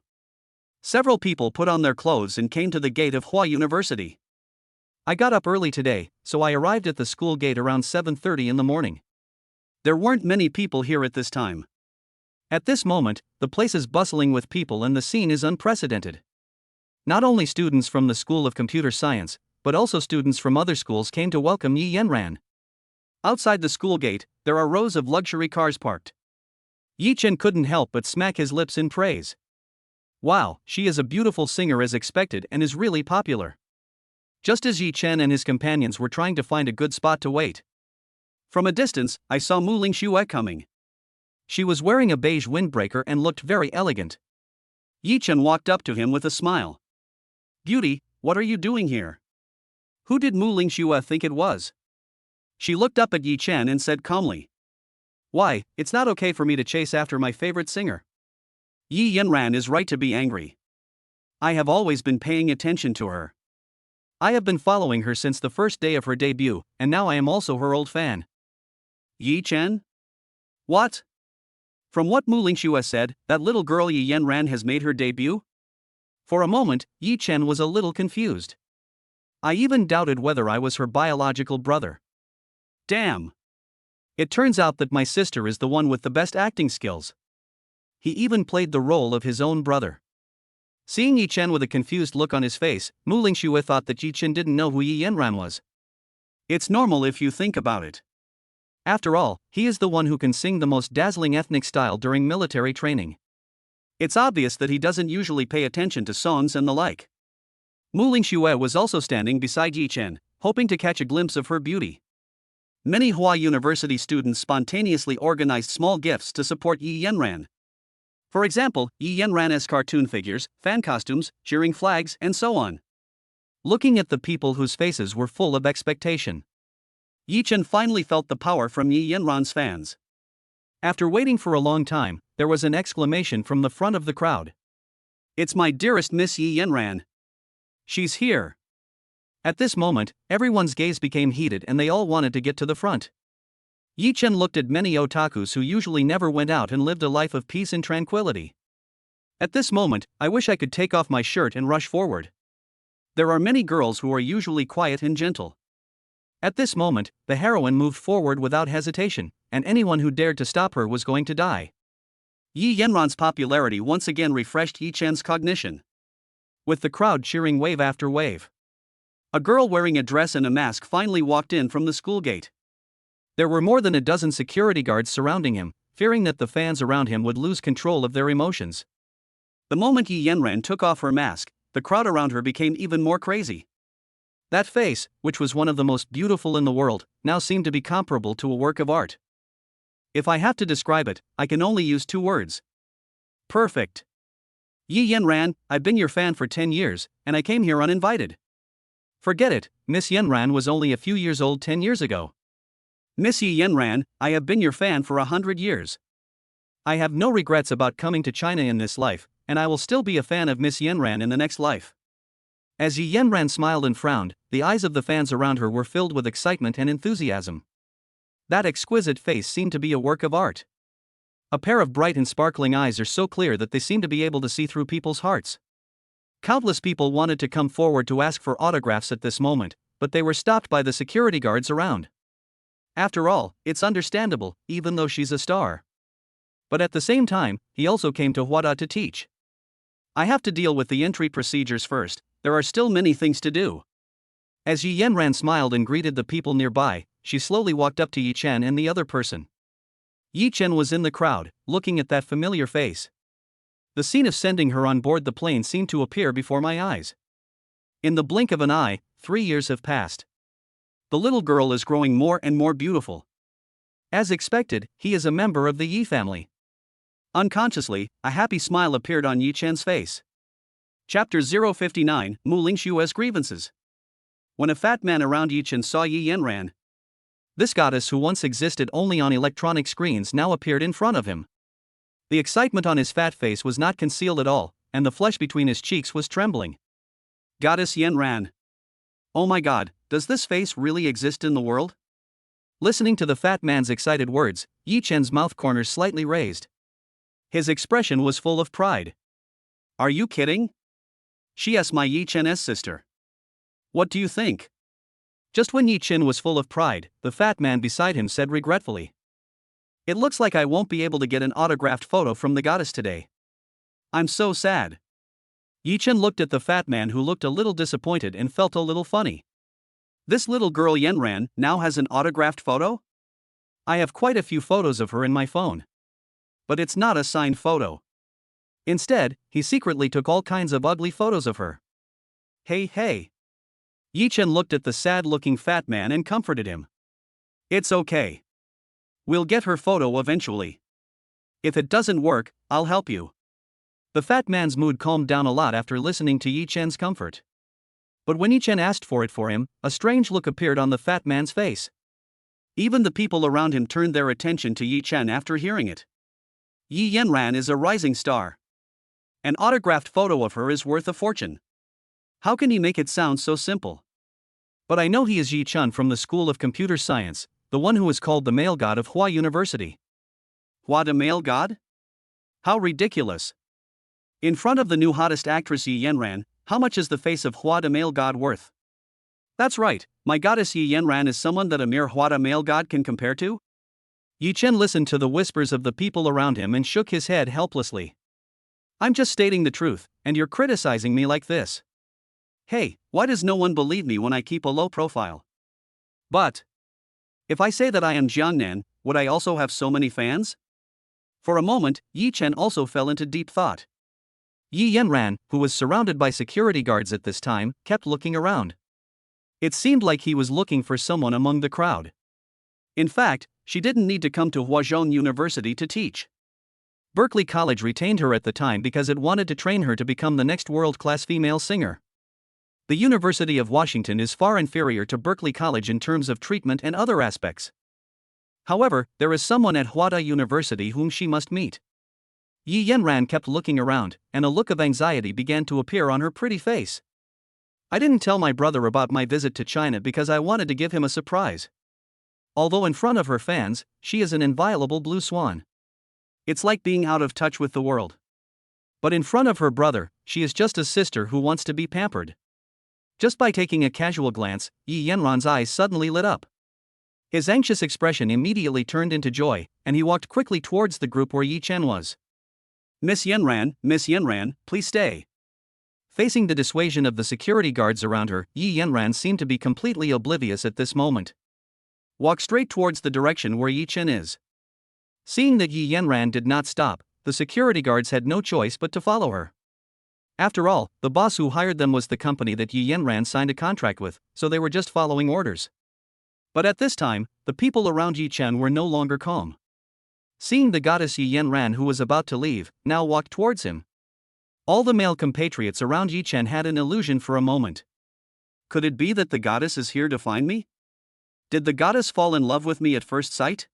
Several people put on their clothes and came to the gate of Hua University. I got up early today, so I arrived at the school gate around 7:30 in the morning. There weren't many people here at this time. At this moment, the place is bustling with people and the scene is unprecedented. Not only students from the School of Computer Science, but also students from other schools came to welcome Yi Yanran. Outside the school gate, there are rows of luxury cars parked. Yi Chen couldn't help but smack his lips in praise. Wow, she is a beautiful singer as expected and is really popular. Just as Yi Chen and his companions were trying to find a good spot to wait. From a distance, I saw Muing Shuer coming. She was wearing a beige windbreaker and looked very elegant. Yi Chen walked up to him with a smile. Beauty, what are you doing here? Who did Muing Shuer think it was? She looked up at Yi Chen and said calmly. Why, it's not okay for me to chase after my favorite singer. Yi Yanran is right to be angry. I have always been paying attention to her. I have been following her since the first day of her debut, and now I am also her old fan. Yi Chen? What? From what Muing Shuer said, that little girl Yi Yanran has made her debut? For a moment, Yi Chen was a little confused. I even doubted whether I was her biological brother. Damn. It turns out that my sister is the one with the best acting skills. He even played the role of his own brother. Seeing Yi Chen with a confused look on his face, Muing Shuer thought that Yi Chen didn't know who Yi Yanran was. It's normal if you think about it. After all, he is the one who can sing the most dazzling ethnic style during military training. It's obvious that he doesn't usually pay attention to songs and the like. Muing Shuer was also standing beside Yi Chen, hoping to catch a glimpse of her beauty. Many Hua University students spontaneously organized small gifts to support Yi Yanran. For example, Yi Yanran's cartoon figures, fan costumes, cheering flags, and so on. Looking at the people whose faces were full of expectation, Yi Chen finally felt the power from Yi Yanran's fans. After waiting for a long time, there was an exclamation from the front of the crowd. It's my dearest Miss Yi Yanran. She's here. At this moment, everyone's gaze became heated and they all wanted to get to the front. Yi Chen looked at many otakus who usually never went out and lived a life of peace and tranquility. At this moment, I wish I could take off my shirt and rush forward. There are many girls who are usually quiet and gentle. At this moment, the heroine moved forward without hesitation, and anyone who dared to stop her was going to die. Yi Yanran's popularity once again refreshed Yi Chen's cognition. With the crowd cheering wave after wave, a girl wearing a dress and a mask finally walked in from the school gate. There were more than a dozen security guards surrounding him, fearing that the fans around him would lose control of their emotions. The moment Yi Yanran took off her mask, the crowd around her became even more crazy. That face, which was one of the most beautiful in the world, now seemed to be comparable to a work of art. If I have to describe it, I can only use 2 words. Perfect. Yi Yanran, I've been your fan for 10 years, and I came here uninvited. Forget it, Miss Yanran was only a few years old 10 years ago. Miss Yi Yanran, I have been your fan for 100 years. I have no regrets about coming to China in this life, and I will still be a fan of Miss Yanran in the next life. As Yi Yanran smiled and frowned, the eyes of the fans around her were filled with excitement and enthusiasm. That exquisite face seemed to be a work of art. A pair of bright and sparkling eyes are so clear that they seem to be able to see through people's hearts. Countless people wanted to come forward to ask for autographs at this moment, but they were stopped by the security guards around. After all, it's understandable, even though she's a star. But at the same time, he also came to thwarted to teach. I have to deal with the entry procedures first, there are still many things to do. As Yi Yanran smiled and greeted the people nearby, she slowly walked up to Yi Chen and the other person. Yi Chen was in the crowd, looking at that familiar face. The scene of sending her on board the plane seemed to appear before my eyes. In the blink of an eye, 3 years have passed. The little girl is growing more and more beautiful. As expected, he is a member of the Yi family. Unconsciously, a happy smile appeared on Yi Chen's face. Chapter 059, Muing Shuer's Grievances. When a fat man around Yi Chen saw Yi Yanran, this goddess who once existed only on electronic screens now appeared in front of him. The excitement on his fat face was not concealed at all, and the flesh between his cheeks was trembling. Goddess Yanran. Oh my god, does this face really exist in the world? Listening to the fat man's excited words, Yi Chen's mouth corners slightly raised. His expression was full of pride. Are you kidding? She is my Yi Chen's sister. What do you think? Just when Yi Chen was full of pride, the fat man beside him said regretfully, "It looks like I won't be able to get an autographed photo from the goddess today. I'm so sad." Yi Chen looked at the fat man, who looked a little disappointed and felt a little funny. This little girl Yanran now has an autographed photo? I have quite a few photos of her in my phone. But it's not a signed photo. Instead, he secretly took all kinds of ugly photos of her. Hey. Yi Chen looked at the sad-looking fat man and comforted him. It's okay. We'll get her photo eventually. If it doesn't work, I'll help you. The fat man's mood calmed down a lot after listening to Yi Chen's comfort. But when Yi Chen asked for it for him, a strange look appeared on the fat man's face. Even the people around him turned their attention to Yi Chen after hearing it. Yi Yanran is a rising star. An autographed photo of her is worth a fortune. How can he make it sound so simple? But I know he is Yi Chen from the School of Computer Science, the one who is called the male god of Hua University. Hua, the male god? How ridiculous. In front of the new hottest actress Yi Yanran, how much is the face of Hua, the male god, worth? That's right, my goddess Yi Yanran is someone that a mere Hua, the male god, can compare to? Yi Chen listened to the whispers of the people around him and shook his head helplessly. I'm just stating the truth, and you're criticizing me like this. Hey, why does no one believe me when I keep a low profile? But if I say that I am Jiannan, would I also have so many fans? For a moment, Yi Chen also fell into deep thought. Yi Yanran, who was surrounded by security guards at this time, kept looking around. It seemed like he was looking for someone among the crowd. In fact, she didn't need to come to Huazhong University to teach. Berkeley College retained her at the time because it wanted to train her to become the next world-class female singer. The University of Washington is far inferior to Berkeley College in terms of treatment and other aspects. However, there is someone at Hua University whom she must meet. Yi Yanran kept looking around, and a look of anxiety began to appear on her pretty face. I didn't tell my brother about my visit to China because I wanted to give him a surprise. Although in front of her fans, she is an inviolable blue swan. It's like being out of touch with the world. But in front of her brother, she is just a sister who wants to be pampered. Just by taking a casual glance, Yi Yanran's eyes suddenly lit up. His anxious expression immediately turned into joy, and he walked quickly towards the group where Yi Chen was. Miss Yanran, please stay. Facing the dissuasion of the security guards around her, Yi Yanran seemed to be completely oblivious at this moment. Walk straight towards the direction where Yi Chen is. Seeing that Yi Yanran did not stop, the security guards had no choice but to follow her. After all, the boss who hired them was the company that Yi Yanran signed a contract with, so they were just following orders. But at this time, the people around Yi Chen were no longer calm. Seeing the goddess Yi Yanran, who was about to leave, now walked towards him. All the male compatriots around Yi Chen had an illusion for a moment. Could it be that the goddess is here to find me? Did the goddess fall in love with me at first sight?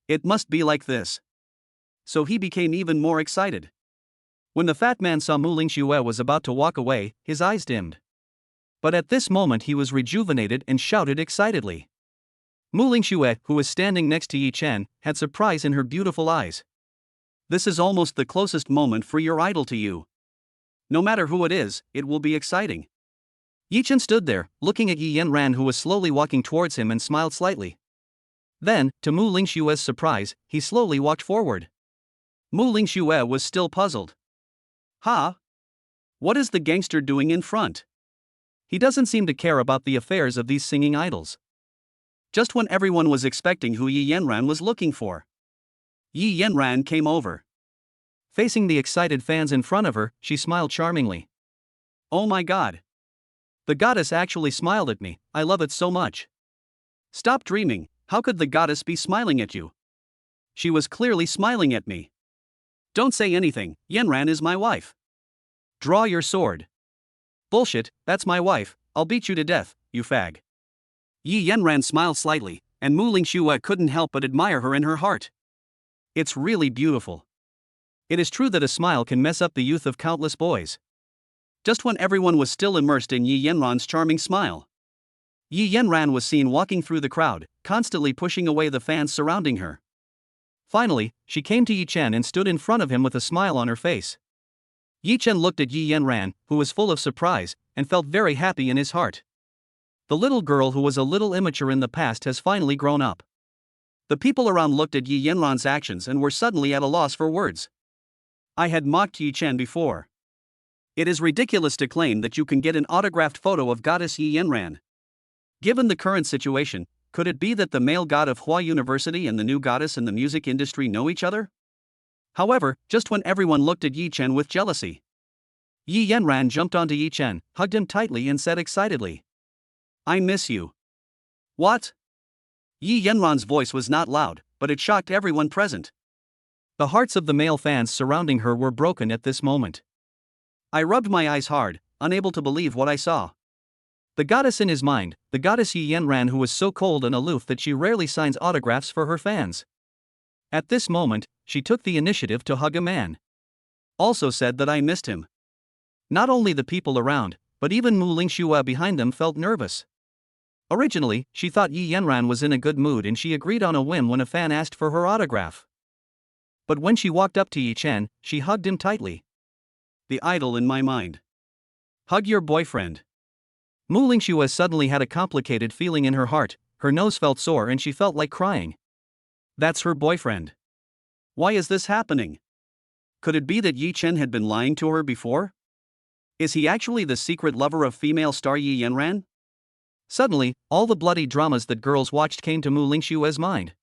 It must be like this. So he became even more excited. When the fat man saw Muing Shuer was about to walk away, his eyes dimmed. But at this moment he was rejuvenated and shouted excitedly. Muing Shuer, who was standing next to Yi Chen, had surprise in her beautiful eyes. This is almost the closest moment for your idol to you. No matter who it is, it will be exciting. Yi Chen stood there, looking at Yi Yanran, who was slowly walking towards him, and smiled slightly. Then, to Muing Shuer's surprise, he slowly walked forward. Muing Shuer was still puzzled. Huh? What is the gangster doing in front? He doesn't seem to care about the affairs of these singing idols. Just when everyone was expecting who Yi Yanran was looking for, Yi Yanran came over. Facing the excited fans in front of her, she smiled charmingly. Oh my god. The goddess actually smiled at me, I love it so much. Stop dreaming, how could the goddess be smiling at you? She was clearly smiling at me. Don't say anything, Yanran is my wife. Draw your sword. Bullshit, that's my wife, I'll beat you to death, you fag. Yi Yanran smiled slightly, and Muing Shuer couldn't help but admire her in her heart. It's really beautiful. It is true that a smile can mess up the youth of countless boys. Just when everyone was still immersed in Yi Yanran's charming smile, Yi Yanran was seen walking through the crowd, constantly pushing away the fans surrounding her. Finally, she came to Yi Chen and stood in front of him with a smile on her face. Yi Chen looked at Yi Yanran, who was full of surprise, and felt very happy in his heart. The little girl who was a little immature in the past has finally grown up. The people around looked at Yi Yanran's actions and were suddenly at a loss for words. I had mocked Yi Chen before. It is ridiculous to claim that you can get an autographed photo of goddess Yi Yanran. Given the current situation, could it be that the male god of Hua University and the new goddess in the music industry know each other? However, just when everyone looked at Yi Chen with jealousy, Yi Yanran jumped onto Yi Chen, hugged him tightly and said excitedly, I miss you. What? Yi Yanran's voice was not loud, but it shocked everyone present. The hearts of the male fans surrounding her were broken at this moment. I rubbed my eyes hard, unable to believe what I saw. The goddess in his mind, the goddess Yi Yanran, who was so cold and aloof that she rarely signs autographs for her fans. At this moment, she took the initiative to hug a man. Also said that I missed him. Not only the people around, but even Muing Shuer behind them felt nervous. Originally, she thought Yi Yanran was in a good mood and she agreed on a whim when a fan asked for her autograph. But when she walked up to Yi Chen, she hugged him tightly. The idol in my mind. Hug your boyfriend. Muing Shuer suddenly had a complicated feeling in her heart, her nose felt sore and she felt like crying. That's her boyfriend. Why is this happening? Could it be that Yi Chen had been lying to her before? Is he actually the secret lover of female star Yi Yanran? Suddenly, all the bloody dramas that girls watched came to Muing Shuer's mind.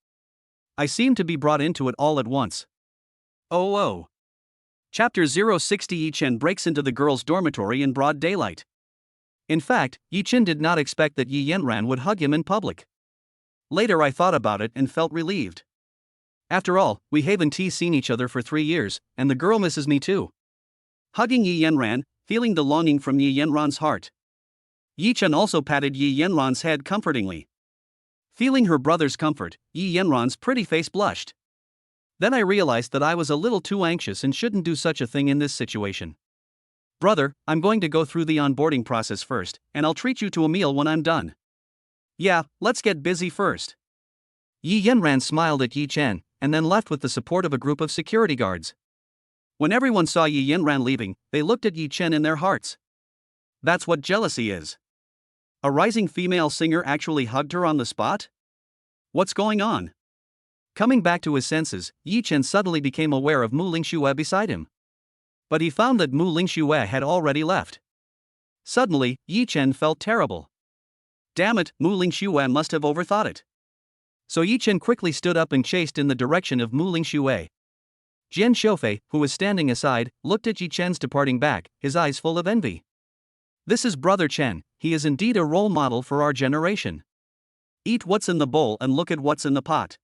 I seemed to be brought into it all at once. Oh. Chapter 060 Yi Chen breaks into the girls' dormitory in broad daylight. In fact, Yi Chen did not expect that Yi Yanran would hug him in public. Later I thought about it and felt relieved. After all, we haven't seen each other for 3 years, and the girl misses me too. Hugging Yi Yanran, feeling the longing from Yi Yanran's heart. Yi Chen also patted Yi Yanran's head comfortingly. Feeling her brother's comfort, Yi Yanran's pretty face blushed. Then I realized that I was a little too anxious and shouldn't do such a thing in this situation. Brother, I'm going to go through the onboarding process first, and I'll treat you to a meal when I'm done. Yeah, let's get busy first. Yi Yanran smiled at Yi Chen, and then left with the support of a group of security guards. When everyone saw Yi Yanran leaving, they looked at Yi Chen in their hearts. That's what jealousy is. A rising female singer actually hugged her on the spot? What's going on? Coming back to his senses, Yi Chen suddenly became aware of Muing Shuer beside him. But he found that Muing Shuer had already left. Suddenly, Yi Chen felt terrible. Damn it, Muing Shuer must have overthought it. So Yi Chen quickly stood up and chased in the direction of Muing Shuer. Jian Sha, who was standing aside, looked at Yi Chen's departing back, his eyes full of envy. This is Brother Chen, he is indeed a role model for our generation. Eat what's in the bowl and look at what's in the pot.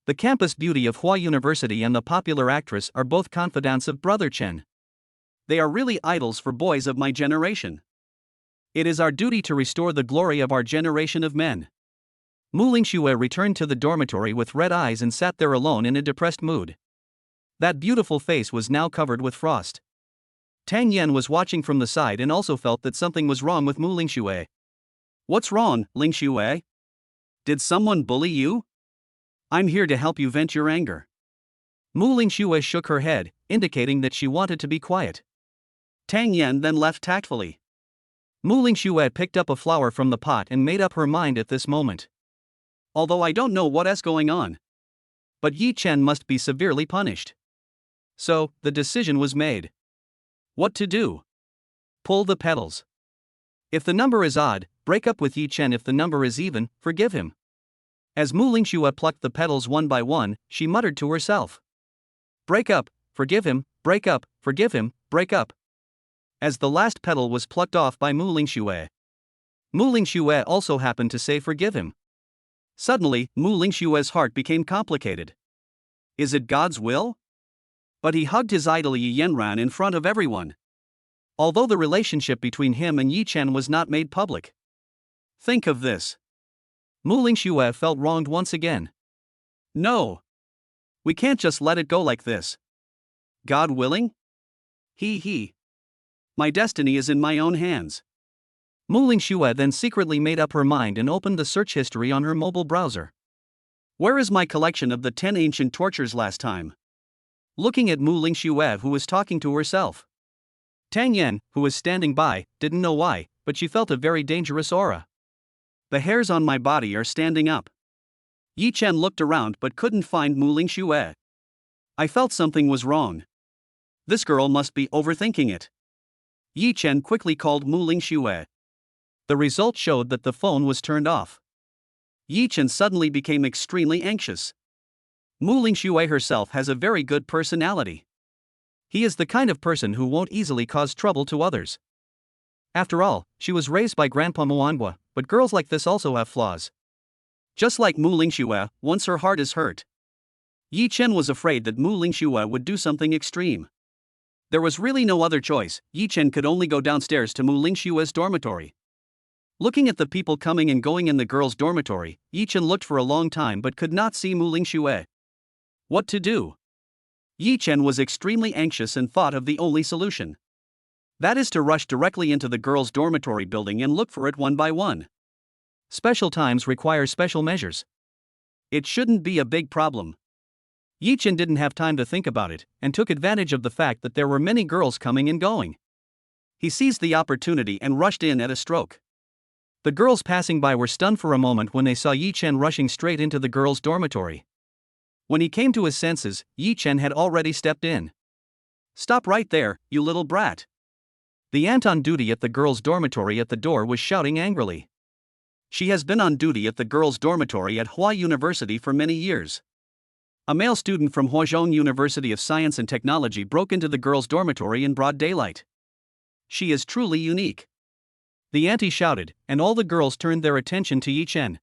The campus beauty of Hua University and the popular actress are both confidants of Brother Chen. They are really idols for boys of my generation. It is our duty to restore the glory of our generation of men. Muing Shuer returned to the dormitory with red eyes and sat there alone in a depressed mood. That beautiful face was now covered with frost. Tang Yan was watching from the side and also felt that something was wrong with Muing Shuer. What's wrong, Ling Shuer? Did someone bully you? I'm here to help you vent your anger. Muing Shuer shook her head, indicating that she wanted to be quiet. Tang Yan then left tactfully. Muing Shuer picked up a flower from the pot and made up her mind at this moment. Although I don't know what is going on, but Yi Chen must be severely punished. So, the decision was made. What to do? Pull the petals. If the number is odd, break up with Yi Chen. If the number is even, forgive him. As Muing Shuer plucked the petals one by one, she muttered to herself. Break up, forgive him, break up, forgive him, break up. As the last petal was plucked off by Muing Shuer also happened to say forgive him. Suddenly, Muing Shuer's heart became complicated. Is it God's will? But he hugged his idol Yi Yanran in front of everyone, although the relationship between him and Yi Chen was not made public. Think of this. Muing Shuer felt wronged once again. No. We can't just let it go like this. God willing? My destiny is in my own hands. Muing Shuer then secretly made up her mind and opened the search history on her mobile browser. Where is my collection of the 10 ancient tortures last time? Looking at Muing Shuer, who was talking to herself. Tang Yan, who was standing by, didn't know why, but she felt a very dangerous aura. The hairs on my body are standing up. Yi Chen looked around but couldn't find Muing Shuer. I felt something was wrong. This girl must be overthinking it. Yi Chen quickly called Muing Shuer. The result showed that the phone was turned off. Yi Chen suddenly became extremely anxious. Muing Shuer herself has a very good personality. He is the kind of person who won't easily cause trouble to others. After all, she was raised by Grandpa Muanhua, but girls like this also have flaws. Just like Muing Shuer, once her heart is hurt. Yi Chen was afraid that Muing Shuer would do something extreme. There was really no other choice. Yi Chen could only go downstairs to Muing Shuer's dormitory. Looking at the people coming and going in the girls' dormitory, Yi Chen looked for a long time but could not see Muing Shuer. What to do? Yi Chen was extremely anxious and thought of the only solution. That is to rush directly into the girls' dormitory building and look for it one by one. Special times require special measures. It shouldn't be a big problem. Yi Chen didn't have time to think about it, and took advantage of the fact that there were many girls coming and going. He seized the opportunity and rushed in at a stroke. The girls passing by were stunned for a moment when they saw Yi Chen rushing straight into the girls' dormitory. When he came to his senses, Yi Chen had already stepped in. Stop right there, you little brat. The aunt on duty at the girls' dormitory at the door was shouting angrily. She has been on duty at the girls' dormitory at Hua University for many years. A male student from Huazhong University of Science and Technology broke into the girls' dormitory in broad daylight. She is truly unique. The auntie shouted, and all the girls turned their attention to Yi Chen.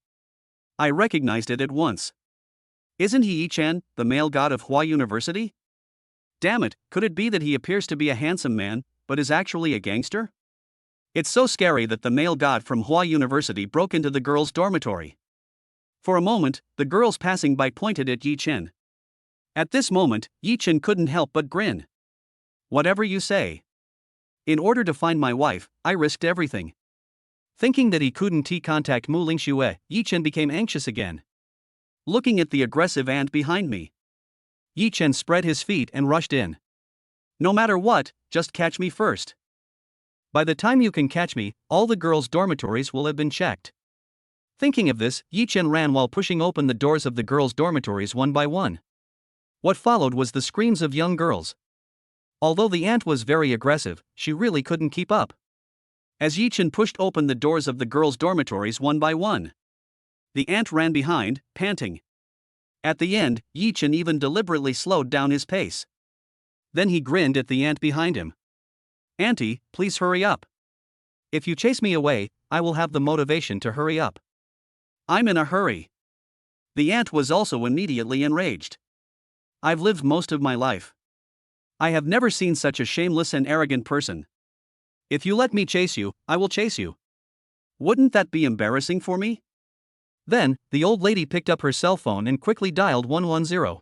I recognized it at once. Isn't he Yi Chen, the male god of Hua University? Damn it, could it be that he appears to be a handsome man, but is actually a gangster? It's so scary that the male god from Hua University broke into the girls' dormitory. For a moment, the girls passing by pointed at Yi Chen. At this moment, Yi Chen couldn't help but grin. Whatever you say. In order to find my wife, I risked everything. Thinking that he couldn't contact Muing Shuer, Yi Chen became anxious again. Looking at the aggressive ant behind me, Yi Chen spread his feet and rushed in. No matter what, just catch me first. By the time you can catch me, all the girls' dormitories will have been checked. Thinking of this, Yi Chen ran while pushing open the doors of the girls' dormitories one by one. What followed was the screams of young girls. Although the ant was very aggressive, she really couldn't keep up. As Yi Chen pushed open the doors of the girls' dormitories one by one, the ant ran behind, panting. At the end, Yi Chen even deliberately slowed down his pace. Then he grinned at the ant behind him. Auntie, please hurry up. If you chase me away, I will have the motivation to hurry up. I'm in a hurry. The ant was also immediately enraged. I've lived most of my life. I have never seen such a shameless and arrogant person. If you let me chase you, I will chase you. Wouldn't that be embarrassing for me? Then, the old lady picked up her cell phone and quickly dialed 110.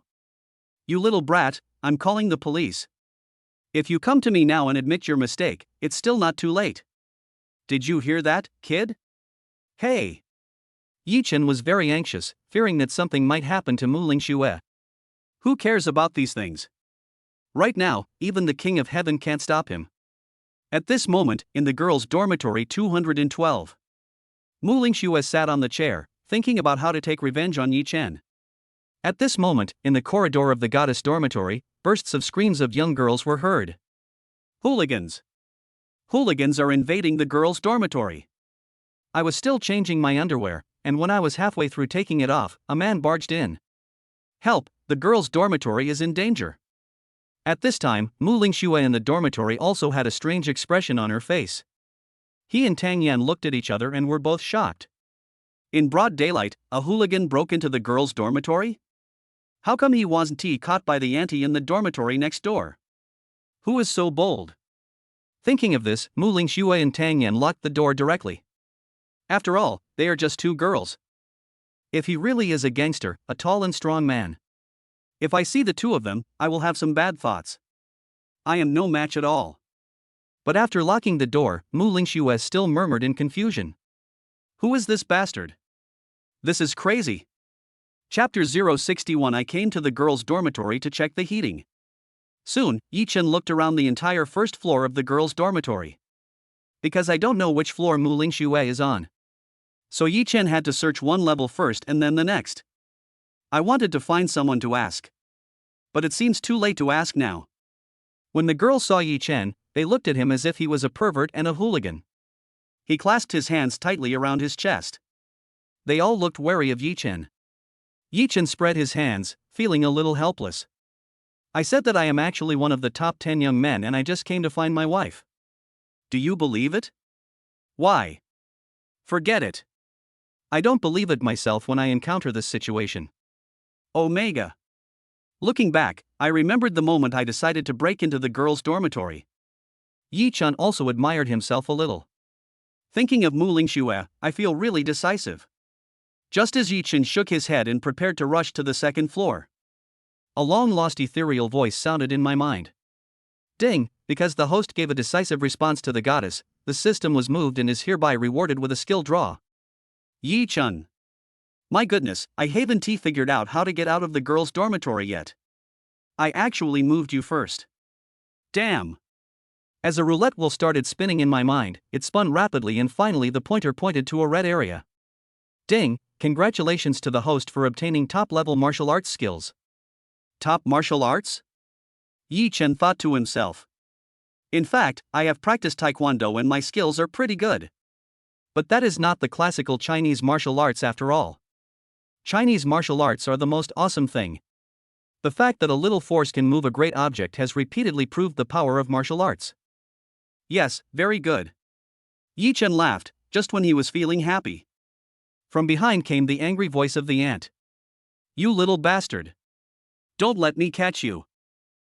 You little brat, I'm calling the police. If you come to me now and admit your mistake, it's still not too late. Did you hear that, kid? Hey! Yi Chen was very anxious, fearing that something might happen to Muing Shuer. Who cares about these things? Right now, even the King of Heaven can't stop him. At this moment, in the girls' dormitory 212, Muing Shuer sat on the chair, thinking about how to take revenge on Yi Chen. At this moment, in the corridor of the goddess dormitory, bursts of screams of young girls were heard. Hooligans! Hooligans are invading the girls' dormitory. I was still changing my underwear, and when I was halfway through taking it off, a man barged in. Help, the girls' dormitory is in danger. At this time, Muing Shuer in the dormitory also had a strange expression on her face. He and Tang Yan looked at each other and were both shocked. In broad daylight, a hooligan broke into the girls' dormitory? How come he wasn't caught by the auntie in the dormitory next door? Who is so bold? Thinking of this, Muing Shuer and Tang Yan locked the door directly. After all, they are just two girls. If he really is a gangster, a tall and strong man. If I see the two of them, I will have some bad thoughts. I am no match at all. But after locking the door, Muing Shuer still murmured in confusion. Who is this bastard? This is crazy. Chapter 061. I came to the girls' dormitory to check the heating. Soon, Yi Chen looked around the entire first floor of the girls' dormitory. Because I don't know which floor Muing Shuer is on. So Yi Chen had to search one level first and then the next. I wanted to find someone to ask. But it seems too late to ask now. When the girls saw Yi Chen, they looked at him as if he was a pervert and a hooligan. He clasped his hands tightly around his chest. They all looked wary of Yi Chen. Yi Chen spread his hands, feeling a little helpless. I said that I am actually one of the top 10 young men and I just came to find my wife. Do you believe it? Why? Forget it. I don't believe it myself when I encounter this situation. Omega. Looking back, I remembered the moment I decided to break into the girls' dormitory. Yi Chen also admired himself a little. Thinking of Muing Shuer, I feel really decisive. Just as Yi Chen shook his head and prepared to rush to the second floor, a long-lost ethereal voice sounded in my mind. Ding, because the host gave a decisive response to the goddess, the system was moved and is hereby rewarded with a skill draw. Yi Chen. My goodness, I haven't figured out how to get out of the girls' dormitory yet. I actually moved you first. Damn. As a roulette wheel started spinning in my mind, it spun rapidly and finally the pointer pointed to a red area. Ding, congratulations to the host for obtaining top-level martial arts skills. Top martial arts? Yi Chen thought to himself. In fact, I have practiced taekwondo and my skills are pretty good. But that is not the classical Chinese martial arts after all. Chinese martial arts are the most awesome thing. The fact that a little force can move a great object has repeatedly proved the power of martial arts. Yes, very good. Yi Chen laughed, just when he was feeling happy. From behind came the angry voice of the ant. You little bastard. Don't let me catch you.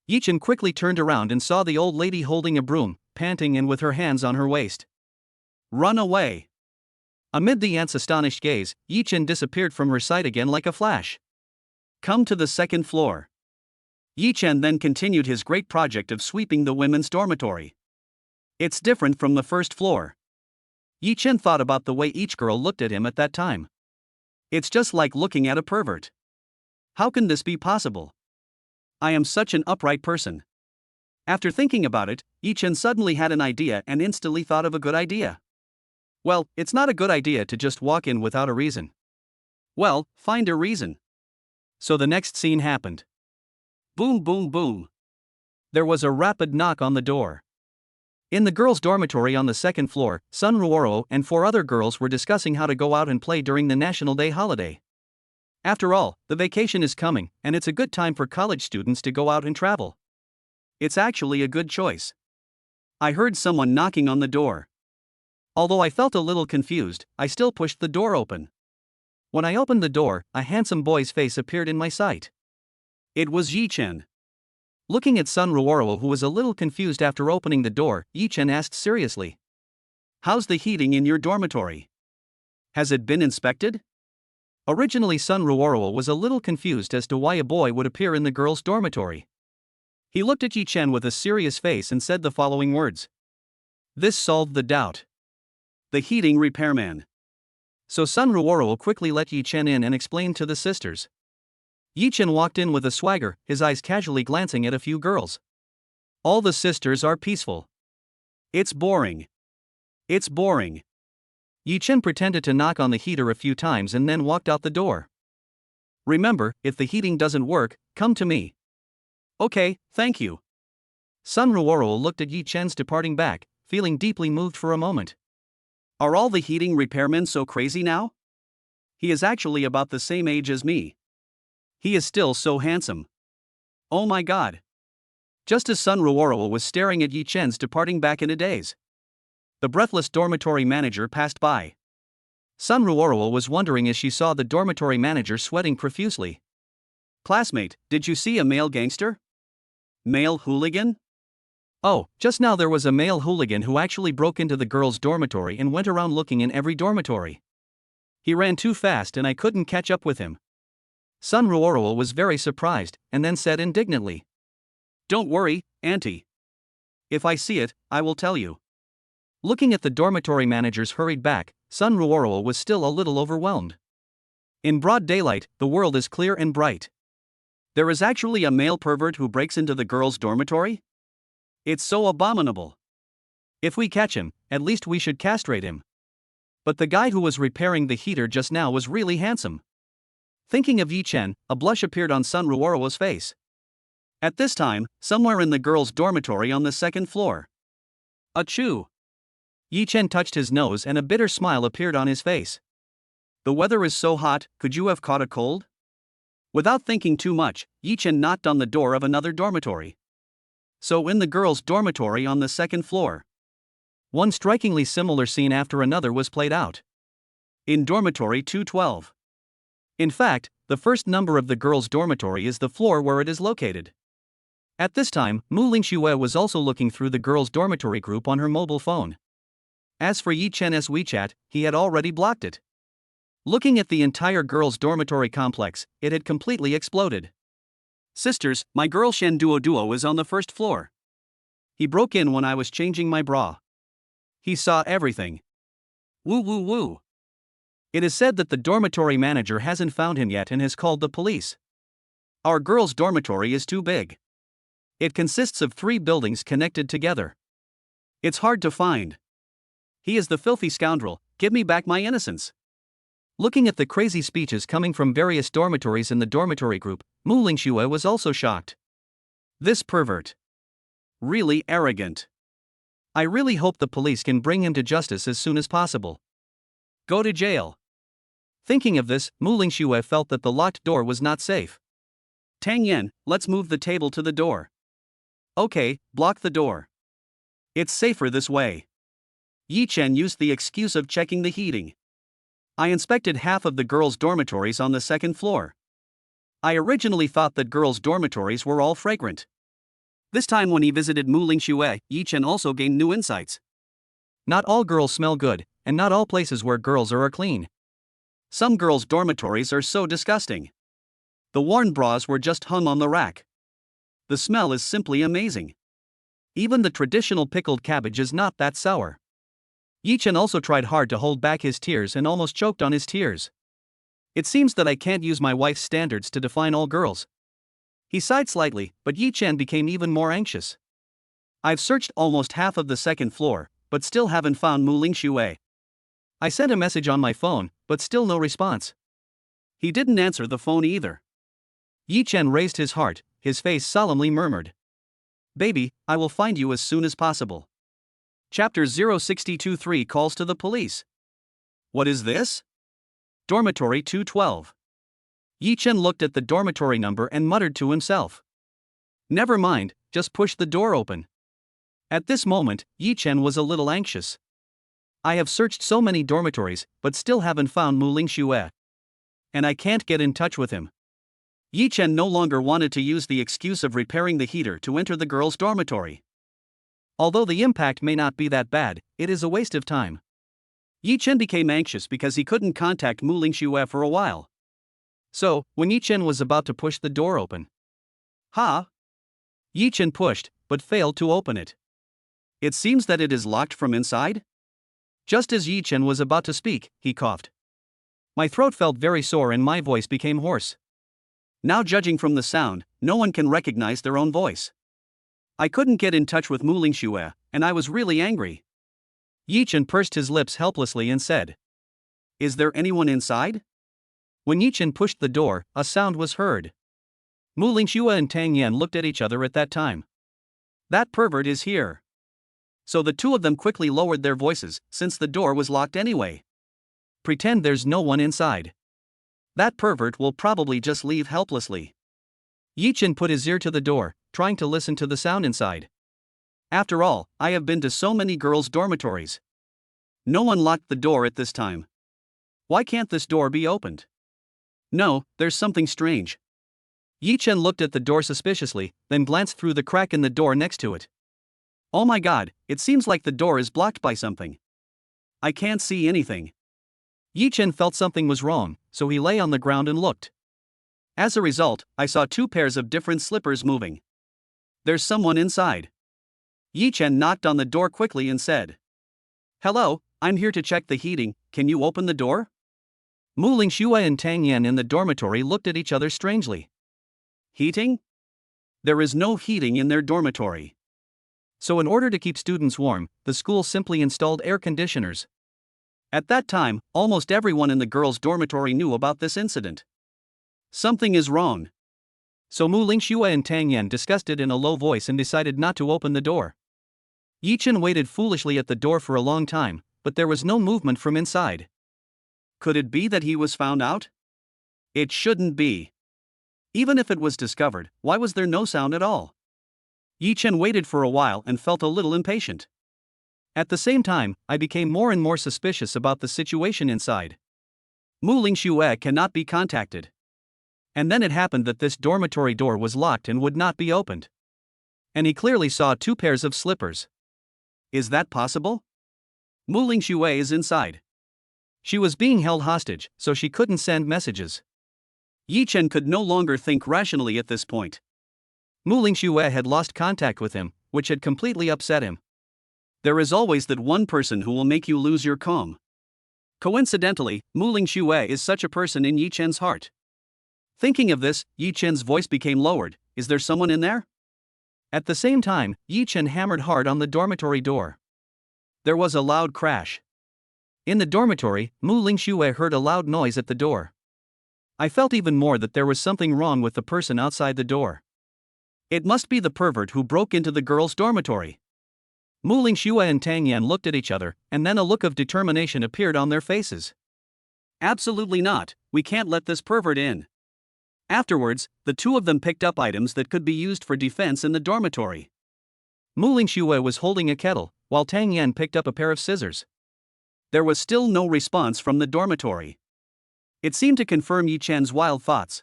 Yi Chen quickly turned around and saw the old lady holding a broom, panting and with her hands on her waist. Run away. Amid the ant's astonished gaze, Yi Chen disappeared from her sight again like a flash. Come to the second floor. Yi Chen then continued his great project of sweeping the women's dormitory. It's different from the first floor. Yi Chen thought about the way each girl looked at him at that time. It's just like looking at a pervert. How can this be possible? I am such an upright person. After thinking about it, Yi Chen suddenly had an idea and instantly thought of a good idea. Well, it's not a good idea to just walk in without a reason. Well, find a reason. So the next scene happened. Boom, boom, boom. There was a rapid knock on the door. In the girls' dormitory on the second floor, Sun Ruoro and 4 other girls were discussing how to go out and play during the National Day holiday. After all, the vacation is coming, and it's a good time for college students to go out and travel. It's actually a good choice. I heard someone knocking on the door. Although I felt a little confused, I still pushed the door open. When I opened the door, a handsome boy's face appeared in my sight. It was Yi Chen. Looking at Sun Ruoro, who was a little confused after opening the door, Yi Chen asked seriously. How's the heating in your dormitory? Has it been inspected? Originally Sun Ruoro was a little confused as to why a boy would appear in the girls' dormitory. He looked at Yi Chen with a serious face and said the following words. This solved the doubt. The heating repairman. So Sun Ruoro quickly let Yi Chen in and explained to the sisters. Yi Chen walked in with a swagger, his eyes casually glancing at a few girls. All the sisters are peaceful. It's boring. It's boring. Yi Chen pretended to knock on the heater a few times and then walked out the door. Remember, if the heating doesn't work, come to me. Okay, thank you. Sun Ruoro looked at Yi Chen's departing back, feeling deeply moved for a moment. Are all the heating repairmen so crazy now? He is actually about the same age as me. He is still so handsome. Oh my god. Just as Sun Ruoro was staring at Yi Chen's departing back in a daze, the breathless dormitory manager passed by. Sun Ruoro was wondering as she saw the dormitory manager sweating profusely. Classmate, did you see a male gangster? Male hooligan? Oh, just now there was a male hooligan who actually broke into the girls' dormitory and went around looking in every dormitory. He ran too fast and I couldn't catch up with him. Sun Ruoro was very surprised, and then said indignantly. Don't worry, Auntie. If I see it, I will tell you. Looking at the dormitory managers hurried back, Sun Ruoro was still a little overwhelmed. In broad daylight, the world is clear and bright. There is actually a male pervert who breaks into the girls' dormitory? It's so abominable. If we catch him, at least we should castrate him. But the guy who was repairing the heater just now was really handsome. Thinking of Yi Chen, a blush appeared on Sun Ruoro's face. At this time, somewhere in the girls' dormitory on the second floor. Achoo! Yi Chen touched his nose and a bitter smile appeared on his face. The weather is so hot, could you have caught a cold? Without thinking too much, Yi Chen knocked on the door of another dormitory. So in the girls' dormitory on the second floor. One strikingly similar scene after another was played out. In dormitory 212. In fact, the first number of the girls' dormitory is the floor where it is located. At this time, Muing Shuer was also looking through the girls' dormitory group on her mobile phone. As for Yi Chen's WeChat, he had already blocked it. Looking at the entire girls' dormitory complex, it had completely exploded. Sisters, my girl Shen Duo is on the first floor. He broke in when I was changing my bra. He saw everything. Woo woo woo. It is said that the dormitory manager hasn't found him yet and has called the police. Our girls' dormitory is too big. It consists of 3 buildings connected together. It's hard to find. He is the filthy scoundrel, give me back my innocence. Looking at the crazy speeches coming from various dormitories in the dormitory group, Muing Shuer was also shocked. This pervert. Really arrogant. I really hope the police can bring him to justice as soon as possible. Go to jail. Thinking of this, Muing Shuer felt that the locked door was not safe. Tang Yan, let's move the table to the door. Okay, block the door. It's safer this way. Yi Chen used the excuse of checking the heating. I inspected half of the girls' dormitories on the second floor. I originally thought that girls' dormitories were all fragrant. This time when he visited Muing Shuer, Yi Chen also gained new insights. Not all girls smell good, and not all places where girls are clean. Some girls' dormitories are so disgusting. The worn bras were just hung on the rack. The smell is simply amazing. Even the traditional pickled cabbage is not that sour. Yi Chen also tried hard to hold back his tears and almost choked on his tears. It seems that I can't use my wife's standards to define all girls. He sighed slightly, but Yi Chen became even more anxious. I've searched almost half of the second floor, but still haven't found Muing Shuer. I sent a message on my phone, but still no response. He didn't answer the phone either. Yi Chen raised his heart, his face solemnly murmured. Baby, I will find you as soon as possible. Chapter 0623 calls to the police. What is this? Dormitory 212. Yi Chen looked at the dormitory number and muttered to himself. Never mind, just push the door open. At this moment, Yi Chen was a little anxious. I have searched so many dormitories, but still haven't found Muing Shuer. And I can't get in touch with him. Yi Chen no longer wanted to use the excuse of repairing the heater to enter the girls' dormitory. Although the impact may not be that bad, it is a waste of time. Yi Chen became anxious because he couldn't contact Muing Shuer for a while. So, when Yi Chen was about to push the door open. Yi Chen pushed, but failed to open it. It seems that it is locked from inside? Just as Yi Chen was about to speak, he coughed. My throat felt very sore and my voice became hoarse. Now, judging from the sound, no one can recognize their own voice. I couldn't get in touch with Muing Shuer, and I was really angry. Yichen pursed his lips helplessly and said, "Is there anyone inside?" When Yichen pushed the door, a sound was heard. Muling Shuer and Tang Yan looked at each other at that time. That pervert is here. So the two of them quickly lowered their voices, since the door was locked anyway. Pretend there's no one inside. That pervert will probably just leave helplessly. Yichen put his ear to the door, trying to listen to the sound inside. After all, I have been to so many girls' dormitories. No one locked the door at this time. Why can't this door be opened? No, there's something strange. Yichen looked at the door suspiciously, then glanced through the crack in the door next to it. Oh my god, it seems like the door is blocked by something. I can't see anything. Yichen felt something was wrong, so he lay on the ground and looked. As a result, I saw two pairs of different slippers moving. There's someone inside. Yichen knocked on the door quickly and said, "Hello, I'm here to check the heating, can you open the door?" Muling Shuer and Tang Yan in the dormitory looked at each other strangely. Heating? There is no heating in their dormitory. So in order to keep students warm, the school simply installed air conditioners. At that time, almost everyone in the girls' dormitory knew about this incident. Something is wrong. So Muling Shuer and Tang Yan discussed it in a low voice and decided not to open the door. Yichen waited foolishly at the door for a long time, but there was no movement from inside. Could it be that he was found out? It shouldn't be. Even if it was discovered, why was there no sound at all? Yichen waited for a while and felt a little impatient. At the same time, I became more and more suspicious about the situation inside. Muling Shuer cannot be contacted. And then it happened that this dormitory door was locked and would not be opened. And he clearly saw two pairs of slippers. Is that possible? Muling Shuer is inside. She was being held hostage, so she couldn't send messages. Yichen could no longer think rationally at this point. Muling Shuer had lost contact with him, which had completely upset him. There is always that one person who will make you lose your calm. Coincidentally, Muling Shuer is such a person in Yichen's heart. Thinking of this, Yichen's voice became lowered. Is there someone in there? At the same time, Yichen hammered hard on the dormitory door. There was a loud crash. In the dormitory, Muling Shuer heard a loud noise at the door. I felt even more that there was something wrong with the person outside the door. It must be the pervert who broke into the girls' dormitory. Muling Shuer and Tang Yan looked at each other, and then a look of determination appeared on their faces. Absolutely not, we can't let this pervert in. Afterwards, the two of them picked up items that could be used for defense in the dormitory. Muling Shuer was holding a kettle, while Tang Yan picked up a pair of scissors. There was still no response from the dormitory. It seemed to confirm Yichen's wild thoughts.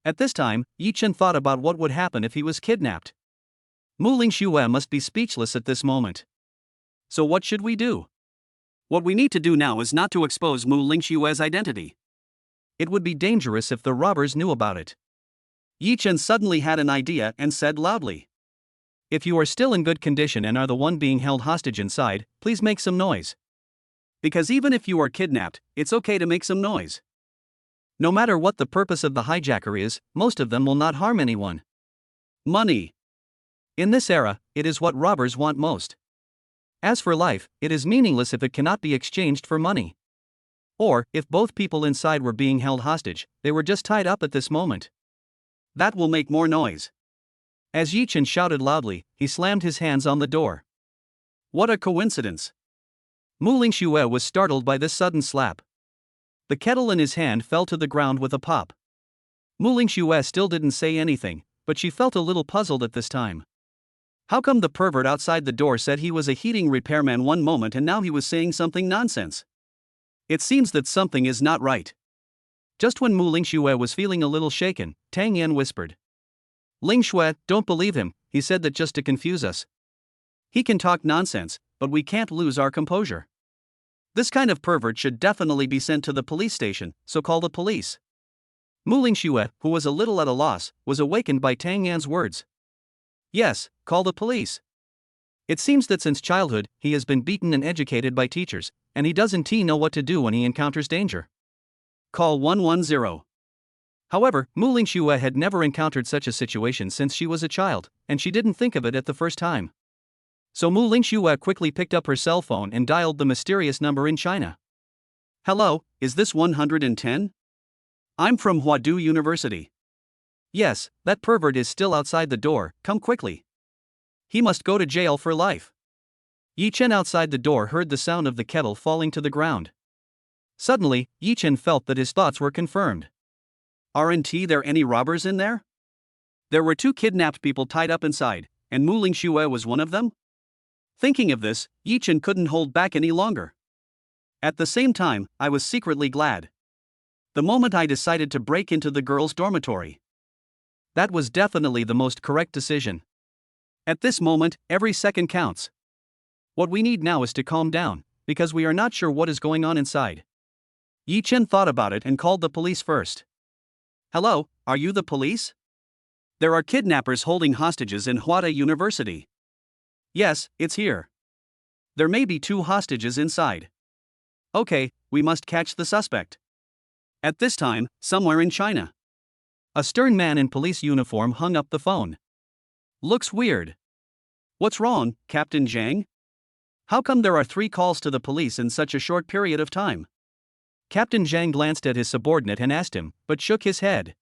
At this time, Yichen thought about what would happen if he was kidnapped. Muling Shuer must be speechless at this moment. So what should we do? What we need to do now is not to expose Muling Shuer's identity. It would be dangerous if the robbers knew about it. Yichen suddenly had an idea and said loudly, "If you are still in good condition and are the one being held hostage inside, please make some noise." Because even if you are kidnapped, it's okay to make some noise. No matter what the purpose of the hijacker is, most of them will not harm anyone. Money. In this era, it is what robbers want most. As for life, it is meaningless if it cannot be exchanged for money. Or, if both people inside were being held hostage, they were just tied up at this moment. That will make more noise. As Yichen shouted loudly, he slammed his hands on the door. What a coincidence. Muling Shuer was startled by this sudden slap. The kettle in his hand fell to the ground with a pop. Muling Shuer still didn't say anything, but she felt a little puzzled at this time. How come the pervert outside the door said he was a heating repairman one moment and now he was saying something nonsense? It seems that something is not right. Just when Muling Shuer was feeling a little shaken, Tang Yan whispered, "Ling Shuer, don't believe him, he said that just to confuse us. He can talk nonsense, but we can't lose our composure. This kind of pervert should definitely be sent to the police station, so call the police." Muling Shuer, who was a little at a loss, was awakened by Tang Yan's words. Yes, call the police. It seems that since childhood, he has been beaten and educated by teachers, and he doesn't know what to do when he encounters danger. call 110. However, Muing Shuer had never encountered such a situation since she was a child, and she didn't think of it at the first time. So Muing Shuer quickly picked up her cell phone and dialed the mysterious number in China. Hello, is this 110? I'm from Huadu University. Yes, that pervert is still outside the door, come quickly. He must go to jail for life. Yi Chen outside the door heard the sound of the kettle falling to the ground. Suddenly, Yi Chen felt that his thoughts were confirmed. Aren't there any robbers in there? There were 2 kidnapped people tied up inside, and Muing Shuer was one of them? Thinking of this, Yi Chen couldn't hold back any longer. At the same time, I was secretly glad. The moment I decided to break into the girls' dormitory. That was definitely the most correct decision. At this moment, every second counts. What we need now is to calm down, because we are not sure what is going on inside. Yi Chen thought about it and called the police first. Hello, are you the police? There are kidnappers holding hostages in Huadu University. Yes, it's here. There may be 2 hostages inside. Okay, we must catch the suspect. At this time, somewhere in China. A stern man in police uniform hung up the phone. Looks weird. What's wrong, Captain Zhang? How come there are 3 calls to the police in such a short period of time? Captain Zhang glanced at his subordinate and asked him, but shook his head.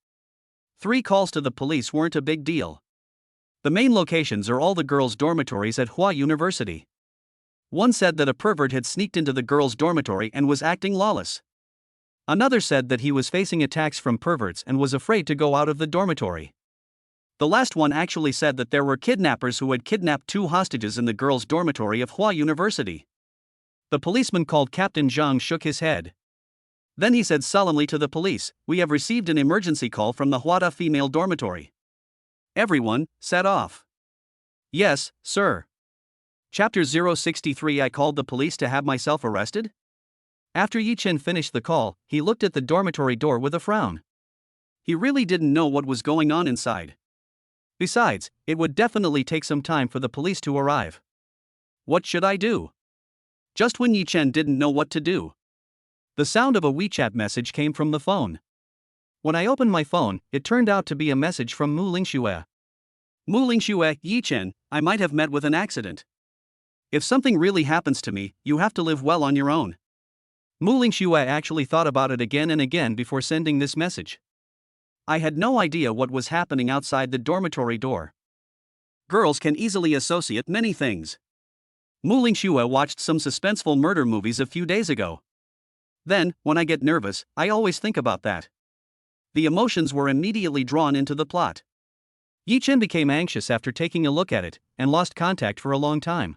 3 calls to the police weren't a big deal. The main locations are all the girls' dormitories at Huadu University. One said that a pervert had sneaked into the girls' dormitory and was acting lawless. Another said that he was facing attacks from perverts and was afraid to go out of the dormitory. The last one actually said that there were kidnappers who had kidnapped 2 hostages in the girls' dormitory of Huadu University. The policeman called Captain Zhang shook his head. Then he said solemnly to the police, "We have received an emergency call from the Huadu female dormitory." Everyone set off. Yes, sir. Chapter 063. I called the police to have myself arrested? After Yi Chen finished the call, he looked at the dormitory door with a frown. He really didn't know what was going on inside. Besides, it would definitely take some time for the police to arrive. What should I do? Just when Yi Chen didn't know what to do, the sound of a WeChat message came from the phone. When I opened my phone, it turned out to be a message from Muing Shuer. Muing Shuer, Yi Chen, I might have met with an accident. If something really happens to me, you have to live well on your own. Muing Shuer actually thought about it again and again before sending this message. I had no idea what was happening outside the dormitory door. Girls can easily associate many things. Muing Shuer watched some suspenseful murder movies a few days ago. Then, when I get nervous, I always think about that. The emotions were immediately drawn into the plot. Yi Chen became anxious after taking a look at it, and lost contact for a long time.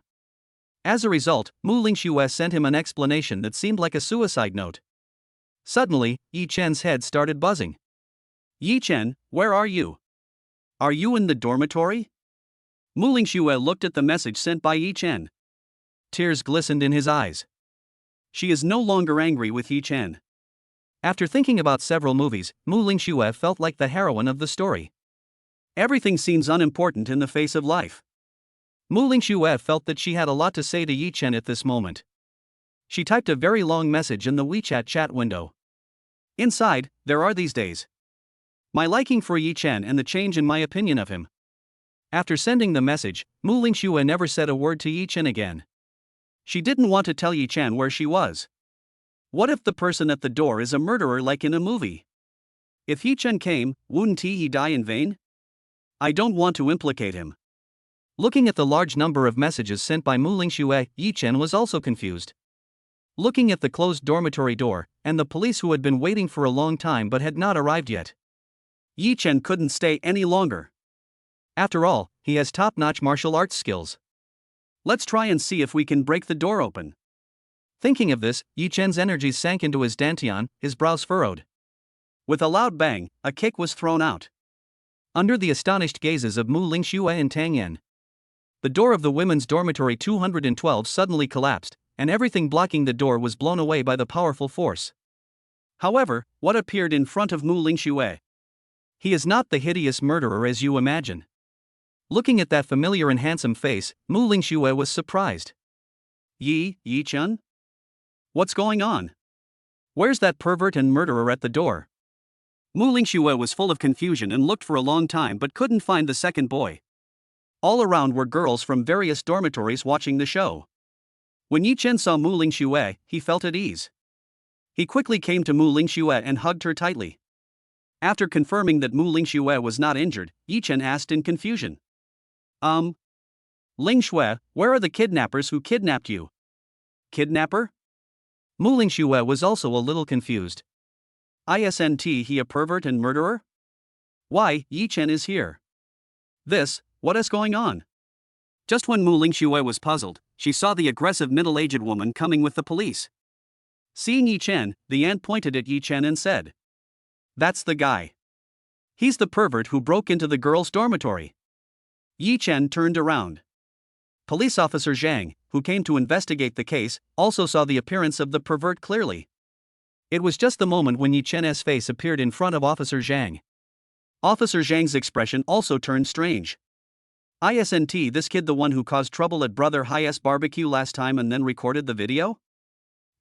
As a result, Muing Shuer sent him an explanation that seemed like a suicide note. Suddenly, Yi Chen's head started buzzing. Yi Chen, where are you? Are you in the dormitory? Muing Shuer looked at the message sent by Yi Chen. Tears glistened in his eyes. She is no longer angry with Yi Chen. After thinking about several movies, Muing Shuer felt like the heroine of the story. Everything seems unimportant in the face of life. Muing Shuer felt that she had a lot to say to Yi Chen at this moment. She typed a very long message in the WeChat chat window. Inside, there are these days. My liking for Yi Chen and the change in my opinion of him. After sending the message, Muing Shuer never said a word to Yi Chen again. She didn't want to tell Yi Chen where she was. What if the person at the door is a murderer like in a movie? If Yi Chen came, wouldn't he die in vain? I don't want to implicate him. Looking at the large number of messages sent by Muing Shuer, Yi Chen was also confused. Looking at the closed dormitory door, and the police who had been waiting for a long time but had not arrived yet, Yi Chen couldn't stay any longer. After all, he has top-notch martial arts skills. Let's try and see if we can break the door open. Thinking of this, Yi Chen's energies sank into his dantian, his brows furrowed. With a loud bang, a kick was thrown out. Under the astonished gazes of Muing Shuer and Tang Yan, the door of the women's dormitory 212 suddenly collapsed, and everything blocking the door was blown away by the powerful force. However, what appeared in front of Muing Shuer? He is not the hideous murderer as you imagine. Looking at that familiar and handsome face, Muing Shuer was surprised. Yi Chen? What's going on? Where's that pervert and murderer at the door? Muing Shuer was full of confusion and looked for a long time but couldn't find the second boy. All around were girls from various dormitories watching the show. When Yichen saw Muing Shuer, he felt at ease. He quickly came to Muing Shuer and hugged her tightly. After confirming that Muing Shuer was not injured, Yichen asked in confusion. Ling Shuer, where are the kidnappers who kidnapped you? Kidnapper? Muing Shuer was also a little confused. Isn't he a pervert and murderer? Why, Yichen is here. What is going on? Just when Muing Shuer was puzzled, she saw the aggressive middle-aged woman coming with the police. Seeing Yichen, the aunt pointed at Yichen and said, "That's the guy. He's the pervert who broke into the girls' dormitory." Yichen turned around. Police officer Zhang, who came to investigate the case, also saw the appearance of the pervert clearly. It was just the moment when Yichen's face appeared in front of Officer Zhang. Officer Zhang's expression also turned strange. Isn't this kid the one who caused trouble at Brother Hi's barbecue last time and then recorded the video?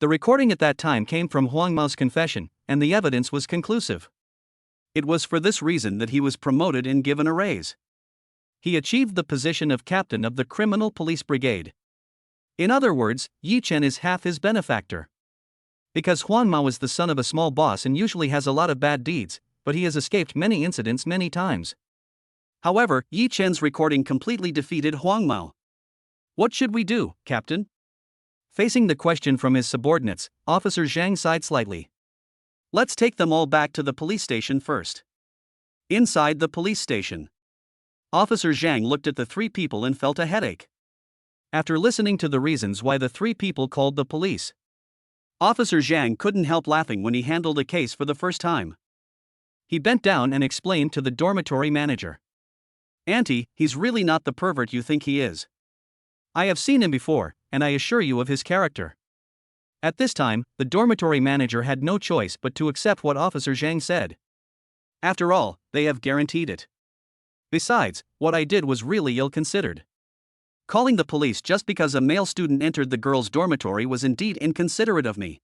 The recording at that time came from Huang Mao's confession, and the evidence was conclusive. It was for this reason that he was promoted and given a raise. He achieved the position of captain of the criminal police brigade. In other words, Yichen is half his benefactor. Because Huang Mao is the son of a small boss and usually has a lot of bad deeds, but he has escaped many incidents many times. However, Yichen's recording completely defeated Huang Mao. What should we do, Captain? Facing the question from his subordinates, Officer Zhang sighed slightly. Let's take them all back to the police station first. Inside the police station, Officer Zhang looked at the three people and felt a headache. After listening to the reasons why the three people called the police, Officer Zhang couldn't help laughing when he handled a case for the first time. He bent down and explained to the dormitory manager. "Auntie, he's really not the pervert you think he is. I have seen him before, and I assure you of his character." At this time, the dormitory manager had no choice but to accept what Officer Zhang said. After all, they have guaranteed it. Besides, what I did was really ill-considered. Calling the police just because a male student entered the girls' dormitory was indeed inconsiderate of me.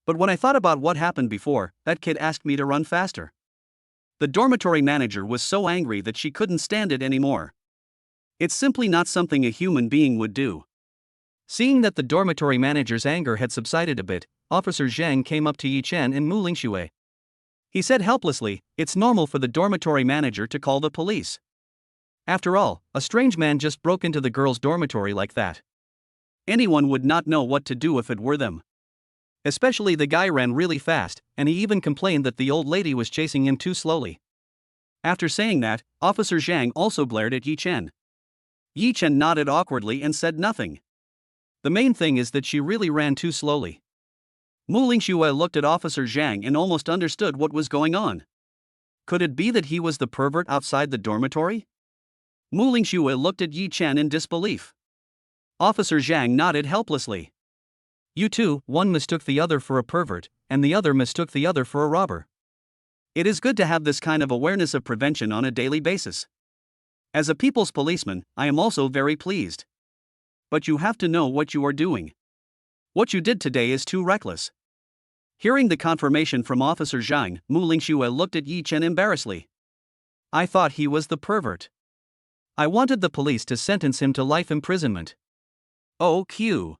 But when I thought about what happened before, that kid asked me to run faster. The dormitory manager was so angry that she couldn't stand it anymore. It's simply not something a human being would do. Seeing that the dormitory manager's anger had subsided a bit, Officer Zhang came up to Yichen and Muing Shuer. He said helplessly, "It's normal for the dormitory manager to call the police. After all, a strange man just broke into the girls' dormitory like that. Anyone would not know what to do if it were them. Especially the guy ran really fast, and he even complained that the old lady was chasing him too slowly." After saying that, Officer Zhang also glared at Yichen. Yichen nodded awkwardly and said nothing. The main thing is that she really ran too slowly. Muing Shuer looked at Officer Zhang and almost understood what was going on. Could it be that he was the pervert outside the dormitory? Muing Shuer looked at Yichen in disbelief. Officer Zhang nodded helplessly. "You two, one mistook the other for a pervert, and the other mistook the other for a robber. It is good to have this kind of awareness of prevention on a daily basis. As a people's policeman, I am also very pleased. But you have to know what you are doing. What you did today is too reckless." Hearing the confirmation from Officer Zhang, Muing Shuer looked at Yichen embarrassedly. "I thought he was the pervert. I wanted the police to sentence him to life imprisonment." "Oh, Q."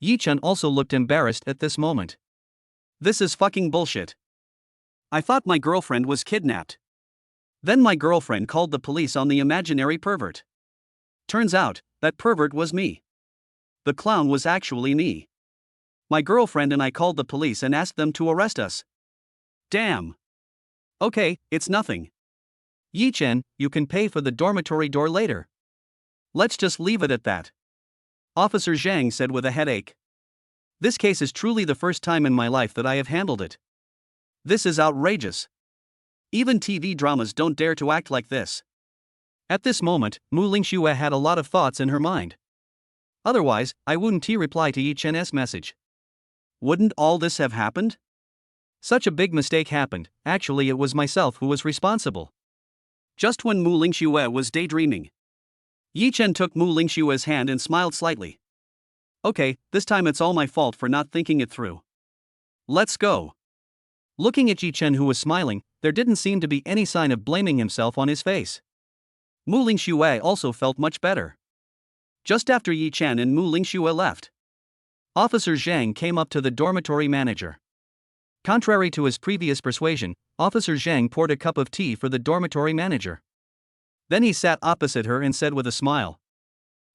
Yichen also looked embarrassed at this moment. "This is fucking bullshit. I thought my girlfriend was kidnapped. Then my girlfriend called the police on the imaginary pervert. Turns out, that pervert was me. The clown was actually me. My girlfriend and I called the police and asked them to arrest us. Damn. Okay, it's nothing. Yichen, you can pay for the dormitory door later. Let's just leave it at that." Officer Zhang said with a headache. "This case is truly the first time in my life that I have handled it. This is outrageous. Even TV dramas don't dare to act like this." At this moment, Muing Shuer had a lot of thoughts in her mind. Otherwise, I wouldn't reply to Yichen's message. Wouldn't all this have happened? Such a big mistake happened. Actually, it was myself who was responsible. Just when Muing Shuer was daydreaming, Yichen took Muing Shuer's hand and smiled slightly. "Okay, this time it's all my fault for not thinking it through. let's go. Looking at Yi Chen, who was smiling, there didn't seem to be any sign of blaming himself on his face. Muing Shuer also felt much better. Just after Yi Chen and Muing Shuer left, Officer Zhang came up to the dormitory manager. Contrary to his previous persuasion, Officer Zhang poured a cup of tea for the dormitory manager. Then he sat opposite her and said with a smile,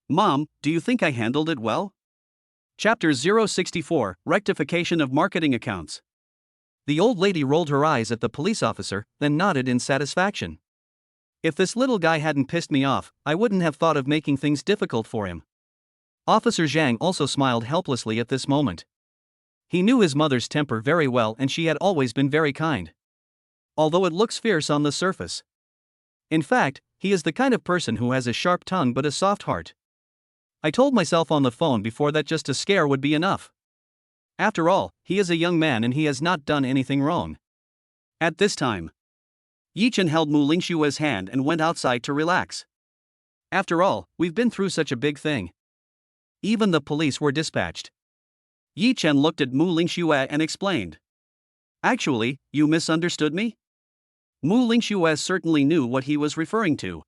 "Mom, do you think I handled it well?" Chapter 064, Rectification of Marketing Accounts. The old lady rolled her eyes at the police officer, then nodded in satisfaction. If this little guy hadn't pissed me off, I wouldn't have thought of making things difficult for him. Officer Zhang also smiled helplessly at this moment. He knew his mother's temper very well, and she had always been very kind, although it looks fierce on the surface. In fact, he is the kind of person who has a sharp tongue but a soft heart. I told myself on the phone before that just a scare would be enough. After all, he is a young man and he has not done anything wrong. At this time, Yi Chen held Muing Shuer's hand and went outside to relax. After all, we've been through such a big thing. Even the police were dispatched. Yi Chen looked at Muing Shuer and explained, "Actually, you misunderstood me?" Muing Shuer certainly knew what he was referring to,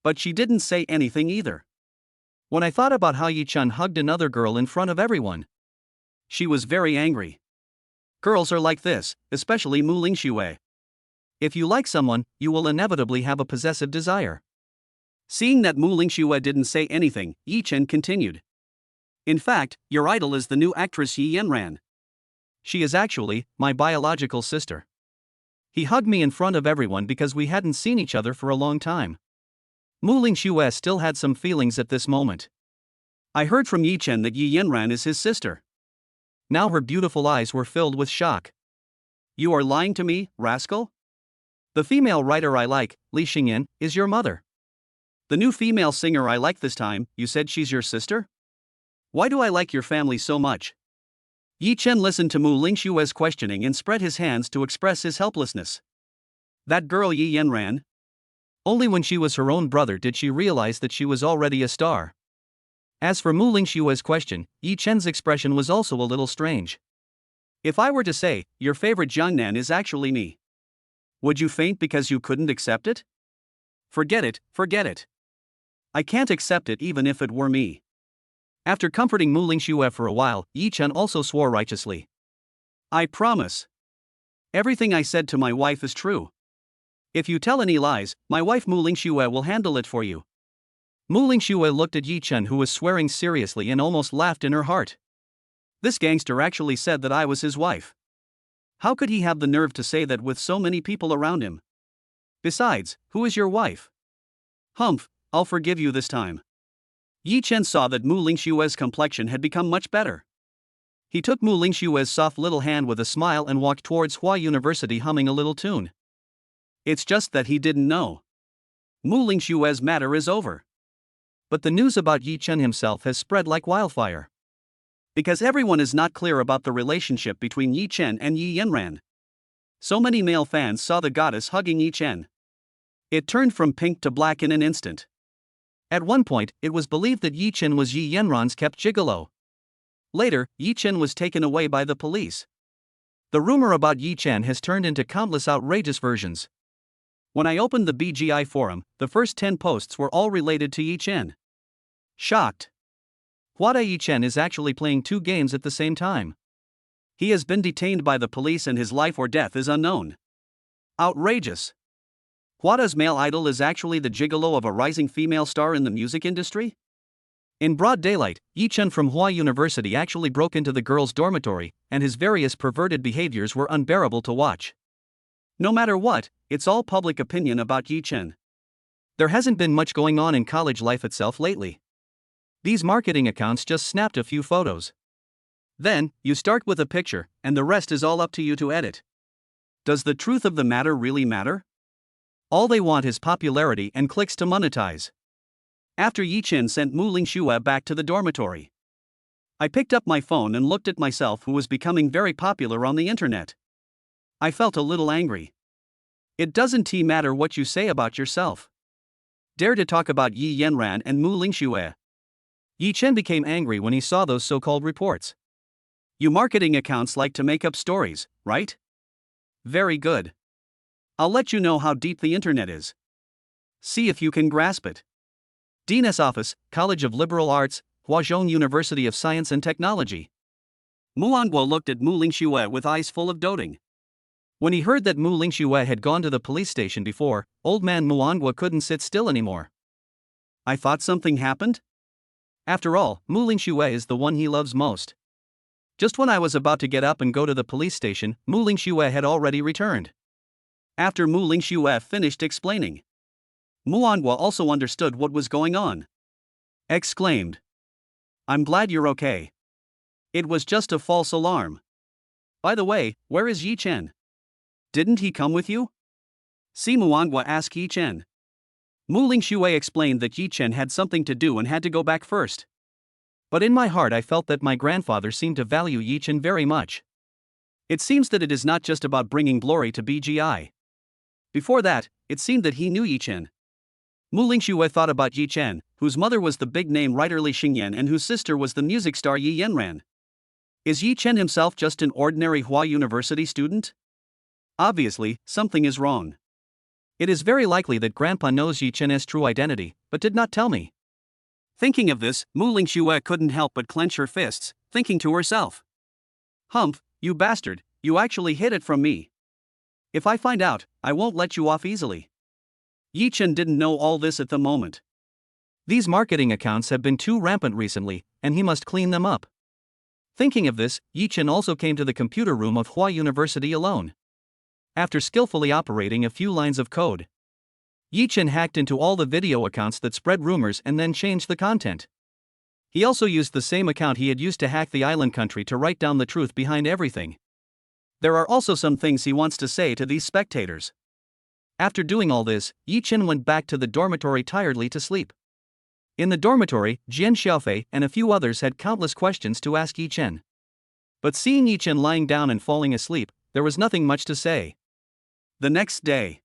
but she didn't say anything either. When I thought about how Yi Chen hugged another girl in front of everyone, she was very angry. Girls are like this, especially Muing Shuer. If you like someone, you will inevitably have a possessive desire. Seeing that Muing Shuer didn't say anything, Yi Chen continued, "In fact, your idol is the new actress Yi Yanran. She is actually my biological sister." He hugged me in front of everyone because we hadn't seen each other for a long time. Muing Shuer still had some feelings at this moment. "I heard from Yi Chen that Yi Yanran is his sister." Now her beautiful eyes were filled with shock. "You are lying to me, rascal?" "The female writer I like, Li Xingyan, is your mother." "The new female singer I like this time, you said she's your sister? Why do I like your family so much?" Yi Chen listened to Muing Shuer's questioning and spread his hands to express his helplessness. That girl Yi Yanran? Only when she was her own brother did she realize that she was already a star. As for Muing Shuer's question, Yi Chen's expression was also a little strange. "If I were to say, your favorite Jiangnan is actually me, would you faint because you couldn't accept it?" Forget it, forget it. I can't accept it even if it were me." After comforting Muing Shuer for a while, Yi Chen also swore righteously. "I promise. Everything I said to my wife is true. If you tell any lies, my wife Muing Shuer will handle it for you." Muing Shuer looked at Yi Chen, who was swearing seriously, and almost laughed in her heart. This gangster actually said that I was his wife. How could he have the nerve to say that with so many people around him? Besides, who is your wife? Humph, I'll forgive you this time. Yi Chen saw that Muing Shuer's complexion had become much better. He took Muing Shuer's soft little hand with a smile and walked towards Hua University humming a little tune. It's just that he didn't know. Muing Shuer's matter is over. But the news about Yi Chen himself has spread like wildfire. Because everyone is not clear about the relationship between Yi Chen and Yi Yanran. So many male fans saw the goddess hugging Yi Chen. It turned from pink to black in an instant. At one point, it was believed that Yi Chen was Yi Yanran's kept gigolo. Later, Yi Chen was taken away by the police. The rumor about Yi Chen has turned into countless outrageous versions. When I opened the BGI forum, the first 10 posts were all related to Yi Chen. Shocked. Huada Yi Chen is actually playing 2 games at the same time. He has been detained by the police and his life or death is unknown. Outrageous. Huada's male idol is actually the gigolo of a rising female star in the music industry? In broad daylight, Yi Chen from Hua University actually broke into the girls' dormitory, and his various perverted behaviors were unbearable to watch. No matter what, it's all public opinion about Yi Chen. There hasn't been much going on in college life itself lately. These marketing accounts just snapped a few photos. Then, you start with a picture, and the rest is all up to you to edit. Does the truth of the matter really matter? All they want is popularity and clicks to monetize. After Yi Chen sent Muing Shuer back to the dormitory, I picked up my phone and looked at myself, who was becoming very popular on the internet. I felt a little angry. It doesn't matter what you say about yourself. Dare to talk about Yi Yanran and Muing Shuer. Yi Chen became angry when he saw those so-called reports. You marketing accounts like to make up stories, right? Very good. I'll let you know how deep the internet is. See if you can grasp it. Dean's Office, College of Liberal Arts, Huazhong University of Science and Technology. Muangguo looked at Muing Shuer with eyes full of doting. When he heard that Muing Shuer had gone to the police station before, old man Muangguo couldn't sit still anymore. I thought something happened? After all, Muing Shuer is the one he loves most. Just when I was about to get up and go to the police station, Muing Shuer had already returned. After Muing Shuer finished explaining, Muangguo also understood what was going on. Exclaimed. I'm glad you're okay. It was just a false alarm. By the way, where is Yi Chen? Didn't he come with you? See Muangguo ask Yi Chen. Muing Shuer explained that Yi Chen had something to do and had to go back first. But in my heart I felt that my grandfather seemed to value Yi Chen very much. It seems that it is not just about bringing glory to BGI. Before that, it seemed that he knew Yi Chen. Muing Shuer thought about Yi Chen, whose mother was the big-name writer Li Xingyan and whose sister was the music star Yi Yanran. Is Yi Chen himself just an ordinary Hua University student? Obviously, something is wrong. It is very likely that Grandpa knows Yi Chen's true identity, but did not tell me. Thinking of this, Muing Shuer couldn't help but clench her fists, thinking to herself. Humph, you bastard, you actually hid it from me. If I find out, I won't let you off easily. Yi Chen didn't know all this at the moment. These marketing accounts have been too rampant recently, and he must clean them up. Thinking of this, Yi Chen also came to the computer room of Hua University alone. After skillfully operating a few lines of code, Yi Chen hacked into all the video accounts that spread rumors and then changed the content. He also used the same account he had used to hack the island country to write down the truth behind everything. There are also some things he wants to say to these spectators. After doing all this, Yi Chen went back to the dormitory tiredly to sleep. In the dormitory, Jian Sha and a few others had countless questions to ask Yi Chen. But seeing Yi Chen lying down and falling asleep, there was nothing much to say. The next day.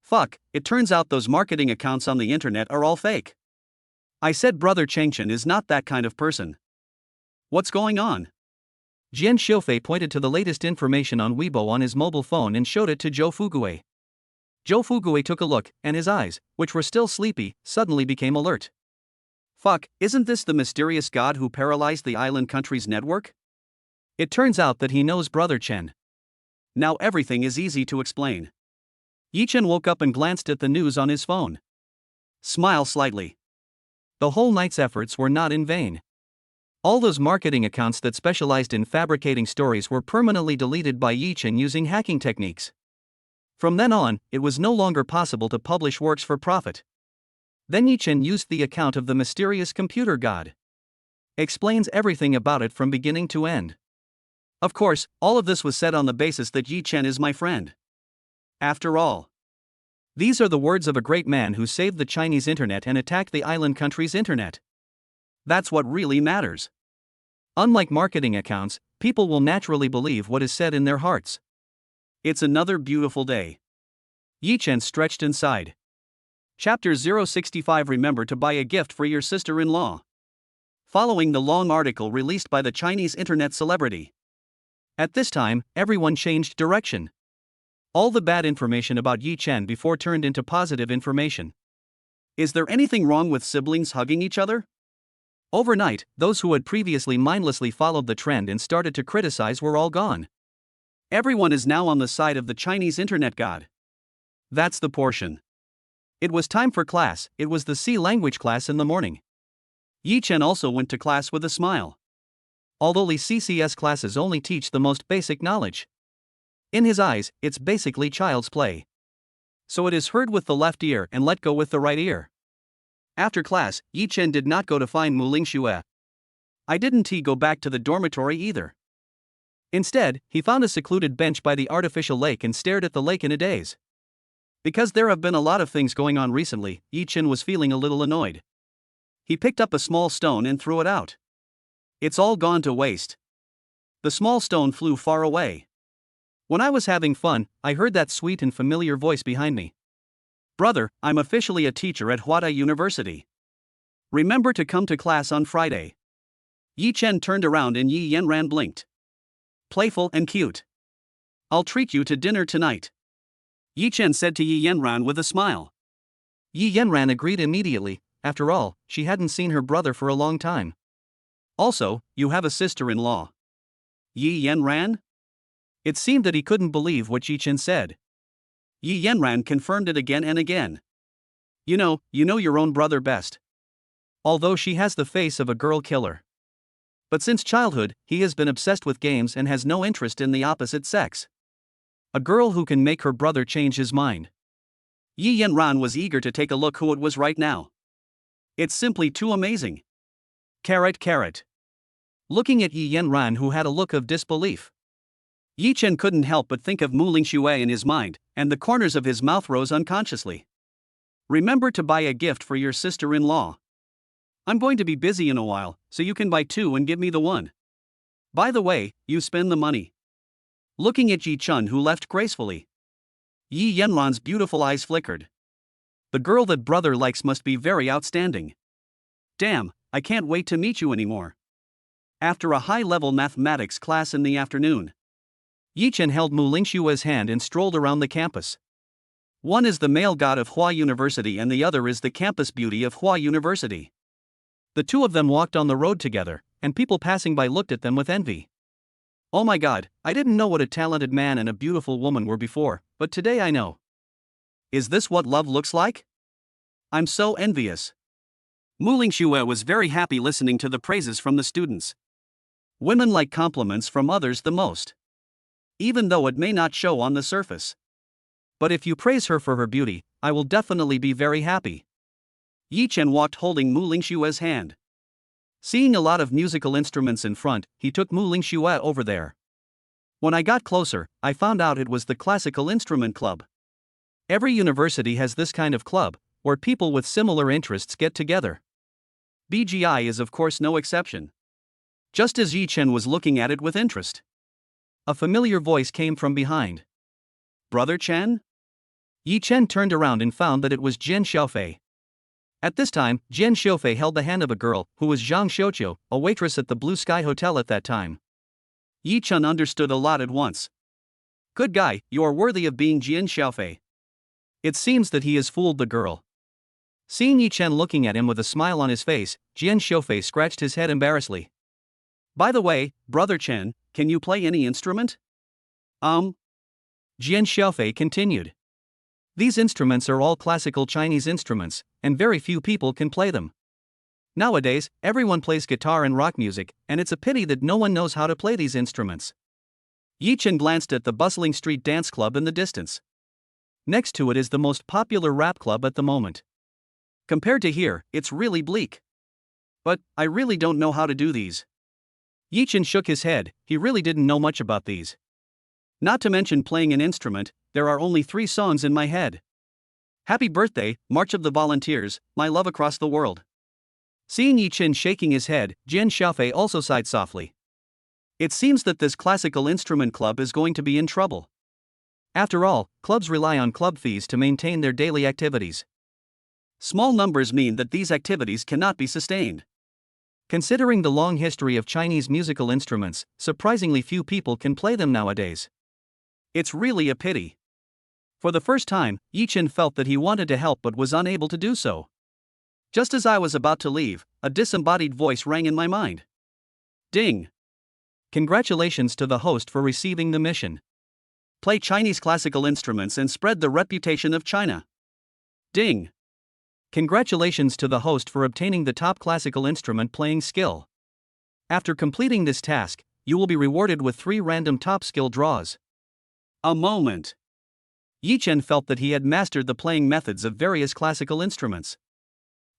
Fuck, it turns out those marketing accounts on the internet are all fake. I said Brother Chengchen is not that kind of person. What's going on? Jian Sha pointed to the latest information on Weibo on his mobile phone and showed it to Zhou Fuguei. Zhou Fuguei took a look, and his eyes, which were still sleepy, suddenly became alert. Fuck, isn't this the mysterious god who paralyzed the island country's network? It turns out that he knows Brother Chen. Now everything is easy to explain. Yi Chen woke up and glanced at the news on his phone. Smile slightly. The whole night's efforts were not in vain. All those marketing accounts that specialized in fabricating stories were permanently deleted by Yi Chen using hacking techniques. From then on, it was no longer possible to publish works for profit. Then Yi Chen used the account of the mysterious computer god. Explains everything about it from beginning to end. Of course, all of this was said on the basis that Yi Chen is my friend. After all, these are the words of a great man who saved the Chinese internet and attacked the island country's internet. That's what really matters. Unlike marketing accounts, people will naturally believe what is said in their hearts. It's another beautiful day. Yi Chen stretched and sighed. Chapter 065. Remember to buy a gift for your sister-in-law. Following the long article released by the Chinese internet celebrity. At this time, everyone changed direction. All the bad information about Yi Chen before turned into positive information. Is there anything wrong with siblings hugging each other? Overnight, those who had previously mindlessly followed the trend and started to criticize were all gone. Everyone is now on the side of the Chinese internet god. That's the portion. It was time for class. It was the C language class in the morning. Yi Chen also went to class with a smile. Although the CCS classes only teach the most basic knowledge. In his eyes, it's basically child's play. So it is heard with the left ear and let go with the right ear. After class, Yi Chen did not go to find Muing Shuer. I didn't he go back to the dormitory either. Instead, he found a secluded bench by the artificial lake and stared at the lake in a daze. Because there have been a lot of things going on recently, Yi Chen was feeling a little annoyed. He picked up a small stone and threw it out. It's all gone to waste. The small stone flew far away. When I was having fun, I heard that sweet and familiar voice behind me. Brother, I'm officially a teacher at Hua University. Remember to come to class on Friday. Yi Chen turned around and Yi Yanran blinked. playful and cute. I'll treat you to dinner tonight, Yi Chen said to Yi Yanran with a smile. Yi Yanran agreed immediately. After all, she hadn't seen her brother for a long time. Also, you have a sister-in-law. Yi Yanran? It seemed that he couldn't believe what Yi Chen said. Yi Yanran confirmed it again and again. You know your own brother best. Although she has the face of a girl killer. But since childhood, he has been obsessed with games and has no interest in the opposite sex. A girl who can make her brother change his mind. Yi Yanran was eager to take a look who it was right now. It's simply too amazing. Carrot. Looking at Yi Yanran, who had a look of disbelief, Yi Chen couldn't help but think of Muing Shuer in his mind, and the corners of his mouth rose unconsciously. Remember to buy a gift for your sister-in-law. I'm going to be busy in a while, so you can buy 2 and give me the 1. By the way, you spend the money. Looking at Yi Chen, who left gracefully, Yi Yanran's beautiful eyes flickered. The girl that brother likes must be very outstanding. Damn, I can't wait to meet you anymore. After a high-level mathematics class in the afternoon, Yi Chen held Muing Shuer's hand and strolled around the campus. One is the male god of Hua University and the other is the campus beauty of Hua University. The two of them walked on the road together, and people passing by looked at them with envy. Oh my god, I didn't know what a talented man and a beautiful woman were before, but today I know. Is this what love looks like? I'm so envious. Muing Shuer was very happy listening to the praises from the students. Women like compliments from others the most, even though it may not show on the surface. But if you praise her for her beauty, I will definitely be very happy. Yi Chen walked holding Muing Shuer's hand. Seeing a lot of musical instruments in front, he took Muing Shuer over there. When I got closer, I found out it was the Classical Instrument Club. Every university has this kind of club, where people with similar interests get together. BGI is of course no exception. Just as Yi Chen was looking at it with interest, a familiar voice came from behind. Brother Chen? Yi Chen turned around and found that it was Jian Sha. At this time, Jian Sha held the hand of a girl who was Zhang Xiuqiu, a waitress at the Blue Sky Hotel at that time. Yi Chen understood a lot at once. Good guy, you are worthy of being Jian Sha. It seems that he has fooled the girl. Seeing Yi Chen looking at him with a smile on his face, Jian Sha scratched his head embarrassedly. By the way, Brother Chen, can you play any instrument? Jian Sha continued. These instruments are all classical Chinese instruments, and very few people can play them. Nowadays, everyone plays guitar and rock music, and it's a pity that no one knows how to play these instruments. Yi Chen glanced at the bustling street dance club in the distance. Next to it is the most popular rap club at the moment. Compared to here, it's really bleak. But I really don't know how to do these. Yi Chen shook his head. He really didn't know much about these. Not to mention playing an instrument, there are only 3 songs in my head. Happy Birthday, March of the Volunteers, My Love Across the World. Seeing Yi Chen shaking his head, Jian Sha also sighed softly. It seems that this classical instrument club is going to be in trouble. After all, clubs rely on club fees to maintain their daily activities. Small numbers mean that these activities cannot be sustained. Considering the long history of Chinese musical instruments, surprisingly few people can play them nowadays. It's really a pity. For the first time, Yi Chen felt that he wanted to help but was unable to do so. Just as I was about to leave, a disembodied voice rang in my mind. Ding! Congratulations to the host for receiving the mission. Play Chinese classical instruments and spread the reputation of China. Ding! Congratulations to the host for obtaining the top classical instrument playing skill. After completing this task, you will be rewarded with 3 random top skill draws. A moment. Yi Chen felt that he had mastered the playing methods of various classical instruments.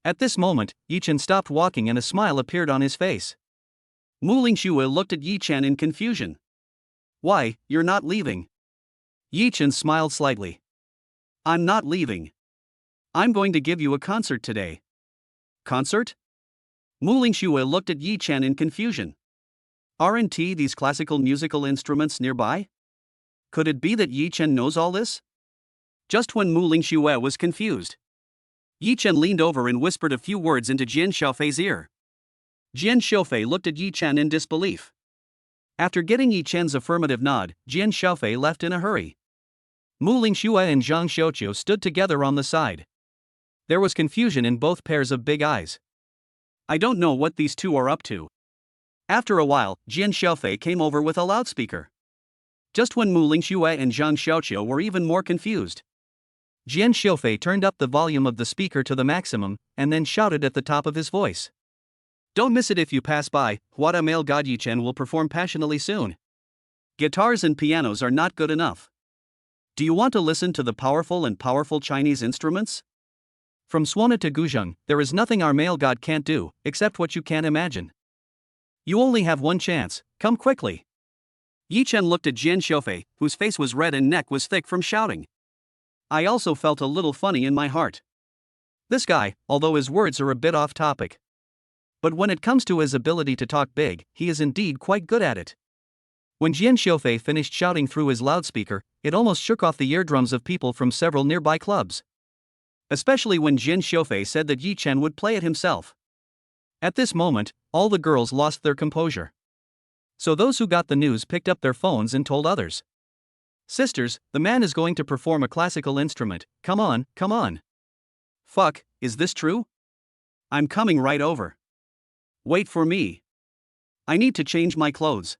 At this moment, Yi Chen stopped walking and a smile appeared on his face. Muing Shuer looked at Yi Chen in confusion. Why, you're not leaving? Yi Chen smiled slightly. I'm not leaving. I'm going to give you a concert today. Concert? Muing Shuer looked at Yi Chen in confusion. Aren't these classical musical instruments nearby? Could it be that Yi Chen knows all this? Just when Muing Shuer was confused, Yi Chen leaned over and whispered a few words into Jian Sha's ear. Jian Sha looked at Yi Chen in disbelief. After getting Yi Chen's affirmative nod, Jian Sha left in a hurry. Muing Shuer and Zhang Xiuqiu stood together on the side. There was confusion in both pairs of big eyes. I don't know what these two are up to. After a while, Jian Sha came over with a loudspeaker. Just when Muing Shuer and Zhang Xiuqiu were even more confused, Jian Sha turned up the volume of the speaker to the maximum, and then shouted at the top of his voice. Don't miss it if you pass by, thwarted male god Yi Chen will perform passionately soon. Guitars and pianos are not good enough. Do you want to listen to the powerful Chinese instruments? From Suona to Guzheng, there is nothing our male god can't do, except what you can't imagine. You only have one chance, come quickly. Yi Chen looked at Jian Sha, whose face was red and neck was thick from shouting. I also felt a little funny in my heart. This guy, although his words are a bit off topic, but when it comes to his ability to talk big, he is indeed quite good at it. When Jian Sha finished shouting through his loudspeaker, it almost shook off the eardrums of people from several nearby clubs. Especially when Jian Sha said that Yi Chen would play it himself. At this moment, all the girls lost their composure. So those who got the news picked up their phones and told others. Sisters, the man is going to perform a classical instrument, come on, come on. Fuck, is this true? I'm coming right over. Wait for me. I need to change my clothes.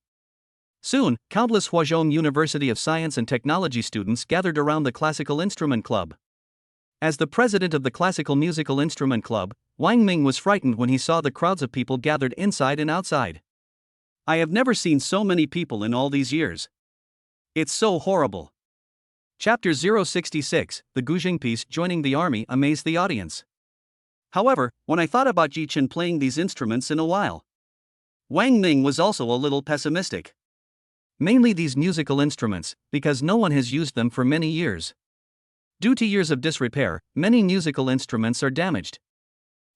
Soon, countless Huazhong University of Science and Technology students gathered around the Classical Instrument Club. As the president of the Classical Musical Instrument Club, Wang Ming was frightened when he saw the crowds of people gathered inside and outside. I have never seen so many people in all these years. It's so horrible. Chapter 066, the Guzheng piece joining the army amazed the audience. However, when I thought about Yi Chen playing these instruments in a while, Wang Ming was also a little pessimistic. Mainly these musical instruments, because no one has used them for many years. Due to years of disrepair, many musical instruments are damaged.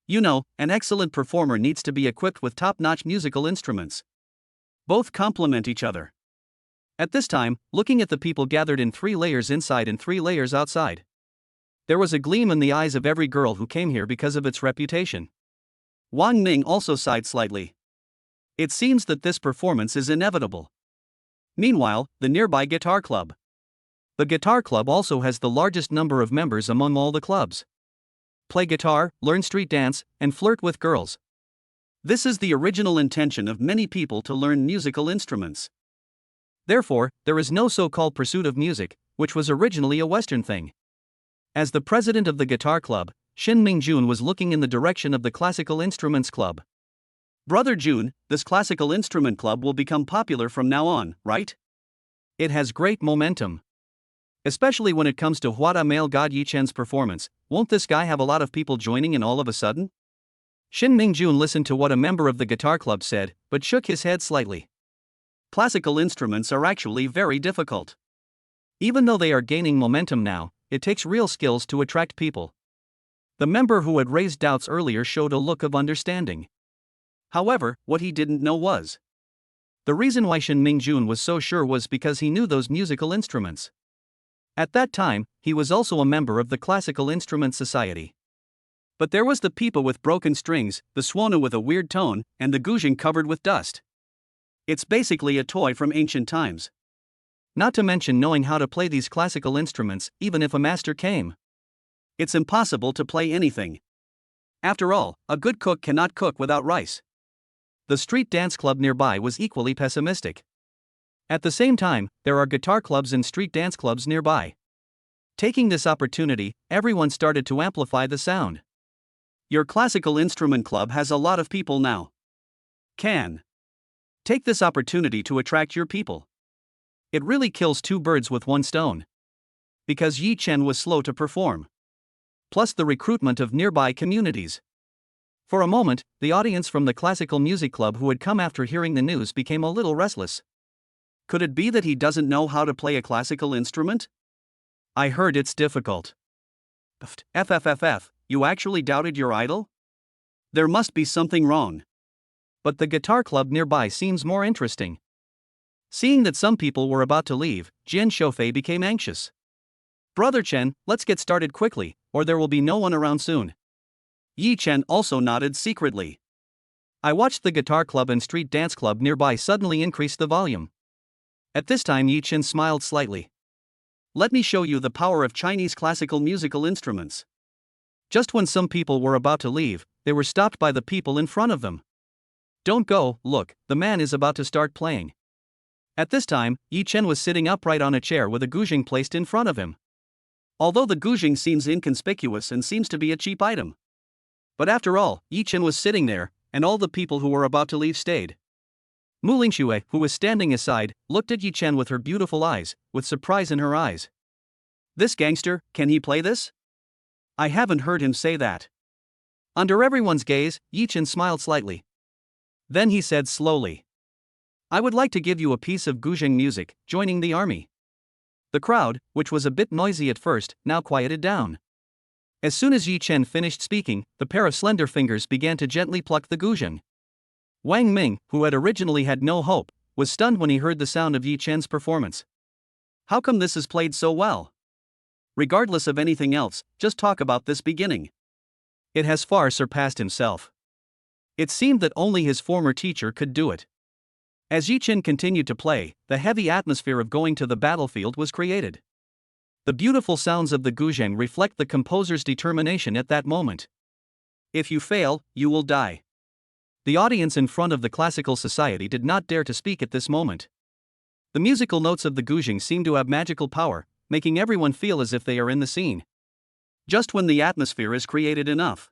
You know, an excellent performer needs to be equipped with top-notch musical instruments. Both complement each other. At this time, looking at the people gathered in 3 layers inside and 3 layers outside, there was a gleam in the eyes of every girl who came here because of its reputation. Wang Ming also sighed slightly. It seems that this performance is inevitable. Meanwhile, the nearby guitar club. The guitar club also has the largest number of members among all the clubs. Play guitar, learn street dance, and flirt with girls. This is the original intention of many people to learn musical instruments. Therefore, there is no so-called pursuit of music, which was originally a Western thing. As the president of the guitar club, Shin Mingjun was looking in the direction of the Classical Instruments Club. Brother Jun, this Classical Instrument Club will become popular from now on, right? It has great momentum. Especially when it comes to thwarted male god Yi Chen's performance, won't this guy have a lot of people joining in all of a sudden? Shin Mingjun listened to what a member of the guitar club said, but shook his head slightly. Classical instruments are actually very difficult. Even though they are gaining momentum now, it takes real skills to attract people. The member who had raised doubts earlier showed a look of understanding. However, what he didn't know was the reason why Shin Mingjun was so sure was because he knew those musical instruments. At that time, he was also a member of the Classical Instrument Society. But there was the pipa with broken strings, the suona with a weird tone, and the guzheng covered with dust. It's basically a toy from ancient times. Not to mention knowing how to play these classical instruments, even if a master came. It's impossible to play anything. After all, a good cook cannot cook without rice. The street dance club nearby was equally pessimistic. At the same time, there are guitar clubs and street dance clubs nearby. Taking this opportunity, everyone started to amplify the sound. Your classical instrument club has a lot of people now. Can take this opportunity to attract your people. It really kills 2 birds with 1 stone. Because Yi Chen was slow to perform. Plus the recruitment of nearby communities. For a moment, the audience from the classical music club who had come after hearing the news became a little restless. Could it be that he doesn't know how to play a classical instrument? I heard it's difficult. FFFF, you actually doubted your idol? There must be something wrong. But the guitar club nearby seems more interesting. Seeing that some people were about to leave, Jian Sha became anxious. Brother Chen, let's get started quickly, or there will be no one around soon. Yi Chen also nodded secretly. I watched the guitar club and street dance club nearby suddenly increase the volume. At this time Yi Chen smiled slightly. Let me show you the power of Chinese classical musical instruments. Just when some people were about to leave, they were stopped by the people in front of them. Don't go, look, the man is about to start playing. At this time, Yi Chen was sitting upright on a chair with a guzheng placed in front of him. Although the guzheng seems inconspicuous and seems to be a cheap item. But after all, Yi Chen was sitting there, and all the people who were about to leave stayed. Muing Shuer, who was standing aside, looked at Yi Chen with her beautiful eyes, with surprise in her eyes. This gangster, can he play this? I haven't heard him say that. Under everyone's gaze, Yi Chen smiled slightly. Then he said slowly, I would like to give you a piece of guzheng music, joining the army. The crowd, which was a bit noisy at first, now quieted down. As soon as Yi Chen finished speaking, the pair of slender fingers began to gently pluck the guzheng. Wang Ming, who had originally had no hope, was stunned when he heard the sound of Yi Chen's performance. How come this is played so well? Regardless of anything else, just talk about this beginning. It has far surpassed himself. It seemed that only his former teacher could do it. As Yi Chen continued to play, the heavy atmosphere of going to the battlefield was created. The beautiful sounds of the guzheng reflect the composer's determination at that moment. If you fail, you will die. The audience in front of the classical society did not dare to speak at this moment. The musical notes of the guzheng seemed to have magical power, making everyone feel as if they are in the scene. Just when the atmosphere is created enough.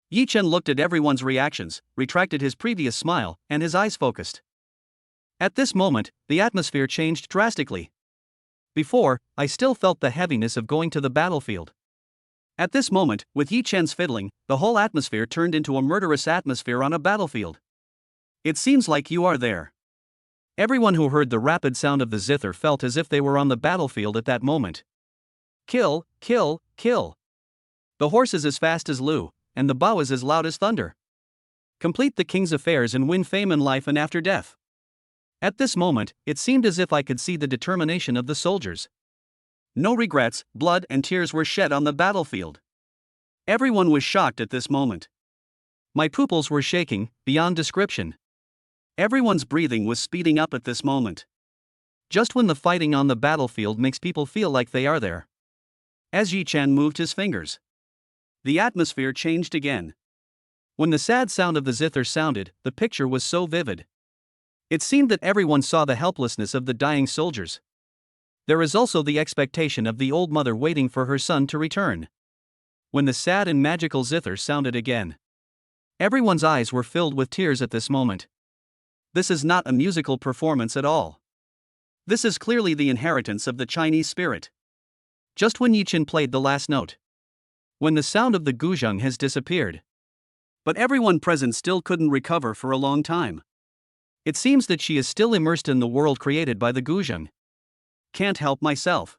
Yi Chen looked at everyone's reactions, retracted his previous smile, and his eyes focused. At this moment, the atmosphere changed drastically. Before, I still felt the heaviness of going to the battlefield. At this moment, with Yi Chen's fiddling, the whole atmosphere turned into a murderous atmosphere on a battlefield. It seems like you are there. Everyone who heard the rapid sound of the zither felt as if they were on the battlefield at that moment. Kill, kill, kill. The horse is as fast as Lu, and the bow is as loud as thunder. Complete the king's affairs and win fame in life and after death. At this moment, it seemed as if I could see the determination of the soldiers. No regrets, blood and tears were shed on the battlefield. Everyone was shocked at this moment. My pupils were shaking, beyond description. Everyone's breathing was speeding up at this moment. Just when the fighting on the battlefield makes people feel like they are there. As Yi Chen moved his fingers, the atmosphere changed again. When the sad sound of the zither sounded, the picture was so vivid. It seemed that everyone saw the helplessness of the dying soldiers. There is also the expectation of the old mother waiting for her son to return. When the sad and magical zither sounded again, everyone's eyes were filled with tears at this moment. This is not a musical performance at all. This is clearly the inheritance of the Chinese spirit. Just when Yi Chen played the last note, when the sound of the guzheng has disappeared. But everyone present still couldn't recover for a long time. It seems that she is still immersed in the world created by the guzheng. Can't help myself.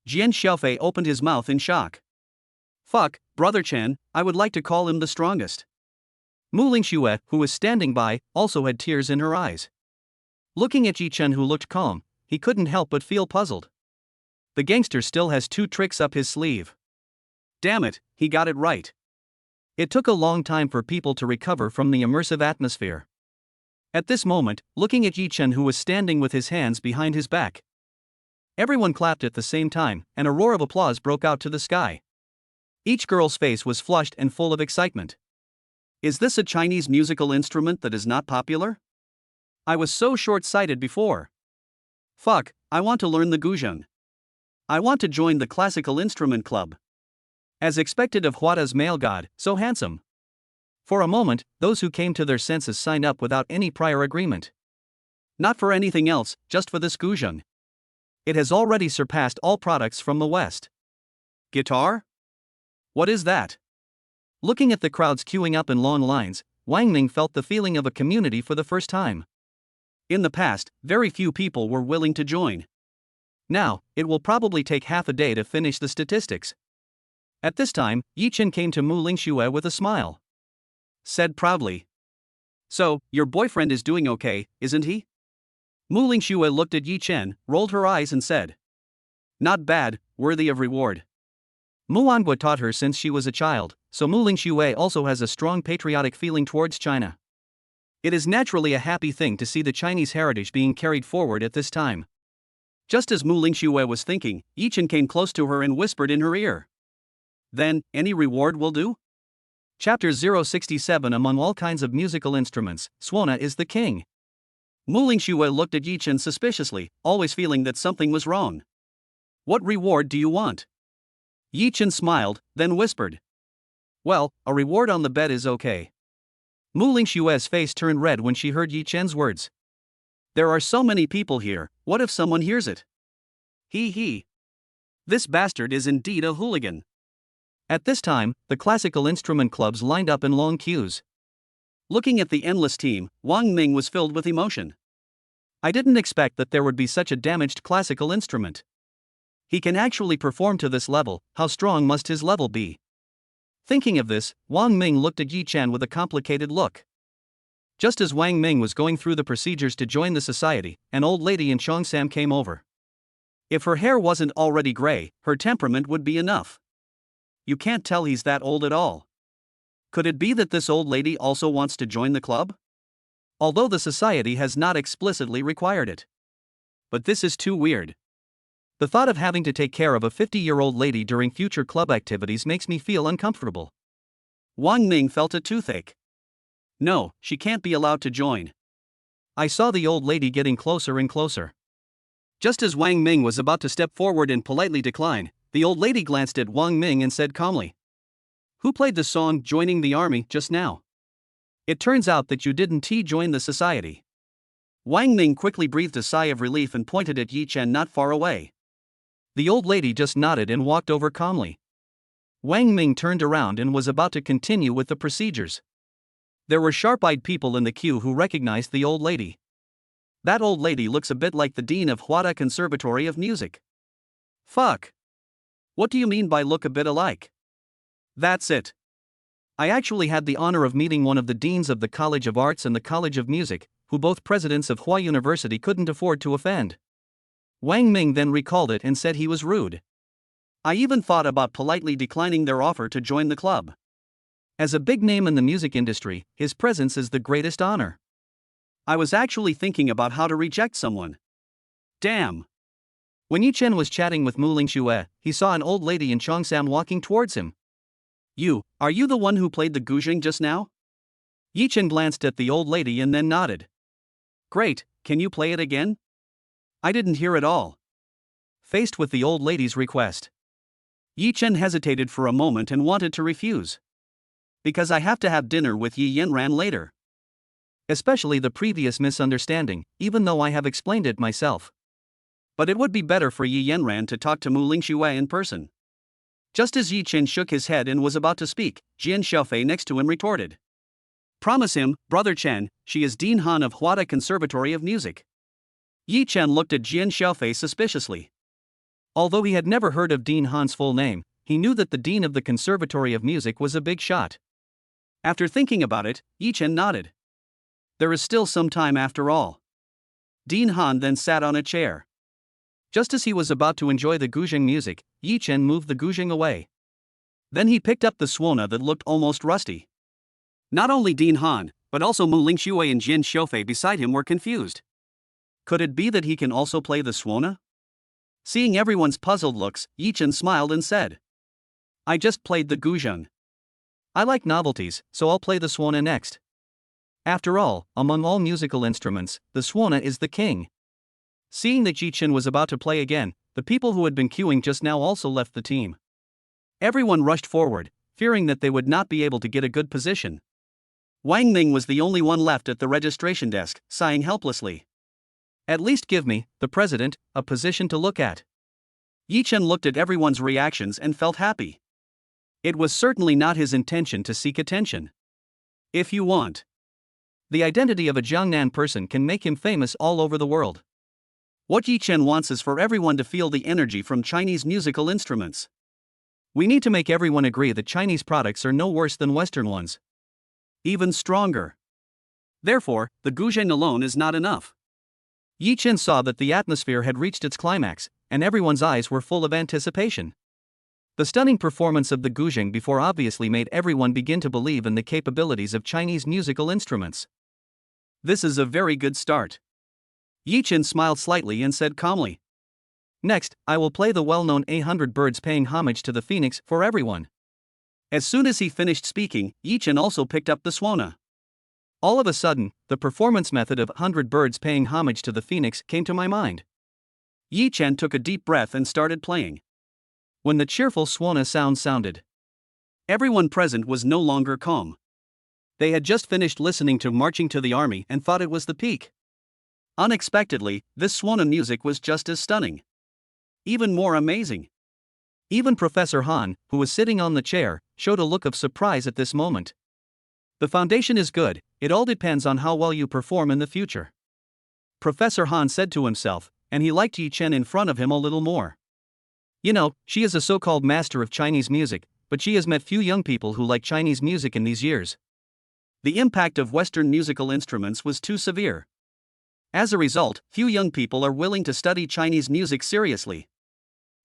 Jian Sha opened his mouth in shock. Fuck, Brother Chen, I would like to call him the strongest. Muing Shuer, who was standing by, also had tears in her eyes. Looking at Yi Chen, who looked calm, he couldn't help but feel puzzled. The gangster still has 2 tricks up his sleeve. Damn it, he got it right. It took a long time for people to recover from the immersive atmosphere. At this moment, looking at Yi Chen, who was standing with his hands behind his back, everyone clapped at the same time, and a roar of applause broke out to the sky. Each girl's face was flushed and full of excitement. Is this a Chinese musical instrument that is not popular? I was so short-sighted before. Fuck, I want to learn the guzheng. I want to join the classical instrument club. As expected of Huada's male god, so handsome. For a moment, those who came to their senses signed up without any prior agreement. Not for anything else, just for this guzheng. It has already surpassed all products from the West. Guitar? What is that? Looking at the crowds queuing up in long lines, Wang Ming felt the feeling of a community for the first time. In the past, very few people were willing to join. Now, it will probably take half a day to finish the statistics. At this time, Yi Chen came to Muing Shuer with a smile. Said proudly. So, your boyfriend is doing okay, isn't he? Muing Shuer looked at Yi Chen, rolled her eyes and said. Not bad, worthy of reward. Muangwa taught her since she was a child, so Muing Shuer also has a strong patriotic feeling towards China. It is naturally a happy thing to see the Chinese heritage being carried forward at this time. Just as Muing Shuer was thinking, Yichen came close to her and whispered in her ear. Then, any reward will do? Chapter 067. Among all kinds of musical instruments, suona is the king. Muing Shuer looked at Yichen suspiciously, always feeling that something was wrong. What reward do you want? Yichen smiled, then whispered. Well, a reward on the bed is okay. Muing Shuer's face turned red when she heard Yichen's words. There are so many people here, what if someone hears it? He. This bastard is indeed a hooligan. At this time, the classical instrument clubs lined up in long queues. Looking at the endless team, Wang Ming was filled with emotion. I didn't expect that there would be such a damaged classical instrument. He can actually perform to this level, how strong must his level be? Thinking of this, Wang Ming looked at Yichen with a complicated look. Just as Wang Ming was going through the procedures to join the society, an old lady in Cheongsam came over. If her hair wasn't already gray, her temperament would be enough. You can't tell he's that old at all. Could it be that this old lady also wants to join the club? Although the society has not explicitly required it. But this is too weird. The thought of having to take care of a 50-year-old lady during future club activities makes me feel uncomfortable. Wang Ming felt a toothache. No, she can't be allowed to join. I saw the old lady getting closer and closer. Just as Wang Ming was about to step forward and politely decline, the old lady glanced at Wang Ming and said calmly, "Who played the song 'Joining the Army' just now? It turns out that you didn't join the society." Wang Ming quickly breathed a sigh of relief and pointed at Yichen not far away. The old lady just nodded and walked over calmly. Wang Ming turned around and was about to continue with the procedures. There were sharp-eyed people in the queue who recognized the old lady. That old lady looks a bit like the dean of thwarted Conservatory of Music. Fuck. What do you mean by look a bit alike? That's it. I actually had the honor of meeting one of the deans of the College of Arts and the College of Music, who both presidents of Hua University couldn't afford to offend. Wang Ming then recalled it and said he was rude. I even thought about politely declining their offer to join the club. As a big name in the music industry, his presence is the greatest honor. I was actually thinking about how to reject someone. Damn. When Yichen was chatting with Muing Shuer, he saw an old lady in Cheongsam walking towards him. Are you the one who played the guzheng just now? Yichen glanced at the old lady and then nodded. Great, can you play it again? I didn't hear it all. Faced with the old lady's request, Yichen hesitated for a moment and wanted to refuse. Because I have to have dinner with Yi Yanran later. Especially the previous misunderstanding, even though I have explained it myself. But it would be better for Yi Yanran to talk to Muing Shuer in person. Just as Yichen shook his head and was about to speak, Jian Sha next to him retorted. Promise him, Brother Chen, she is Dean Han of thwarted Conservatory of Music. Yichen looked at Jian Sha suspiciously. Although he had never heard of Dean Han's full name, he knew that the Dean of the Conservatory of Music was a big shot. After thinking about it, Yichen nodded. There is still some time after all. Dean Han then sat on a chair. Just as he was about to enjoy the guzheng music, Yichen moved the guzheng away. Then he picked up the suona that looked almost rusty. Not only Dean Han, but also Muing Shuer and Jian Sha beside him were confused. Could it be that he can also play the suona? Seeing everyone's puzzled looks, Yichen smiled and said, I just played the guzheng. I like novelties, so I'll play the suona next. After all, among all musical instruments, the suona is the king. Seeing that Yichen was about to play again, the people who had been queuing just now also left the team. Everyone rushed forward, fearing that they would not be able to get a good position. Wang Ming was the only one left at the registration desk, sighing helplessly. At least give me, the president, a position to look at. Yichen looked at everyone's reactions and felt happy. It was certainly not his intention to seek attention. If you want. The identity of a Jiangnan person can make him famous all over the world. What Yichen wants is for everyone to feel the energy from Chinese musical instruments. We need to make everyone agree that Chinese products are no worse than Western ones. Even stronger. Therefore, the guzheng alone is not enough. Yichen saw that the atmosphere had reached its climax, and everyone's eyes were full of anticipation. The stunning performance of the guzheng before obviously made everyone begin to believe in the capabilities of Chinese musical instruments. This is a very good start. Yi Chen smiled slightly and said calmly. Next, I will play the well-known 800 Birds Paying Homage to the Phoenix for everyone. As soon as he finished speaking, Yi Chen also picked up the swana. All of a sudden, the performance method of 100 birds paying homage to the phoenix came to my mind. Yi Chen took a deep breath and started playing. When the cheerful swana sound sounded, everyone present was no longer calm. They had just finished listening to Marching to the Army and thought it was the peak. Unexpectedly, this swana music was just as stunning. Even more amazing. Even Professor Han, who was sitting on the chair, showed a look of surprise at this moment. The foundation is good, it all depends on how well you perform in the future, Professor Han said to himself, and he liked Yi Chen in front of him a little more. You know, she is a so-called master of Chinese music, but she has met few young people who like Chinese music in these years. The impact of Western musical instruments was too severe. As a result, few young people are willing to study Chinese music seriously.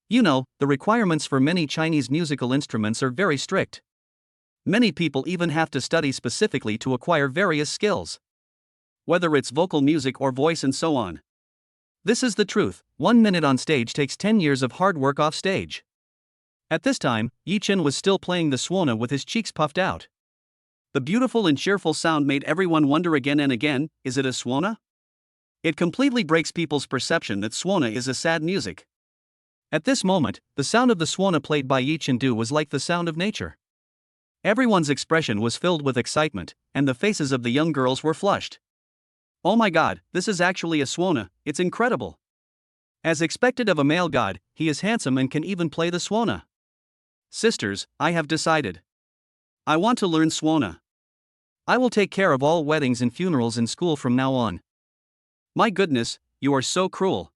You know, the requirements for many Chinese musical instruments are very strict. Many people even have to study specifically to acquire various skills, whether it's vocal music or voice and so on. This is the truth. 1 minute on stage takes 10 years of hard work off stage. At this time, Yi Chen was still playing the swana with his cheeks puffed out. The beautiful and cheerful sound made everyone wonder again and again, is it a swana? It completely breaks people's perception that swana is a sad music. At this moment, the sound of the swana played by Yi Chen was like the sound of nature. Everyone's expression was filled with excitement, and the faces of the young girls were flushed. Oh my god, this is actually a swana, it's incredible. As expected of a male god, he is handsome and can even play the swana. Sisters, I have decided. I want to learn swana. I will take care of all weddings and funerals in school from now on. My goodness, you are so cruel.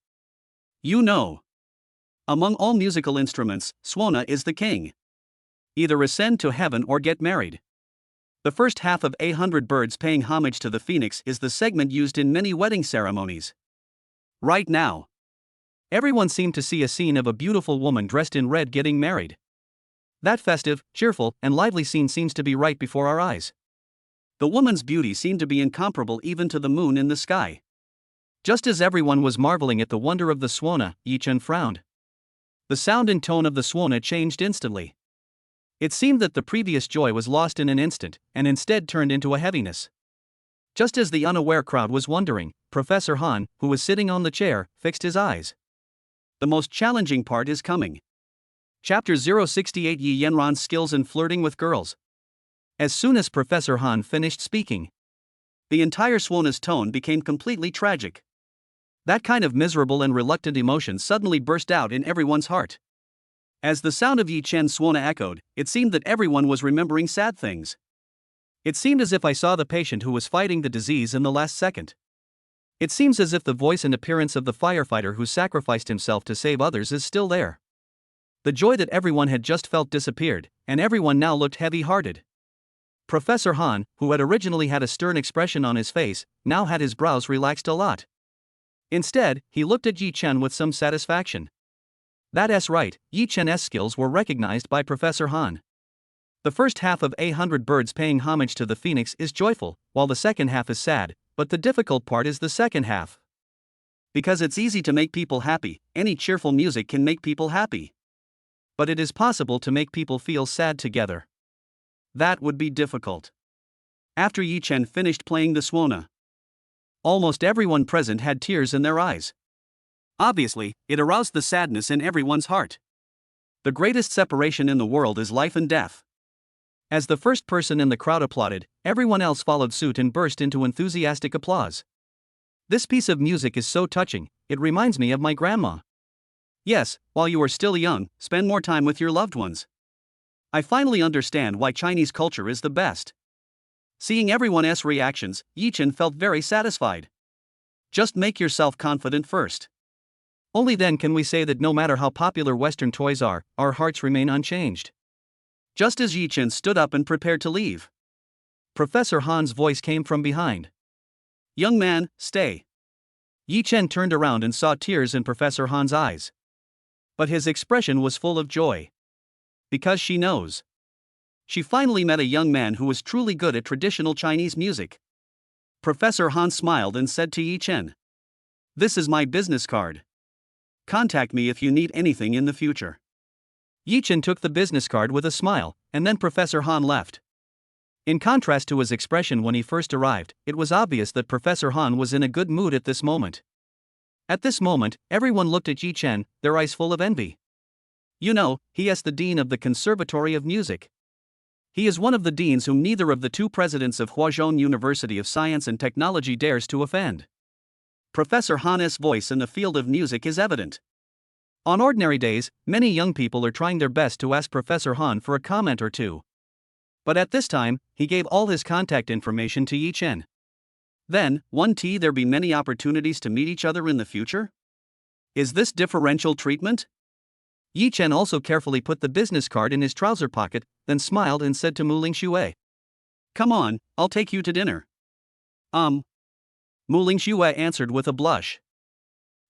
You know, among all musical instruments, swana is the king. Either ascend to heaven or get married. The first half of 800 Birds Paying Homage to the Phoenix is the segment used in many wedding ceremonies. Right now, everyone seemed to see a scene of a beautiful woman dressed in red getting married. That festive, cheerful, and lively scene seems to be right before our eyes. The woman's beauty seemed to be incomparable even to the moon in the sky. Just as everyone was marveling at the wonder of the swana, Yi Chen frowned. The sound and tone of the swana changed instantly. It seemed that the previous joy was lost in an instant, and instead turned into a heaviness. Just as the unaware crowd was wondering, Professor Han, who was sitting on the chair, fixed his eyes. The most challenging part is coming. Chapter 068 Yi Yanran's Skills in Flirting with Girls. As soon as Professor Han finished speaking, the entire swana's tone became completely tragic. That kind of miserable and reluctant emotion suddenly burst out in everyone's heart. As the sound of Yi Chen's swana echoed, it seemed that everyone was remembering sad things. It seemed as if I saw the patient who was fighting the disease in the last second. It seems as if the voice and appearance of the firefighter who sacrificed himself to save others is still there. The joy that everyone had just felt disappeared, and everyone now looked heavy-hearted. Professor Han, who had originally had a stern expression on his face, now had his brows relaxed a lot. Instead, he looked at Yi Chen with some satisfaction. That's right, Yi Chen's skills were recognized by Professor Han. The first half of 800 Birds Paying Homage to the Phoenix is joyful, while the second half is sad, but the difficult part is the second half. Because it's easy to make people happy, any cheerful music can make people happy. But it is possible to make people feel sad together. That would be difficult. After Yi Chen finished playing the swana, almost everyone present had tears in their eyes. Obviously, it aroused the sadness in everyone's heart. The greatest separation in the world is life and death. As the first person in the crowd applauded, everyone else followed suit and burst into enthusiastic applause. This piece of music is so touching, it reminds me of my grandma. Yes, while you are still young, spend more time with your loved ones. I finally understand why Chinese culture is the best. Seeing everyone's reactions, Yi Chen felt very satisfied. Just make yourself confident first. Only then can we say that no matter how popular Western toys are, our hearts remain unchanged. Just as Yi Chen stood up and prepared to leave, Professor Han's voice came from behind. Young man, stay. Yi Chen turned around and saw tears in Professor Han's eyes. But his expression was full of joy. Because she knows. She finally met a young man who was truly good at traditional Chinese music. Professor Han smiled and said to Yi Chen, "This is my business card. Contact me if you need anything in the future." Yi Chen took the business card with a smile, and then Professor Han left. In contrast to his expression when he first arrived, it was obvious that Professor Han was in a good mood at this moment. At this moment, everyone looked at Yi Chen, their eyes full of envy. "You know, he is the dean of the Conservatory of Music. He is one of the deans whom neither of the two presidents of Huazhong University of Science and Technology dares to offend." Professor Han's voice in the field of music is evident. On ordinary days, many young people are trying their best to ask Professor Han for a comment or two. But at this time, he gave all his contact information to Yi Chen. Then, won't there be many opportunities to meet each other in the future? Is this differential treatment? Yi Chen also carefully put the business card in his trouser pocket, then smiled and said to Muing Shuer, "Come on, I'll take you to dinner." Muing Shuer answered with a blush.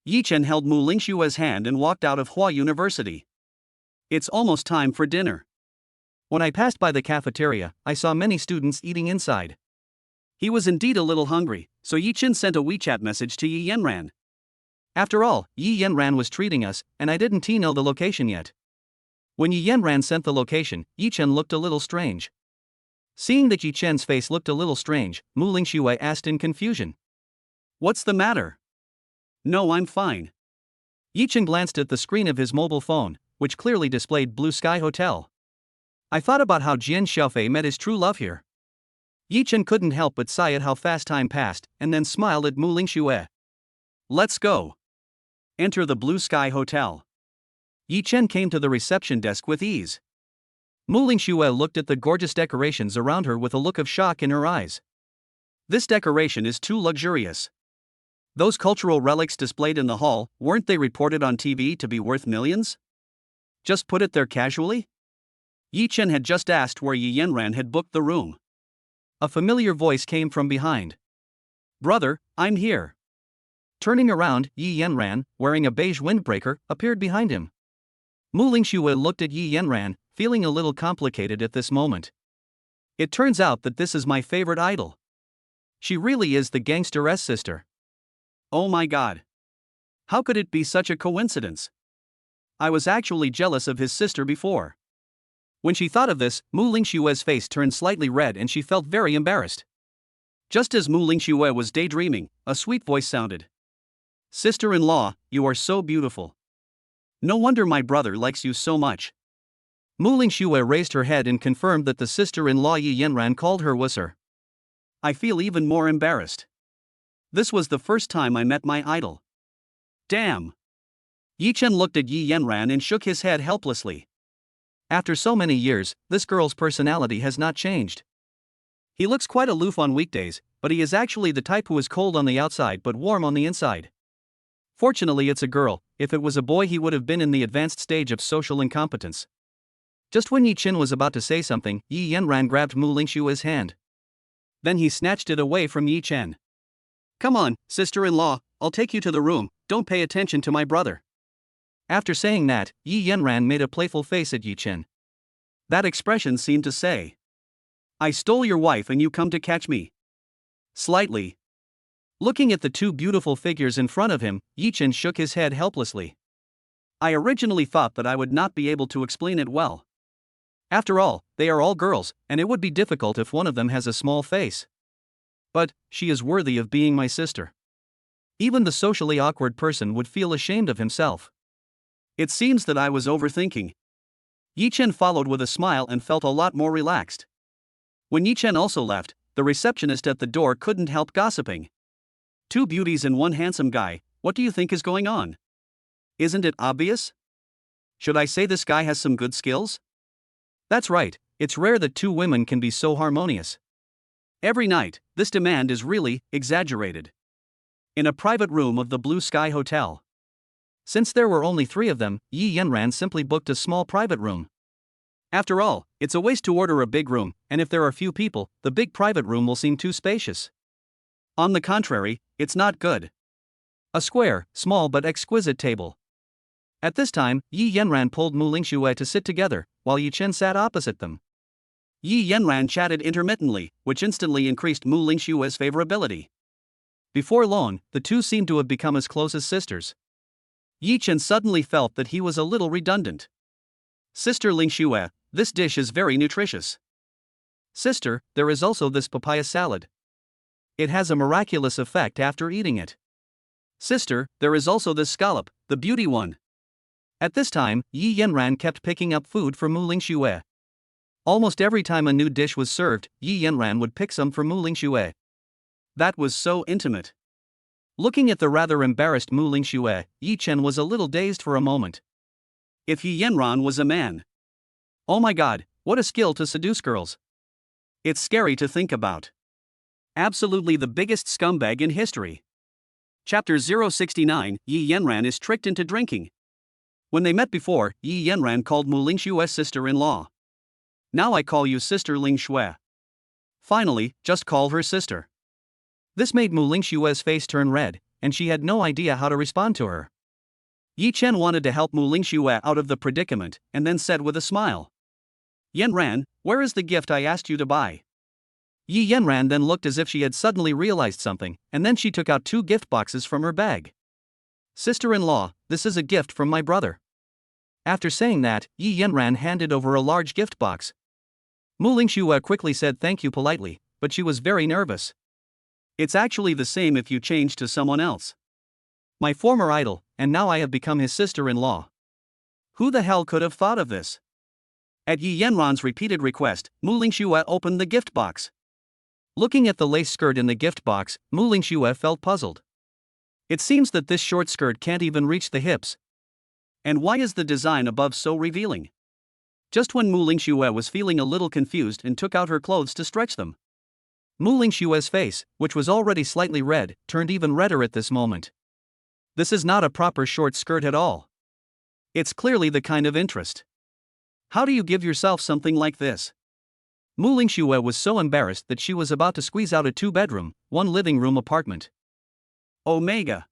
Yi Chen held Muing Shuer's hand and walked out of Hua University. "It's almost time for dinner." When I passed by the cafeteria, I saw many students eating inside. He was indeed a little hungry, so Yi Chen sent a WeChat message to Yi Yanran. After all, Yi Yanran was treating us, and I didn't know the location yet. When Yi Yanran sent the location, Yi Chen looked a little strange. Seeing that Yi Chen's face looked a little strange, Muing Shuer asked in confusion, "What's the matter?" "No, I'm fine." Yi Chen glanced at the screen of his mobile phone, which clearly displayed Blue Sky Hotel. I thought about how Jian Sha met his true love here. Yi Chen couldn't help but sigh at how fast time passed, and then smiled at Muing Shuer. "Let's go." Enter the Blue Sky Hotel. Yi Chen came to the reception desk with ease. Muing Shuer looked at the gorgeous decorations around her with a look of shock in her eyes. "This decoration is too luxurious. Those cultural relics displayed in the hall, weren't they reported on TV to be worth millions? Just put it there casually?" Yi Chen had just asked where Yi Yanran had booked the room. A familiar voice came from behind. "Brother, I'm here." Turning around, Yi Yanran, wearing a beige windbreaker, appeared behind him. Muing Shuer looked at Yi Yanran, feeling a little complicated at this moment. It turns out that this is my favorite idol. She really is the gangster's sister. Oh my god. How could it be such a coincidence? I was actually jealous of his sister before. When she thought of this, Muing Shuer's face turned slightly red and she felt very embarrassed. Just as Muing Shuer was daydreaming, a sweet voice sounded. "Sister-in-law, you are so beautiful. No wonder my brother likes you so much." Muing Shuer raised her head and confirmed that the sister-in-law Yi Yanran called her was her. I feel even more embarrassed. This was the first time I met my idol. Damn. Yi Chen looked at Yi Yanran and shook his head helplessly. After so many years, this girl's personality has not changed. He looks quite aloof on weekdays, but he is actually the type who is cold on the outside but warm on the inside. Fortunately, it's a girl. If it was a boy, he would have been in the advanced stage of social incompetence. Just when Yi Chen was about to say something, Yi Yanran grabbed Muing Shuer's hand. Then he snatched it away from Yi Chen. "Come on, sister-in-law, I'll take you to the room, don't pay attention to my brother." After saying that, Yi Yanran made a playful face at Yi Chen. That expression seemed to say, "I stole your wife and you come to catch me." Slightly. Looking at the two beautiful figures in front of him, Yi Chen shook his head helplessly. I originally thought that I would not be able to explain it well. After all, they are all girls, and it would be difficult if one of them has a small face. But, she is worthy of being my sister. Even the socially awkward person would feel ashamed of himself. It seems that I was overthinking. Yi Chen followed with a smile and felt a lot more relaxed. When Yi Chen also left, the receptionist at the door couldn't help gossiping. "Two beauties and one handsome guy, what do you think is going on? Isn't it obvious? Should I say this guy has some good skills?" That's right, it's rare that two women can be so harmonious. Every night, this demand is really exaggerated. In a private room of the Blue Sky Hotel. Since there were only 3 of them, Yi Yanran simply booked a small private room. After all, it's a waste to order a big room, and if there are few people, the big private room will seem too spacious. On the contrary, it's not good. A square, small but exquisite table. At this time, Yi Yanran pulled Muing Shuer to sit together, while Yi Chen sat opposite them. Yi Yanran chatted intermittently, which instantly increased Muing Shuer's favorability. Before long, the two seemed to have become as close as sisters. Yi Chen suddenly felt that he was a little redundant. Sister Ling Shuer, this dish is very nutritious. Sister, there is also this papaya salad. It has a miraculous effect after eating it. Sister, there is also this scallop, the beauty one. At this time, Yi Yanran kept picking up food for Muing Shuer. Almost every time a new dish was served, Yi Yanran would pick some for Muing Shuer. That was so intimate. Looking at the rather embarrassed Muing Shuer, Yi Chen was a little dazed for a moment. If Yi Yanran was a man. Oh my god, what a skill to seduce girls. It's scary to think about. Absolutely the biggest scumbag in history. Chapter 069, Yi Yanran is tricked into drinking. When they met before, Yi Yanran called Muing Shuer's sister-in-law. Now I call you Sister Ling Shuer. Finally, just call her sister. This made Muing Shuer's face turn red, and she had no idea how to respond to her. Yi Chen wanted to help Muing Shuer out of the predicament, and then said with a smile. Yanran, where is the gift I asked you to buy? Yi Yanran then looked as if she had suddenly realized something, and then she took out 2 gift boxes from her bag. Sister-in-law, this is a gift from my brother. After saying that, Yi Yanran handed over a large gift box. Muing Shuer quickly said thank you politely, but she was very nervous. It's actually the same if you change to someone else. My former idol, and now I have become his sister-in-law. Who the hell could have thought of this? At Yi Yanran's repeated request, Muing Shuer opened the gift box. Looking at the lace skirt in the gift box, Muing Shuer felt puzzled. It seems that this short skirt can't even reach the hips. And why is the design above so revealing? Just when Muing Shuer was feeling a little confused and took out her clothes to stretch them. Muing Shuer's face, which was already slightly red, turned even redder at this moment. This is not a proper short skirt at all. It's clearly the kind of interest. How do you give yourself something like this? Muing Shuer was so embarrassed that she was about to squeeze out a 2-bedroom, 1 living room apartment. Omega.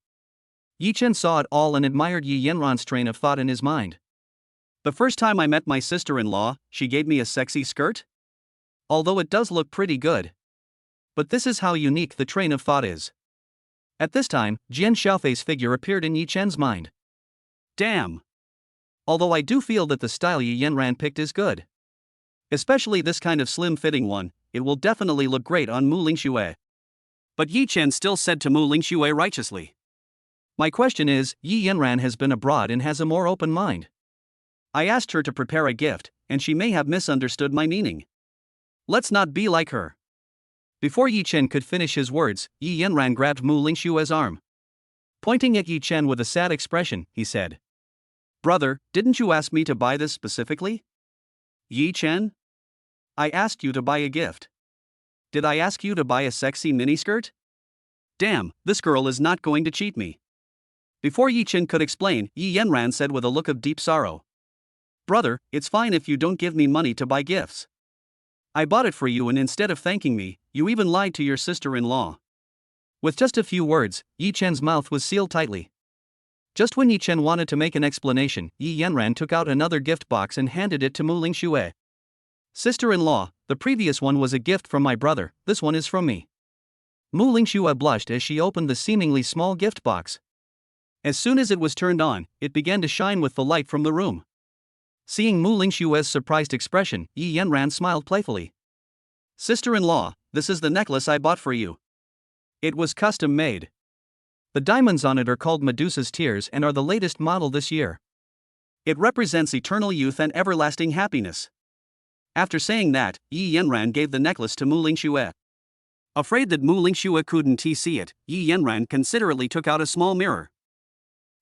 Yi Chen saw it all and admired Yi Yanran's train of thought in his mind. The first time I met my sister-in-law, she gave me a sexy skirt? Although it does look pretty good. But this is how unique the train of thought is. At this time, Jian Sha's figure appeared in Yi Chen's mind. Damn. Although I do feel that the style Yi Yanran picked is good. Especially this kind of slim-fitting one, it will definitely look great on Muing Shuer. But Yi Chen still said to Muing Shuer righteously. My question is, Yi Yanran has been abroad and has a more open mind. I asked her to prepare a gift, and she may have misunderstood my meaning. Let's not be like her. Before Yi Chen could finish his words, Yi Yanran grabbed Muing Shuer's arm. Pointing at Yi Chen with a sad expression, he said. Brother, didn't you ask me to buy this specifically? Yi Chen? I asked you to buy a gift. Did I ask you to buy a sexy miniskirt? Damn, this girl is not going to cheat me. Before Yi Chen could explain, Yi Yanran said with a look of deep sorrow. Brother, it's fine if you don't give me money to buy gifts. I bought it for you and instead of thanking me, you even lied to your sister-in-law. With just a few words, Yi Chen's mouth was sealed tightly. Just when Yi Chen wanted to make an explanation, Yi Yanran took out another gift box and handed it to Muing Shuer. Sister-in-law, the previous one was a gift from my brother, this one is from me. Muing Shuer blushed as she opened the seemingly small gift box. As soon as it was turned on, it began to shine with the light from the room. Seeing Muing Shuer's surprised expression, Yi Yanran smiled playfully. Sister-in-law, this is the necklace I bought for you. It was custom made. The diamonds on it are called Medusa's Tears and are the latest model this year. It represents eternal youth and everlasting happiness. After saying that, Yi Yanran gave the necklace to Muing Shuer. Afraid that Muing Shuer couldn't see it, Yi Yanran considerately took out a small mirror.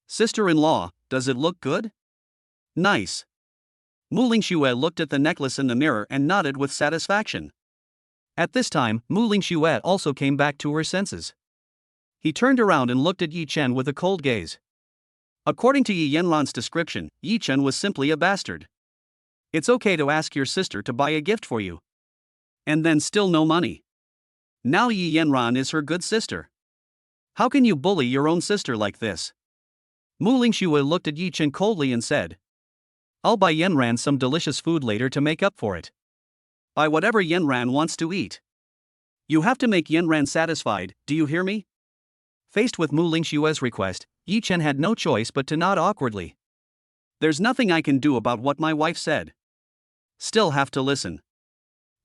Sister-in-law, does it look good? Nice. Muing Shuer looked at the necklace in the mirror and nodded with satisfaction. At this time, Muing Shuer also came back to her senses. He turned around and looked at Yi Chen with a cold gaze. According to Yi Yanran's description, Yi Chen was simply a bastard. It's okay to ask your sister to buy a gift for you. And then still no money. Now Yi Yanran is her good sister. How can you bully your own sister like this? Muing Shuer looked at Yi Chen coldly and said. I'll buy Yanran some delicious food later to make up for it. buy whatever Yanran wants to eat. You have to make Yanran satisfied, do you hear me? Faced with Muing Shuer's request, Yi Chen had no choice but to nod awkwardly. There's nothing I can do about what my wife said. Still have to listen.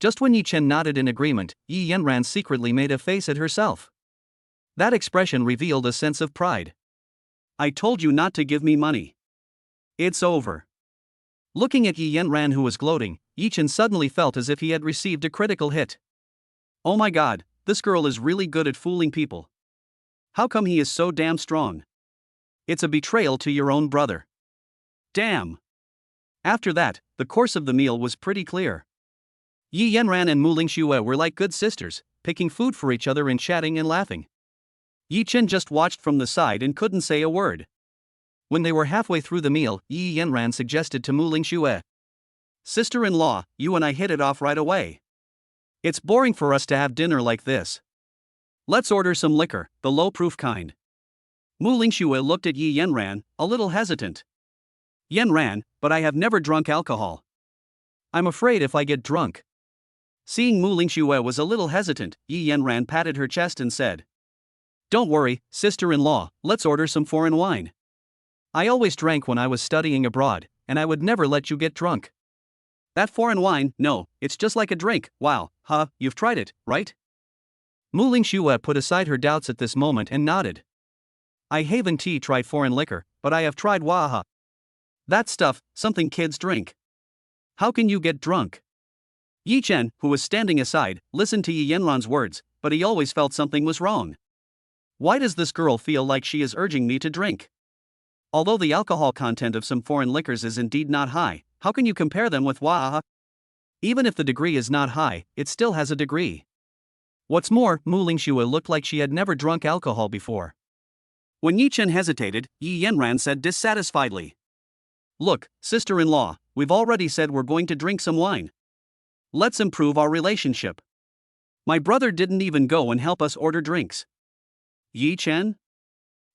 Just when Yi Chen nodded in agreement, Yi Yanran secretly made a face at herself. That expression revealed a sense of pride. I told you not to give me money. It's over. Looking at Yi Yanran, who was gloating, Yi Chen suddenly felt as if he had received a critical hit. Oh my god, this girl is really good at fooling people. How come he is so damn strong? It's a betrayal to your own brother. Damn. After that, the course of the meal was pretty clear. Yi Yanran and Muing Shuer were like good sisters, picking food for each other and chatting and laughing. Yi Chen just watched from the side and couldn't say a word. When they were halfway through the meal, Yi Yanran suggested to Muing Shuer, "Sister-in-law, you and I hit it off right away. It's boring for us to have dinner like this. Let's order some liquor, the low-proof kind." Muing Shuer looked at Yi Yanran, a little hesitant. "Yanran, but I have never drunk alcohol. I'm afraid if I get drunk." Seeing Muing Shuer was a little hesitant, Yi Yanran patted her chest and said, "Don't worry, sister-in-law, let's order some foreign wine. I always drank when I was studying abroad, and I would never let you get drunk." "That foreign wine, no, it's just like a drink, wow, huh, you've tried it, right?" Muing Shuer put aside her doubts at this moment and nodded. "I haven't tried foreign liquor, but I have tried waha. That stuff, something kids drink. How can you get drunk?" Yi Chen, who was standing aside, listened to Yi Yanran's words, but he always felt something was wrong. Why does this girl feel like she is urging me to drink? Although the alcohol content of some foreign liquors is indeed not high, how can you compare them with waha? Even if the degree is not high, it still has a degree. What's more, Muing Shuer looked like she had never drunk alcohol before. When Yi Chen hesitated, Yi Yanran said dissatisfiedly, "Look, sister-in-law, we've already said we're going to drink some wine. Let's improve our relationship. My brother didn't even go and help us order drinks." "Yi Chen?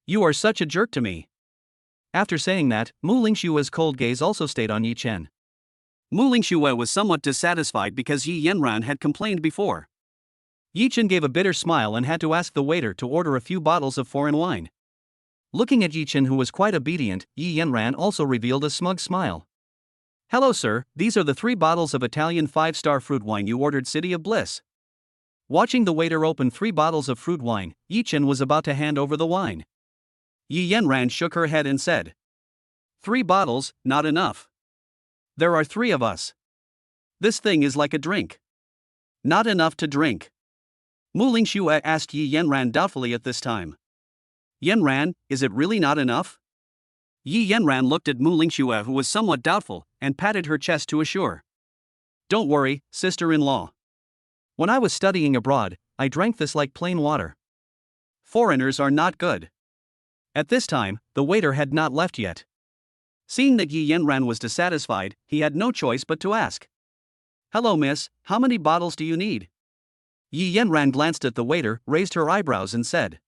You are such a jerk to me." After saying that, Muing Shuer's cold gaze also stayed on Yi Chen. Muing Shuer was somewhat dissatisfied because Yi Yanran had complained before. Yi Chen gave a bitter smile and had to ask the waiter to order a few bottles of foreign wine. Looking at Yi Chen, who was quite obedient, Yi Yanran also revealed a smug smile. "Hello sir, these are the 3 bottles of Italian 5-star fruit wine you ordered, City of Bliss." Watching the waiter open 3 bottles of fruit wine, Yi Chen was about to hand over the wine. Yi Yanran shook her head and said, "3 bottles, not enough. There are 3 of us. This thing is like a drink. Not enough to drink." Muing Shuer asked Yi Yanran doubtfully at this time. "Yanran, is it really not enough?" Yi Yanran looked at Muing Shuer, who was somewhat doubtful, and patted her chest to assure, "Don't worry, sister-in-law. When I was studying abroad, I drank this like plain water. Foreigners are not good." At this time, the waiter had not left yet. Seeing that Yi Yanran was dissatisfied, he had no choice but to ask, "Hello miss, how many bottles do you need?" Yi Yanran glanced at the waiter, raised her eyebrows and said,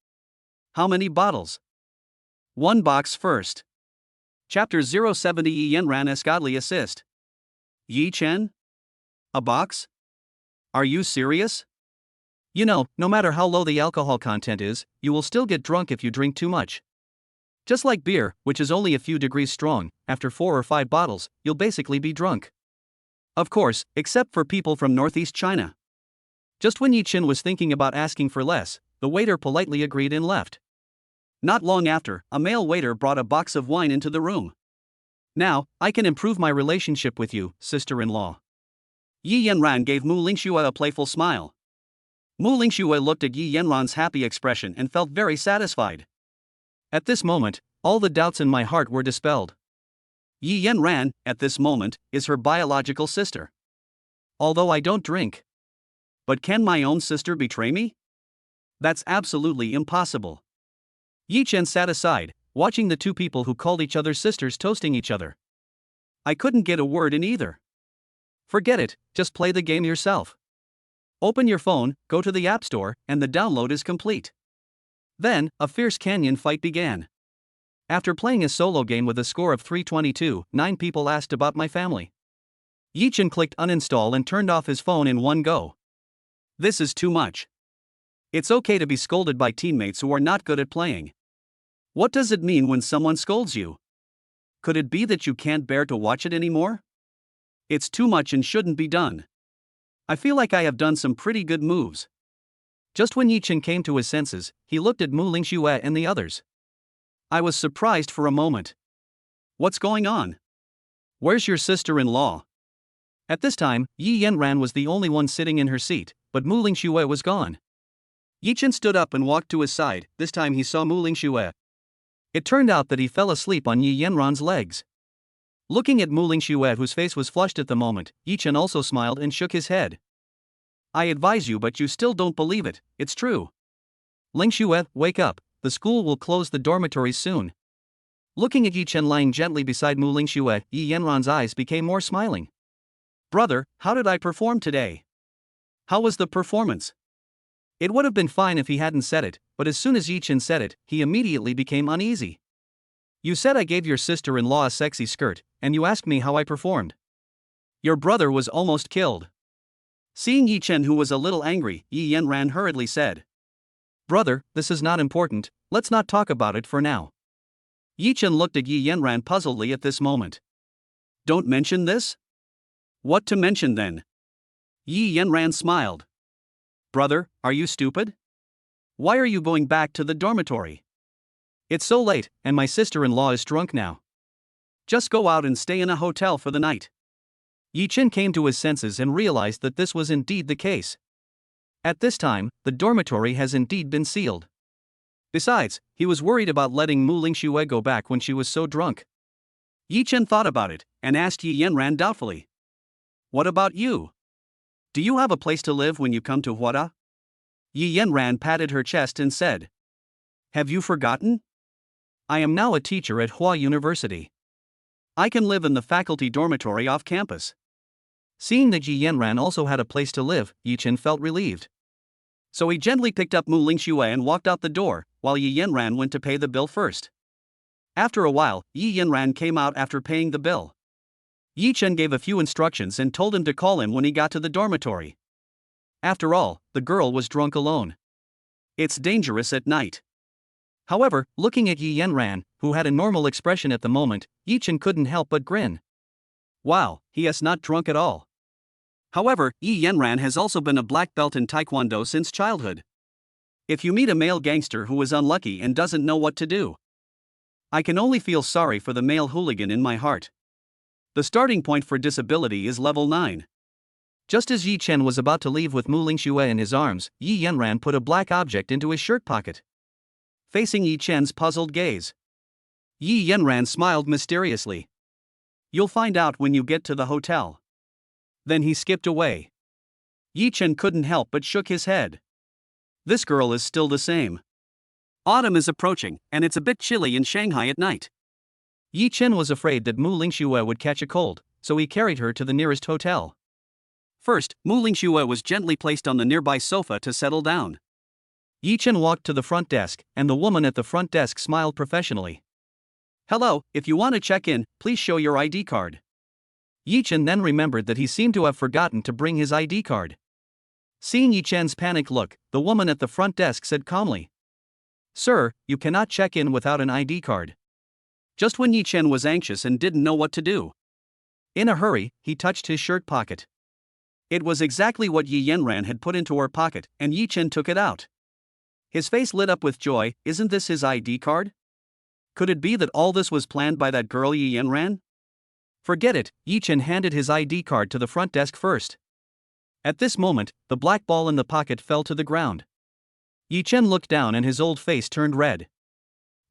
"How many bottles?" "1 box first." Chapter 070 Yi Yanran es godly assist. "Yi Chen? A box? Are you serious?" You know, no matter how low the alcohol content is, you will still get drunk if you drink too much. Just like beer, which is only a few degrees strong, after 4 or 5 bottles, you'll basically be drunk. Of course, except for people from Northeast China. Just when Yi Chen was thinking about asking for less, the waiter politely agreed and left. Not long after, a male waiter brought a box of wine into the room. "Now, I can improve my relationship with you, sister-in-law." Yi Yanran gave Muing Shuer a playful smile. Muing Shuer looked at Yi Yanran's happy expression and felt very satisfied. At this moment, all the doubts in my heart were dispelled. Yi Yanran, at this moment, is her biological sister. Although I don't drink. But can my own sister betray me? That's absolutely impossible. Yi Chen sat aside, watching the 2 people who called each other sisters toasting each other. I couldn't get a word in either. Forget it, just play the game yourself. Open your phone, go to the App Store, and the download is complete. Then, a fierce canyon fight began. After playing a solo game with a score of 322, 9 people asked about my family. Yi Chen clicked uninstall and turned off his phone in one go. This is too much. It's okay to be scolded by teammates who are not good at playing. What does it mean when someone scolds you? Could it be that you can't bear to watch it anymore? It's too much and shouldn't be done. I feel like I have done some pretty good moves. Just when Yi Chen came to his senses, he looked at Muing Shuer and the others. I was surprised for a moment. What's going on? Where's your sister-in-law? At this time, Yi Yanran was the only one sitting in her seat, but Muing Shuer was gone. Yi Chen stood up and walked to his side. This time he saw Muing Shuer. It turned out that he fell asleep on Yi Yanran's legs. Looking at Muing Shuer, whose face was flushed at the moment, Yi Chen also smiled and shook his head. I advise you, but you still don't believe it. It's true. Ling Shuer, wake up. The school will close the dormitories soon. Looking at Yi Chen lying gently beside Muing Shuer, Yi Yanran's eyes became more smiling. Brother, how did I perform today? How was the performance? It would have been fine if he hadn't said it, but as soon as Yi Chen said it, he immediately became uneasy. You said I gave your sister-in-law a sexy skirt, and you asked me how I performed. Your brother was almost killed. Seeing Yi Chen, who was a little angry, Yi Yanran hurriedly said, Brother, this is not important, let's not talk about it for now. Yi Chen looked at Yi Yanran puzzledly at this moment. Don't mention this? What to mention then? Yi Yanran smiled. Brother, are you stupid? Why are you going back to the dormitory? It's so late, and my sister-in-law is drunk now. Just go out and stay in a hotel for the night. Yi Chen came to his senses and realized that this was indeed the case. At this time, the dormitory has indeed been sealed. Besides, he was worried about letting Muing Shuer go back when she was so drunk. Yi Chen thought about it, and asked Yi Yanran doubtfully. What about you? Do you have a place to live when you come to Huada? Yi Yanran patted her chest and said. Have you forgotten? I am now a teacher at Hua University. I can live in the faculty dormitory off campus. Seeing that Yi Yanran also had a place to live, Yi Chen felt relieved. So he gently picked up Muing Shuer and walked out the door, while Yi Yanran went to pay the bill first. After a while, Yi Yanran came out after paying the bill. Yi Chen gave a few instructions and told him to call him when he got to the dormitory. After all, the girl was drunk alone. It's dangerous at night. However, looking at Yi Yanran, who had a normal expression at the moment, Yi Chen couldn't help but grin. Wow, he is not drunk at all. However, Yi Yanran has also been a black belt in Taekwondo since childhood. If you meet a male gangster who is unlucky and doesn't know what to do, I can only feel sorry for the male hooligan in my heart. The starting point for disability is level 9. Just as Yi Chen was about to leave with Muing Shuer in his arms, Yi Yanran put a black object into his shirt pocket. Facing Yi Chen's puzzled gaze, Yi Yanran smiled mysteriously. You'll find out when you get to the hotel. Then he skipped away. Yi Chen couldn't help but shook his head. This girl is still the same. Autumn is approaching, and it's a bit chilly in Shanghai at night. Yi Chen was afraid that Muing Shuer would catch a cold, so he carried her to the nearest hotel. First, Muing Shuer was gently placed on the nearby sofa to settle down. Yi Chen walked to the front desk, and the woman at the front desk smiled professionally. Hello, if you want to check in, please show your ID card. Yi Chen then remembered that he seemed to have forgotten to bring his ID card. Seeing Yi Chen's panicked look, the woman at the front desk said calmly, Sir, you cannot check in without an ID card. Just when Yi Chen was anxious and didn't know what to do. In a hurry, he touched his shirt pocket. It was exactly what Yi Yanran had put into her pocket, and Yi Chen took it out. His face lit up with joy. Isn't this his ID card? Could it be that all this was planned by that girl Yi Yanran? Forget it, Yi Chen handed his ID card to the front desk first. At this moment, the black ball in the pocket fell to the ground. Yi Chen looked down and his old face turned red.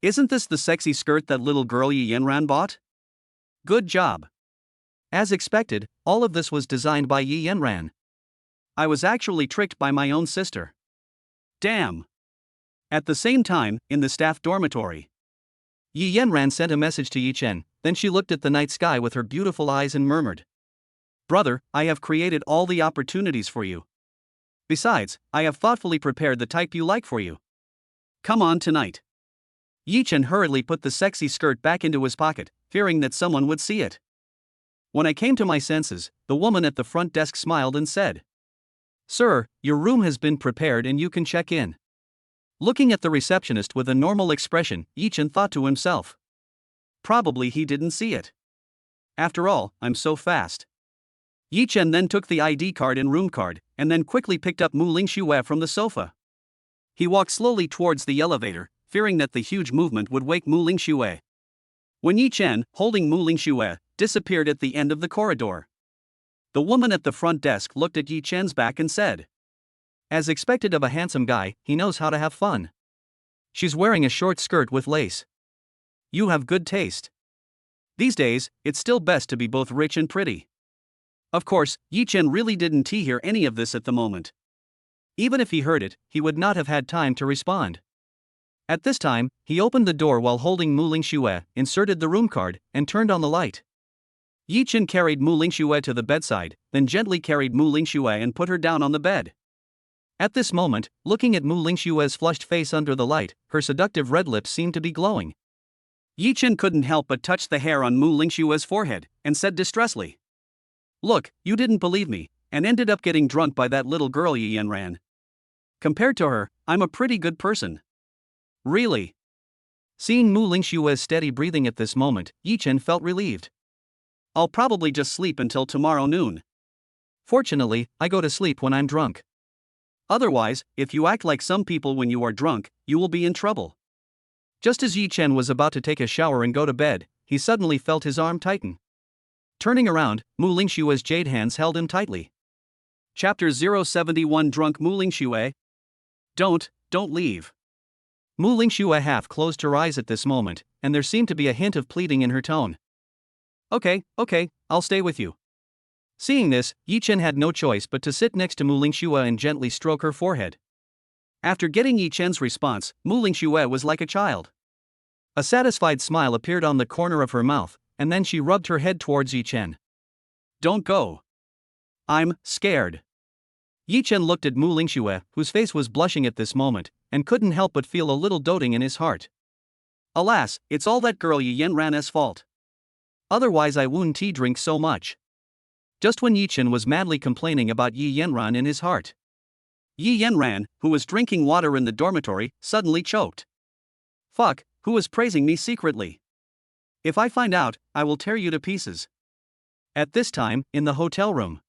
Isn't this the sexy skirt that little girl Yi Yanran bought? Good job. As expected, all of this was designed by Yi Yanran. I was actually tricked by my own sister. Damn. At the same time, in the staff dormitory, Yi Yanran sent a message to Yi Chen, then she looked at the night sky with her beautiful eyes and murmured, Brother, I have created all the opportunities for you. Besides, I have thoughtfully prepared the type you like for you. Come on tonight. Yi Chen hurriedly put the sexy skirt back into his pocket, fearing that someone would see it. When I came to my senses, the woman at the front desk smiled and said, "Sir, your room has been prepared and you can check in." Looking at the receptionist with a normal expression, Yichen thought to himself, "Probably he didn't see it. After all, I'm so fast." Yichen then took the ID card and room card, and then quickly picked up Muing Shuer from the sofa. He walked slowly towards the elevator, fearing that the huge movement would wake Muing Shuer. When Yichen, holding Muing Shuer, disappeared at the end of the corridor, the woman at the front desk looked at Yichen's back and said, "As expected of a handsome guy, he knows how to have fun. She's wearing a short skirt with lace. You have good taste." These days, it's still best to be both rich and pretty. Of course, Yichen really didn't hear any of this at the moment. Even if he heard it, he would not have had time to respond. At this time, he opened the door while holding Muing Shuer, inserted the room card, and turned on the light. Yichen carried Muing Shuer to the bedside, then gently carried Muing Shuer and put her down on the bed. At this moment, looking at Muing Shuer's flushed face under the light, her seductive red lips seemed to be glowing. Yichen couldn't help but touch the hair on Muing Shuer's forehead, and said distressfully, "Look, you didn't believe me, and ended up getting drunk by that little girl Yian. Compared to her, I'm a pretty good person." "Really?" Seeing Muing Shuer's steady breathing at this moment, Yichen felt relieved. "I'll probably just sleep until tomorrow noon. Fortunately, I go to sleep when I'm drunk. Otherwise, if you act like some people when you are drunk, you will be in trouble." Just as Yichen was about to take a shower and go to bed, he suddenly felt his arm tighten. Turning around, Muing Shuer's jade hands held him tightly. Chapter 071 Drunk Muing Shuer. Don't leave. Muing Shuer half closed her eyes at this moment, and there seemed to be a hint of pleading in her tone. Okay, I'll stay with you." Seeing this, Yichen had no choice but to sit next to Muing Shuer and gently stroke her forehead. After getting Yichen's response, Muing Shuer was like a child. A satisfied smile appeared on the corner of her mouth, and then she rubbed her head towards Yichen. "Don't go. I'm scared." Yichen looked at Muing Shuer, whose face was blushing at this moment, and couldn't help but feel a little doting in his heart. "Alas, it's all that girl Yianran's fault. Otherwise I wouldn't drink so much." Just when Yichen was madly complaining about Yianran in his heart, Yianran, who was drinking water in the dormitory, suddenly choked. "Fuck, who is praising me secretly? If I find out, I will tear you to pieces." At this time, in the hotel room,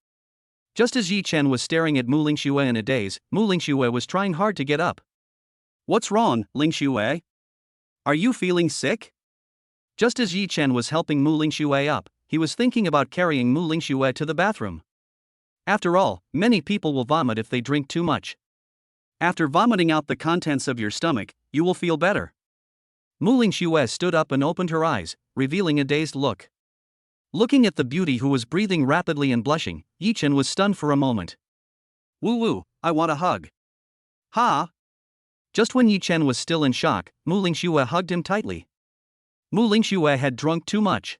just as Yichen was staring at Muing Shuer in a daze, Muing Shuer was trying hard to get up. "What's wrong, Ling Shuer? Are you feeling sick?" Just as Yichen was helping Muing Shuer up, he was thinking about carrying Muing Shuer to the bathroom. After all, many people will vomit if they drink too much. After vomiting out the contents of your stomach, you will feel better. Muing Shuer stood up and opened her eyes, revealing a dazed look. Looking at the beauty who was breathing rapidly and blushing, Yichen was stunned for a moment. "Woo, I want a hug." "Ha!" Just when Yichen was still in shock, Muing Shuer hugged him tightly. Muing Shuer had drunk too much.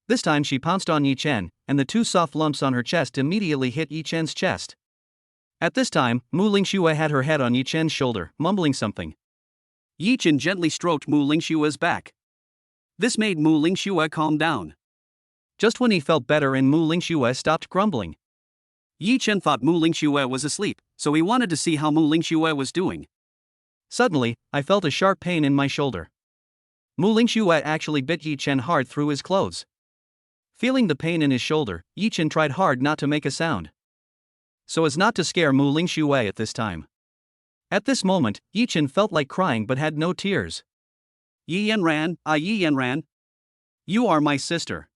This time she pounced on Yichen, and the two soft lumps on her chest immediately hit Yichen's chest. At this time, Muing Shuer had her head on Yichen's shoulder, mumbling something. Yichen gently stroked Muing Shuer's back. This made Muing Shuer calm down. Just when he felt better and Muing Shuer stopped grumbling, Yichen thought Muing Shuer was asleep, so he wanted to see how Muing Shuer was doing. Suddenly, I felt a sharp pain in my shoulder. Muing Shuer actually bit Yichen hard through his clothes. Feeling the pain in his shoulder, Yichen tried hard not to make a sound, so as not to scare Muing Shuer at this time. At this moment, Yichen felt like crying but had no tears. Yianran, you are my sister.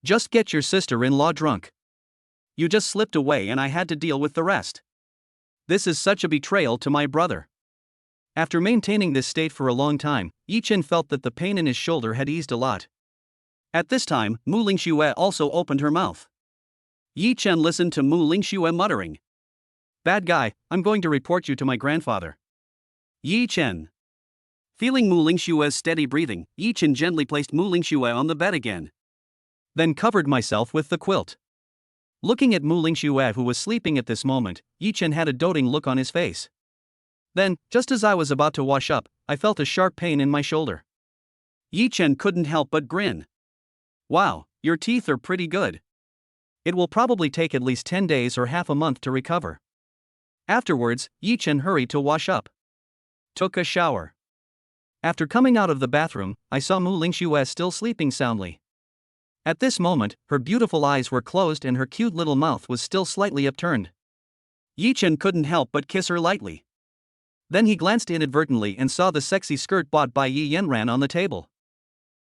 Just get your sister-in-law drunk. You just slipped away and I had to deal with the rest. This is such a betrayal to my brother." After maintaining this state for a long time, Yichen felt that the pain in his shoulder had eased a lot. At this time, Muing Shuer also opened her mouth. Yichen listened to Muing Shuer muttering, "Bad guy, I'm going to report you to my grandfather." Yichen. Feeling Muing Shuer's steady breathing, Yichen gently placed Muing Shuer on the bed again, then covered myself with the quilt. Looking at Muing Shuer who was sleeping at this moment, Yichen had a doting look on his face. Then, just as I was about to wash up, I felt a sharp pain in my shoulder. Yichen couldn't help but grin. "Wow, Your teeth are pretty good. It will probably take at least 10 days or half a month to recover. Afterwards, Yi Chen hurried to wash up. Took a shower. After coming out of the bathroom, I saw Muing Shuer still sleeping soundly. At this moment, her beautiful eyes were closed and her cute little mouth was still slightly upturned. Yi Chen couldn't help but kiss her lightly. Then he glanced inadvertently and saw the sexy skirt bought by Yi Yanran on the table.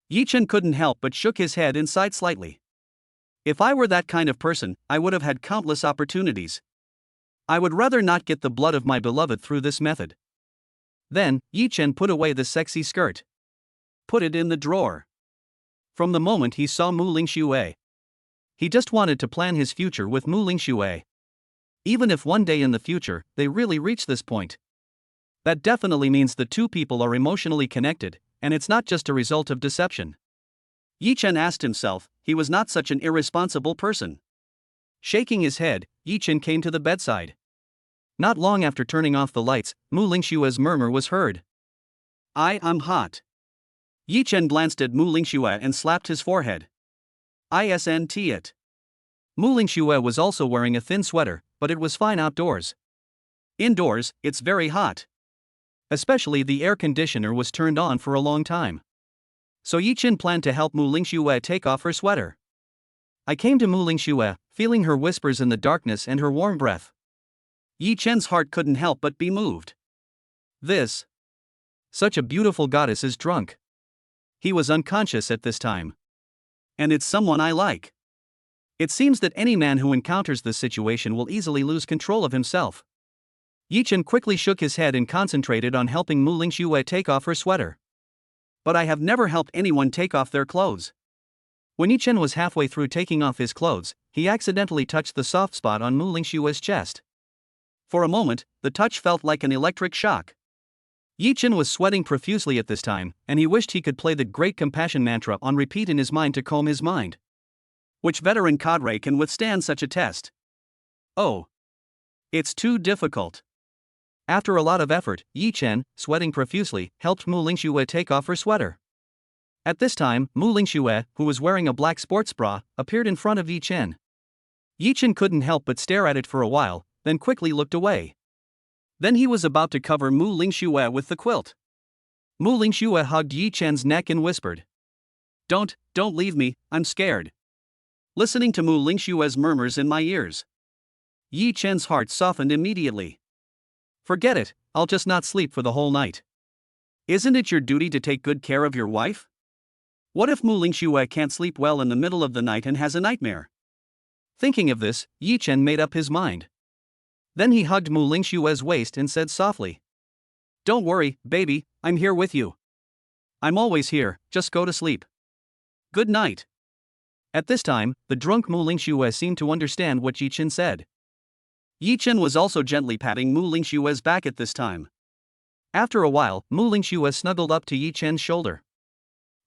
Yi Chen couldn't help but shook his head inside slightly. If I were that kind of person, I would have had countless opportunities. I would rather not get the blood of my beloved through this method. Then, Yi Chen put away the sexy skirt. Put it in the drawer. From the moment he saw Muing Shuer, he just wanted to plan his future with Muing Shuer. Even if one day in the future, they really reach this point. That definitely means the two people are emotionally connected, and it's not just a result of deception. Yi Chen asked himself, he was not such an irresponsible person. Shaking his head, Yi Chen came to the bedside. Not long after turning off the lights, Muing Shuer's murmur was heard. I'm hot. Yi Chen glanced at Muing Shuer and slapped his forehead. Isn't it? Muing Shuer was also wearing a thin sweater, but it was fine outdoors. Indoors, it's very hot. Especially the air conditioner was turned on for a long time. So Yi Chen planned to help Muing Shuer take off her sweater. I came to Muing Shuer, feeling her whispers in the darkness and her warm breath. Yi Chen's heart couldn't help but be moved. Such a beautiful goddess is drunk. He was unconscious at this time. And it's someone I like. It seems that any man who encounters this situation will easily lose control of himself. Yi Chen quickly shook his head and concentrated on helping Muing Shuer take off her sweater. But I have never helped anyone take off their clothes. When Yi Chen was halfway through taking off his clothes, he accidentally touched the soft spot on Muing Shuer's chest. For a moment, the touch felt like an electric shock. Yi Chen was sweating profusely at this time, and he wished he could play the Great Compassion mantra on repeat in his mind to calm his mind. Which veteran cadre can withstand such a test? Oh. It's too difficult. After a lot of effort, Yi Chen, sweating profusely, helped Muing Shuer take off her sweater. At this time, Muing Shuer, who was wearing a black sports bra, appeared in front of Yi Chen. Yi Chen couldn't help but stare at it for a while, then quickly looked away. Then he was about to cover Muing Shuer with the quilt. Muing Shuer hugged Yi Chen's neck and whispered. Don't leave me, I'm scared. Listening to Muing Shuer's murmurs in my ears, Yi Chen's heart softened immediately. Forget it, I'll just not sleep for the whole night. Isn't it your duty to take good care of your wife? What if Muing Shuer can't sleep well in the middle of the night and has a nightmare? Thinking of this, Yi Chen made up his mind. Then he hugged Muing Shuer's waist and said softly. Don't worry, baby, I'm here with you. I'm always here, just go to sleep. Good night. At this time, the drunk Muing Shuer seemed to understand what Yi Chen said. Yi Chen was also gently patting Muing Shuer's back at this time. After a while, Muing Shuer snuggled up to Yi Chen's shoulder.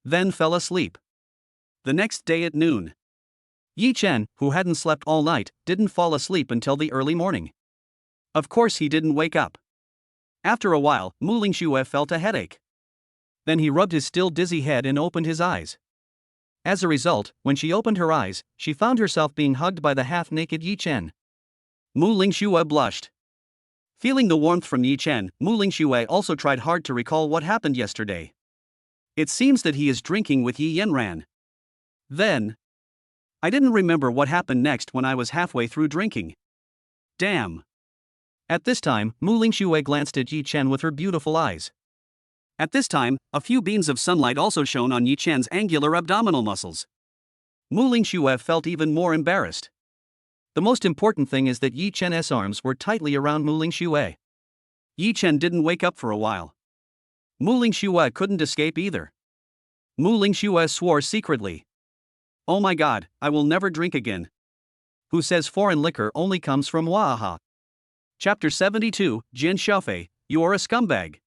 Then fell asleep. The next day at noon, Yi Chen, who hadn't slept all night, didn't fall asleep until the early morning. Of course he didn't wake up. After a while, Muing Shuer felt a headache. Then he rubbed his still dizzy head and opened his eyes. As a result, when she opened her eyes, she found herself being hugged by the half-naked Yi Chen. Muing Shuer blushed. Feeling the warmth from Yi Chen, Muing Shuer also tried hard to recall what happened yesterday. It seems that he is drinking with Yi Yanran. Then, I didn't remember what happened next when I was halfway through drinking. Damn. At this time, Muing Shuer glanced at Yi Chen with her beautiful eyes. At this time, a few beams of sunlight also shone on Yi Chen's angular abdominal muscles. Muing Shuer felt even more embarrassed. The most important thing is that Yi Chen's arms were tightly around Muing Shuer. Yi Chen didn't wake up for a while. Muing Shuer couldn't escape either. Muing Shuer swore secretly. Oh my god, I will never drink again. Who says foreign liquor only comes from Waha? Chapter 72, Jian Sha, you are a scumbag.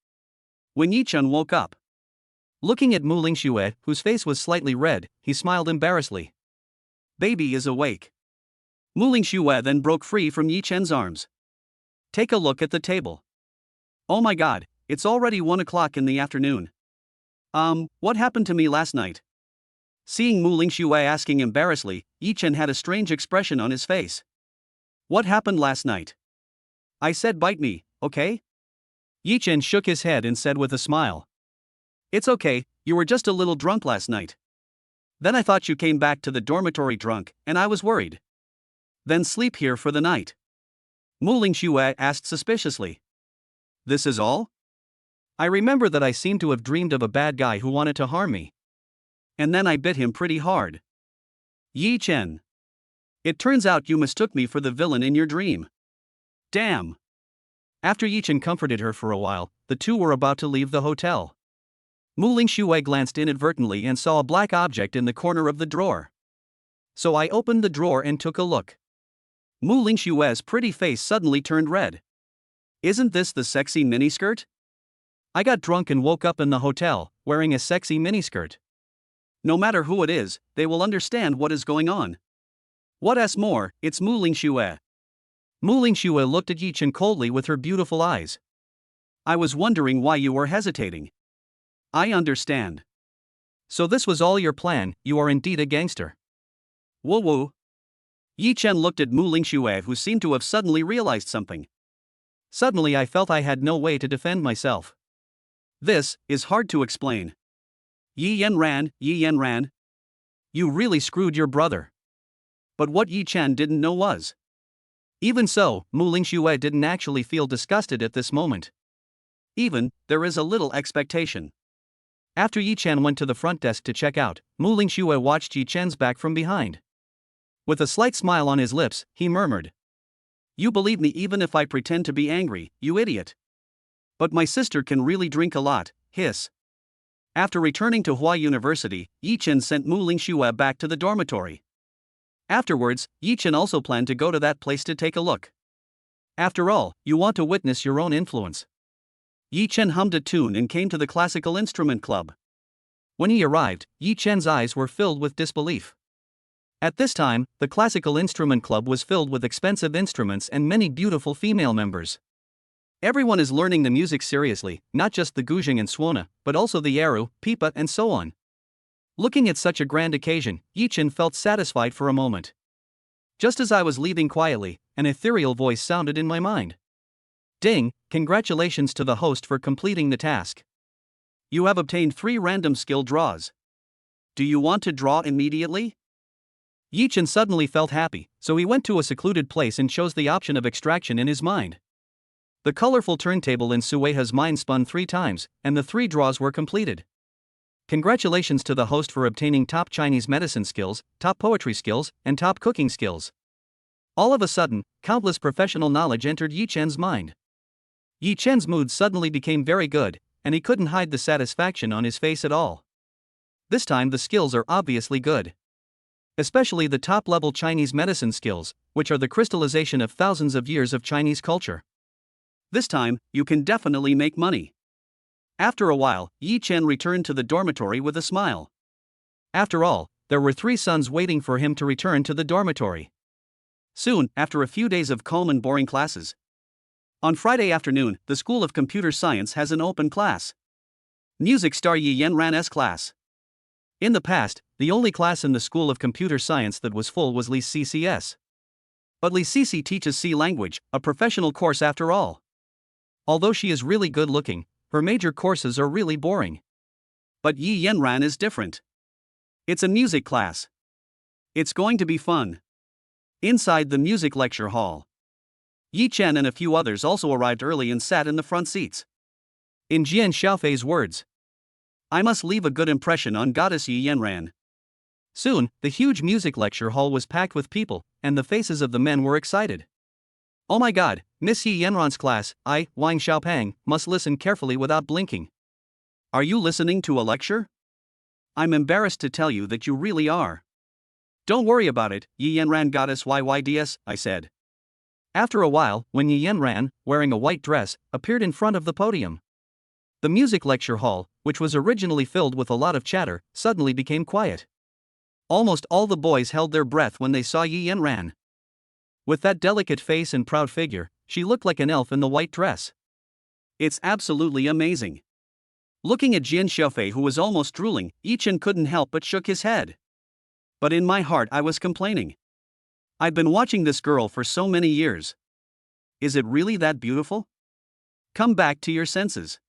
When Yi Chen woke up, looking at Muing Shuer, whose face was slightly red, he smiled embarrassedly. Baby is awake. Muing Shuer then broke free from Yi Chen's arms. Take a look at the table. Oh my god, it's already 1 o'clock in the afternoon. What happened to me last night? Seeing Muing Shuer asking embarrassedly, Yi Chen had a strange expression on his face. What happened last night? I said bite me, okay? Yi Chen shook his head and said with a smile. It's okay, you were just a little drunk last night. Then I thought you came back to the dormitory drunk, and I was worried. Then sleep here for the night. Muing Shuer asked suspiciously. This is all? I remember that I seemed to have dreamed of a bad guy who wanted to harm me. And then I bit him pretty hard. Yi Chen. It turns out you mistook me for the villain in your dream. Damn. After Yi Chen comforted her for a while, the two were about to leave the hotel. Muing Shuer glanced inadvertently and saw a black object in the corner of the drawer. So I opened the drawer and took a look. Muing Shuer's pretty face suddenly turned red. Isn't this the sexy miniskirt? I got drunk and woke up in the hotel, wearing a sexy miniskirt. No matter who it is, they will understand what is going on. What's more, it's Muing Shuer. Muing Shuer looked at Yi Chen coldly with her beautiful eyes. I was wondering why you were hesitating. I understand. So this was all your plan, you are indeed a gangster. Woo woo. Yi Chen looked at Muing Shuer, who seemed to have suddenly realized something. Suddenly I felt I had no way to defend myself. This is hard to explain. Yi Yan Ran. You really screwed your brother. But what Yi Chen didn't know was. Even so, Muing Shuer didn't actually feel disgusted at this moment. Even, there is a little expectation. After Yi Chen went to the front desk to check out, Muing Shuer watched Yi Chen's back from behind. With a slight smile on his lips, he murmured. You believe me even if I pretend to be angry, you idiot. But my sister can really drink a lot, hiss. After returning to Hua University, Yi Chen sent Muing Shuer back to the dormitory. Afterwards, Yi Chen also planned to go to that place to take a look. After all, you want to witness your own influence. Yi Chen hummed a tune and came to the classical instrument club. When he arrived, Yi Chen's eyes were filled with disbelief. At this time, the classical instrument club was filled with expensive instruments and many beautiful female members. Everyone is learning the music seriously, not just the guzheng and suona, but also the erhu, pipa and so on. Looking at such a grand occasion, Yi Chen felt satisfied for a moment. Just as I was leaving quietly, an ethereal voice sounded in my mind. Ding, congratulations to the host for completing the task. You have obtained 3 random skill draws. Do you want to draw immediately? Yi Chen suddenly felt happy, so he went to a secluded place and chose the option of extraction in his mind. The colorful turntable in Sueha's mind spun 3 times, and the 3 draws were completed. Congratulations to the host for obtaining top Chinese medicine skills, top poetry skills, and top cooking skills. All of a sudden, countless professional knowledge entered Yi Chen's mind. Yi Chen's mood suddenly became very good, and he couldn't hide the satisfaction on his face at all. This time the skills are obviously good. Especially the top-level Chinese medicine skills, which are the crystallization of thousands of years of Chinese culture. This time, you can definitely make money. After a while, Yi Chen returned to the dormitory with a smile. After all, there were 3 sons waiting for him to return to the dormitory. Soon, after a few days of calm and boring classes. On Friday afternoon, the School of Computer Science has an open class. Music star Yi Yan-ran's class. In the past, the only class in the School of Computer Science that was full was Li CCS. But Li Cici teaches C language, a professional course after all. Although she is really good looking, her major courses are really boring. But Yi Yan-ran is different. It's a music class. It's going to be fun. Inside the music lecture hall, Yi Chen and a few others also arrived early and sat in the front seats. In Jian Sha's words, I must leave a good impression on Goddess Yi Yan-ran. Soon, the huge music lecture hall was packed with people, and the faces of the men were excited. Oh my god, Miss Yi Yan-ran's class, Wang Xiaopang, must listen carefully without blinking. Are you listening to a lecture? I'm embarrassed to tell you that you really are. Don't worry about it, Yi Yan-ran Goddess YYDS, I said. After a while, when Yi Yan-ran, wearing a white dress, appeared in front of the podium, the music lecture hall, which was originally filled with a lot of chatter, suddenly became quiet. Almost all the boys held their breath when they saw Yi Yan-ran. With that delicate face and proud figure, she looked like an elf in the white dress. It's absolutely amazing. Looking at Jian Sha, who was almost drooling, Yi Chen couldn't help but shook his head. But in my heart I was complaining. I'd been watching this girl for so many years. Is it really that beautiful? Come back to your senses.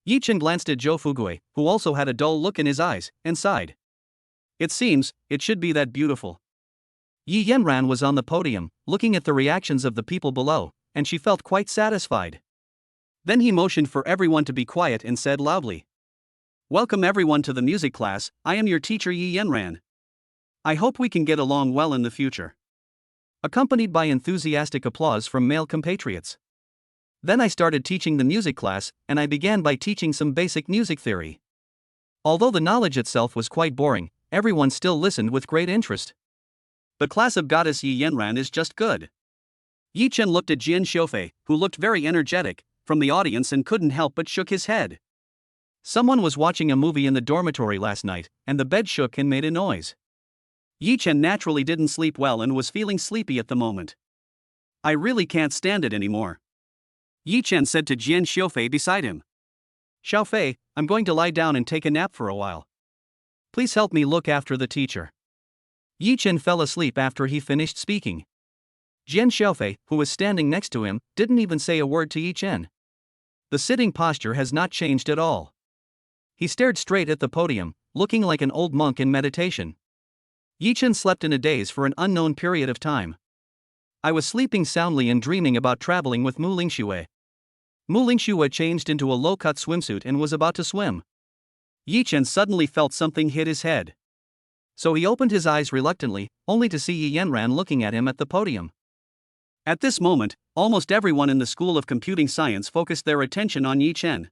Yi Chen glanced at Zhou Fugui, who also had a dull look in his eyes, and sighed. It seems, it should be that beautiful. Yi Yanran was on the podium, looking at the reactions of the people below, and she felt quite satisfied. Then he motioned for everyone to be quiet and said loudly, "Welcome everyone to the music class, I am your teacher Yi Yanran. I hope we can get along well in the future." Accompanied by enthusiastic applause from male compatriots. Then I started teaching the music class, and I began by teaching some basic music theory. Although the knowledge itself was quite boring, everyone still listened with great interest. The class of goddess Yi Yanran is just good. Yi Chen looked at Jian Sha, who looked very energetic, from the audience and couldn't help but shook his head. Someone was watching a movie in the dormitory last night, and the bed shook and made a noise. Yi Chen naturally didn't sleep well and was feeling sleepy at the moment. I really can't stand it anymore. Yi Chen said to Jian Sha beside him. Xiaofei, I'm going to lie down and take a nap for a while. Please help me look after the teacher. Yi Chen fell asleep after he finished speaking. Jian Xiaofei, who was standing next to him, didn't even say a word to Yi Chen. The sitting posture has not changed at all. He stared straight at the podium, looking like an old monk in meditation. Yi Chen slept in a daze for an unknown period of time. I was sleeping soundly and dreaming about traveling with Muing Shuer. Muing Shuer changed into a low-cut swimsuit and was about to swim. Yi Chen suddenly felt something hit his head. So he opened his eyes reluctantly, only to see Yi Yanran looking at him at the podium. At this moment, almost everyone in the School of Computing Science focused their attention on Yi Chen.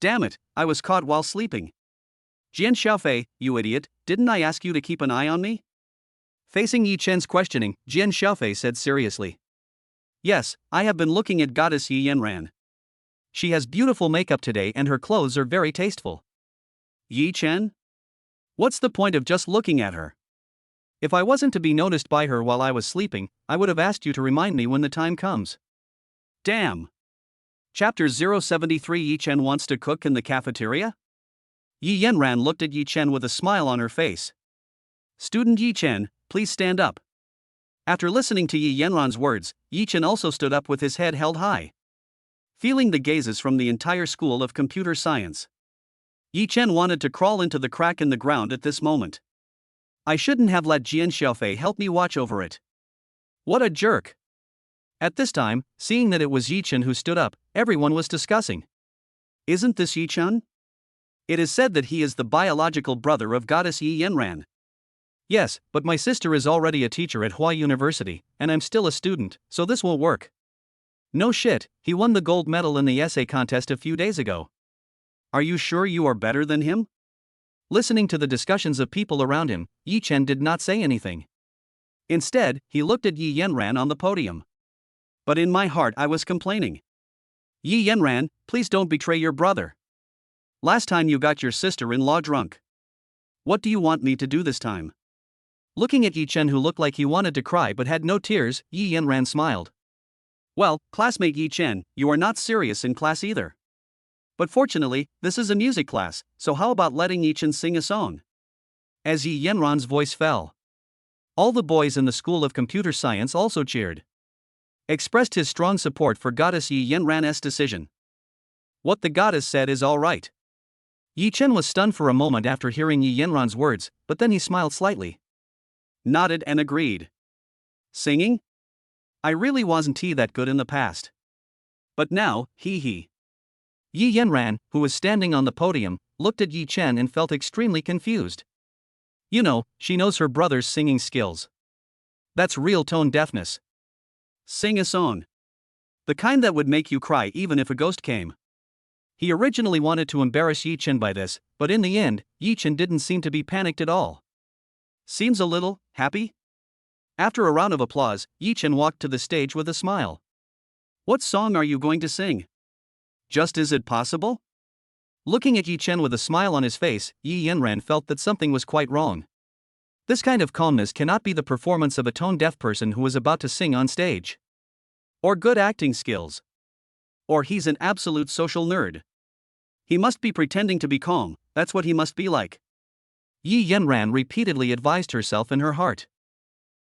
Damn it, I was caught while sleeping. Jian Sha, you idiot, didn't I ask you to keep an eye on me? Facing Yi Chen's questioning, Jian Sha said seriously. Yes, I have been looking at goddess Yi Yanran. She has beautiful makeup today and her clothes are very tasteful. Yi Chen? What's the point of just looking at her? If I wasn't to be noticed by her while I was sleeping, I would have asked you to remind me when the time comes. Damn. Chapter 073 Yi Chen wants to cook in the cafeteria? Yi Yanran looked at Yi Chen with a smile on her face. Student Yi Chen, please stand up. After listening to Yi Yanran's words, Yi Chen also stood up with his head held high. Feeling the gazes from the entire School of Computer Science, Yi Chen wanted to crawl into the crack in the ground at this moment. I shouldn't have let Jian Sha help me watch over it. What a jerk. At this time, seeing that it was Yi Chen who stood up, everyone was discussing. Isn't this Yi Chen? It is said that he is the biological brother of goddess Yi Yanran. Yes, but my sister is already a teacher at Hua University, and I'm still a student, so this won't work. No shit, he won the gold medal in the essay contest a few days ago. Are you sure you are better than him? Listening to the discussions of people around him, Yi Chen did not say anything. Instead, he looked at Yi Yanran on the podium. But in my heart I was complaining. Yi Yanran, please don't betray your brother. Last time you got your sister-in-law drunk. What do you want me to do this time? Looking at Yi Chen, who looked like he wanted to cry but had no tears, Yi Yanran smiled. Well, classmate Yi Chen, you are not serious in class either. But fortunately, this is a music class, so how about letting Yi Chen sing a song? As Yi Yanran's voice fell, all the boys in the School of Computer Science also cheered. Expressed his strong support for goddess Yi Yanran's decision. What the goddess said is all right. Yi Chen was stunned for a moment after hearing Yi Yanran's words, but then he smiled slightly. Nodded and agreed. Singing? I really wasn't that good in the past. But now, hee. Yi Yanran, who was standing on the podium, looked at Yi Chen and felt extremely confused. You know, she knows her brother's singing skills. That's real tone deafness. Sing a song. The kind that would make you cry even if a ghost came. He originally wanted to embarrass Yi Chen by this, but in the end, Yi Chen didn't seem to be panicked at all. Seems a little happy? After a round of applause, Yi Chen walked to the stage with a smile. What song are you going to sing? Just Is It Possible? Looking at Yi Chen with a smile on his face, Yi Yanran felt that something was quite wrong. This kind of calmness cannot be the performance of a tone-deaf person who is about to sing on stage. Or good acting skills. Or he's an absolute social nerd. He must be pretending to be calm, that's what he must be like. Yi Yanran repeatedly advised herself in her heart.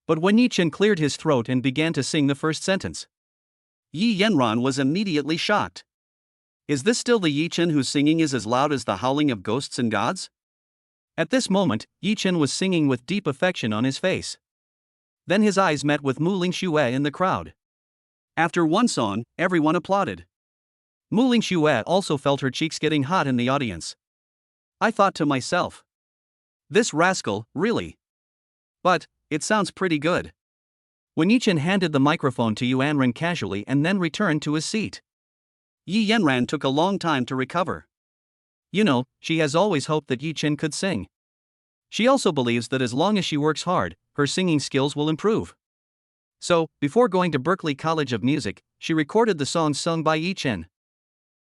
But when Yi Chen cleared his throat and began to sing the first sentence, Yi Yanran was immediately shocked. Is this still the Yi Chen whose singing is as loud as the howling of ghosts and gods? At this moment, Yi Chen was singing with deep affection on his face. Then his eyes met with Muing Shuer in the crowd. After one song, everyone applauded. Muing Shuer also felt her cheeks getting hot in the audience. I thought to myself, this rascal, really? But it sounds pretty good. When Yi Chen handed the microphone to Yu Anren casually and then returned to his seat, Yi Yanran took a long time to recover. You know, she has always hoped that Yi Chen could sing. She also believes that as long as she works hard, her singing skills will improve. So, before going to Berklee College of Music, she recorded the songs sung by Yi Chen.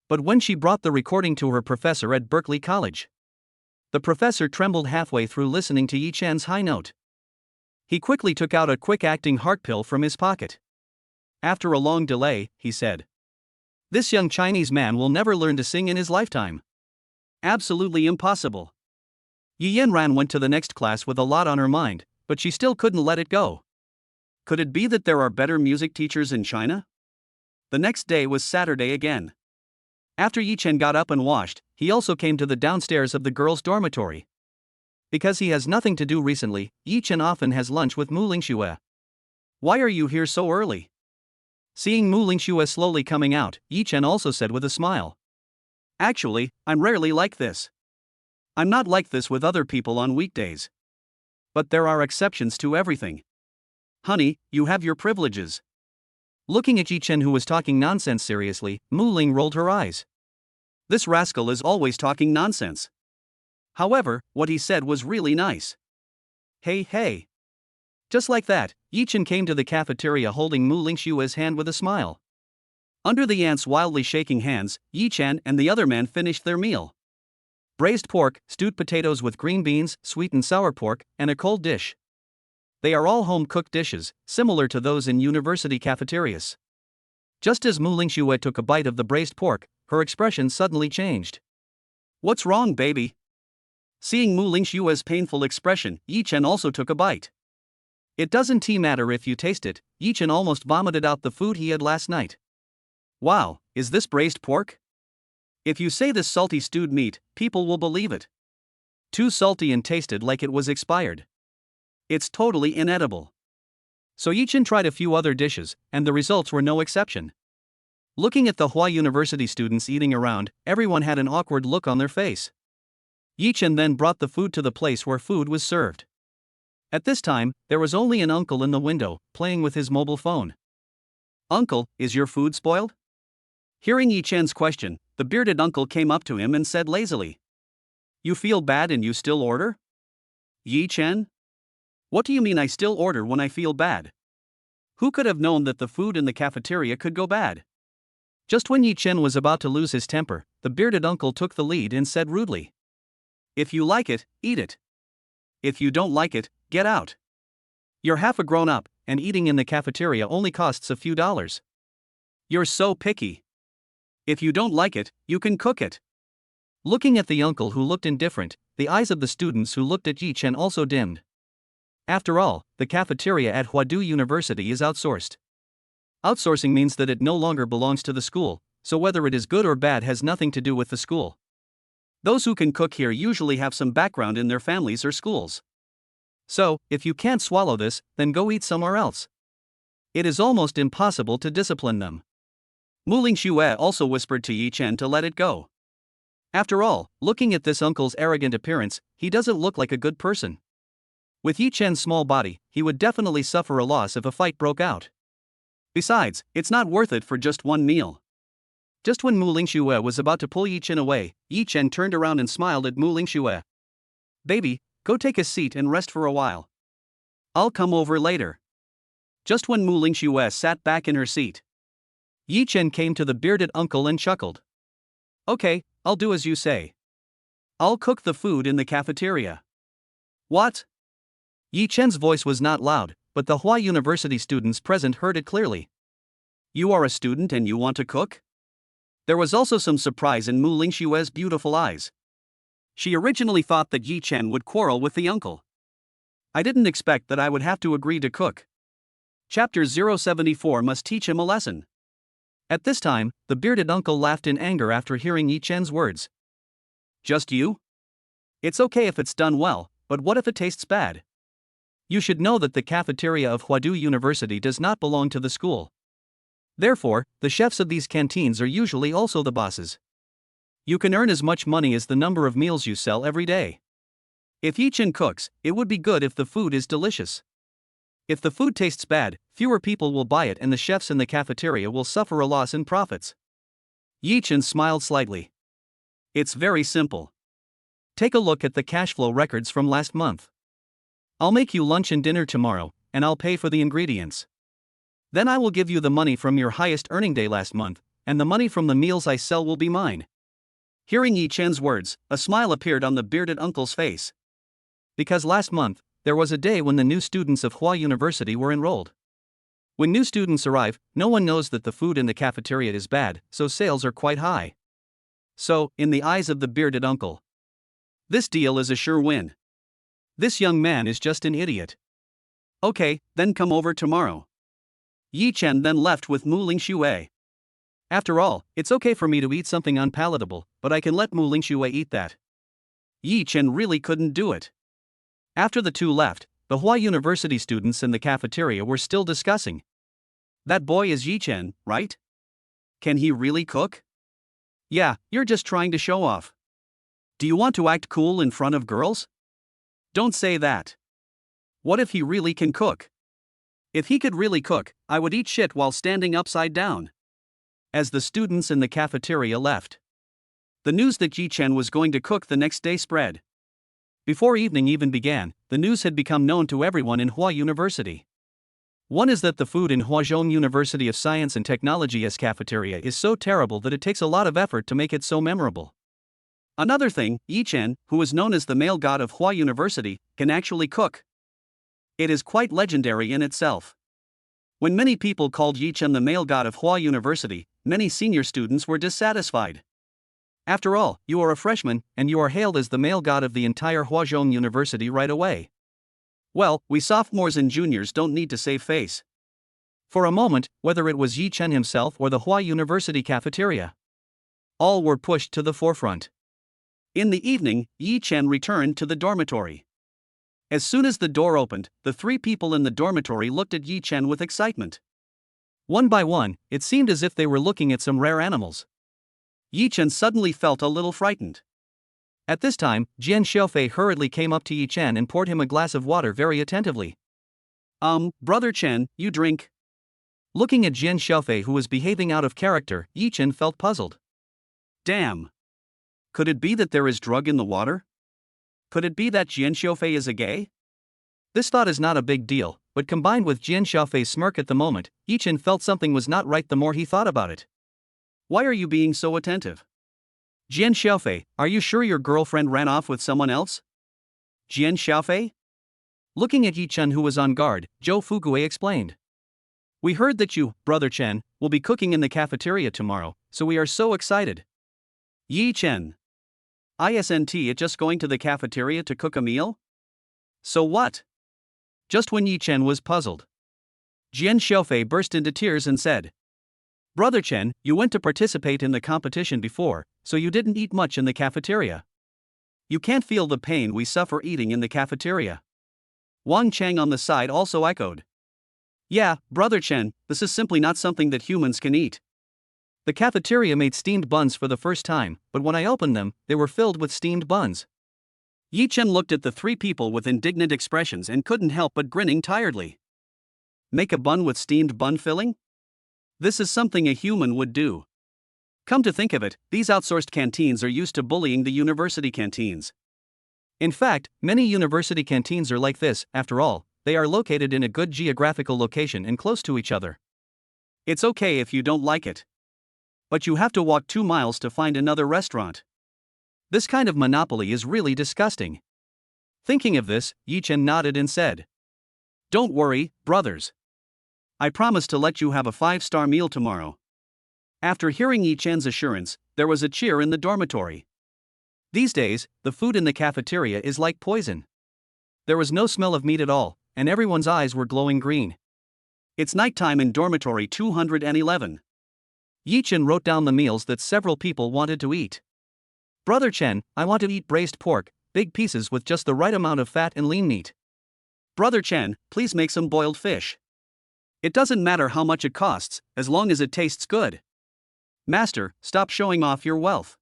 But when she brought the recording to her professor at Berklee College, the professor trembled halfway through listening to Yi Chen's high note. He quickly took out a quick-acting heart pill from his pocket. After a long delay, he said, "This young Chinese man will never learn to sing in his lifetime. Absolutely impossible." Yi Yanran went to the next class with a lot on her mind, but she still couldn't let it go. Could it be that there are better music teachers in China? The next day was Saturday again. After Yi Chen got up and washed, he also came to the downstairs of the girls' dormitory. Because he has nothing to do recently, Yi Chen often has lunch with Muing Shuer. Why are you here so early? Seeing Muing Shuer slowly coming out, Yi Chen also said with a smile. Actually, I'm rarely like this. I'm not like this with other people on weekdays. But there are exceptions to everything. Honey, you have your privileges. Looking at Yi Chen, who was talking nonsense seriously, Muling rolled her eyes. This rascal is always talking nonsense. However, what he said was really nice. Hey, hey. Just like that, Yi Chen came to the cafeteria holding Muling Shue's hand with a smile. Under the ants wildly shaking hands, Yi Chen and the other man finished their meal. Braised pork, stewed potatoes with green beans, sweet and sour pork, and a cold dish. They are all home-cooked dishes, similar to those in university cafeterias. Just as Muling Shuer took a bite of the braised pork, her expression suddenly changed. What's wrong, baby? Seeing Muling Shuer's painful expression, Yi Chen also took a bite. It doesn't matter if you taste it, Yi Chen almost vomited out the food he had last night. Wow, is this braised pork? If you say this salty stewed meat, people will believe it. Too salty and tasted like it was expired. It's totally inedible. So Yi Chen tried a few other dishes, and the results were no exception. Looking at the Hua University students eating around, everyone had an awkward look on their face. Yi Chen then brought the food to the place where food was served. At this time, there was only an uncle in the window, playing with his mobile phone. Uncle, is your food spoiled? Hearing Yi Chen's question, the bearded uncle came up to him and said lazily, "You feel bad and you still order? Yi Chen? What do you mean I still order when I feel bad? Who could have known that the food in the cafeteria could go bad?" Just when Yi Chen was about to lose his temper, the bearded uncle took the lead and said rudely, "If you like it, eat it. If you don't like it, get out. You're half a grown-up, and eating in the cafeteria only costs a few dollars. You're so picky. If you don't like it, you can cook it." Looking at the uncle who looked indifferent, the eyes of the students who looked at Yi Chen also dimmed. After all, the cafeteria at Huadu University is outsourced. Outsourcing means that it no longer belongs to the school, so whether it is good or bad has nothing to do with the school. Those who can cook here usually have some background in their families or schools. So, if you can't swallow this, then go eat somewhere else. It is almost impossible to discipline them. Muling Shuer also whispered to Yi Chen to let it go. After all, looking at this uncle's arrogant appearance, he doesn't look like a good person. With Yi Chen's small body, he would definitely suffer a loss if a fight broke out. Besides, it's not worth it for just one meal. Just when Muling Shuer was about to pull Yi Chen away, Yi Chen turned around and smiled at Muling Shuer. "Baby, go take a seat and rest for a while. I'll come over later." Just when Muling Shuer sat back in her seat, Yi Chen came to the bearded uncle and chuckled. "Okay, I'll do as you say. I'll cook the food in the cafeteria." "What?" Yi Chen's voice was not loud, but the Hua University students present heard it clearly. "You are a student and you want to cook?" There was also some surprise in Muling Shue's beautiful eyes. She originally thought that Yi Chen would quarrel with the uncle. I didn't expect that I would have to agree to cook. Chapter 074 must teach him a lesson. At this time, the bearded uncle laughed in anger after hearing Yi Chen's words. Just you? It's okay if it's done well, but what if it tastes bad? You should know that the cafeteria of Huadu University does not belong to the school. Therefore, the chefs of these canteens are usually also the bosses. You can earn as much money as the number of meals you sell every day. If Yi Chen cooks, it would be good if the food is delicious. If the food tastes bad, fewer people will buy it and the chefs in the cafeteria will suffer a loss in profits. Yi Chen smiled slightly. It's very simple. Take a look at the cash flow records from last month. I'll make you lunch and dinner tomorrow, and I'll pay for the ingredients. Then I will give you the money from your highest earning day last month, and the money from the meals I sell will be mine. Hearing Yi Chen's words, a smile appeared on the bearded uncle's face. Because last month, there was a day when the new students of Hua University were enrolled. When new students arrive, no one knows that the food in the cafeteria is bad, so sales are quite high. So, in the eyes of the bearded uncle, this deal is a sure win. This young man is just an idiot. Okay, then come over tomorrow. Yi Chen then left with Muing Shuer. After all, it's okay for me to eat something unpalatable, but I can let Muing Shuer eat that. Yi Chen really couldn't do it. After the two left, the Hua University students in the cafeteria were still discussing. That boy is Yi Chen, right? Can he really cook? Yeah, you're just trying to show off. Do you want to act cool in front of girls? Don't say that. What if he really can cook? If he could really cook, I would eat shit while standing upside down. As the students in the cafeteria left, the news that Yi Chen was going to cook the next day spread. Before evening even began, the news had become known to everyone in Hua University. One is that the food in Huazhong University of Science and Technology's cafeteria is so terrible that it takes a lot of effort to make it so memorable. Another thing, Yi Chen, who is known as the male god of Hua University, can actually cook. It is quite legendary in itself. When many people called Yi Chen the male god of Hua University, many senior students were dissatisfied. After all, you are a freshman, and you are hailed as the male god of the entire Huazhong University right away. Well, we sophomores and juniors don't need to save face. For a moment, whether it was Yi Chen himself or the Hua University cafeteria, all were pushed to the forefront. In the evening, Yi Chen returned to the dormitory. As soon as the door opened, the three people in the dormitory looked at Yi Chen with excitement. One by one, it seemed as if they were looking at some rare animals. Yi Chen suddenly felt a little frightened. At this time, Jian Sha hurriedly came up to Yi Chen and poured him a glass of water very attentively. Brother Chen, you drink. Looking at Jian Sha, who was behaving out of character, Yi Chen felt puzzled. Damn. Could it be that there is drug in the water? Could it be that Jian Sha is a gay? This thought is not a big deal, but combined with Jian Shaofei's smirk at the moment, Yi Chen felt something was not right the more he thought about it. Why are you being so attentive? Jian Shaofei, are you sure your girlfriend ran off with someone else? Jian Shaofei? Looking at Yi Chen, who was on guard, Zhou Fugue explained. We heard that you, Brother Chen, will be cooking in the cafeteria tomorrow, so we are so excited. Yi Chen. Isn't it just going to the cafeteria to cook a meal? So what? Just when Yi Chen was puzzled, Jian Shaofei burst into tears and said, Brother Chen, you went to participate in the competition before, so you didn't eat much in the cafeteria. You can't feel the pain we suffer eating in the cafeteria. Wang Chang on the side also echoed. Yeah, Brother Chen, this is simply not something that humans can eat. The cafeteria made steamed buns for the first time, but when I opened them, they were filled with steamed buns. Yi Chen looked at the three people with indignant expressions and couldn't help but grinning tiredly. Make a bun with steamed bun filling? This is something a human would do. Come to think of it, these outsourced canteens are used to bullying the university canteens. In fact, many university canteens are like this. After all, they are located in a good geographical location and close to each other. It's okay if you don't like it. But you have to walk 2 miles to find another restaurant. This kind of monopoly is really disgusting. Thinking of this, Yi Chen nodded and said, Don't worry, brothers. I promise to let you have a 5-star meal tomorrow. After hearing Yi Chen's assurance, there was a cheer in the dormitory. These days, the food in the cafeteria is like poison. There was no smell of meat at all, and everyone's eyes were glowing green. It's nighttime in dormitory 211. Yi Chen wrote down the meals that several people wanted to eat. Brother Chen, I want to eat braised pork, big pieces with just the right amount of fat and lean meat. Brother Chen, please make some boiled fish. It doesn't matter how much it costs, as long as it tastes good. Master, stop showing off your wealth.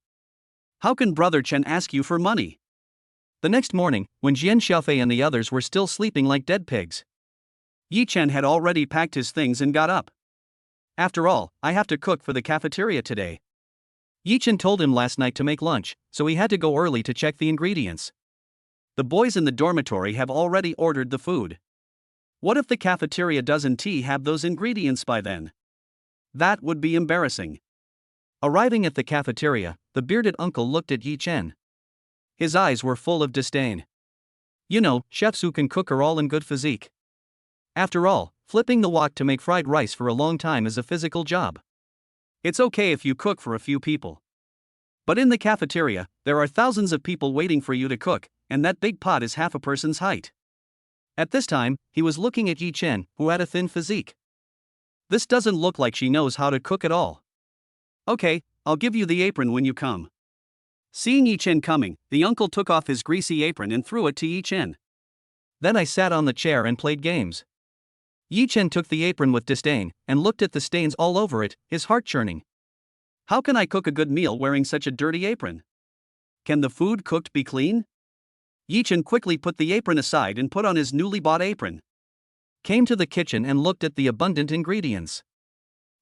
How can Brother Chen ask you for money? The next morning, when Jian Sha and the others were still sleeping like dead pigs, Yi Chen had already packed his things and got up. After all, I have to cook for the cafeteria today. Yi Chen told him last night to make lunch, so he had to go early to check the ingredients. The boys in the dormitory have already ordered the food. What if the cafeteria doesn't have those ingredients by then? That would be embarrassing. Arriving at the cafeteria, the bearded uncle looked at Yi Chen. His eyes were full of disdain. You know, chefs who can cook are all in good physique. After all, flipping the wok to make fried rice for a long time is a physical job. It's okay if you cook for a few people. But in the cafeteria, there are thousands of people waiting for you to cook, and that big pot is half a person's height. At this time, he was looking at Yi Chen, who had a thin physique. This doesn't look like she knows how to cook at all. Okay, I'll give you the apron when you come. Seeing Yi Chen coming, the uncle took off his greasy apron and threw it to Yi Chen. Then I sat on the chair and played games. Yi Chen took the apron with disdain, and looked at the stains all over it, his heart churning. How can I cook a good meal wearing such a dirty apron? Can the food cooked be clean? Yi Chen quickly put the apron aside and put on his newly bought apron. Came to the kitchen and looked at the abundant ingredients.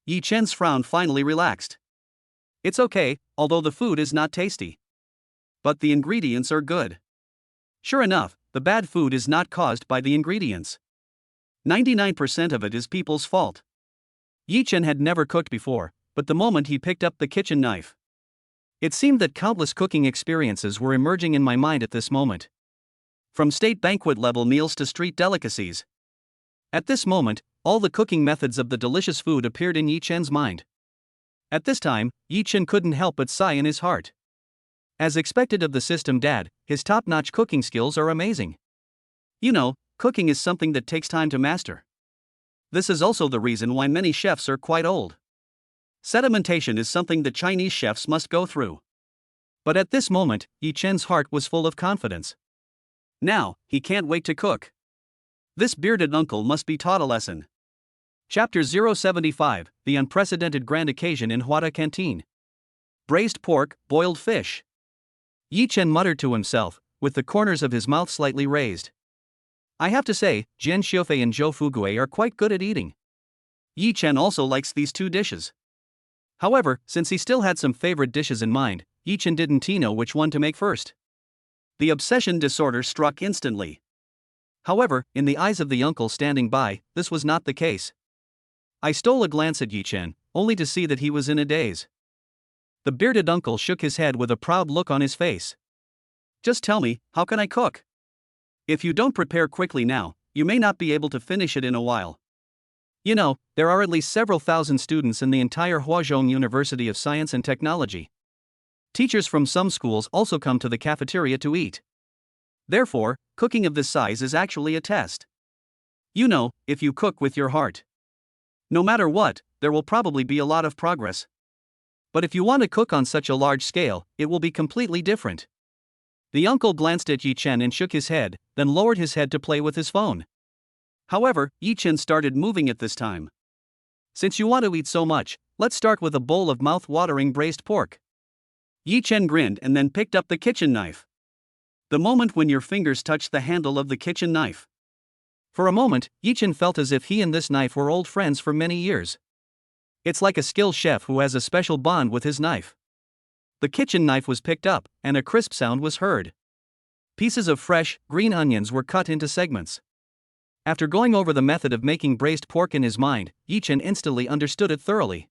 Yi Chen's frown finally relaxed. It's okay, although the food is not tasty. But the ingredients are good. Sure enough, the bad food is not caused by the ingredients. 99% of it is people's fault. Yi Chen had never cooked before, but the moment he picked up the kitchen knife, it seemed that countless cooking experiences were emerging in my mind at this moment. From state banquet level meals to street delicacies. At this moment, all the cooking methods of the delicious food appeared in Yi Chen's mind. At this time, Yi Chen couldn't help but sigh in his heart. As expected of the system dad, his top-notch cooking skills are amazing. You know, cooking is something that takes time to master. This is also the reason why many chefs are quite old. Sedimentation is something that Chinese chefs must go through. But at this moment, Yi Chen's heart was full of confidence. Now, he can't wait to cook. This bearded uncle must be taught a lesson. Chapter 075, The Unprecedented Grand Occasion in Huada Canteen. Braised pork, boiled fish. Yi Chen muttered to himself, with the corners of his mouth slightly raised. I have to say, Jian Sha and Zhou Fugui are quite good at eating. Yi Chen also likes these two dishes. However, since he still had some favorite dishes in mind, Yi Chen didn't know which one to make first. The obsession disorder struck instantly. However, in the eyes of the uncle standing by, this was not the case. I stole a glance at Yi Chen, only to see that he was in a daze. The bearded uncle shook his head with a proud look on his face. Just tell me, how can I cook? If you don't prepare quickly now, you may not be able to finish it in a while. You know, there are at least several thousand students in the entire Huazhong University of Science and Technology. Teachers from some schools also come to the cafeteria to eat. Therefore, cooking of this size is actually a test. You know, if you cook with your heart, no matter what, there will probably be a lot of progress. But if you want to cook on such a large scale, it will be completely different. The uncle glanced at Yi Chen and shook his head, then lowered his head to play with his phone. However, Yi Chen started moving at this time. Since you want to eat so much, let's start with a bowl of mouth-watering braised pork. Yi Chen grinned and then picked up the kitchen knife. The moment when your fingers touched the handle of the kitchen knife. For a moment, Yi Chen felt as if he and this knife were old friends for many years. It's like a skilled chef who has a special bond with his knife. The kitchen knife was picked up, and a crisp sound was heard. Pieces of fresh, green onions were cut into segments. After going over the method of making braised pork in his mind, Yi Chen instantly understood it thoroughly.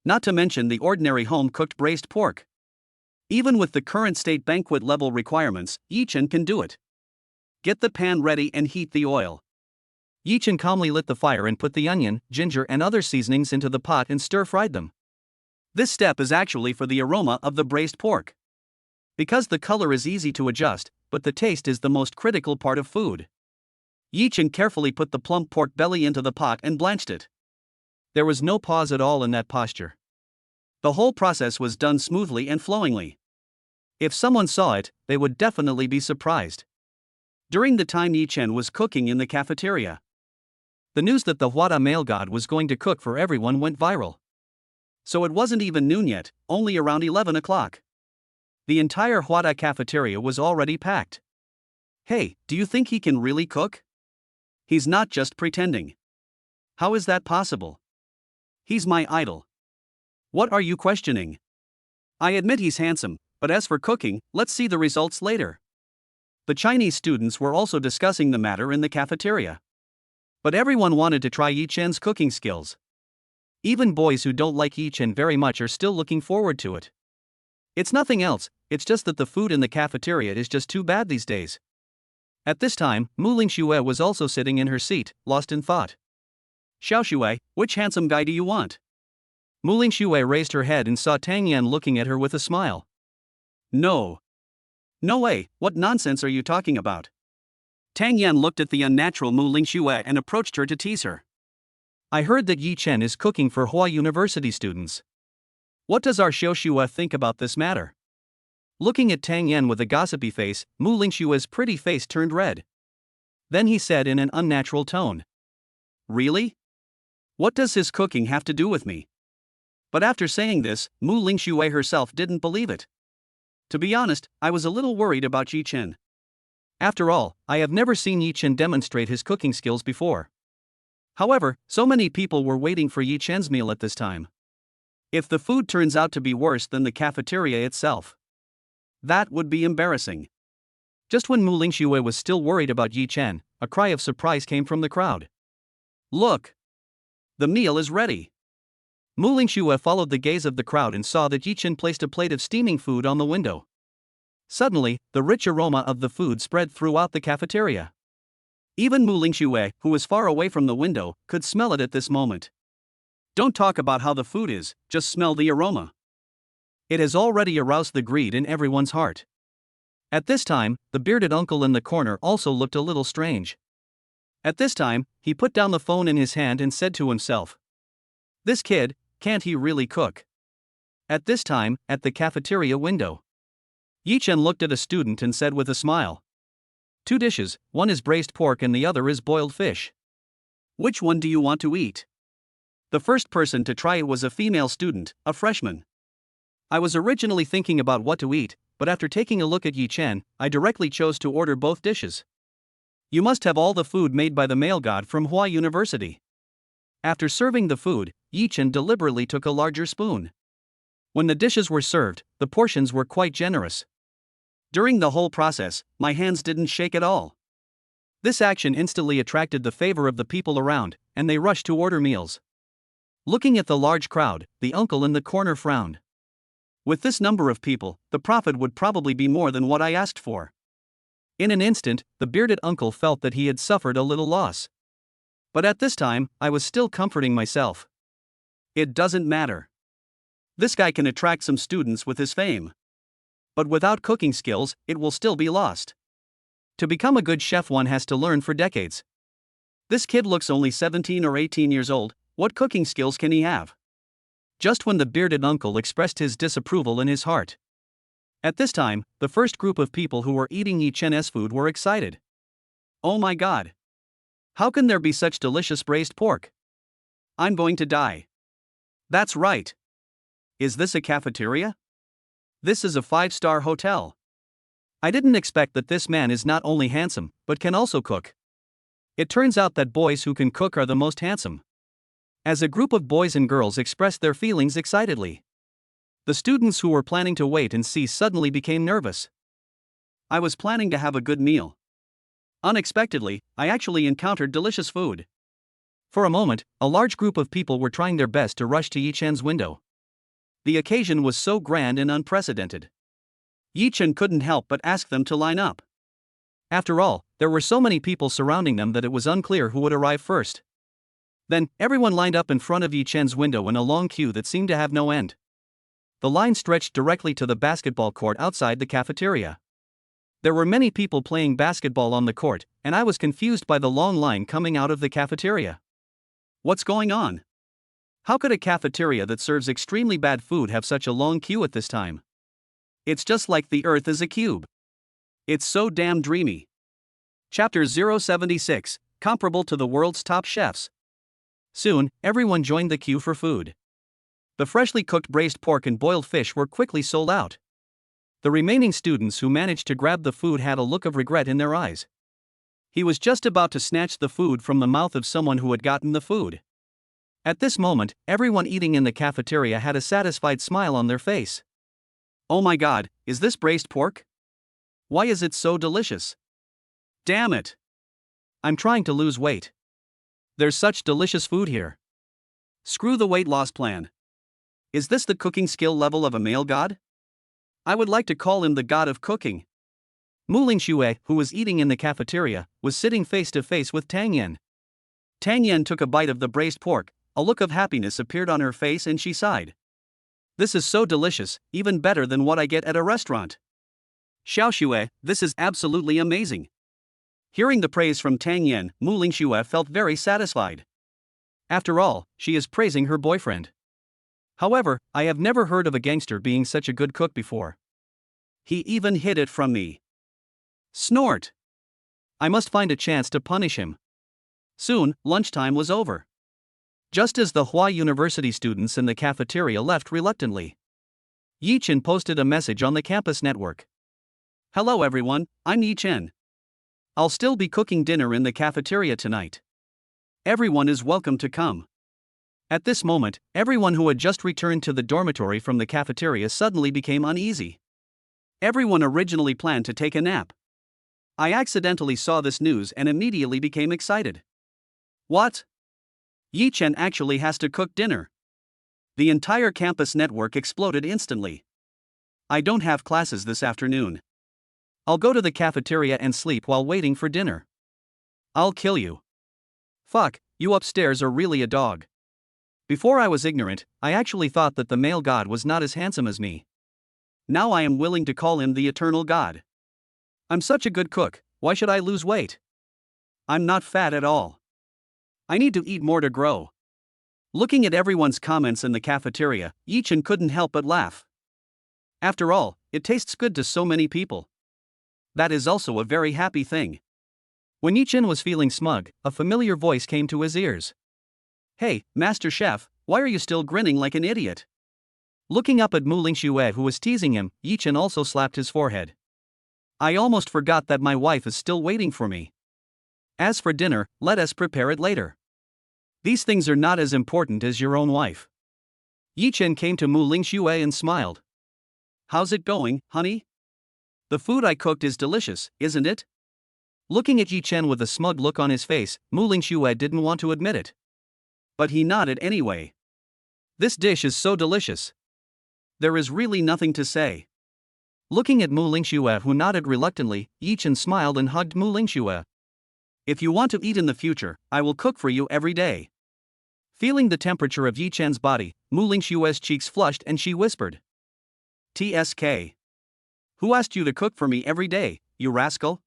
Not to mention the ordinary home-cooked braised pork. Even with the current state banquet level requirements, Yi Chen can do it. Get the pan ready and heat the oil. Yi Chen calmly lit the fire and put the onion, ginger and other seasonings into the pot and stir-fried them. This step is actually for the aroma of the braised pork. Because the color is easy to adjust, but the taste is the most critical part of food. Yi Chen carefully put the plump pork belly into the pot and blanched it. There was no pause at all in that posture. The whole process was done smoothly and flowingly. If someone saw it, they would definitely be surprised. During the time Yi Chen was cooking in the cafeteria, the news that the thwarted male god was going to cook for everyone went viral. So it wasn't even noon yet, only around 11 o'clock. The entire thwarted cafeteria was already packed. Hey, do you think he can really cook? He's not just pretending. How is that possible? He's my idol. What are you questioning? I admit he's handsome, but as for cooking, let's see the results later. The Chinese students were also discussing the matter in the cafeteria. But everyone wanted to try Yi Chen's cooking skills. Even boys who don't like Yi Chen very much are still looking forward to it. It's nothing else, it's just that the food in the cafeteria is just too bad these days. At this time, Muing Shuer was also sitting in her seat, lost in thought. Xiaoshui, which handsome guy do you want? Muing Shuer raised her head and saw Tang Yan looking at her with a smile. No. No way, what nonsense are you talking about? Tang Yan looked at the unnatural Muing Shuer and approached her to tease her. I heard that Yi Chen is cooking for Hua University students. What does our Xiaoshui think about this matter? Looking at Tang Yan with a gossipy face, Muing Shuer's pretty face turned red. Then he said in an unnatural tone. Really? What does his cooking have to do with me? But after saying this, Muing Shuer herself didn't believe it. To be honest, I was a little worried about Yi Chen. After all, I have never seen Yi Chen demonstrate his cooking skills before. However, so many people were waiting for Yi Chen's meal at this time. If the food turns out to be worse than the cafeteria itself, that would be embarrassing. Just when Muing Shuer was still worried about Yi Chen, a cry of surprise came from the crowd. Look! The meal is ready! Muing Shuer followed the gaze of the crowd and saw that Yi Chen placed a plate of steaming food on the window. Suddenly, the rich aroma of the food spread throughout the cafeteria. Even Muing Shuer, who was far away from the window, could smell it at this moment. Don't talk about how the food is, just smell the aroma. It has already aroused the greed in everyone's heart. At this time, the bearded uncle in the corner also looked a little strange. At this time, he put down the phone in his hand and said to himself, this kid, can't he really cook? At this time, at the cafeteria window, Yi Chen looked at a student and said with a smile, 2 dishes, one is braised pork and the other is boiled fish. Which one do you want to eat? The first person to try it was a female student, a freshman. I was originally thinking about what to eat, but after taking a look at Yi Chen, I directly chose to order both dishes. You must have all the food made by the male god from Hua University. After serving the food, Yi Chen deliberately took a larger spoon. When the dishes were served, the portions were quite generous. During the whole process, my hands didn't shake at all. This action instantly attracted the favor of the people around, and they rushed to order meals. Looking at the large crowd, the uncle in the corner frowned. With this number of people, the profit would probably be more than what I asked for. In an instant, the bearded uncle felt that he had suffered a little loss. But at this time, I was still comforting myself. It doesn't matter. This guy can attract some students with his fame. But without cooking skills, it will still be lost. To become a good chef, one has to learn for decades. This kid looks only 17 or 18 years old, what cooking skills can he have? Just when the bearded uncle expressed his disapproval in his heart. At this time, the first group of people who were eating Yi Chen's food were excited. Oh my god! How can there be such delicious braised pork? I'm going to die. That's right. Is this a cafeteria? This is a 5-star hotel. I didn't expect that this man is not only handsome, but can also cook. It turns out that boys who can cook are the most handsome. As a group of boys and girls expressed their feelings excitedly, the students who were planning to wait and see suddenly became nervous. I was planning to have a good meal. Unexpectedly, I actually encountered delicious food. For a moment, a large group of people were trying their best to rush to Yi Chen's window. The occasion was so grand and unprecedented. Yi Chen couldn't help but ask them to line up. After all, there were so many people surrounding them that it was unclear who would arrive first. Then, everyone lined up in front of Yi Chen's window in a long queue that seemed to have no end. The line stretched directly to the basketball court outside the cafeteria. There were many people playing basketball on the court, and I was confused by the long line coming out of the cafeteria. What's going on? How could a cafeteria that serves extremely bad food have such a long queue at this time? It's just like the Earth is a cube. It's so damn dreamy. Chapter 076, comparable to the world's top chefs. Soon, everyone joined the queue for food. The freshly cooked braised pork and boiled fish were quickly sold out. The remaining students who managed to grab the food had a look of regret in their eyes. He was just about to snatch the food from the mouth of someone who had gotten the food. At this moment, everyone eating in the cafeteria had a satisfied smile on their face. Oh my god, is this braised pork? Why is it so delicious? Damn it! I'm trying to lose weight. There's such delicious food here. Screw the weight loss plan. Is this the cooking skill level of a male god? I would like to call him the god of cooking. Muing Shuer, who was eating in the cafeteria, was sitting face to face with Tang Yan. Tang Yan took a bite of the braised pork, a look of happiness appeared on her face and she sighed. This is so delicious, even better than what I get at a restaurant. Xiao Shuer, this is absolutely amazing. Hearing the praise from Tang Yan, Muing Shuer felt very satisfied. After all, she is praising her boyfriend. However, I have never heard of a gangster being such a good cook before. He even hid it from me. Snort! I must find a chance to punish him. Soon, lunchtime was over. Just as the Hua University students in the cafeteria left reluctantly, Yi Chen posted a message on the campus network. Hello everyone, I'm Yi Chen. I'll still be cooking dinner in the cafeteria tonight. Everyone is welcome to come. At this moment, everyone who had just returned to the dormitory from the cafeteria suddenly became uneasy. Everyone originally planned to take a nap. I accidentally saw this news and immediately became excited. What? Yi Chen actually has to cook dinner. The entire campus network exploded instantly. I don't have classes this afternoon. I'll go to the cafeteria and sleep while waiting for dinner. I'll kill you. Fuck, you upstairs are really a dog. Before I was ignorant, I actually thought that the male god was not as handsome as me. Now I am willing to call him the eternal god. I'm such a good cook, why should I lose weight? I'm not fat at all. I need to eat more to grow. Looking at everyone's comments in the cafeteria, Yi Chen couldn't help but laugh. After all, it tastes good to so many people. That is also a very happy thing. When Yi Chen was feeling smug, a familiar voice came to his ears. Hey, Master Chef, why are you still grinning like an idiot? Looking up at Muing Shuer who was teasing him, Yi Chen also slapped his forehead. I almost forgot that my wife is still waiting for me. As for dinner, let us prepare it later. These things are not as important as your own wife. Yi Chen came to Muing Shuer and smiled. How's it going, honey? The food I cooked is delicious, isn't it? Looking at Yi Chen with a smug look on his face, Muing Shuer didn't want to admit it. But he nodded anyway. This dish is so delicious. There is really nothing to say. Looking at Muing Shuer who nodded reluctantly, Yi Chen smiled and hugged Muing Shuer. If you want to eat in the future, I will cook for you every day. Feeling the temperature of Yi Chen's body, Muing Shuer's cheeks flushed and she whispered. TSK. Who asked you to cook for me every day, you rascal?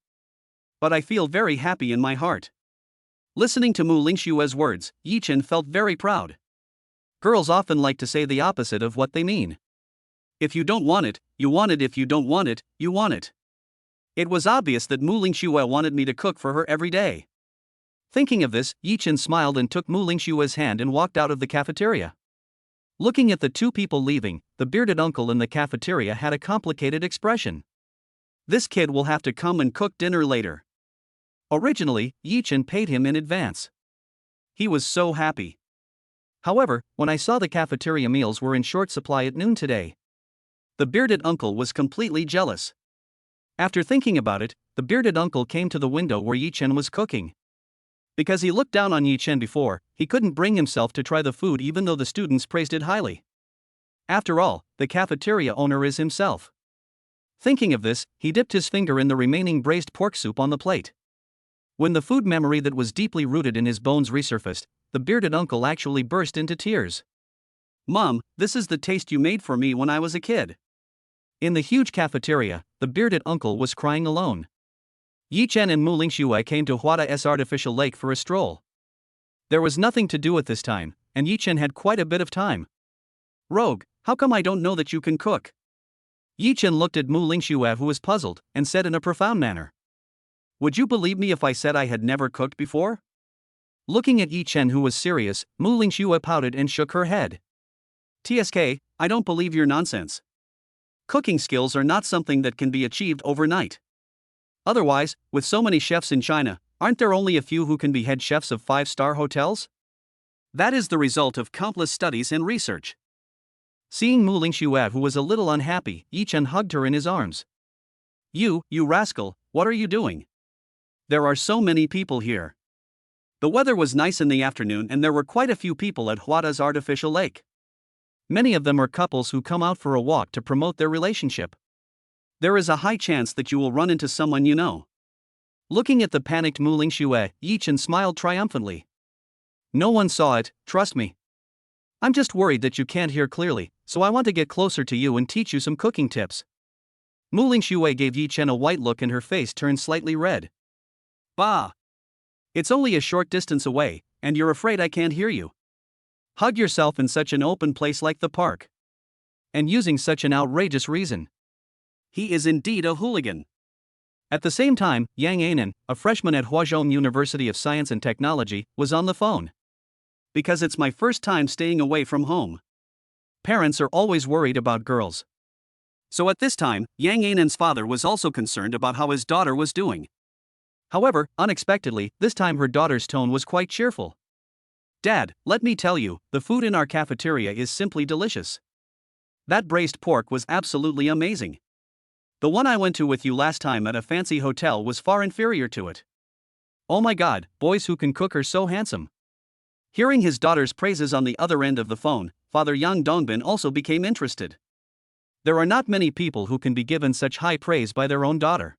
But I feel very happy in my heart. Listening to Muing Shuer's words, Yi Chen felt very proud. Girls often like to say the opposite of what they mean. If you don't want it, you want it. If you don't want it, you want it. It was obvious that Muing Shuer wanted me to cook for her every day. Thinking of this, Yi Chen smiled and took Muing Shuer's hand and walked out of the cafeteria. Looking at the two people leaving, the bearded uncle in the cafeteria had a complicated expression. This kid will have to come and cook dinner later. Originally, Yi Chen paid him in advance. He was so happy. However, when I saw the cafeteria meals were in short supply at noon today, the bearded uncle was completely jealous. After thinking about it, the bearded uncle came to the window where Yi Chen was cooking. Because he looked down on Yi Chen before, he couldn't bring himself to try the food even though the students praised it highly. After all, the cafeteria owner is himself. Thinking of this, he dipped his finger in the remaining braised pork soup on the plate. When the food memory that was deeply rooted in his bones resurfaced, the bearded uncle actually burst into tears. Mom, this is the taste you made for me when I was a kid. In the huge cafeteria, the bearded uncle was crying alone. Yi Chen and Muing Shuer came to Huada's artificial lake for a stroll. There was nothing to do at this time, and Yi Chen had quite a bit of time. Rogue, how come I don't know that you can cook? Yi Chen looked at Muing Shuer, who was puzzled, and said in a profound manner. Would you believe me if I said I had never cooked before? Looking at Yi Chen, who was serious, Muing Shuer pouted and shook her head. TSK, I don't believe your nonsense. Cooking skills are not something that can be achieved overnight. Otherwise, with so many chefs in China, aren't there only a few who can be head chefs of 5-star hotels? That is the result of countless studies and research. Seeing Muing Shuer, who was a little unhappy, Yi Chen hugged her in his arms. You rascal, what are you doing? There are so many people here. The weather was nice in the afternoon and there were quite a few people at Huada's artificial lake. Many of them are couples who come out for a walk to promote their relationship. There is a high chance that you will run into someone you know. Looking at the panicked Muing Shuer, Yi Chen smiled triumphantly. No one saw it, trust me. I'm just worried that you can't hear clearly, so I want to get closer to you and teach you some cooking tips. Muing Shuer gave Yi Chen a white look and her face turned slightly red. Bah! It's only a short distance away, and you're afraid I can't hear you. Hug yourself in such an open place like the park. And using such an outrageous reason. He is indeed a hooligan. At the same time, Yang Anan, a freshman at Huazhong University of Science and Technology, was on the phone. Because it's my first time staying away from home. Parents are always worried about girls. So at this time, Yang Anan's father was also concerned about how his daughter was doing. However, unexpectedly, this time her daughter's tone was quite cheerful. Dad, let me tell you, the food in our cafeteria is simply delicious. That braised pork was absolutely amazing. The one I went to with you last time at a fancy hotel was far inferior to it. Oh my god, boys who can cook are so handsome. Hearing his daughter's praises on the other end of the phone, Father Yang Dongbin also became interested. There are not many people who can be given such high praise by their own daughter.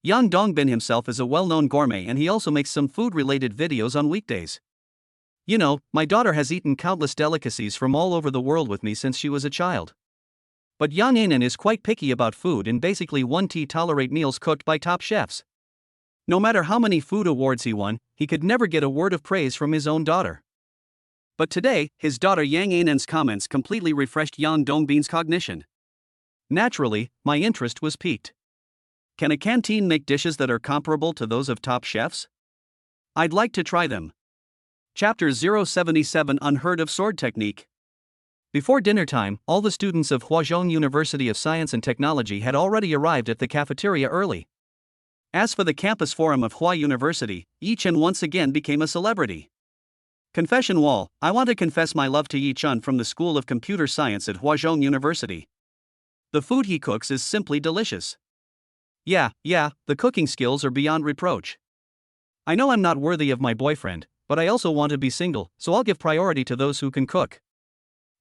Yang Dongbin himself is a well-known gourmet and he also makes some food-related videos on weekdays. You know, my daughter has eaten countless delicacies from all over the world with me since she was a child. But Yang Anan is quite picky about food and basically won't tolerate meals cooked by top chefs. No matter how many food awards he won, he could never get a word of praise from his own daughter. But today, his daughter Yang Anan's comments completely refreshed Yang Dongbin's cognition. Naturally, my interest was piqued. Can a canteen make dishes that are comparable to those of top chefs? I'd like to try them. Chapter 077 Unheard of Sword Technique. Before dinner time, all the students of Huazhong University of Science and Technology had already arrived at the cafeteria early. As for the campus forum of Hua University, Yi Chen once again became a celebrity. Confession wall, I want to confess my love to Yi Chen from the School of Computer Science at Huazhong University. The food he cooks is simply delicious. Yeah, the cooking skills are beyond reproach. I know I'm not worthy of my boyfriend, but I also want to be single, so I'll give priority to those who can cook.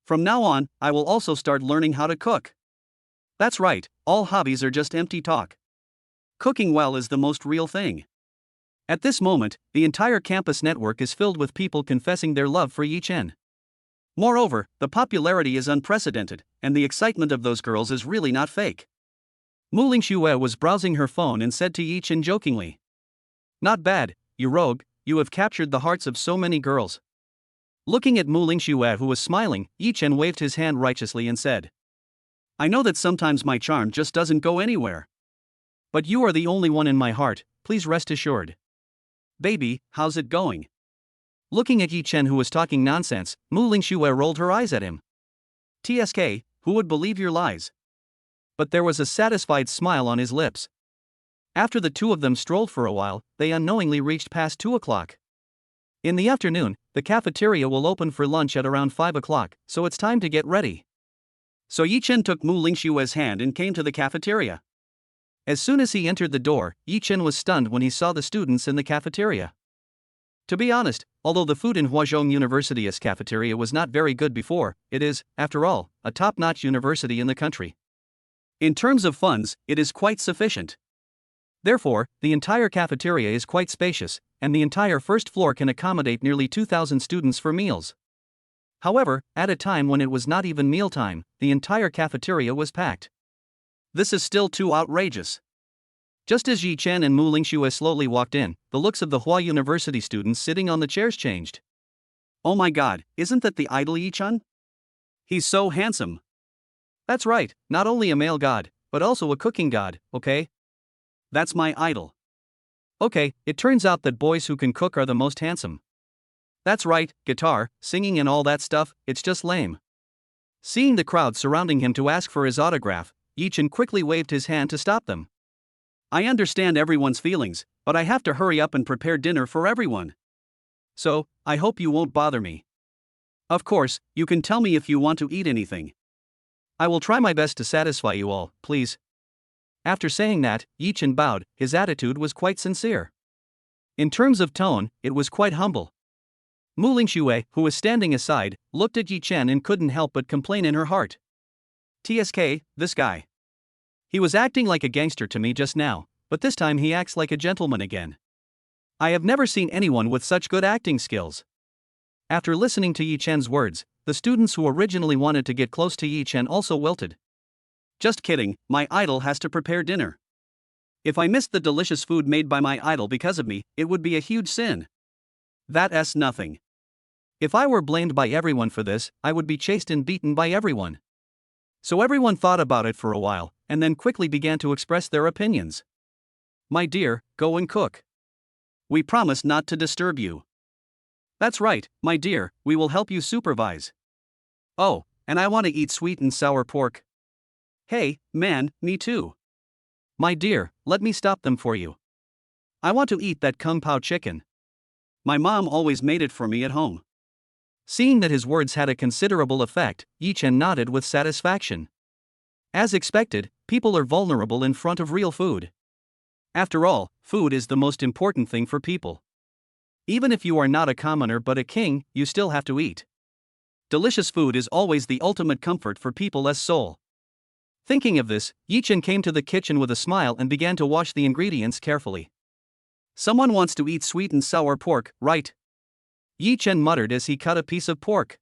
From now on, I will also start learning how to cook. That's right, all hobbies are just empty talk. Cooking well is the most real thing. At this moment, the entire campus network is filled with people confessing their love for Yi Chen. Moreover, the popularity is unprecedented, and the excitement of those girls is really not fake. Muing Shuer was browsing her phone and said to Yi Chen jokingly, "Not bad, you rogue, you have captured the hearts of so many girls." Looking at Muing Shuer, who was smiling, Yi Chen waved his hand righteously and said, I know that sometimes my charm just doesn't go anywhere. But you are the only one in my heart, please rest assured. Baby, how's it going? Looking at Yi Chen, who was talking nonsense, Muing Shuer rolled her eyes at him. TSK, who would believe your lies? But there was a satisfied smile on his lips. After the two of them strolled for a while, they unknowingly reached past 2 o'clock. In the afternoon, the cafeteria will open for lunch at around 5 o'clock, so it's time to get ready. So Yi Chen took Muing Shuer's hand and came to the cafeteria. As soon as he entered the door, Yi Chen was stunned when he saw the students in the cafeteria. To be honest, although the food in Huazhong University's cafeteria was not very good before, it is, after all, a top-notch university in the country. In terms of funds, it is quite sufficient. Therefore, the entire cafeteria is quite spacious, and the entire first floor can accommodate nearly 2,000 students for meals. However, at a time when it was not even mealtime, the entire cafeteria was packed. This is still too outrageous. Just as Yi Chen and Muing Shuer slowly walked in, the looks of the Hua University students sitting on the chairs changed. Oh my god, isn't that the idol Yi Chen? He's so handsome. That's right, not only a male god, but also a cooking god, okay? That's my idol. Okay, it turns out that boys who can cook are the most handsome. That's right, guitar, singing and all that stuff, it's just lame. Seeing the crowd surrounding him to ask for his autograph, Yi Chen quickly waved his hand to stop them. I understand everyone's feelings, but I have to hurry up and prepare dinner for everyone. So, I hope you won't bother me. Of course, you can tell me if you want to eat anything. I will try my best to satisfy you all, please. After saying that, Yi Chen bowed. His attitude was quite sincere. In terms of tone, it was quite humble. Muing Shuer, who was standing aside, looked at Yi Chen and couldn't help but complain in her heart. TSK, this guy. He was acting like a gangster to me just now, but this time he acts like a gentleman again. I have never seen anyone with such good acting skills. After listening to Yi Chen's words, the students who originally wanted to get close to Yi Chen also wilted. Just kidding, my idol has to prepare dinner. If I missed the delicious food made by my idol because of me, it would be a huge sin. That's nothing. If I were blamed by everyone for this, I would be chased and beaten by everyone. So everyone thought about it for a while, and then quickly began to express their opinions. My dear, go and cook. We promise not to disturb you. That's right, my dear, we will help you supervise. Oh, and I want to eat sweet and sour pork. Hey, man, me too. My dear, let me stop them for you. I want to eat that Kung Pao chicken. My mom always made it for me at home. Seeing that his words had a considerable effect, Yi Chen nodded with satisfaction. As expected, people are vulnerable in front of real food. After all, food is the most important thing for people. Even if you are not a commoner but a king, you still have to eat. Delicious food is always the ultimate comfort for people as soul. Thinking of this, Yi Chen came to the kitchen with a smile and began to wash the ingredients carefully. Someone wants to eat sweet and sour pork, right? Yi Chen muttered as he cut a piece of pork.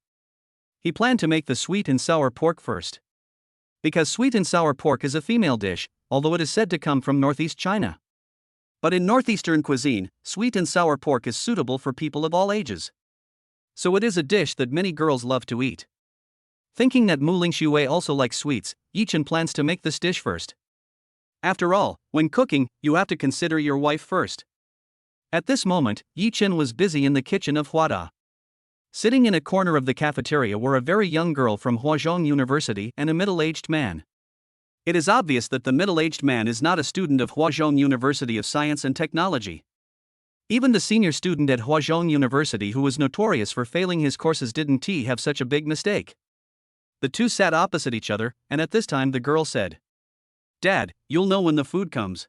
He planned to make the sweet and sour pork first. Because sweet and sour pork is a female dish, although it is said to come from northeast China. But in northeastern cuisine, sweet and sour pork is suitable for people of all ages. So it is a dish that many girls love to eat. Thinking that Muing Shuer also likes sweets, Yi Chen plans to make this dish first. After all, when cooking, you have to consider your wife first. At this moment, Yi Chen was busy in the kitchen of Huada. Sitting in a corner of the cafeteria were a very young girl from Huazhong University and a middle-aged man. It is obvious that the middle-aged man is not a student of Huazhong University of Science and Technology. Even the senior student at Huazhong University who was notorious for failing his courses didn't have such a big mistake. The two sat opposite each other, and at this time the girl said, "Dad, you'll know when the food comes.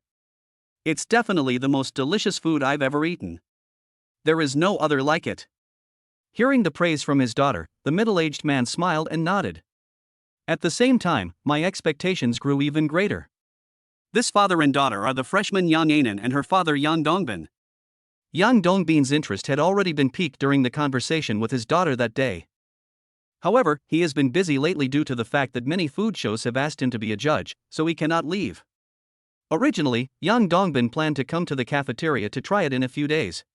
It's definitely the most delicious food I've ever eaten. There is no other like it." Hearing the praise from his daughter, the middle-aged man smiled and nodded. At the same time, my expectations grew even greater. This father and daughter are the freshman Yang Anan and her father Yang Dongbin. Yang Dongbin's interest had already been piqued during the conversation with his daughter that day. However, he has been busy lately due to the fact that many food shows have asked him to be a judge, so he cannot leave. Originally, Yang Dongbin planned to come to the cafeteria to try it in a few days.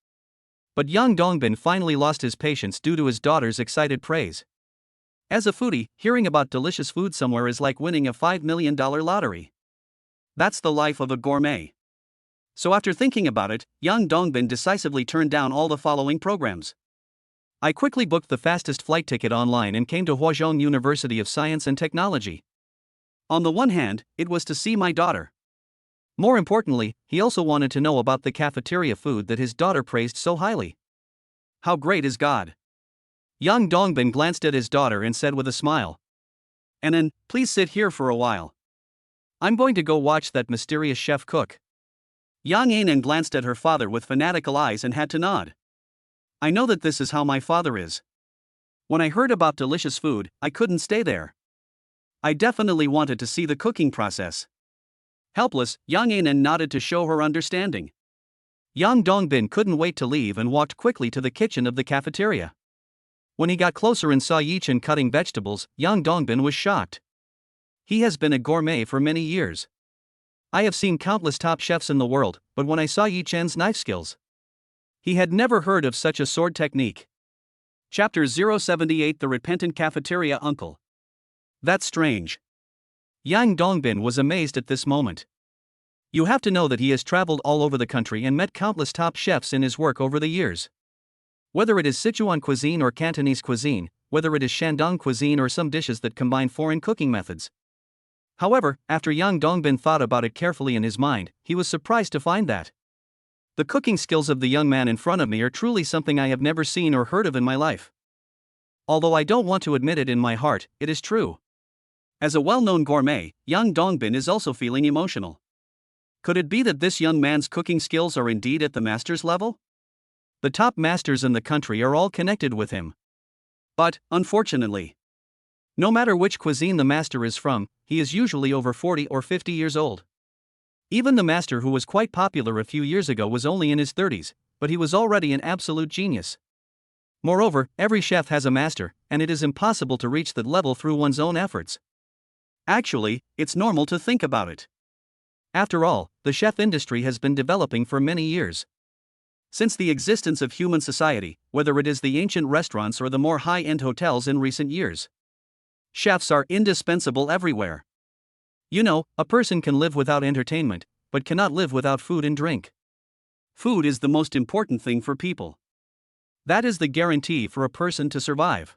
But Yang Dongbin finally lost his patience due to his daughter's excited praise. As a foodie, hearing about delicious food somewhere is like winning a $5 million lottery. That's the life of a gourmet. So after thinking about it, Yang Dongbin decisively turned down all the following programs. I quickly booked the fastest flight ticket online and came to Huazhong University of Science and Technology. On the one hand, it was to see my daughter. More importantly, he also wanted to know about the cafeteria food that his daughter praised so highly. How great is God? Yang Dongbin glanced at his daughter and said with a smile, "Anan, please sit here for a while. I'm going to go watch that mysterious chef cook." Yang Anan glanced at her father with fanatical eyes and had to nod. I know that this is how my father is. When I heard about delicious food, I couldn't stay there. I definitely wanted to see the cooking process. Helpless, Yang Anan nodded to show her understanding. Yang Dongbin couldn't wait to leave and walked quickly to the kitchen of the cafeteria. When he got closer and saw Yichen cutting vegetables, Yang Dongbin was shocked. He has been a gourmet for many years. I have seen countless top chefs in the world, but when I saw Yichen's knife skills, he had never heard of such a sword technique. Chapter 078 The Repentant Cafeteria Uncle. That's strange. Yang Dongbin was amazed at this moment. You have to know that he has traveled all over the country and met countless top chefs in his work over the years. Whether it is Sichuan cuisine or Cantonese cuisine, whether it is Shandong cuisine or some dishes that combine foreign cooking methods. However, after Yang Dongbin thought about it carefully in his mind, he was surprised to find that the cooking skills of the young man in front of me are truly something I have never seen or heard of in my life. Although I don't want to admit it in my heart, it is true. As a well-known gourmet, Yang Dongbin is also feeling emotional. Could it be that this young man's cooking skills are indeed at the master's level? The top masters in the country are all connected with him. But, unfortunately, no matter which cuisine the master is from, he is usually over 40 or 50 years old. Even the master who was quite popular a few years ago was only in his 30s, but he was already an absolute genius. Moreover, every chef has a master, and it is impossible to reach that level through one's own efforts. Actually, it's normal to think about it. After all, the chef industry has been developing for many years. Since the existence of human society, whether it is the ancient restaurants or the more high-end hotels in recent years, chefs are indispensable everywhere. You know, a person can live without entertainment, but cannot live without food and drink. Food is the most important thing for people. That is the guarantee for a person to survive.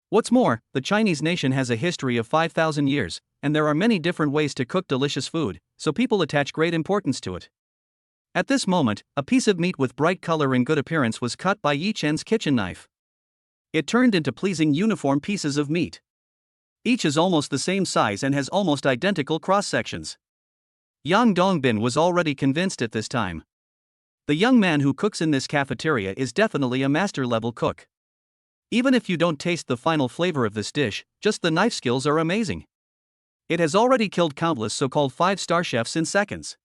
What's more, the Chinese nation has a history of 5,000 years, and there are many different ways to cook delicious food, so people attach great importance to it. At this moment, a piece of meat with bright color and good appearance was cut by Yichen's kitchen knife. It turned into pleasing uniform pieces of meat. Each is almost the same size and has almost identical cross-sections. Yang Dongbin was already convinced at this time. The young man who cooks in this cafeteria is definitely a master-level cook. Even if you don't taste the final flavor of this dish, just the knife skills are amazing. It has already killed countless so-called 5-star chefs in seconds.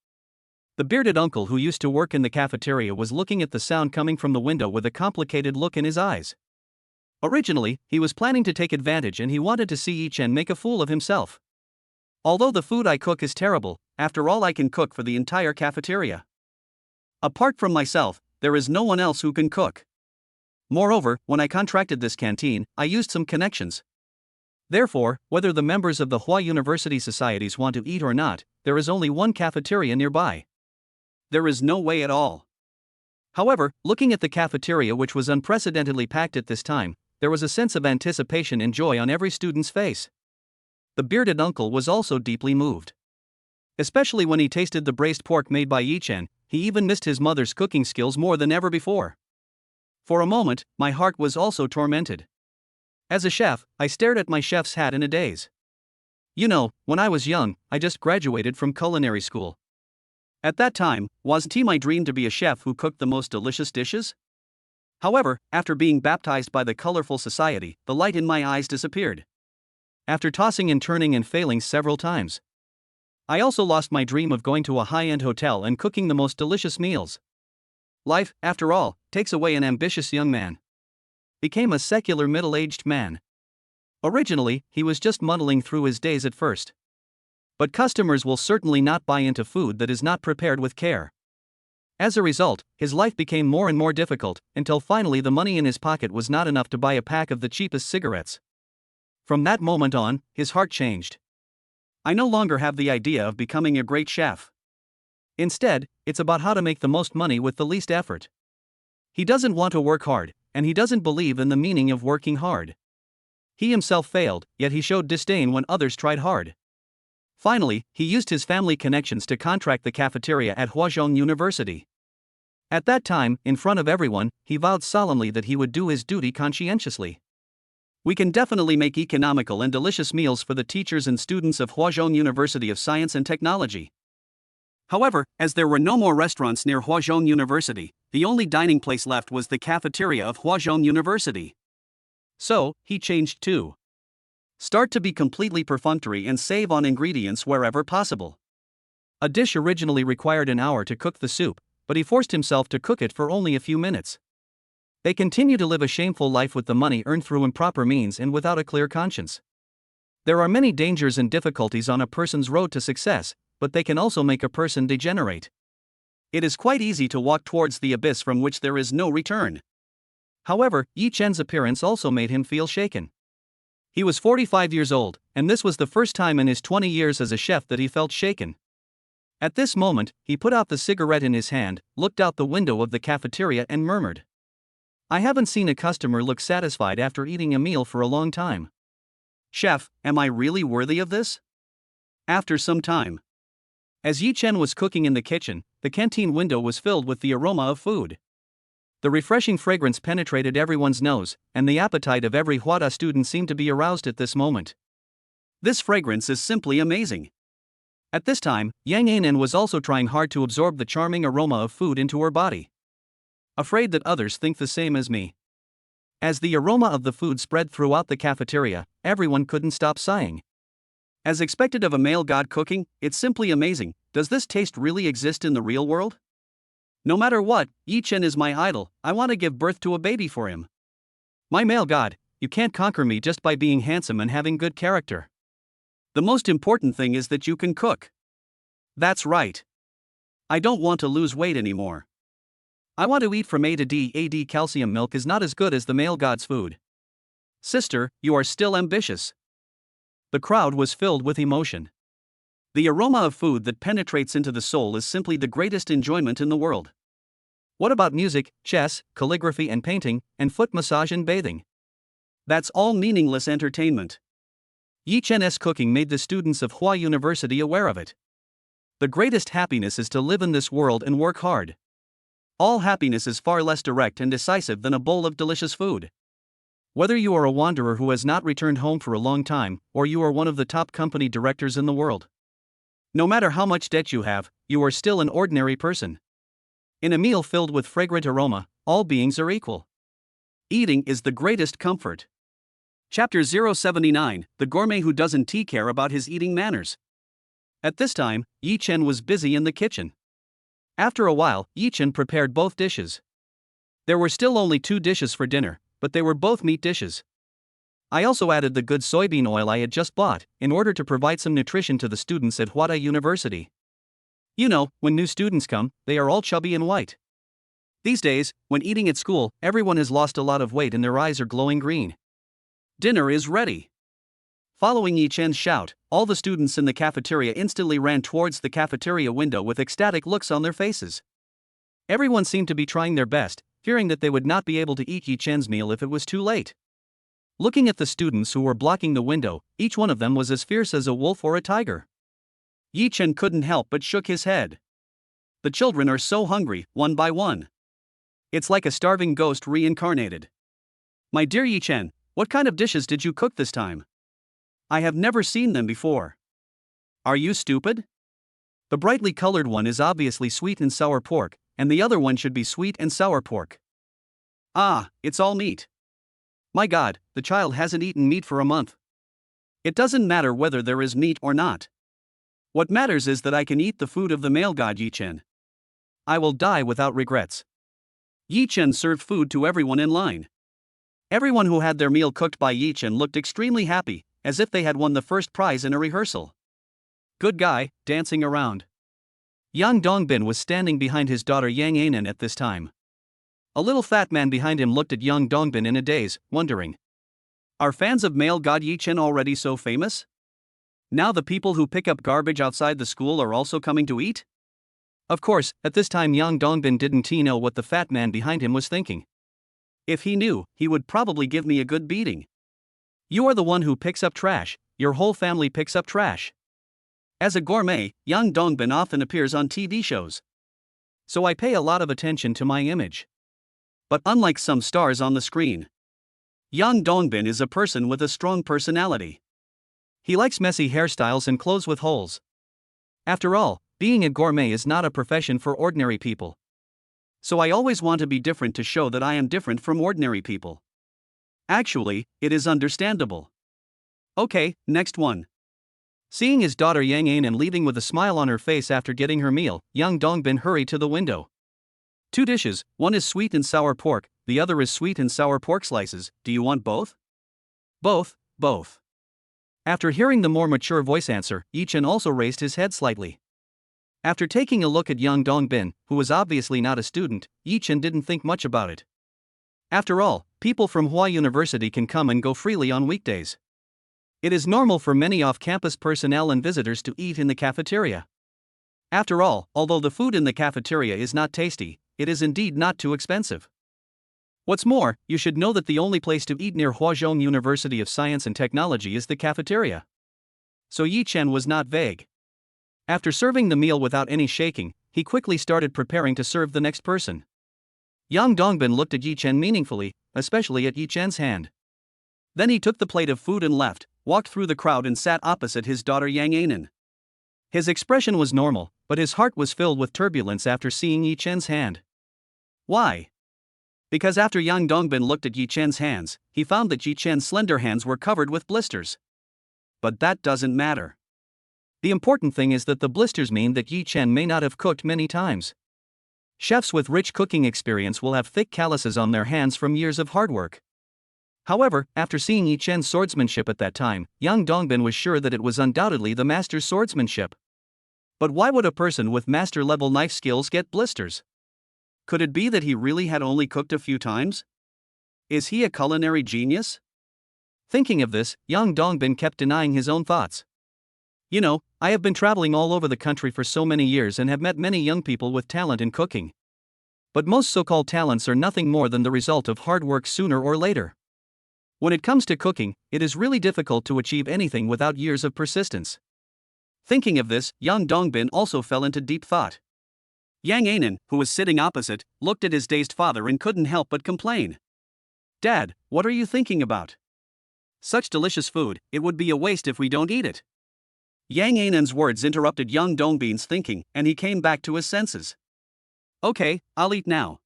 The bearded uncle who used to work in the cafeteria was looking at the sound coming from the window with a complicated look in his eyes. Originally, he was planning to take advantage and he wanted to see Yichen make a fool of himself. Although the food I cook is terrible, after all I can cook for the entire cafeteria. Apart from myself, there is no one else who can cook. Moreover, when I contracted this canteen, I used some connections. Therefore, whether the members of the Hua University societies want to eat or not, there is only one cafeteria nearby. There is no way at all. However, looking at the cafeteria which was unprecedentedly packed at this time, there was a sense of anticipation and joy on every student's face. The bearded uncle was also deeply moved. Especially when he tasted the braised pork made by Yichen, he even missed his mother's cooking skills more than ever before. For a moment, my heart was also tormented. As a chef, I stared at my chef's hat in a daze. You know, when I was young, I just graduated from culinary school. At that time, wasn't my dream to be a chef who cooked the most delicious dishes? However, after being baptized by the colorful society, the light in my eyes disappeared. After tossing and turning and failing several times, I also lost my dream of going to a high-end hotel and cooking the most delicious meals. Life, after all, takes away an ambitious young man. Became a secular middle-aged man. Originally, he was just muddling through his days at first. But customers will certainly not buy into food that is not prepared with care. As a result, his life became more and more difficult, until finally the money in his pocket was not enough to buy a pack of the cheapest cigarettes. From that moment on, his heart changed. I no longer have the idea of becoming a great chef. Instead, it's about how to make the most money with the least effort. He doesn't want to work hard, and he doesn't believe in the meaning of working hard. He himself failed, yet he showed disdain when others tried hard. Finally, he used his family connections to contract the cafeteria at Huazhong University. At that time, in front of everyone, he vowed solemnly that he would do his duty conscientiously. We can definitely make economical and delicious meals for the teachers and students of Huazhong University of Science and Technology. However, as there were no more restaurants near Huazhong University, the only dining place left was the cafeteria of Huazhong University. So, he changed too. Start to be completely perfunctory and save on ingredients wherever possible. A dish originally required an hour to cook the soup, but he forced himself to cook it for only a few minutes. They continue to live a shameful life with the money earned through improper means and without a clear conscience. There are many dangers and difficulties on a person's road to success, but they can also make a person degenerate. It is quite easy to walk towards the abyss from which there is no return. However, Yi Chen's appearance also made him feel shaken. He was 45 years old, and this was the first time in his 20 years as a chef that he felt shaken. At this moment, he put out the cigarette in his hand, looked out the window of the cafeteria and murmured, "I haven't seen a customer look satisfied after eating a meal for a long time. Chef, am I really worthy of this?" After some time, as Yi Chen was cooking in the kitchen, the canteen window was filled with the aroma of food. The refreshing fragrance penetrated everyone's nose, and the appetite of every thwarted student seemed to be aroused at this moment. This fragrance is simply amazing. At this time, Yang Anan was also trying hard to absorb the charming aroma of food into her body. Afraid that others think the same as me. As the aroma of the food spread throughout the cafeteria, everyone couldn't stop sighing. As expected of a male god cooking, it's simply amazing. Does this taste really exist in the real world? No matter what, Yi Chen is my idol. I want to give birth to a baby for him. My male god, you can't conquer me just by being handsome and having good character. The most important thing is that you can cook. That's right. I don't want to lose weight anymore. I want to eat from A to D. AD calcium milk is not as good as the male god's food. Sister, you are still ambitious. The crowd was filled with emotion. The aroma of food that penetrates into the soul is simply the greatest enjoyment in the world. What about music, chess, calligraphy and painting, and foot massage and bathing? That's all meaningless entertainment. Yi Chen's cooking made the students of Hua University aware of it. The greatest happiness is to live in this world and work hard. All happiness is far less direct and decisive than a bowl of delicious food. Whether you are a wanderer who has not returned home for a long time, or you are one of the top company directors in the world. No matter how much debt you have, you are still an ordinary person. In a meal filled with fragrant aroma, all beings are equal. Eating is the greatest comfort. Chapter 079, The Gourmet Who Doesn't Care About His Eating Manners. At this time, Yi Chen was busy in the kitchen. After a while, Yi Chen prepared both dishes. There were still only 2 dishes for dinner, but they were both meat dishes. I also added the good soybean oil I had just bought, in order to provide some nutrition to the students at Hua University. You know, when new students come, they are all chubby and white. These days, when eating at school, everyone has lost a lot of weight and their eyes are glowing green. Dinner is ready. Following Yi Chen's shout, all the students in the cafeteria instantly ran towards the cafeteria window with ecstatic looks on their faces. Everyone seemed to be trying their best, fearing that they would not be able to eat Yi Chen's meal if it was too late. Looking at the students who were blocking the window, each one of them was as fierce as a wolf or a tiger. Yi Chen couldn't help but shook his head. The children are so hungry, one by one. It's like a starving ghost reincarnated. My dear Yi Chen, what kind of dishes did you cook this time? I have never seen them before. Are you stupid? The brightly colored one is obviously sweet and sour pork, and the other one should be sweet and sour pork. Ah, it's all meat. My God, the child hasn't eaten meat for a month. It doesn't matter whether there is meat or not. What matters is that I can eat the food of the male god Yi Chen. I will die without regrets. Yi Chen served food to everyone in line. Everyone who had their meal cooked by Yi Chen looked extremely happy, as if they had won the first prize in a rehearsal. Good guy, dancing around. Yang Dongbin was standing behind his daughter Yang Anan at this time. A little fat man behind him looked at Yang Dongbin in a daze, wondering. Are fans of male god Yi Chen already so famous? Now the people who pick up garbage outside the school are also coming to eat? Of course, at this time Yang Dongbin didn't know what the fat man behind him was thinking. If he knew, he would probably give me a good beating. You are the one who picks up trash, your whole family picks up trash. As a gourmet, Yang Dongbin often appears on TV shows. So I pay a lot of attention to my image. But unlike some stars on the screen, Yang Dongbin is a person with a strong personality. He likes messy hairstyles and clothes with holes. After all, being a gourmet is not a profession for ordinary people. So I always want to be different to show that I am different from ordinary people. Actually, it is understandable. Okay, next one. Seeing his daughter Yang Anan leaving with a smile on her face after getting her meal, Yang Dongbin hurried to the window. 2 dishes, one is sweet and sour pork, the other is sweet and sour pork slices. Do you want both? Both. After hearing the more mature voice answer, Yi Chen also raised his head slightly. After taking a look at young Dongbin, who was obviously not a student, Yi Chen didn't think much about it. After all, people from Hua University can come and go freely on weekdays. It is normal for many off-campus personnel and visitors to eat in the cafeteria. After all, although the food in the cafeteria is not tasty, it is indeed not too expensive. What's more, you should know that the only place to eat near Huazhong University of Science and Technology is the cafeteria. So Yi Chen was not vague. After serving the meal without any shaking, he quickly started preparing to serve the next person. Yang Dongbin looked at Yi Chen meaningfully, especially at Yi Chen's hand. Then he took the plate of food and left, walked through the crowd and sat opposite his daughter Yang Anan. His expression was normal, but his heart was filled with turbulence after seeing Yi Chen's hand. Why? Because after Yang Dongbin looked at Yi Chen's hands, he found that Yi Chen's slender hands were covered with blisters. But that doesn't matter. The important thing is that the blisters mean that Yi Chen may not have cooked many times. Chefs with rich cooking experience will have thick calluses on their hands from years of hard work. However, after seeing Yi Chen's swordsmanship at that time, Yang Dongbin was sure that it was undoubtedly the master's swordsmanship. But why would a person with master-level knife skills get blisters? Could it be that he really had only cooked a few times? Is he a culinary genius? Thinking of this, Yang Dongbin kept denying his own thoughts. You know, I have been traveling all over the country for so many years and have met many young people with talent in cooking. But most so-called talents are nothing more than the result of hard work sooner or later. When it comes to cooking, it is really difficult to achieve anything without years of persistence. Thinking of this, Yang Dongbin also fell into deep thought. Yang Anan, who was sitting opposite, looked at his dazed father and couldn't help but complain. Dad, what are you thinking about? Such delicious food, it would be a waste if we don't eat it. Yang Anan's words interrupted Yang Dongbin's thinking, and he came back to his senses. Okay, I'll eat now.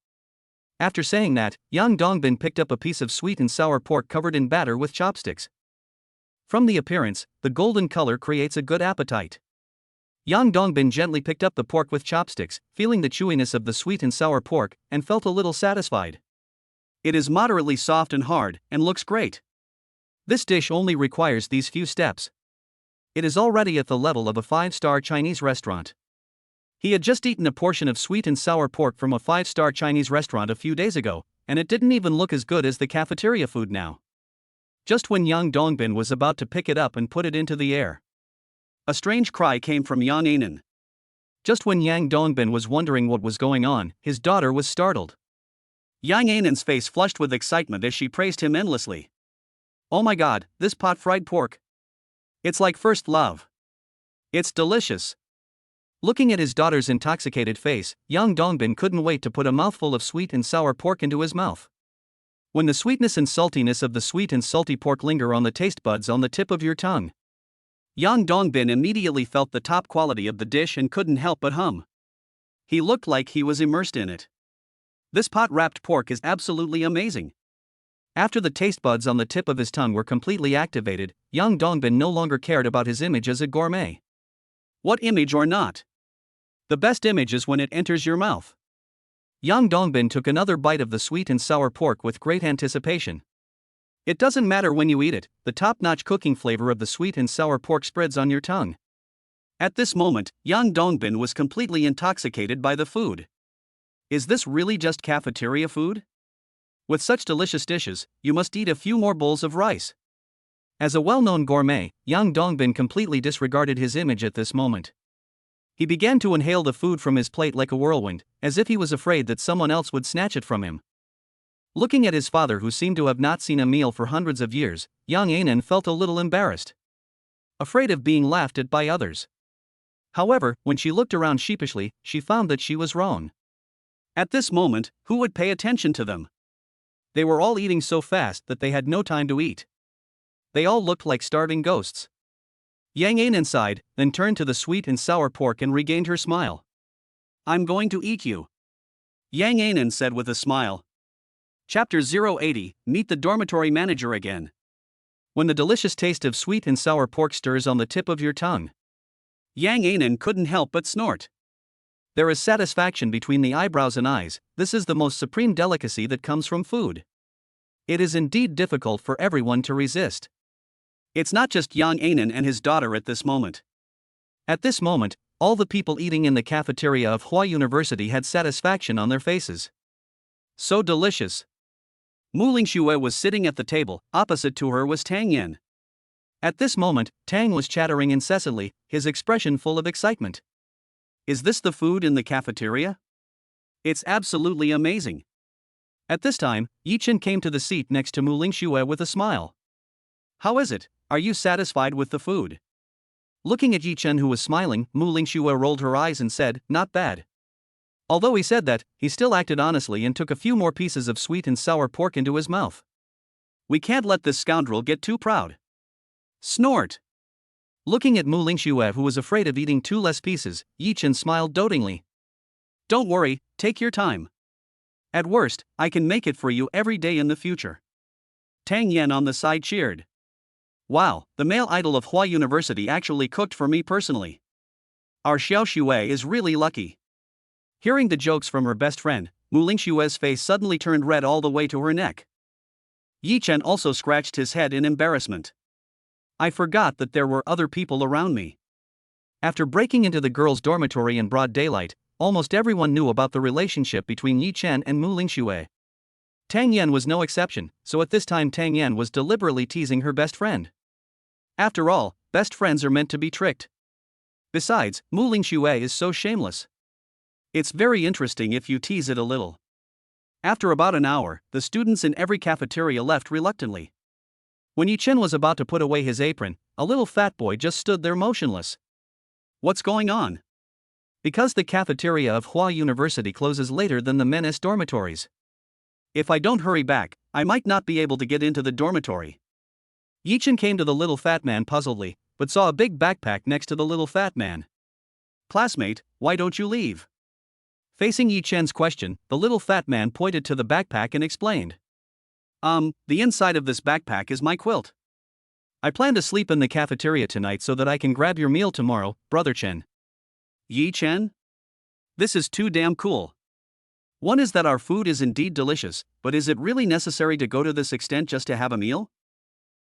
After saying that, Yang Dongbin picked up a piece of sweet and sour pork covered in batter with chopsticks. From the appearance, the golden color creates a good appetite. Yang Dongbin gently picked up the pork with chopsticks, feeling the chewiness of the sweet and sour pork, and felt a little satisfied. It is moderately soft and hard, and looks great. This dish only requires these few steps. It is already at the level of a 5-star Chinese restaurant. He had just eaten a portion of sweet and sour pork from a 5-star Chinese restaurant a few days ago, and it didn't even look as good as the cafeteria food now. Just when Yang Dongbin was about to pick it up and put it into the air, a strange cry came from Yang Anan. Just when Yang Dongbin was wondering what was going on, his daughter was startled. Yang Anan's face flushed with excitement as she praised him endlessly. Oh my god, this pot-fried pork. It's like first love. It's delicious. Looking at his daughter's intoxicated face, Yang Dongbin couldn't wait to put a mouthful of sweet and sour pork into his mouth. When the sweetness and saltiness of the sweet and salty pork linger on the taste buds on the tip of your tongue, Yang Dongbin immediately felt the top quality of the dish and couldn't help but hum. He looked like he was immersed in it. This pot-wrapped pork is absolutely amazing. After the taste buds on the tip of his tongue were completely activated, Yang Dongbin no longer cared about his image as a gourmet. What image or not? The best image is when it enters your mouth. Yang Dongbin took another bite of the sweet and sour pork with great anticipation. It doesn't matter when you eat it, the top-notch cooking flavor of the sweet and sour pork spreads on your tongue. At this moment, Yang Dongbin was completely intoxicated by the food. Is this really just cafeteria food? With such delicious dishes, you must eat a few more bowls of rice. As a well-known gourmet, Yang Dongbin completely disregarded his image at this moment. He began to inhale the food from his plate like a whirlwind, as if he was afraid that someone else would snatch it from him. Looking at his father, who seemed to have not seen a meal for hundreds of years, Yang Anan felt a little embarrassed. Afraid of being laughed at by others. However, when she looked around sheepishly, she found that she was wrong. At this moment, who would pay attention to them? They were all eating so fast that they had no time to eat. They all looked like starving ghosts. Yang Anan sighed, then turned to the sweet and sour pork and regained her smile. I'm going to eat you, Yang Anan said with a smile. Chapter 080, Meet the Dormitory Manager Again. When the delicious taste of sweet and sour pork stirs on the tip of your tongue, Yang Anan couldn't help but snort. There is satisfaction between the eyebrows and eyes. This is the most supreme delicacy that comes from food. It is indeed difficult for everyone to resist. It's not just Yang Anan and his daughter at this moment. At this moment, all the people eating in the cafeteria of Hua University had satisfaction on their faces. So delicious. Muing Shuer was sitting at the table, opposite to her was Tang Yan. At this moment, Tang was chattering incessantly, his expression full of excitement. Is this the food in the cafeteria? It's absolutely amazing. At this time, Yichen came to the seat next to Muing Shuer with a smile. How is it? Are you satisfied with the food? Looking at Yichen, who was smiling, Muing Shuer rolled her eyes and said, "Not bad." Although he said that, he still acted honestly and took a few more pieces of sweet and sour pork into his mouth. We can't let this scoundrel get too proud. Snort. Looking at Muing Shuer, who was afraid of eating 2 less pieces, Yichen smiled dotingly. Don't worry, take your time. At worst, I can make it for you every day in the future. Tang Yan on the side cheered. Wow, the male idol of Hua University actually cooked for me personally. Our Xiao Xue is really lucky. Hearing the jokes from her best friend, Muing Shue's face suddenly turned red all the way to her neck. Yichen also scratched his head in embarrassment. I forgot that there were other people around me. After breaking into the girls' dormitory in broad daylight, almost everyone knew about the relationship between Yichen and Muing Shuer. Tang Yan was no exception, so at this time Tang Yan was deliberately teasing her best friend. After all, best friends are meant to be tricked. Besides, Muing Shuer is so shameless. It's very interesting if you tease it a little. After about an hour, the students in every cafeteria left reluctantly. When Yichen was about to put away his apron, a little fat boy just stood there motionless. What's going on? Because the cafeteria of Hua University closes later than the men's dormitories. If I don't hurry back, I might not be able to get into the dormitory. Yichen came to the little fat man puzzledly, but saw a big backpack next to the little fat man. Classmate, why don't you leave? Facing Yichen's question, the little fat man pointed to the backpack and explained. The inside of this backpack is my quilt. I plan to sleep in the cafeteria tonight so that I can grab your meal tomorrow, Brother Chen. Yichen? This is too damn cool. One is that our food is indeed delicious, but is it really necessary to go to this extent just to have a meal?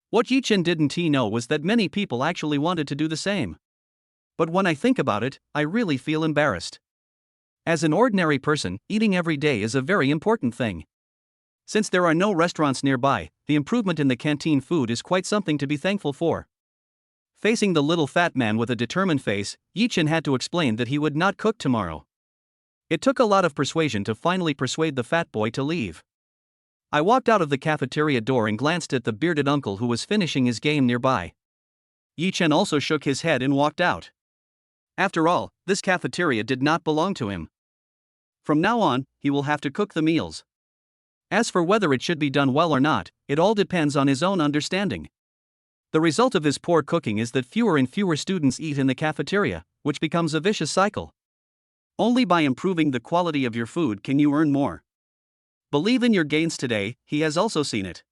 What Yichen didn't know was that many people actually wanted to do the same. But when I think about it, I really feel embarrassed. As an ordinary person, eating every day is a very important thing. Since there are no restaurants nearby, the improvement in the canteen food is quite something to be thankful for. Facing the little fat man with a determined face, Yichen had to explain that he would not cook tomorrow. It took a lot of persuasion to finally persuade the fat boy to leave. I walked out of the cafeteria door and glanced at the bearded uncle who was finishing his game nearby. Yichen also shook his head and walked out. After all, this cafeteria did not belong to him. From now on, he will have to cook the meals. As for whether it should be done well or not, it all depends on his own understanding. The result of his poor cooking is that fewer and fewer students eat in the cafeteria, which becomes a vicious cycle. Only by improving the quality of your food can you earn more. Believe in your gains today, he has also seen it.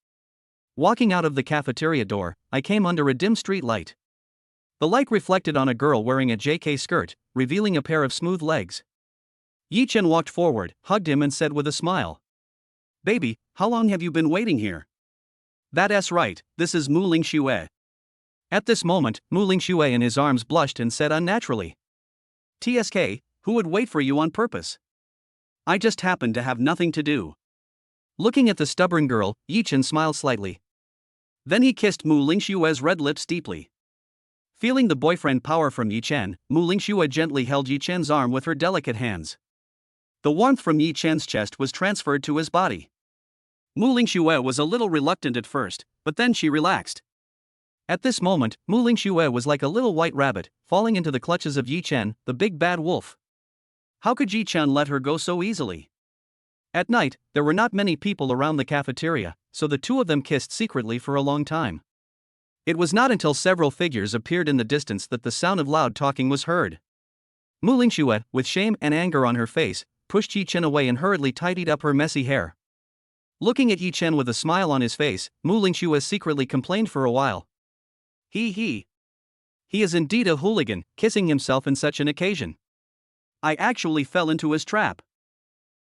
Walking out of the cafeteria door, I came under a dim street light. The light reflected on a girl wearing a JK skirt, revealing a pair of smooth legs. Yichen walked forward, hugged him and said with a smile. Baby, how long have you been waiting here? That's right, this is Muing Shuer. At this moment, Muing Shuer in his arms blushed and said unnaturally. TSK, who would wait for you on purpose? I just happened to have nothing to do. Looking at the stubborn girl, Yichen smiled slightly. Then he kissed Muing Shuer's red lips deeply. Feeling the boyfriend power from Yichen, Muing Shuer gently held Yichen's arm with her delicate hands. The warmth from Yichen's chest was transferred to his body. Muing Shuer was a little reluctant at first, but then she relaxed. At this moment, Muing Shuer was like a little white rabbit, falling into the clutches of Yichen, the big bad wolf. How could Yichen let her go so easily? At night, there were not many people around the cafeteria, so the two of them kissed secretly for a long time. It was not until several figures appeared in the distance that the sound of loud talking was heard. Muing Shuer, with shame and anger on her face, pushed Yichen away and hurriedly tidied up her messy hair. Looking at Yichen with a smile on his face, Muing Shuer secretly complained for a while. He is indeed a hooligan, kissing himself in such an occasion. I actually fell into his trap.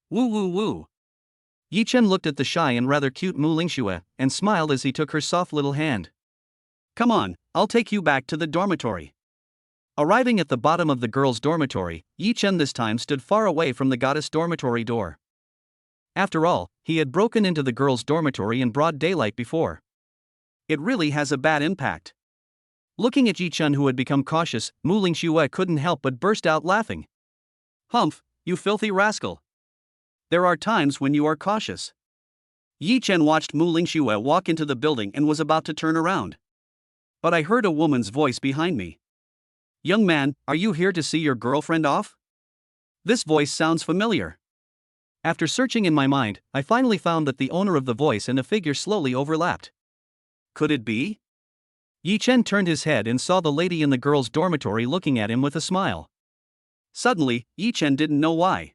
Woo woo woo. Yi Chen looked at the shy and rather cute Muing Shuer and smiled as he took her soft little hand. Come on, I'll take you back to the dormitory. Arriving at the bottom of the girls' dormitory, Yi Chen this time stood far away from the goddess dormitory door. After all, he had broken into the girls' dormitory in broad daylight before. It really has a bad impact. Looking at Yi Chen, who had become cautious, Muing Shuer couldn't help but burst out laughing. Humph, you filthy rascal. There are times when you are cautious. Yi Chen watched Muing Shuer walk into the building and was about to turn around. But I heard a woman's voice behind me. Young man, are you here to see your girlfriend off? This voice sounds familiar. After searching in my mind, I finally found that the owner of the voice and a figure slowly overlapped. Could it be? Yi Chen turned his head and saw the lady in the girls' dormitory looking at him with a smile. Suddenly, Yi Chen didn't know why.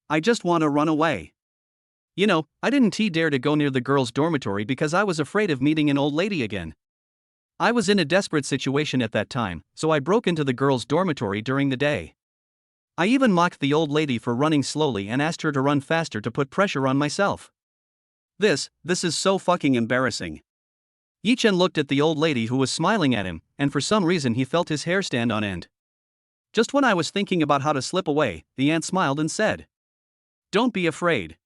I just want to run away. You know, I didn't dare to go near the girls' dormitory because I was afraid of meeting an old lady again. I was in a desperate situation at that time, so I broke into the girls' dormitory during the day. I even mocked the old lady for running slowly and asked her to run faster to put pressure on myself. This is so fucking embarrassing. Yi Chen looked at the old lady who was smiling at him, and for some reason he felt his hair stand on end. Just when I was thinking about how to slip away, the aunt smiled and said, "Don't be afraid.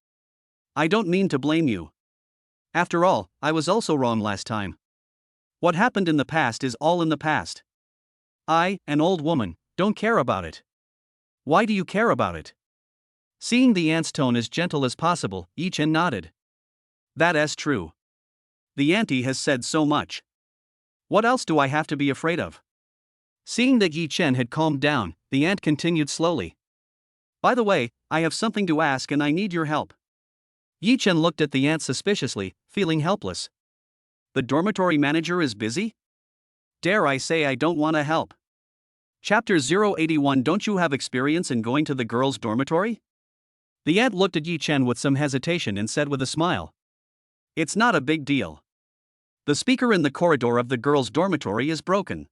I don't mean to blame you. After all, I was also wrong last time. What happened in the past is all in the past. I, an old woman, don't care about it." "Why do you care about it?" Seeing the aunt's tone as gentle as possible, Yi Chen nodded. That's true. The auntie has said so much. What else do I have to be afraid of? Seeing that Yi Chen had calmed down, the aunt continued slowly. By the way, I have something to ask and I need your help. Yi Chen looked at the aunt suspiciously, feeling helpless. The dormitory manager is busy? Dare I say I don't want to help. Chapter 081. Don't you have experience in going to the girls' dormitory? The aunt looked at Yi Chen with some hesitation and said with a smile. It's not a big deal. The speaker in the corridor of the girls' dormitory is broken.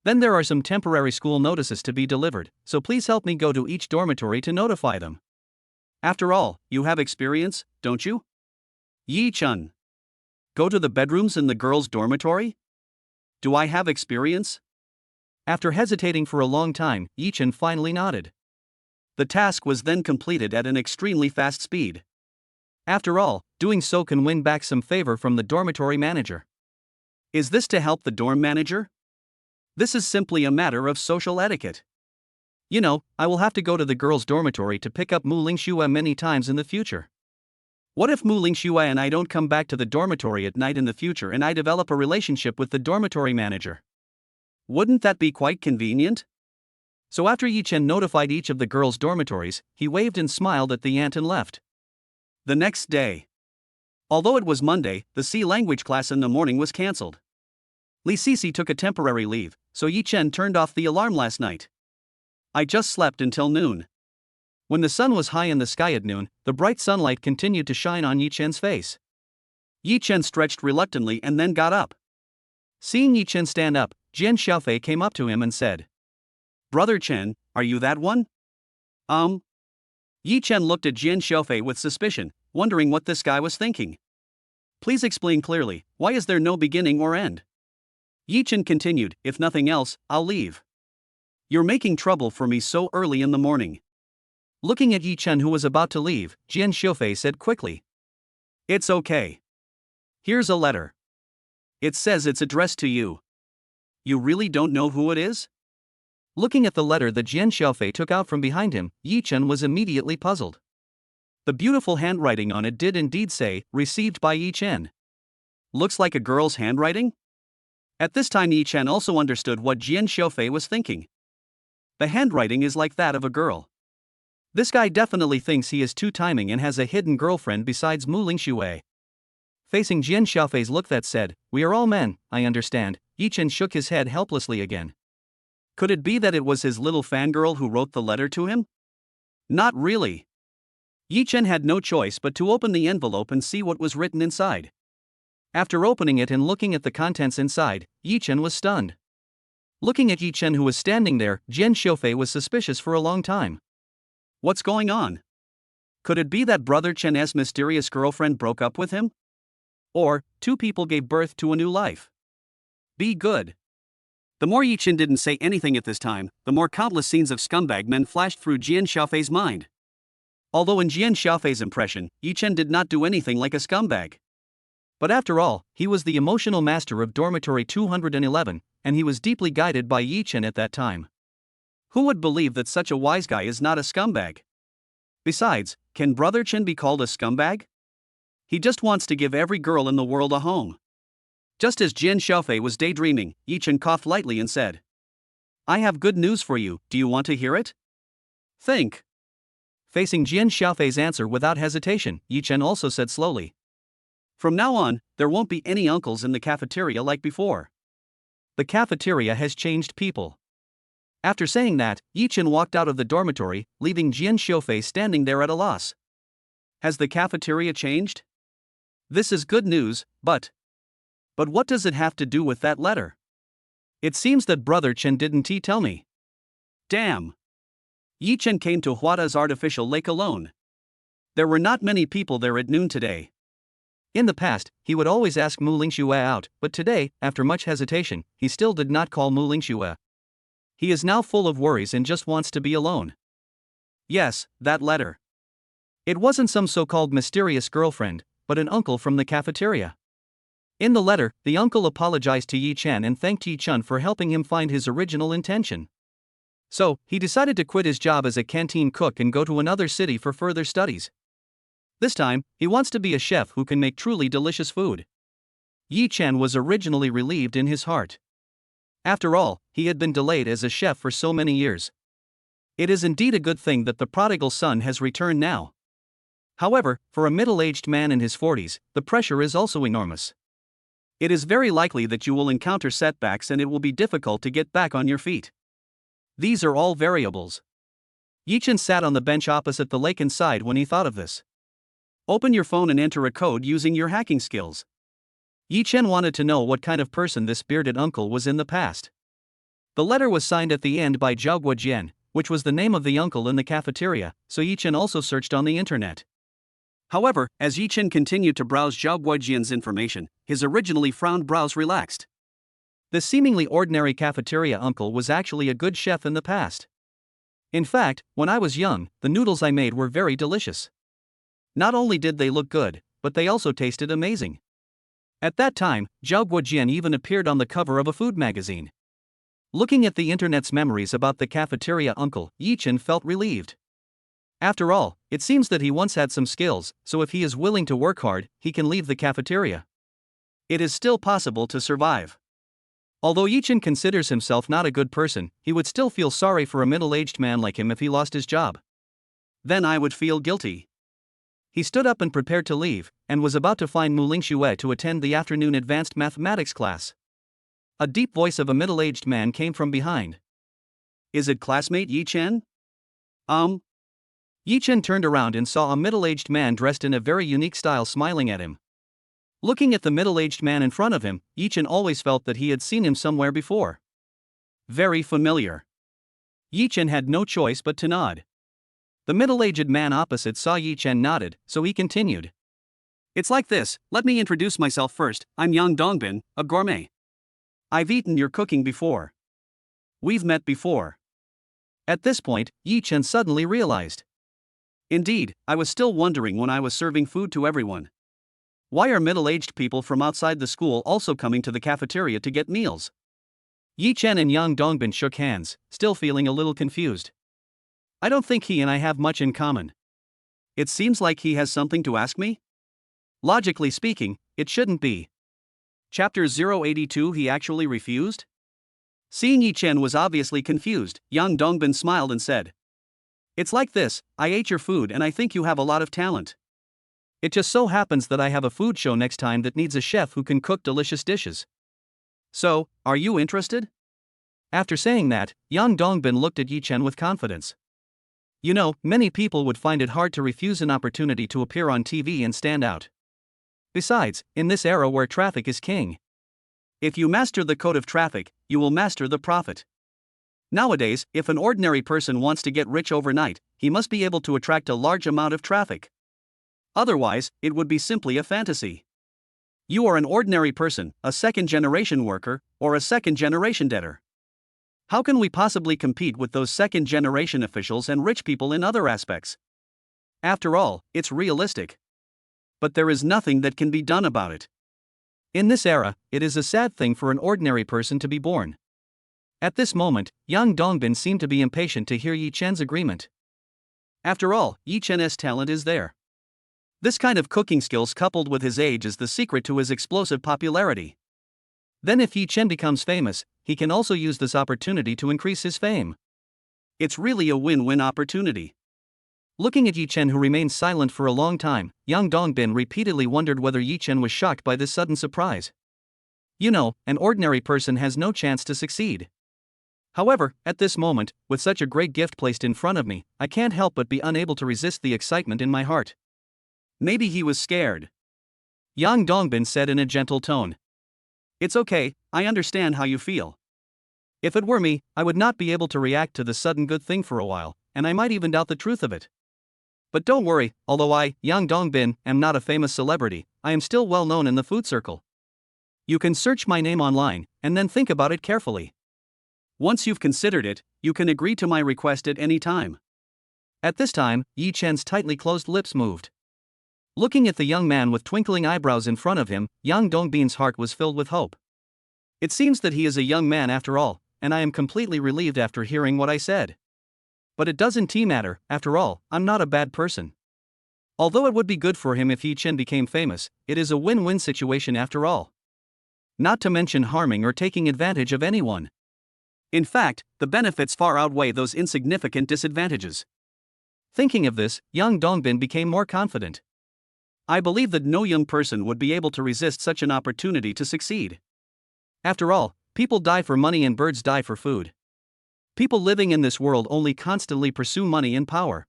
Then there are some temporary school notices to be delivered, so please help me go to each dormitory to notify them. After all, you have experience, don't you? Yi Chen. Go to the bedrooms in the girls' dormitory? Do I have experience? After hesitating for a long time, Yi Chen finally nodded. The task was then completed at an extremely fast speed. After all, doing so can win back some favor from the dormitory manager. Is this to help the dorm manager? This is simply a matter of social etiquette. You know, I will have to go to the girls' dormitory to pick up Muing Shuer many times in the future. What if Muing Shuer and I don't come back to the dormitory at night in the future and I develop a relationship with the dormitory manager? Wouldn't that be quite convenient? So after Yi Chen notified each of the girls' dormitories, he waved and smiled at the aunt and left. The next day. Although it was Monday, the C language class in the morning was cancelled. Li Sisi took a temporary leave, so Yi Chen turned off the alarm last night. I just slept until noon. When the sun was high in the sky at noon, the bright sunlight continued to shine on Yi Chen's face. Yi Chen stretched reluctantly and then got up. Seeing Yi Chen stand up, Jian Sha came up to him and said, "Brother Chen, are you that one?" Yi Chen looked at Jian Sha with suspicion, wondering what this guy was thinking. "Please explain clearly, why is there no beginning or end?" Yi Chen continued, "If nothing else, I'll leave. You're making trouble for me so early in the morning." Looking at Yi Chen, who was about to leave, Jian Sha said quickly, "It's okay. Here's a letter. It says it's addressed to you. You really don't know who it is?" Looking at the letter that Jian Sha took out from behind him, Yi Chen was immediately puzzled. The beautiful handwriting on it did indeed say, "Received by Yi Chen." Looks like a girl's handwriting? At this time Yi Chen also understood what Jian Sha was thinking. The handwriting is like that of a girl. This guy definitely thinks he is two-timing and has a hidden girlfriend besides Muing Shuer. Facing Jian Shaofei's look that said, "We are all men, I understand," Yi Chen shook his head helplessly again. Could it be that it was his little fangirl who wrote the letter to him? Not really. Yi Chen had no choice but to open the envelope and see what was written inside. After opening it and looking at the contents inside, Yi Chen was stunned. Looking at Yi Chen, who was standing there, Jian Sha was suspicious for a long time. What's going on? Could it be that Brother Chen's mysterious girlfriend broke up with him? Or, two people gave birth to a new life? Be good. The more Yi Chen didn't say anything at this time, the more countless scenes of scumbag men flashed through Jian Sha's mind. Although in Jian Sha's impression, Yi Chen did not do anything like a scumbag. But after all, he was the emotional master of Dormitory 211, and he was deeply guided by Yi Chen at that time. Who would believe that such a wise guy is not a scumbag? Besides, can Brother Chen be called a scumbag? He just wants to give every girl in the world a home. Just as Jian Sha was daydreaming, Yi Chen coughed lightly and said, "I have good news for you, do you want to hear it?" Think. Facing Jian Sha's answer without hesitation, Yi Chen also said slowly, "From now on, there won't be any uncles in the cafeteria like before. The cafeteria has changed people." After saying that, Yi Chen walked out of the dormitory, leaving Jian Sha standing there at a loss. Has the cafeteria changed? This is good news, but what does it have to do with that letter? It seems that Brother Chen didn't tell me. Damn. Yi Chen came to Huada's artificial lake alone. There were not many people there at noon today. In the past, he would always ask Muing Shuer out, but today, after much hesitation, he still did not call Muing Shuer. He is now full of worries and just wants to be alone. Yes, that letter. It wasn't some so-called mysterious girlfriend, but an uncle from the cafeteria. In the letter, the uncle apologized to Yi Chen and thanked Yi Chen for helping him find his original intention. So, he decided to quit his job as a canteen cook and go to another city for further studies. This time, he wants to be a chef who can make truly delicious food. Yi Chen was originally relieved in his heart. After all, he had been delayed as a chef for so many years. It is indeed a good thing that the prodigal son has returned now. However, for a middle-aged man in his 40s, the pressure is also enormous. It is very likely that you will encounter setbacks and it will be difficult to get back on your feet. These are all variables. Yi Chen sat on the bench opposite the lake and sighed when he thought of this. Open your phone and enter a code using your hacking skills. Yi Chen wanted to know what kind of person this bearded uncle was in the past. The letter was signed at the end by Zhao Guojian, which was the name of the uncle in the cafeteria, so Yi Chen also searched on the internet. However, as Yi Chen continued to browse Zhao Guojian's information, his originally frowned brows relaxed. The seemingly ordinary cafeteria uncle was actually a good chef in the past. In fact, when I was young, the noodles I made were very delicious. Not only did they look good, but they also tasted amazing. At that time, Zhao Guojian even appeared on the cover of a food magazine. Looking at the internet's memories about the cafeteria uncle, Yi Chen felt relieved. After all, it seems that he once had some skills, so if he is willing to work hard, he can leave the cafeteria. It is still possible to survive. Although Yi Chen considers himself not a good person, he would still feel sorry for a middle-aged man like him if he lost his job. Then I would feel guilty. He stood up and prepared to leave, and was about to find Muing Shuer to attend the afternoon advanced mathematics class. A deep voice of a middle-aged man came from behind. Is it classmate Yi Chen? Yi Chen turned around and saw a middle-aged man dressed in a very unique style smiling at him. Looking at the middle-aged man in front of him, Yi Chen always felt that he had seen him somewhere before. Very familiar. Yi Chen had no choice but to nod. The middle-aged man opposite saw Yi Chen nodded, so he continued. It's like this, let me introduce myself first, I'm Yang Dongbin, a gourmet. I've eaten your cooking before. We've met before. At this point, Yi Chen suddenly realized. Indeed, I was still wondering when I was serving food to everyone. Why are middle-aged people from outside the school also coming to the cafeteria to get meals? Yi Chen and Yang Dongbin shook hands, still feeling a little confused. I don't think he and I have much in common. It seems like he has something to ask me? Logically speaking, it shouldn't be. Chapter 082 He actually refused? Seeing Yi Chen was obviously confused, Yang Dongbin smiled and said. It's like this, I ate your food and I think you have a lot of talent. It just so happens that I have a food show next time that needs a chef who can cook delicious dishes. So, are you interested? After saying that, Yang Dongbin looked at Yi Chen with confidence. You know, many people would find it hard to refuse an opportunity to appear on TV and stand out. Besides, in this era where traffic is king, If you master the code of traffic, you will master the profit. Nowadays, if an ordinary person wants to get rich overnight, he must be able to attract a large amount of traffic. Otherwise, it would be simply a fantasy. You are an ordinary person, a second-generation worker, or a second-generation debtor. How can we possibly compete with those second-generation officials and rich people in other aspects? After all, it's realistic. But there is nothing that can be done about it. In this era, it is a sad thing for an ordinary person to be born. At this moment, young Dongbin seemed to be impatient to hear Yi Chen's agreement. After all, Yi Chen's talent is there. This kind of cooking skills coupled with his age is the secret to his explosive popularity. Then if Yi Chen becomes famous, he can also use this opportunity to increase his fame. It's really a win-win opportunity. Looking at Yi Chen, who remained silent for a long time, young Dongbin repeatedly wondered whether Yi Chen was shocked by this sudden surprise. You know, an ordinary person has no chance to succeed. However, at this moment, with such a great gift placed in front of me, I can't help but be unable to resist the excitement in my heart. Maybe he was scared. Yang Dongbin said in a gentle tone. It's okay, I understand how you feel. If it were me, I would not be able to react to the sudden good thing for a while, and I might even doubt the truth of it. But don't worry, although I, Yang Dongbin, am not a famous celebrity, I am still well known in the food circle. You can search my name online, and then think about it carefully. Once you've considered it, you can agree to my request at any time. At this time, Yi Chen's tightly closed lips moved. Looking at the young man with twinkling eyebrows in front of him, Yang Dongbin's heart was filled with hope. It seems that he is a young man after all, and I am completely relieved after hearing what I said. But it doesn't matter, after all, I'm not a bad person. Although it would be good for him if Yi Chen became famous, it is a win-win situation after all. Not to mention harming or taking advantage of anyone. In fact, the benefits far outweigh those insignificant disadvantages. Thinking of this, young Dongbin became more confident. I believe that no young person would be able to resist such an opportunity to succeed. After all, people die for money and birds die for food. People living in this world only constantly pursue money and power.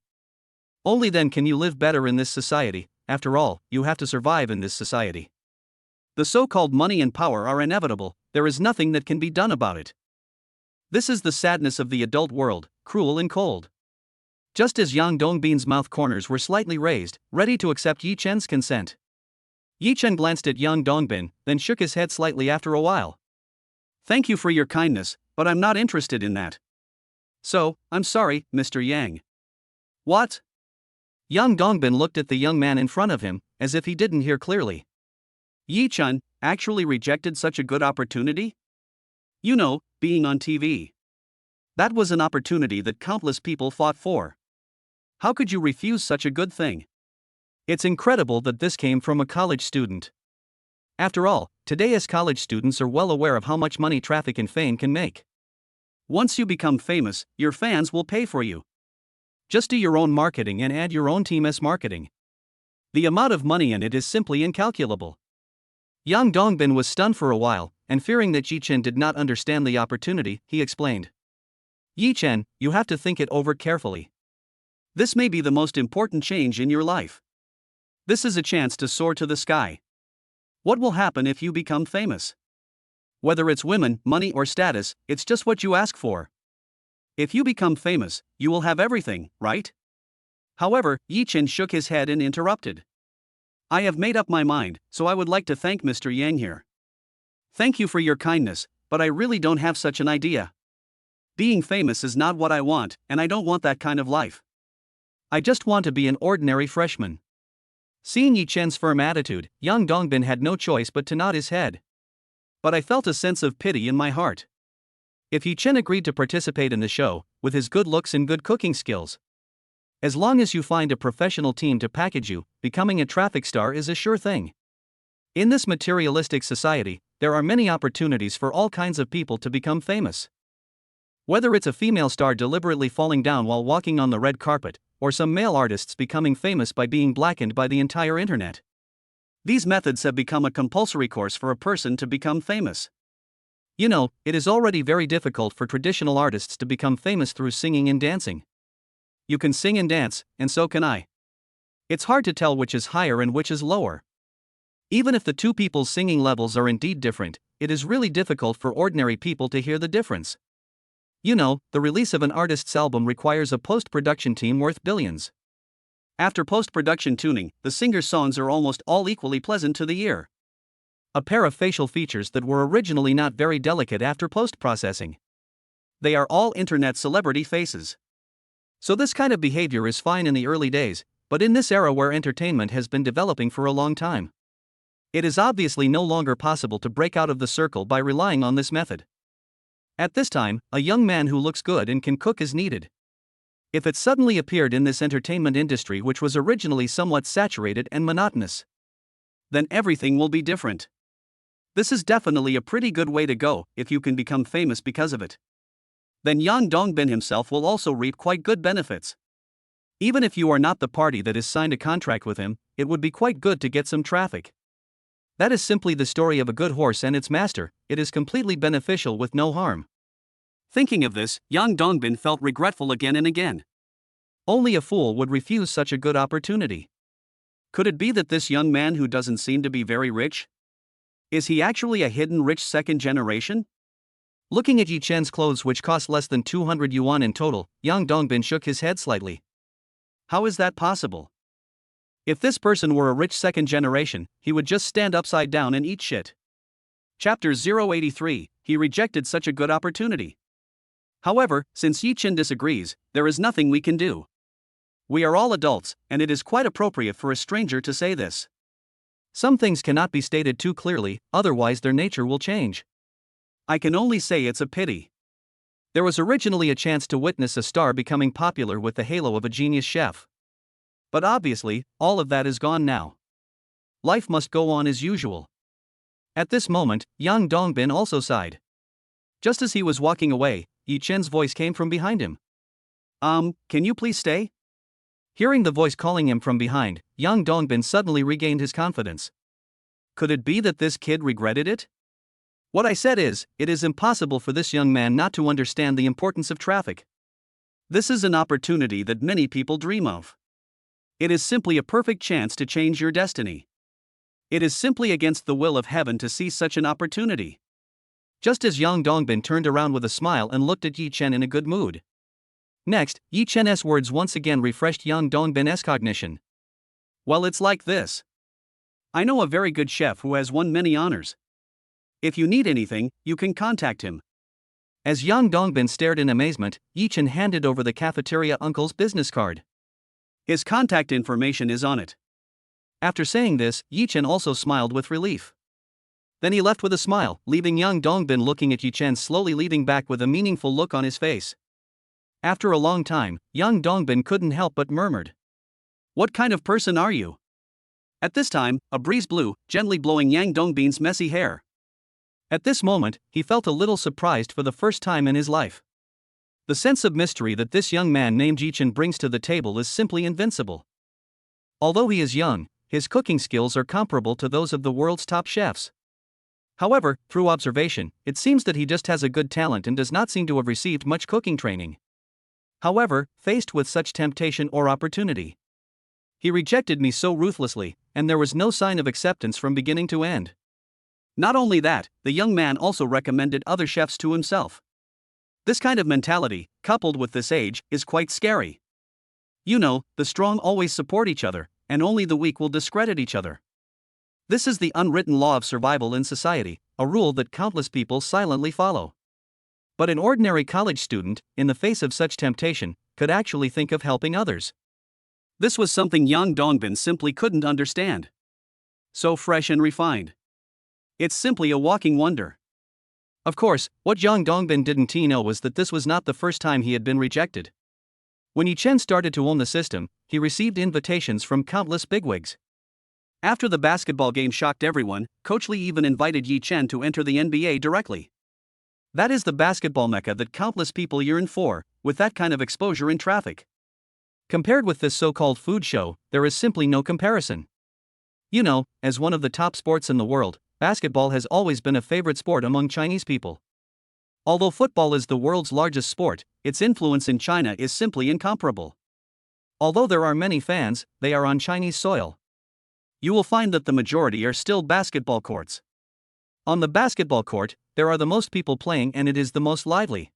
Only then can you live better in this society. After all, you have to survive in this society. The so-called money and power are inevitable, there is nothing that can be done about it. This is the sadness of the adult world, cruel and cold. Just as Yang Dongbin's mouth corners were slightly raised, ready to accept Yi Chen's consent. Yi Chen glanced at Yang Dongbin, then shook his head slightly after a while. Thank you for your kindness, but I'm not interested in that. So, I'm sorry, Mr. Yang. What? Yang Dongbin looked at the young man in front of him, as if he didn't hear clearly. Yi Chen actually rejected such a good opportunity? You know, being on TV. That was an opportunity that countless people fought for. How could you refuse such a good thing? It's incredible that this came from a college student. After all, today's college students are well aware of how much money traffic and fame can make. Once you become famous, your fans will pay for you. Just do your own marketing and add your own team's marketing. The amount of money in it is simply incalculable. Yang Dongbin was stunned for a while, and fearing that Yi Chen did not understand the opportunity, he explained. Yi Chen, you have to think it over carefully. This may be the most important change in your life. This is a chance to soar to the sky. What will happen if you become famous? Whether it's women, money, or status, it's just what you ask for. If you become famous, you will have everything, right? However, Yi Chen shook his head and interrupted. I have made up my mind, so I would like to thank Mr. Yang here. Thank you for your kindness, but I really don't have such an idea. Being famous is not what I want, and I don't want that kind of life. I just want to be an ordinary freshman. Seeing Yi Chen's firm attitude, Yang Dongbin had no choice but to nod his head. But I felt a sense of pity in my heart. If Yi Chen agreed to participate in the show, with his good looks and good cooking skills. As long as you find a professional team to package you, becoming a traffic star is a sure thing. In this materialistic society, there are many opportunities for all kinds of people to become famous. Whether it's a female star deliberately falling down while walking on the red carpet, or some male artists becoming famous by being blackened by the entire internet. These methods have become a compulsory course for a person to become famous. You know, it is already very difficult for traditional artists to become famous through singing and dancing. You can sing and dance, and so can I. It's hard to tell which is higher and which is lower. Even if the two people's singing levels are indeed different, it is really difficult for ordinary people to hear the difference. You know, the release of an artist's album requires a post-production team worth billions. After post-production tuning, the singer's songs are almost all equally pleasant to the ear. A pair of facial features that were originally not very delicate after post-processing. They are all internet celebrity faces. So this kind of behavior is fine in the early days, but in this era where entertainment has been developing for a long time, it is obviously no longer possible to break out of the circle by relying on this method. At this time, a young man who looks good and can cook is needed. If it suddenly appeared in this entertainment industry, which was originally somewhat saturated and monotonous, then everything will be different. This is definitely a pretty good way to go if you can become famous because of it. Then Yang Dongbin himself will also reap quite good benefits. Even if you are not the party that has signed a contract with him, it would be quite good to get some traffic. That is simply the story of a good horse and its master. It is completely beneficial with no harm. Thinking of this, Yang Dongbin felt regretful again and again. Only a fool would refuse such a good opportunity. Could it be that this young man who doesn't seem to be very rich? Is he actually a hidden rich second generation? Looking at Yi Chen's clothes, which cost less than 200 yuan in total, Yang Dongbin shook his head slightly. How is that possible? If this person were a rich second generation, he would just stand upside down and eat shit. Chapter 083, he rejected such a good opportunity. However, since Yi Chen disagrees, there is nothing we can do. We are all adults, and it is quite appropriate for a stranger to say this. Some things cannot be stated too clearly, otherwise their nature will change. I can only say it's a pity. There was originally a chance to witness a star becoming popular with the halo of a genius chef. But obviously, all of that is gone now. Life must go on as usual. At this moment, Yang Dongbin also sighed. Just as he was walking away, Yi Chen's voice came from behind him. Can you please stay? Hearing the voice calling him from behind, Yang Dongbin suddenly regained his confidence. Could it be that this kid regretted it? What I said is, it is impossible for this young man not to understand the importance of traffic. This is an opportunity that many people dream of. It is simply a perfect chance to change your destiny. It is simply against the will of heaven to seize such an opportunity. Just as Yang Dongbin turned around with a smile and looked at Yi Chen in a good mood. Next, Yi Chen's words once again refreshed Yang Dongbin's cognition. Well, it's like this. I know a very good chef who has won many honors. If you need anything, you can contact him. As Yang Dongbin stared in amazement, Yi Chen handed over the cafeteria uncle's business card. His contact information is on it. After saying this, Yi Chen also smiled with relief. Then he left with a smile, leaving Yang Dongbin looking at Yi Chen slowly leading back with a meaningful look on his face. After a long time, Yang Dongbin couldn't help but murmured. What kind of person are you? At this time, a breeze blew, gently blowing Yang Dongbin's messy hair. At this moment, he felt a little surprised for the first time in his life. The sense of mystery that this young man named Yi Chen brings to the table is simply invincible. Although he is young, his cooking skills are comparable to those of the world's top chefs. However, through observation, it seems that he just has a good talent and does not seem to have received much cooking training. However, faced with such temptation or opportunity, he rejected me so ruthlessly, and there was no sign of acceptance from beginning to end. Not only that, the young man also recommended other chefs to himself. This kind of mentality, coupled with this age, is quite scary. You know, the strong always support each other, and only the weak will discredit each other. This is the unwritten law of survival in society, a rule that countless people silently follow. But an ordinary college student, in the face of such temptation, could actually think of helping others. This was something Yang Dongbin simply couldn't understand. So fresh and refined. It's simply a walking wonder. Of course, what Yang Dongbin didn't know was that this was not the first time he had been rejected. When Yi Chen started to own the system, he received invitations from countless bigwigs. After the basketball game shocked everyone, Coach Lee even invited Yi Chen to enter the NBA directly. That is the basketball mecca that countless people yearn for, with that kind of exposure in traffic. Compared with this so-called food show, there is simply no comparison. You know, as one of the top sports in the world, basketball has always been a favorite sport among Chinese people. Although football is the world's largest sport, its influence in China is simply incomparable. Although there are many fans, they are on Chinese soil. You will find that the majority are still basketball courts. On the basketball court, there are the most people playing and it is the most lively.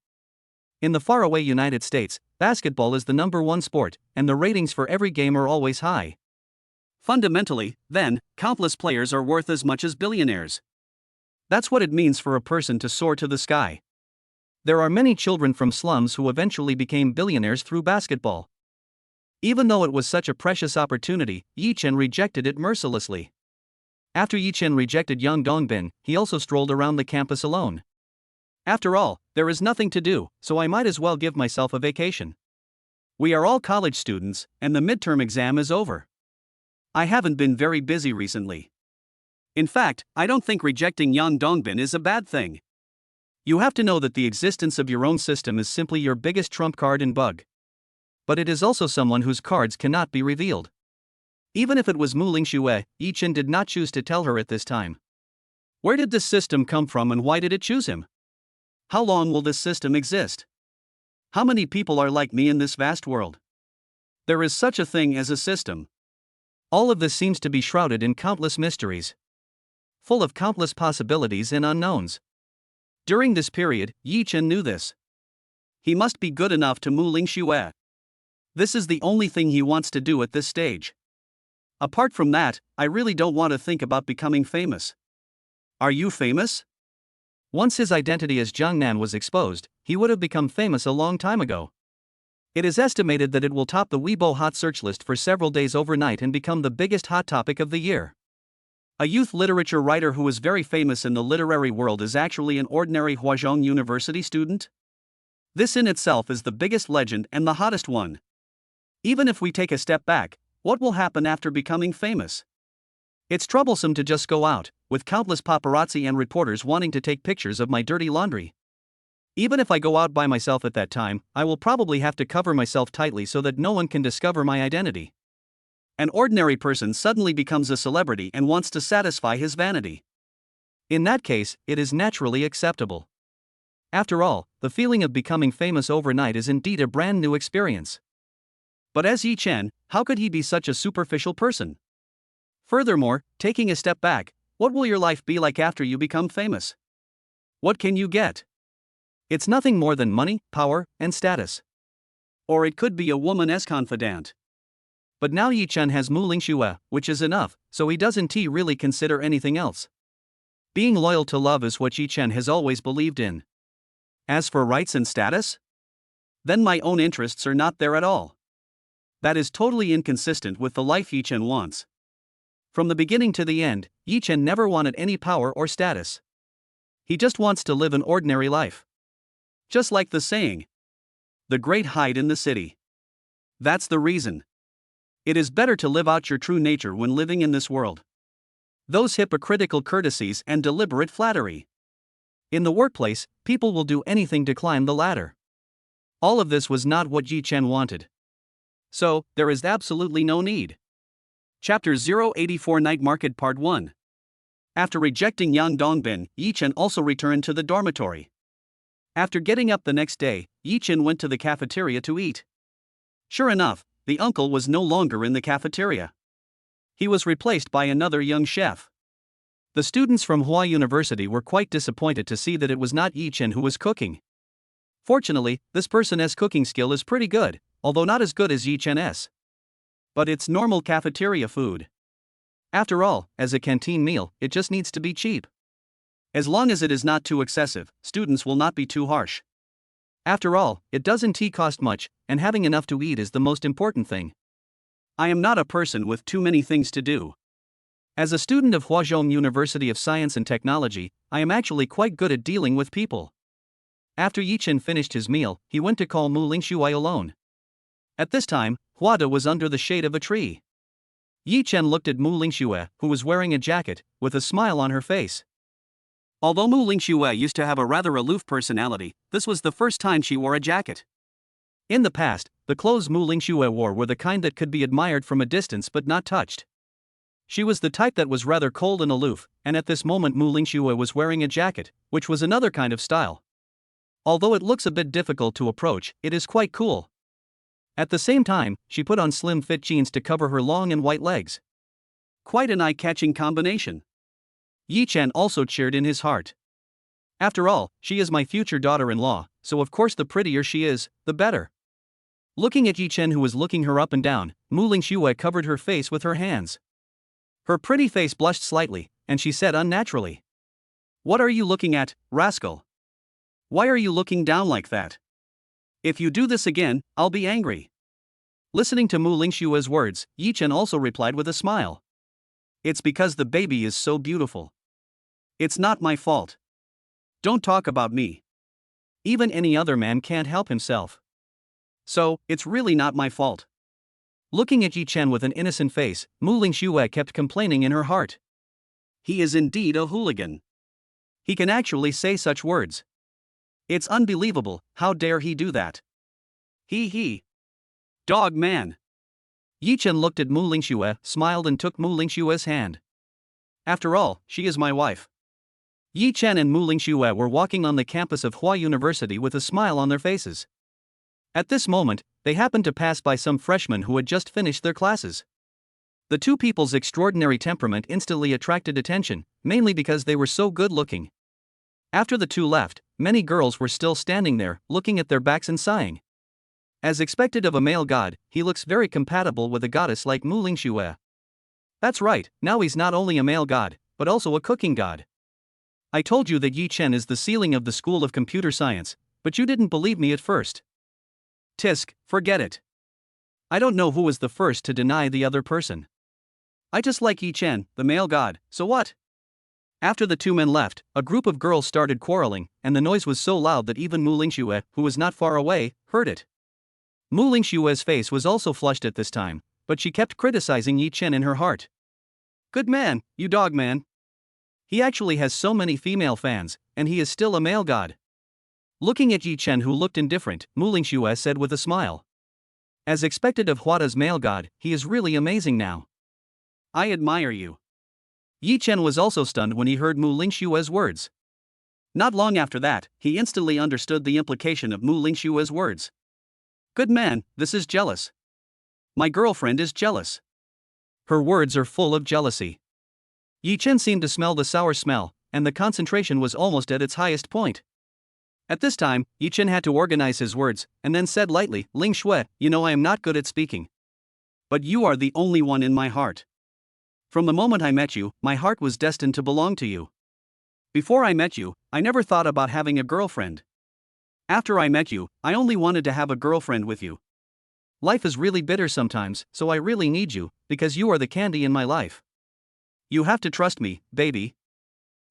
In the faraway United States, basketball is the #1 sport, and the ratings for every game are always high. Fundamentally, then, countless players are worth as much as billionaires. That's what it means for a person to soar to the sky. There are many children from slums who eventually became billionaires through basketball. Even though it was such a precious opportunity, Yi Chen rejected it mercilessly. After Yi Chen rejected Yang Dongbin, he also strolled around the campus alone. After all, there is nothing to do, so I might as well give myself a vacation. We are all college students, and the midterm exam is over. I haven't been very busy recently. In fact, I don't think rejecting Yang Dongbin is a bad thing. You have to know that the existence of your own system is simply your biggest trump card in bug. But it is also someone whose cards cannot be revealed. Even if it was Muing Shuer, Yi Chen did not choose to tell her at this time. Where did this system come from and why did it choose him? How long will this system exist? How many people are like me in this vast world? There is such a thing as a system. All of this seems to be shrouded in countless mysteries, full of countless possibilities and unknowns. During this period, Yi Chen knew this. He must be good enough to Muing Shuer. This is the only thing he wants to do at this stage. Apart from that, I really don't want to think about becoming famous. Are you famous? Once his identity as Jiang Nan was exposed, he would have become famous a long time ago. It is estimated that it will top the Weibo hot search list for several days overnight and become the biggest hot topic of the year. A youth literature writer who is very famous in the literary world is actually an ordinary Huazhong University student? This in itself is the biggest legend and the hottest one. Even if we take a step back, what will happen after becoming famous? It's troublesome to just go out, with countless paparazzi and reporters wanting to take pictures of my dirty laundry. Even if I go out by myself at that time, I will probably have to cover myself tightly so that no one can discover my identity. An ordinary person suddenly becomes a celebrity and wants to satisfy his vanity. In that case, it is naturally acceptable. After all, the feeling of becoming famous overnight is indeed a brand new experience. But as Yi Chen, how could he be such a superficial person? Furthermore, taking a step back, what will your life be like after you become famous? What can you get? It's nothing more than money, power, and status. Or it could be a woman as confidant. But now Yi Chen has Muing Shuer, which is enough, so he doesn't really consider anything else. Being loyal to love is what Yi Chen has always believed in. As for rights and status? Then my own interests are not there at all. That is totally inconsistent with the life Yi Chen wants. From the beginning to the end, Yi Chen never wanted any power or status. He just wants to live an ordinary life. Just like the saying, the great hide in the city. That's the reason. It is better to live out your true nature when living in this world. Those hypocritical courtesies and deliberate flattery. In the workplace, people will do anything to climb the ladder. All of this was not what Yi Chen wanted. So, there is absolutely no need. Chapter 084 Night Market Part 1. After rejecting Yang Dongbin, Yi Chen also returned to the dormitory. After getting up the next day, Yi Chen went to the cafeteria to eat. Sure enough, the uncle was no longer in the cafeteria. He was replaced by another young chef. The students from Hua University were quite disappointed to see that it was not Yi Chen who was cooking. Fortunately, this person's cooking skill is pretty good, although not as good as Yi Chen's. But it's normal cafeteria food. After all, as a canteen meal, it just needs to be cheap. As long as it is not too excessive, students will not be too harsh. After all, it doesn't cost much, and having enough to eat is the most important thing. I am not a person with too many things to do. As a student of Huazhong University of Science and Technology, I am actually quite good at dealing with people. After Yi Chen finished his meal, he went to call Muing Shuer alone. At this time, Huada was under the shade of a tree. Yi Chen looked at Muing Shuer, who was wearing a jacket, with a smile on her face. Although Muing Shuer used to have a rather aloof personality, this was the first time she wore a jacket. In the past, the clothes Muing Shuer wore were the kind that could be admired from a distance but not touched. She was the type that was rather cold and aloof, and at this moment Muing Shuer was wearing a jacket, which was another kind of style. Although it looks a bit difficult to approach, it is quite cool. At the same time, she put on slim fit jeans to cover her long and white legs. Quite an eye-catching combination. Yi Chen also cheered in his heart. After all, she is my future daughter-in-law, so of course the prettier she is, the better. Looking at Yi Chen, who was looking her up and down, Muing Shuer covered her face with her hands. Her pretty face blushed slightly, and she said unnaturally, "What are you looking at, rascal? Why are you looking down like that? If you do this again, I'll be angry." Listening to Muing Shuer's words, Yi Chen also replied with a smile. "It's because the baby is so beautiful. It's not my fault. Don't talk about me. Even any other man can't help himself. So, it's really not my fault." Looking at Yi Chen with an innocent face, Muing Shuer kept complaining in her heart. He is indeed a hooligan. He can actually say such words. It's unbelievable, how dare he do that? He. Dog man. Yi Chen looked at Muing Shuer, smiled and took Muing Shuer's hand. After all, she is my wife. Yi Chen and Muing Shuer were walking on the campus of Hua University with a smile on their faces. At this moment, they happened to pass by some freshmen who had just finished their classes. The two people's extraordinary temperament instantly attracted attention, mainly because they were so good-looking. After the two left, many girls were still standing there, looking at their backs and sighing. As expected of a male god, he looks very compatible with a goddess like Muing Shuer. That's right, now he's not only a male god, but also a cooking god. I told you that Yi Chen is the ceiling of the School of Computer Science, but you didn't believe me at first. Tisk, forget it. I don't know who was the first to deny the other person. I just like Yi Chen, the male god, so what? After the two men left, a group of girls started quarreling, and the noise was so loud that even Muing Shuer, who was not far away, heard it. Muing Shuer's face was also flushed at this time, but she kept criticizing Yi Chen in her heart. Good man, you dog man. He actually has so many female fans, and he is still a male god. Looking at Yi Chen, who looked indifferent, Muing Shuer said with a smile. As expected of Huada's male god, he is really amazing now. I admire you. Yi Chen was also stunned when he heard Muing Shuer's words. Not long after that, he instantly understood the implication of Muing Shuer's words. Good man, this is jealous. My girlfriend is jealous. Her words are full of jealousy. Yi Chen seemed to smell the sour smell, and the concentration was almost at its highest point. At this time, Yi Chen had to organize his words, and then said lightly, Ling Shui, you know I am not good at speaking. But you are the only one in my heart. From the moment I met you, my heart was destined to belong to you. Before I met you, I never thought about having a girlfriend. After I met you, I only wanted to have a girlfriend with you. Life is really bitter sometimes, so I really need you, because you are the candy in my life. You have to trust me, baby.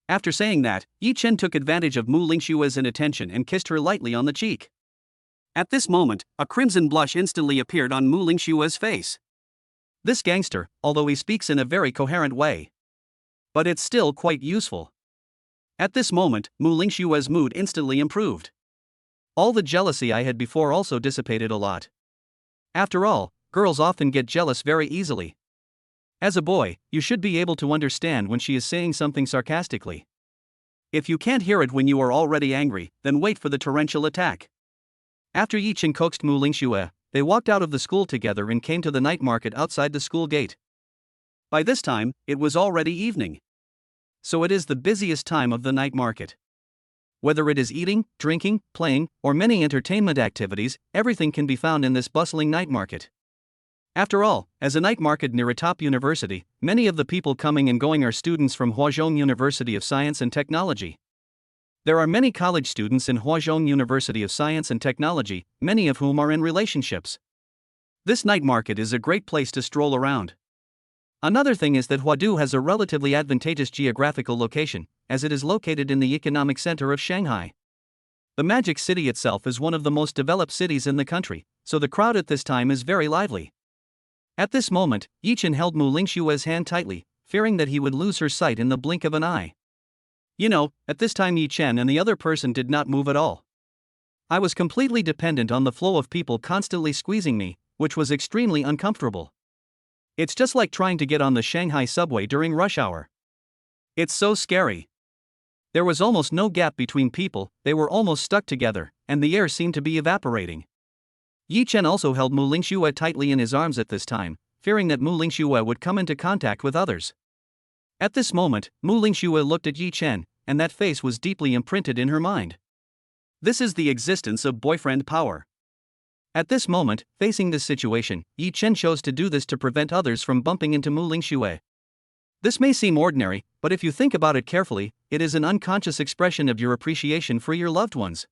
After saying that, Yi Chen took advantage of Muing Shuer's inattention and kissed her lightly on the cheek. At this moment, a crimson blush instantly appeared on Muing Shuer's face. This gangster, although he speaks in a very coherent way. But it's still quite useful. At this moment, Muing Shuer's mood instantly improved. All the jealousy I had before also dissipated a lot. After all, girls often get jealous very easily. As a boy, you should be able to understand when she is saying something sarcastically. If you can't hear it when you are already angry, then wait for the torrential attack. After Yi Chen coaxed Muing Shuer, they walked out of the school together and came to the night market outside the school gate. By this time, it was already evening. So it is the busiest time of the night market. Whether it is eating, drinking, playing, or many entertainment activities, everything can be found in this bustling night market. After all, as a night market near a top university, many of the people coming and going are students from Huazhong University of Science and Technology. There are many college students in Huazhong University of Science and Technology, many of whom are in relationships. This night market is a great place to stroll around. Another thing is that Huadu has a relatively advantageous geographical location, as it is located in the economic center of Shanghai. The Magic City itself is one of the most developed cities in the country, so the crowd at this time is very lively. At this moment, Yi Chen held Muing Shuer's hand tightly, fearing that he would lose her sight in the blink of an eye. You know, at this time Yi Chen and the other person did not move at all. I was completely dependent on the flow of people constantly squeezing me, which was extremely uncomfortable. It's just like trying to get on the Shanghai subway during rush hour. It's so scary. There was almost no gap between people, they were almost stuck together, and the air seemed to be evaporating. Yi Chen also held Muing Shuer tightly in his arms at this time, fearing that Muing Shuer would come into contact with others. At this moment, Muing Shuer looked at Yi Chen, and that face was deeply imprinted in her mind. This is the existence of boyfriend power. At this moment, facing this situation, Yi Chen chose to do this to prevent others from bumping into Muing Shuer. This may seem ordinary, but if you think about it carefully, it is an unconscious expression of your appreciation for your loved ones.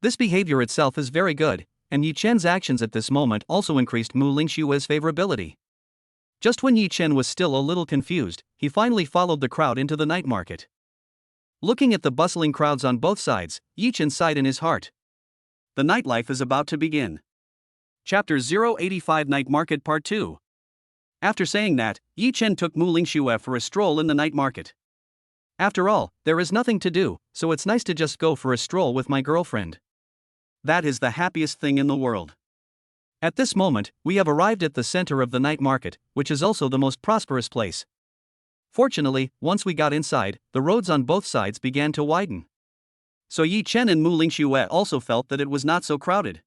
This behavior itself is very good, and Yi Chen's actions at this moment also increased Muing Shuer's favorability. Just when Yi Chen was still a little confused, he finally followed the crowd into the night market. Looking at the bustling crowds on both sides, Yi Chen sighed in his heart. The nightlife is about to begin. Chapter 085 Night Market Part 2. After saying that, Yi Chen took Muing Shuer for a stroll in the night market. After all, there is nothing to do, so it's nice to just go for a stroll with my girlfriend. That is the happiest thing in the world. At this moment, we have arrived at the center of the night market, which is also the most prosperous place. Fortunately, once we got inside, the roads on both sides began to widen. So Yi Chen and Muing Shuer also felt that it was not so crowded.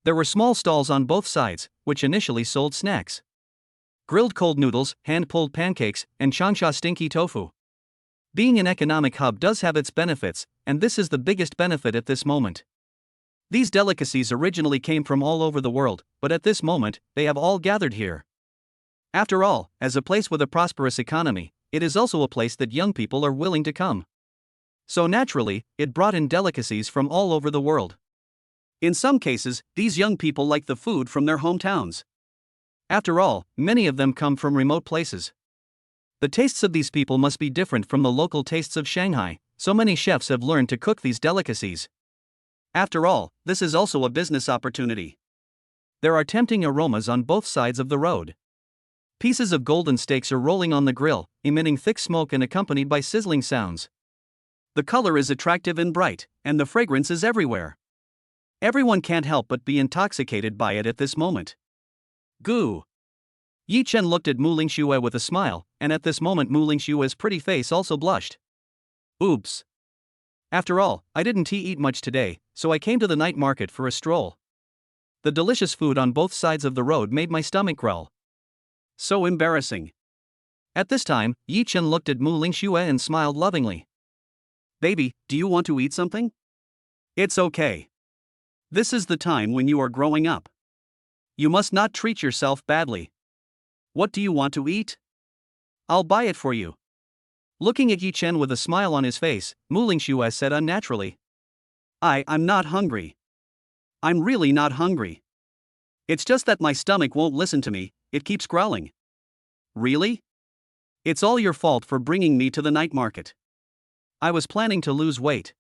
There were small stalls on both sides, which initially sold snacks. Grilled cold noodles, hand-pulled pancakes, and Jian Sha stinky tofu. Being an economic hub does have its benefits, and this is the biggest benefit at this moment. These delicacies originally came from all over the world, but at this moment, they have all gathered here. After all, as a place with a prosperous economy, it is also a place that young people are willing to come. So naturally, it brought in delicacies from all over the world. In some cases, these young people like the food from their hometowns. After all, many of them come from remote places. The tastes of these people must be different from the local tastes of Shanghai, so many chefs have learned to cook these delicacies. After all, this is also a business opportunity. There are tempting aromas on both sides of the road. Pieces of golden steaks are rolling on the grill, emitting thick smoke and accompanied by sizzling sounds. The color is attractive and bright, and the fragrance is everywhere. Everyone can't help but be intoxicated by it at this moment. Goo! Yi Chen looked at Muing Shuer with a smile, and at this moment Muing Shuer's pretty face also blushed. Oops! After all, I didn't eat much today, so I came to the night market for a stroll. The delicious food on both sides of the road made my stomach growl. So embarrassing. At this time, Yi Chen looked at Muing Shuer and smiled lovingly. Baby, do you want to eat something? It's okay. This is the time when you are growing up. You must not treat yourself badly. What do you want to eat? I'll buy it for you. Looking at Yi Chen with a smile on his face, Muing Shuer said unnaturally. I'm not hungry. I'm really not hungry. It's just that my stomach won't listen to me, it keeps growling. Really? It's all your fault for bringing me to the night market. I was planning to lose weight.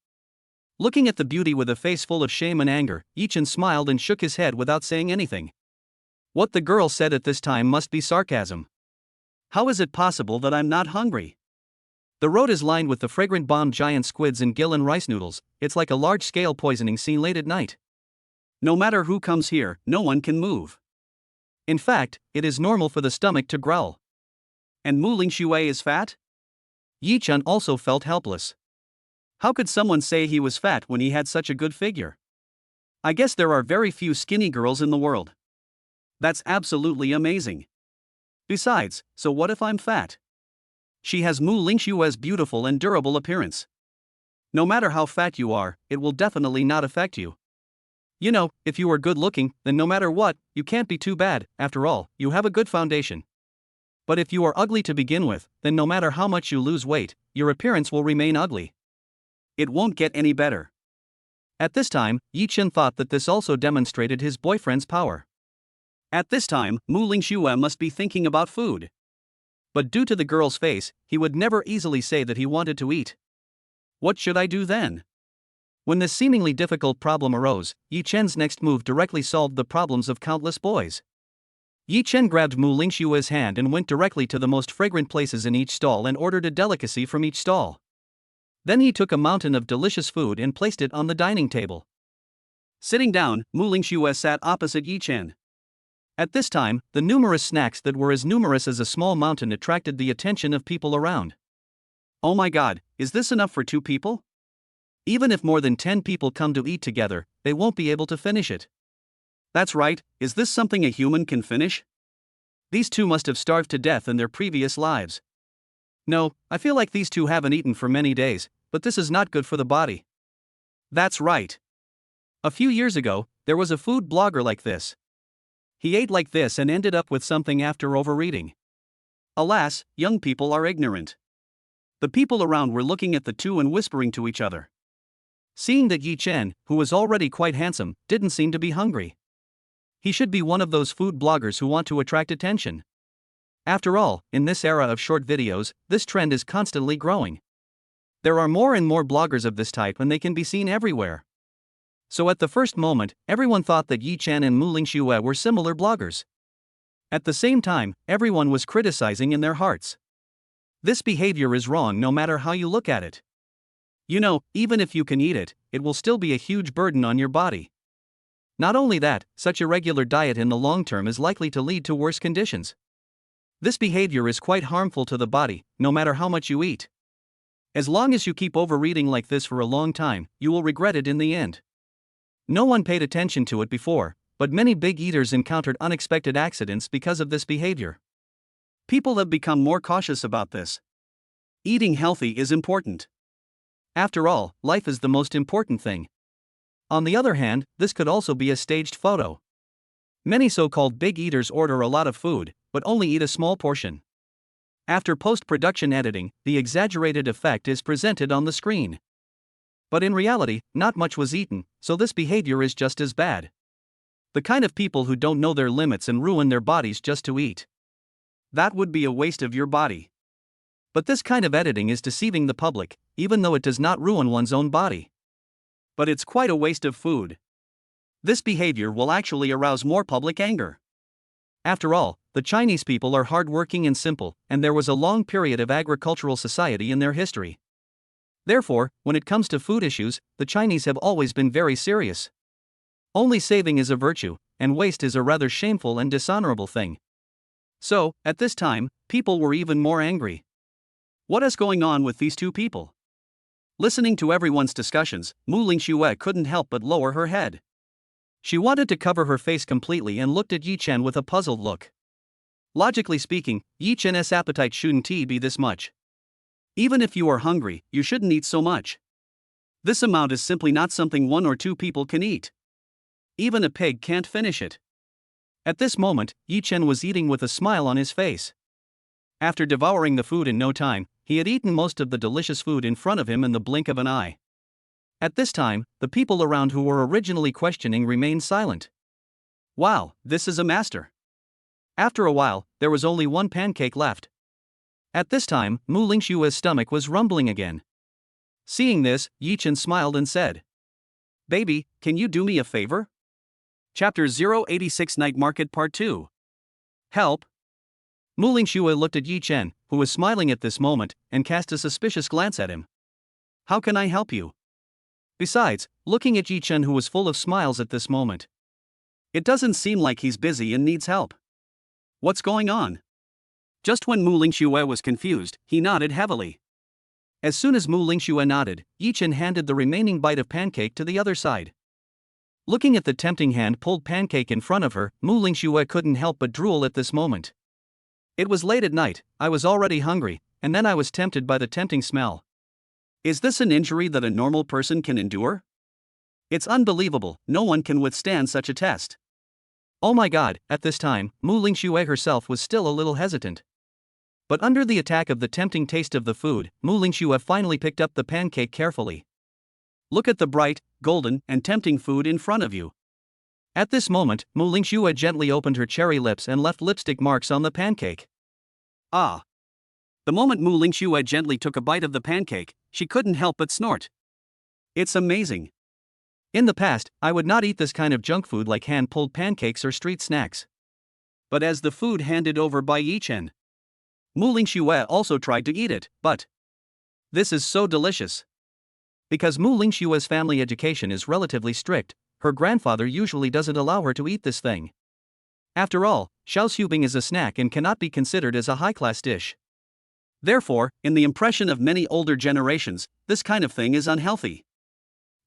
Looking at the beauty with a face full of shame and anger, Yi Chen smiled and shook his head without saying anything. What the girl said at this time must be sarcasm. How is it possible that I'm not hungry? The road is lined with the fragrant bombed giant squids and gill and rice noodles. It's like a large-scale poisoning scene late at night. No matter who comes here, no one can move. In fact, it is normal for the stomach to growl. And Muing Shuer is fat? Yi Chen also felt helpless. How could someone say he was fat when he had such a good figure? I guess there are very few skinny girls in the world. That's absolutely amazing. Besides, so what if I'm fat? She has Muing Shuer's beautiful and durable appearance. No matter how fat you are, it will definitely not affect you. You know, if you are good looking, then no matter what, you can't be too bad. After all, you have a good foundation. But if you are ugly to begin with, then no matter how much you lose weight, your appearance will remain ugly. It won't get any better. At this time, Yi Chen thought that this also demonstrated his boyfriend's power. At this time, Muing Shuer must be thinking about food. But due to the girl's face, he would never easily say that he wanted to eat. What should I do then? When this seemingly difficult problem arose, Yi Chen's next move directly solved the problems of countless boys. Yi Chen grabbed Muing Shuer's hand and went directly to the most fragrant places in each stall and ordered a delicacy from each stall. Then he took a mountain of delicious food and placed it on the dining table. Sitting down, Muing Shuer sat opposite Yi Chen. At this time, the numerous snacks that were as numerous as a small mountain attracted the attention of people around. Oh my god, is this enough for 2 people? Even if more than 10 people come to eat together, they won't be able to finish it. That's right, is this something a human can finish? These 2 must have starved to death in their previous lives. No, I feel like these two haven't eaten for many days, but this is not good for the body. That's right. A few years ago, there was a food blogger like this. He ate like this and ended up with something after overeating. Alas, young people are ignorant. The people around were looking at the two and whispering to each other. Seeing that Yi Chen, who was already quite handsome, didn't seem to be hungry. He should be one of those food bloggers who want to attract attention. After all, in this era of short videos, this trend is constantly growing. There are more and more bloggers of this type and they can be seen everywhere. So at the first moment, everyone thought that Yi Chen and Muing Shuer were similar bloggers. At the same time, everyone was criticizing in their hearts. This behavior is wrong no matter how you look at it. You know, even if you can eat it, it will still be a huge burden on your body. Not only that, such irregular diet in the long term is likely to lead to worse conditions. This behavior is quite harmful to the body, no matter how much you eat. As long as you keep overeating like this for a long time, you will regret it in the end. No one paid attention to it before, but many big eaters encountered unexpected accidents because of this behavior. People have become more cautious about this. Eating healthy is important. After all, life is the most important thing. On the other hand, this could also be a staged photo. Many so-called big eaters order a lot of food, but only eat a small portion. After post-production editing, the exaggerated effect is presented on the screen. But in reality, not much was eaten, so this behavior is just as bad. The kind of people who don't know their limits and ruin their bodies just to eat. That would be a waste of your body. But this kind of editing is deceiving the public, even though it does not ruin one's own body. But it's quite a waste of food. This behavior will actually arouse more public anger. After all, the Chinese people are hardworking and simple, and there was a long period of agricultural society in their history. Therefore, when it comes to food issues, the Chinese have always been very serious. Only saving is a virtue, and waste is a rather shameful and dishonorable thing. So, at this time, people were even more angry. What is going on with these two people? Listening to everyone's discussions, Muing Shuer couldn't help but lower her head. She wanted to cover her face completely and looked at Yi Chen with a puzzled look. Logically speaking, Yi Chen's appetite shouldn't be this much. Even if you are hungry, you shouldn't eat so much. This amount is simply not something one or two people can eat. Even a pig can't finish it. At this moment, Yi Chen was eating with a smile on his face. After devouring the food in no time, he had eaten most of the delicious food in front of him in the blink of an eye. At this time, the people around who were originally questioning remained silent. Wow, this is a master. After a while, there was only one pancake left. At this time, Muing Shuer's stomach was rumbling again. Seeing this, Yi Chen smiled and said, "Baby, can you do me a favor?" Chapter 086 Night Market Part 2. Help. Muing Shuer looked at Yi Chen, who was smiling at this moment, and cast a suspicious glance at him. How can I help you? Besides, looking at Yi Chen, who was full of smiles at this moment. It doesn't seem like he's busy and needs help. What's going on? Just when Muing Shuer was confused, he nodded heavily. As soon as Muing Shuer nodded, Yi Chen handed the remaining bite of pancake to the other side. Looking at the tempting hand-pulled pancake in front of her, Muing Shuer couldn't help but drool at this moment. It was late at night, I was already hungry, and then I was tempted by the tempting smell. Is this an injury that a normal person can endure? It's unbelievable, no one can withstand such a test. Oh my god, at this time, Muing Shuer herself was still a little hesitant. But under the attack of the tempting taste of the food, Muing Shuer finally picked up the pancake carefully. Look at the bright, golden, and tempting food in front of you. At this moment, Muing Shuer gently opened her cherry lips and left lipstick marks on the pancake. Ah! The moment Muing Shuer gently took a bite of the pancake, she couldn't help but snort. It's amazing. In the past, I would not eat this kind of junk food like hand-pulled pancakes or street snacks. But as the food handed over by Yi Chen, Muing Shuer also tried to eat it, but this is so delicious. Because Muing Shuer's family education is relatively strict, her grandfather usually doesn't allow her to eat this thing. After all, shaoxiubing is a snack and cannot be considered as a high-class dish. Therefore, in the impression of many older generations, this kind of thing is unhealthy.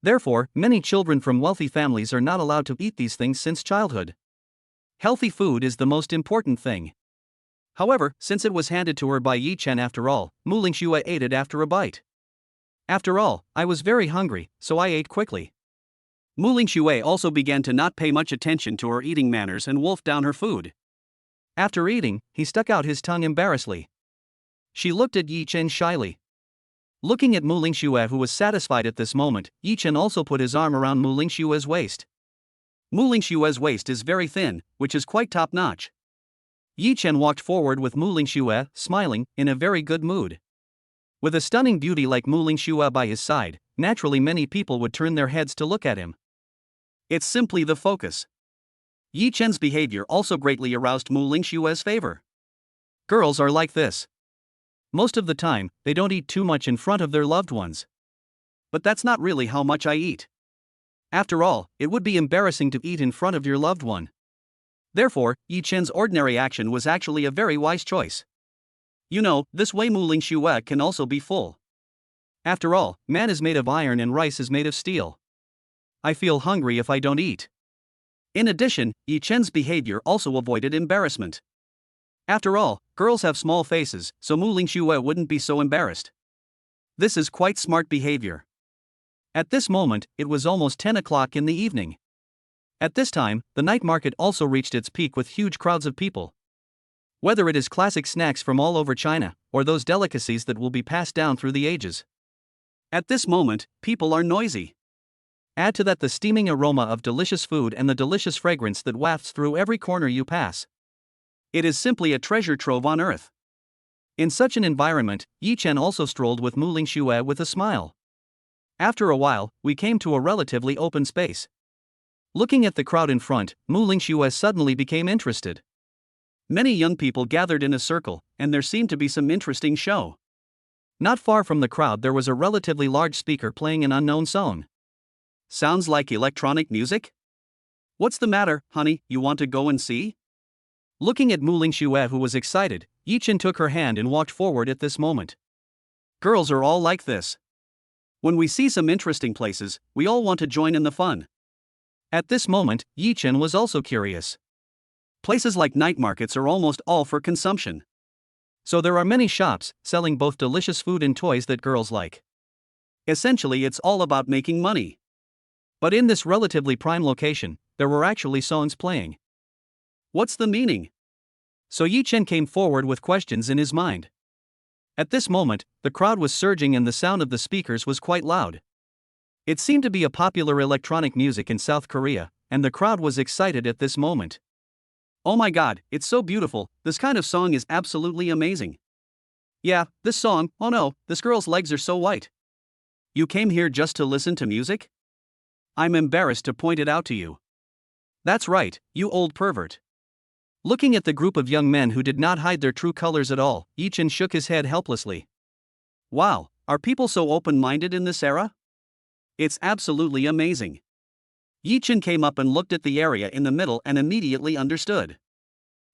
Therefore, many children from wealthy families are not allowed to eat these things since childhood. Healthy food is the most important thing. However, since it was handed to her by Yi Chen after all, Muing Shuer ate it after a bite. After all, I was very hungry, so I ate quickly. Muing Shuer also began to not pay much attention to her eating manners and wolfed down her food. After eating, he stuck out his tongue embarrassedly. She looked at Yi Chen shyly. Looking at Muing Shuer, who was satisfied at this moment, Yi Chen also put his arm around Muing Shuer's waist. Muing Shuer's waist is very thin, which is quite top-notch. Yi Chen walked forward with Muing Shuer, smiling, in a very good mood. With a stunning beauty like Muing Shuer by his side, naturally many people would turn their heads to look at him. It's simply the focus. Yi Chen's behavior also greatly aroused Muing Shuer's favor. Girls are like this. Most of the time, they don't eat too much in front of their loved ones. But that's not really how much I eat. After all, it would be embarrassing to eat in front of your loved one. Therefore, Yi Chen's ordinary action was actually a very wise choice. You know, this way Muing Shuer can also be full. After all, man is made of iron and rice is made of steel. I feel hungry if I don't eat. In addition, Yi Chen's behavior also avoided embarrassment. After all, girls have small faces, so Muing Shuer wouldn't be so embarrassed. This is quite smart behavior. At this moment, it was almost 10 o'clock in the evening. At this time, the night market also reached its peak with huge crowds of people. Whether it is classic snacks from all over China, or those delicacies that will be passed down through the ages. At this moment, people are noisy. Add to that the steaming aroma of delicious food and the delicious fragrance that wafts through every corner you pass. It is simply a treasure trove on earth. In such an environment, Yi Chen also strolled with Muing Shuer with a smile. After a while, we came to a relatively open space. Looking at the crowd in front, Muing Shuer suddenly became interested. Many young people gathered in a circle, and there seemed to be some interesting show. Not far from the crowd there was a relatively large speaker playing an unknown song. Sounds like electronic music? What's the matter, honey, you want to go and see? Looking at Muing Shuer, who was excited, Yi Chen took her hand and walked forward at this moment. Girls are all like this. When we see some interesting places, we all want to join in the fun. At this moment, Yi Chen was also curious. Places like night markets are almost all for consumption. So there are many shops selling both delicious food and toys that girls like. Essentially, it's all about making money. But in this relatively prime location, there were actually songs playing. What's the meaning? So Yi Chen came forward with questions in his mind. At this moment, the crowd was surging and the sound of the speakers was quite loud. It seemed to be a popular electronic music in South Korea, and the crowd was excited at this moment. Oh my god, it's so beautiful, this kind of song is absolutely amazing. Yeah, this song, oh no, this girl's legs are so white. You came here just to listen to music? I'm embarrassed to point it out to you. That's right, you old pervert. Looking at the group of young men who did not hide their true colors at all, Yi Chen shook his head helplessly. Wow, are people so open-minded in this era? It's absolutely amazing. Yi Chen came up and looked at the area in the middle and immediately understood.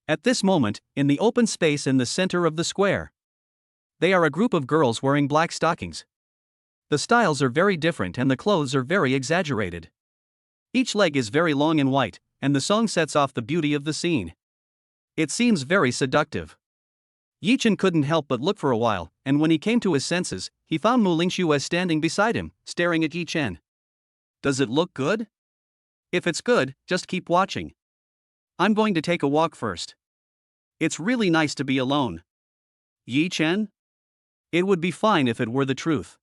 At this moment, in the open space in the center of the square, they are a group of girls wearing black stockings. The styles are very different and the clothes are very exaggerated. Each leg is very long and white, and the song sets off the beauty of the scene. It seems very seductive. Yi Chen couldn't help but look for a while, and when he came to his senses, he found Muing Shuer standing beside him, staring at Yi Chen. Does it look good? If it's good, just keep watching. I'm going to take a walk first. It's really nice to be alone. Yi Chen? It would be fine if it were the truth.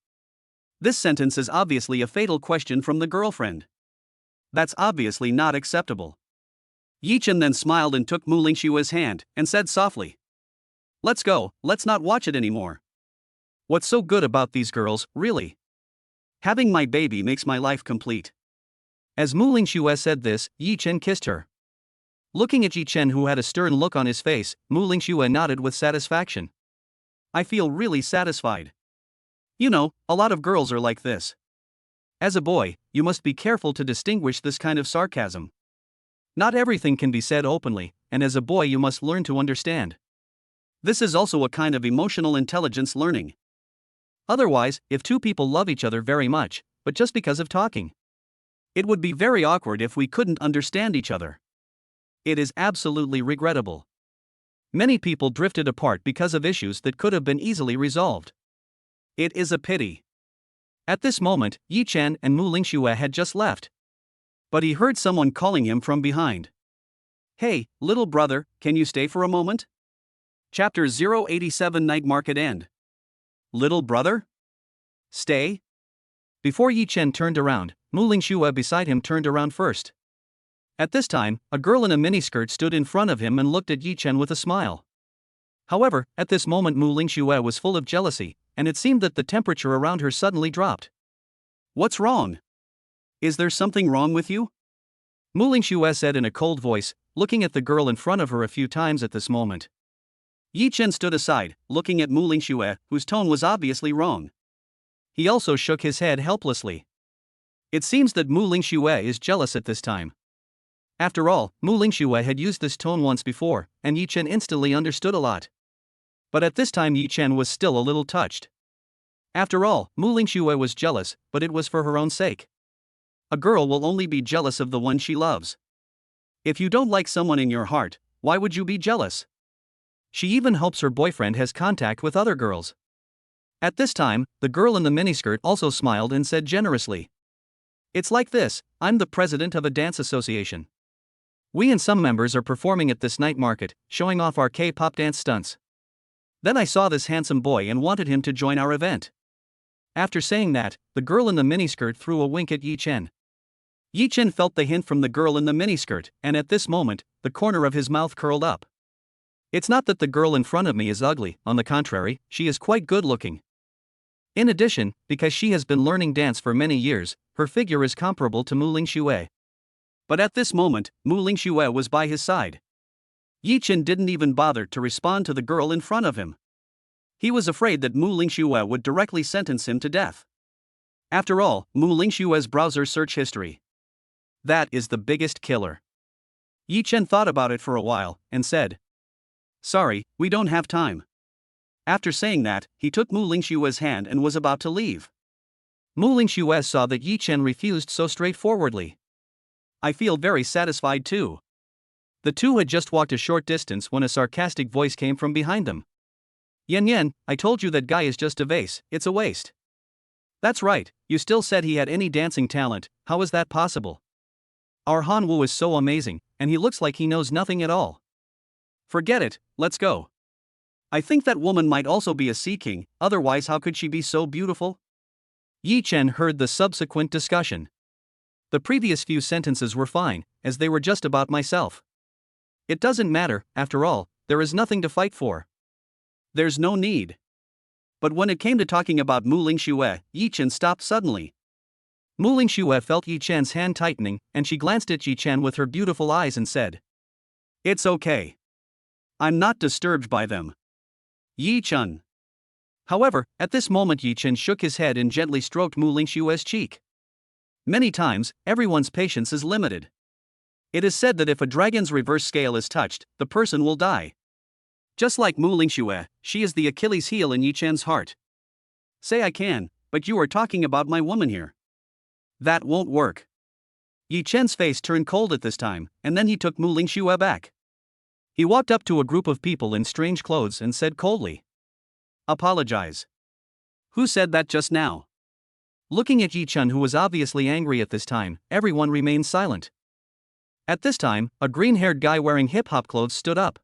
This sentence is obviously a fatal question from the girlfriend. That's obviously not acceptable. Yi Chen then smiled and took Muing Shuer's hand, and said softly, "Let's go, let's not watch it anymore." What's so good about these girls, really? Having my baby makes my life complete. As Muing Shuer said this, Yi Chen kissed her. Looking at Yi Chen, who had a stern look on his face, Muing Shuer nodded with satisfaction. I feel really satisfied. You know, a lot of girls are like this. As a boy, you must be careful to distinguish this kind of sarcasm. Not everything can be said openly, and as a boy you must learn to understand. This is also a kind of emotional intelligence learning. Otherwise, if two people love each other very much, but just because of talking, it would be very awkward if we couldn't understand each other. It is absolutely regrettable. Many people drifted apart because of issues that could have been easily resolved. It is a pity. At this moment, Yi Chen and Muing Shuer had just left. But he heard someone calling him from behind. Hey, little brother, can you stay for a moment? Chapter 087 Night Market End. Little brother? Stay? Before Yi Chen turned around, Muing Shuer beside him turned around first. At this time, a girl in a miniskirt stood in front of him and looked at Yi Chen with a smile. However, at this moment Muing Shuer was full of jealousy, and it seemed that the temperature around her suddenly dropped. What's wrong? Is there something wrong with you? Muing Shuer said in a cold voice, looking at the girl in front of her a few times at this moment. Yi Chen stood aside, looking at Muing Shuer, whose tone was obviously wrong. He also shook his head helplessly. It seems that Muing Shuer is jealous at this time. After all, Muing Shuer had used this tone once before, and Yi Chen instantly understood a lot. But at this time Yi Chen was still a little touched. After all, Muing Shuer was jealous, but it was for her own sake. A girl will only be jealous of the one she loves. If you don't like someone in your heart, why would you be jealous? She even hopes her boyfriend has contact with other girls. At this time, the girl in the miniskirt also smiled and said generously, "It's like this, I'm the president of a dance association. We and some members are performing at this night market, showing off our K-pop dance stunts. Then I saw this handsome boy and wanted him to join our event." After saying that, the girl in the miniskirt threw a wink at Yi Chen. Yi Chen felt the hint from the girl in the miniskirt, and at this moment, the corner of his mouth curled up. It's not that the girl in front of me is ugly, on the contrary, she is quite good looking. In addition, because she has been learning dance for many years, her figure is comparable to Muing Shuer. But at this moment, Muing Shuer was by his side. Yi Chen didn't even bother to respond to the girl in front of him. He was afraid that Muing Shuer would directly sentence him to death. After all, Muing Shuer's browser search history. That is the biggest killer. Yi Chen thought about it for a while, and said, "Sorry, we don't have time." After saying that, he took Muing Shuer's hand and was about to leave. Muing Shuer saw that Yi Chen refused so straightforwardly. "I feel very satisfied too." The two had just walked a short distance when a sarcastic voice came from behind them. "Yan, I told you that guy is just a vase, it's a waste." "That's right, you still said he had any dancing talent, how is that possible? Our Hanwoo is so amazing, and he looks like he knows nothing at all." "Forget it, let's go. I think that woman might also be a sea king, otherwise how could she be so beautiful?" Yi Chen heard the subsequent discussion. The previous few sentences were fine, as they were just about myself. It doesn't matter, after all, there is nothing to fight for. There's no need. But when it came to talking about Muing Shuer, Yi Chen stopped suddenly. Muing Shuer felt Yi Chen's hand tightening, and she glanced at Yi Chen with her beautiful eyes and said, "It's okay. I'm not disturbed by them. Yi Chen." However, at this moment Yi Chen shook his head and gently stroked Muing Shuer's cheek. Many times, everyone's patience is limited. It is said that if a dragon's reverse scale is touched, the person will die. Just like Muing Shuer, she is the Achilles heel in Yi Chen's heart. "Say I can, but you are talking about my woman here. That won't work." Yi Chen's face turned cold at this time, and then he took Muing Shuer back. He walked up to a group of people in strange clothes and said coldly, "Apologize." "Who said that just now?" Looking at Yi Chen, who was obviously angry at this time, everyone remained silent. At this time, a green-haired guy wearing hip-hop clothes stood up.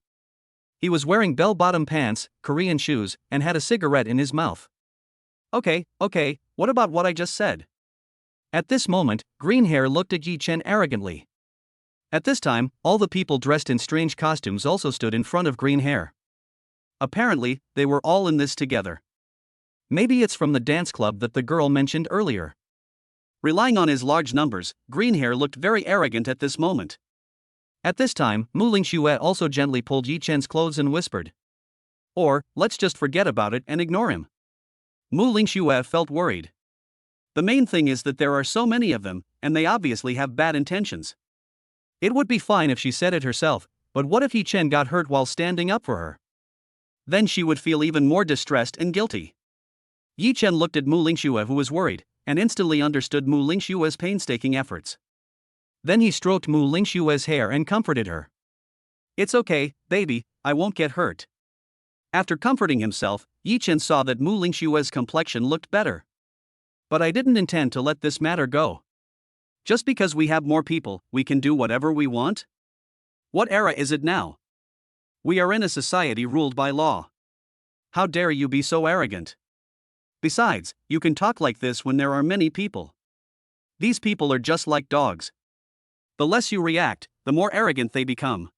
He was wearing bell-bottom pants, Korean shoes, and had a cigarette in his mouth. Okay, what about what I just said?" At this moment, Green Hair looked at Yi Chen arrogantly. At this time, all the people dressed in strange costumes also stood in front of Green Hair. Apparently, they were all in this together. Maybe it's from the dance club that the girl mentioned earlier. Relying on his large numbers, Green Hair looked very arrogant at this moment. At this time, Muing Shuer also gently pulled Yi Chen's clothes and whispered, "Or, let's just forget about it and ignore him." Muing Shuer felt worried. The main thing is that there are so many of them, and they obviously have bad intentions. It would be fine if she said it herself, but what if Yi Chen got hurt while standing up for her? Then she would feel even more distressed and guilty. Yi Chen looked at Muing Shuer, who was worried, and instantly understood Muing Shuer's painstaking efforts. Then he stroked Muing Shuer's hair and comforted her. It's okay, baby, I won't get hurt. After comforting himself, Yichen saw that Muing Shuer's complexion looked better. But I didn't intend to let this matter go. Just because we have more people, we can do whatever we want? What era is it now? We are in a society ruled by law. How dare you be so arrogant? Besides, you can talk like this when there are many people. These people are just like dogs. The less you react, the more arrogant they become.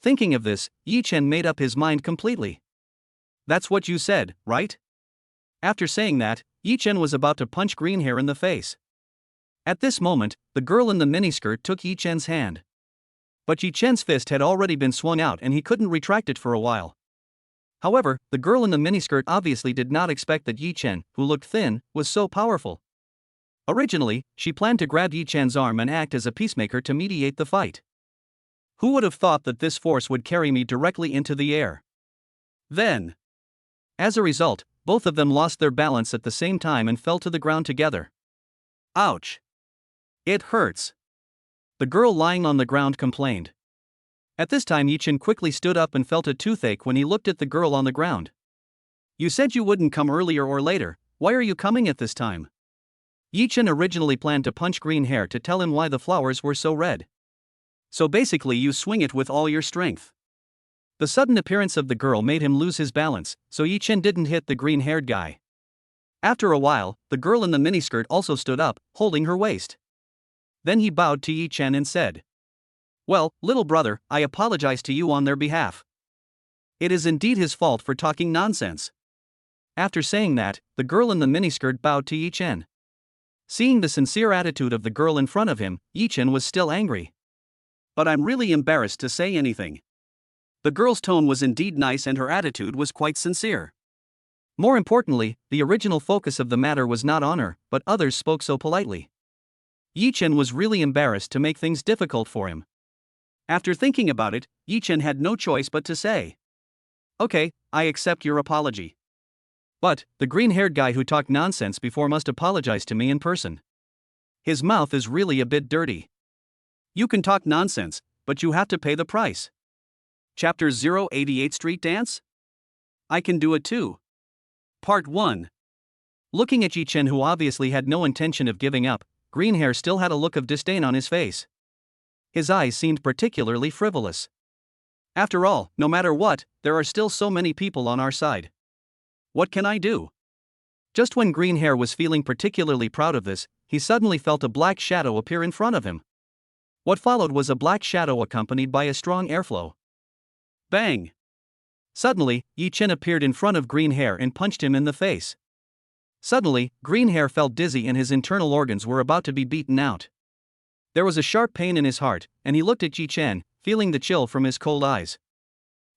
Thinking of this, Yichen made up his mind completely. That's what you said, right? After saying that, Yichen was about to punch Greenhair in the face. At this moment, the girl in the miniskirt took Yichen's hand. But Yichen's fist had already been swung out and he couldn't retract it for a while. However, the girl in the miniskirt obviously did not expect that Yichen, who looked thin, was so powerful. Originally, she planned to grab Yichen's arm and act as a peacemaker to mediate the fight. Who would have thought that this force would carry me directly into the air? Then, as a result, both of them lost their balance at the same time and fell to the ground together. Ouch! It hurts. The girl lying on the ground complained. At this time Yichen quickly stood up and felt a toothache when he looked at the girl on the ground. You said you wouldn't come earlier or later, why are you coming at this time? Yichen originally planned to punch Greenhair to tell him why the flowers were so red. So basically you swing it with all your strength. The sudden appearance of the girl made him lose his balance, so Yichen didn't hit the green-haired guy. After a while, the girl in the miniskirt also stood up, holding her waist. Then he bowed to Yichen and said, "Well, little brother, I apologize to you on their behalf. It is indeed his fault for talking nonsense." After saying that, the girl in the miniskirt bowed to Yichen. Seeing the sincere attitude of the girl in front of him, Yichen was still angry. But I'm really embarrassed to say anything. The girl's tone was indeed nice and her attitude was quite sincere. More importantly, the original focus of the matter was not on her, but others spoke so politely. Yichen was really embarrassed to make things difficult for him. After thinking about it, Yichen had no choice but to say, "Okay, I accept your apology. But, the green-haired guy who talked nonsense before must apologize to me in person. His mouth is really a bit dirty." You can talk nonsense, but you have to pay the price. Chapter 088 Street Dance? I can do it too. Part 1. Looking at Yichen, who obviously had no intention of giving up, Greenhair still had a look of disdain on his face. His eyes seemed particularly frivolous. After all, no matter what, there are still so many people on our side. What can I do? Just when Greenhair was feeling particularly proud of this, he suddenly felt a black shadow appear in front of him. What followed was a black shadow accompanied by a strong airflow. Bang! Suddenly, Yichen appeared in front of Greenhair and punched him in the face. Suddenly, Greenhair felt dizzy and his internal organs were about to be beaten out. There was a sharp pain in his heart, and he looked at Yichen, feeling the chill from his cold eyes.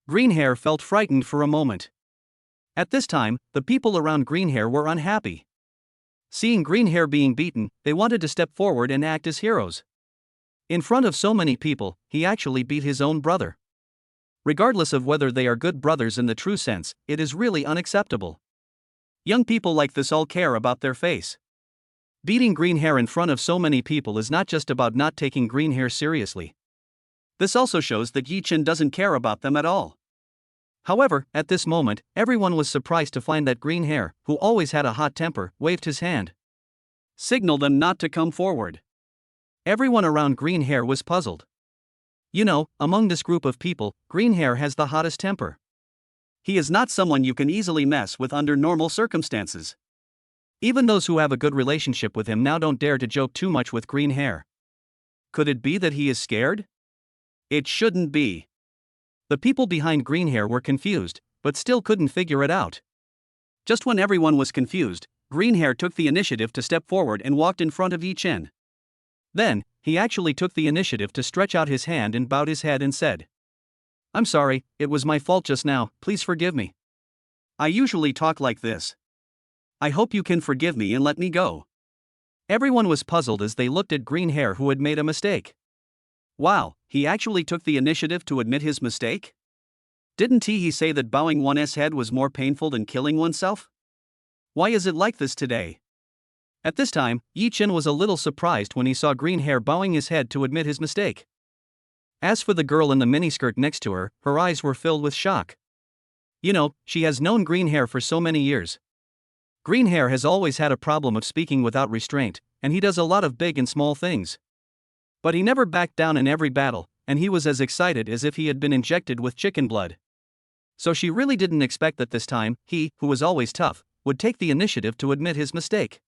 Greenhair felt frightened for a moment. At this time, the people around Greenhair were unhappy. Seeing Greenhair being beaten, they wanted to step forward and act as heroes. In front of so many people, he actually beat his own brother. Regardless of whether they are good brothers in the true sense, it is really unacceptable. Young people like this all care about their face. Beating Greenhair in front of so many people is not just about not taking Greenhair seriously. This also shows that Yichen doesn't care about them at all. However, at this moment, everyone was surprised to find that Greenhair, who always had a hot temper, waved his hand. Signal them not to come forward. Everyone around Greenhair was puzzled. You know, among this group of people, Greenhair has the hottest temper. He is not someone you can easily mess with under normal circumstances. Even those who have a good relationship with him now don't dare to joke too much with Greenhair. Could it be that he is scared? It shouldn't be. The people behind Greenhair were confused, but still couldn't figure it out. Just when everyone was confused, Greenhair took the initiative to step forward and walked in front of Yichen. Then, he actually took the initiative to stretch out his hand and bowed his head and said, "I'm sorry, it was my fault just now, please forgive me. I usually talk like this. I hope you can forgive me and let me go." Everyone was puzzled as they looked at Greenhair, who had made a mistake. Wow, he actually took the initiative to admit his mistake? Didn't he say that bowing one's head was more painful than killing oneself? Why is it like this today? At this time, Yichen was a little surprised when he saw Greenhair bowing his head to admit his mistake. As for the girl in the miniskirt next to her, her eyes were filled with shock. You know, she has known Green Hair for so many years. Green Hair has always had a problem of speaking without restraint, and he does a lot of big and small things. But he never backed down in every battle, and he was as excited as if he had been injected with chicken blood. So she really didn't expect that this time, he, who was always tough, would take the initiative to admit his mistake.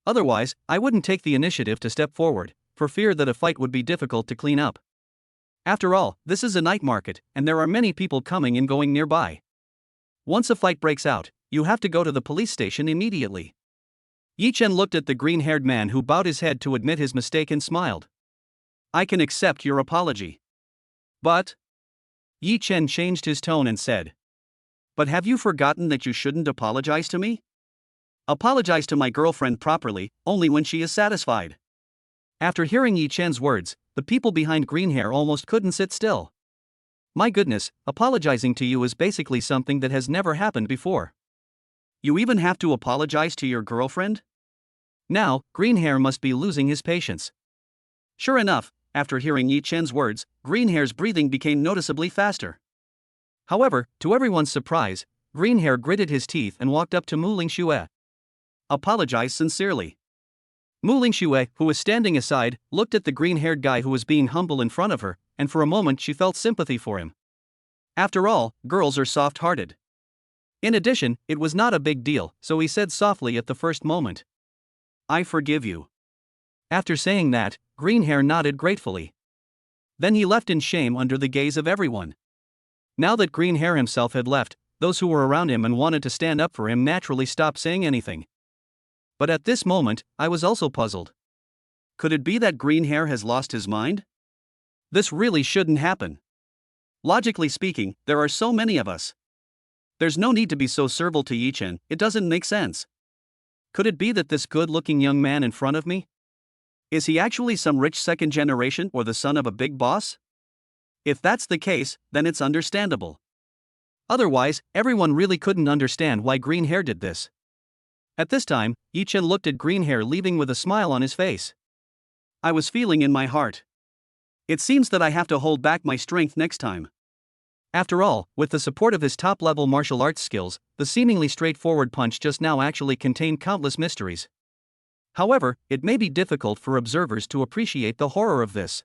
Otherwise, I wouldn't take the initiative to step forward, for fear that a fight would be difficult to clean up. After all, this is a night market, and there are many people coming and going nearby. Once a fight breaks out, you have to go to the police station immediately. Yi Chen looked at the green-haired man who bowed his head to admit his mistake and smiled. I can accept your apology. But... Yi Chen changed his tone and said. But have you forgotten that you shouldn't apologize to me? Apologize to my girlfriend properly, only when she is satisfied. After hearing Yi Chen's words, the people behind Green Hair almost couldn't sit still. My goodness, apologizing to you is basically something that has never happened before. You even have to apologize to your girlfriend? Now, Green Hair must be losing his patience. Sure enough, after hearing Yi Chen's words, Green Hair's breathing became noticeably faster. However, to everyone's surprise, Green Hair gritted his teeth and walked up to Muing Shuer. Apologize sincerely. Muing Shuer, who was standing aside, looked at the green-haired guy who was being humble in front of her, and for a moment she felt sympathy for him. After all, girls are soft-hearted. In addition, it was not a big deal, so he said softly at the first moment. I forgive you. After saying that, Green Hair nodded gratefully. Then he left in shame under the gaze of everyone. Now that Green Hair himself had left, those who were around him and wanted to stand up for him naturally stopped saying anything. But at this moment, I was also puzzled. Could it be that Green Hair has lost his mind? This really shouldn't happen. Logically speaking, there are so many of us. There's no need to be so servile to Yi Chen, it doesn't make sense. Could it be that this good-looking young man in front of me? Is he actually some rich second generation or the son of a big boss? If that's the case, then it's understandable. Otherwise, everyone really couldn't understand why Green Hair did this. At this time, Yi Chen looked at Green Hair leaving with a smile on his face. I was feeling in my heart. It seems that I have to hold back my strength next time. After all, with the support of his top-level martial arts skills, the seemingly straightforward punch just now actually contained countless mysteries. However, it may be difficult for observers to appreciate the horror of this.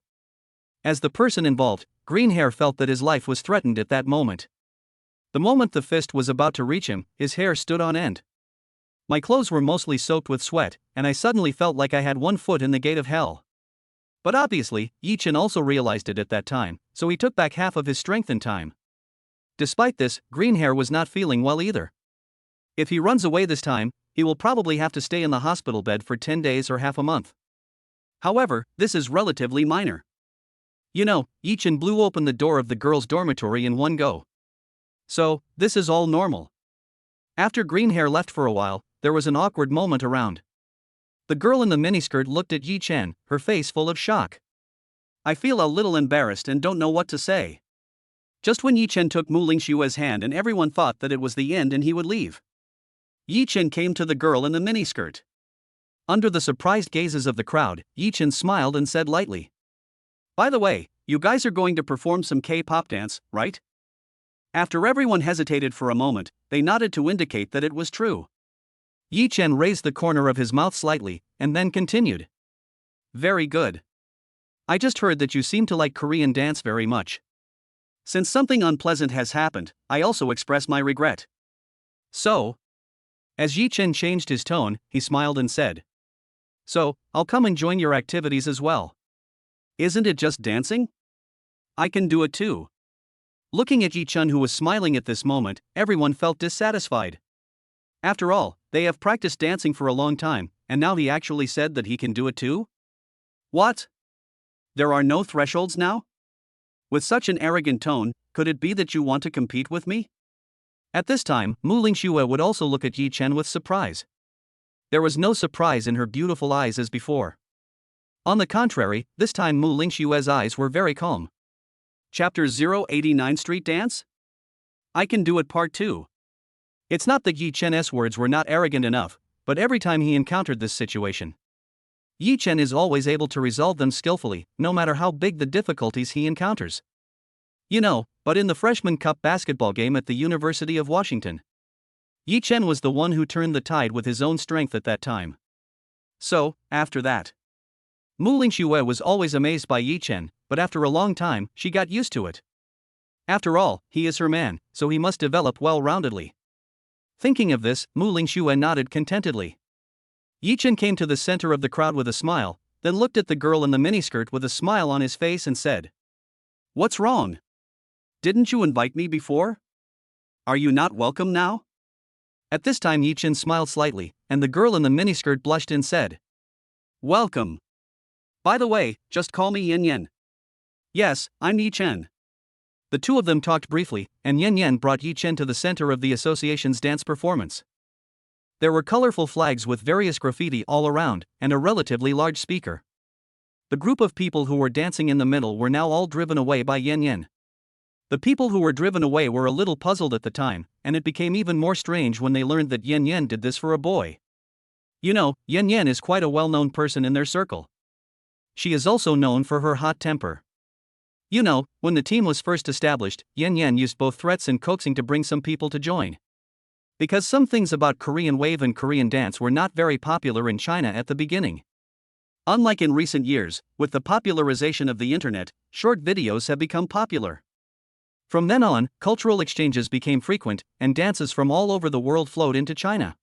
As the person involved, Green Hair felt that his life was threatened at that moment. The moment the fist was about to reach him, his hair stood on end. My clothes were mostly soaked with sweat, and I suddenly felt like I had one foot in the gate of hell. But obviously, Yi Chen also realized it at that time, so he took back half of his strength in time. Despite this, Green Hair was not feeling well either. If he runs away this time, he will probably have to stay in the hospital bed for 10 days or half a month. However, this is relatively minor. You know, Yi Chen blew open the door of the girls' dormitory in one go. So, this is all normal. After Green Hair left for a while, there was an awkward moment around. The girl in the miniskirt looked at Yi Chen, her face full of shock. I feel a little embarrassed and don't know what to say. Just when Yi Chen took Muing Shuer's hand and everyone thought that it was the end and he would leave, Yi Chen came to the girl in the miniskirt. Under the surprised gazes of the crowd, Yi Chen smiled and said lightly. By the way, you guys are going to perform some K-pop dance, right? After everyone hesitated for a moment, they nodded to indicate that it was true. Yi Chen raised the corner of his mouth slightly, and then continued. Very good. I just heard that you seem to like Korean dance very much. Since something unpleasant has happened, I also express my regret. So? As Yi Chen changed his tone, he smiled and said. So, I'll come and join your activities as well. Isn't it just dancing? I can do it too. Looking at Yi Chen, who was smiling at this moment, everyone felt dissatisfied. After all, they have practiced dancing for a long time, and now he actually said that he can do it too? What? There are no thresholds now? With such an arrogant tone, could it be that you want to compete with me? At this time, Muing Shuer would also look at Yi Chen with surprise. There was no surprise in her beautiful eyes as before. On the contrary, this time Muing Shuer's eyes were very calm. Chapter 089 Street Dance? I can do it Part 2. It's not that Yi Chen's words were not arrogant enough, but every time he encountered this situation, Yi Chen is always able to resolve them skillfully, no matter how big the difficulties he encounters. But in the Freshman Cup basketball game at the University of Washington, Yi Chen was the one who turned the tide with his own strength at that time. So, after that, Muing Shuer was always amazed by Yi Chen, but after a long time, she got used to it. After all, he is her man, so he must develop well-roundedly. Thinking of this, Muing Shuer nodded contentedly. Yi Chen came to the center of the crowd with a smile, then looked at the girl in the miniskirt with a smile on his face and said, "What's wrong? Didn't you invite me before? Are you not welcome now?" At this time Yi Chen smiled slightly, and the girl in the miniskirt blushed and said, "Welcome. By the way, just call me Yan Yan." "Yes, I'm Yi Chen." The two of them talked briefly, and Yan Yan brought Yi Chen to the center of the association's dance performance. There were colorful flags with various graffiti all around, and a relatively large speaker. The group of people who were dancing in the middle were now all driven away by Yan Yan. The people who were driven away were a little puzzled at the time, and it became even more strange when they learned that Yan Yan did this for a boy. Yan Yan is quite a well-known person in their circle. She is also known for her hot temper. When the team was first established, Yan Yan used both threats and coaxing to bring some people to join. Because some things about Korean wave and Korean dance were not very popular in China at the beginning. Unlike in recent years, with the popularization of the internet, short videos have become popular. From then on, cultural exchanges became frequent, and dances from all over the world flowed into China.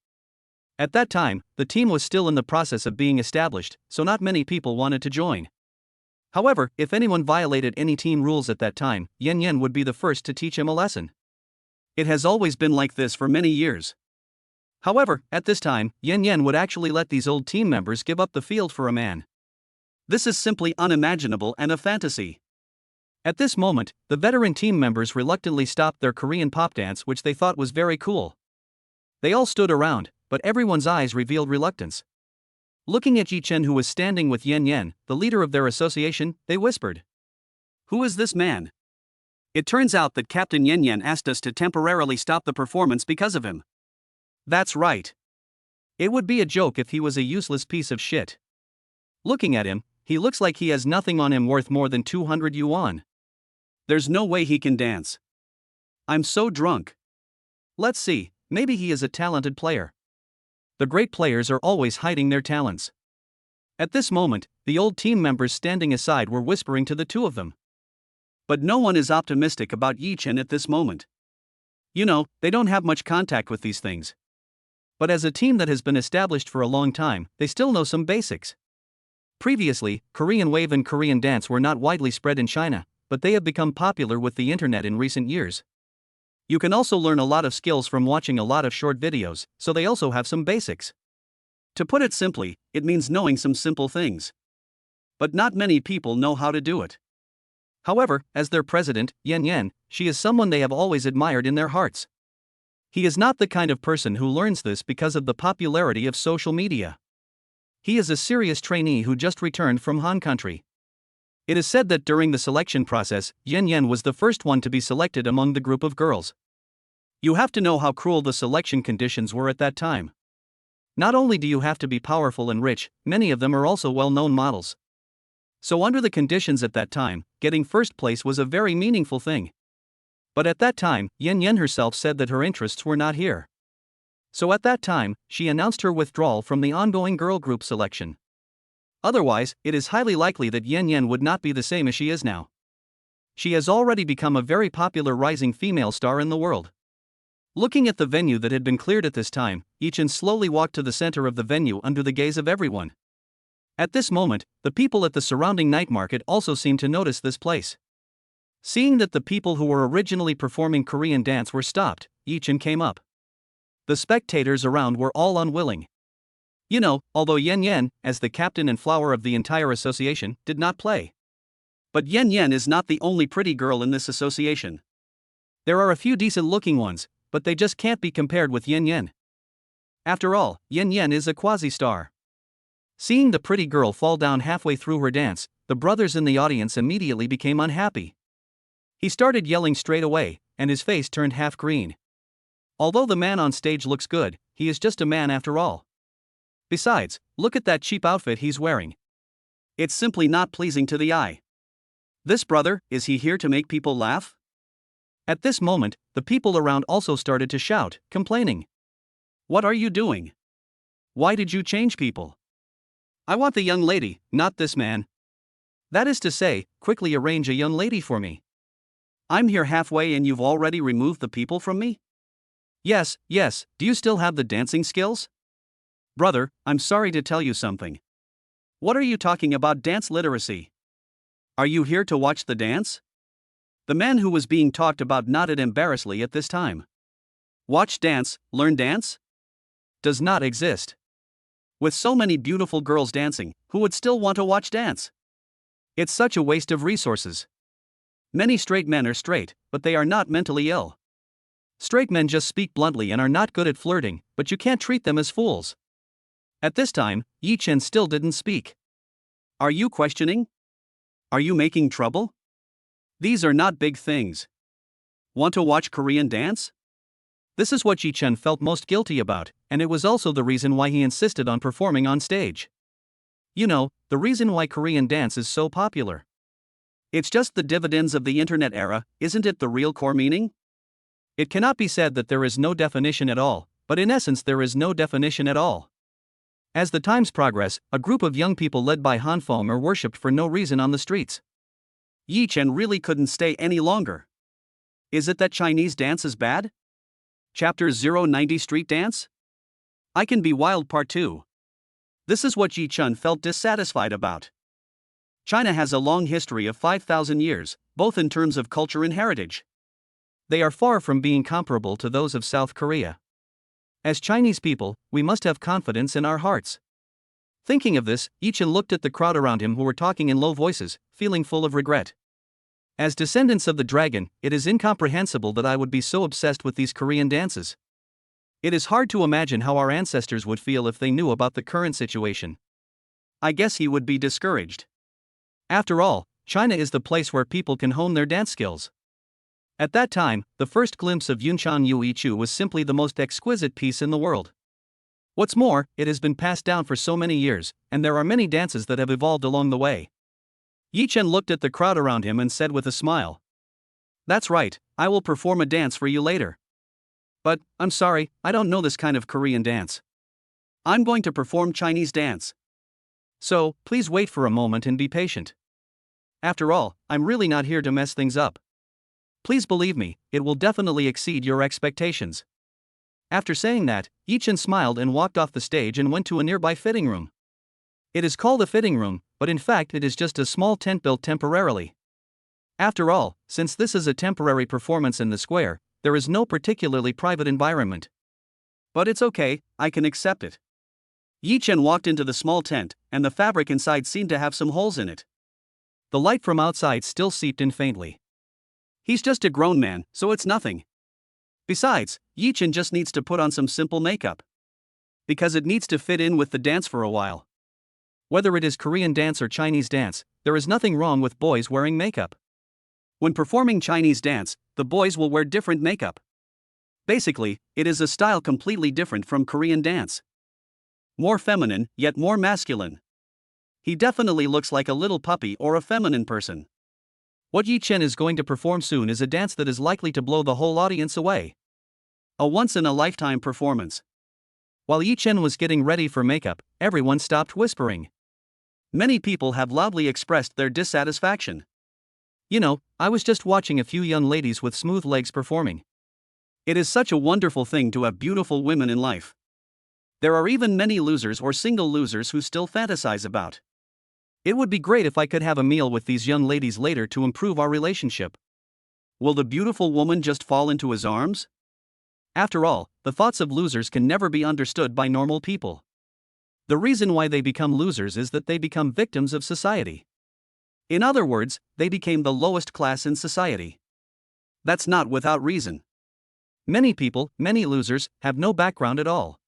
At that time, the team was still in the process of being established, so not many people wanted to join. However, if anyone violated any team rules at that time, Yan Yan would be the first to teach him a lesson. It has always been like this for many years. However, at this time, Yan Yan would actually let these old team members give up the field for a man. This is simply unimaginable and a fantasy. At this moment, the veteran team members reluctantly stopped their Korean pop dance, which they thought was very cool. They all stood around, but everyone's eyes revealed reluctance. Looking at Yi Chen, who was standing with Yan Yan, the leader of their association, they whispered, "Who is this man? It turns out that Captain Yan Yan asked us to temporarily stop the performance because of him." "That's right. It would be a joke if he was a useless piece of shit. Looking at him, he looks like he has nothing on him worth more than 200 yuan. There's no way he can dance. I'm so drunk. Let's see, maybe he is a talented player." The great players are always hiding their talents. At this moment, the old team members standing aside were whispering to the two of them. But no one is optimistic about Yi Chen at this moment. They don't have much contact with these things. But as a team that has been established for a long time, they still know some basics. Previously, Korean wave and Korean dance were not widely spread in China, but they have become popular with the internet in recent years. You can also learn a lot of skills from watching a lot of short videos, so they also have some basics. To put it simply, it means knowing some simple things. But not many people know how to do it. However, as their president, Yan Yan, she is someone they have always admired in their hearts. He is not the kind of person who learns this because of the popularity of social media. He is a serious trainee who just returned from Han country. It is said that during the selection process, Yan Yan was the first one to be selected among the group of girls. You have to know how cruel the selection conditions were at that time. Not only do you have to be powerful and rich, many of them are also well-known models. So under the conditions at that time, getting first place was a very meaningful thing. But at that time, Yan Yan herself said that her interests were not here. So at that time, she announced her withdrawal from the ongoing girl group selection. Otherwise, it is highly likely that Yan Yan would not be the same as she is now. She has already become a very popular rising female star in the world. Looking at the venue that had been cleared at this time, Yi Chen slowly walked to the center of the venue under the gaze of everyone. At this moment, the people at the surrounding night market also seemed to notice this place. Seeing that the people who were originally performing Korean dance were stopped, Yi Chen came up. The spectators around were all unwilling. Although Yan Yan, as the captain and flower of the entire association, did not play. But Yan Yan is not the only pretty girl in this association. There are a few decent-looking ones, but they just can't be compared with Yan Yan. After all, Yan Yan is a quasi-star. Seeing the pretty girl fall down halfway through her dance, the brothers in the audience immediately became unhappy. He started yelling straight away, and his face turned half green. Although the man on stage looks good, he is just a man after all. Besides, look at that cheap outfit he's wearing. It's simply not pleasing to the eye. This brother, is he here to make people laugh? At this moment, the people around also started to shout, complaining. What are you doing? Why did you change people? I want the young lady, not this man. That is to say, quickly arrange a young lady for me. I'm here halfway and you've already removed the people from me? Yes, do you still have the dancing skills? Brother, I'm sorry to tell you something. What are you talking about dance literacy? Are you here to watch the dance? The man who was being talked about nodded embarrassedly at this time. Watch dance, learn dance? Does not exist. With so many beautiful girls dancing, who would still want to watch dance? It's such a waste of resources. Many straight men are straight, but they are not mentally ill. Straight men just speak bluntly and are not good at flirting, but you can't treat them as fools. At this time, Yi Chen still didn't speak. Are you questioning? Are you making trouble? These are not big things. Want to watch Korean dance? This is what Yi Chen felt most guilty about, and it was also the reason why he insisted on performing on stage. You know, the reason why Korean dance is so popular. It's just the dividends of the internet era, isn't it the real core meaning? It cannot be said that there is no definition at all, but in essence there is no definition at all. As the times progress, a group of young people led by Han Feng are worshipped for no reason on the streets. Yi Chen really couldn't stay any longer. Is it that Chinese dance is bad? Chapter 090 Street Dance? I Can Be Wild Part 2. This is what Yi Chen felt dissatisfied about. China has a long history of 5,000 years, both in terms of culture and heritage. They are far from being comparable to those of South Korea. As Chinese people, we must have confidence in our hearts. Thinking of this, Yi Chen looked at the crowd around him who were talking in low voices, feeling full of regret. As descendants of the dragon, it is incomprehensible that I would be so obsessed with these Korean dances. It is hard to imagine how our ancestors would feel if they knew about the current situation. I guess he would be discouraged. After all, China is the place where people can hone their dance skills. At that time, the first glimpse of Yunshan Yui Chu was simply the most exquisite piece in the world. What's more, it has been passed down for so many years, and there are many dances that have evolved along the way. Yi Chen looked at the crowd around him and said with a smile. That's right, I will perform a dance for you later. But, I'm sorry, I don't know this kind of Korean dance. I'm going to perform Chinese dance. So, please wait for a moment and be patient. After all, I'm really not here to mess things up. Please believe me, it will definitely exceed your expectations. After saying that, Yi Chen smiled and walked off the stage and went to a nearby fitting room. It is called a fitting room, but in fact it is just a small tent built temporarily. After all, since this is a temporary performance in the square, there is no particularly private environment. But it's okay, I can accept it. Yi Chen walked into the small tent, and the fabric inside seemed to have some holes in it. The light from outside still seeped in faintly. He's just a grown man, so it's nothing. Besides, Yi Chen just needs to put on some simple makeup. Because it needs to fit in with the dance for a while. Whether it is Korean dance or Chinese dance, there is nothing wrong with boys wearing makeup. When performing Chinese dance, the boys will wear different makeup. Basically, it is a style completely different from Korean dance. More feminine, yet more masculine. He definitely looks like a little puppy or a feminine person. What Yi Chen is going to perform soon is a dance that is likely to blow the whole audience away. A once-in-a-lifetime performance. While Yi Chen was getting ready for makeup, everyone stopped whispering. Many people have loudly expressed their dissatisfaction. You know, I was just watching a few young ladies with smooth legs performing. It is such a wonderful thing to have beautiful women in life. There are even many losers or single losers who still fantasize about. It would be great if I could have a meal with these young ladies later to improve our relationship. Will the beautiful woman just fall into his arms? After all, the thoughts of losers can never be understood by normal people. The reason why they become losers is that they become victims of society. In other words, they became the lowest class in society. That's not without reason. Many people, many losers, have no background at all.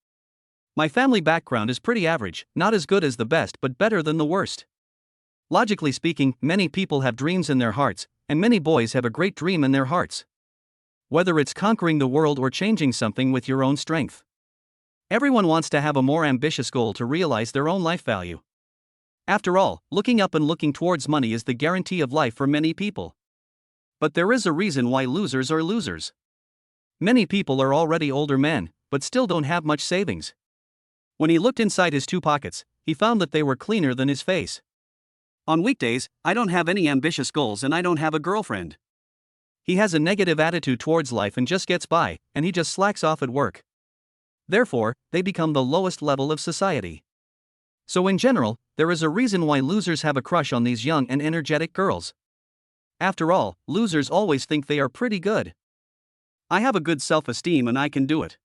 My family background is pretty average, not as good as the best but better than the worst. Logically speaking, many people have dreams in their hearts, and many boys have a great dream in their hearts. Whether it's conquering the world or changing something with your own strength. Everyone wants to have a more ambitious goal to realize their own life value. After all, looking up and looking towards money is the guarantee of life for many people. But there is a reason why losers are losers. Many people are already older men, but still don't have much savings. When he looked inside his 2 pockets, he found that they were cleaner than his face. On weekdays, I don't have any ambitious goals and I don't have a girlfriend. He has a negative attitude towards life and just gets by, and he just slacks off at work. Therefore, they become the lowest level of society. So in general, there is a reason why losers have a crush on these young and energetic girls. After all, losers always think they are pretty good. I have a good self-esteem and I can do it.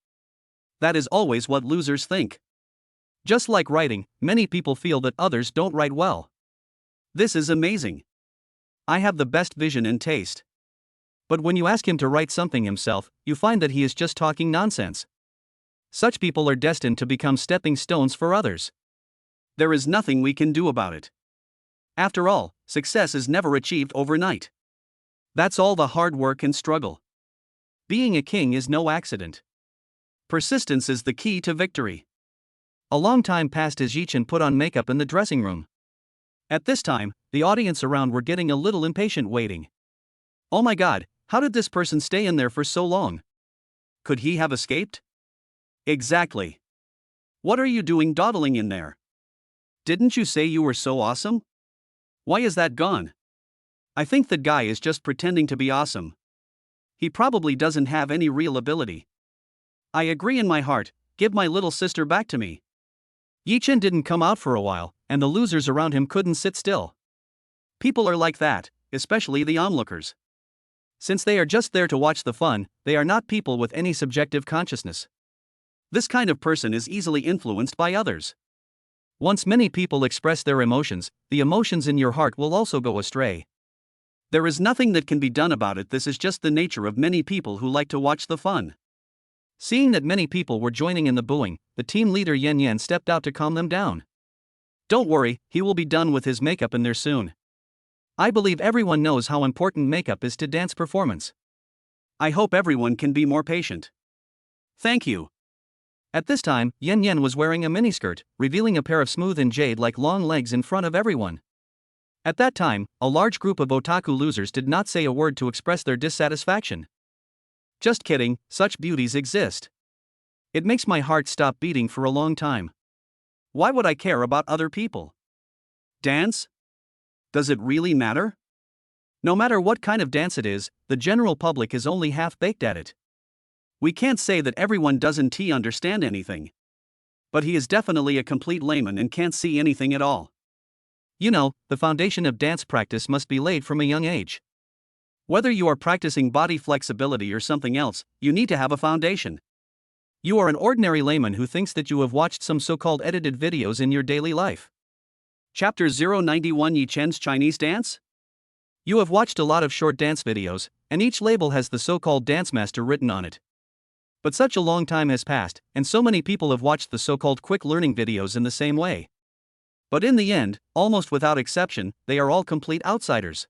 That is always what losers think. Just like writing, many people feel that others don't write well. This is amazing. I have the best vision and taste. But when you ask him to write something himself, you find that he is just talking nonsense. Such people are destined to become stepping stones for others. There is nothing we can do about it. After all, success is never achieved overnight. That's all the hard work and struggle. Being a king is no accident. Persistence is the key to victory. A long time passed as Yichen put on makeup in the dressing room. At this time, the audience around were getting a little impatient waiting. Oh my God, how did this person stay in there for so long? Could he have escaped? Exactly. What are you doing dawdling in there? Didn't you say you were so awesome? Why is that gone? I think that guy is just pretending to be awesome. He probably doesn't have any real ability. I agree in my heart, give my little sister back to me. Yichen didn't come out for a while, and the losers around him couldn't sit still. People are like that, especially the onlookers. Since they are just there to watch the fun, they are not people with any subjective consciousness. This kind of person is easily influenced by others. Once many people express their emotions, the emotions in your heart will also go astray. There is nothing that can be done about it. This is just the nature of many people who like to watch the fun. Seeing that many people were joining in the booing, the team leader Yan stepped out to calm them down. Don't worry, he will be done with his makeup in there soon. I believe everyone knows how important makeup is to dance performance. I hope everyone can be more patient. Thank you. At this time, Yan was wearing a miniskirt, revealing a pair of smooth and jade-like long legs in front of everyone. At that time, a large group of otaku losers did not say a word to express their dissatisfaction. Just kidding, such beauties exist. It makes my heart stop beating for a long time. Why would I care about other people? Dance? Does it really matter? No matter what kind of dance it is, the general public is only half-baked at it. We can't say that everyone doesn't understand anything. But he is definitely a complete layman and can't see anything at all. You know, the foundation of dance practice must be laid from a young age. Whether you are practicing body flexibility or something else, you need to have a foundation. You are an ordinary layman who thinks that you have watched some so-called edited videos in your daily life. Chapter 091 Yichen's Chinese Dance? You have watched a lot of short dance videos, and each label has the so-called dance master written on it. But such a long time has passed, and so many people have watched the so-called quick learning videos in the same way. But in the end, almost without exception, they are all complete outsiders.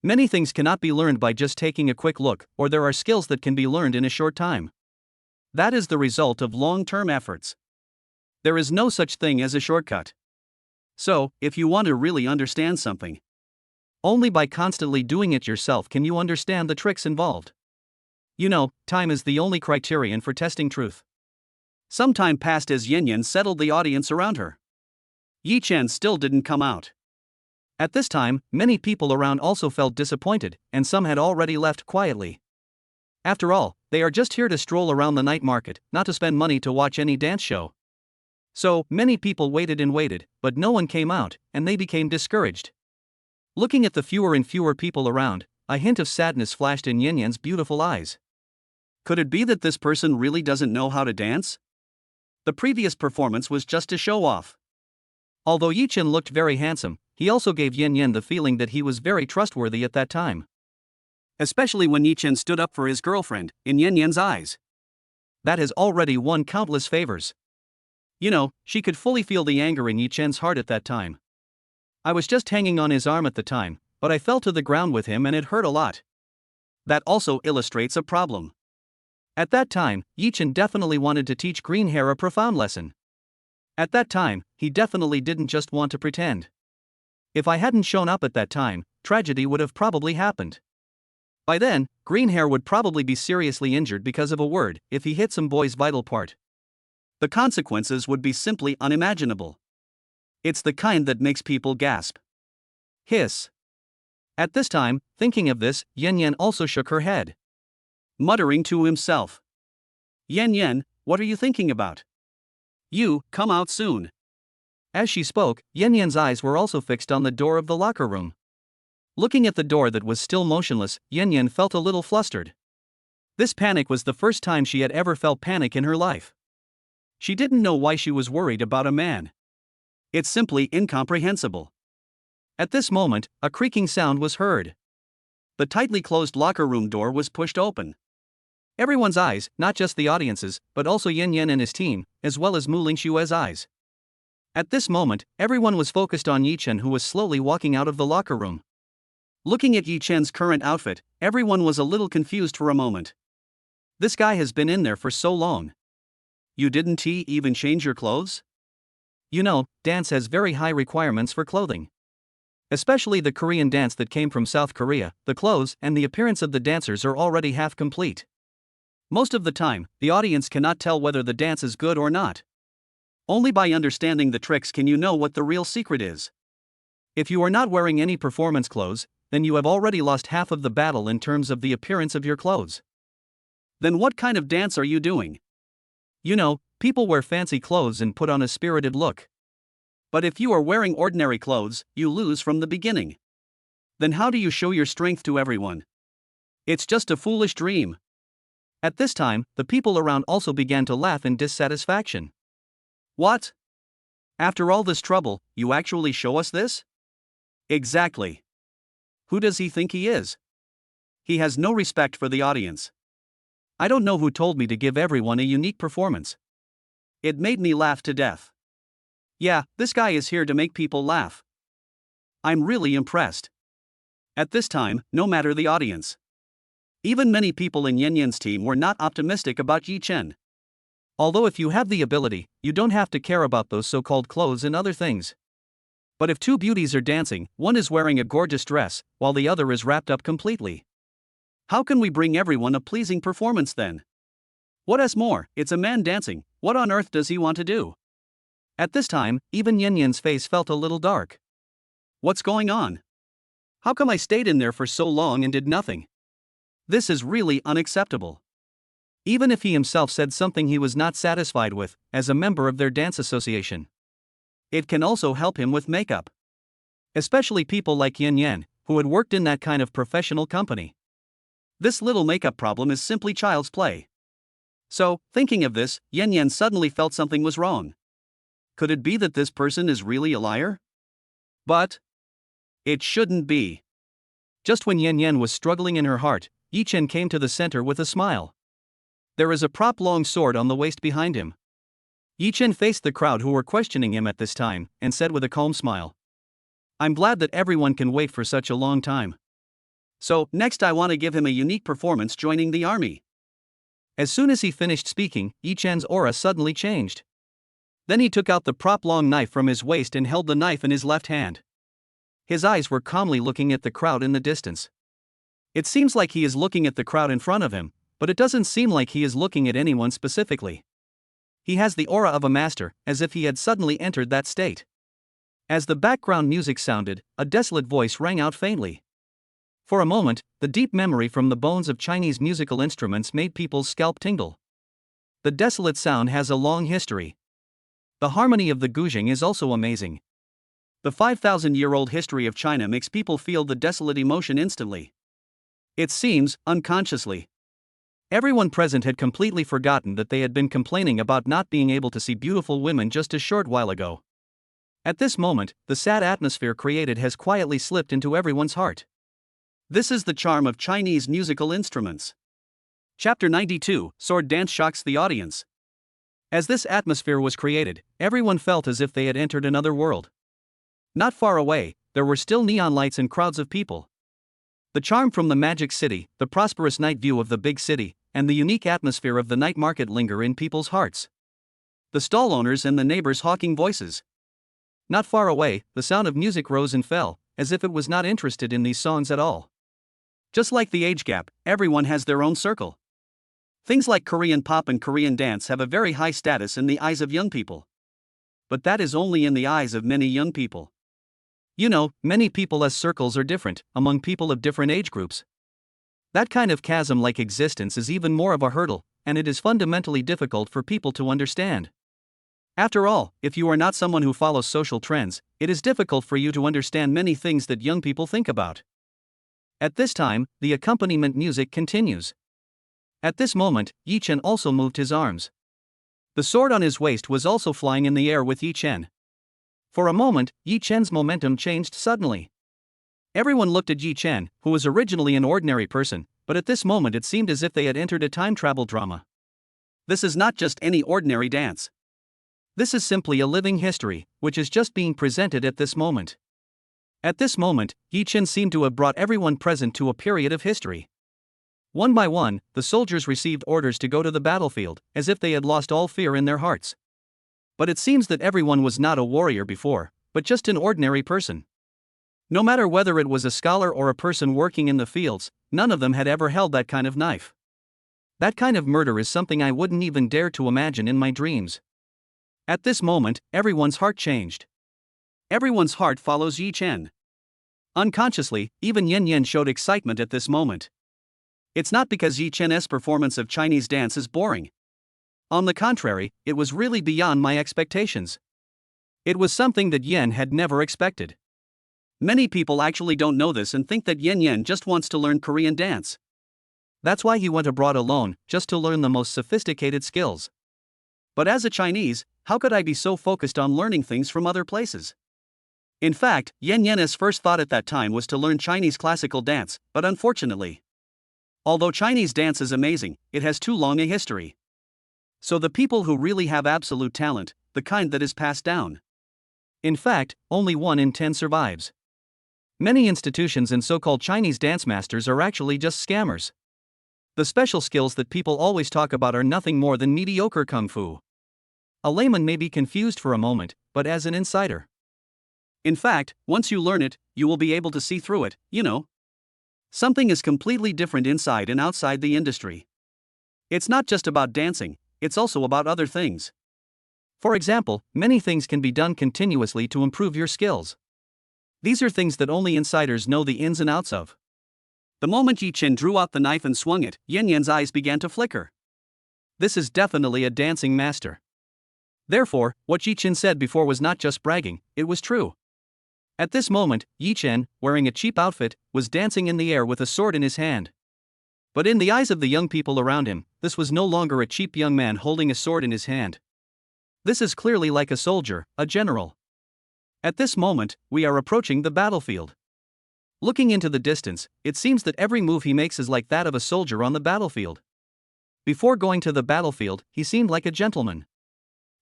Many things cannot be learned by just taking a quick look, or there are skills that can be learned in a short time. That is the result of long-term efforts. There is no such thing as a shortcut. So, if you want to really understand something, only by constantly doing it yourself can you understand the tricks involved. You know, time is the only criterion for testing truth. Some time passed as Yan settled the audience around her. Yichen still didn't come out. At this time, many people around also felt disappointed, and some had already left quietly. After all, they are just here to stroll around the night market, not to spend money to watch any dance show. So, many people waited and waited, but no one came out, and they became discouraged. Looking at the fewer and fewer people around, a hint of sadness flashed in Yan's beautiful eyes. Could it be that this person really doesn't know how to dance? The previous performance was just a show off. Although Yichen looked very handsome, he also gave Yan the feeling that he was very trustworthy at that time. Especially when Yichen stood up for his girlfriend, in Yan's eyes. That has already won countless favors. You know, she could fully feel the anger in Yichen's heart at that time. I was just hanging on his arm at the time, but I fell to the ground with him and it hurt a lot. That also illustrates a problem. At that time, Yichen definitely wanted to teach green hair a profound lesson. At that time, he definitely didn't just want to pretend. If I hadn't shown up at that time, tragedy would have probably happened. By then, green hair would probably be seriously injured because of a word, if he hit some boy's vital part. The consequences would be simply unimaginable. It's the kind that makes people gasp. Hiss. At this time, thinking of this, Yan also shook her head, muttering to himself. Yan, what are you thinking about? You, come out soon. As she spoke, Yan's eyes were also fixed on the door of the locker room. Looking at the door that was still motionless, Yan felt a little flustered. This panic was the first time she had ever felt panic in her life. She didn't know why she was worried about a man. It's simply incomprehensible. At this moment, a creaking sound was heard. The tightly closed locker room door was pushed open. Everyone's eyes, not just the audience's, but also Yan and his team, as well as Muing Shuer's eyes. At this moment, everyone was focused on Yichen, who was slowly walking out of the locker room. Looking at Yichen's current outfit, everyone was a little confused for a moment. This guy has been in there for so long. You didn't even change your clothes? You know, dance has very high requirements for clothing. Especially the Korean dance that came from South Korea, the clothes and the appearance of the dancers are already half complete. Most of the time, the audience cannot tell whether the dance is good or not. Only by understanding the tricks can you know what the real secret is. If you are not wearing any performance clothes, then you have already lost half of the battle in terms of the appearance of your clothes. Then what kind of dance are you doing? You know, people wear fancy clothes and put on a spirited look. But if you are wearing ordinary clothes, you lose from the beginning. Then how do you show your strength to everyone? It's just a foolish dream. At this time, the people around also began to laugh in dissatisfaction. What? After all this trouble, you actually show us this? Exactly. Who does he think he is? He has no respect for the audience. I don't know who told me to give everyone a unique performance. It made me laugh to death. Yeah, this guy is here to make people laugh. I'm really impressed. At this time, no matter the audience. Even many people in Yan's team were not optimistic about Yichen. Although if you have the ability, you don't have to care about those so-called clothes and other things. But if two beauties are dancing, one is wearing a gorgeous dress, while the other is wrapped up completely. How can we bring everyone a pleasing performance then? What else more, it's a man dancing, what on earth does he want to do? At this time, even Yan's face felt a little dark. What's going on? How come I stayed in there for so long and did nothing? This is really unacceptable. Even if he himself said something he was not satisfied with, as a member of their dance association. It can also help him with makeup. Especially people like Yan, who had worked in that kind of professional company. This little makeup problem is simply child's play. So, thinking of this, Yan suddenly felt something was wrong. Could it be that this person is really a liar? But it shouldn't be. Just when Yan was struggling in her heart, Yichen came to the center with a smile. There is a prop-long sword on the waist behind him. Yichen faced the crowd who were questioning him at this time, and said with a calm smile, "I'm glad that everyone can wait for such a long time. So, next I want to give him a unique performance joining the army." As soon as he finished speaking, Yichen's aura suddenly changed. Then he took out the prop-long knife from his waist and held the knife in his left hand. His eyes were calmly looking at the crowd in the distance. It seems like he is looking at the crowd in front of him, but it doesn't seem like he is looking at anyone specifically. He has the aura of a master, as if he had suddenly entered that state. As the background music sounded, a desolate voice rang out faintly. For a moment, the deep memory from the bones of Chinese musical instruments made people's scalp tingle. The desolate sound has a long history. The harmony of the guzheng is also amazing. The 5,000-year-old history of China makes people feel the desolate emotion instantly. It seems, unconsciously. Everyone present had completely forgotten that they had been complaining about not being able to see beautiful women just a short while ago. At this moment, the sad atmosphere created has quietly slipped into everyone's heart. This is the charm of Chinese musical instruments. Chapter 92, Sword Dance shocks the audience. As this atmosphere was created, everyone felt as if they had entered another world. Not far away, there were still neon lights and crowds of people. The charm from the magic city, the prosperous night view of the big city, and the unique atmosphere of the night market linger in people's hearts. The stall owners and the neighbors' hawking voices. Not far away, the sound of music rose and fell, as if it was not interested in these songs at all. Just like the age gap, everyone has their own circle. Things like Korean pop and Korean dance have a very high status in the eyes of young people. But that is only in the eyes of many young people. You know, many people's circles are different, among people of different age groups. That kind of chasm-like existence is even more of a hurdle, and it is fundamentally difficult for people to understand. After all, if you are not someone who follows social trends, it is difficult for you to understand many things that young people think about. At this time, the accompaniment music continues. At this moment, Yi Chen also moved his arms. The sword on his waist was also flying in the air with Yi Chen. For a moment, Yi Chen's momentum changed suddenly. Everyone looked at Yi Chen, who was originally an ordinary person, but at this moment it seemed as if they had entered a time travel drama. This is not just any ordinary dance. This is simply a living history, which is just being presented at this moment. At this moment, Yi Chen seemed to have brought everyone present to a period of history. One by one, the soldiers received orders to go to the battlefield, as if they had lost all fear in their hearts. But it seems that everyone was not a warrior before, but just an ordinary person. No matter whether it was a scholar or a person working in the fields, none of them had ever held that kind of knife. That kind of murder is something I wouldn't even dare to imagine in my dreams. At this moment, everyone's heart changed. Everyone's heart follows Yi Chen. Unconsciously, even Yen Yen showed excitement at this moment. It's not because Yi Chen's performance of Chinese dance is boring. On the contrary, it was really beyond my expectations. It was something that Yen had never expected. Many people actually don't know this and think that Yen Yen just wants to learn Korean dance. That's why he went abroad alone, just to learn the most sophisticated skills. But as a Chinese, how could I be so focused on learning things from other places? In fact, Yen Yen's first thought at that time was to learn Chinese classical dance, but unfortunately, although Chinese dance is amazing, it has too long a history. So the people who really have absolute talent, the kind that is passed down. In fact, only 1 in 10 survives. Many institutions and so-called Chinese dance masters are actually just scammers. The special skills that people always talk about are nothing more than mediocre kung fu. A layman may be confused for a moment, but as an insider. In fact, once you learn it, you will be able to see through it, you know. Something is completely different inside and outside the industry. It's not just about dancing, it's also about other things. For example, many things can be done continuously to improve your skills. These are things that only insiders know the ins and outs of. The moment Yi Chen drew out the knife and swung it, Yen Yen's eyes began to flicker. This is definitely a dancing master. Therefore, what Yi Chen said before was not just bragging, it was true. At this moment, Yi Chen, wearing a cheap outfit, was dancing in the air with a sword in his hand. But in the eyes of the young people around him, this was no longer a cheap young man holding a sword in his hand. This is clearly like a soldier, a general. At this moment, we are approaching the battlefield. Looking into the distance, it seems that every move he makes is like that of a soldier on the battlefield. Before going to the battlefield, he seemed like a gentleman.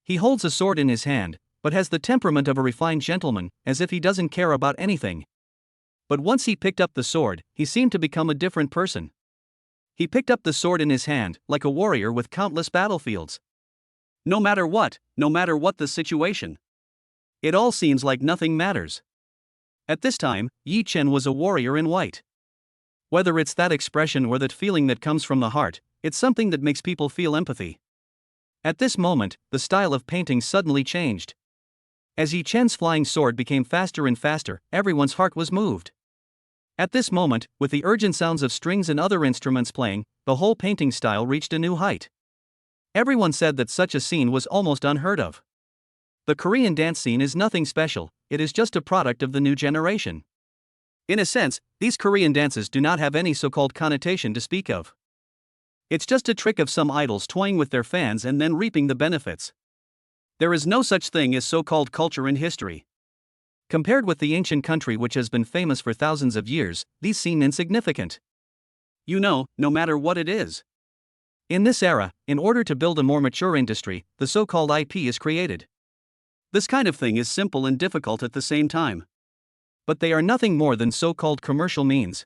He holds a sword in his hand, but has the temperament of a refined gentleman, as if he doesn't care about anything. But once he picked up the sword, he seemed to become a different person. He picked up the sword in his hand, like a warrior with countless battlefields. No matter what the situation. It all seems like nothing matters. At this time, Yi Chen was a warrior in white. Whether it's that expression or that feeling that comes from the heart, it's something that makes people feel empathy. At this moment, the style of painting suddenly changed. As Yi Chen's flying sword became faster and faster, everyone's heart was moved. At this moment, with the urgent sounds of strings and other instruments playing, the whole painting style reached a new height. Everyone said that such a scene was almost unheard of. The Korean dance scene is nothing special, it is just a product of the new generation. In a sense, these Korean dances do not have any so-called connotation to speak of. It's just a trick of some idols toying with their fans and then reaping the benefits. There is no such thing as so-called culture in history. Compared with the ancient country which has been famous for thousands of years, these seem insignificant. You know, no matter what it is. In this era, in order to build a more mature industry, the so-called IP is created. This kind of thing is simple and difficult at the same time. But they are nothing more than so-called commercial means.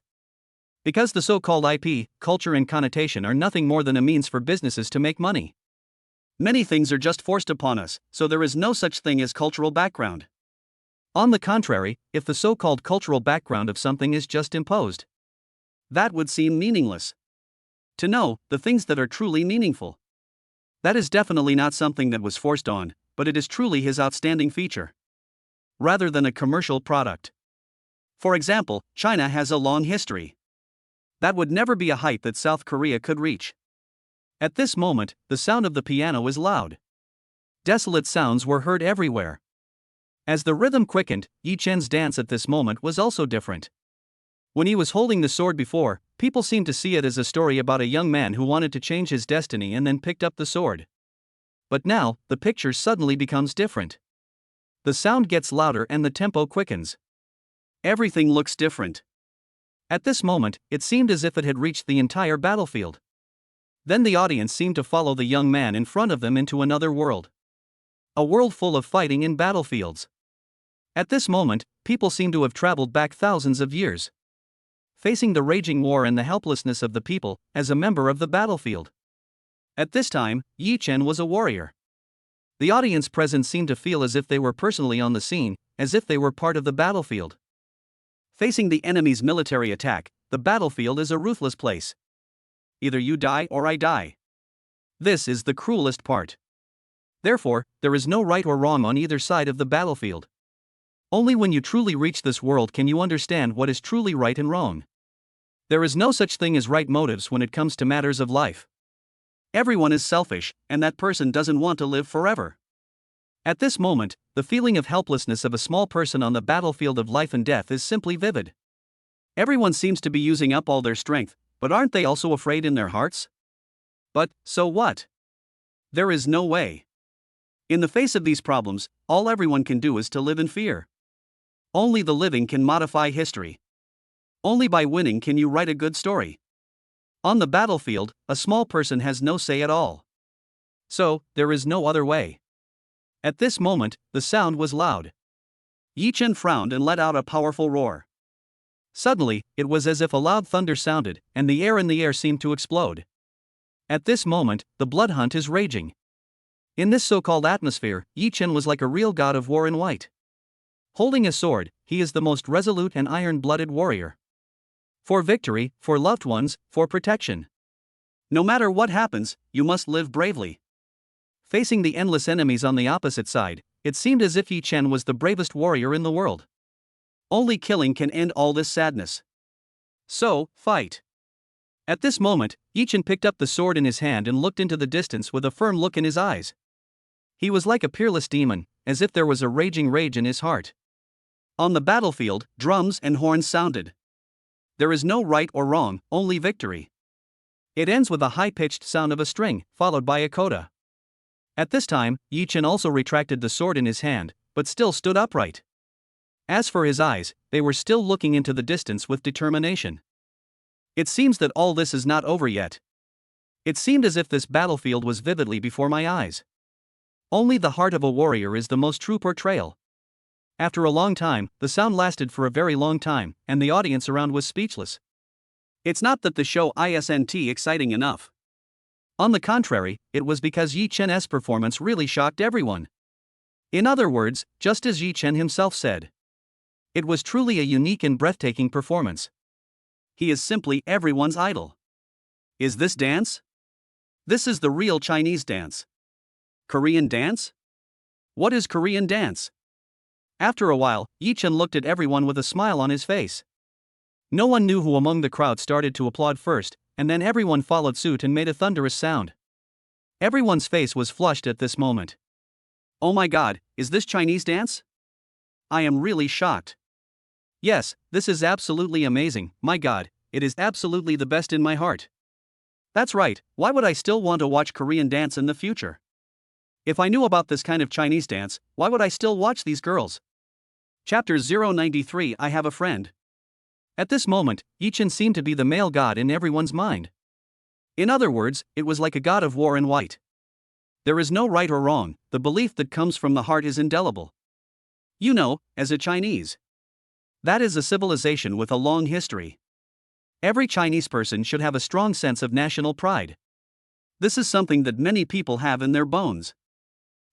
Because the so-called IP, culture and connotation are nothing more than a means for businesses to make money. Many things are just forced upon us, so there is no such thing as cultural background. On the contrary, if the so-called cultural background of something is just imposed, that would seem meaningless. To know the things that are truly meaningful. That is definitely not something that was forced on, but it is truly his outstanding feature. Rather than a commercial product. For example, China has a long history. That would never be a height that South Korea could reach. At this moment, the sound of the piano is loud. Desolate sounds were heard everywhere. As the rhythm quickened, Yi Chen's dance at this moment was also different. When he was holding the sword before, people seemed to see it as a story about a young man who wanted to change his destiny and then picked up the sword. But now, the picture suddenly becomes different. The sound gets louder and the tempo quickens. Everything looks different. At this moment, it seemed as if it had reached the entire battlefield. Then the audience seemed to follow the young man in front of them into another world. A world full of fighting in battlefields. At this moment, people seem to have traveled back thousands of years. Facing the raging war and the helplessness of the people, as a member of the battlefield. At this time, Yi Chen was a warrior. The audience present seemed to feel as if they were personally on the scene, as if they were part of the battlefield. Facing the enemy's military attack, the battlefield is a ruthless place. Either you die or I die. This is the cruelest part. Therefore, there is no right or wrong on either side of the battlefield. Only when you truly reach this world can you understand what is truly right and wrong. There is no such thing as right motives when it comes to matters of life. Everyone is selfish, and that person doesn't want to live forever. At this moment, the feeling of helplessness of a small person on the battlefield of life and death is simply vivid. Everyone seems to be using up all their strength, but aren't they also afraid in their hearts? But, so what? There is no way. In the face of these problems, all everyone can do is to live in fear. Only the living can modify history. Only by winning can you write a good story. On the battlefield, a small person has no say at all. So, there is no other way. At this moment, the sound was loud. Yi Chen frowned and let out a powerful roar. Suddenly, it was as if a loud thunder sounded, and the air in the air seemed to explode. At this moment, the blood hunt is raging. In this so-called atmosphere, Yi Chen was like a real god of war in white. Holding a sword, he is the most resolute and iron-blooded warrior. For victory, for loved ones, for protection. No matter what happens, you must live bravely. Facing the endless enemies on the opposite side, it seemed as if Yi Chen was the bravest warrior in the world. Only killing can end all this sadness. So, fight. At this moment, Yi Chen picked up the sword in his hand and looked into the distance with a firm look in his eyes. He was like a peerless demon, as if there was a raging rage in his heart. On the battlefield, drums and horns sounded. There is no right or wrong, only victory. It ends with a high-pitched sound of a string, followed by a coda. At this time, Yi Chen also retracted the sword in his hand, but still stood upright. As for his eyes, they were still looking into the distance with determination. It seems that all this is not over yet. It seemed as if this battlefield was vividly before my eyes. Only the heart of a warrior is the most true portrayal. After a long time, the sound lasted for a very long time, and the audience around was speechless. It's not that the show isn't exciting enough. On the contrary, it was because Yi Chen's performance really shocked everyone. In other words, just as Yi Chen himself said, it was truly a unique and breathtaking performance. He is simply everyone's idol. Is this dance? This is the real Chinese dance. Korean dance? What is Korean dance? After a while, Yi Chen looked at everyone with a smile on his face. No one knew who among the crowd started to applaud first, and then everyone followed suit and made a thunderous sound. Everyone's face was flushed at this moment. Oh my God, is this Chinese dance? I am really shocked. Yes, this is absolutely amazing, my God, it is absolutely the best in my heart. That's right, why would I still want to watch Korean dance in the future? If I knew about this kind of Chinese dance, why would I still watch these girls? Chapter 093 I Have a Friend. At this moment, Yi Chen seemed to be the male god in everyone's mind. In other words, it was like a god of war in white. There is no right or wrong, the belief that comes from the heart is indelible. You know, as a Chinese. That is a civilization with a long history. Every Chinese person should have a strong sense of national pride. This is something that many people have in their bones.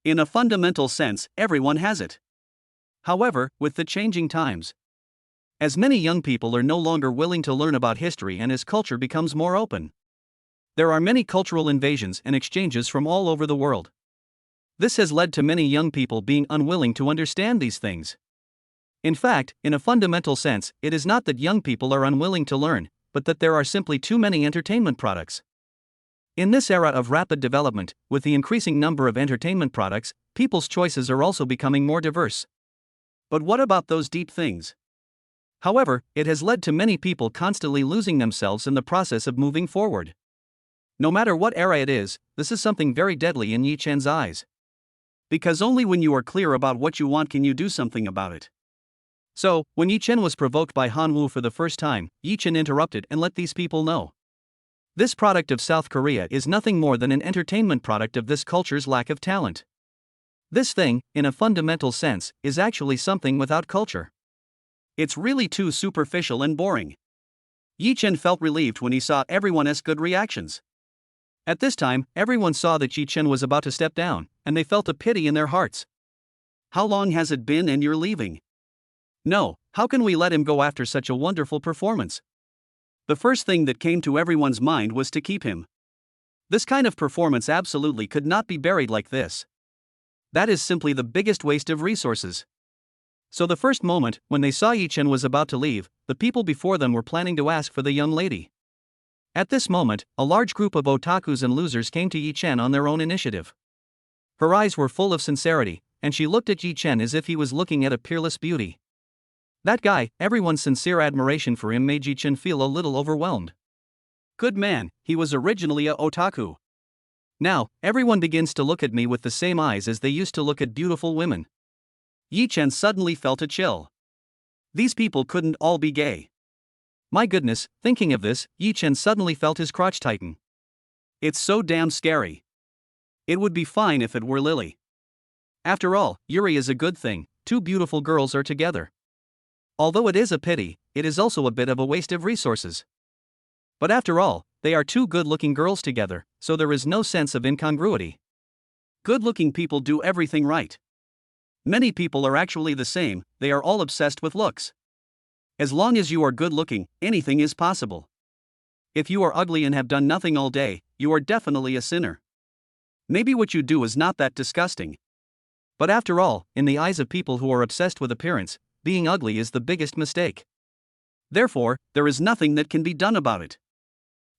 In a fundamental sense, everyone has it. However, with the changing times, as many young people are no longer willing to learn about history and as culture becomes more open, there are many cultural invasions and exchanges from all over the world. This has led to many young people being unwilling to understand these things. In fact, in a fundamental sense, it is not that young people are unwilling to learn, but that there are simply too many entertainment products. In this era of rapid development, with the increasing number of entertainment products, people's choices are also becoming more diverse. But what about those deep things? However, it has led to many people constantly losing themselves in the process of moving forward. No matter what era it is, this is something very deadly in Yi Chen's eyes. Because only when you are clear about what you want can you do something about it. So, when Yi Chen was provoked by Han Wu for the first time, Yi Chen interrupted and let these people know. This product of South Korea is nothing more than an entertainment product of this culture's lack of talent. This thing, in a fundamental sense, is actually something without culture. It's really too superficial and boring. Yi Chen felt relieved when he saw everyone's good reactions. At this time, everyone saw that Yi Chen was about to step down, and they felt a pity in their hearts. How long has it been and you're leaving? No, how can we let him go after such a wonderful performance? The first thing that came to everyone's mind was to keep him. This kind of performance absolutely could not be buried like this. That is simply the biggest waste of resources. So the first moment, when they saw Yi Chen was about to leave, the people before them were planning to ask for the young lady. At this moment, a large group of otakus and losers came to Yi Chen on their own initiative. Her eyes were full of sincerity, and she looked at Yi Chen as if he was looking at a peerless beauty. That guy, everyone's sincere admiration for him made Yi Chen feel a little overwhelmed. Good man, he was originally a otaku. Now, everyone begins to look at me with the same eyes as they used to look at beautiful women. Yi Chen suddenly felt a chill. These people couldn't all be gay. My goodness, thinking of this, Yi Chen suddenly felt his crotch tighten. It's so damn scary. It would be fine if it were Lily. After all, Yuri is a good thing, two beautiful girls are together. Although it is a pity, it is also a bit of a waste of resources. But after all, they are two good-looking girls together, so there is no sense of incongruity. Good-looking people do everything right. Many people are actually the same, they are all obsessed with looks. As long as you are good-looking, anything is possible. If you are ugly and have done nothing all day, you are definitely a sinner. Maybe what you do is not that disgusting. But after all, in the eyes of people who are obsessed with appearance, being ugly is the biggest mistake. Therefore, there is nothing that can be done about it.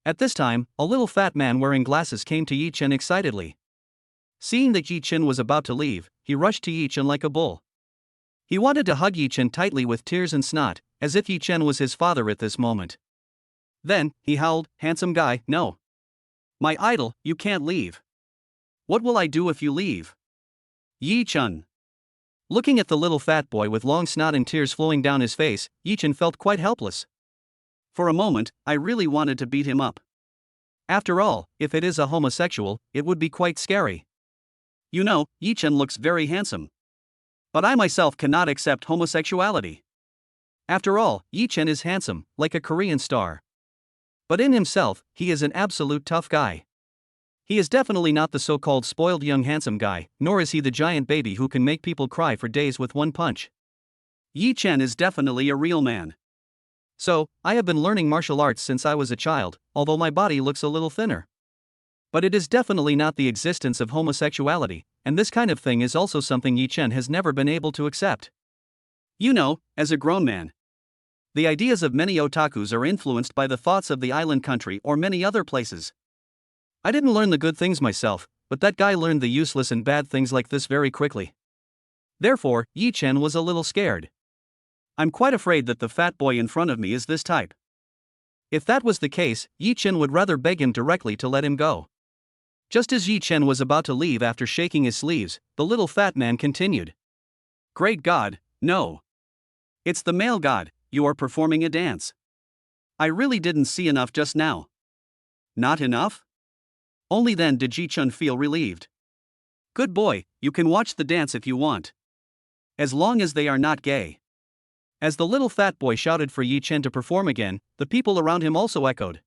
At this time, a little fat man wearing glasses came to Yi Chen excitedly. Seeing that Yi Chen was about to leave, he rushed to Yi Chen like a bull. He wanted to hug Yi Chen tightly with tears and snot, as if Yi Chen was his father at this moment. Then, he howled, "Handsome guy, no. My idol, you can't leave. What will I do if you leave? Yi Chen." Looking at the little fat boy with long snot and tears flowing down his face, Yi Chen felt quite helpless. For a moment, I really wanted to beat him up. After all, if it is a homosexual, it would be quite scary. You know, Yi Chen looks very handsome. But I myself cannot accept homosexuality. After all, Yi Chen is handsome, like a Korean star. But in himself, he is an absolute tough guy. He is definitely not the so-called spoiled young handsome guy, nor is he the giant baby who can make people cry for days with one punch. Yi Chen is definitely a real man. So, I have been learning martial arts since I was a child, although my body looks a little thinner. But it is definitely not the existence of homosexuality, and this kind of thing is also something Yi Chen has never been able to accept. You know, as a grown man, the ideas of many otakus are influenced by the thoughts of the island country or many other places. I didn't learn the good things myself, but that guy learned the useless and bad things like this very quickly. Therefore, Yi Chen was a little scared. I'm quite afraid that the fat boy in front of me is this type. If that was the case, Yi Chen would rather beg him directly to let him go. Just as Yi Chen was about to leave after shaking his sleeves, the little fat man continued. Great God, no. It's the male god, you are performing a dance. I really didn't see enough just now. Not enough? Only then did Yi Chen feel relieved. Good boy, you can watch the dance if you want. As long as they are not gay. As the little fat boy shouted for Yi Chen to perform again, the people around him also echoed.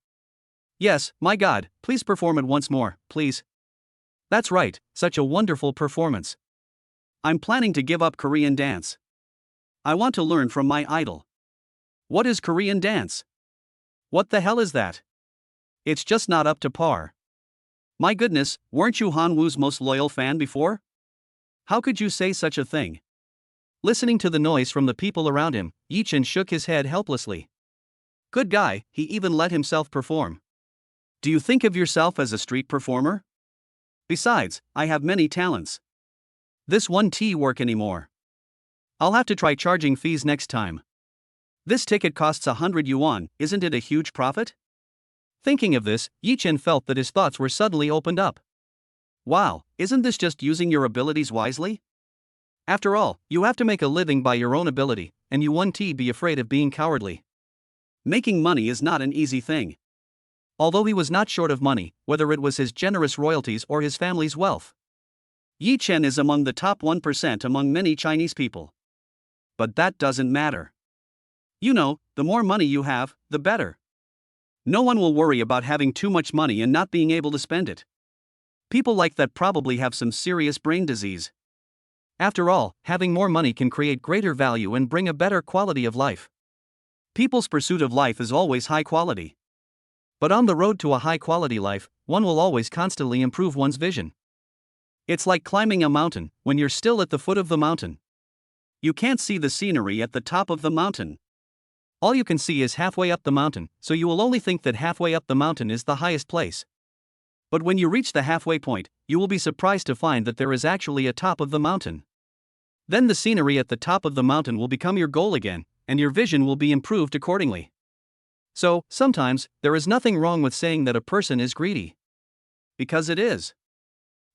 Yes, my God, please perform it once more, please. That's right, such a wonderful performance. I'm planning to give up Korean dance. I want to learn from my idol. What is Korean dance? What the hell is that? It's just not up to par. My goodness, weren't you Han Wu's most loyal fan before? How could you say such a thing? Listening to the noise from the people around him, Yi Chen shook his head helplessly. Good guy, he even let himself perform. Do you think of yourself as a street performer? Besides, I have many talents. This won't work anymore. I'll have to try charging fees next time. This ticket costs 100 yuan, isn't it a huge profit? Thinking of this, Yi Chen felt that his thoughts were suddenly opened up. Wow, isn't this just using your abilities wisely? After all, you have to make a living by your own ability, and you won't be afraid of being cowardly. Making money is not an easy thing. Although he was not short of money, whether it was his generous royalties or his family's wealth. Yi Chen is among the top 1% among many Chinese people. But that doesn't matter. You know, the more money you have, the better. No one will worry about having too much money and not being able to spend it. People like that probably have some serious brain disease. After all, having more money can create greater value and bring a better quality of life. People's pursuit of life is always high quality. But on the road to a high quality life, one will always constantly improve one's vision. It's like climbing a mountain. When you're still at the foot of the mountain, you can't see the scenery at the top of the mountain. All you can see is halfway up the mountain, so you will only think that halfway up the mountain is the highest place. But when you reach the halfway point, you will be surprised to find that there is actually a top of the mountain. Then the scenery at the top of the mountain will become your goal again, and your vision will be improved accordingly. So, sometimes, there is nothing wrong with saying that a person is greedy. Because it is.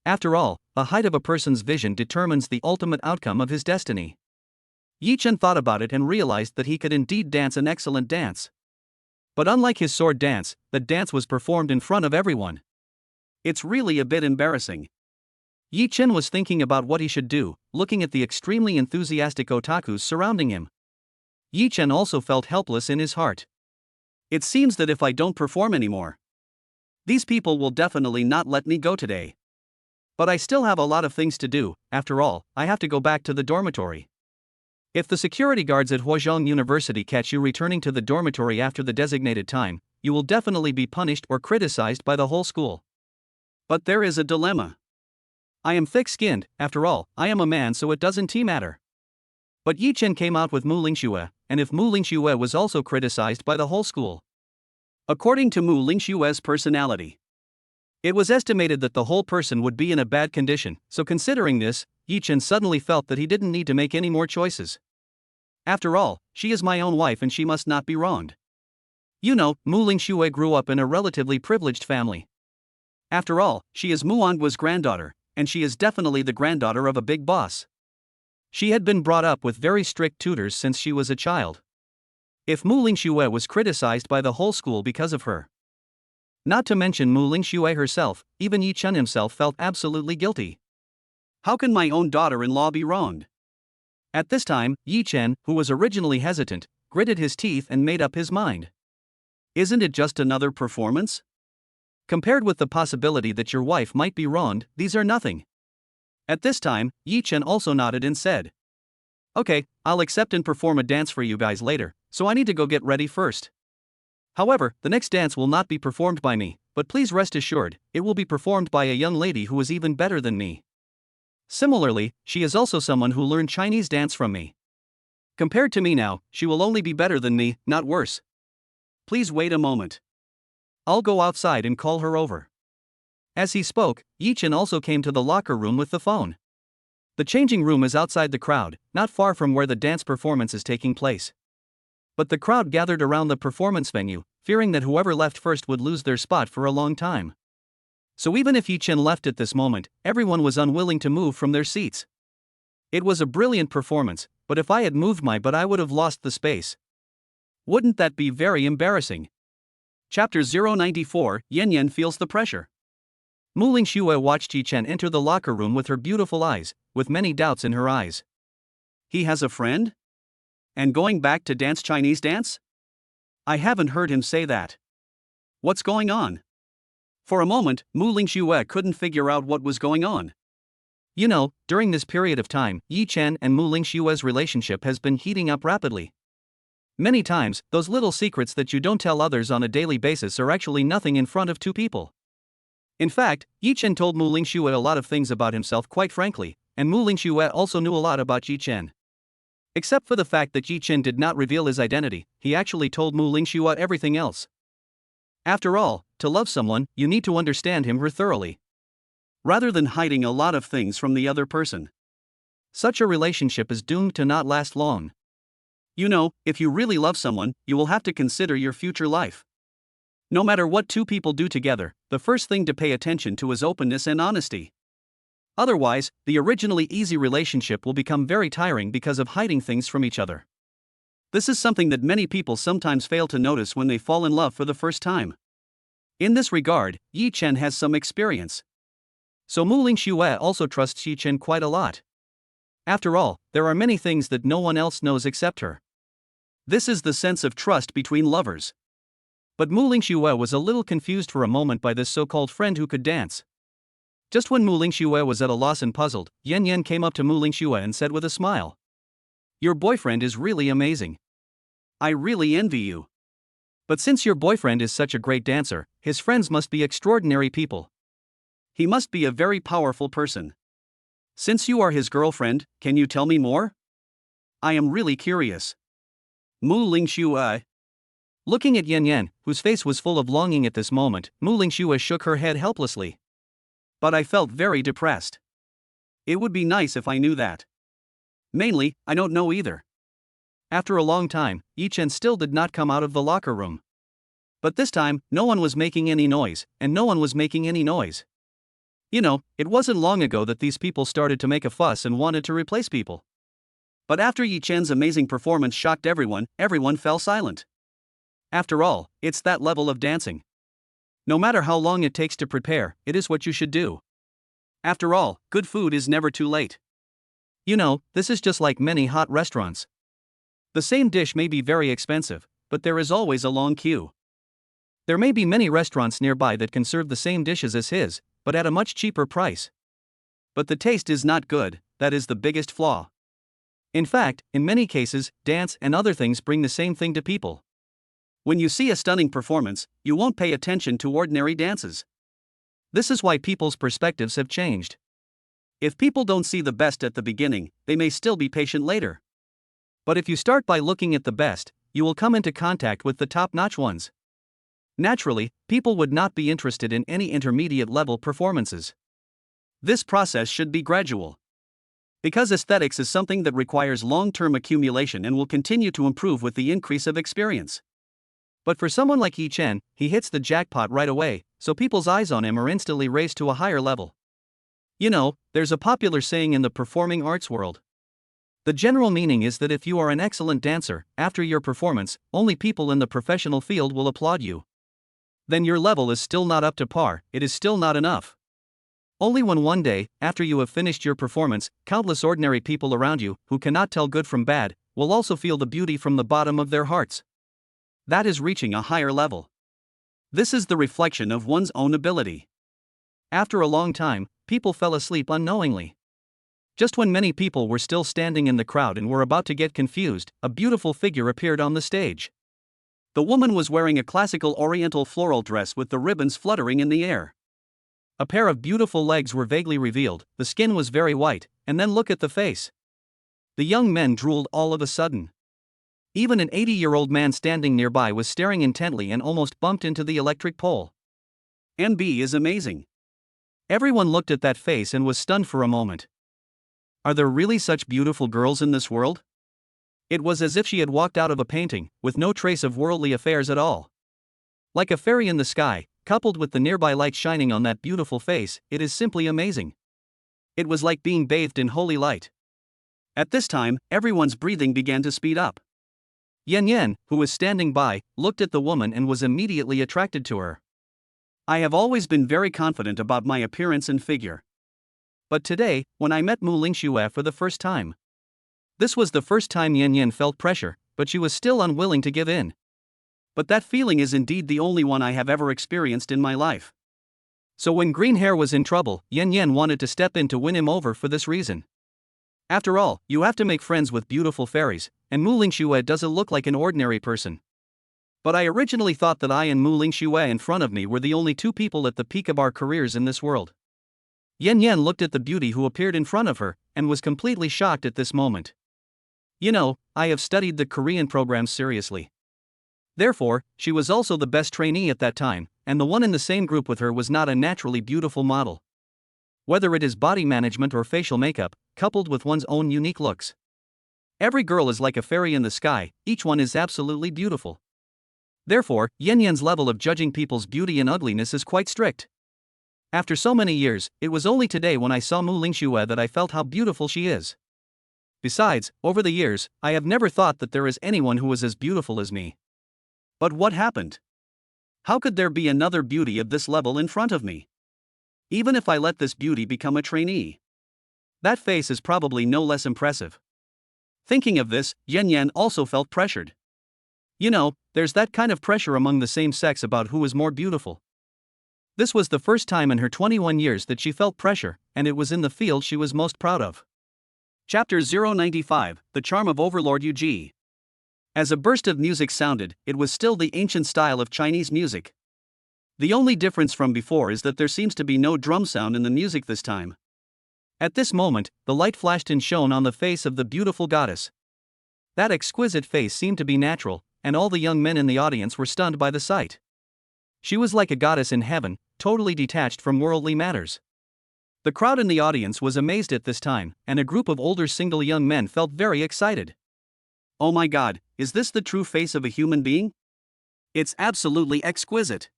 After all, the height of a person's vision determines the ultimate outcome of his destiny. Yi Chen thought about it and realized that he could indeed dance an excellent dance. But unlike his sword dance, the dance was performed in front of everyone. It's really a bit embarrassing. Yi Chen was thinking about what he should do, looking at the extremely enthusiastic otakus surrounding him. Yi Chen also felt helpless in his heart. It seems that if I don't perform anymore, these people will definitely not let me go today. But I still have a lot of things to do. After all, I have to go back to the dormitory. If the security guards at Huazhong University catch you returning to the dormitory after the designated time, you will definitely be punished or criticized by the whole school. But there is a dilemma. I am thick-skinned, after all, I am a man, so it doesn't matter. But Yi Chen came out with Muing Shuer, and if Muing Shuer was also criticized by the whole school. According to Muing Shuer's personality, it was estimated that the whole person would be in a bad condition, so considering this, Yi Chen suddenly felt that he didn't need to make any more choices. After all, she is my own wife and she must not be wronged. You know, Muing Shuer grew up in a relatively privileged family. After all, she is Muang's granddaughter, and she is definitely the granddaughter of a big boss. She had been brought up with very strict tutors since she was a child. If Muing Shuer was criticized by the whole school because of her, not to mention Muing Shuer herself, even Yi Chen himself felt absolutely guilty. How can my own daughter-in-law be wronged? At this time, Yi Chen, who was originally hesitant, gritted his teeth and made up his mind. Isn't it just another performance? Compared with the possibility that your wife might be wronged, these are nothing. At this time, Yi Chen also nodded and said, Okay, I'll accept and perform a dance for you guys later, so I need to go get ready first. However, the next dance will not be performed by me, but please rest assured, it will be performed by a young lady who is even better than me. Similarly, she is also someone who learned Chinese dance from me. Compared to me now, she will only be better than me, not worse. Please wait a moment. I'll go outside and call her over. As he spoke, Yi Chen also came to the locker room with the phone. The changing room is outside the crowd, not far from where the dance performance is taking place. But the crowd gathered around the performance venue, fearing that whoever left first would lose their spot for a long time. So even if Yi Chen left at this moment, everyone was unwilling to move from their seats. It was a brilliant performance, but if I had moved my butt I would have lost the space. Wouldn't that be very embarrassing? Chapter 094, Yen Yen feels the pressure. Muing Shuer watched Yi Chen enter the locker room with her beautiful eyes, with many doubts in her eyes. He has a friend? And going back to dance Chinese dance? I haven't heard him say that. What's going on? For a moment, Muing Shuer couldn't figure out what was going on. You know, during this period of time, Yi Chen and Muing Shuer's relationship has been heating up rapidly. Many times, those little secrets that you don't tell others on a daily basis are actually nothing in front of two people. In fact, Yi Chen told Muing Shuer a lot of things about himself quite frankly, and Muing Shuer also knew a lot about Yi Chen. Except for the fact that Yi Chen did not reveal his identity, he actually told Muing Shuer everything else. After all, to love someone, you need to understand him thoroughly, rather than hiding a lot of things from the other person. Such a relationship is doomed to not last long. You know, if you really love someone, you will have to consider your future life. No matter what two people do together, the first thing to pay attention to is openness and honesty. Otherwise, the originally easy relationship will become very tiring because of hiding things from each other. This is something that many people sometimes fail to notice when they fall in love for the first time. In this regard, Yi Chen has some experience. So Muing Shuer also trusts Yi Chen quite a lot. After all, there are many things that no one else knows except her. This is the sense of trust between lovers. But Muing Shuer was a little confused for a moment by this so-called friend who could dance. Just when Muing Shuer was at a loss and puzzled, Yan Yan came up to Muing Shuer and said with a smile, "Your boyfriend is really amazing. I really envy you. But since your boyfriend is such a great dancer, his friends must be extraordinary people. He must be a very powerful person. Since you are his girlfriend, can you tell me more? I am really curious." Muing Shuer. Looking at Yan Yan, whose face was full of longing at this moment, Muing Shuer shook her head helplessly. "But I felt very depressed. It would be nice if I knew that. Mainly, I don't know either." After a long time, Yi Chen still did not come out of the locker room. But this time, no one was making any noise, and no one was making any noise. You know, it wasn't long ago that these people started to make a fuss and wanted to replace people. But after Yi Chen's amazing performance shocked everyone, everyone fell silent. After all, it's that level of dancing. No matter how long it takes to prepare, it is what you should do. After all, good food is never too late. You know, this is just like many hot restaurants. The same dish may be very expensive, but there is always a long queue. There may be many restaurants nearby that can serve the same dishes as his, but at a much cheaper price. But the taste is not good, that is the biggest flaw. In fact, in many cases, dance and other things bring the same thing to people. When you see a stunning performance, you won't pay attention to ordinary dances. This is why people's perspectives have changed. If people don't see the best at the beginning, they may still be patient later. But if you start by looking at the best, you will come into contact with the top-notch ones. Naturally, people would not be interested in any intermediate-level performances. This process should be gradual. Because aesthetics is something that requires long-term accumulation and will continue to improve with the increase of experience. But for someone like Yi Chen, he hits the jackpot right away, so people's eyes on him are instantly raised to a higher level. You know, there's a popular saying in the performing arts world. The general meaning is that if you are an excellent dancer, after your performance, only people in the professional field will applaud you. Then your level is still not up to par, it is still not enough. Only when one day, after you have finished your performance, countless ordinary people around you, who cannot tell good from bad, will also feel the beauty from the bottom of their hearts. That is reaching a higher level. This is the reflection of one's own ability. After a long time, people fell asleep unknowingly. Just when many people were still standing in the crowd and were about to get confused, a beautiful figure appeared on the stage. The woman was wearing a classical oriental floral dress with the ribbons fluttering in the air. A pair of beautiful legs were vaguely revealed, the skin was very white, and then look at the face. The young men drooled all of a sudden. Even an 80-year-old man standing nearby was staring intently and almost bumped into the electric pole. MB is amazing. Everyone looked at that face and was stunned for a moment. Are there really such beautiful girls in this world? It was as if she had walked out of a painting, with no trace of worldly affairs at all. Like a fairy in the sky, coupled with the nearby light shining on that beautiful face, it is simply amazing. It was like being bathed in holy light. At this time, everyone's breathing began to speed up. Yan Yan, who was standing by, looked at the woman and was immediately attracted to her. I have always been very confident about my appearance and figure. But today, when I met Muing Shuer for the first time, This was the first time Yan Yan felt pressure, but she was still unwilling to give in. But that feeling is indeed the only one I have ever experienced in my life. So when Green Hair was in trouble, Yan Yan wanted to step in to win him over for this reason. After all, you have to make friends with beautiful fairies, and Muing Shuer doesn't look like an ordinary person. But I originally thought that I and Muing Shuer in front of me were the only two people at the peak of our careers in this world. Yan Yan looked at the beauty who appeared in front of her, and was completely shocked at this moment. You know, I have studied the Korean programs seriously. Therefore, she was also the best trainee at that time, and the one in the same group with her was not a naturally beautiful model. Whether it is body management or facial makeup, coupled with one's own unique looks. Every girl is like a fairy in the sky, each one is absolutely beautiful. Therefore, Yan Yan's level of judging people's beauty and ugliness is quite strict. After so many years, it was only today when I saw Muing Shuer that I felt how beautiful she is. Besides, over the years, I have never thought that there is anyone who is as beautiful as me. But what happened? How could there be another beauty of this level in front of me? Even if I let this beauty become a trainee. That face is probably no less impressive. Thinking of this, Yan Yan also felt pressured. You know, there's that kind of pressure among the same sex about who is more beautiful. This was the first time in her 21 years that she felt pressure, and it was in the field she was most proud of. Chapter 095, The Charm of Overlord Yu. As a burst of music sounded, it was still the ancient style of Chinese music. The only difference from before is that there seems to be no drum sound in the music this time. At this moment, the light flashed and shone on the face of the beautiful goddess. That exquisite face seemed to be natural, and all the young men in the audience were stunned by the sight. She was like a goddess in heaven, totally detached from worldly matters. The crowd in the audience was amazed at this time, and a group of older single young men felt very excited. Oh my God, is this the true face of a human being? It's absolutely exquisite.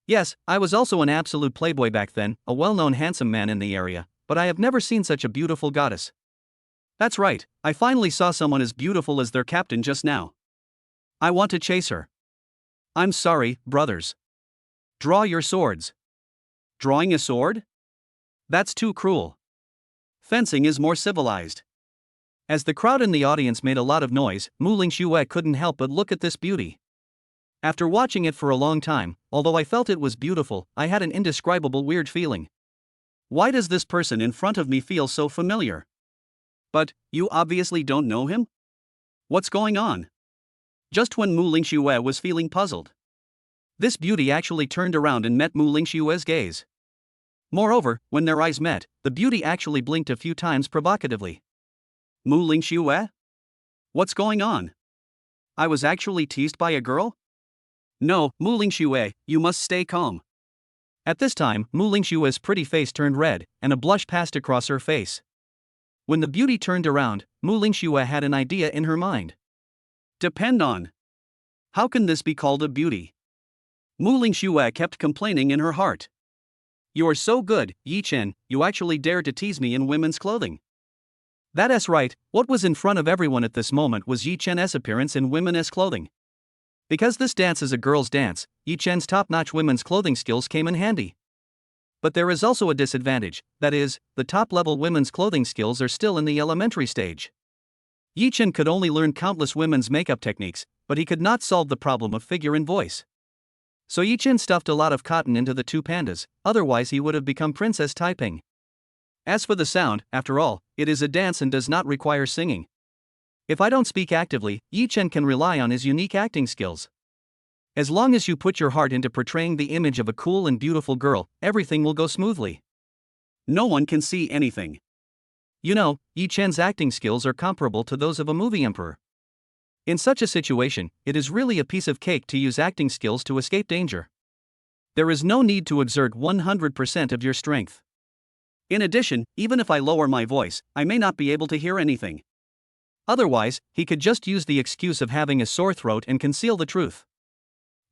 Yes, I was also an absolute playboy back then, a well-known handsome man in the area, but I have never seen such a beautiful goddess. That's right, I finally saw someone as beautiful as their captain just now. I want to chase her. I'm sorry, brothers. Draw your swords. Drawing a sword? That's too cruel. Fencing is more civilized. As the crowd in the audience made a lot of noise, Muing Shuer couldn't help but look at this beauty. After watching it for a long time, although I felt it was beautiful, I had an indescribable weird feeling. Why does this person in front of me feel so familiar? But, you obviously don't know him? What's going on? Just when Muing Shuer was feeling puzzled, this beauty actually turned around and met Muing Shuer's gaze. Moreover, when their eyes met, the beauty actually blinked a few times provocatively. Muing Shuer? What's going on? I was actually teased by a girl? No, Muing Shuer, you must stay calm. At this time, Muing Shuer's pretty face turned red, and a blush passed across her face. When the beauty turned around, Muing Shuer had an idea in her mind. Depend on. How can this be called a beauty? Muing Shuer kept complaining in her heart. You are so good, Yi Chen, you actually dare to tease me in women's clothing. That's right, what was in front of everyone at this moment was Yi Chen's appearance in women's clothing. Because this dance is a girl's dance, Yi Chen's top-notch women's clothing skills came in handy. But there is also a disadvantage, that is, the top-level women's clothing skills are still in the elementary stage. Yi Chen could only learn countless women's makeup techniques, but he could not solve the problem of figure and voice. So Yi Chen stuffed a lot of cotton into the two pandas, otherwise he would have become Princess Taiping. As for the sound, after all, it is a dance and does not require singing. If I don't speak actively, Yi Chen can rely on his unique acting skills. As long as you put your heart into portraying the image of a cool and beautiful girl, everything will go smoothly. No one can see anything. You know, Yi Chen's acting skills are comparable to those of a movie emperor. In such a situation, it is really a piece of cake to use acting skills to escape danger. There is no need to exert 100% of your strength. In addition, even if I lower my voice, I may not be able to hear anything. Otherwise, he could just use the excuse of having a sore throat and conceal the truth.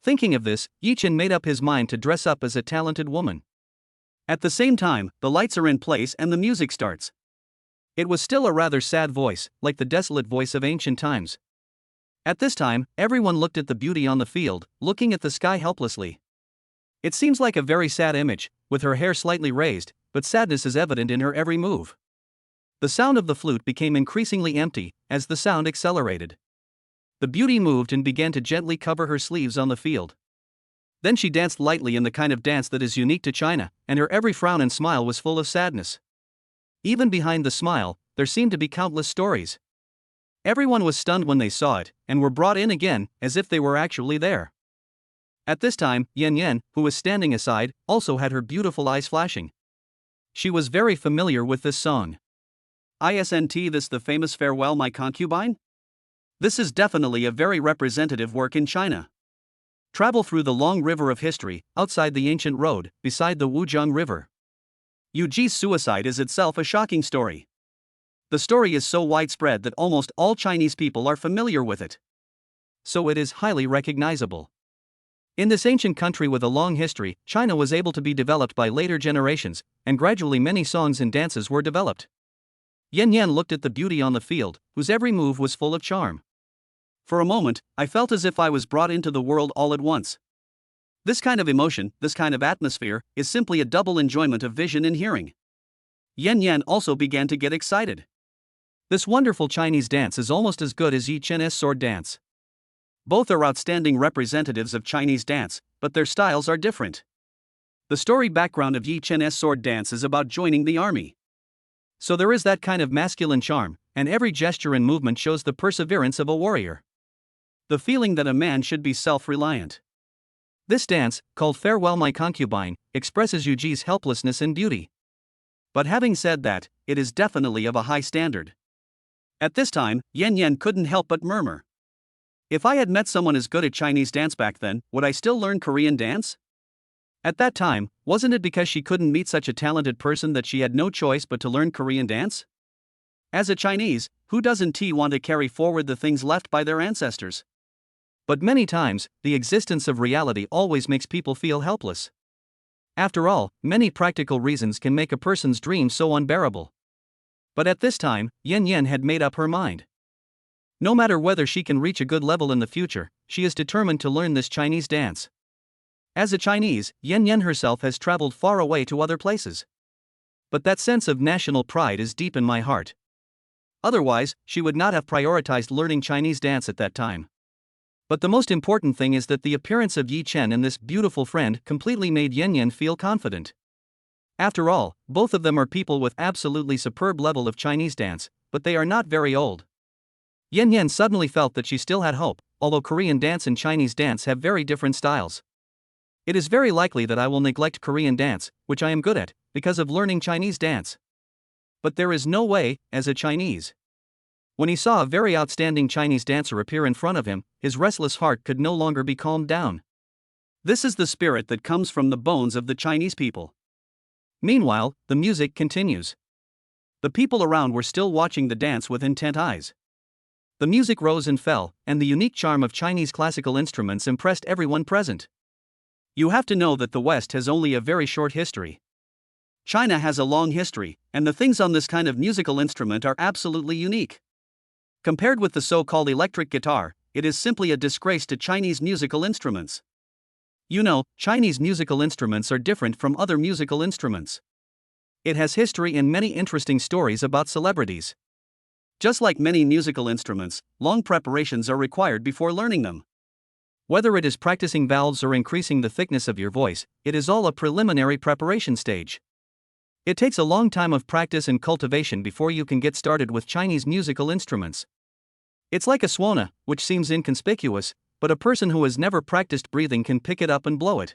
Thinking of this, Yi Chen made up his mind to dress up as a talented woman. At the same time, the lights are in place and the music starts. It was still a rather sad voice, like the desolate voice of ancient times. At this time, everyone looked at the beauty on the field, looking at the sky helplessly. It seems like a very sad image, with her hair slightly raised, but sadness is evident in her every move. The sound of the flute became increasingly empty as the sound accelerated. The beauty moved and began to gently cover her sleeves on the field. Then she danced lightly in the kind of dance that is unique to China, and her every frown and smile was full of sadness. Even behind the smile, there seemed to be countless stories. Everyone was stunned when they saw it, and were brought in again, as if they were actually there. At this time, Yan, who was standing aside, also had her beautiful eyes flashing. She was very familiar with this song. Isn't this the famous Farewell My Concubine? This is definitely a very representative work in China. Travel through the long river of history, outside the ancient road, beside the Wujiang River. Yu Ji's suicide is itself a shocking story. The story is so widespread that almost all Chinese people are familiar with it. So it is highly recognizable. In this ancient country with a long history, China was able to be developed by later generations, and gradually many songs and dances were developed. Yan looked at the beauty on the field, whose every move was full of charm. For a moment, I felt as if I was brought into the world all at once. This kind of emotion, this kind of atmosphere, is simply a double enjoyment of vision and hearing. Yan also began to get excited. This wonderful Chinese dance is almost as good as Yi Chen's sword dance. Both are outstanding representatives of Chinese dance, but their styles are different. The story background of Yi Chen's sword dance is about joining the army. So there is that kind of masculine charm, and every gesture and movement shows the perseverance of a warrior. The feeling that a man should be self-reliant. This dance, called Farewell My Concubine, expresses Yu Ji's helplessness and beauty. But having said that, it is definitely of a high standard. At this time, Yan couldn't help but murmur. If I had met someone as good at Chinese dance back then, would I still learn Korean dance? At that time, wasn't it because she couldn't meet such a talented person that she had no choice but to learn Korean dance? As a Chinese, who doesn't want to carry forward the things left by their ancestors? But many times, the existence of reality always makes people feel helpless. After all, many practical reasons can make a person's dream so unbearable. But at this time, Yan had made up her mind. No matter whether she can reach a good level in the future, she is determined to learn this Chinese dance. As a Chinese, Yan herself has traveled far away to other places. But that sense of national pride is deep in my heart. Otherwise, she would not have prioritized learning Chinese dance at that time. But the most important thing is that the appearance of Yi Chen and this beautiful friend completely made Yan feel confident. After all, both of them are people with absolutely superb level of Chinese dance, but they are not very old. Yan suddenly felt that she still had hope, although Korean dance and Chinese dance have very different styles. It is very likely that I will neglect Korean dance, which I am good at, because of learning Chinese dance. But there is no way, as a Chinese. When he saw a very outstanding Chinese dancer appear in front of him, his restless heart could no longer be calmed down. This is the spirit that comes from the bones of the Chinese people. Meanwhile, the music continues. The people around were still watching the dance with intent eyes. The music rose and fell, and the unique charm of Chinese classical instruments impressed everyone present. You have to know that the West has only a very short history. China has a long history, and the things on this kind of musical instrument are absolutely unique. Compared with the so-called electric guitar, it is simply a disgrace to Chinese musical instruments. You know, Chinese musical instruments are different from other musical instruments. It has history and many interesting stories about celebrities. Just like many musical instruments, long preparations are required before learning them. Whether it is practicing valves or increasing the thickness of your voice, it is all a preliminary preparation stage. It takes a long time of practice and cultivation before you can get started with Chinese musical instruments. It's like a swana, which seems inconspicuous, but a person who has never practiced breathing can pick it up and blow it.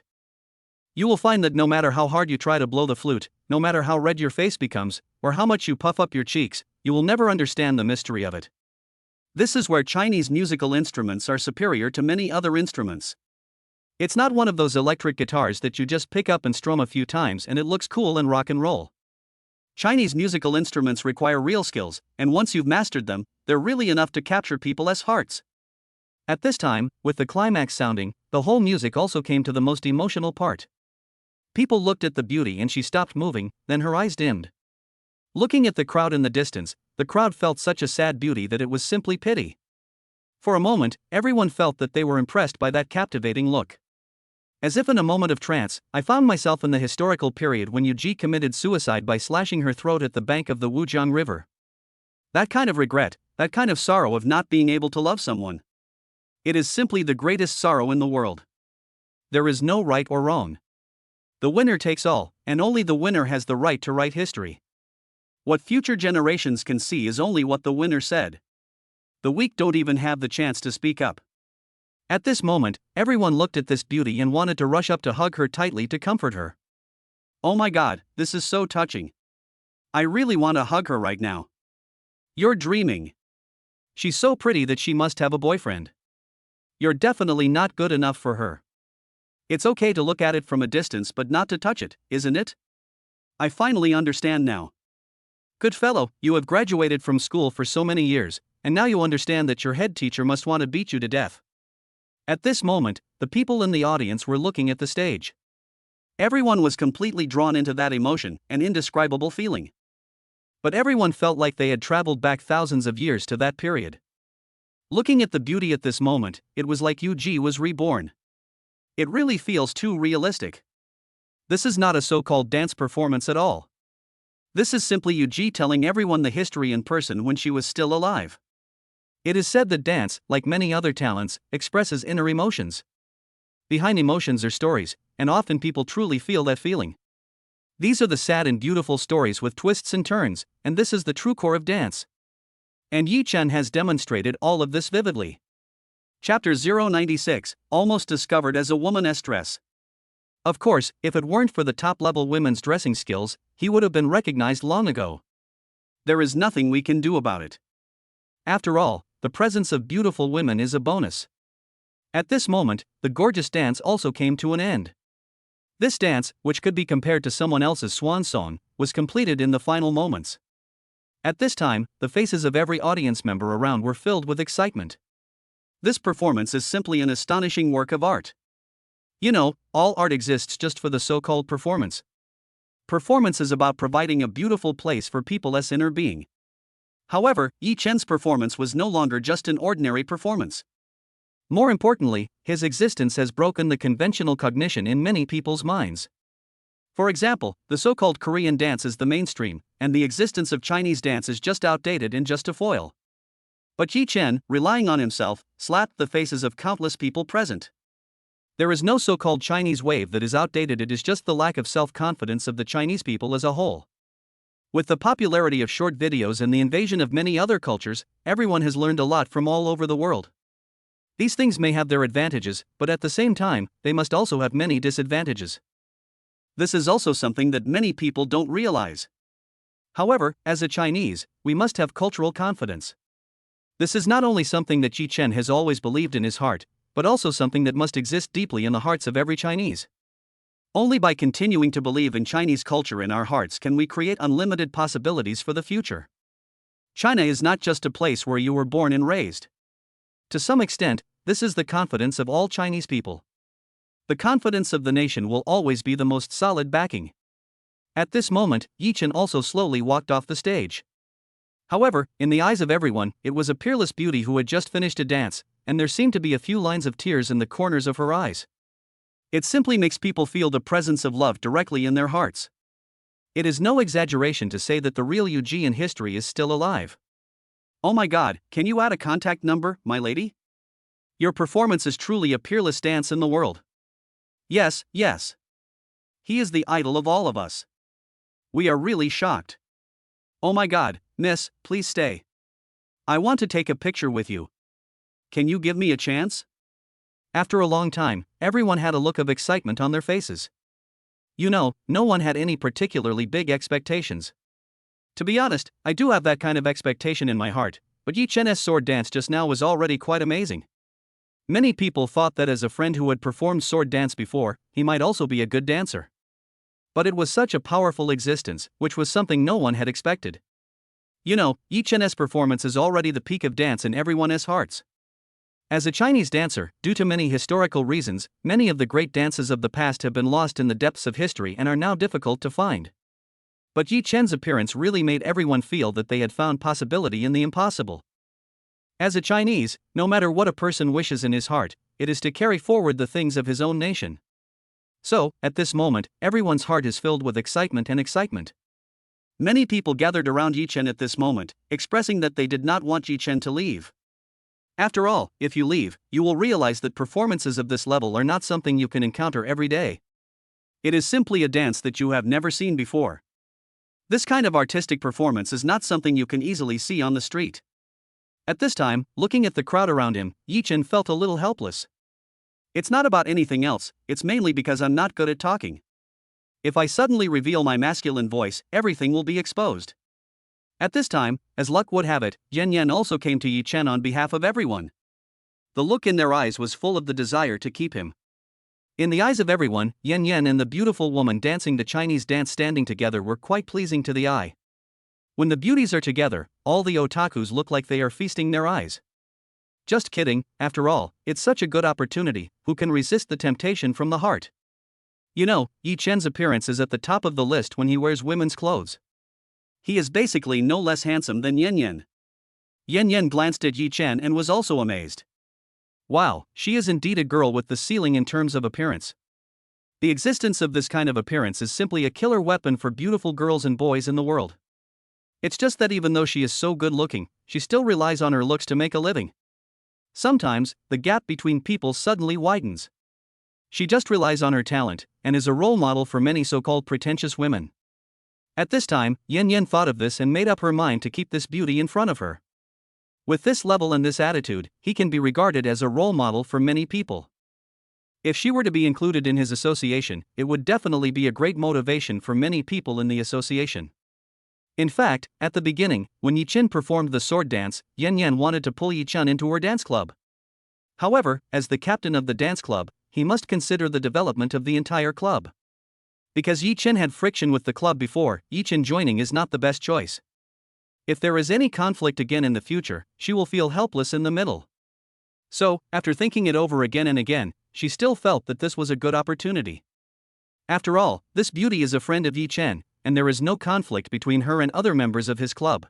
You will find that no matter how hard you try to blow the flute, no matter how red your face becomes, or how much you puff up your cheeks, you will never understand the mystery of it. This is where Chinese musical instruments are superior to many other instruments. It's not one of those electric guitars that you just pick up and strum a few times and it looks cool and rock and roll. Chinese musical instruments require real skills, and once you've mastered them, they're really enough to capture people's hearts. At this time, with the climax sounding, the whole music also came to the most emotional part. People looked at the beauty and she stopped moving, then her eyes dimmed. Looking at the crowd in the distance, the crowd felt such a sad beauty that it was simply pity. For a moment, everyone felt that they were impressed by that captivating look. As if in a moment of trance, I found myself in the historical period when Yu Ji committed suicide by slashing her throat at the bank of the Wujiang River. That kind of regret, that kind of sorrow of not being able to love someone. It is simply the greatest sorrow in the world. There is no right or wrong. The winner takes all, and only the winner has the right to write history. What future generations can see is only what the winner said. The weak don't even have the chance to speak up. At this moment, everyone looked at this beauty and wanted to rush up to hug her tightly to comfort her. Oh my God, this is so touching. I really want to hug her right now. You're dreaming. She's so pretty that she must have a boyfriend. You're definitely not good enough for her. It's okay to look at it from a distance but not to touch it, isn't it? I finally understand now. Good fellow, you have graduated from school for so many years, and now you understand that your head teacher must want to beat you to death. At this moment, the people in the audience were looking at the stage. Everyone was completely drawn into that emotion, an indescribable feeling. But everyone felt like they had traveled back thousands of years to that period. Looking at the beauty at this moment, it was like Yu was reborn. It really feels too realistic. This is not a so-called dance performance at all. This is simply Yu telling everyone the history in person when she was still alive. It is said that dance, like many other talents, expresses inner emotions. Behind emotions are stories, and often people truly feel that feeling. These are the sad and beautiful stories with twists and turns, and this is the true core of dance. And Yi Chen has demonstrated all of this vividly. Chapter 096, almost discovered as a woman's dress. Of course, if it weren't for the top-level women's dressing skills, he would have been recognized long ago. There is nothing we can do about it. After all, the presence of beautiful women is a bonus. At this moment, the gorgeous dance also came to an end. This dance, which could be compared to someone else's swan song, was completed in the final moments. At this time, the faces of every audience member around were filled with excitement. This performance is simply an astonishing work of art. You know, all art exists just for the so-called performance. Performance is about providing a beautiful place for people's inner being. However, Yi Chen's performance was no longer just an ordinary performance. More importantly, his existence has broken the conventional cognition in many people's minds. For example, the so-called Korean dance is the mainstream, and the existence of Chinese dance is just outdated and just a foil. But Yi Chen, relying on himself, slapped the faces of countless people present. There is no so-called Chinese wave that is outdated, it is just the lack of self-confidence of the Chinese people as a whole. With the popularity of short videos and the invasion of many other cultures, everyone has learned a lot from all over the world. These things may have their advantages, but at the same time, they must also have many disadvantages. This is also something that many people don't realize. However, as a Chinese, we must have cultural confidence. This is not only something that Yi Chen has always believed in his heart, but also something that must exist deeply in the hearts of every Chinese. Only by continuing to believe in Chinese culture in our hearts can we create unlimited possibilities for the future. China is not just a place where you were born and raised. To some extent, this is the confidence of all Chinese people. The confidence of the nation will always be the most solid backing. At this moment, Yi Chen also slowly walked off the stage. However, in the eyes of everyone, it was a peerless beauty who had just finished a dance, and there seemed to be a few lines of tears in the corners of her eyes. It simply makes people feel the presence of love directly in their hearts. It is no exaggeration to say that the real Yu in history is still alive. Oh my God, can you add a contact number, my lady? Your performance is truly a peerless dance in the world. Yes, yes. He is the idol of all of us. We are really shocked. Oh my God, miss, please stay. I want to take a picture with you. Can you give me a chance? After a long time, everyone had a look of excitement on their faces. You know, no one had any particularly big expectations. To be honest, I do have that kind of expectation in my heart, but Yi Chen's sword dance just now was already quite amazing. Many people thought that as a friend who had performed sword dance before, he might also be a good dancer. But it was such a powerful existence, which was something no one had expected. You know, Yi Chen's performance is already the peak of dance in everyone's hearts. As a Chinese dancer, due to many historical reasons, many of the great dances of the past have been lost in the depths of history and are now difficult to find. But Yi Chen's appearance really made everyone feel that they had found possibility in the impossible. As a Chinese, no matter what a person wishes in his heart, it is to carry forward the things of his own nation. So, at this moment, everyone's heart is filled with excitement and excitement. Many people gathered around Yi Chen at this moment, expressing that they did not want Yi Chen to leave. After all, if you leave, you will realize that performances of this level are not something you can encounter every day. It is simply a dance that you have never seen before. This kind of artistic performance is not something you can easily see on the street. At this time, looking at the crowd around him, Yi Chen felt a little helpless. It's not about anything else, it's mainly because I'm not good at talking. If I suddenly reveal my masculine voice, everything will be exposed. At this time, as luck would have it, Yan Yan also came to Yi Chen on behalf of everyone. The look in their eyes was full of the desire to keep him. In the eyes of everyone, Yan Yan and the beautiful woman dancing the Chinese dance standing together were quite pleasing to the eye. When the beauties are together, all the otakus look like they are feasting their eyes. Just kidding, after all, it's such a good opportunity, who can resist the temptation from the heart? You know, Yi Chen's appearance is at the top of the list when he wears women's clothes. He is basically no less handsome than Yan Yan. Yan Yan glanced at Yi Chen and was also amazed. Wow, she is indeed a girl with the ceiling in terms of appearance. The existence of this kind of appearance is simply a killer weapon for beautiful girls and boys in the world. It's just that even though she is so good looking, she still relies on her looks to make a living. Sometimes, the gap between people suddenly widens. She just relies on her talent, and is a role model for many so-called pretentious women. At this time, Yan Yan thought of this and made up her mind to keep this beauty in front of her. With this level and this attitude, he can be regarded as a role model for many people. If she were to be included in his association, it would definitely be a great motivation for many people in the association. In fact, at the beginning, when Yi Chen performed the sword dance, Yan Yan wanted to pull Yi Chen into her dance club. However, as the captain of the dance club, he must consider the development of the entire club. Because Yi Chen had friction with the club before, Yi Chen joining is not the best choice. If there is any conflict again in the future, she will feel helpless in the middle. So, after thinking it over again and again, she still felt that this was a good opportunity. After all, this beauty is a friend of Yi Chen, and there is no conflict between her and other members of his club.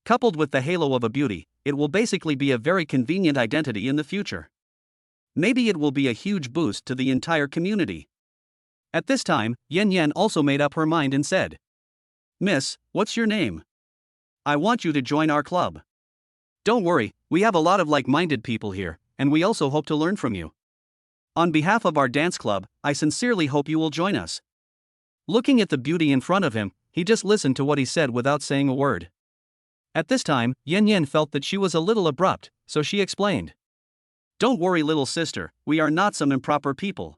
Coupled with the halo of a beauty, it will basically be a very convenient identity in the future. Maybe it will be a huge boost to the entire community. At this time, Yan Yan also made up her mind and said, "Miss, what's your name? I want you to join our club. Don't worry, we have a lot of like-minded people here, and we also hope to learn from you. On behalf of our dance club, I sincerely hope you will join us." Looking at the beauty in front of him, he just listened to what he said without saying a word. At this time, Yan Yan felt that she was a little abrupt, so she explained. "Don't worry, little sister, we are not some improper people.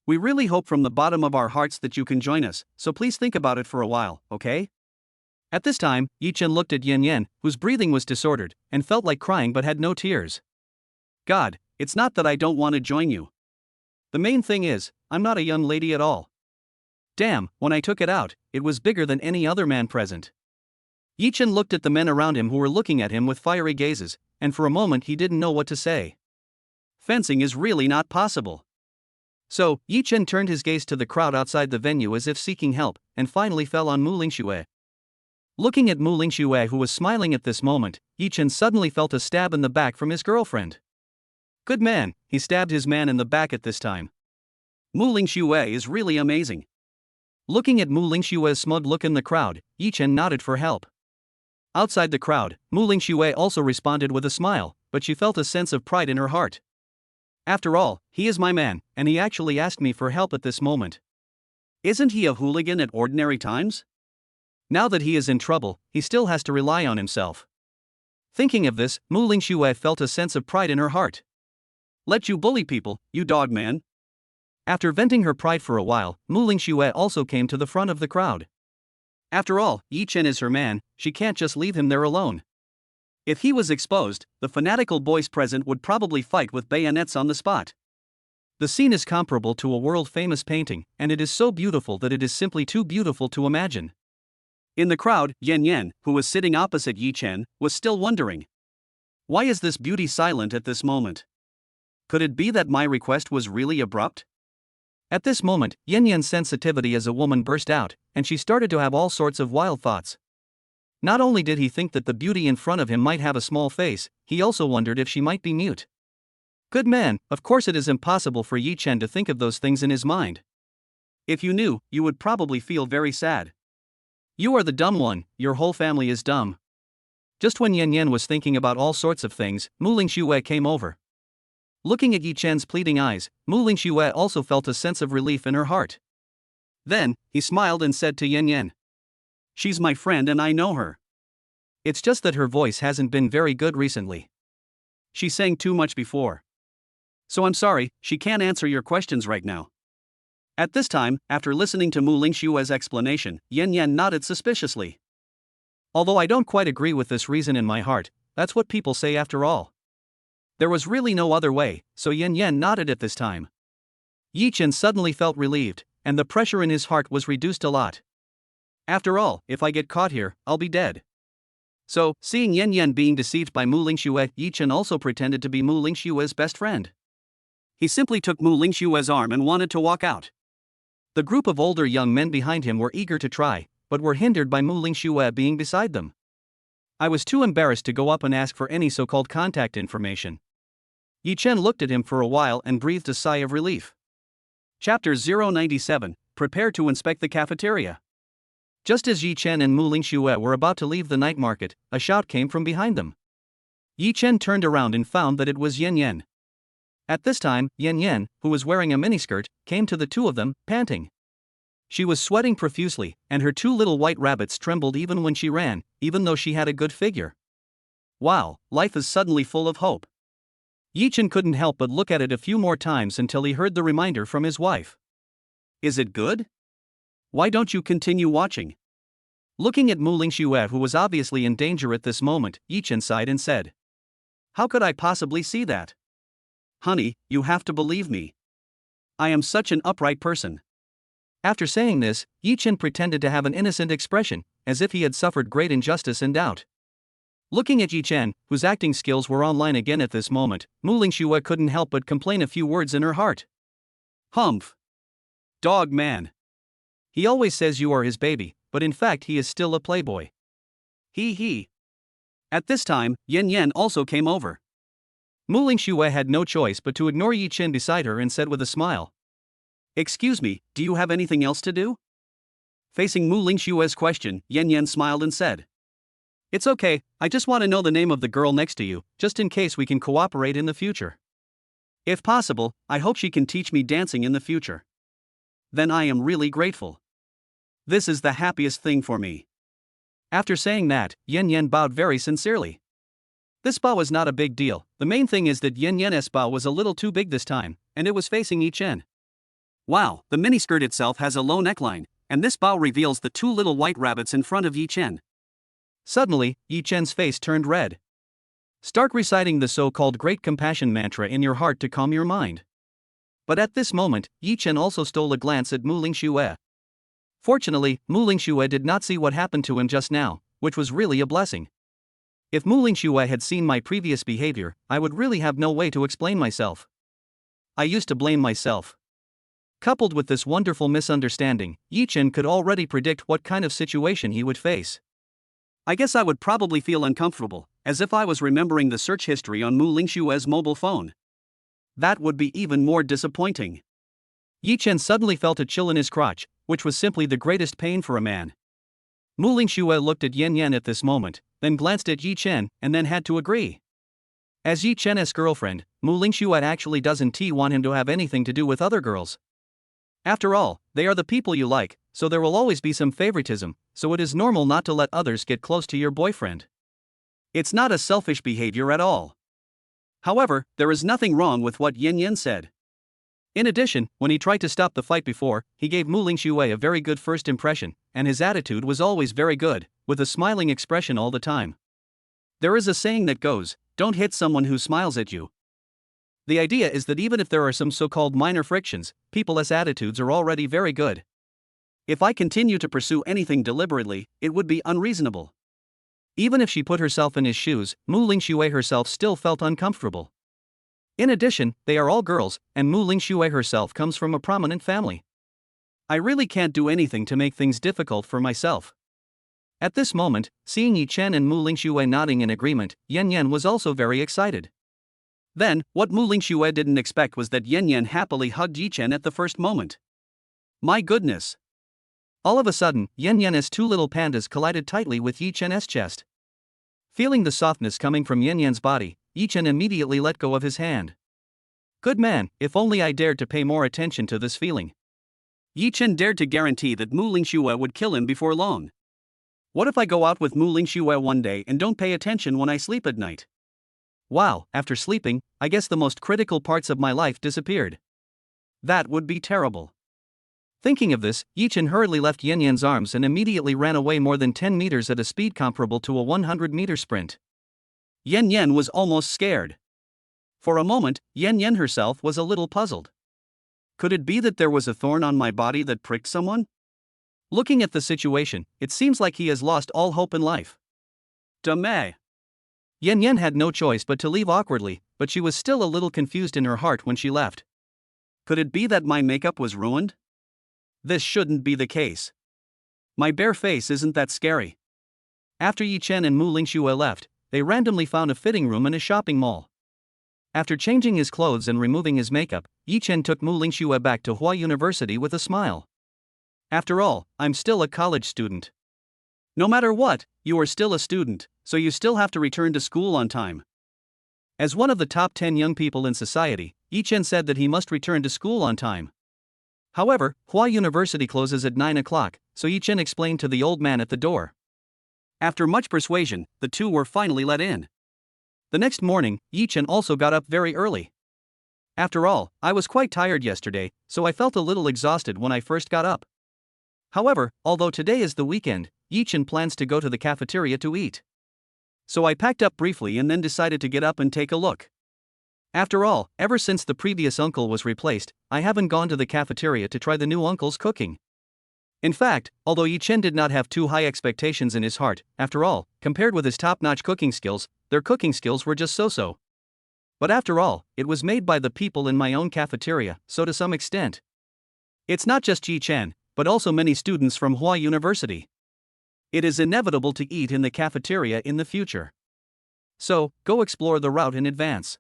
We really hope from the bottom of our hearts that you can join us, so please think about it for a while, okay?" At this time, Yi Chen looked at Yan Yan, whose breathing was disordered, and felt like crying but had no tears. "God, it's not that I don't want to join you. The main thing is, I'm not a young lady at all. Damn, when I took it out, it was bigger than any other man present." Yi Chen looked at the men around him who were looking at him with fiery gazes, and for a moment he didn't know what to say. Fencing is really not possible. So, Yi Chen turned his gaze to the crowd outside the venue as if seeking help, and finally fell on Muing Shuer. Looking at Muing Shuer, who was smiling at this moment, Yi Chen suddenly felt a stab in the back from his girlfriend. Good man, he stabbed his man in the back at this time. Muing Shuer is really amazing. Looking at Muing Shuer's smug look in the crowd, Yi Chen nodded for help. Outside the crowd, Muing Shuer also responded with a smile, but she felt a sense of pride in her heart. After all, he is my man, and he actually asked me for help at this moment. Isn't he a hooligan at ordinary times? Now that he is in trouble, he still has to rely on himself. Thinking of this, Muing Shuer felt a sense of pride in her heart. Let you bully people, you dog man. After venting her pride for a while, Muing Shuer also came to the front of the crowd. After all, Yi Chen is her man, she can't just leave him there alone. If he was exposed, the fanatical boys present would probably fight with bayonets on the spot. The scene is comparable to a world-famous painting, and it is so beautiful that it is simply too beautiful to imagine. In the crowd, Yan Yan, who was sitting opposite Yi Chen, was still wondering. Why is this beauty silent at this moment? Could it be that my request was really abrupt? At this moment, Yan Yan's sensitivity as a woman burst out, and she started to have all sorts of wild thoughts. Not only did he think that the beauty in front of him might have a small face, he also wondered if she might be mute. Good man, of course it is impossible for Yi Chen to think of those things in his mind. If you knew, you would probably feel very sad. You are the dumb one, your whole family is dumb. Just when Yan Yan was thinking about all sorts of things, Muing Shuer came over. Looking at Yi Chen's pleading eyes, Muing Shuer also felt a sense of relief in her heart. Then, he smiled and said to Yan Yan, "She's my friend and I know her. It's just that her voice hasn't been very good recently. She sang too much before. So I'm sorry, she can't answer your questions right now." At this time, after listening to Muing Shuer's explanation, Yan Yan nodded suspiciously. Although I don't quite agree with this reason in my heart, that's what people say after all. There was really no other way, so Yan Yan nodded at this time. Yi Chen suddenly felt relieved, and the pressure in his heart was reduced a lot. After all, if I get caught here, I'll be dead. So, seeing Yan Yan being deceived by Muing Shuer, Yi Chen also pretended to be Muing Shuer's best friend. He simply took Muing Shuer's arm and wanted to walk out. The group of older young men behind him were eager to try, but were hindered by Muing Shuer being beside them. I was too embarrassed to go up and ask for any so-called contact information. Yi Chen looked at him for a while and breathed a sigh of relief. Chapter 097, Prepare to inspect the cafeteria. Just as Yi Chen and Muing Shuer were about to leave the night market, a shout came from behind them. Yi Chen turned around and found that it was Yan Yan. At this time, Yan Yan, who was wearing a miniskirt, came to the two of them, panting. She was sweating profusely, and her two little white rabbits trembled even when she ran, even though she had a good figure. Wow, life is suddenly full of hope. Yi Chen couldn't help but look at it a few more times until he heard the reminder from his wife. Is it good? Why don't you continue watching? Looking at Muing Shuer, who was obviously in danger at this moment, Yi Chen sighed and said, "How could I possibly see that? Honey, you have to believe me. I am such an upright person." After saying this, Yi Chen pretended to have an innocent expression, as if he had suffered great injustice and doubt. Looking at Yi Chen, whose acting skills were online again at this moment, Muing Shuer couldn't help but complain a few words in her heart. "Humph. Dog man. He always says you are his baby, but in fact he is still a playboy. He. At this time, Yan Yan also came over. Muing Shuer had no choice but to ignore Yi Chen beside her and said with a smile, "Excuse me, do you have anything else to do?" Facing Muing Shuer's question, Yan Yan smiled and said, "It's okay, I just want to know the name of the girl next to you, just in case we can cooperate in the future. If possible, I hope she can teach me dancing in the future. Then I am really grateful. This is the happiest thing for me." After saying that, Yan Yan bowed very sincerely. This bow was not a big deal, the main thing is that Yan Yan's bow was a little too big this time, and it was facing Yi Chen. Wow, the miniskirt itself has a low neckline, and this bow reveals the two little white rabbits in front of Yi Chen. Suddenly, Yi Chen's face turned red. Start reciting the so-called Great Compassion mantra in your heart to calm your mind. But at this moment, Yi Chen also stole a glance at Muing Shuer. Fortunately, Muing Shuer did not see what happened to him just now, which was really a blessing. If Muing Shuer had seen my previous behavior, I would really have no way to explain myself. I used to blame myself. Coupled with this wonderful misunderstanding, Yi Chen could already predict what kind of situation he would face. I guess I would probably feel uncomfortable, as if I was remembering the search history on Muing Shuer's mobile phone. That would be even more disappointing. Yi Chen suddenly felt a chill in his crotch, which was simply the greatest pain for a man. Muing Shuer looked at Yan Yan at this moment, then glanced at Yi Chen, and then had to agree. As Yi Chen's girlfriend, Muing Shuer actually doesn't want him to have anything to do with other girls. After all, they are the people you like, so there will always be some favoritism, so it is normal not to let others get close to your boyfriend. It's not a selfish behavior at all. However, there is nothing wrong with what Yan Yan said. In addition, when he tried to stop the fight before, he gave Muing Shuer a very good first impression, and his attitude was always very good, with a smiling expression all the time. There is a saying that goes, "Don't hit someone who smiles at you." The idea is that even if there are some so-called minor frictions, people's attitudes are already very good. If I continue to pursue anything deliberately, it would be unreasonable. Even if she put herself in his shoes, Muing Shuer herself still felt uncomfortable. In addition, they are all girls, and Muing Shuer herself comes from a prominent family. I really can't do anything to make things difficult for myself. At this moment, seeing Yi Chen and Muing Shuer nodding in agreement, Yan Yan was also very excited. Then, what Muing Shuer didn't expect was that Yan Yan happily hugged Yi Chen at the first moment. My goodness! All of a sudden, Yan Yan's two little pandas collided tightly with Yi Chen's chest. Feeling the softness coming from Yan Yan's body, Yi Chen immediately let go of his hand. Good man, if only I dared to pay more attention to this feeling. Yi Chen dared to guarantee that Muing Shuer would kill him before long. What if I go out with Muing Shuer one day and don't pay attention when I sleep at night? Wow, after sleeping, I guess the most critical parts of my life disappeared. That would be terrible. Thinking of this, Yi Chen hurriedly left Yan Yan's arms and immediately ran away more than 10 meters at a speed comparable to a 100-meter sprint. Yan Yan was almost scared. For a moment, Yan Yan herself was a little puzzled. Could it be that there was a thorn on my body that pricked someone? Looking at the situation, it seems like he has lost all hope in life. Damn. Yan Yan had no choice but to leave awkwardly, but she was still a little confused in her heart when she left. Could it be that my makeup was ruined? This shouldn't be the case. My bare face isn't that scary. After Yi Chen and Muing Shuer left, they randomly found a fitting room in a shopping mall. After changing his clothes and removing his makeup, Yi Chen took Muing Shuer back to Hua University with a smile. After all, I'm still a college student. No matter what, you are still a student, so you still have to return to school on time. As one of the top 10 young people in society, Yi Chen said that he must return to school on time. However, Hua University closes at 9 o'clock, so Yi Chen explained to the old man at the door. After much persuasion, the two were finally let in. The next morning, Yi Chen also got up very early. After all, I was quite tired yesterday, so I felt a little exhausted when I first got up. However, although today is the weekend, Yi Chen plans to go to the cafeteria to eat. So I packed up briefly and then decided to get up and take a look. After all, ever since the previous uncle was replaced, I haven't gone to the cafeteria to try the new uncle's cooking. In fact, although Yi Chen did not have too high expectations in his heart, after all, compared with his top-notch cooking skills, their cooking skills were just so-so. But after all, it was made by the people in my own cafeteria, so to some extent. It's not just Yi Chen, but also many students from Hua University. It is inevitable to eat in the cafeteria in the future. So, go explore the route in advance.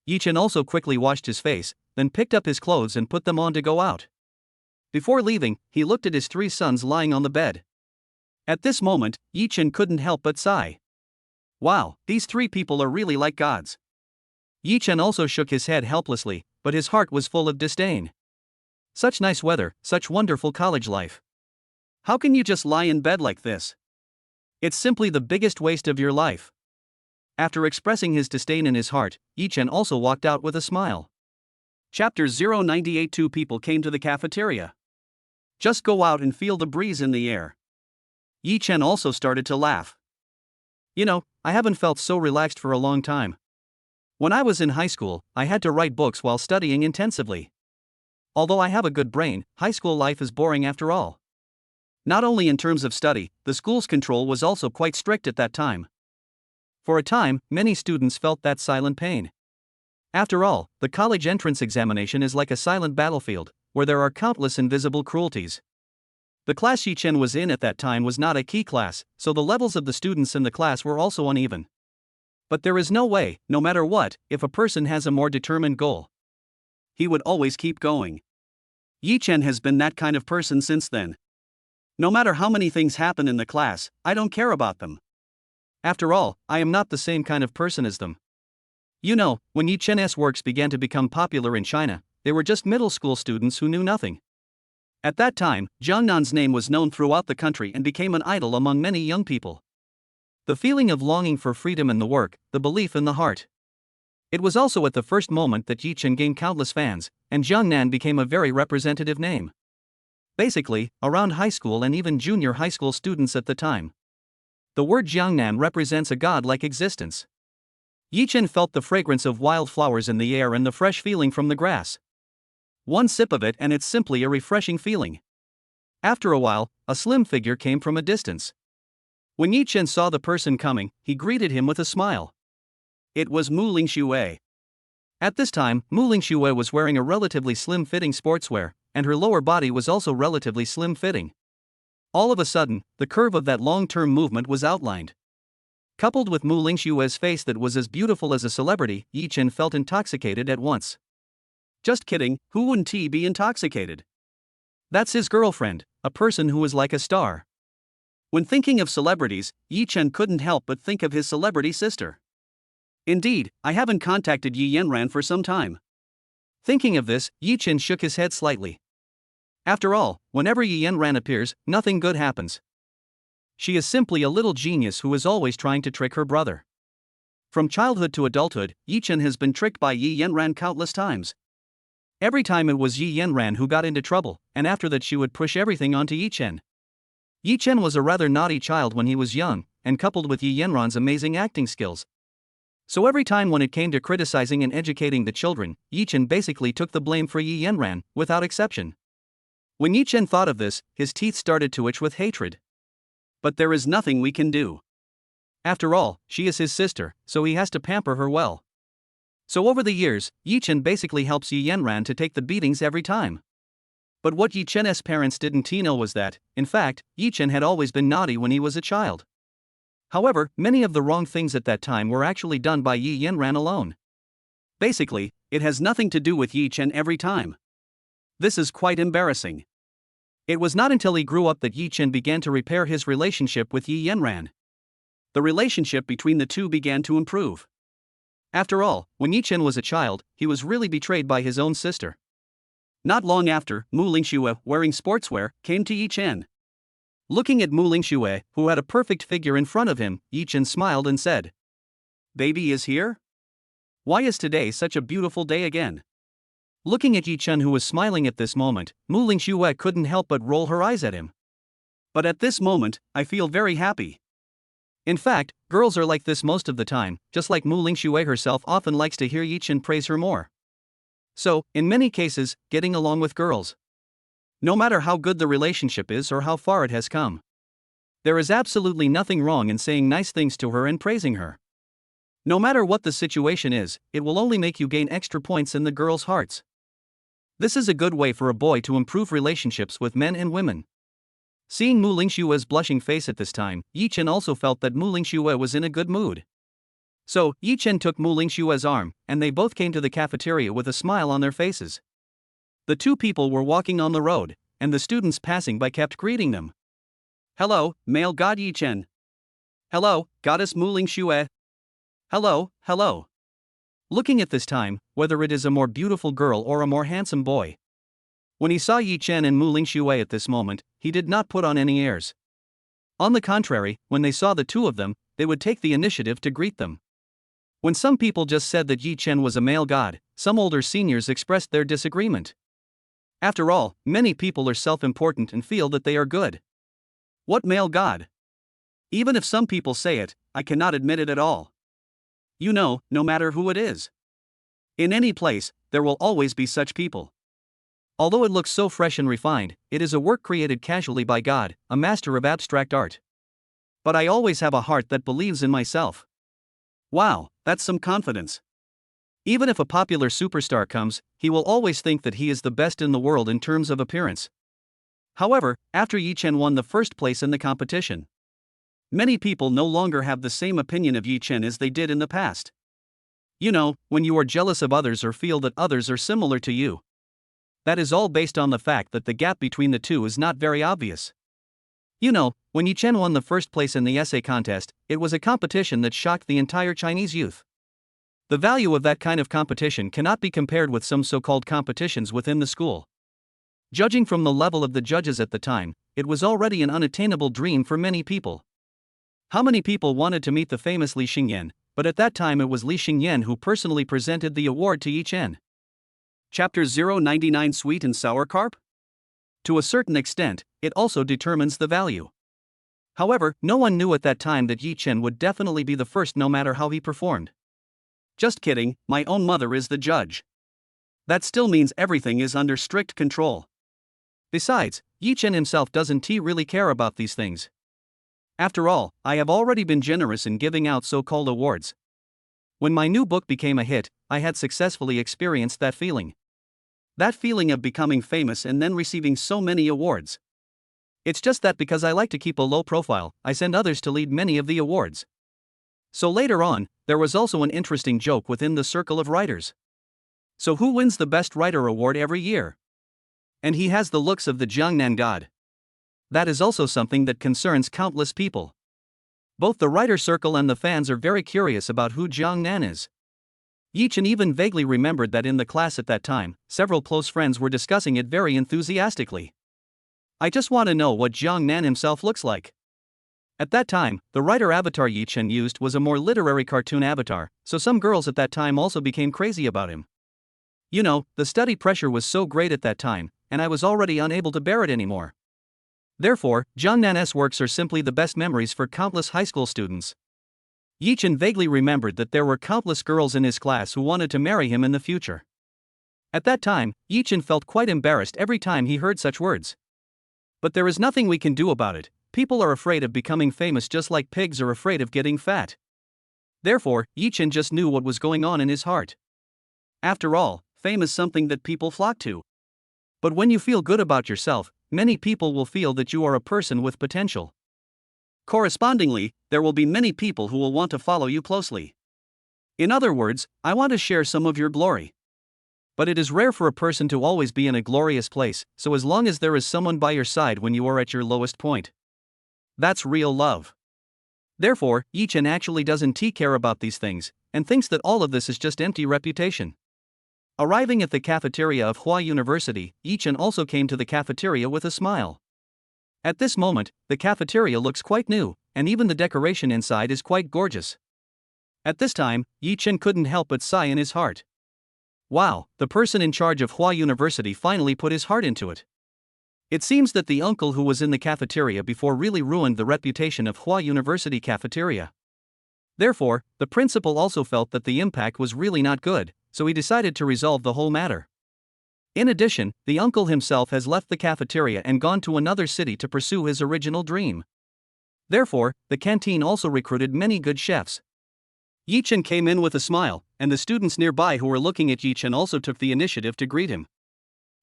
Yi Chen also quickly washed his face, then picked up his clothes and put them on to go out. Before leaving, he looked at his three sons lying on the bed. At this moment, Yi Chen couldn't help but sigh. Wow, these three people are really like gods. Yi Chen also shook his head helplessly, but his heart was full of disdain. Such nice weather, such wonderful college life. How can you just lie in bed like this? It's simply the biggest waste of your life. After expressing his disdain in his heart, Yi Chen also walked out with a smile. Chapter 098. Two people came to the cafeteria. Just go out and feel the breeze in the air. Yi Chen also started to laugh. You know, I haven't felt so relaxed for a long time. When I was in high school, I had to write books while studying intensively. Although I have a good brain, high school life is boring after all. Not only in terms of study, the school's control was also quite strict at that time. For a time, many students felt that silent pain. After all, the college entrance examination is like a silent battlefield, where there are countless invisible cruelties. The class Yi Chen was in at that time was not a key class, so the levels of the students in the class were also uneven. But there is no way, no matter what, if a person has a more determined goal, he would always keep going. Yi Chen has been that kind of person since then. No matter how many things happen in the class, I don't care about them. After all, I am not the same kind of person as them. You know, when Yi Chen's works began to become popular in China, they were just middle school students who knew nothing. At that time, Jiang Nan's name was known throughout the country and became an idol among many young people. The feeling of longing for freedom in the work, the belief in the heart. It was also at the first moment that Yi Chen gained countless fans, and Jiang Nan became a very representative name. Basically, around high school and even junior high school students at the time. The word Jiangnan represents a godlike existence. Yi Chen felt the fragrance of wildflowers in the air and the fresh feeling from the grass. One sip of it and it's simply a refreshing feeling. After a while, a slim figure came from a distance. When Yi Chen saw the person coming, he greeted him with a smile. It was Muing Shuer. At this time, Muing Shuer was wearing a relatively slim-fitting sportswear, and her lower body was also relatively slim-fitting. All of a sudden, the curve of that long-term movement was outlined. Coupled with Muing Shuer's face that was as beautiful as a celebrity, Yi Chen felt intoxicated at once. Just kidding, who wouldn't he be intoxicated? That's his girlfriend, a person who is like a star. When thinking of celebrities, Yi Chen couldn't help but think of his celebrity sister. Indeed, I haven't contacted Yi Yanran for some time. Thinking of this, Yi Chen shook his head slightly. After all, whenever Yi Yanran appears, nothing good happens. She is simply a little genius who is always trying to trick her brother. From childhood to adulthood, Yi Chen has been tricked by Yi Yanran countless times. Every time it was Yi Yanran who got into trouble, and after that she would push everything onto Yi Chen. Yi Chen was a rather naughty child when he was young, and coupled with Yi Yanran's amazing acting skills. So every time when it came to criticizing and educating the children, Yi Chen basically took the blame for Yi Yanran, without exception. When Yi Chen thought of this, his teeth started to itch with hatred. But there is nothing we can do. After all, she is his sister, so he has to pamper her well. So over the years, Yi Chen basically helps Yi Yanran to take the beatings every time. But what Yi Chen's parents didn't know was that, in fact, Yi Chen had always been naughty when he was a child. However, many of the wrong things at that time were actually done by Yi Yanran alone. Basically, it has nothing to do with Yi Chen every time. This is quite embarrassing. It was not until he grew up that Yi Chen began to repair his relationship with Yi Yanran. The relationship between the two began to improve. After all, when Yi Chen was a child, he was really betrayed by his own sister. Not long after, Muing Shuer, wearing sportswear, came to Yi Chen. Looking at Muing Shuer, who had a perfect figure in front of him, Yi Chen smiled and said, "Baby is here? Why is today such a beautiful day again?" Looking at Yi Chen, who was smiling at this moment, Muing Shuer couldn't help but roll her eyes at him. But at this moment, I feel very happy. In fact, girls are like this most of the time, just like Muing Shuer herself often likes to hear Yi Chen praise her more. So, in many cases, getting along with girls. No matter how good the relationship is or how far it has come, there is absolutely nothing wrong in saying nice things to her and praising her. No matter what the situation is, it will only make you gain extra points in the girls' hearts. This is a good way for a boy to improve relationships with men and women. Seeing Muing Shuer's blushing face at this time, Yi Chen also felt that Muing Shuer was in a good mood. So, Yi Chen took Muing Shuer's arm, and they both came to the cafeteria with a smile on their faces. The two people were walking on the road, and the students passing by kept greeting them. "Hello, male god Yi Chen. Hello, goddess Muing Shuer. Hello, hello." Looking at this time, whether it is a more beautiful girl or a more handsome boy. When he saw Yi Chen and Muing Shuer at this moment, he did not put on any airs. On the contrary, when they saw the two of them, they would take the initiative to greet them. When some people just said that Yi Chen was a male god, some older seniors expressed their disagreement. After all, many people are self-important and feel that they are good. What male god? Even if some people say it, I cannot admit it at all. You know, no matter who it is. In any place, there will always be such people. Although it looks so fresh and refined, it is a work created casually by God, a master of abstract art. But I always have a heart that believes in myself. Wow, that's some confidence. Even if a popular superstar comes, he will always think that he is the best in the world in terms of appearance. However, after Yi Chen won the first place in the competition, many people no longer have the same opinion of Yi Chen as they did in the past. You know, when you are jealous of others or feel that others are similar to you. That is all based on the fact that the gap between the two is not very obvious. You know, when Yi Chen won the first place in the essay contest, it was a competition that shocked the entire Chinese youth. The value of that kind of competition cannot be compared with some so-called competitions within the school. Judging from the level of the judges at the time, it was already an unattainable dream for many people. How many people wanted to meet the famous Li Xingyan, but at that time it was Li Xingyan who personally presented the award to Yi Chen. Chapter 099 Sweet and Sour Carp? To a certain extent, it also determines the value. However, no one knew at that time that Yi Chen would definitely be the first no matter how he performed. Just kidding, my own mother is the judge. That still means everything is under strict control. Besides, Yi Chen himself doesn't really care about these things. After all, I have already been generous in giving out so-called awards. When my new book became a hit, I had successfully experienced that feeling. That feeling of becoming famous and then receiving so many awards. It's just that because I like to keep a low profile, I send others to lead many of the awards. So later on, there was also an interesting joke within the circle of writers. So who wins the Best Writer award every year? And he has the looks of the Jiangnan god. That is also something that concerns countless people. Both the writer circle and the fans are very curious about who Jiang Nan is. Yi Chen even vaguely remembered that in the class at that time, several close friends were discussing it very enthusiastically. I just want to know what Jiang Nan himself looks like. At that time, the writer avatar Yi Chen used was a more literary cartoon avatar, so some girls at that time also became crazy about him. You know, the study pressure was so great at that time, and I was already unable to bear it anymore. Therefore, Jiang Nan's works are simply the best memories for countless high school students. Yi Chen vaguely remembered that there were countless girls in his class who wanted to marry him in the future. At that time, Yi Chen felt quite embarrassed every time he heard such words. But there is nothing we can do about it. People are afraid of becoming famous just like pigs are afraid of getting fat. Therefore, Yi Chen just knew what was going on in his heart. After all, fame is something that people flock to. But when you feel good about yourself, many people will feel that you are a person with potential. Correspondingly, there will be many people who will want to follow you closely. In other words, I want to share some of your glory. But it is rare for a person to always be in a glorious place, so as long as there is someone by your side when you are at your lowest point. That's real love. Therefore, Yi Chen actually doesn't care about these things, and thinks that all of this is just empty reputation. Arriving at the cafeteria of Hua University, Yi Chen also came to the cafeteria with a smile. At this moment, the cafeteria looks quite new, and even the decoration inside is quite gorgeous. At this time, Yi Chen couldn't help but sigh in his heart. Wow, the person in charge of Hua University finally put his heart into it. It seems that the uncle who was in the cafeteria before really ruined the reputation of Hua University cafeteria. Therefore, the principal also felt that the impact was really not good, so he decided to resolve the whole matter. In addition, the uncle himself has left the cafeteria and gone to another city to pursue his original dream. Therefore, the canteen also recruited many good chefs. Yi Chen came in with a smile, and the students nearby who were looking at Yi Chen also took the initiative to greet him.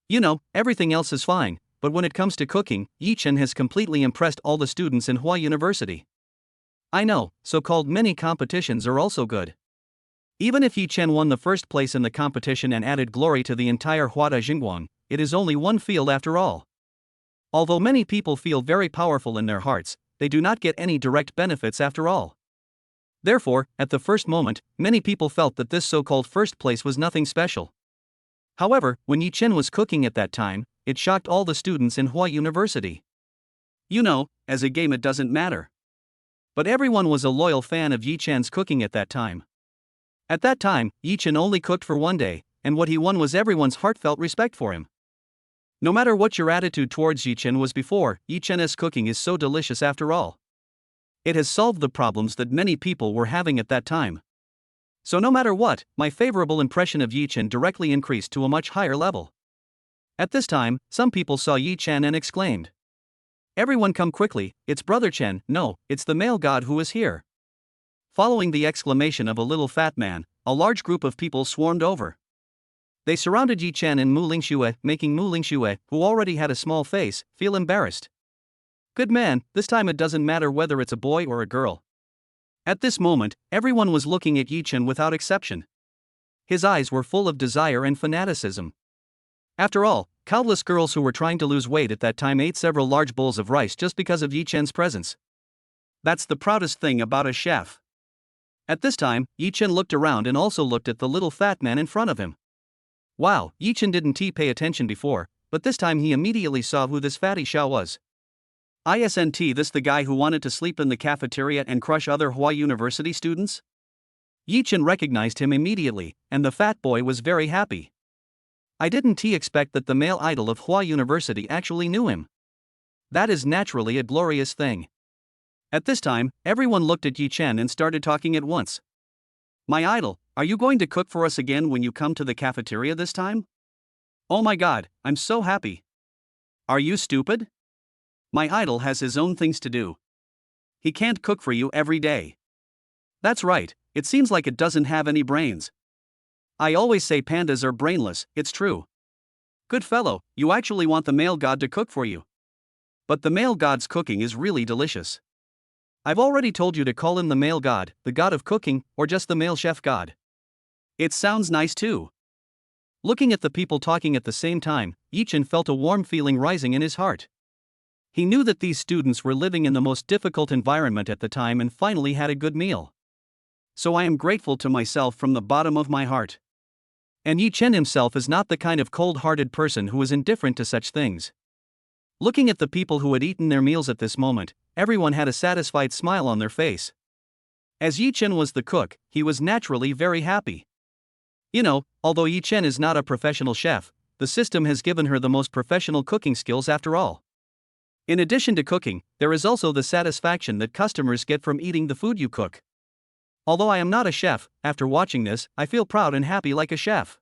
You know, everything else is fine, but when it comes to cooking, Yi Chen has completely impressed all the students in Hua University. I know, so-called many competitions are also good. Even if Yi Chen won the first place in the competition and added glory to the entire Huada Jingguang, it is only one field after all. Although many people feel very powerful in their hearts, they do not get any direct benefits after all. Therefore, at the first moment, many people felt that this so-called first place was nothing special. However, when Yi Chen was cooking at that time, it shocked all the students in Hua University. You know, as a game it doesn't matter. But everyone was a loyal fan of Yi Chen's cooking at that time. At that time, Yi Chen only cooked for one day, and what he won was everyone's heartfelt respect for him. No matter what your attitude towards Yi Chen was before, Yi Chen's cooking is so delicious after all. It has solved the problems that many people were having at that time. So no matter what, my favorable impression of Yi Chen directly increased to a much higher level. At this time, some people saw Yi Chen and exclaimed, "Everyone come quickly, it's Brother Chen, no, it's the male god who is here." Following the exclamation of a little fat man, a large group of people swarmed over. They surrounded Yi Chen and Muing Shuer, making Muing Shuer, who already had a small face, feel embarrassed. Good man, this time it doesn't matter whether it's a boy or a girl. At this moment, everyone was looking at Yi Chen without exception. His eyes were full of desire and fanaticism. After all, countless girls who were trying to lose weight at that time ate several large bowls of rice just because of Yi Chen's presence. That's the proudest thing about a chef. At this time, Yi Chen looked around and also looked at the little fat man in front of him. Wow, Yi Chen didn't pay attention before, but this time he immediately saw who this fatty Sha was. Isn't this the guy who wanted to sleep in the cafeteria and crush other Hua University students? Yi Chen recognized him immediately, and the fat boy was very happy. I didn't expect that the male idol of Hua University actually knew him. That is naturally a glorious thing. At this time, everyone looked at Yi Chen and started talking at once. My idol, are you going to cook for us again when you come to the cafeteria this time? Oh my god, I'm so happy. Are you stupid? My idol has his own things to do. He can't cook for you every day. That's right, it seems like it doesn't have any brains. I always say pandas are brainless, it's true. Good fellow, you actually want the male god to cook for you. But the male god's cooking is really delicious. I've already told you to call him the male god, the god of cooking, or just the male chef god. It sounds nice too. Looking at the people talking at the same time, Yi Chen felt a warm feeling rising in his heart. He knew that these students were living in the most difficult environment at the time and finally had a good meal. So I am grateful to myself from the bottom of my heart. And Yi Chen himself is not the kind of cold-hearted person who is indifferent to such things. Looking at the people who had eaten their meals at this moment, everyone had a satisfied smile on their face. As Yi Chen was the cook, he was naturally very happy. Although Yi Chen is not a professional chef, the system has given her the most professional cooking skills after all. In addition to cooking, there is also the satisfaction that customers get from eating the food you cook. Although I am not a chef, after watching this, I feel proud and happy like a chef.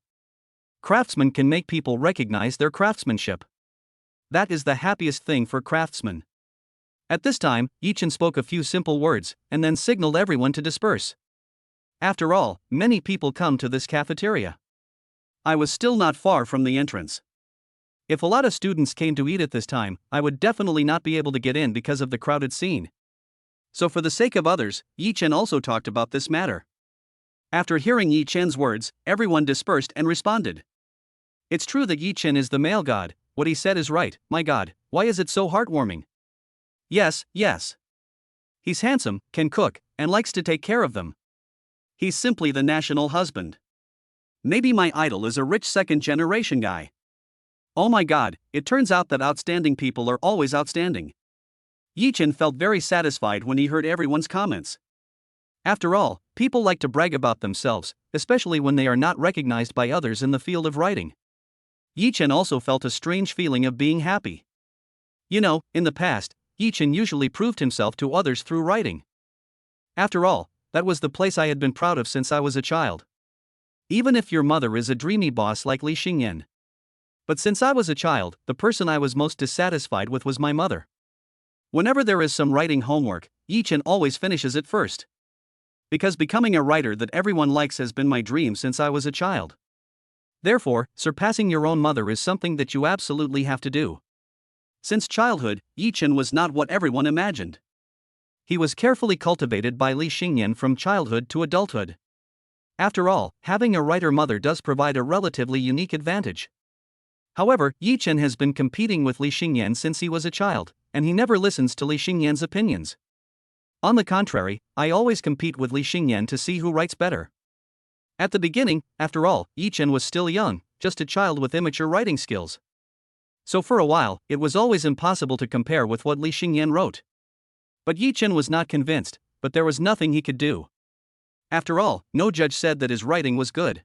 Craftsmen can make people recognize their craftsmanship. That is the happiest thing for craftsmen. At this time, Yi Chen spoke a few simple words, and then signaled everyone to disperse. After all, many people come to this cafeteria. I was still not far from the entrance. If a lot of students came to eat at this time, I would definitely not be able to get in because of the crowded scene. So for the sake of others, Yi Chen also talked about this matter. After hearing Yi Chen's words, everyone dispersed and responded. It's true that Yi Chen is the male god, what he said is right, my god, why is it so heartwarming? Yes, yes. He's handsome, can cook, and likes to take care of them. He's simply the national husband. Maybe my idol is a rich second-generation guy. Oh my god, it turns out that outstanding people are always outstanding. Yi Chen felt very satisfied when he heard everyone's comments. After all, people like to brag about themselves, especially when they are not recognized by others in the field of writing. Yi Chen also felt a strange feeling of being happy. In the past, Yi Chen usually proved himself to others through writing. After all, that was the place I had been proud of since I was a child. Even if your mother is a dreamy boss like Li Xingyan. But since I was a child, the person I was most dissatisfied with was my mother. Whenever there is some writing homework, Yi Chen always finishes it first. Because becoming a writer that everyone likes has been my dream since I was a child. Therefore, surpassing your own mother is something that you absolutely have to do. Since childhood, Yi Chen was not what everyone imagined. He was carefully cultivated by Li Xingyan from childhood to adulthood. After all, having a writer mother does provide a relatively unique advantage. However, Yi Chen has been competing with Li Xingyan since he was a child, and he never listens to Li Xingyan's opinions. On the contrary, I always compete with Li Xingyan to see who writes better. At the beginning, after all, Yi Chen was still young, just a child with immature writing skills. So for a while, it was always impossible to compare with what Li Xingyan wrote. But Yi Chen was not convinced, but there was nothing he could do. After all, no judge said that his writing was good.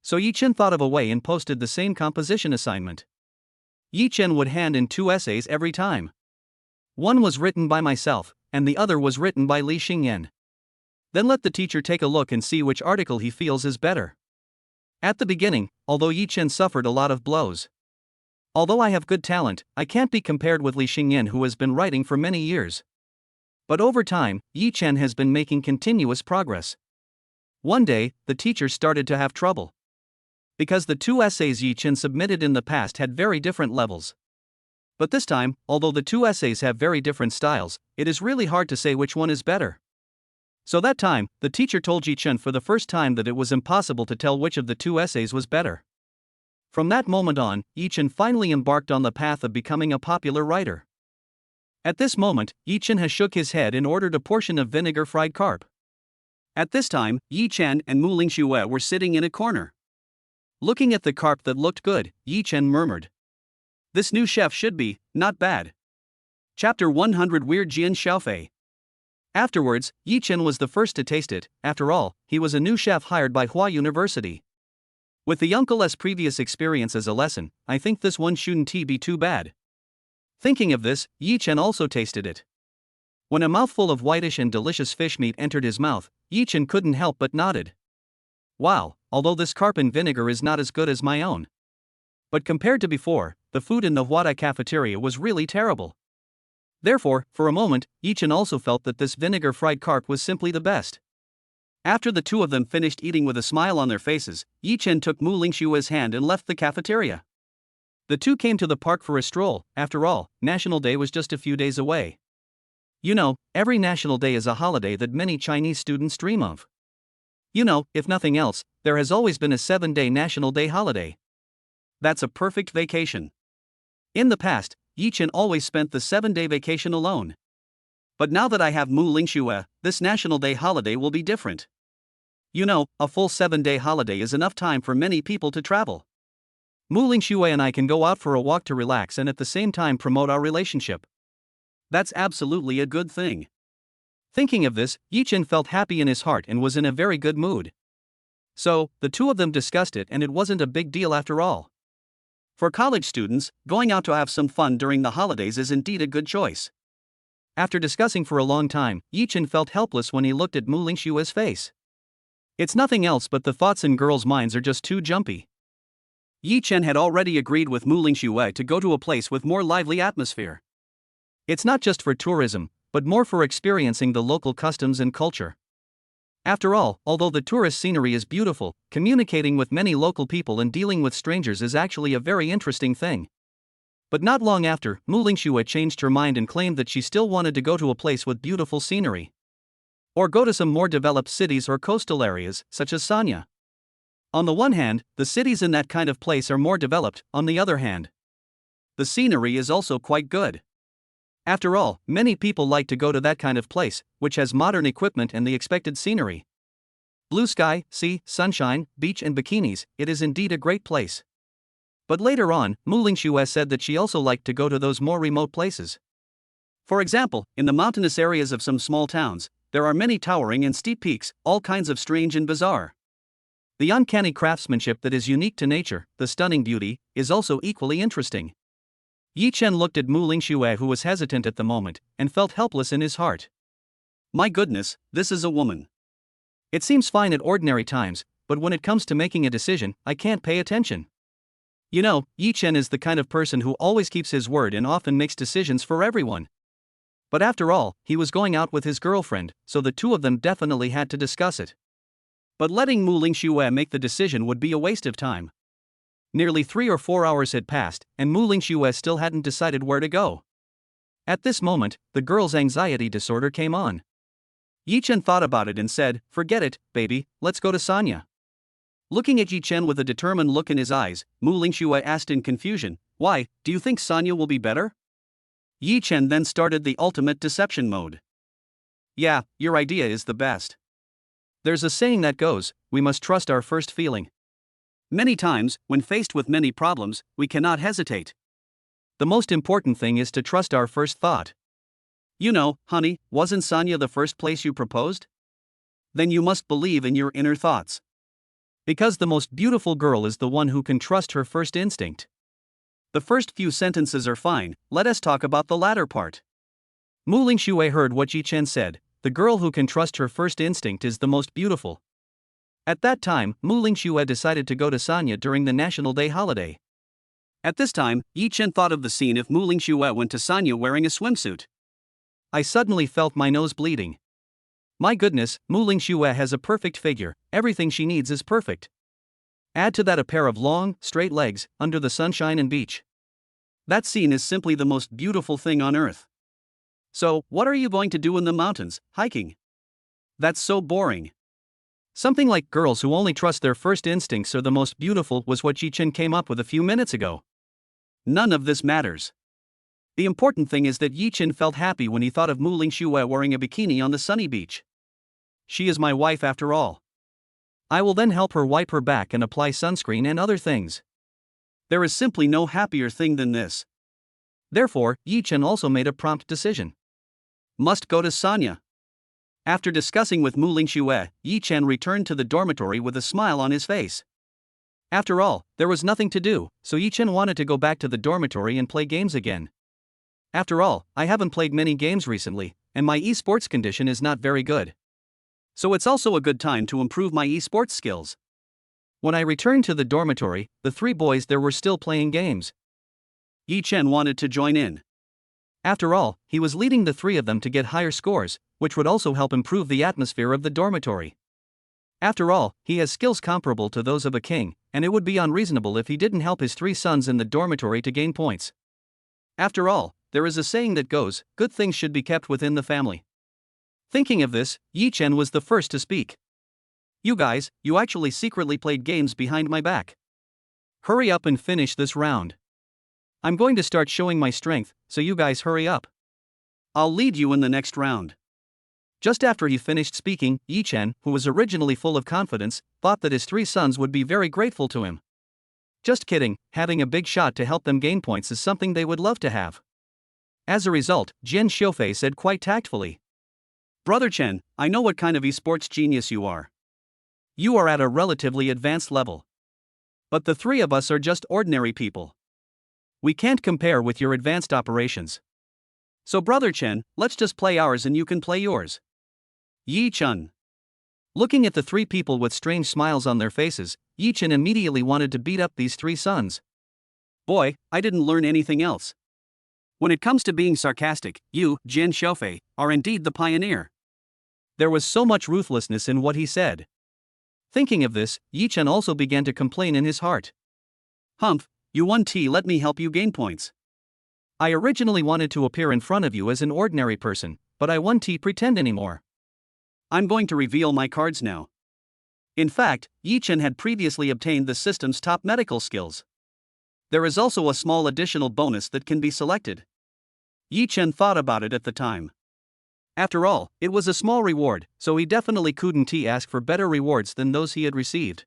So Yi Chen thought of a way and posted the same composition assignment. Yi Chen would hand in 2 essays every time. One was written by myself, and the other was written by Li Xingyan. Then let the teacher take a look and see which article he feels is better. At the beginning, although Yi Chen suffered a lot of blows. Although I have good talent, I can't be compared with Li Xingyan who has been writing for many years. But over time, Yi Chen has been making continuous progress. One day, the teacher started to have trouble. Because the 2 essays Yi Chen submitted in the past had very different levels. But this time, although the 2 essays have very different styles, it is really hard to say which one is better. So that time, the teacher told Yi Chen for the first time that it was impossible to tell which of the 2 essays was better. From that moment on, Yi Chen finally embarked on the path of becoming a popular writer. At this moment, Yi Chen has shook his head and ordered a portion of vinegar fried carp. At this time, Yi Chen and Muing Shuer were sitting in a corner. Looking at the carp that looked good, Yi Chen murmured, "This new chef should be, not bad." Chapter 100 Weird Jian Sha. Afterwards, Yi Chen was the first to taste it. After all, he was a new chef hired by Hua University. With the uncle's previous experience as a lesson, I think this one shouldn't be too bad. Thinking of this, Yi Chen also tasted it. When a mouthful of whitish and delicious fish meat entered his mouth, Yi Chen couldn't help but nodded. Wow, although this carp in vinegar is not as good as my own. But compared to before, the food in the Huada cafeteria was really terrible. Therefore, for a moment, Yi Chen also felt that this vinegar fried carp was simply the best. After the 2 of them finished eating with a smile on their faces, Yi Chen took Muing Shuer's hand and left the cafeteria. The 2 came to the park for a stroll. After all, National Day was just a few days away. Every National Day is a holiday that many Chinese students dream of. If nothing else, there has always been a 7-day National Day holiday. That's a perfect vacation. In the past, Yi Chen always spent the 7-day vacation alone. But now that I have Muing Shuer, this National Day holiday will be different. You know, a full 7-day holiday is enough time for many people to travel. Muing Shuer and I can go out for a walk to relax and at the same time promote our relationship. That's absolutely a good thing. Thinking of this, Yi Chen felt happy in his heart and was in a very good mood. So, the two of them discussed it and it wasn't a big deal after all. For college students, going out to have some fun during the holidays is indeed a good choice. After discussing for a long time, Yi Chen felt helpless when he looked at Muing Shuer's face. It's nothing else but the thoughts in girls' minds are just too jumpy. Yi Chen had already agreed with Muing Shuer to go to a place with more lively atmosphere. It's not just for tourism, but more for experiencing the local customs and culture. After all, although the tourist scenery is beautiful, communicating with many local people and dealing with strangers is actually a very interesting thing. But not long after, Muing Shuer changed her mind and claimed that she still wanted to go to a place with beautiful scenery. Or go to some more developed cities or coastal areas, such as Sanya. On the one hand, the cities in that kind of place are more developed, on the other hand, the scenery is also quite good. After all, many people like to go to that kind of place, which has modern equipment and the expected scenery. Blue sky, sea, sunshine, beach and bikinis, it is indeed a great place. But later on, Muing Shuer said that she also liked to go to those more remote places. For example, in the mountainous areas of some small towns, there are many towering and steep peaks, all kinds of strange and bizarre. The uncanny craftsmanship that is unique to nature, the stunning beauty, is also equally interesting. Yi Chen looked at Muing Shuer, who was hesitant at the moment, and felt helpless in his heart. My goodness, this is a woman. It seems fine at ordinary times, but when it comes to making a decision, I can't pay attention. You know, Yi Chen is the kind of person who always keeps his word and often makes decisions for everyone. But after all, he was going out with his girlfriend, so the two of them definitely had to discuss it. But letting Muing Shuer make the decision would be a waste of time. Nearly 3 or 4 hours had passed, and Muing Shuer still hadn't decided where to go. At this moment, the girl's anxiety disorder came on. Yi Chen thought about it and said, "Forget it, baby, let's go to Sanya." Looking at Yi Chen with a determined look in his eyes, Muing Shuer asked in confusion, "Why, do you think Sanya will be better?" Yi Chen then started the ultimate deception mode. "Yeah, your idea is the best. There's a saying that goes, we must trust our first feeling. Many times, when faced with many problems, we cannot hesitate. The most important thing is to trust our first thought. You know, honey, wasn't Sanya the first place you proposed? Then you must believe in your inner thoughts. Because the most beautiful girl is the one who can trust her first instinct." The first few sentences are fine, let us talk about the latter part. Muing Shuer heard what Yi Chen said, the girl who can trust her first instinct is the most beautiful. At that time, Muing Shuer decided to go to Sanya during the National Day holiday. At this time, Yi Chen thought of the scene if Muing Shuer went to Sanya wearing a swimsuit. I suddenly felt my nose bleeding. My goodness, Muing Shuer has a perfect figure, everything she needs is perfect. Add to that a pair of long, straight legs, under the sunshine and beach. That scene is simply the most beautiful thing on earth. So, what are you going to do in the mountains, hiking? That's so boring. Something like girls who only trust their first instincts are the most beautiful was what Yi Chen came up with a few minutes ago. None of this matters. The important thing is that Yi Chen felt happy when he thought of Muing Shuer wearing a bikini on the sunny beach. She is my wife after all. I will then help her wipe her back and apply sunscreen and other things. There is simply no happier thing than this. Therefore, Yi Chen also made a prompt decision. Must go to Sanya. After discussing with Muing Shuer, Yi Chen returned to the dormitory with a smile on his face. After all, there was nothing to do, so Yi Chen wanted to go back to the dormitory and play games again. After all, I haven't played many games recently, and my esports condition is not very good. So it's also a good time to improve my esports skills. When I returned to the dormitory, the 3 boys there were still playing games. Yi Chen wanted to join in. After all, he was leading the 3 of them to get higher scores, which would also help improve the atmosphere of the dormitory. After all, he has skills comparable to those of a king, and it would be unreasonable if he didn't help his 3 sons in the dormitory to gain points. After all, there is a saying that goes, good things should be kept within the family. Thinking of this, Yi Chen was the first to speak. You guys, you actually secretly played games behind my back. Hurry up and finish this round. I'm going to start showing my strength, so you guys hurry up. I'll lead you in the next round. Just after he finished speaking, Yi Chen, who was originally full of confidence, thought that his three sons would be very grateful to him. Just kidding, having a big shot to help them gain points is something they would love to have. As a result, Jian Sha said quite tactfully, Brother Chen, I know what kind of esports genius you are. You are at a relatively advanced level. But the three of us are just ordinary people. We can't compare with your advanced operations. So Brother Chen, let's just play ours and you can play yours. Yi Chen. Looking at the three people with strange smiles on their faces, Yi Chen immediately wanted to beat up these three sons. Boy, I didn't learn anything else. When it comes to being sarcastic, you, Jian Sha, are indeed the pioneer. There was so much ruthlessness in what he said. Thinking of this, Yi Chen also began to complain in his heart. Humph, you 1T, let me help you gain points. I originally wanted to appear in front of you as an ordinary person, but I 1T pretend anymore. I'm going to reveal my cards now. In fact, Yi Chen had previously obtained the system's top medical skills. There is also a small additional bonus that can be selected. Yi Chen thought about it at the time. After all, it was a small reward, so he definitely couldn't ask for better rewards than those he had received.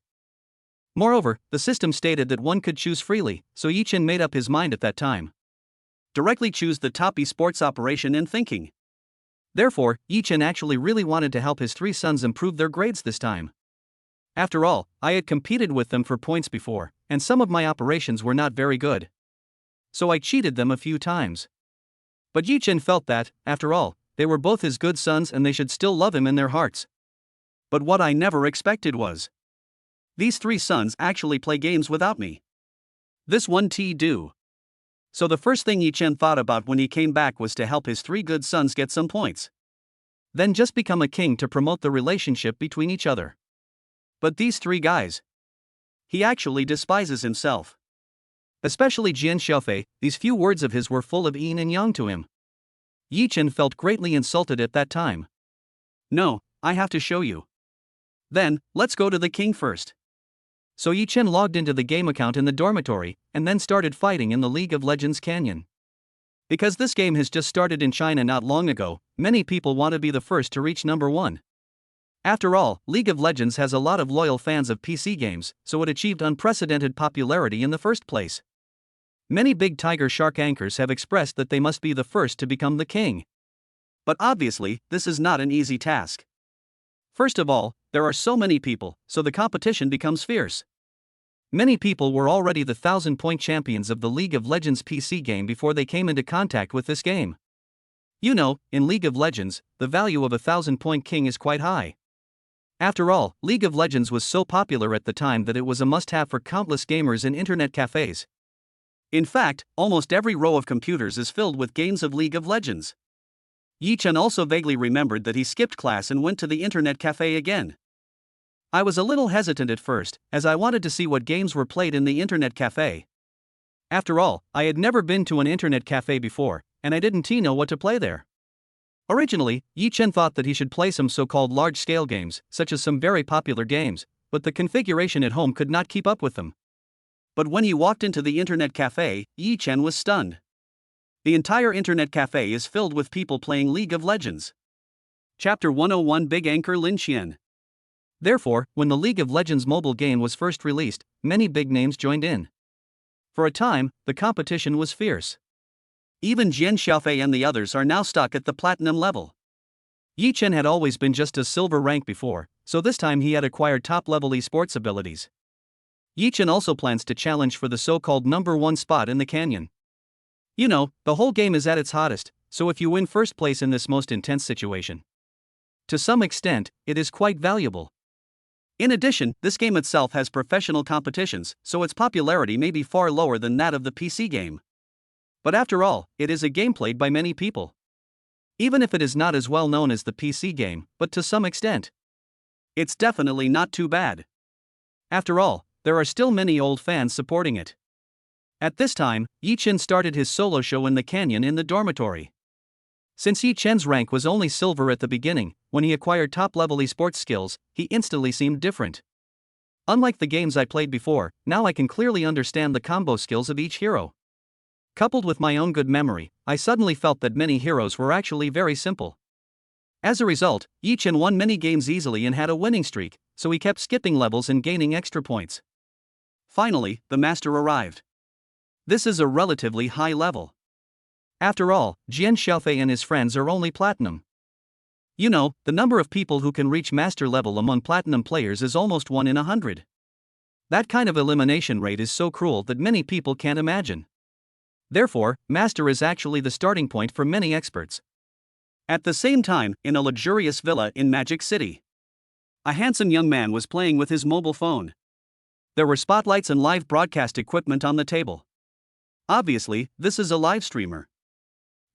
Moreover, the system stated that one could choose freely, so Yi Chen made up his mind at that time. Directly choose the top esports operation in thinking. Therefore, Yi Chen actually really wanted to help his three sons improve their grades this time. After all, I had competed with them for points before, and some of my operations were not very good. So I cheated them a few times. But Yi Chen felt that, after all, they were both his good sons and they should still love him in their hearts. But what I never expected was, these three sons actually play games without me. This 1T do. So the first thing Yi Chen thought about when he came back was to help his three good sons get some points. Then just become a king to promote the relationship between each other. But these three guys, he actually despises himself. Especially Jian Sha, these few words of his were full of yin and yang to him. Yi Chen felt greatly insulted at that time. No, I have to show you. Then, let's go to the king first. So Yi Chen logged into the game account in the dormitory, and then started fighting in the League of Legends Canyon. Because this game has just started in China not long ago, many people want to be the first to reach number 1. After all, League of Legends has a lot of loyal fans of PC games, so it achieved unprecedented popularity in the first place. Many big tiger shark anchors have expressed that they must be the first to become the king. But obviously, this is not an easy task. First of all, there are so many people, so the competition becomes fierce. Many people were already the 1000-point champions of the League of Legends PC game before they came into contact with this game. You know, in League of Legends, the value of a 1000-point king is quite high. After all, League of Legends was so popular at the time that it was a must-have for countless gamers in internet cafes. In fact, almost every row of computers is filled with games of League of Legends. Yi Chen also vaguely remembered that he skipped class and went to the internet cafe again. I was a little hesitant at first, as I wanted to see what games were played in the internet cafe. After all, I had never been to an internet cafe before, and I didn't know what to play there. Originally, Yi Chen thought that he should play some so-called large-scale games, such as some very popular games, but the configuration at home could not keep up with them. But when he walked into the internet cafe, Yi Chen was stunned. The entire internet cafe is filled with people playing League of Legends. Chapter 101 Big Anchor Lin Qian. Therefore, when the League of Legends mobile game was first released, many big names joined in. For a time, the competition was fierce. Even Jian Sha and the others are now stuck at the platinum level. Yi Chen had always been just a silver rank before, so this time he had acquired top-level esports abilities. Yi Chen also plans to challenge for the so-called number 1 spot in the canyon. You know, the whole game is at its hottest, so if you win first place in this most intense situation, to some extent, it is quite valuable. In addition, this game itself has professional competitions, so its popularity may be far lower than that of the PC game. But after all, it is a game played by many people. Even if it is not as well known as the PC game, but to some extent, it's definitely not too bad. After all, there are still many old fans supporting it. At this time, Yi Chen started his solo show in the canyon in the dormitory. Since Yi Chen's rank was only silver at the beginning, when he acquired top-level esports skills, he instantly seemed different. Unlike the games I played before, now I can clearly understand the combo skills of each hero. Coupled with my own good memory, I suddenly felt that many heroes were actually very simple. As a result, Yi Chen won many games easily and had a winning streak, so he kept skipping levels and gaining extra points. Finally, the master arrived. This is a relatively high level. After all, Jian Sha and his friends are only platinum. You know, the number of people who can reach master level among platinum players is almost 1 in 100. That kind of elimination rate is so cruel that many people can't imagine. Therefore, master is actually the starting point for many experts. At the same time, in a luxurious villa in Magic City, a handsome young man was playing with his mobile phone. There were spotlights and live broadcast equipment on the table. Obviously, this is a live streamer.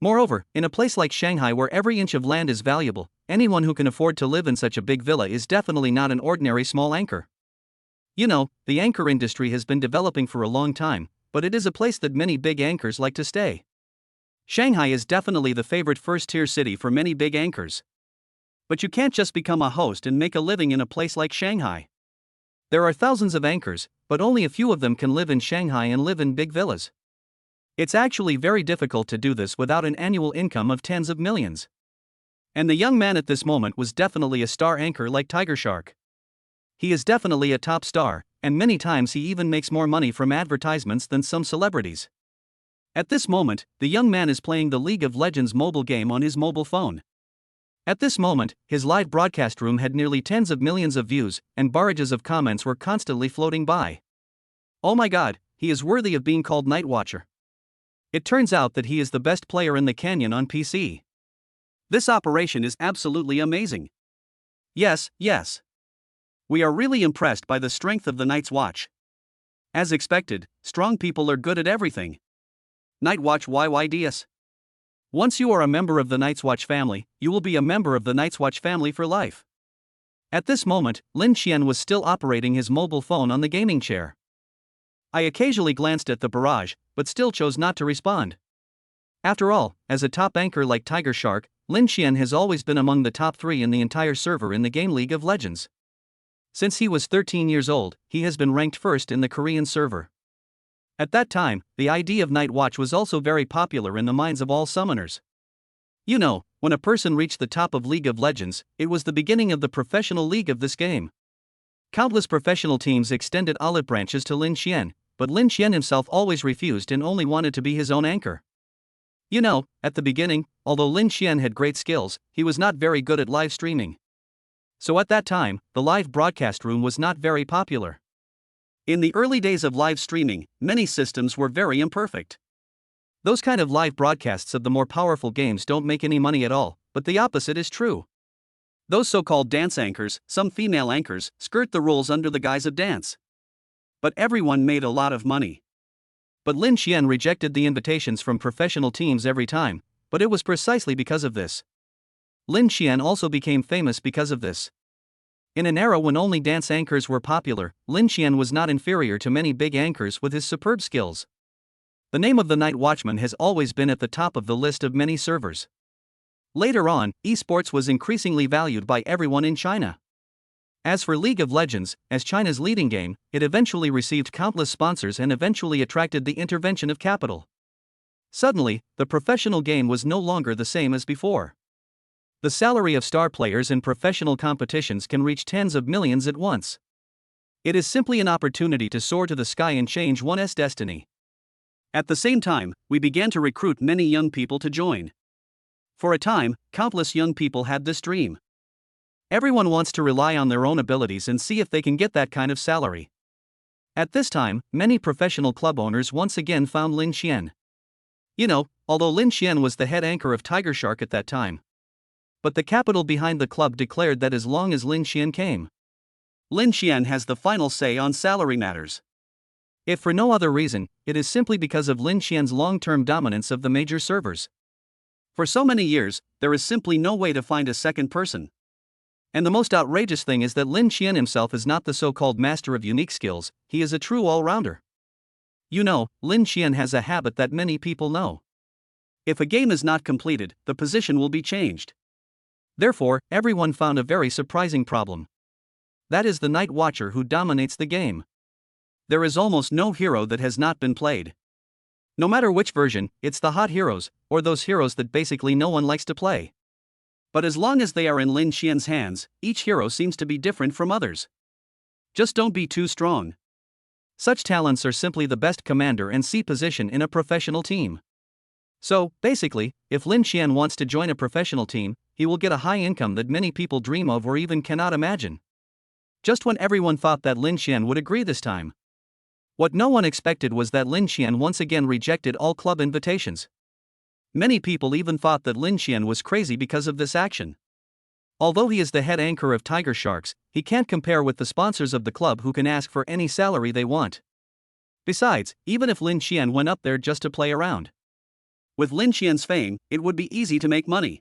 Moreover, in a place like Shanghai where every inch of land is valuable, anyone who can afford to live in such a big villa is definitely not an ordinary small anchor. You know, the anchor industry has been developing for a long time, but it is a place that many big anchors like to stay. Shanghai is definitely the favorite first-tier city for many big anchors. But you can't just become a host and make a living in a place like Shanghai. There are thousands of anchors, but only a few of them can live in Shanghai and live in big villas. It's actually very difficult to do this without an annual income of tens of millions. And the young man at this moment was definitely a star anchor like Tiger Shark. He is definitely a top star, and many times he even makes more money from advertisements than some celebrities. At this moment, the young man is playing the League of Legends mobile game on his mobile phone. At this moment, his live broadcast room had nearly tens of millions of views, and barrages of comments were constantly floating by. Oh my god, he is worthy of being called Night Watcher. It turns out that he is the best player in the canyon on PC. This operation is absolutely amazing. Yes. We are really impressed by the strength of the Night's Watch. As expected, strong people are good at everything. Night Watch YYDS. Once you are a member of the Night's Watch family, you will be a member of the Night's Watch family for life. At this moment, Lin Qian was still operating his mobile phone on the gaming chair. I occasionally glanced at the barrage, but still chose not to respond. After all, as a top anchor like Tiger Shark, Lin Qian has always been among the top 3 in the entire server in the game League of Legends. Since he was 13 years old, he has been ranked first in the Korean server. At that time, the idea of Night Watch was also very popular in the minds of all summoners. You know, when a person reached the top of League of Legends, it was the beginning of the professional league of this game. Countless professional teams extended olive branches to Lin Qian, but Lin Qian himself always refused and only wanted to be his own anchor. You know, at the beginning, although Lin Qian had great skills, he was not very good at live streaming. So at that time, the live broadcast room was not very popular. In the early days of live streaming, many systems were very imperfect. Those kind of live broadcasts of the more powerful games don't make any money at all, but the opposite is true. Those so-called dance anchors, some female anchors, skirt the rules under the guise of dance. But everyone made a lot of money. But Lin Qian rejected the invitations from professional teams every time, but it was precisely because of this. Lin Qian also became famous because of this. In an era when only dance anchors were popular, Lin Qian was not inferior to many big anchors with his superb skills. The name of the Night Watchman has always been at the top of the list of many servers. Later on, esports was increasingly valued by everyone in China. As for League of Legends, as China's leading game, it eventually received countless sponsors and eventually attracted the intervention of capital. Suddenly, the professional game was no longer the same as before. The salary of star players in professional competitions can reach tens of millions at once. It is simply an opportunity to soar to the sky and change one's destiny. At the same time, we began to recruit many young people to join. For a time, countless young people had this dream. Everyone wants to rely on their own abilities and see if they can get that kind of salary. At this time, many professional club owners once again found Lin Qian. You know, although Lin Qian was the head anchor of Tiger Shark at that time. But the capital behind the club declared that as long as Lin Qian came, Lin Qian has the final say on salary matters. If for no other reason, it is simply because of Lin Qian's long-term dominance of the major servers. For so many years, there is simply no way to find a second person. And the most outrageous thing is that Lin Qian himself is not the so-called master of unique skills, he is a true all-rounder. You know, Lin Qian has a habit that many people know. If a game is not completed, the position will be changed. Therefore, everyone found a very surprising problem. That is the Night Watcher who dominates the game. There is almost no hero that has not been played. No matter which version, it's the hot heroes, or those heroes that basically no one likes to play. But as long as they are in Lin Xian's hands, each hero seems to be different from others. Just don't be too strong. Such talents are simply the best commander and C position in a professional team. So, basically, if Lin Xian wants to join a professional team, he will get a high income that many people dream of or even cannot imagine. Just when everyone thought that Lin Xian would agree this time. What no one expected was that Lin Xian once again rejected all club invitations. Many people even thought that Lin Xian was crazy because of this action. Although he is the head anchor of Tiger Sharks, he can't compare with the sponsors of the club who can ask for any salary they want. Besides, even if Lin Xian went up there just to play around, with Lin Xian's fame, it would be easy to make money.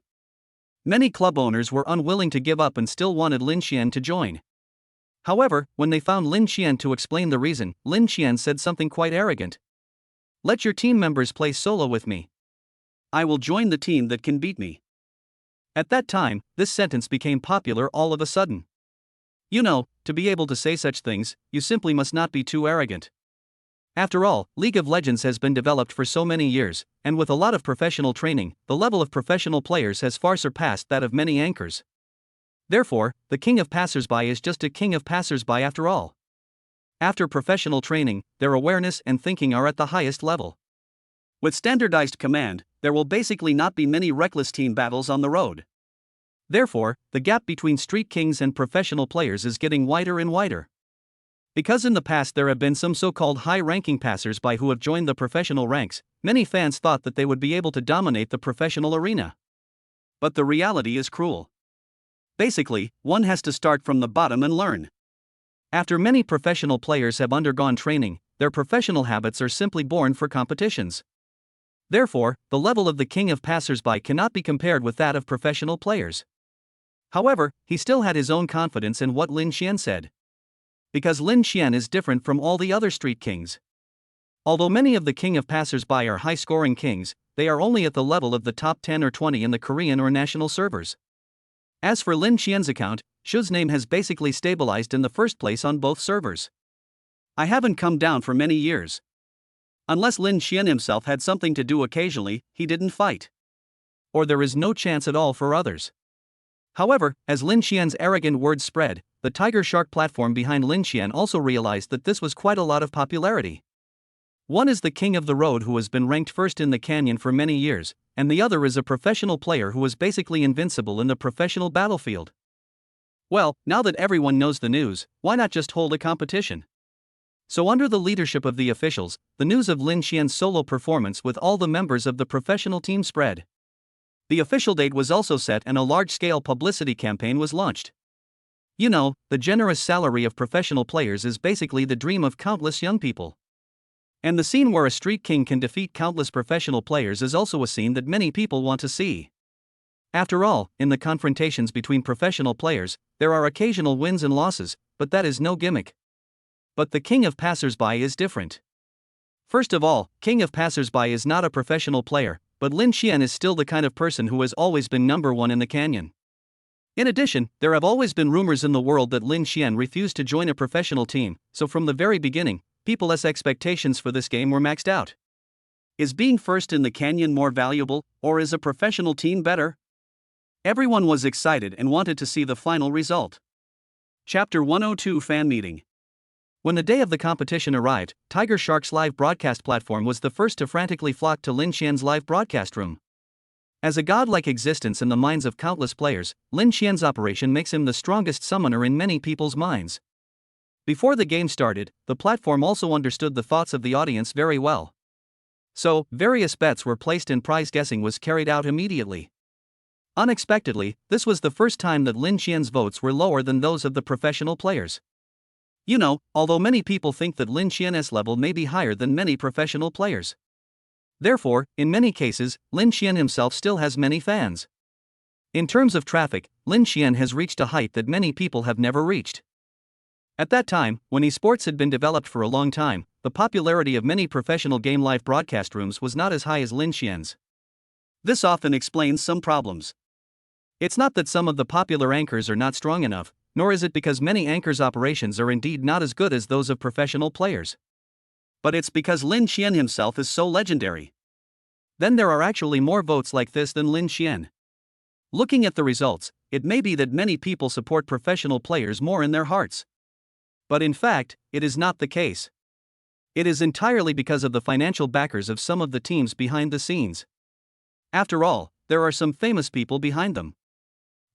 Many club owners were unwilling to give up and still wanted Lin Xian to join. However, when they found Lin Xian to explain the reason, Lin Xian said something quite arrogant. "Let your team members play solo with me. I will join the team that can beat me." At that time, this sentence became popular all of a sudden. You know, to be able to say such things, you simply must not be too arrogant. After all, League of Legends has been developed for so many years, and with a lot of professional training, the level of professional players has far surpassed that of many anchors. Therefore, the king of passersby is just a king of passersby after all. After professional training, their awareness and thinking are at the highest level. With standardized command, there will basically not be many reckless team battles on the road. Therefore, the gap between street kings and professional players is getting wider and wider. Because in the past there have been some so-called high-ranking passersby who have joined the professional ranks, many fans thought that they would be able to dominate the professional arena. But the reality is cruel. Basically, one has to start from the bottom and learn. After many professional players have undergone training, their professional habits are simply born for competitions. Therefore, the level of the king of passersby cannot be compared with that of professional players. However, he still had his own confidence in what Lin Xian said. Because Lin Xian is different from all the other street kings. Although many of the king of passersby are high-scoring kings, they are only at the level of the top 10 or 20 in the Korean or national servers. As for Lin Xian's account, Shu's name has basically stabilized in the first place on both servers. I haven't come down for many years. Unless Lin Xian himself had something to do occasionally, he didn't fight. Or there is no chance at all for others. However, as Lin Xian's arrogant words spread, the Tiger Shark platform behind Lin Xian also realized that this was quite a lot of popularity. One is the king of the road who has been ranked first in the canyon for many years, and the other is a professional player who is basically invincible in the professional battlefield. Well, now that everyone knows the news, why not just hold a competition? So under the leadership of the officials, the news of Lin Xian's solo performance with all the members of the professional team spread. The official date was also set and a large-scale publicity campaign was launched. You know, the generous salary of professional players is basically the dream of countless young people. And the scene where a street king can defeat countless professional players is also a scene that many people want to see. After all, in the confrontations between professional players, there are occasional wins and losses, but that is no gimmick. But the king of passersby is different. First of all, king of passersby is not a professional player, but Lin Xian is still the kind of person who has always been number one in the canyon. In addition, there have always been rumors in the world that Lin Xian refused to join a professional team, so from the very beginning, people's expectations for this game were maxed out. Is being first in the canyon more valuable, or is a professional team better? Everyone was excited and wanted to see the final result. Chapter 102 Fan Meeting. When the day of the competition arrived, Tiger Shark's live broadcast platform was the first to frantically flock to Lin Xian's live broadcast room. As a godlike existence in the minds of countless players, Lin Xian's operation makes him the strongest summoner in many people's minds. Before the game started, the platform also understood the thoughts of the audience very well. So, various bets were placed and prize guessing was carried out immediately. Unexpectedly, this was the first time that Lin Xian's votes were lower than those of the professional players. You know, although many people think that Lin Xian's level may be higher than many professional players. Therefore, in many cases, Lin Xian himself still has many fans. In terms of traffic, Lin Xian has reached a height that many people have never reached. At that time, when esports had been developed for a long time, the popularity of many professional game live broadcast rooms was not as high as Lin Xian's. This often explains some problems. It's not that some of the popular anchors are not strong enough, nor is it because many anchors' operations are indeed not as good as those of professional players. But it's because Lin Qian himself is so legendary. Then there are actually more votes like this than Lin Qian. Looking at the results, it may be that many people support professional players more in their hearts. But in fact, it is not the case. It is entirely because of the financial backers of some of the teams behind the scenes. After all, there are some famous people behind them.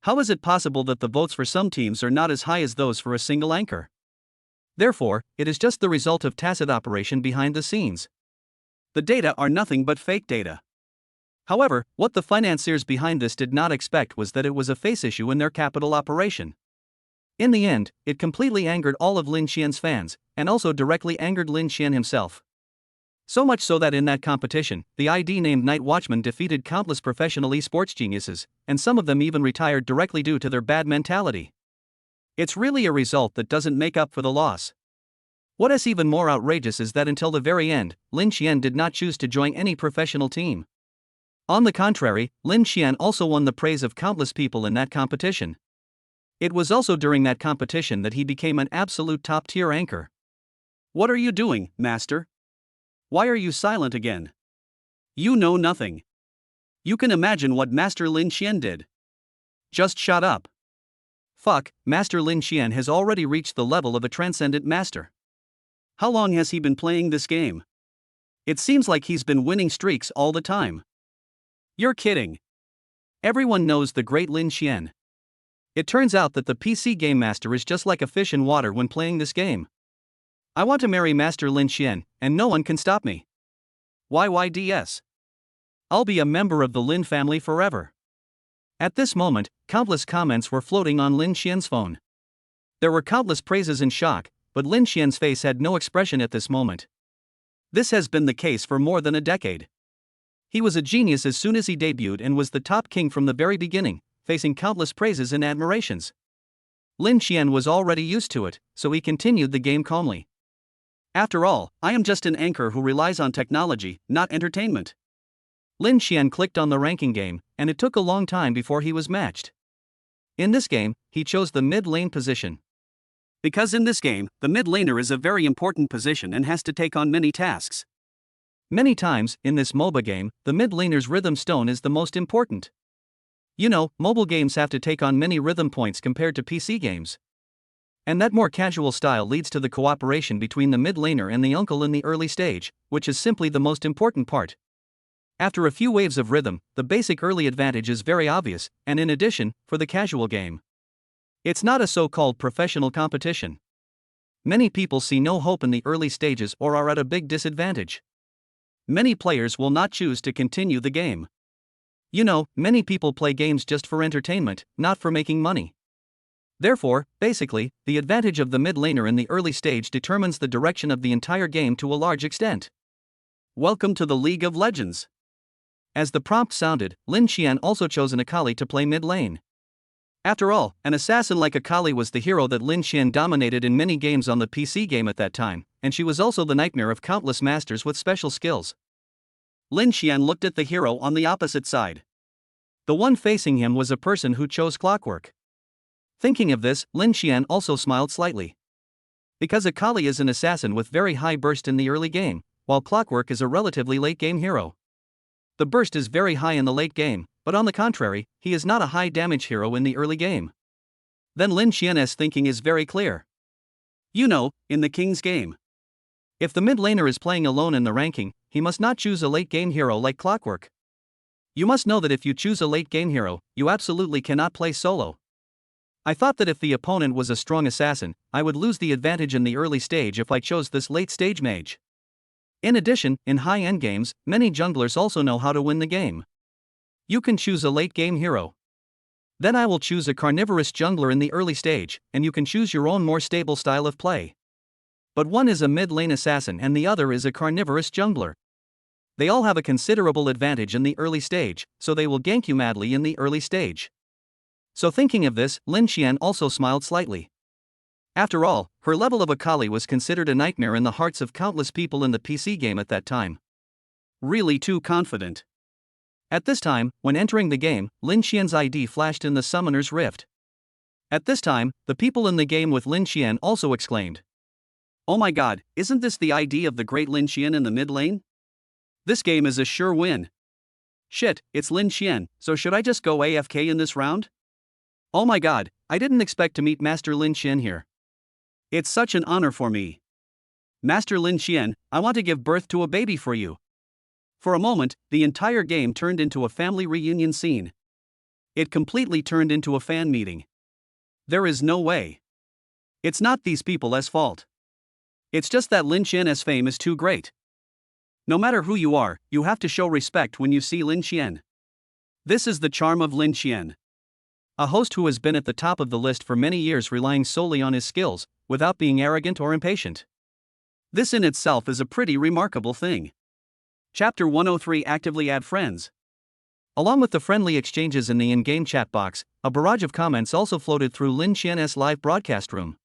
How is it possible that the votes for some teams are not as high as those for a single anchor? Therefore, it is just the result of tacit operation behind the scenes. The data are nothing but fake data. However, what the financiers behind this did not expect was that it was a face issue in their capital operation. In the end, it completely angered all of Lin Qian's fans, and also directly angered Lin Qian himself. So much so that in that competition, the ID-named Night Watchman defeated countless professional esports geniuses, and some of them even retired directly due to their bad mentality. It's really a result that doesn't make up for the loss. What is even more outrageous is that until the very end, Lin Qian did not choose to join any professional team. On the contrary, Lin Qian also won the praise of countless people in that competition. It was also during that competition that he became an absolute top-tier anchor. What are you doing, master? Why are you silent again? You know nothing. You can imagine what Master Lin Qian did. Just shut up. Fuck, Master Lin Qian has already reached the level of a transcendent master. How long has he been playing this game? It seems like he's been winning streaks all the time. You're kidding. Everyone knows the great Lin Qian. It turns out that the PC Game Master is just like a fish in water when playing this game. I want to marry Master Lin Qian, and no one can stop me. YYDS. I'll be a member of the Lin family forever. At this moment, countless comments were floating on Lin Qian's phone. There were countless praises and shock, but Lin Qian's face had no expression at this moment. This has been the case for more than a decade. He was a genius as soon as he debuted and was the top king from the very beginning, facing countless praises and admirations. Lin Qian was already used to it, so he continued the game calmly. After all, I am just an anchor who relies on technology, not entertainment. Lin Qian clicked on the ranking game, and it took a long time before he was matched. In this game, he chose the mid lane position. Because in this game, the mid laner is a very important position and has to take on many tasks. Many times, in this MOBA game, the mid laner's rhythm stone is the most important. You know, mobile games have to take on many rhythm points compared to PC games. And that more casual style leads to the cooperation between the mid laner and the uncle in the early stage, which is simply the most important part. After a few waves of rhythm, the basic early advantage is very obvious, and in addition, for the casual game, it's not a so-called professional competition. Many people see no hope in the early stages or are at a big disadvantage. Many players will not choose to continue the game. You know, many people play games just for entertainment, not for making money. Therefore, basically, the advantage of the mid laner in the early stage determines the direction of the entire game to a large extent. Welcome to the League of Legends. As the prompt sounded, Lin Qian also chose an Akali to play mid lane. After all, an assassin like Akali was the hero that Lin Qian dominated in many games on the PC game at that time, and she was also the nightmare of countless masters with special skills. Lin Qian looked at the hero on the opposite side. The one facing him was a person who chose Clockwork. Thinking of this, Lin Qian also smiled slightly. Because Akali is an assassin with very high burst in the early game, while Clockwork is a relatively late game hero. The burst is very high in the late game, but on the contrary, he is not a high damage hero in the early game. Then Lin Qian's thinking is very clear. You know, in the king's game, if the mid laner is playing alone in the ranking, he must not choose a late game hero like Clockwork. You must know that if you choose a late game hero, you absolutely cannot play solo. I thought that if the opponent was a strong assassin, I would lose the advantage in the early stage if I chose this late stage mage. In addition, in high-end games, many junglers also know how to win the game. You can choose a late game hero. Then I will choose a carnivorous jungler in the early stage, and you can choose your own more stable style of play. But one is a mid-lane assassin and the other is a carnivorous jungler. They all have a considerable advantage in the early stage, so they will gank you madly in the early stage. So thinking of this, Lin Qian also smiled slightly. After all, her level of Akali was considered a nightmare in the hearts of countless people in the PC game at that time. Really too confident. At this time, when entering the game, Lin Qian's ID flashed in the Summoner's Rift. At this time, the people in the game with Lin Qian also exclaimed, Oh my god, isn't this the ID of the great Lin Xian in the mid lane? This game is a sure win. Shit, it's Lin Xian, so should I just go AFK in this round? Oh my god, I didn't expect to meet Master Lin Xian here. It's such an honor for me. Master Lin Xian, I want to give birth to a baby for you. For a moment, the entire game turned into a family reunion scene. It completely turned into a fan meeting. There is no way. It's not these people's fault. It's just that Lin Xian's fame is too great. No matter who you are, you have to show respect when you see Lin Xian. This is the charm of Lin Xian. A host who has been at the top of the list for many years relying solely on his skills, without being arrogant or impatient. This in itself is a pretty remarkable thing. Chapter 103 Actively add friends. Along with the friendly exchanges in the in-game chat box, a barrage of comments also floated through Lin Xian's live broadcast room.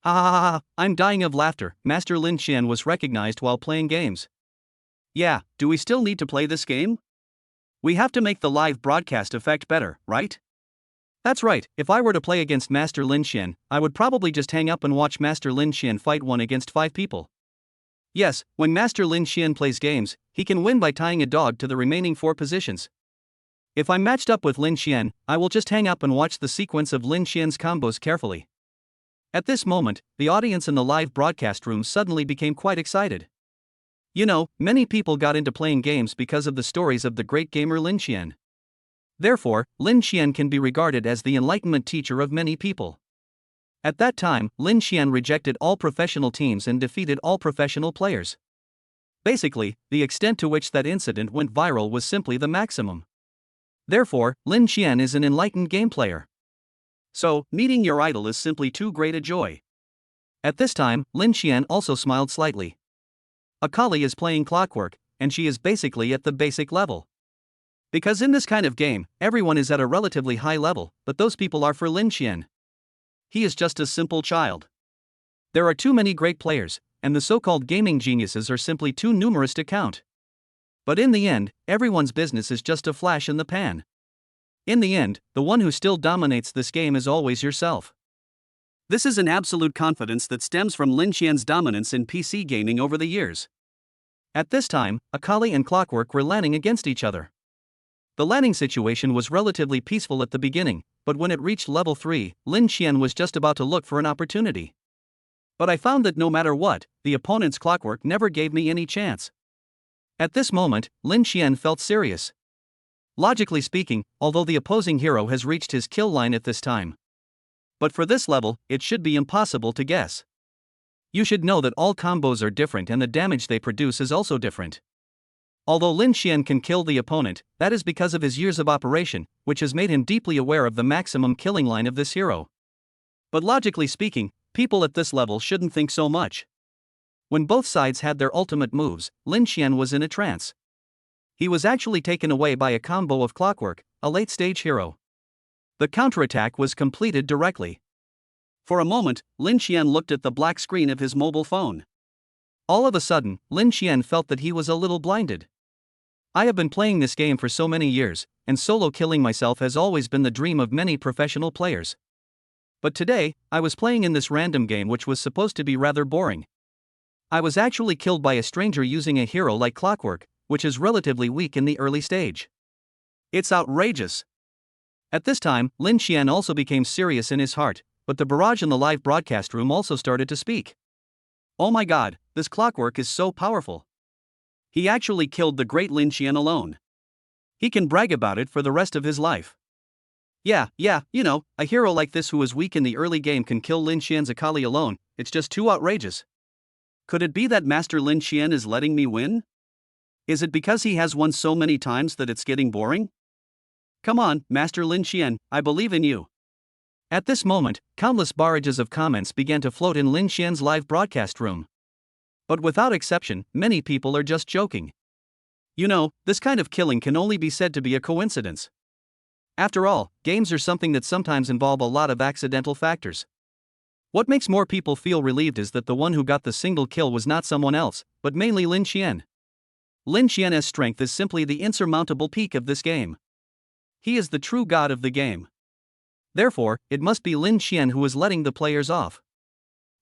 Ha ha ha ha, I'm dying of laughter, Master Lin Xian was recognized while playing games. Yeah, do we still need to play this game? We have to make the live broadcast effect better, right? That's right, if I were to play against Master Lin Xian, I would probably just hang up and watch Master Lin Xian fight 1 against 5 people. Yes, when Master Lin Xian plays games, he can win by tying a dog to the remaining 4 positions. If I'm matched up with Lin Xian, I will just hang up and watch the sequence of Lin Xian's combos carefully. At this moment, the audience in the live broadcast room suddenly became quite excited. You know, many people got into playing games because of the stories of the great gamer Lin Xian. Therefore, Lin Xian can be regarded as the enlightenment teacher of many people. At that time, Lin Xian rejected all professional teams and defeated all professional players. Basically, the extent to which that incident went viral was simply the maximum. Therefore, Lin Xian is an enlightened game player. So, meeting your idol is simply too great a joy. At this time, Lin Xian also smiled slightly. Akali is playing Clockwork, and she is basically at the basic level. Because in this kind of game, everyone is at a relatively high level, but those people are for Lin Xian. He is just a simple child. There are too many great players, and the so-called gaming geniuses are simply too numerous to count. But in the end, everyone's business is just a flash in the pan. In the end, the one who still dominates this game is always yourself. This is an absolute confidence that stems from Lin Xian's dominance in PC gaming over the years. At this time, Akali and Clockwork were LANing against each other. The LANing situation was relatively peaceful at the beginning, but when it reached level 3, Lin Xian was just about to look for an opportunity. But I found that no matter what, the opponent's Clockwork never gave me any chance. At this moment, Lin Xian felt serious. Logically speaking, although the opposing hero has reached his kill line at this time. But for this level, it should be impossible to guess. You should know that all combos are different and the damage they produce is also different. Although Lin Xian can kill the opponent, that is because of his years of operation, which has made him deeply aware of the maximum killing line of this hero. But logically speaking, people at this level shouldn't think so much. When both sides had their ultimate moves, Lin Xian was in a trance. He was actually taken away by a combo of Clockwork, a late-stage hero. The counterattack was completed directly. For a moment, Lin Xian looked at the black screen of his mobile phone. All of a sudden, Lin Xian felt that he was a little blinded. I have been playing this game for so many years, and solo killing myself has always been the dream of many professional players. But today, I was playing in this random game which was supposed to be rather boring. I was actually killed by a stranger using a hero like Clockwork, which is relatively weak in the early stage. It's outrageous. At this time, Lin Xian also became serious in his heart, but the barrage in the live broadcast room also started to speak. Oh my god, this Clockwork is so powerful. He actually killed the great Lin Xian alone. He can brag about it for the rest of his life. Yeah, you know, a hero like this who is weak in the early game can kill Lin Xian's Akali alone, it's just too outrageous. Could it be that Master Lin Xian is letting me win? Is it because he has won so many times that it's getting boring? Come on, Master Lin Xian, I believe in you. At this moment, countless barrages of comments began to float in Lin Xian's live broadcast room. But without exception, many people are just joking. You know, this kind of killing can only be said to be a coincidence. After all, games are something that sometimes involve a lot of accidental factors. What makes more people feel relieved is that the one who got the single kill was not someone else, but mainly Lin Xian. Lin Xian's strength is simply the insurmountable peak of this game. He is the true god of the game. Therefore, it must be Lin Xian who is letting the players off.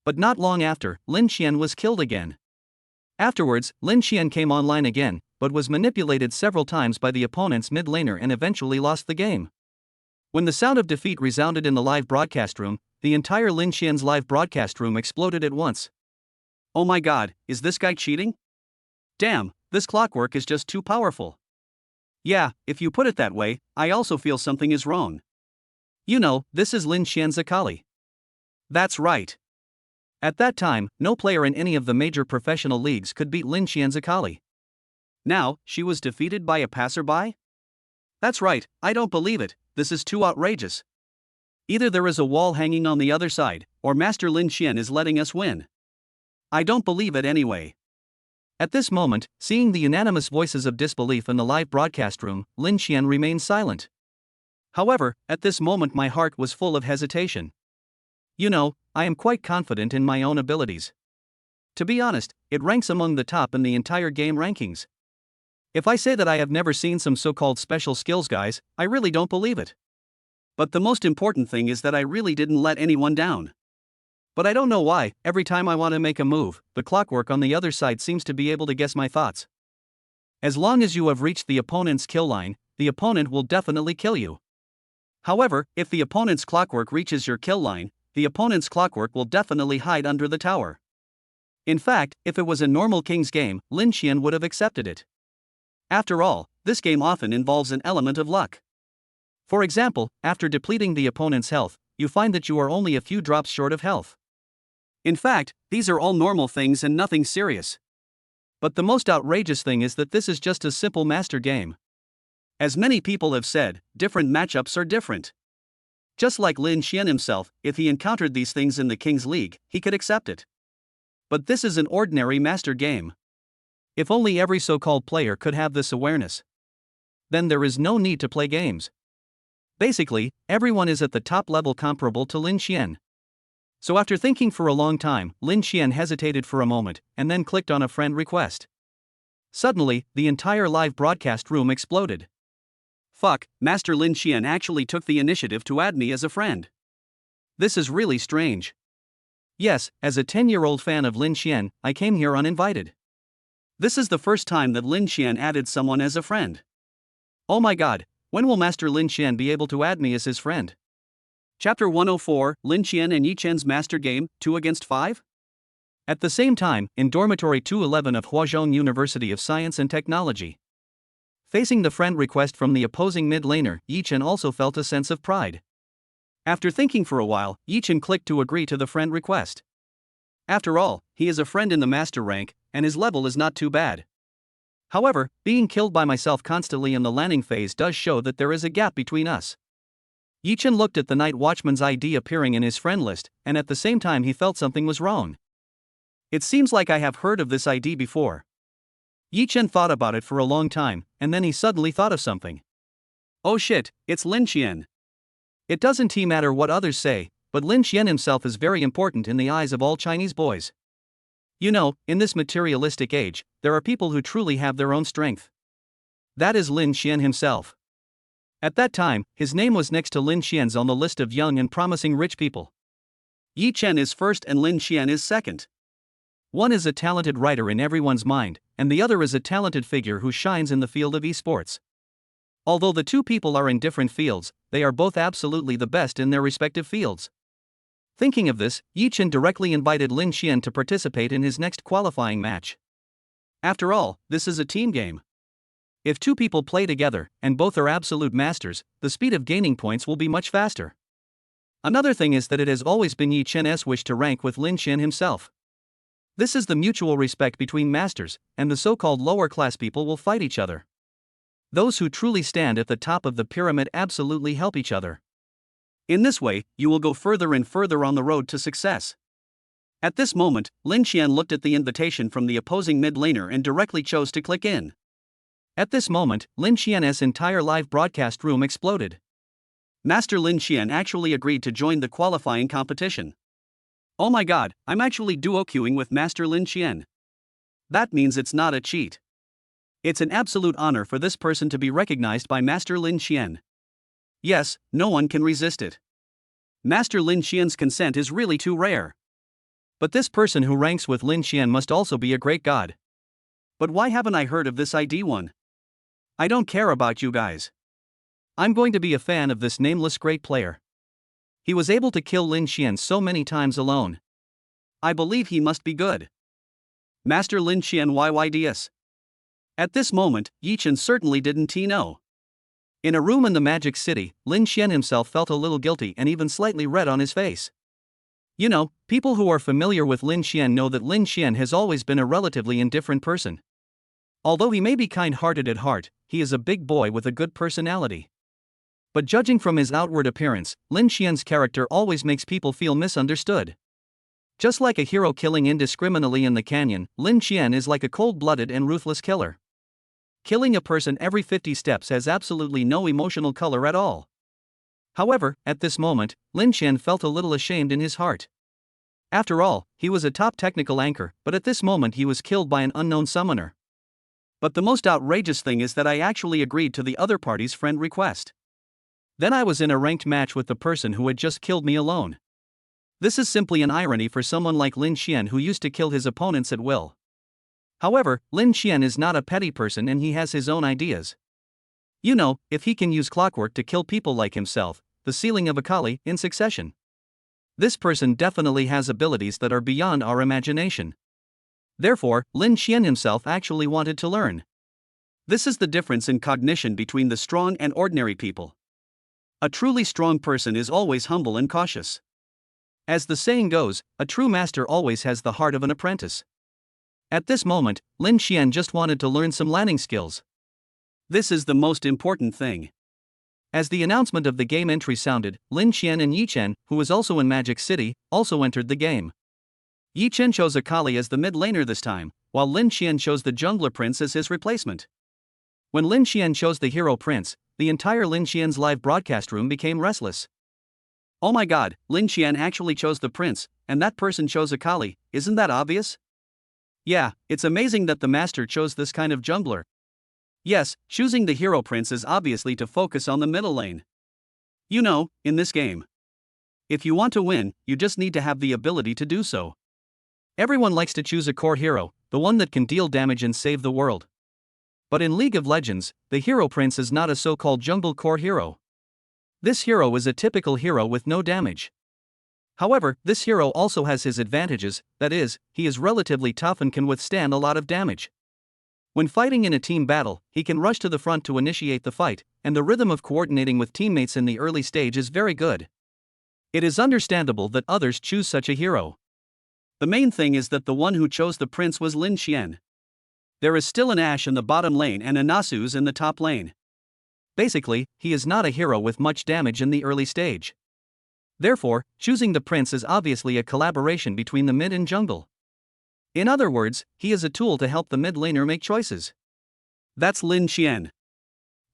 But not long after, Lin Qian was killed again. Afterwards, Lin Qian came online again, but was manipulated several times by the opponent's mid laner and eventually lost the game. When the sound of defeat resounded in the live broadcast room, the entire Lin Qian's live broadcast room exploded at once. Oh my god, is this guy cheating? Damn, this clockwork is just too powerful. Yeah, if you put it that way, I also feel something is wrong. You know, this is Lin Qian's Akali. That's right. At that time, no player in any of the major professional leagues could beat Lin Qian's Akali. Now, she was defeated by a passerby? That's right, I don't believe it, this is too outrageous. Either there is a wall hanging on the other side, or Master Lin Qian is letting us win. I don't believe it anyway. At this moment, seeing the unanimous voices of disbelief in the live broadcast room, Lin Qian remained silent. However, at this moment my heart was full of hesitation. You know, I am quite confident in my own abilities. To be honest, it ranks among the top in the entire game rankings. If I say that I have never seen some so-called special skills guys, I really don't believe it. But the most important thing is that I really didn't let anyone down. But I don't know why, every time I want to make a move, the clockwork on the other side seems to be able to guess my thoughts. As long as you have reached the opponent's kill line, the opponent will definitely kill you. However, if the opponent's clockwork reaches your kill line, the opponent's clockwork will definitely hide under the tower. In fact, if it was a normal King's game, Lin Qian would have accepted it. After all, this game often involves an element of luck. For example, after depleting the opponent's health, you find that you are only a few drops short of health. In fact, these are all normal things and nothing serious. But the most outrageous thing is that this is just a simple master game. As many people have said, different matchups are different. Just like Lin Qian himself, if he encountered these things in the King's League, he could accept it. But this is an ordinary master game. If only every so-called player could have this awareness. Then there is no need to play games. Basically, everyone is at the top level comparable to Lin Qian. So after thinking for a long time, Lin Qian hesitated for a moment, and then clicked on a friend request. Suddenly, the entire live broadcast room exploded. Fuck, Master Lin Qian actually took the initiative to add me as a friend. This is really strange. Yes, as a 10-year-old fan of Lin Qian, I came here uninvited. This is the first time that Lin Qian added someone as a friend. Oh my god, when will Master Lin Qian be able to add me as his friend? Chapter 104, Lin Qian and Yi Chen's Master Game, 2 against 5? At the same time, in Dormitory 211 of Huazhong University of Science and Technology. Facing the friend request from the opposing mid laner, Yi Chen also felt a sense of pride. After thinking for a while, Yi Chen clicked to agree to the friend request. After all, he is a friend in the master rank, and his level is not too bad. However, being killed by myself constantly in the landing phase does show that there is a gap between us. Yi Chen looked at the Night Watchman's ID appearing in his friend list, and at the same time he felt something was wrong. It seems like I have heard of this ID before. Yi Chen thought about it for a long time, and then he suddenly thought of something. Oh shit, it's Lin Qian. It doesn't matter what others say, but Lin Qian himself is very important in the eyes of all Chinese boys. You know, in this materialistic age, there are people who truly have their own strength. That is Lin Qian himself. At that time, his name was next to Lin Qian's on the list of young and promising rich people. Yi Chen is first and Lin Qian is second. One is a talented writer in everyone's mind, and the other is a talented figure who shines in the field of esports. Although the two people are in different fields, they are both absolutely the best in their respective fields. Thinking of this, Yi Chen directly invited Lin Qian to participate in his next qualifying match. After all, this is a team game. If two people play together, and both are absolute masters, the speed of gaining points will be much faster. Another thing is that it has always been Yi Chen's wish to rank with Lin Qian himself. This is the mutual respect between masters, and the so-called lower-class people will fight each other. Those who truly stand at the top of the pyramid absolutely help each other. In this way, you will go further and further on the road to success. At this moment, Lin Qian looked at the invitation from the opposing mid laner and directly chose to click in. At this moment, Lin Qian's entire live broadcast room exploded. Master Lin Qian actually agreed to join the qualifying competition. Oh my god, I'm actually duo queuing with Master Lin Qian. That means it's not a cheat. It's an absolute honor for this person to be recognized by Master Lin Qian. Yes, no one can resist it. Master Lin Qian's consent is really too rare. But this person who ranks with Lin Xian must also be a great god. But why haven't I heard of this ID one? I don't care about you guys. I'm going to be a fan of this nameless great player. He was able to kill Lin Xian so many times alone. I believe he must be good. Master Lin Xian YYDS. At this moment, Yi Chen certainly didn't know. In a room in the Magic City, Lin Xian himself felt a little guilty and even slightly red on his face. You know, people who are familiar with Lin Xian know that Lin Xian has always been a relatively indifferent person. Although he may be kind-hearted at heart, he is a big boy with a good personality. But judging from his outward appearance, Lin Xian's character always makes people feel misunderstood. Just like a hero killing indiscriminately in the canyon, Lin Xian is like a cold-blooded and ruthless killer. Killing a person every 50 steps has absolutely no emotional color at all. However, at this moment, Lin Xian felt a little ashamed in his heart. After all, he was a top technical anchor, but at this moment he was killed by an unknown summoner. But the most outrageous thing is that I actually agreed to the other party's friend request. Then I was in a ranked match with the person who had just killed me alone. This is simply an irony for someone like Lin Xian who used to kill his opponents at will. However, Lin Xian is not a petty person and he has his own ideas. You know, if he can use clockwork to kill people like himself, the ceiling of Akali, in succession. This person definitely has abilities that are beyond our imagination. Therefore, Lin Xian himself actually wanted to learn. This is the difference in cognition between the strong and ordinary people. A truly strong person is always humble and cautious. As the saying goes, a true master always has the heart of an apprentice. At this moment, Lin Xian just wanted to learn some landing skills. This is the most important thing. As the announcement of the game entry sounded, Lin Xian and Yi Chen, who was also in Magic City, also entered the game. Yi Chen chose Akali as the mid laner this time, while Lin Xian chose the jungler prince as his replacement. When Lin Xian chose the hero prince, the entire Lin Xian's live broadcast room became restless. Oh my god, Lin Xian actually chose the prince, and that person chose Akali, isn't that obvious? Yeah, it's amazing that the master chose this kind of jungler. Yes, choosing the hero prince is obviously to focus on the middle lane. You know, in this game, if you want to win, you just need to have the ability to do so. Everyone likes to choose a core hero, the one that can deal damage and save the world. But in League of Legends, the hero prince is not a so-called jungle core hero. This hero is a typical hero with no damage. However, this hero also has his advantages, that is, he is relatively tough and can withstand a lot of damage. When fighting in a team battle, he can rush to the front to initiate the fight, and the rhythm of coordinating with teammates in the early stage is very good. It is understandable that others choose such a hero. The main thing is that the one who chose the prince was Lin Xian. There is still an Ashe in the bottom lane and a Nasus in the top lane. Basically, he is not a hero with much damage in the early stage. Therefore, choosing the prince is obviously a collaboration between the mid and jungle. In other words, he is a tool to help the mid laner make choices. That's Lin Xian.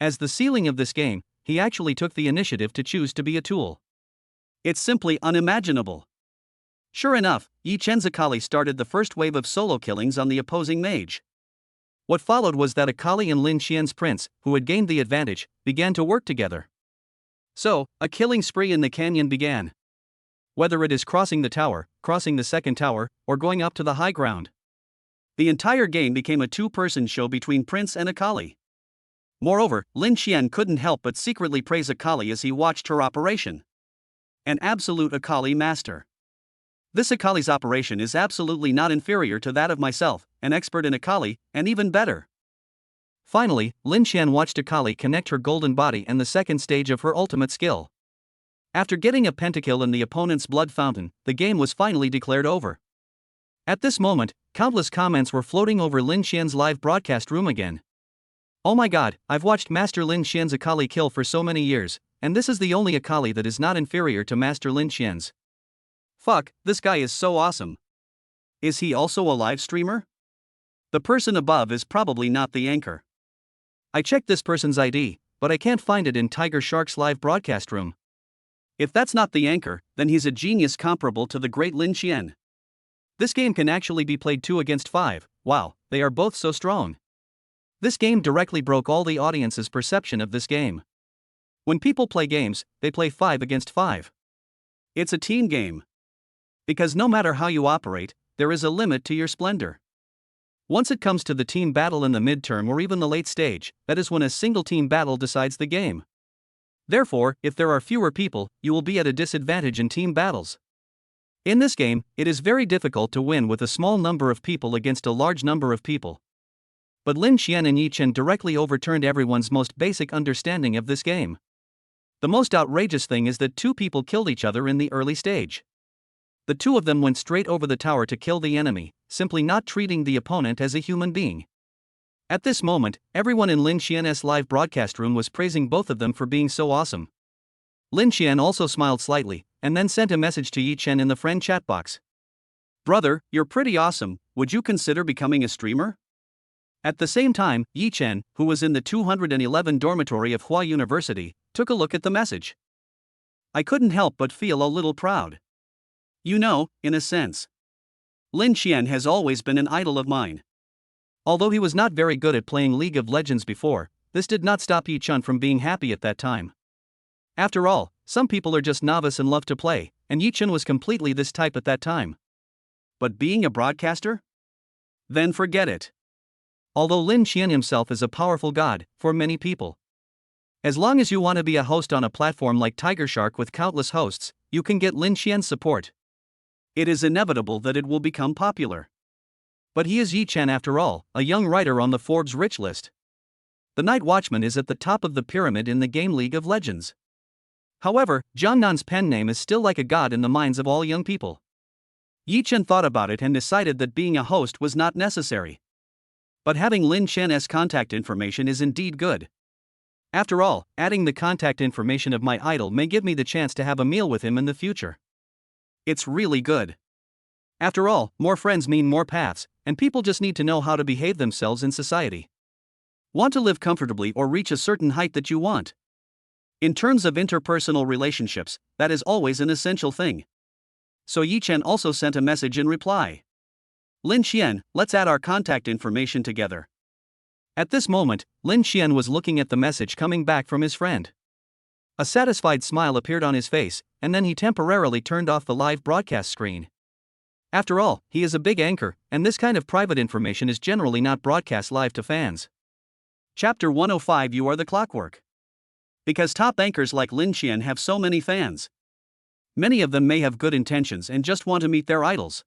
As the ceiling of this game, he actually took the initiative to choose to be a tool. It's simply unimaginable. Sure enough, Yi Chen's Akali started the first wave of solo killings on the opposing mage. What followed was that Akali and Lin Xian's prince, who had gained the advantage, began to work together. So, a killing spree in the canyon began. Whether it is crossing the tower, crossing the second tower, or going up to the high ground. The entire game became a two-person show between Prince and Akali. Moreover, Lin Xian couldn't help but secretly praise Akali as he watched her operation. An absolute Akali master. This Akali's operation is absolutely not inferior to that of myself, an expert in Akali, and even better. Finally, Lin Xian watched Akali connect her golden body and the second stage of her ultimate skill. After getting a pentakill in the opponent's blood fountain, the game was finally declared over. At this moment, countless comments were floating over Lin Xian's live broadcast room again. Oh my god, I've watched Master Lin Xian's Akali kill for so many years, and this is the only Akali that is not inferior to Master Lin Xian's. Fuck, this guy is so awesome. Is he also a live streamer? The person above is probably not the anchor. I checked this person's ID, but I can't find it in Tiger Shark's live broadcast room. If that's not the anchor, then he's a genius comparable to the great Lin Xian. This game can actually be played 2 against 5, wow, they are both so strong. This game directly broke all the audience's perception of this game. When people play games, they play 5 against 5. It's a team game. Because no matter how you operate, there is a limit to your splendor. Once it comes to the team battle in the midterm or even the late stage, that is when a single team battle decides the game. Therefore, if there are fewer people, you will be at a disadvantage in team battles. In this game, it is very difficult to win with a small number of people against a large number of people. But Lin Qian and Yi Chen directly overturned everyone's most basic understanding of this game. The most outrageous thing is that two people killed each other in the early stage. The two of them went straight over the tower to kill the enemy, simply not treating the opponent as a human being. At this moment, everyone in Lin Qian's live broadcast room was praising both of them for being so awesome. Lin Qian also smiled slightly, and then sent a message to Yi Chen in the friend chat box. Brother, you're pretty awesome, would you consider becoming a streamer? At the same time, Yi Chen, who was in the 211 dormitory of Hua University, took a look at the message. I couldn't help but feel a little proud. You know, in a sense, Lin Qian has always been an idol of mine. Although he was not very good at playing League of Legends before, this did not stop Yi Chen from being happy at that time. After all, some people are just novice and love to play, and Yi Chen was completely this type at that time. But being a broadcaster? Then forget it. Although Lin Qian himself is a powerful god for many people. As long as you want to be a host on a platform like Tiger Shark with countless hosts, you can get Lin Qian's support. It is inevitable that it will become popular. But he is Yi Chen after all, a young writer on the Forbes rich list. The Night Watchman is at the top of the pyramid in the game League of Legends. However, Jian Nan's pen name is still like a god in the minds of all young people. Yi Chen thought about it and decided that being a host was not necessary. But having Lin Qian's contact information is indeed good. After all, adding the contact information of my idol may give me the chance to have a meal with him in the future. It's really good. After all, more friends mean more paths, and people just need to know how to behave themselves in society. Want to live comfortably or reach a certain height that you want? In terms of interpersonal relationships, that is always an essential thing. So Yi Chen also sent a message in reply. Lin Qian, let's add our contact information together. At this moment, Lin Qian was looking at the message coming back from his friend. A satisfied smile appeared on his face, and then he temporarily turned off the live broadcast screen. After all, he is a big anchor, and this kind of private information is generally not broadcast live to fans. Chapter 105 You are the clockwork. Because top anchors like Lin Qian have so many fans. Many of them may have good intentions and just want to meet their idols.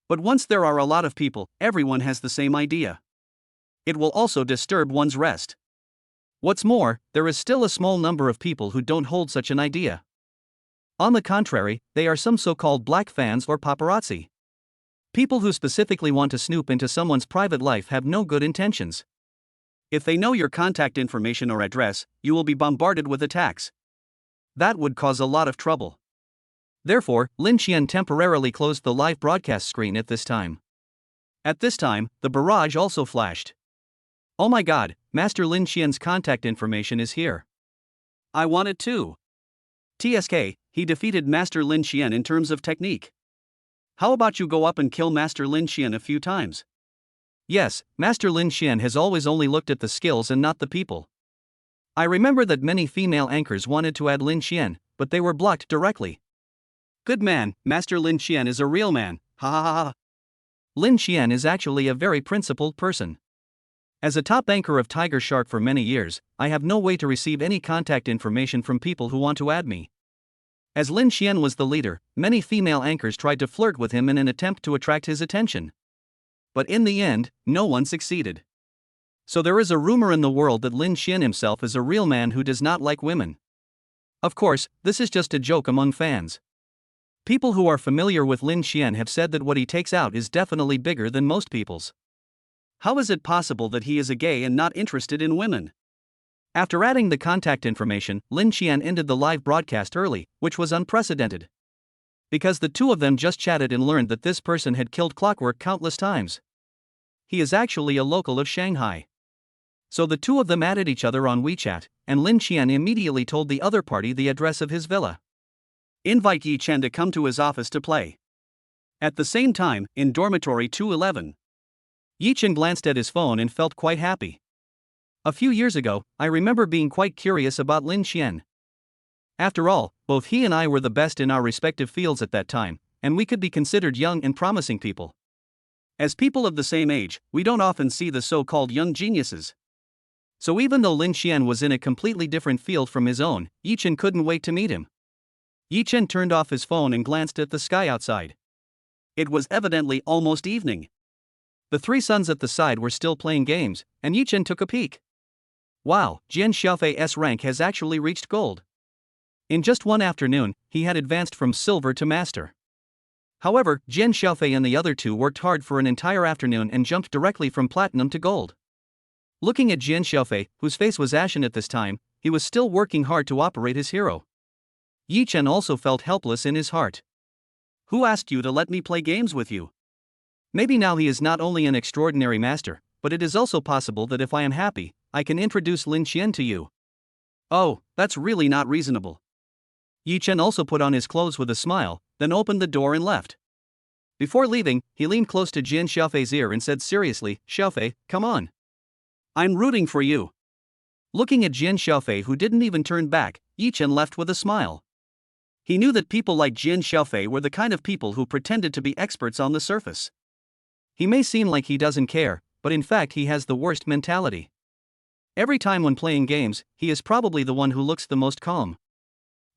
But once there are a lot of people, everyone has the same idea. It will also disturb one's rest. What's more, there is still a small number of people who don't hold such an idea. On the contrary, they are some so-called black fans or paparazzi. People who specifically want to snoop into someone's private life have no good intentions. If they know your contact information or address, you will be bombarded with attacks. That would cause a lot of trouble. Therefore, Lin Qian temporarily closed the live broadcast screen at this time. At this time, the barrage also flashed. Oh my god, Master Lin Qian's contact information is here. I want it too. TSK, he defeated Master Lin Qian in terms of technique. How about you go up and kill Master Lin Qian a few times? Yes, Master Lin Qian has always only looked at the skills and not the people. I remember that many female anchors wanted to add Lin Qian, but they were blocked directly. Good man, Master Lin Qian is a real man, ha ha ha ha. Lin Qian is actually a very principled person. As a top anchor of Tiger Shark for many years, I have no way to receive any contact information from people who want to add me. As Lin Qian was the leader, many female anchors tried to flirt with him in an attempt to attract his attention. But in the end, no one succeeded. So there is a rumor in the world that Lin Qian himself is a real man who does not like women. Of course, this is just a joke among fans. People who are familiar with Lin Qian have said that what he takes out is definitely bigger than most people's. How is it possible that he is a gay and not interested in women? After adding the contact information, Lin Qian ended the live broadcast early, which was unprecedented. Because the two of them just chatted and learned that this person had killed Clockwork countless times. He is actually a local of Shanghai. So the two of them added each other on WeChat, and Lin Qian immediately told the other party the address of his villa. Invite Yi Chen to come to his office to play. At the same time, in Dormitory 211. Yi Chen glanced at his phone and felt quite happy. A few years ago, I remember being quite curious about Lin Qian. After all, both he and I were the best in our respective fields at that time, and we could be considered young and promising people. As people of the same age, we don't often see the so-called young geniuses. So even though Lin Xian was in a completely different field from his own, Yi Chen couldn't wait to meet him. Yi Chen turned off his phone and glanced at the sky outside. It was evidently almost evening. The three sons at the side were still playing games, and Yi Chen took a peek. Wow, Jian Sha's rank has actually reached gold. In just one afternoon, he had advanced from silver to master. However, Jian Sha and the other two worked hard for an entire afternoon and jumped directly from platinum to gold. Looking at Jian Sha, whose face was ashen at this time, he was still working hard to operate his hero. Yi Chen also felt helpless in his heart. Who asked you to let me play games with you? Maybe now he is not only an extraordinary master, but it is also possible that if I am happy, I can introduce Lin Xian to you. Oh, that's really not reasonable. Yi Chen also put on his clothes with a smile, then opened the door and left. Before leaving, he leaned close to Jian Sha's ear and said seriously, "Xiaofei, come on. I'm rooting for you." Looking at Jian Sha, who didn't even turn back, Yi Chen left with a smile. He knew that people like Jian Sha were the kind of people who pretended to be experts on the surface. He may seem like he doesn't care, but in fact he has the worst mentality. Every time when playing games, he is probably the one who looks the most calm.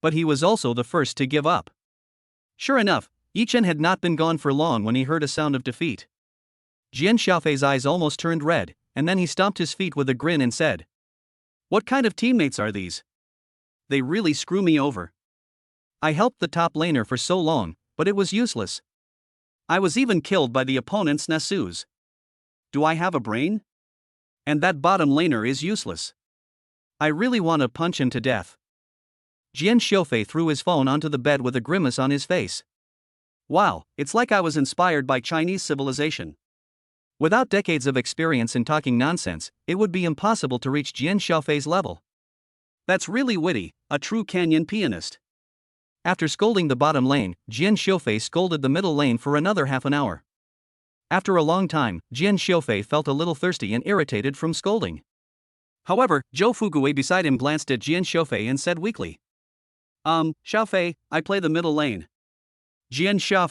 But he was also the first to give up. Sure enough, Yi Chen had not been gone for long when he heard a sound of defeat. Jian Sha's eyes almost turned red, and then he stomped his feet with a grin and said, "What kind of teammates are these? They really screw me over. I helped the top laner for so long, but it was useless. I was even killed by the opponent's Nasus. Do I have a brain? And that bottom laner is useless. I really want to punch him to death." Jian Sha threw his phone onto the bed with a grimace on his face. Wow, it's like I was inspired by Chinese civilization. Without decades of experience in talking nonsense, it would be impossible to reach Jian Sha's level. That's really witty, a true canyon pianist. After scolding the bottom lane, Jian Sha scolded the middle lane for another half an hour. After a long time, Jian Sha felt a little thirsty and irritated from scolding. However, Zhou Fugui beside him glanced at Jian Sha and said weakly, Xiaofei, I play the middle lane." Jian Sha.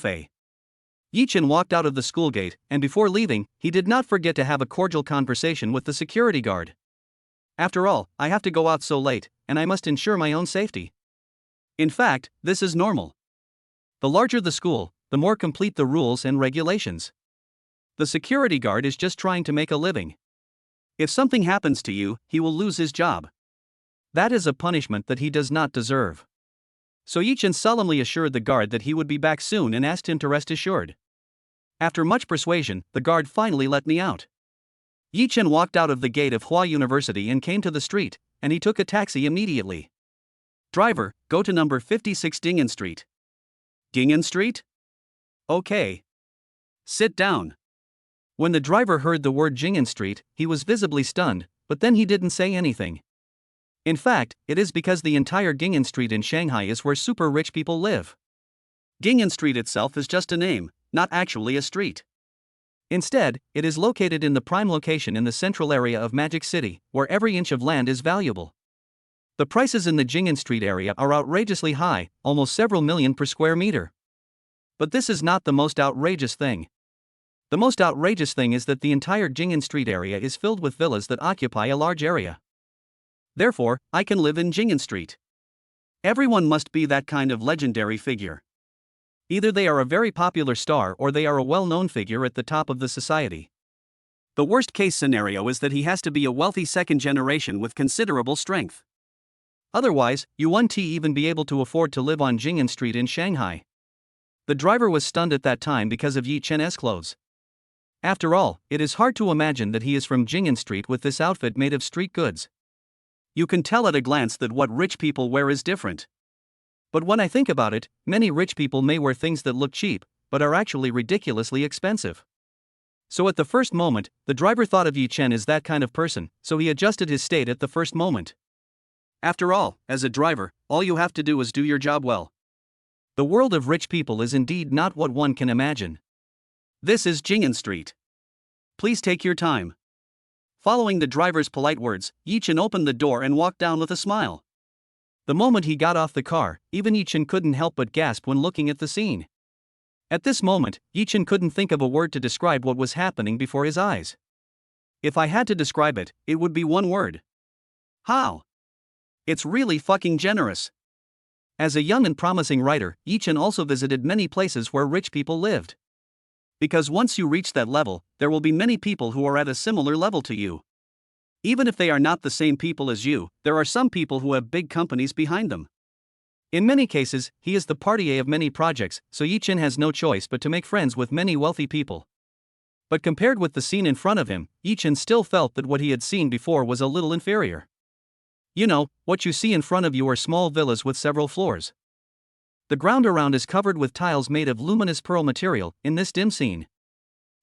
Yi Chen walked out of the school gate, and before leaving, he did not forget to have a cordial conversation with the security guard. After all, I have to go out so late, and I must ensure my own safety. In fact, this is normal. The larger the school, the more complete the rules and regulations. The security guard is just trying to make a living. If something happens to you, he will lose his job. That is a punishment that he does not deserve. So Yi Chen solemnly assured the guard that he would be back soon and asked him to rest assured. After much persuasion, the guard finally let me out. Yi Chen walked out of the gate of Hua University and came to the street, and he took a taxi immediately. "Driver, go to number 56 Dingen Street." Dingen Street? Okay. Sit down. When the driver heard the word Dingen Street, he was visibly stunned, but then he didn't say anything. In fact, it is because the entire Dingen Street in Shanghai is where super rich people live. Dingen Street itself is just a name, not actually a street. Instead, it is located in the prime location in the central area of Magic City, where every inch of land is valuable. The prices in the Dingen Street area are outrageously high, almost several million per square meter. But this is not the most outrageous thing. The most outrageous thing is that the entire Dingen Street area is filled with villas that occupy a large area. Therefore, I can live in Dingen Street. Everyone must be that kind of legendary figure. Either they are a very popular star or they are a well-known figure at the top of the society. The worst-case scenario is that he has to be a wealthy second generation with considerable strength. Otherwise, you won't even be able to afford to live on Dingen Street in Shanghai. The driver was stunned at that time because of Yi Chen's clothes. After all, it is hard to imagine that he is from Dingen Street with this outfit made of street goods. You can tell at a glance that what rich people wear is different. But when I think about it, many rich people may wear things that look cheap, but are actually ridiculously expensive. So at the first moment, the driver thought of Yi Chen as that kind of person, so he adjusted his state at the first moment. After all, as a driver, all you have to do is do your job well. The world of rich people is indeed not what one can imagine. This is Dingen Street. Please take your time. Following the driver's polite words, Yi Chen opened the door and walked down with a smile. The moment he got off the car, even Yi Chen couldn't help but gasp when looking at the scene. At this moment, Yichen couldn't think of a word to describe what was happening before his eyes. If I had to describe it, it would be one word. How? It's really fucking generous. As a young and promising writer, Yichen also visited many places where rich people lived. Because once you reach that level, there will be many people who are at a similar level to you. Even if they are not the same people as you, there are some people who have big companies behind them. In many cases, he is the partier of many projects, so Yichen has no choice but to make friends with many wealthy people. But compared with the scene in front of him, Yichen still felt that what he had seen before was a little inferior. You know, what you see in front of you are small villas with several floors. The ground around is covered with tiles made of luminous pearl material in this dim scene.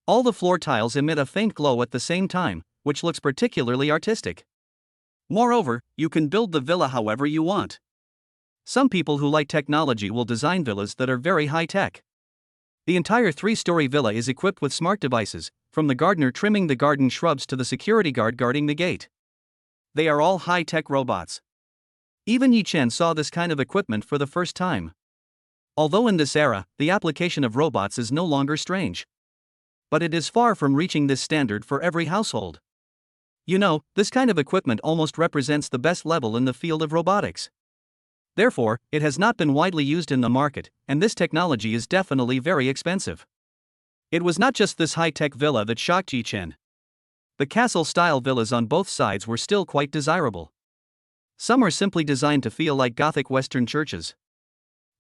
All the floor tiles emit a faint glow at the same time, which looks particularly artistic. Moreover, you can build the villa however you want. Some people who like technology will design villas that are very high-tech. The entire 3-story villa is equipped with smart devices, from the gardener trimming the garden shrubs to the security guard guarding the gate. They are all high-tech robots. Even Yichen saw this kind of equipment for the first time. Although in this era, the application of robots is no longer strange. But it is far from reaching this standard for every household. You know, this kind of equipment almost represents the best level in the field of robotics. Therefore, it has not been widely used in the market, and this technology is definitely very expensive. It was not just this high-tech villa that shocked Yichen. The castle-style villas on both sides were still quite desirable. Some are simply designed to feel like Gothic Western churches.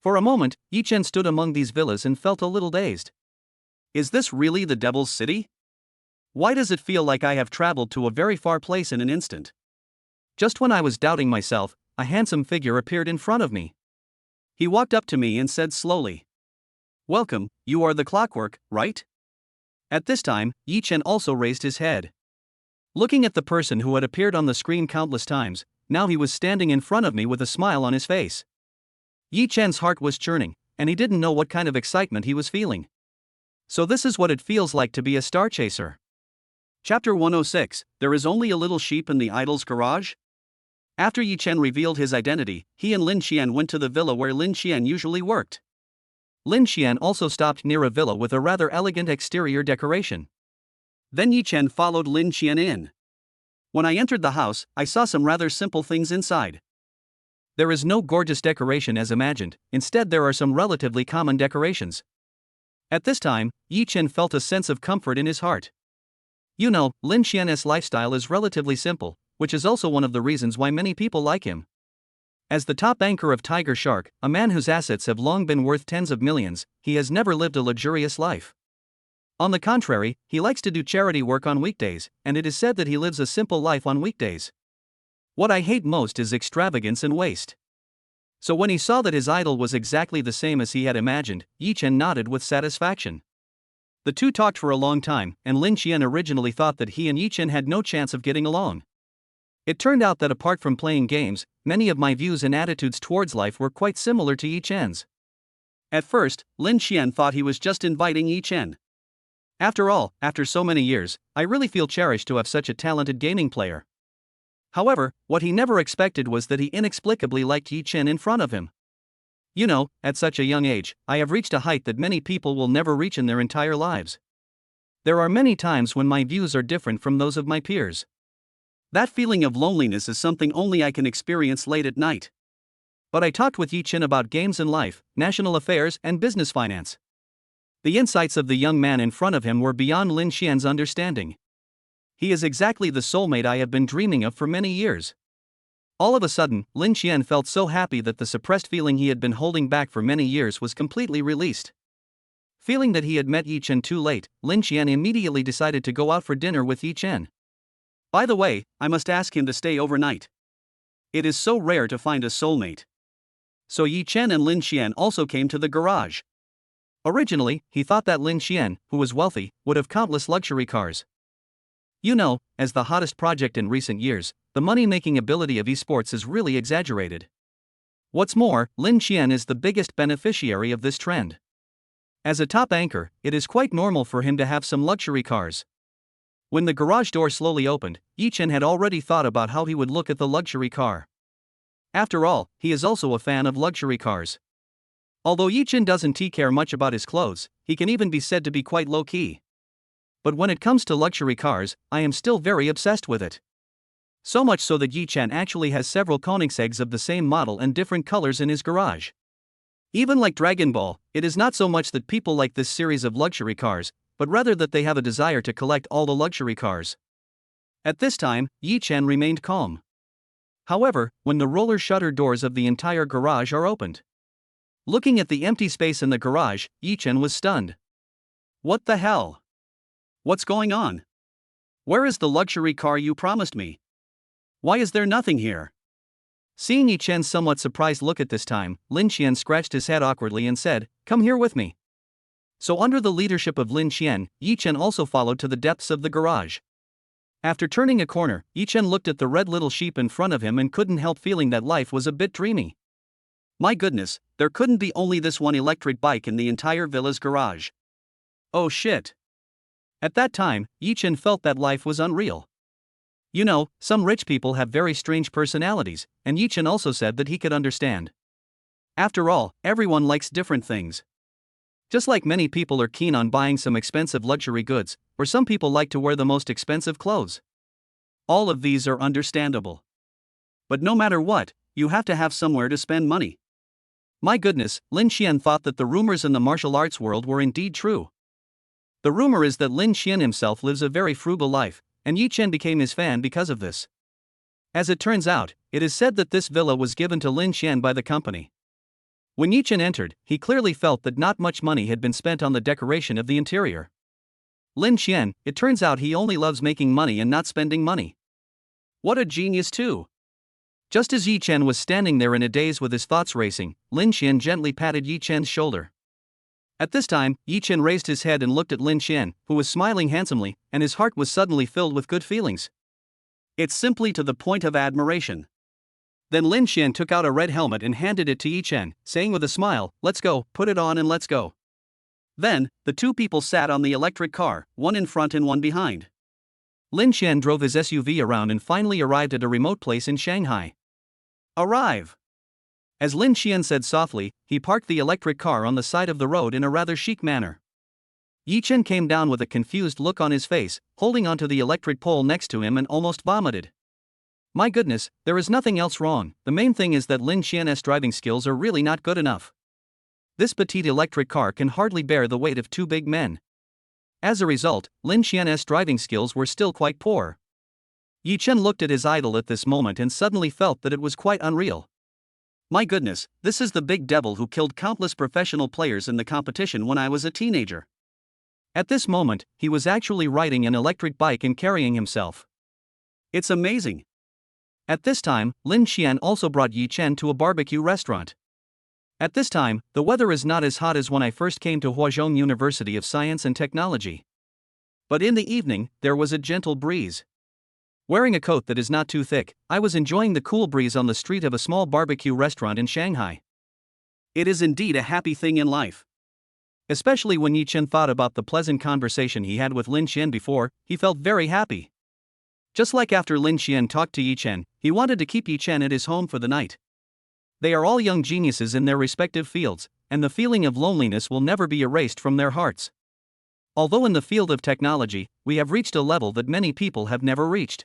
For a moment, Yichen stood among these villas and felt a little dazed. Is this really the Devil's City? Why does it feel like I have traveled to a very far place in an instant? Just when I was doubting myself, a handsome figure appeared in front of me. He walked up to me and said slowly, "Welcome, you are the Clockwork, right?" At this time, Yichen also raised his head. Looking at the person who had appeared on the screen countless times, now he was standing in front of me with a smile on his face. Yichen's heart was churning, and he didn't know what kind of excitement he was feeling. So this is what it feels like to be a star chaser. Chapter 106, There is only a little sheep in the idol's garage? After Yichen revealed his identity, he and Lin Xian went to the villa where Lin Xian usually worked. Lin Xian also stopped near a villa with a rather elegant exterior decoration. Then Yichen followed Lin Xian in. When I entered the house, I saw some rather simple things inside. There is no gorgeous decoration as imagined, instead there are some relatively common decorations. At this time, Yichen felt a sense of comfort in his heart. You know, Lin Xian's lifestyle is relatively simple, which is also one of the reasons why many people like him. As the top anchor of Tiger Shark, a man whose assets have long been worth tens of millions, he has never lived a luxurious life. On the contrary, he likes to do charity work on weekdays, and it is said that he lives a simple life on weekdays. What I hate most is extravagance and waste. So when he saw that his idol was exactly the same as he had imagined, Yichen nodded with satisfaction. The two talked for a long time, and Lin Xian originally thought that he and Yichen had no chance of getting along. It turned out that apart from playing games, many of my views and attitudes towards life were quite similar to Yichen's. At first, Lin Xian thought he was just inviting Yichen. After all, after so many years, I really feel cherished to have such a talented gaming player. However, what he never expected was that he inexplicably liked Yichen in front of him. You know, at such a young age, I have reached a height that many people will never reach in their entire lives. There are many times when my views are different from those of my peers. That feeling of loneliness is something only I can experience late at night. But I talked with Yichen about games and life, national affairs, and business finance. The insights of the young man in front of him were beyond Lin Xian's understanding. He is exactly the soulmate I have been dreaming of for many years. All of a sudden, Lin Xian felt so happy that the suppressed feeling he had been holding back for many years was completely released. Feeling that he had met Yichen too late, Lin Xian immediately decided to go out for dinner with Yichen. By the way, I must ask him to stay overnight. It is so rare to find a soulmate. So Yichen and Lin Xian also came to the garage. Originally, he thought that Lin Xian, who was wealthy, would have countless luxury cars. You know, as the hottest project in recent years, the money-making ability of esports is really exaggerated. What's more, Lin Xian is the biggest beneficiary of this trend. As a top anchor, it is quite normal for him to have some luxury cars. When the garage door slowly opened, Yichen had already thought about how he would look at the luxury car. After all, he is also a fan of luxury cars. Although Yichen doesn't care much about his clothes, he can even be said to be quite low-key. But when it comes to luxury cars, I am still very obsessed with it. So much so that Yichen actually has several Koenigseggs of the same model and different colors in his garage. Even like Dragon Ball, it is not so much that people like this series of luxury cars, but rather that they have a desire to collect all the luxury cars. At this time, Yichen remained calm. However, when the roller shutter doors of the entire garage are opened. Looking at the empty space in the garage, Yichen was stunned. What the hell? What's going on? Where is the luxury car you promised me? Why is there nothing here? Seeing Yichen's somewhat surprised look at this time, Lin Qian scratched his head awkwardly and said, "Come here with me." So under the leadership of Lin Qian, Yichen also followed to the depths of the garage. After turning a corner, Yichen looked at the red little sheep in front of him and couldn't help feeling that life was a bit dreamy. My goodness, there couldn't be only this one electric bike in the entire villa's garage. Oh shit. At that time, Yichen felt that life was unreal. You know, some rich people have very strange personalities, and Yichen also said that he could understand. After all, everyone likes different things. Just like many people are keen on buying some expensive luxury goods, or some people like to wear the most expensive clothes. All of these are understandable. But no matter what, you have to have somewhere to spend money. My goodness, Lin Qian thought that the rumors in the martial arts world were indeed true. The rumor is that Lin Qian himself lives a very frugal life, and Yichen became his fan because of this. As it turns out, it is said that this villa was given to Lin Qian by the company. When Yichen entered, he clearly felt that not much money had been spent on the decoration of the interior. Lin Qian, it turns out he only loves making money and not spending money. What a genius too! Just as Yichen was standing there in a daze with his thoughts racing, Lin Qian gently patted Yichen's shoulder. At this time, Yichen raised his head and looked at Lin Qian, who was smiling handsomely, and his heart was suddenly filled with good feelings. It's simply to the point of admiration. Then Lin Qian took out a red helmet and handed it to Yichen, saying with a smile, "Let's go, put it on and let's go." Then, the two people sat on the electric car, one in front and one behind. Lin Qian drove his SUV around and finally arrived at a remote place in Shanghai. Arrive! As Lin Qian said softly, he parked the electric car on the side of the road in a rather chic manner. Yichen came down with a confused look on his face, holding onto the electric pole next to him and almost vomited. My goodness, there is nothing else wrong, the main thing is that Lin Qian's driving skills are really not good enough. This petite electric car can hardly bear the weight of two big men. As a result, Lin Qian's driving skills were still quite poor. Yichen looked at his idol at this moment and suddenly felt that it was quite unreal. My goodness, this is the big devil who killed countless professional players in the competition when I was a teenager. At this moment, he was actually riding an electric bike and carrying himself. It's amazing. At this time, Lin Qian also brought Yichen to a barbecue restaurant. At this time, the weather is not as hot as when I first came to Huazhong University of Science and Technology. But in the evening, there was a gentle breeze. Wearing a coat that is not too thick, I was enjoying the cool breeze on the street of a small barbecue restaurant in Shanghai. It is indeed a happy thing in life. Especially when Yichen thought about the pleasant conversation he had with Lin Qian before, he felt very happy. Just like after Lin Qian talked to Yichen, he wanted to keep Yichen at his home for the night. They are all young geniuses in their respective fields, and the feeling of loneliness will never be erased from their hearts. Although in the field of technology, we have reached a level that many people have never reached.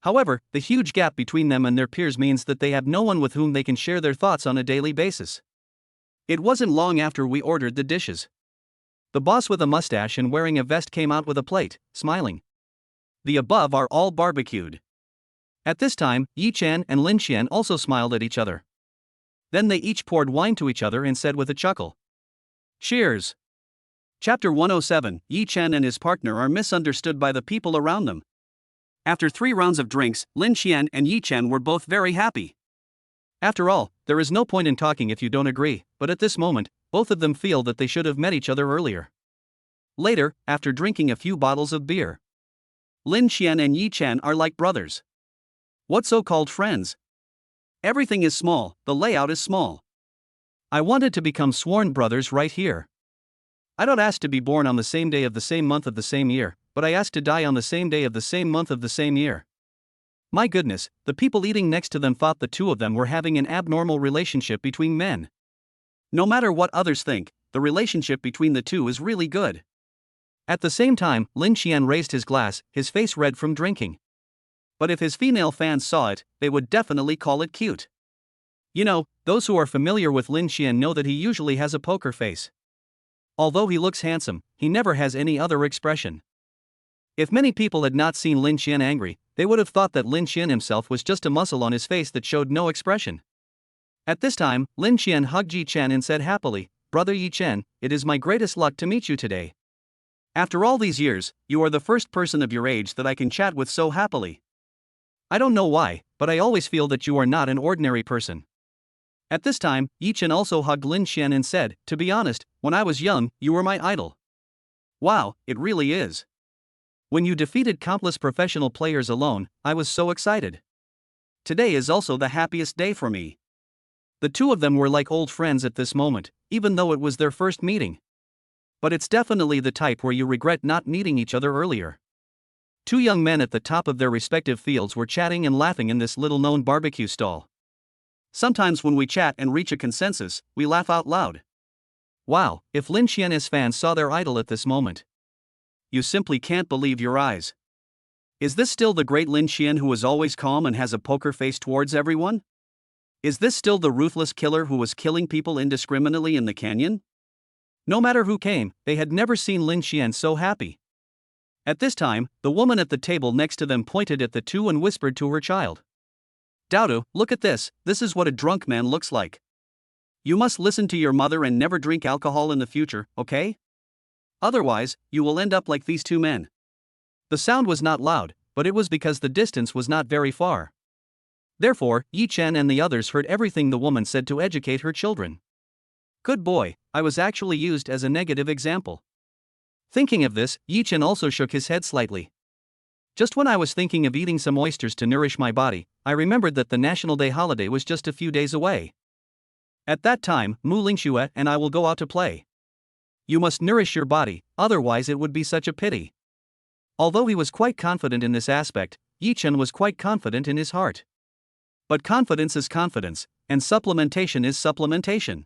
However, the huge gap between them and their peers means that they have no one with whom they can share their thoughts on a daily basis. It wasn't long after we ordered the dishes. The boss with a mustache and wearing a vest came out with a plate, smiling. The above are all barbecued. At this time, Yichen and Lin Qian also smiled at each other. Then they each poured wine to each other and said with a chuckle, "Cheers." Chapter 107, Yichen and his partner are misunderstood by the people around them. After 3 rounds of drinks, Lin Qian and Yichen were both very happy. After all, there is no point in talking if you don't agree, but at this moment, both of them feel that they should have met each other earlier. Later, after drinking a few bottles of beer, Lin Qian and Yichen are like brothers. What so-called friends? Everything is small, the layout is small. I wanted to become sworn brothers right here. I don't ask to be born on the same day of the same month of the same year, but I ask to die on the same day of the same month of the same year. My goodness, the people eating next to them thought the two of them were having an abnormal relationship between men. No matter what others think, the relationship between the two is really good. At the same time, Lin Qian raised his glass, his face red from drinking. But if his female fans saw it, they would definitely call it cute. You know, those who are familiar with Lin Qian know that he usually has a poker face. Although he looks handsome, he never has any other expression. If many people had not seen Lin Qian angry, they would have thought that Lin Qian himself was just a muscle on his face that showed no expression. At this time, Lin Qian hugged Yi Chen and said happily, "Brother Yi Chen, it is my greatest luck to meet you today. After all these years, you are the first person of your age that I can chat with so happily. I don't know why, but I always feel that you are not an ordinary person." At this time, Yi Chen also hugged Lin Qian and said, "To be honest, when I was young, you were my idol." Wow, it really is. When you defeated countless professional players alone, I was so excited. Today is also the happiest day for me. The two of them were like old friends at this moment, even though it was their first meeting. But it's definitely the type where you regret not meeting each other earlier. Two young men at the top of their respective fields were chatting and laughing in this little-known barbecue stall. Sometimes when we chat and reach a consensus, we laugh out loud. Wow, if Lin Qian's fans saw their idol at this moment. You simply can't believe your eyes. Is this still the great Lin Qian who is always calm and has a poker face towards everyone? Is this still the ruthless killer who was killing people indiscriminately in the canyon? No matter who came, they had never seen Lin Qian so happy. At this time, the woman at the table next to them pointed at the two and whispered to her child. "Dodo, look at this is what a drunk man looks like. You must listen to your mother and never drink alcohol in the future, okay? Otherwise, you will end up like these two men." The sound was not loud, but it was because the distance was not very far. Therefore, Yi Chen and the others heard everything the woman said to educate her children. Good boy, I was actually used as a negative example. Thinking of this, Yi Chen also shook his head slightly. Just when I was thinking of eating some oysters to nourish my body, I remembered that the National Day holiday was just a few days away. At that time, Muing Shuer and I will go out to play. You must nourish your body, otherwise it would be such a pity. Although he was quite confident in this aspect, Yi Chen was quite confident in his heart. But confidence is confidence, and supplementation is supplementation.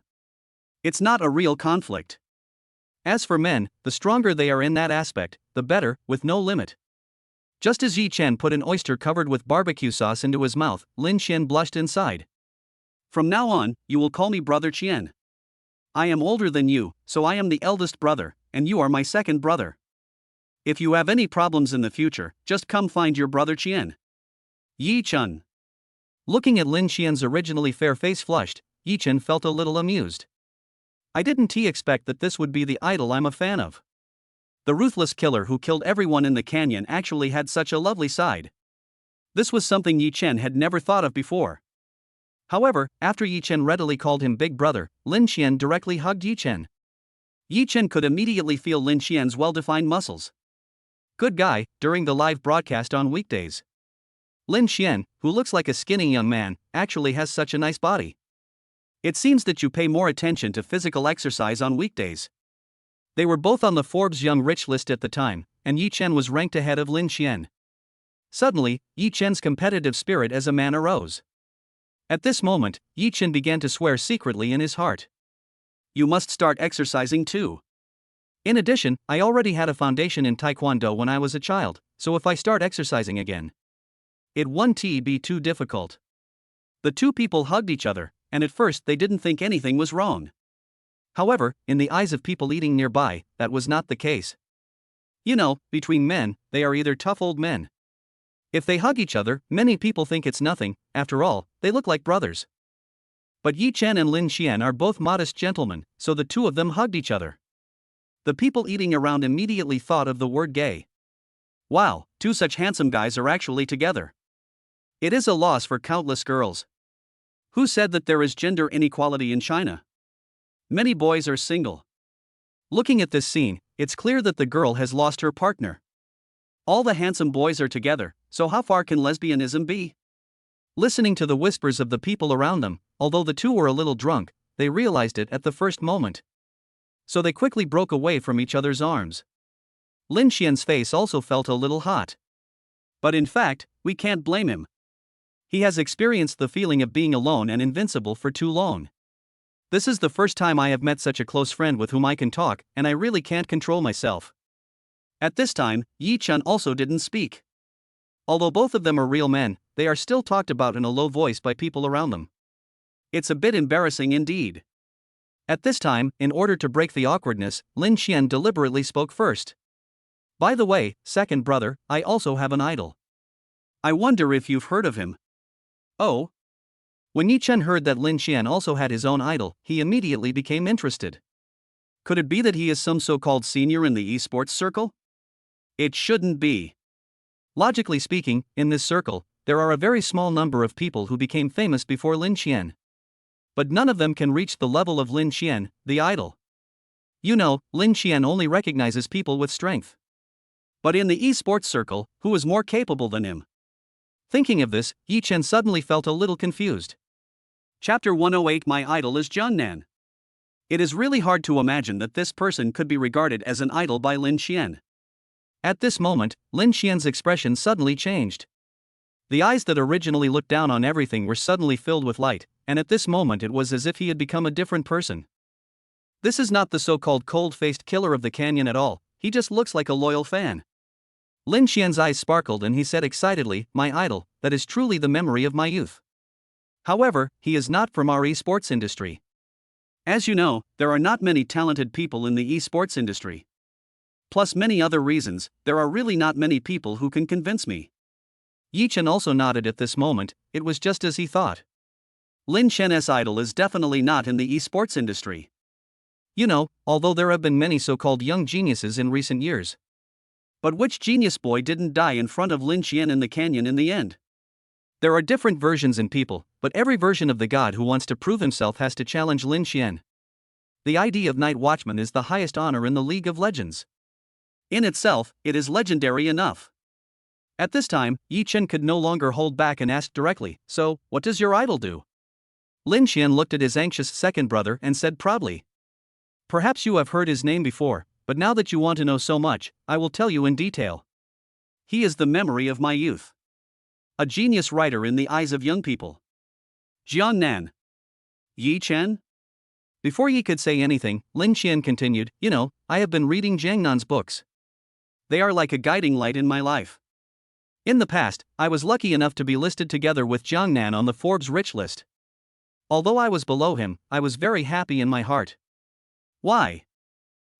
It's not a real conflict. As for men, the stronger they are in that aspect, the better, with no limit. Just as Yi Chen put an oyster covered with barbecue sauce into his mouth, Lin Qian blushed inside. "From now on, you will call me Brother Qian. I am older than you, so I am the eldest brother, and you are my second brother. If you have any problems in the future, just come find your brother Qian. Yi Chen." Looking at Lin Qian's originally fair face flushed, Yi Chen felt a little amused. I didn't expect that this would be the idol I'm a fan of. The ruthless killer who killed everyone in the canyon actually had such a lovely side. This was something Yi Chen had never thought of before. However, after Yi Chen readily called him Big Brother, Lin Qian directly hugged Yi Chen. Yi Chen could immediately feel Lin Qian's well-defined muscles. Good guy, during the live broadcast on weekdays. Lin Qian, who looks like a skinny young man, actually has such a nice body. It seems that you pay more attention to physical exercise on weekdays. They were both on the Forbes Young Rich list at the time, and Yi Chen was ranked ahead of Lin Qian. Suddenly, Yi Chen's competitive spirit as a man arose. At this moment, Yi Chen began to swear secretly in his heart. You must start exercising too. In addition, I already had a foundation in Taekwondo when I was a child, so if I start exercising again, it won't be too difficult. The two people hugged each other, and at first they didn't think anything was wrong. However, in the eyes of people eating nearby, that was not the case. You know, between men, they are either tough old men. If they hug each other, many people think it's nothing, after all, they look like brothers. But Yi Chen and Lin Qian are both modest gentlemen, so the two of them hugged each other. The people eating around immediately thought of the word gay. Wow, two such handsome guys are actually together. It is a loss for countless girls. Who said that there is gender inequality in China? Many boys are single. Looking at this scene, it's clear that the girl has lost her partner. All the handsome boys are together, so how far can lesbianism be? Listening to the whispers of the people around them, although the two were a little drunk, they realized it at the first moment. So they quickly broke away from each other's arms. Lin Qian's face also felt a little hot. But in fact, we can't blame him. He has experienced the feeling of being alone and invincible for too long. This is the first time I have met such a close friend with whom I can talk, and I really can't control myself. At this time, Yi Chen also didn't speak. Although both of them are real men, they are still talked about in a low voice by people around them. It's a bit embarrassing indeed. At this time, in order to break the awkwardness, Lin Qian deliberately spoke first. By the way, second brother, I also have an idol. I wonder if you've heard of him. Oh? When Yi Chen heard that Lin Qian also had his own idol, he immediately became interested. Could it be that he is some so-called senior in the esports circle? It shouldn't be. Logically speaking, in this circle, there are a very small number of people who became famous before Lin Qian. But none of them can reach the level of Lin Qian, the idol. You know, Lin Qian only recognizes people with strength. But in the esports circle, who is more capable than him? Thinking of this, Yi Chen suddenly felt a little confused. Chapter 108 My idol is Jian. It is really hard to imagine that this person could be regarded as an idol by Lin Qian. At this moment, Lin Qian's expression suddenly changed. The eyes that originally looked down on everything were suddenly filled with light, and at this moment it was as if he had become a different person. This is not the so-called cold-faced killer of the canyon at all, he just looks like a loyal fan. Lin Qian's eyes sparkled and he said excitedly, "My idol, that is truly the memory of my youth." However, he is not from our esports industry. As you know, there are not many talented people in the esports industry. Plus many other reasons, there are really not many people who can convince me. Yi Chen also nodded at this moment, it was just as he thought. Lin Qian's idol is definitely not in the esports industry. You know, although there have been many so-called young geniuses in recent years. But which genius boy didn't die in front of Lin Qian in the canyon in the end? There are different versions in people, but every version of the god who wants to prove himself has to challenge Lin Qian. The ID of Night Watchman is the highest honor in the League of Legends. In itself, it is legendary enough. At this time, Yi Chen could no longer hold back and asked directly, "So, what does your idol do?" Lin Qian looked at his anxious second brother and said proudly, "Perhaps you have heard his name before, but now that you want to know so much, I will tell you in detail. He is the memory of my youth. A genius writer in the eyes of young people. Jian. Yi Chen?" Before Yi could say anything, Lin Qian continued, "You know, I have been reading Jiang Nan's books. They are like a guiding light in my life. In the past, I was lucky enough to be listed together with Jiang Nan on the Forbes rich list. Although I was below him, I was very happy in my heart." Why?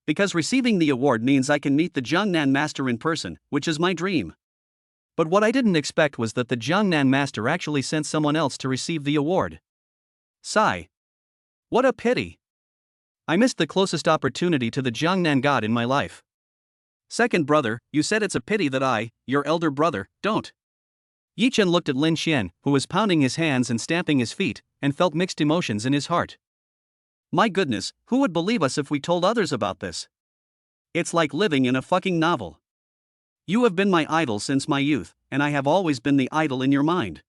Because receiving the award means I can meet the Jiangnan master in person, which is my dream. But what I didn't expect was that the Jiangnan master actually sent someone else to receive the award. Sigh. What a pity. I missed the closest opportunity to the Jiangnan god in my life. Second brother, you said it's a pity that I, your elder brother, don't. Yi Chen looked at Lin Qian, who was pounding his hands and stamping his feet, and felt mixed emotions in his heart. My goodness, who would believe us if we told others about this? It's like living in a fucking novel. You have been my idol since my youth, and I have always been the idol in your mind.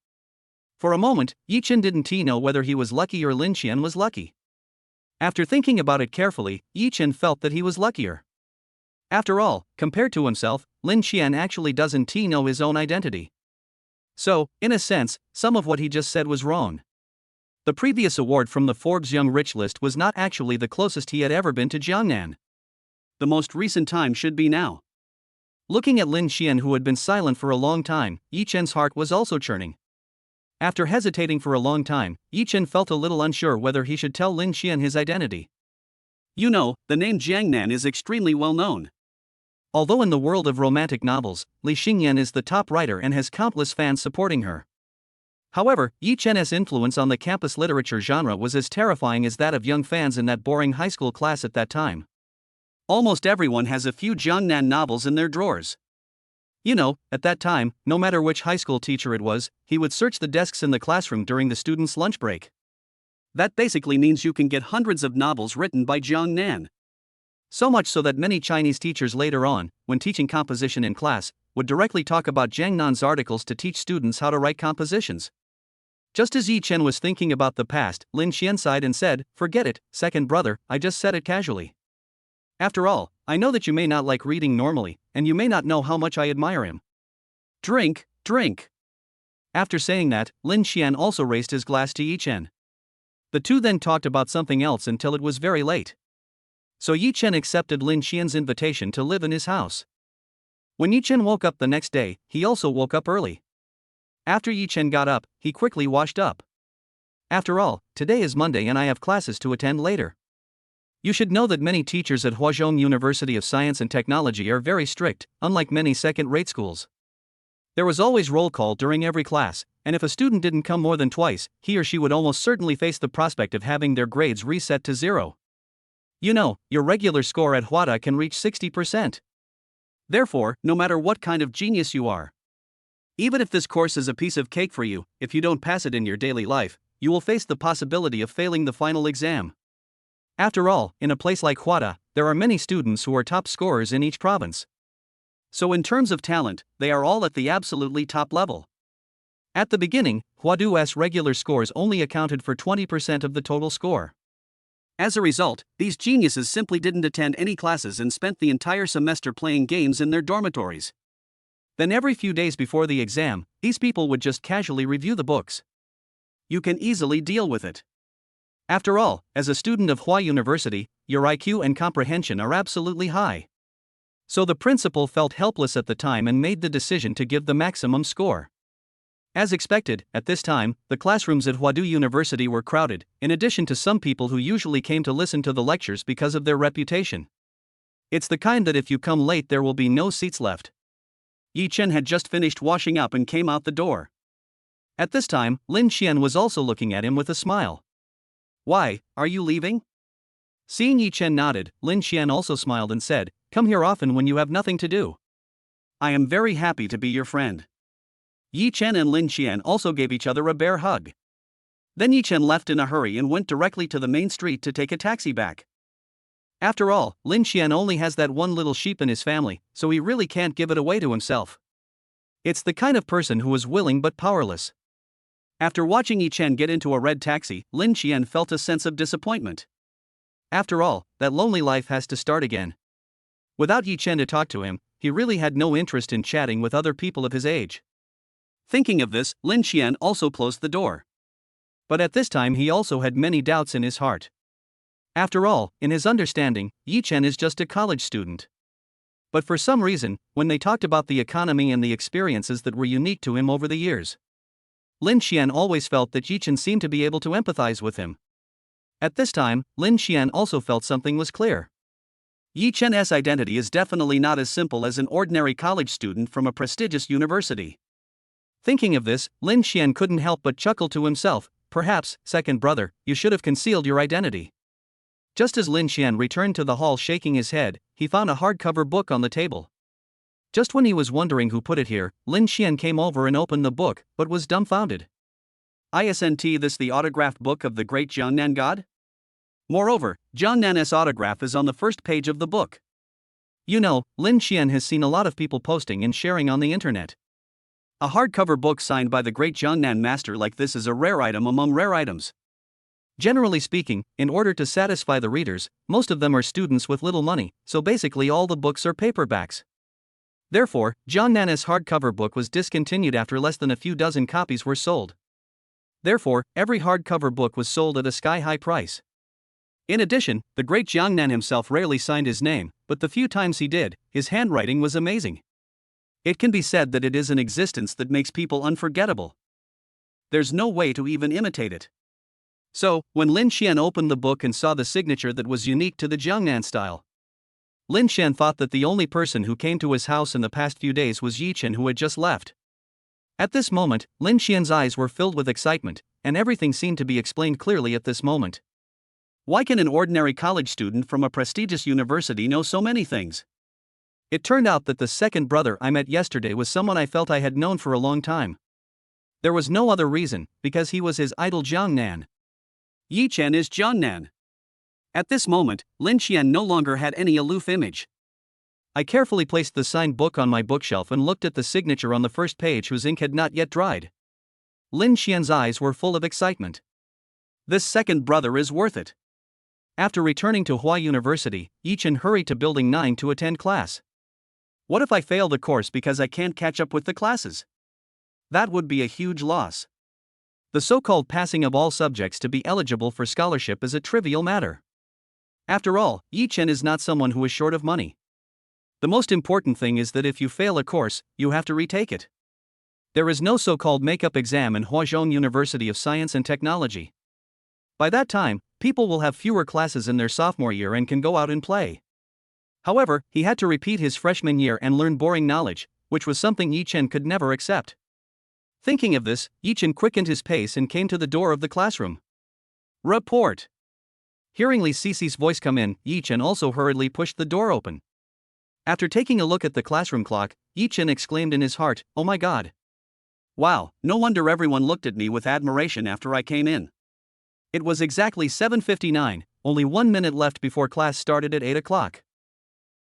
For a moment, Yi Chen didn't know whether he was lucky or Lin Qian was lucky. After thinking about it carefully, Yi Chen felt that he was luckier. After all, compared to himself, Lin Qian actually doesn't know his own identity. So, in a sense, some of what he just said was wrong. The previous award from the Forbes Young Rich list was not actually the closest he had ever been to Jiangnan. The most recent time should be now. Looking at Lin Qian, who had been silent for a long time, Yi Chen's heart was also churning. After hesitating for a long time, Yi Chen felt a little unsure whether he should tell Lin Qian his identity. You know, the name Jiangnan is extremely well known. Although in the world of romantic novels, Li Xingyan is the top writer and has countless fans supporting her. However, Yi Chen's influence on the campus literature genre was as terrifying as that of young fans in that boring high school class at that time. Almost everyone has a few Jiangnan novels in their drawers. You know, at that time, no matter which high school teacher it was, he would search the desks in the classroom during the students' lunch break. That basically means you can get hundreds of novels written by Jiangnan. So much so that many Chinese teachers later on, when teaching composition in class, would directly talk about Jiangnan's articles to teach students how to write compositions. Just as Yi Chen was thinking about the past, Lin Qian sighed and said, "Forget it, second brother, I just said it casually. After all, I know that you may not like reading normally, and you may not know how much I admire him. Drink, drink." After saying that, Lin Qian also raised his glass to Yi Chen. The two then talked about something else until it was very late. So Yi Chen accepted Lin Xian's invitation to live in his house. When Yi Chen woke up the next day, he also woke up early. After Yi Chen got up, he quickly washed up. After all, today is Monday and I have classes to attend later. You should know that many teachers at Huazhong University of Science and Technology are very strict, unlike many second-rate schools. There was always roll call during every class, and if a student didn't come more than twice, he or she would almost certainly face the prospect of having their grades reset to 0. You know, your regular score at Huada can reach 60%. Therefore, no matter what kind of genius you are, even if this course is a piece of cake for you, if you don't pass it in your daily life, you will face the possibility of failing the final exam. After all, in a place like Huada, there are many students who are top scorers in each province. So in terms of talent, they are all at the absolutely top level. At the beginning, Huadu's regular scores only accounted for 20% of the total score. As a result, these geniuses simply didn't attend any classes and spent the entire semester playing games in their dormitories. Then every few days before the exam, these people would just casually review the books. You can easily deal with it. After all, as a student of Hua University, your IQ and comprehension are absolutely high. So the principal felt helpless at the time and made the decision to give the maximum score. As expected, at this time, the classrooms at Huadu University were crowded, in addition to some people who usually came to listen to the lectures because of their reputation. It's the kind that if you come late there will be no seats left. Yi Chen had just finished washing up and came out the door. At this time, Lin Xian was also looking at him with a smile. "Why, are you leaving?" Seeing Yi Chen nodded, Lin Xian also smiled and said, "Come here often when you have nothing to do. I am very happy to be your friend." Yi Chen and Lin Xian also gave each other a bear hug. Then Yi Chen left in a hurry and went directly to the main street to take a taxi back. After all, Lin Xian only has that one little sheep in his family, so he really can't give it away to himself. It's the kind of person who is willing but powerless. After watching Yi Chen get into a red taxi, Lin Xian felt a sense of disappointment. After all, that lonely life has to start again. Without Yi Chen to talk to him, he really had no interest in chatting with other people of his age. Thinking of this, Lin Xian also closed the door. But at this time he also had many doubts in his heart. After all, in his understanding, Yi Chen is just a college student. But for some reason, when they talked about the economy and the experiences that were unique to him over the years, Lin Xian always felt that Yi Chen seemed to be able to empathize with him. At this time, Lin Xian also felt something was clear. Yi Chen's identity is definitely not as simple as an ordinary college student from a prestigious university. Thinking of this, Lin Xian couldn't help but chuckle to himself. Perhaps, second brother, you should have concealed your identity. Just as Lin Xian returned to the hall shaking his head, he found a hardcover book on the table. Just when he was wondering who put it here, Lin Xian came over and opened the book, but was dumbfounded. Isn't this the autographed book of the great Jiangnan god? Moreover, Jiangnan's autograph is on the first page of the book. You know, Lin Xian has seen a lot of people posting and sharing on the internet. A hardcover book signed by the great Jiangnan master like this is a rare item among rare items. Generally speaking, in order to satisfy the readers, most of them are students with little money, so basically all the books are paperbacks. Therefore, Jiangnan's hardcover book was discontinued after less than a few dozen copies were sold. Therefore, every hardcover book was sold at a sky-high price. In addition, the great Jiangnan himself rarely signed his name, but the few times he did, his handwriting was amazing. It can be said that it is an existence that makes people unforgettable. There's no way to even imitate it. So, when Lin Xian opened the book and saw the signature that was unique to the Jiangnan style, Lin Xian thought that the only person who came to his house in the past few days was Yi Chen, who had just left. At this moment, Lin Xian's eyes were filled with excitement, and everything seemed to be explained clearly at this moment. Why can an ordinary college student from a prestigious university know so many things? It turned out that the second brother I met yesterday was someone I felt I had known for a long time. There was no other reason, because he was his idol Jiangnan. Yi Chen is Jiangnan. At this moment, Lin Xian no longer had any aloof image. I carefully placed the signed book on my bookshelf and looked at the signature on the first page whose ink had not yet dried. Lin Xian's eyes were full of excitement. This second brother is worth it. After returning to Hua University, Yi Chen hurried to Building 9 to attend class. What if I fail the course because I can't catch up with the classes? That would be a huge loss. The so-called passing of all subjects to be eligible for scholarship is a trivial matter. After all, Yi Chen is not someone who is short of money. The most important thing is that if you fail a course, you have to retake it. There is no so-called make-up exam in Huazhong University of Science and Technology. By that time, people will have fewer classes in their sophomore year and can go out and play. However, he had to repeat his freshman year and learn boring knowledge, which was something Yi Chen could never accept. Thinking of this, Yi Chen quickened his pace and came to the door of the classroom. Report! Hearing Li Cici's voice come in, Yi Chen also hurriedly pushed the door open. After taking a look at the classroom clock, Yi Chen exclaimed in his heart, "Oh my god! Wow, no wonder everyone looked at me with admiration after I came in." It was exactly 7:59, only 1 minute left before class started at 8 o'clock.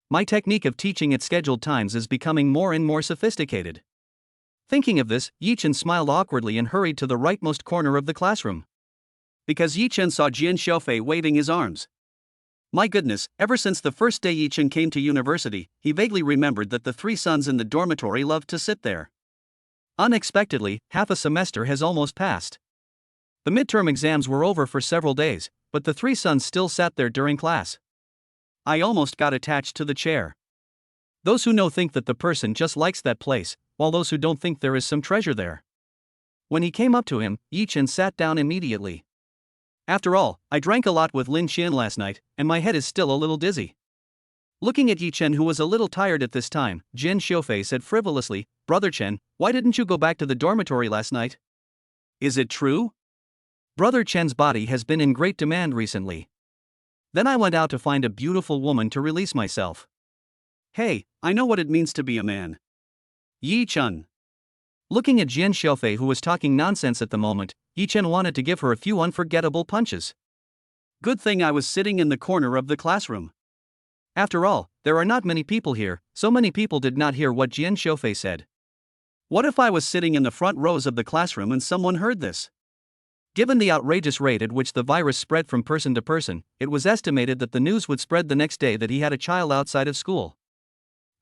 My technique of teaching at scheduled times is becoming more and more sophisticated. Thinking of this, Yi Chen smiled awkwardly and hurried to the rightmost corner of the classroom. Because Yi Chen saw Jian Sha waving his arms. My goodness, ever since the first day Yi Chen came to university, he vaguely remembered that the three sons in the dormitory loved to sit there. Unexpectedly, half a semester has almost passed. The midterm exams were over for several days, but the three sons still sat there during class. I almost got attached to the chair. Those who know think that the person just likes that place, while those who don't think there is some treasure there. When he came up to him, Yi Chen sat down immediately. After all, I drank a lot with Lin Qian last night, and my head is still a little dizzy. Looking at Yi Chen, who was a little tired at this time, Jian Sha said frivolously, "Brother Chen, why didn't you go back to the dormitory last night?" "Is it true?" "Brother Chen's body has been in great demand recently. Then I went out to find a beautiful woman to release myself." "Hey, I know what it means to be a man." Yi Chen. Looking at Jian Sha, who was talking nonsense at the moment, Yi Chen wanted to give her a few unforgettable punches. Good thing I was sitting in the corner of the classroom. After all, there are not many people here, so many people did not hear what Jian Sha said. What if I was sitting in the front rows of the classroom and someone heard this? Given the outrageous rate at which the virus spread from person to person, it was estimated that the news would spread the next day that he had a child outside of school.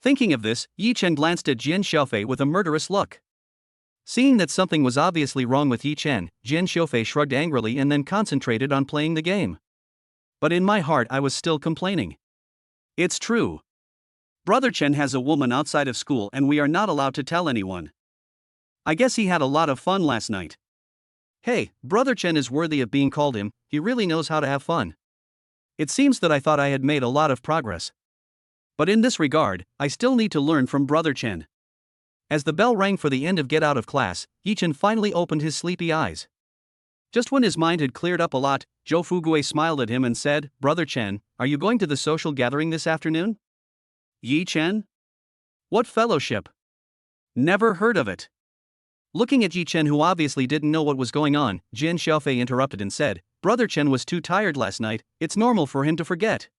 Thinking of this, Yi Chen glanced at Jian Sha with a murderous look. Seeing that something was obviously wrong with Yi Chen, Jian Sha shrugged angrily and then concentrated on playing the game. But in my heart I was still complaining. It's true. Brother Chen has a woman outside of school and we are not allowed to tell anyone. I guess he had a lot of fun last night. Hey, Brother Chen is worthy of being called him, he really knows how to have fun. It seems that I thought I had made a lot of progress. But in this regard, I still need to learn from Brother Chen. As the bell rang for the end of get out of class, Yi Chen finally opened his sleepy eyes. Just when his mind had cleared up a lot, Zhou Fugue smiled at him and said, "Brother Chen, are you going to the social gathering this afternoon?" Yi Chen? What fellowship? Never heard of it. Looking at Yi Chen, who obviously didn't know what was going on, Jian Sha interrupted and said, "Brother Chen was too tired last night, it's normal for him to forget."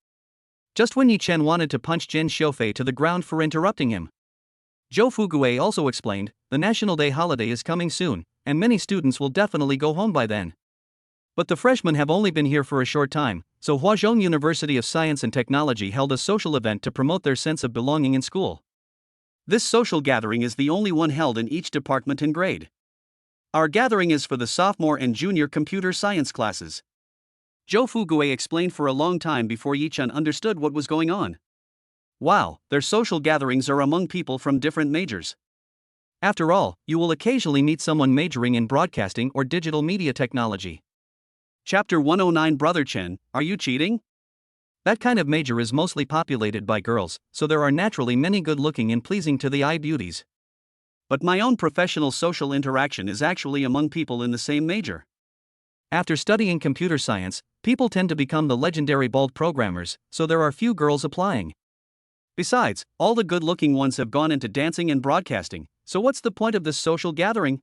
Just when Yi Chen wanted to punch Jian Sha to the ground for interrupting him, Zhou Fugue also explained, "The National Day holiday is coming soon, and many students will definitely go home by then. But the freshmen have only been here for a short time, so Huazhong University of Science and Technology held a social event to promote their sense of belonging in school. This social gathering is the only one held in each department and grade. Our gathering is for the sophomore and junior computer science classes." Zhou Fugue explained for a long time before Yi Chen understood what was going on. Wow, their social gatherings are among people from different majors. After all, you will occasionally meet someone majoring in broadcasting or digital media technology. Chapter 109. Brother Chen, are you cheating? That kind of major is mostly populated by girls, so there are naturally many good-looking and pleasing to the eye beauties. But my own professional social interaction is actually among people in the same major. After studying computer science, people tend to become the legendary bald programmers, so there are few girls applying. Besides, all the good-looking ones have gone into dancing and broadcasting, so what's the point of this social gathering?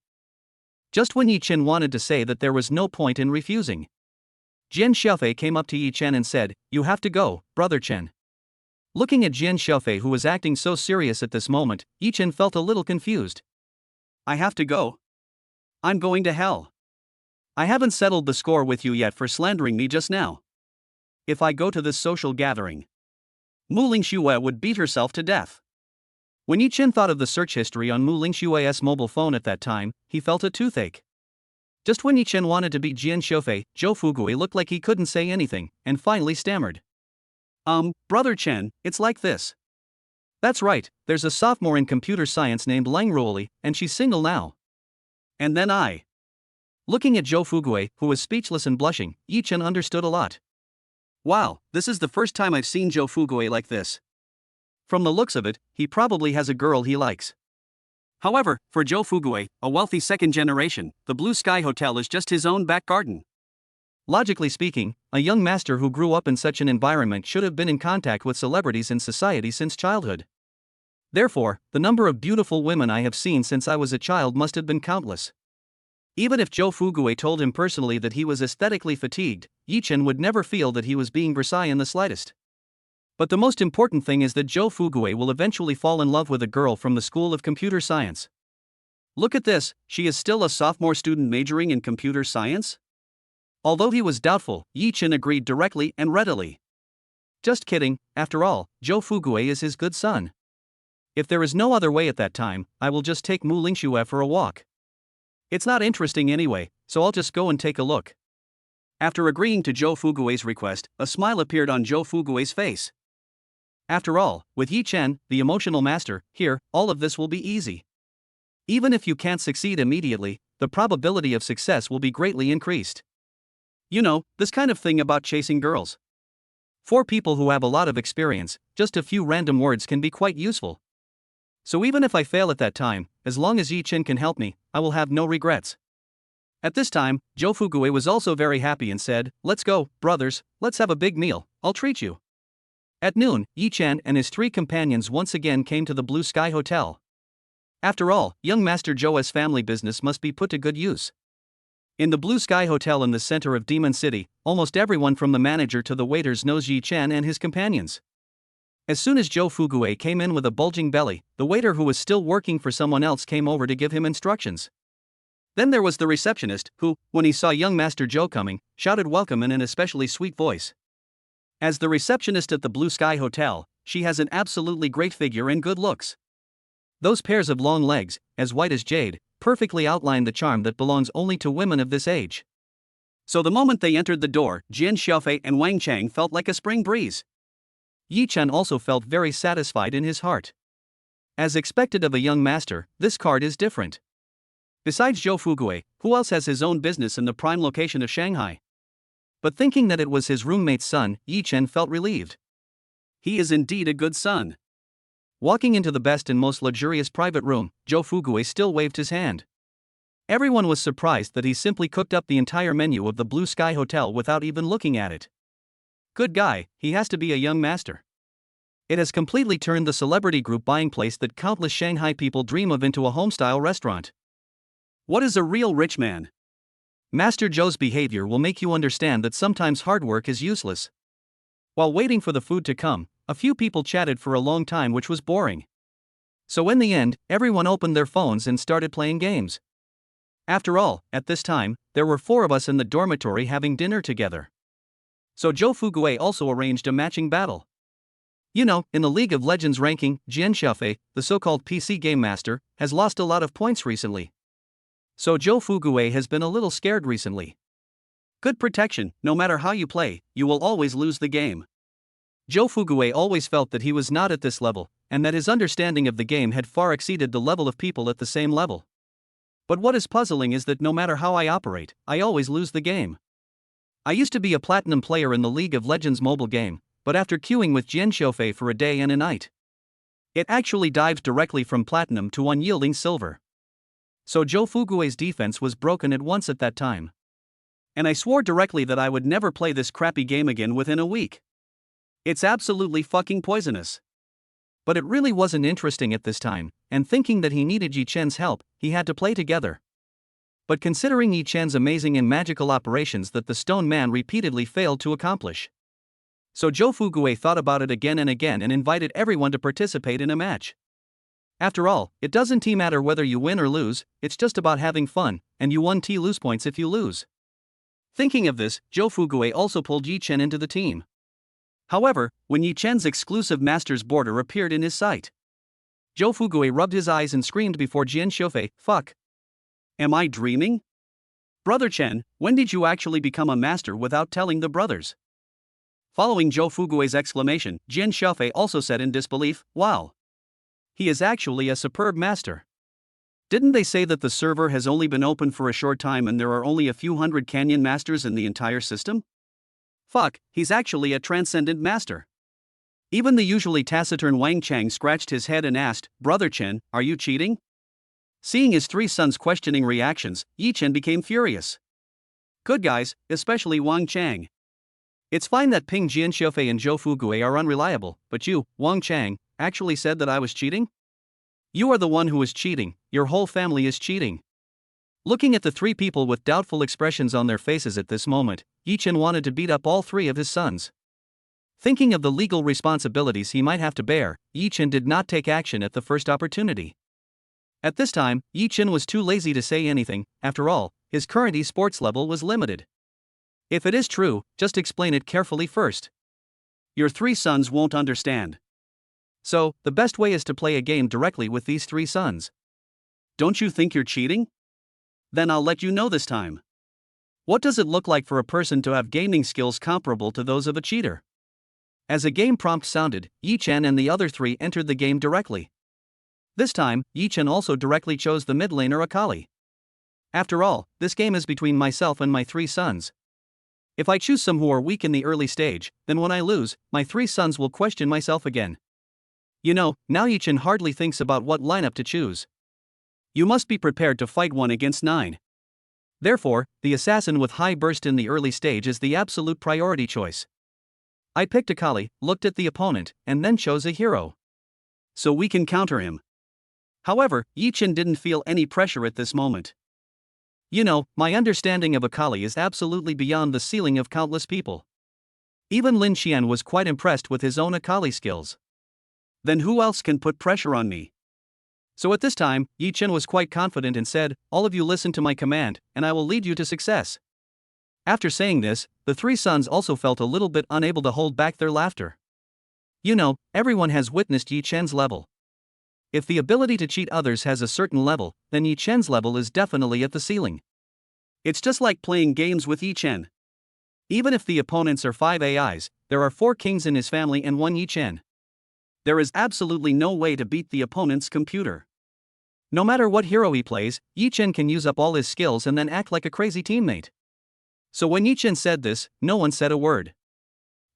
Just when Yi Chen wanted to say that there was no point in refusing, Jian Sha came up to Yi Chen and said, "You have to go, Brother Chen." Looking at Jian Sha, who was acting so serious at this moment, Yi Chen felt a little confused. "I have to go? I'm going to hell. I haven't settled the score with you yet for slandering me just now. If I go to this social gathering, Muing Shuer would beat herself to death." When Yi Chen thought of the search history on Muing Shuer's mobile phone at that time, he felt a toothache. Just when Yi Chen wanted to beat Jian Sha, Zhou Fugui looked like he couldn't say anything, and finally stammered. Brother Chen, it's like this. That's right, there's a sophomore in computer science named Lang Ruoli, and she's single now. And then I. Looking at Zhou Fugui, who was speechless and blushing, Yi Chen understood a lot. Wow, this is the first time I've seen Zhou Fugui like this. From the looks of it, he probably has a girl he likes. However, for Zhou Fugui, a wealthy second generation, the Blue Sky Hotel is just his own back garden. Logically speaking, a young master who grew up in such an environment should have been in contact with celebrities in society since childhood. Therefore, the number of beautiful women I have seen since I was a child must have been countless. Even if Zhou Fugui told him personally that he was aesthetically fatigued, Yi Chen would never feel that he was being Versailles in the slightest. But the most important thing is that Zhou Fugui will eventually fall in love with a girl from the School of Computer Science. Look at this, she is still a sophomore student majoring in computer science? Although he was doubtful, Yi Chen agreed directly and readily. Just kidding, after all, Zhou Fugui is his good son. If there is no other way at that time, I will just take Muing Shuer for a walk. It's not interesting anyway, so I'll just go and take a look. After agreeing to Zhou Fugui's request, a smile appeared on Zhou Fugui's face. After all, with Yi Chen, the emotional master, here, all of this will be easy. Even if you can't succeed immediately, the probability of success will be greatly increased. You know, this kind of thing about chasing girls. For people who have a lot of experience, just a few random words can be quite useful. So even if I fail at that time, as long as Yi Chen can help me, I will have no regrets. At this time, Zhou Fugui was also very happy and said, "Let's go, brothers, let's have a big meal, I'll treat you." At noon, Yi Chen and his 3 companions once again came to the Blue Sky Hotel. After all, young Master Zhou's family business must be put to good use. In the Blue Sky Hotel in the center of Demon City, almost everyone from the manager to the waiters knows Yi Chen and his companions. As soon as Zhou Fugui came in with a bulging belly, the waiter who was still working for someone else came over to give him instructions. Then there was the receptionist, who, when he saw young Master Zhou coming, shouted welcome in an especially sweet voice. As the receptionist at the Blue Sky Hotel, she has an absolutely great figure and good looks. Those pairs of long legs, as white as jade, perfectly outline the charm that belongs only to women of this age. So the moment they entered the door, Jian Sha and Wang Chang felt like a spring breeze. Yi Chen also felt very satisfied in his heart. As expected of a young master, this card is different. Besides Zhou Fugui, who else has his own business in the prime location of Shanghai? But thinking that it was his roommate's son, Yi Chen felt relieved. He is indeed a good son. Walking into the best and most luxurious private room, Zhou Fugui still waved his hand. Everyone was surprised that he simply cooked up the entire menu of the Blue Sky Hotel without even looking at it. Good guy, he has to be a young master. It has completely turned the celebrity group buying place that countless Shanghai people dream of into a home-style restaurant. What is a real rich man? Master Zhou's behavior will make you understand that sometimes hard work is useless. While waiting for the food to come, a few people chatted for a long time, which was boring. So in the end, everyone opened their phones and started playing games. After all, at this time, there were 4 of us in the dormitory having dinner together. So Zhou Fugui also arranged a matching battle. You know, in the League of Legends ranking, Jian Sha, the so-called PC game master, has lost a lot of points recently. So Zhou Fugui has been a little scared recently. Good protection, no matter how you play, you will always lose the game. Zhou Fugui always felt that he was not at this level, and that his understanding of the game had far exceeded the level of people at the same level. But what is puzzling is that no matter how I operate, I always lose the game. I used to be a platinum player in the League of Legends mobile game, but after queuing with Jian Sha for a day and a night, it actually dives directly from platinum to unyielding silver. So Zhou Fugui's defense was broken at once at that time. And I swore directly that I would never play this crappy game again within a week. It's absolutely fucking poisonous. But it really wasn't interesting at this time, and thinking that he needed Yi Chen's help, he had to play together. But considering Yi Chen's amazing and magical operations that the stone man repeatedly failed to accomplish. So Zhou Fugui thought about it again and again and invited everyone to participate in a match. After all, it doesn't matter whether you win or lose, it's just about having fun, and you won lose points if you lose. Thinking of this, Zhou Fugui also pulled Yi Chen into the team. However, when Yi Chen's exclusive master's border appeared in his sight, Zhou Fugui rubbed his eyes and screamed before Jian Sha, "Fuck. Am I dreaming?" Brother Chen, when did you actually become a master without telling the brothers? Following Zhou Fugui's exclamation, Jian Sha also said in disbelief, wow. He is actually a superb master. Didn't they say that the server has only been open for a short time and there are only a few hundred canyon masters in the entire system? Fuck, he's actually a transcendent master. Even the usually taciturn Wang Chang scratched his head and asked, Brother Chen, are you cheating? Seeing his three sons' questioning reactions, Yi Chen became furious. Good guys, especially Wang Chang. It's fine that Ping Jian Sha and Zhou Fugui are unreliable, but you, Wang Chang, actually said that I was cheating? You are the one who is cheating, your whole family is cheating. Looking at the three people with doubtful expressions on their faces at this moment, Yi Chen wanted to beat up all three of his sons. Thinking of the legal responsibilities he might have to bear, Yi Chen did not take action at the first opportunity. At this time, Yi Chen was too lazy to say anything. After all, his current esports level was limited. If it is true, just explain it carefully first. Your three sons won't understand. So, the best way is to play a game directly with these three sons. Don't you think you're cheating? Then I'll let you know this time. What does it look like for a person to have gaming skills comparable to those of a cheater? As a game prompt sounded, Yi Chen and the other three entered the game directly. This time, Yi Chen also directly chose the mid laner Akali. After all, this game is between myself and my three sons. If I choose some who are weak in the early stage, then when I lose, my three sons will question myself again. You know, now Yi Chen hardly thinks about what lineup to choose. You must be prepared to fight 1 against 9. Therefore, the assassin with high burst in the early stage is the absolute priority choice. I picked Akali, looked at the opponent, and then chose a hero. So we can counter him. However, Yi Chen didn't feel any pressure at this moment. You know, my understanding of Akali is absolutely beyond the ceiling of countless people. Even Lin Qian was quite impressed with his own Akali skills. Then who else can put pressure on me? So at this time, Yi Chen was quite confident and said, all of you listen to my command, and I will lead you to success. After saying this, the three sons also felt a little bit unable to hold back their laughter. You know, everyone has witnessed Yi Chen's level. If the ability to cheat others has a certain level, then Yi Chen's level is definitely at the ceiling. It's just like playing games with Yi Chen. Even if the opponents are 5 AIs, there are 4 kings in his family and 1 Yi Chen. There is absolutely no way to beat the opponent's computer. No matter what hero he plays, Yi Chen can use up all his skills and then act like a crazy teammate. So when Yi Chen said this, no one said a word.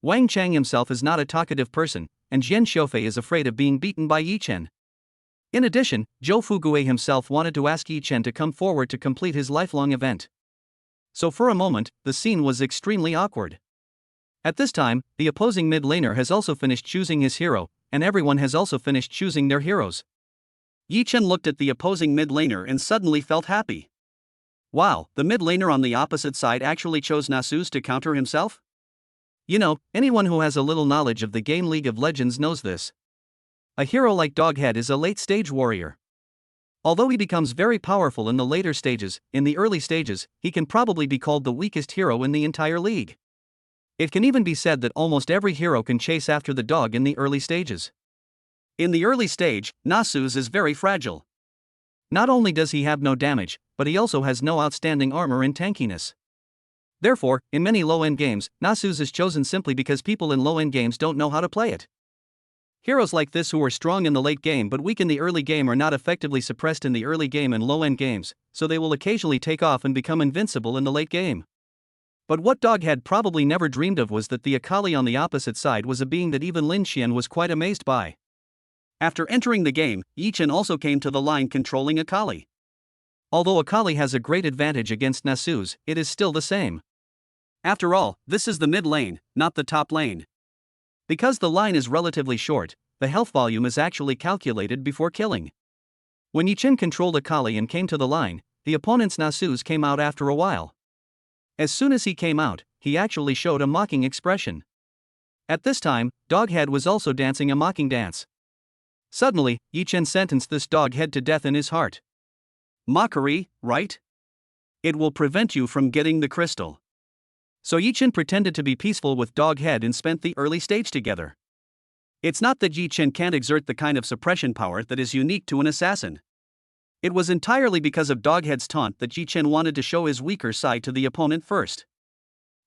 Wang Chang himself is not a talkative person, and Jian Sha is afraid of being beaten by Yi Chen. In addition, Zhou Fugui himself wanted to ask Yi Chen to come forward to complete his lifelong event. So for a moment, the scene was extremely awkward. At this time, the opposing mid laner has also finished choosing his hero, and everyone has also finished choosing their heroes. Yi Chen looked at the opposing mid laner and suddenly felt happy. Wow, the mid laner on the opposite side actually chose Nasus to counter himself? You know, anyone who has a little knowledge of the game League of Legends knows this. A hero like Doghead is a late-stage warrior. Although he becomes very powerful in the later stages, in the early stages, he can probably be called the weakest hero in the entire league. It can even be said that almost every hero can chase after the dog in the early stages. In the early stage, Nasus is very fragile. Not only does he have no damage, but he also has no outstanding armor and tankiness. Therefore, in many low-end games, Nasus is chosen simply because people in low-end games don't know how to play it. Heroes like this who are strong in the late game but weak in the early game are not effectively suppressed in the early game and low-end games, so they will occasionally take off and become invincible in the late game. But what Doghead probably never dreamed of was that the Akali on the opposite side was a being that even Lin Qian was quite amazed by. After entering the game, Yi Chen also came to the line controlling Akali. Although Akali has a great advantage against Nasus, it is still the same. After all, this is the mid lane, not the top lane. Because the line is relatively short, the health volume is actually calculated before killing. When Yi Chen controlled Akali and came to the line, the opponent's Nasus came out after a while. As soon as he came out, he actually showed a mocking expression. At this time, Doghead was also dancing a mocking dance. Suddenly, Yi Chen sentenced this Doghead to death in his heart. Mockery, right? It will prevent you from getting the crystal. So Yi Chen pretended to be peaceful with Doghead and spent the early stage together. It's not that Yi Chen can't exert the kind of suppression power that is unique to an assassin. It was entirely because of Doghead's taunt that Jichen wanted to show his weaker side to the opponent first.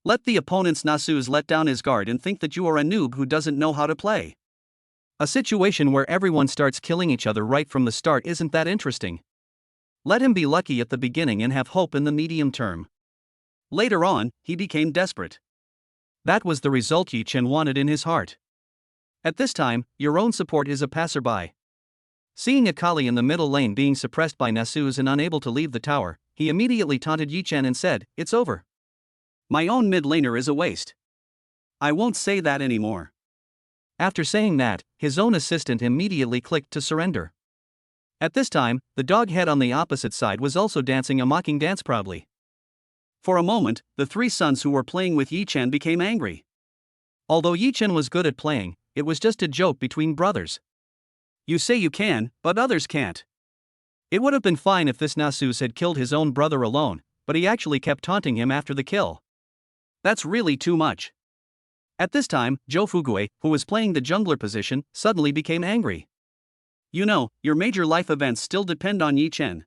Let the opponent's Nasu's let down his guard and think that you are a noob who doesn't know how to play. A situation where everyone starts killing each other right from the start isn't that interesting. Let him be lucky at the beginning and have hope in the medium term. Later on, he became desperate. That was the result Jichen wanted in his heart. At this time, your own support is a passerby. Seeing Akali in the middle lane being suppressed by Nasus and unable to leave the tower, he immediately taunted Yichen and said, "It's over. My own mid laner is a waste. I won't say that anymore." After saying that, his own assistant immediately clicked to surrender. At this time, the dog head on the opposite side was also dancing a mocking dance proudly. For a moment, the three sons who were playing with Yichen became angry. Although Yichen was good at playing, it was just a joke between brothers. You say you can, but others can't. It would have been fine if this Nasus had killed his own brother alone, but he actually kept taunting him after the kill. That's really too much. At this time, Zhou Fuguei, who was playing the jungler position, suddenly became angry. You know, your major life events still depend on Yichen.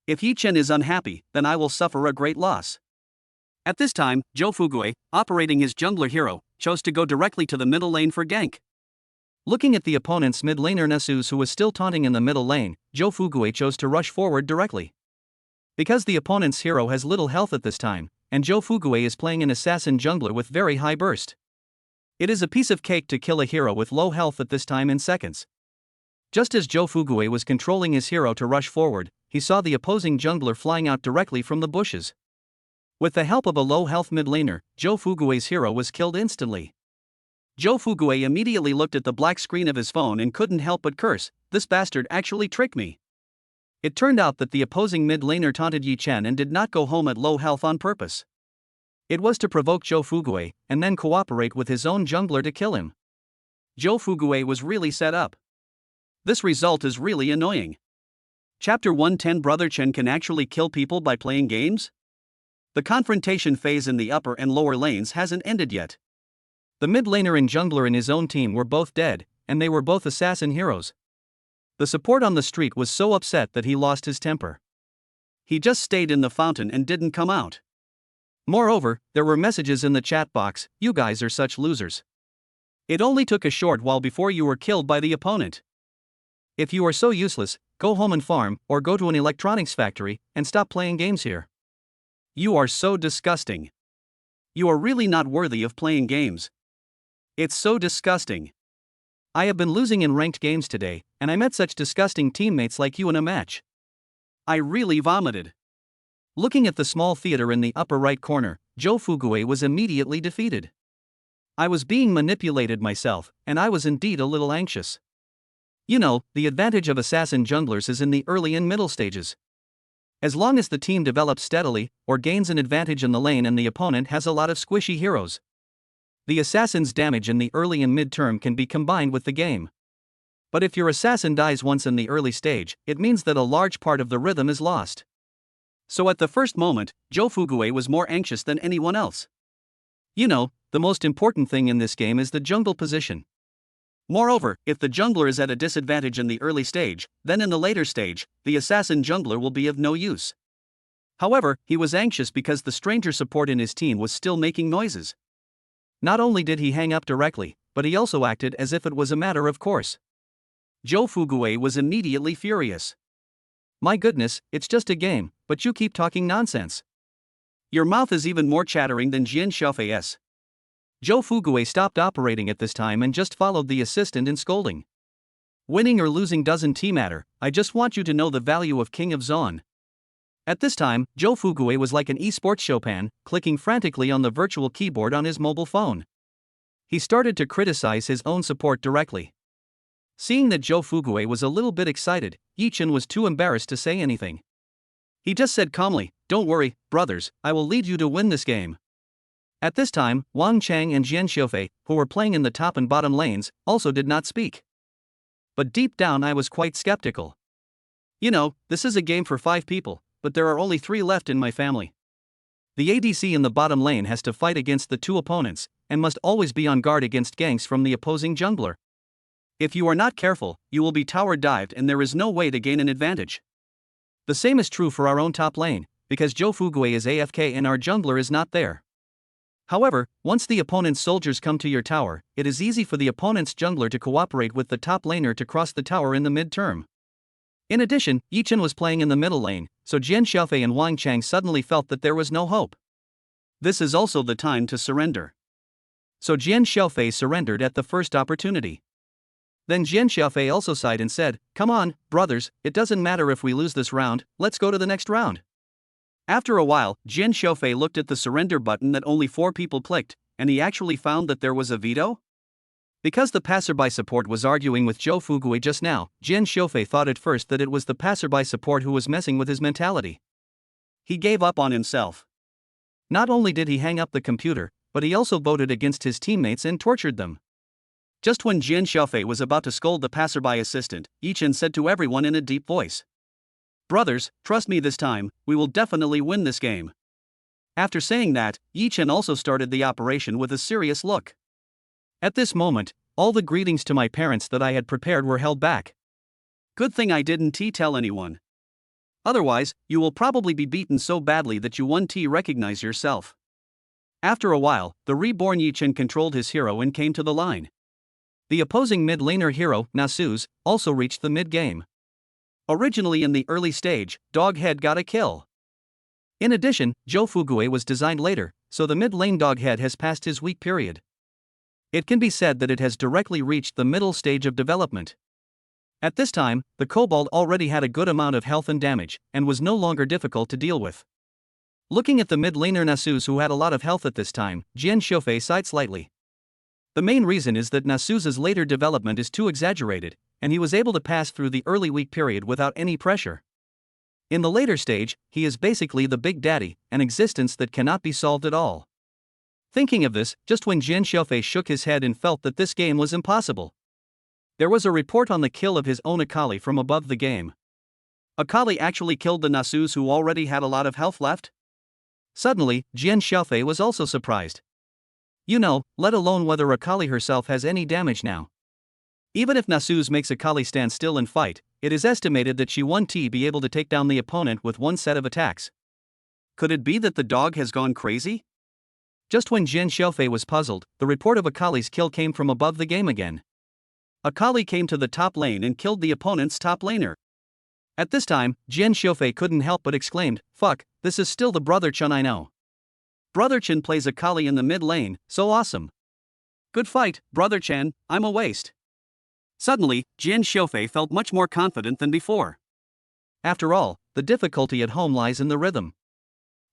If Yichen is unhappy, then I will suffer a great loss. At this time, Zhou Fuguei, operating his jungler hero, chose to go directly to the middle lane for gank. Looking at the opponent's mid laner Nasus who was still taunting in the middle lane, Zhou Fuguei chose to rush forward directly. Because the opponent's hero has little health at this time, and Zhou Fuguei is playing an assassin jungler with very high burst. It is a piece of cake to kill a hero with low health at this time in seconds. Just as Zhou Fuguei was controlling his hero to rush forward, he saw the opposing jungler flying out directly from the bushes. With the help of a low health mid laner, Zhou Fuguei's hero was killed instantly. Zhou Fuguei immediately looked at the black screen of his phone and couldn't help but curse, "This bastard actually tricked me." It turned out that the opposing mid laner taunted Yichen and did not go home at low health on purpose. It was to provoke Zhou Fuguei, and then cooperate with his own jungler to kill him. Zhou Fuguei was really set up. This result is really annoying. Chapter 110 Brother Chen can actually kill people by playing games? The confrontation phase in the upper and lower lanes hasn't ended yet. The mid laner and jungler in his own team were both dead, and they were both assassin heroes. The support on the street was so upset that he lost his temper. He just stayed in the fountain and didn't come out. Moreover, there were messages in the chat box, "You guys are such losers. It only took a short while before you were killed by the opponent. If you are so useless, go home and farm, or go to an electronics factory, and stop playing games here. You are so disgusting. You are really not worthy of playing games. It's so disgusting. I have been losing in ranked games today, and I met such disgusting teammates like you in a match. I really vomited." Looking at the small theater in the upper right corner, Zhou Fuguei was immediately defeated. I was being manipulated myself, and I was indeed a little anxious. You know, the advantage of assassin junglers is in the early and middle stages. As long as the team develops steadily, or gains an advantage in the lane and the opponent has a lot of squishy heroes, the assassin's damage in the early and mid-term can be combined with the game. But if your assassin dies once in the early stage, it means that a large part of the rhythm is lost. So at the first moment, Zhou Fuguei was more anxious than anyone else. You know, the most important thing in this game is the jungle position. Moreover, if the jungler is at a disadvantage in the early stage, then in the later stage, the assassin jungler will be of no use. However, he was anxious because the stranger support in his team was still making noises. Not only did he hang up directly, but he also acted as if it was a matter of course. Zhou Fuguei was immediately furious. My goodness, it's just a game, but you keep talking nonsense. Your mouth is even more chattering than Jian Sha's. Zhou Fuguei stopped operating at this time and just followed the assistant in scolding. Winning or losing doesn't matter, I just want you to know the value of King of Zon. At this time, Zhou Fuguei was like an esports Chopin, clicking frantically on the virtual keyboard on his mobile phone. He started to criticize his own support directly. Seeing that Zhou Fuguei was a little bit excited, Yichen was too embarrassed to say anything. He just said calmly, "Don't worry, brothers, I will lead you to win this game." At this time, Wang Chang and Jian Sha, who were playing in the top and bottom lanes, also did not speak. But deep down I was quite skeptical. You know, this is a game for 5 people, but there are only 3 left in my family. The ADC in the bottom lane has to fight against the 2 opponents, and must always be on guard against ganks from the opposing jungler. If you are not careful, you will be tower dived and there is no way to gain an advantage. The same is true for our own top lane, because Zhou Fugui is AFK and our jungler is not there. However, once the opponent's soldiers come to your tower, it is easy for the opponent's jungler to cooperate with the top laner to cross the tower in the mid-term. In addition, Yi Chen was playing in the middle lane, so Jian Sha and Wang Chang suddenly felt that there was no hope. This is also the time to surrender. So Jian Sha surrendered at the first opportunity. Then Jian Sha also sighed and said, "Come on, brothers, it doesn't matter if we lose this round, let's go to the next round." After a while, Jian Sha looked at the surrender button that only 4 people clicked, and he actually found that there was a veto? Because the passerby support was arguing with Zhou Fugui just now, Jian Sha thought at first that it was the passerby support who was messing with his mentality. He gave up on himself. Not only did he hang up the computer, but he also voted against his teammates and tortured them. Just when Jian Sha was about to scold the passerby assistant, Yi Chen said to everyone in a deep voice, "Brothers, trust me this time, we will definitely win this game." After saying that, Yi Chen also started the operation with a serious look. At this moment, all the greetings to my parents that I had prepared were held back. Good thing I didn't tell anyone. Otherwise, you will probably be beaten so badly that you won't recognize yourself. After a while, the reborn Yi Chen controlled his hero and came to the line. The opposing mid laner hero, Nasus, also reached the mid game. Originally in the early stage, Doghead got a kill. In addition, Zhou Fugui was designed later, so the mid lane Doghead has passed his weak period. It can be said that it has directly reached the middle stage of development. At this time, the Kobold already had a good amount of health and damage, and was no longer difficult to deal with. Looking at the mid laner Nasus who had a lot of health at this time, Jian Sha sighed slightly. The main reason is that Nasus's later development is too exaggerated, and he was able to pass through the early weak period without any pressure. In the later stage, he is basically the Big Daddy, an existence that cannot be solved at all. Thinking of this, just when Jian Sha shook his head and felt that this game was impossible. There was a report on the kill of his own Akali from above the game. Akali actually killed the Nasus who already had a lot of health left? Suddenly, Jian Sha was also surprised. You know, let alone whether Akali herself has any damage now. Even if Nasus makes Akali stand still and fight, it is estimated that she won't be able to take down the opponent with one set of attacks. Could it be that the dog has gone crazy? Just when Jian Sha was puzzled, the report of Akali's kill came from above the game again. Akali came to the top lane and killed the opponent's top laner. At this time, Jian Sha couldn't help but exclaimed, "Fuck, this is still the Brother Chen I know." Brother Chen plays Akali in the mid lane, so awesome. Good fight, Brother Chen, I'm a waste. Suddenly, Jian Sha felt much more confident than before. After all, the difficulty at home lies in the rhythm.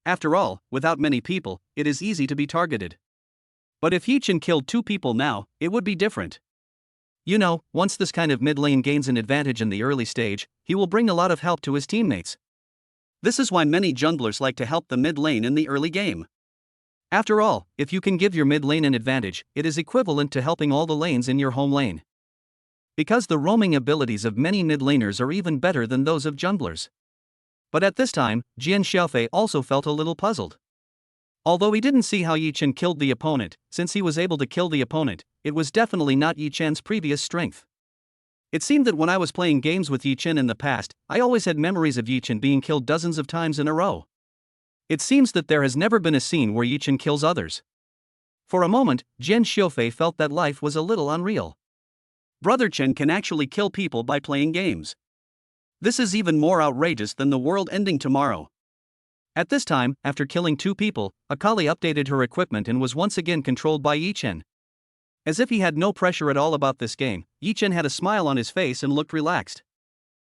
After all, without many people, it is easy to be targeted. But if Yi Chen killed 2 people now, it would be different. You know, once this kind of mid lane gains an advantage in the early stage, he will bring a lot of help to his teammates. This is why many junglers like to help the mid lane in the early game. After all, if you can give your mid lane an advantage, it is equivalent to helping all the lanes in your home lane. Because the roaming abilities of many mid laners are even better than those of junglers. But at this time, Jian Sha also felt a little puzzled. Although he didn't see how Yi Chen killed the opponent, since he was able to kill the opponent, it was definitely not Yi Chen's previous strength. It seemed that when I was playing games with Yi Chen in the past, I always had memories of Yi Chen being killed dozens of times in a row. It seems that there has never been a scene where Yi Chen kills others. For a moment, Jian Sha felt that life was a little unreal. Brother Chen can actually kill people by playing games. This is even more outrageous than the world ending tomorrow. At this time, after killing 2 people, Akali updated her equipment and was once again controlled by Yi Chen. As if he had no pressure at all about this game, Yi Chen had a smile on his face and looked relaxed.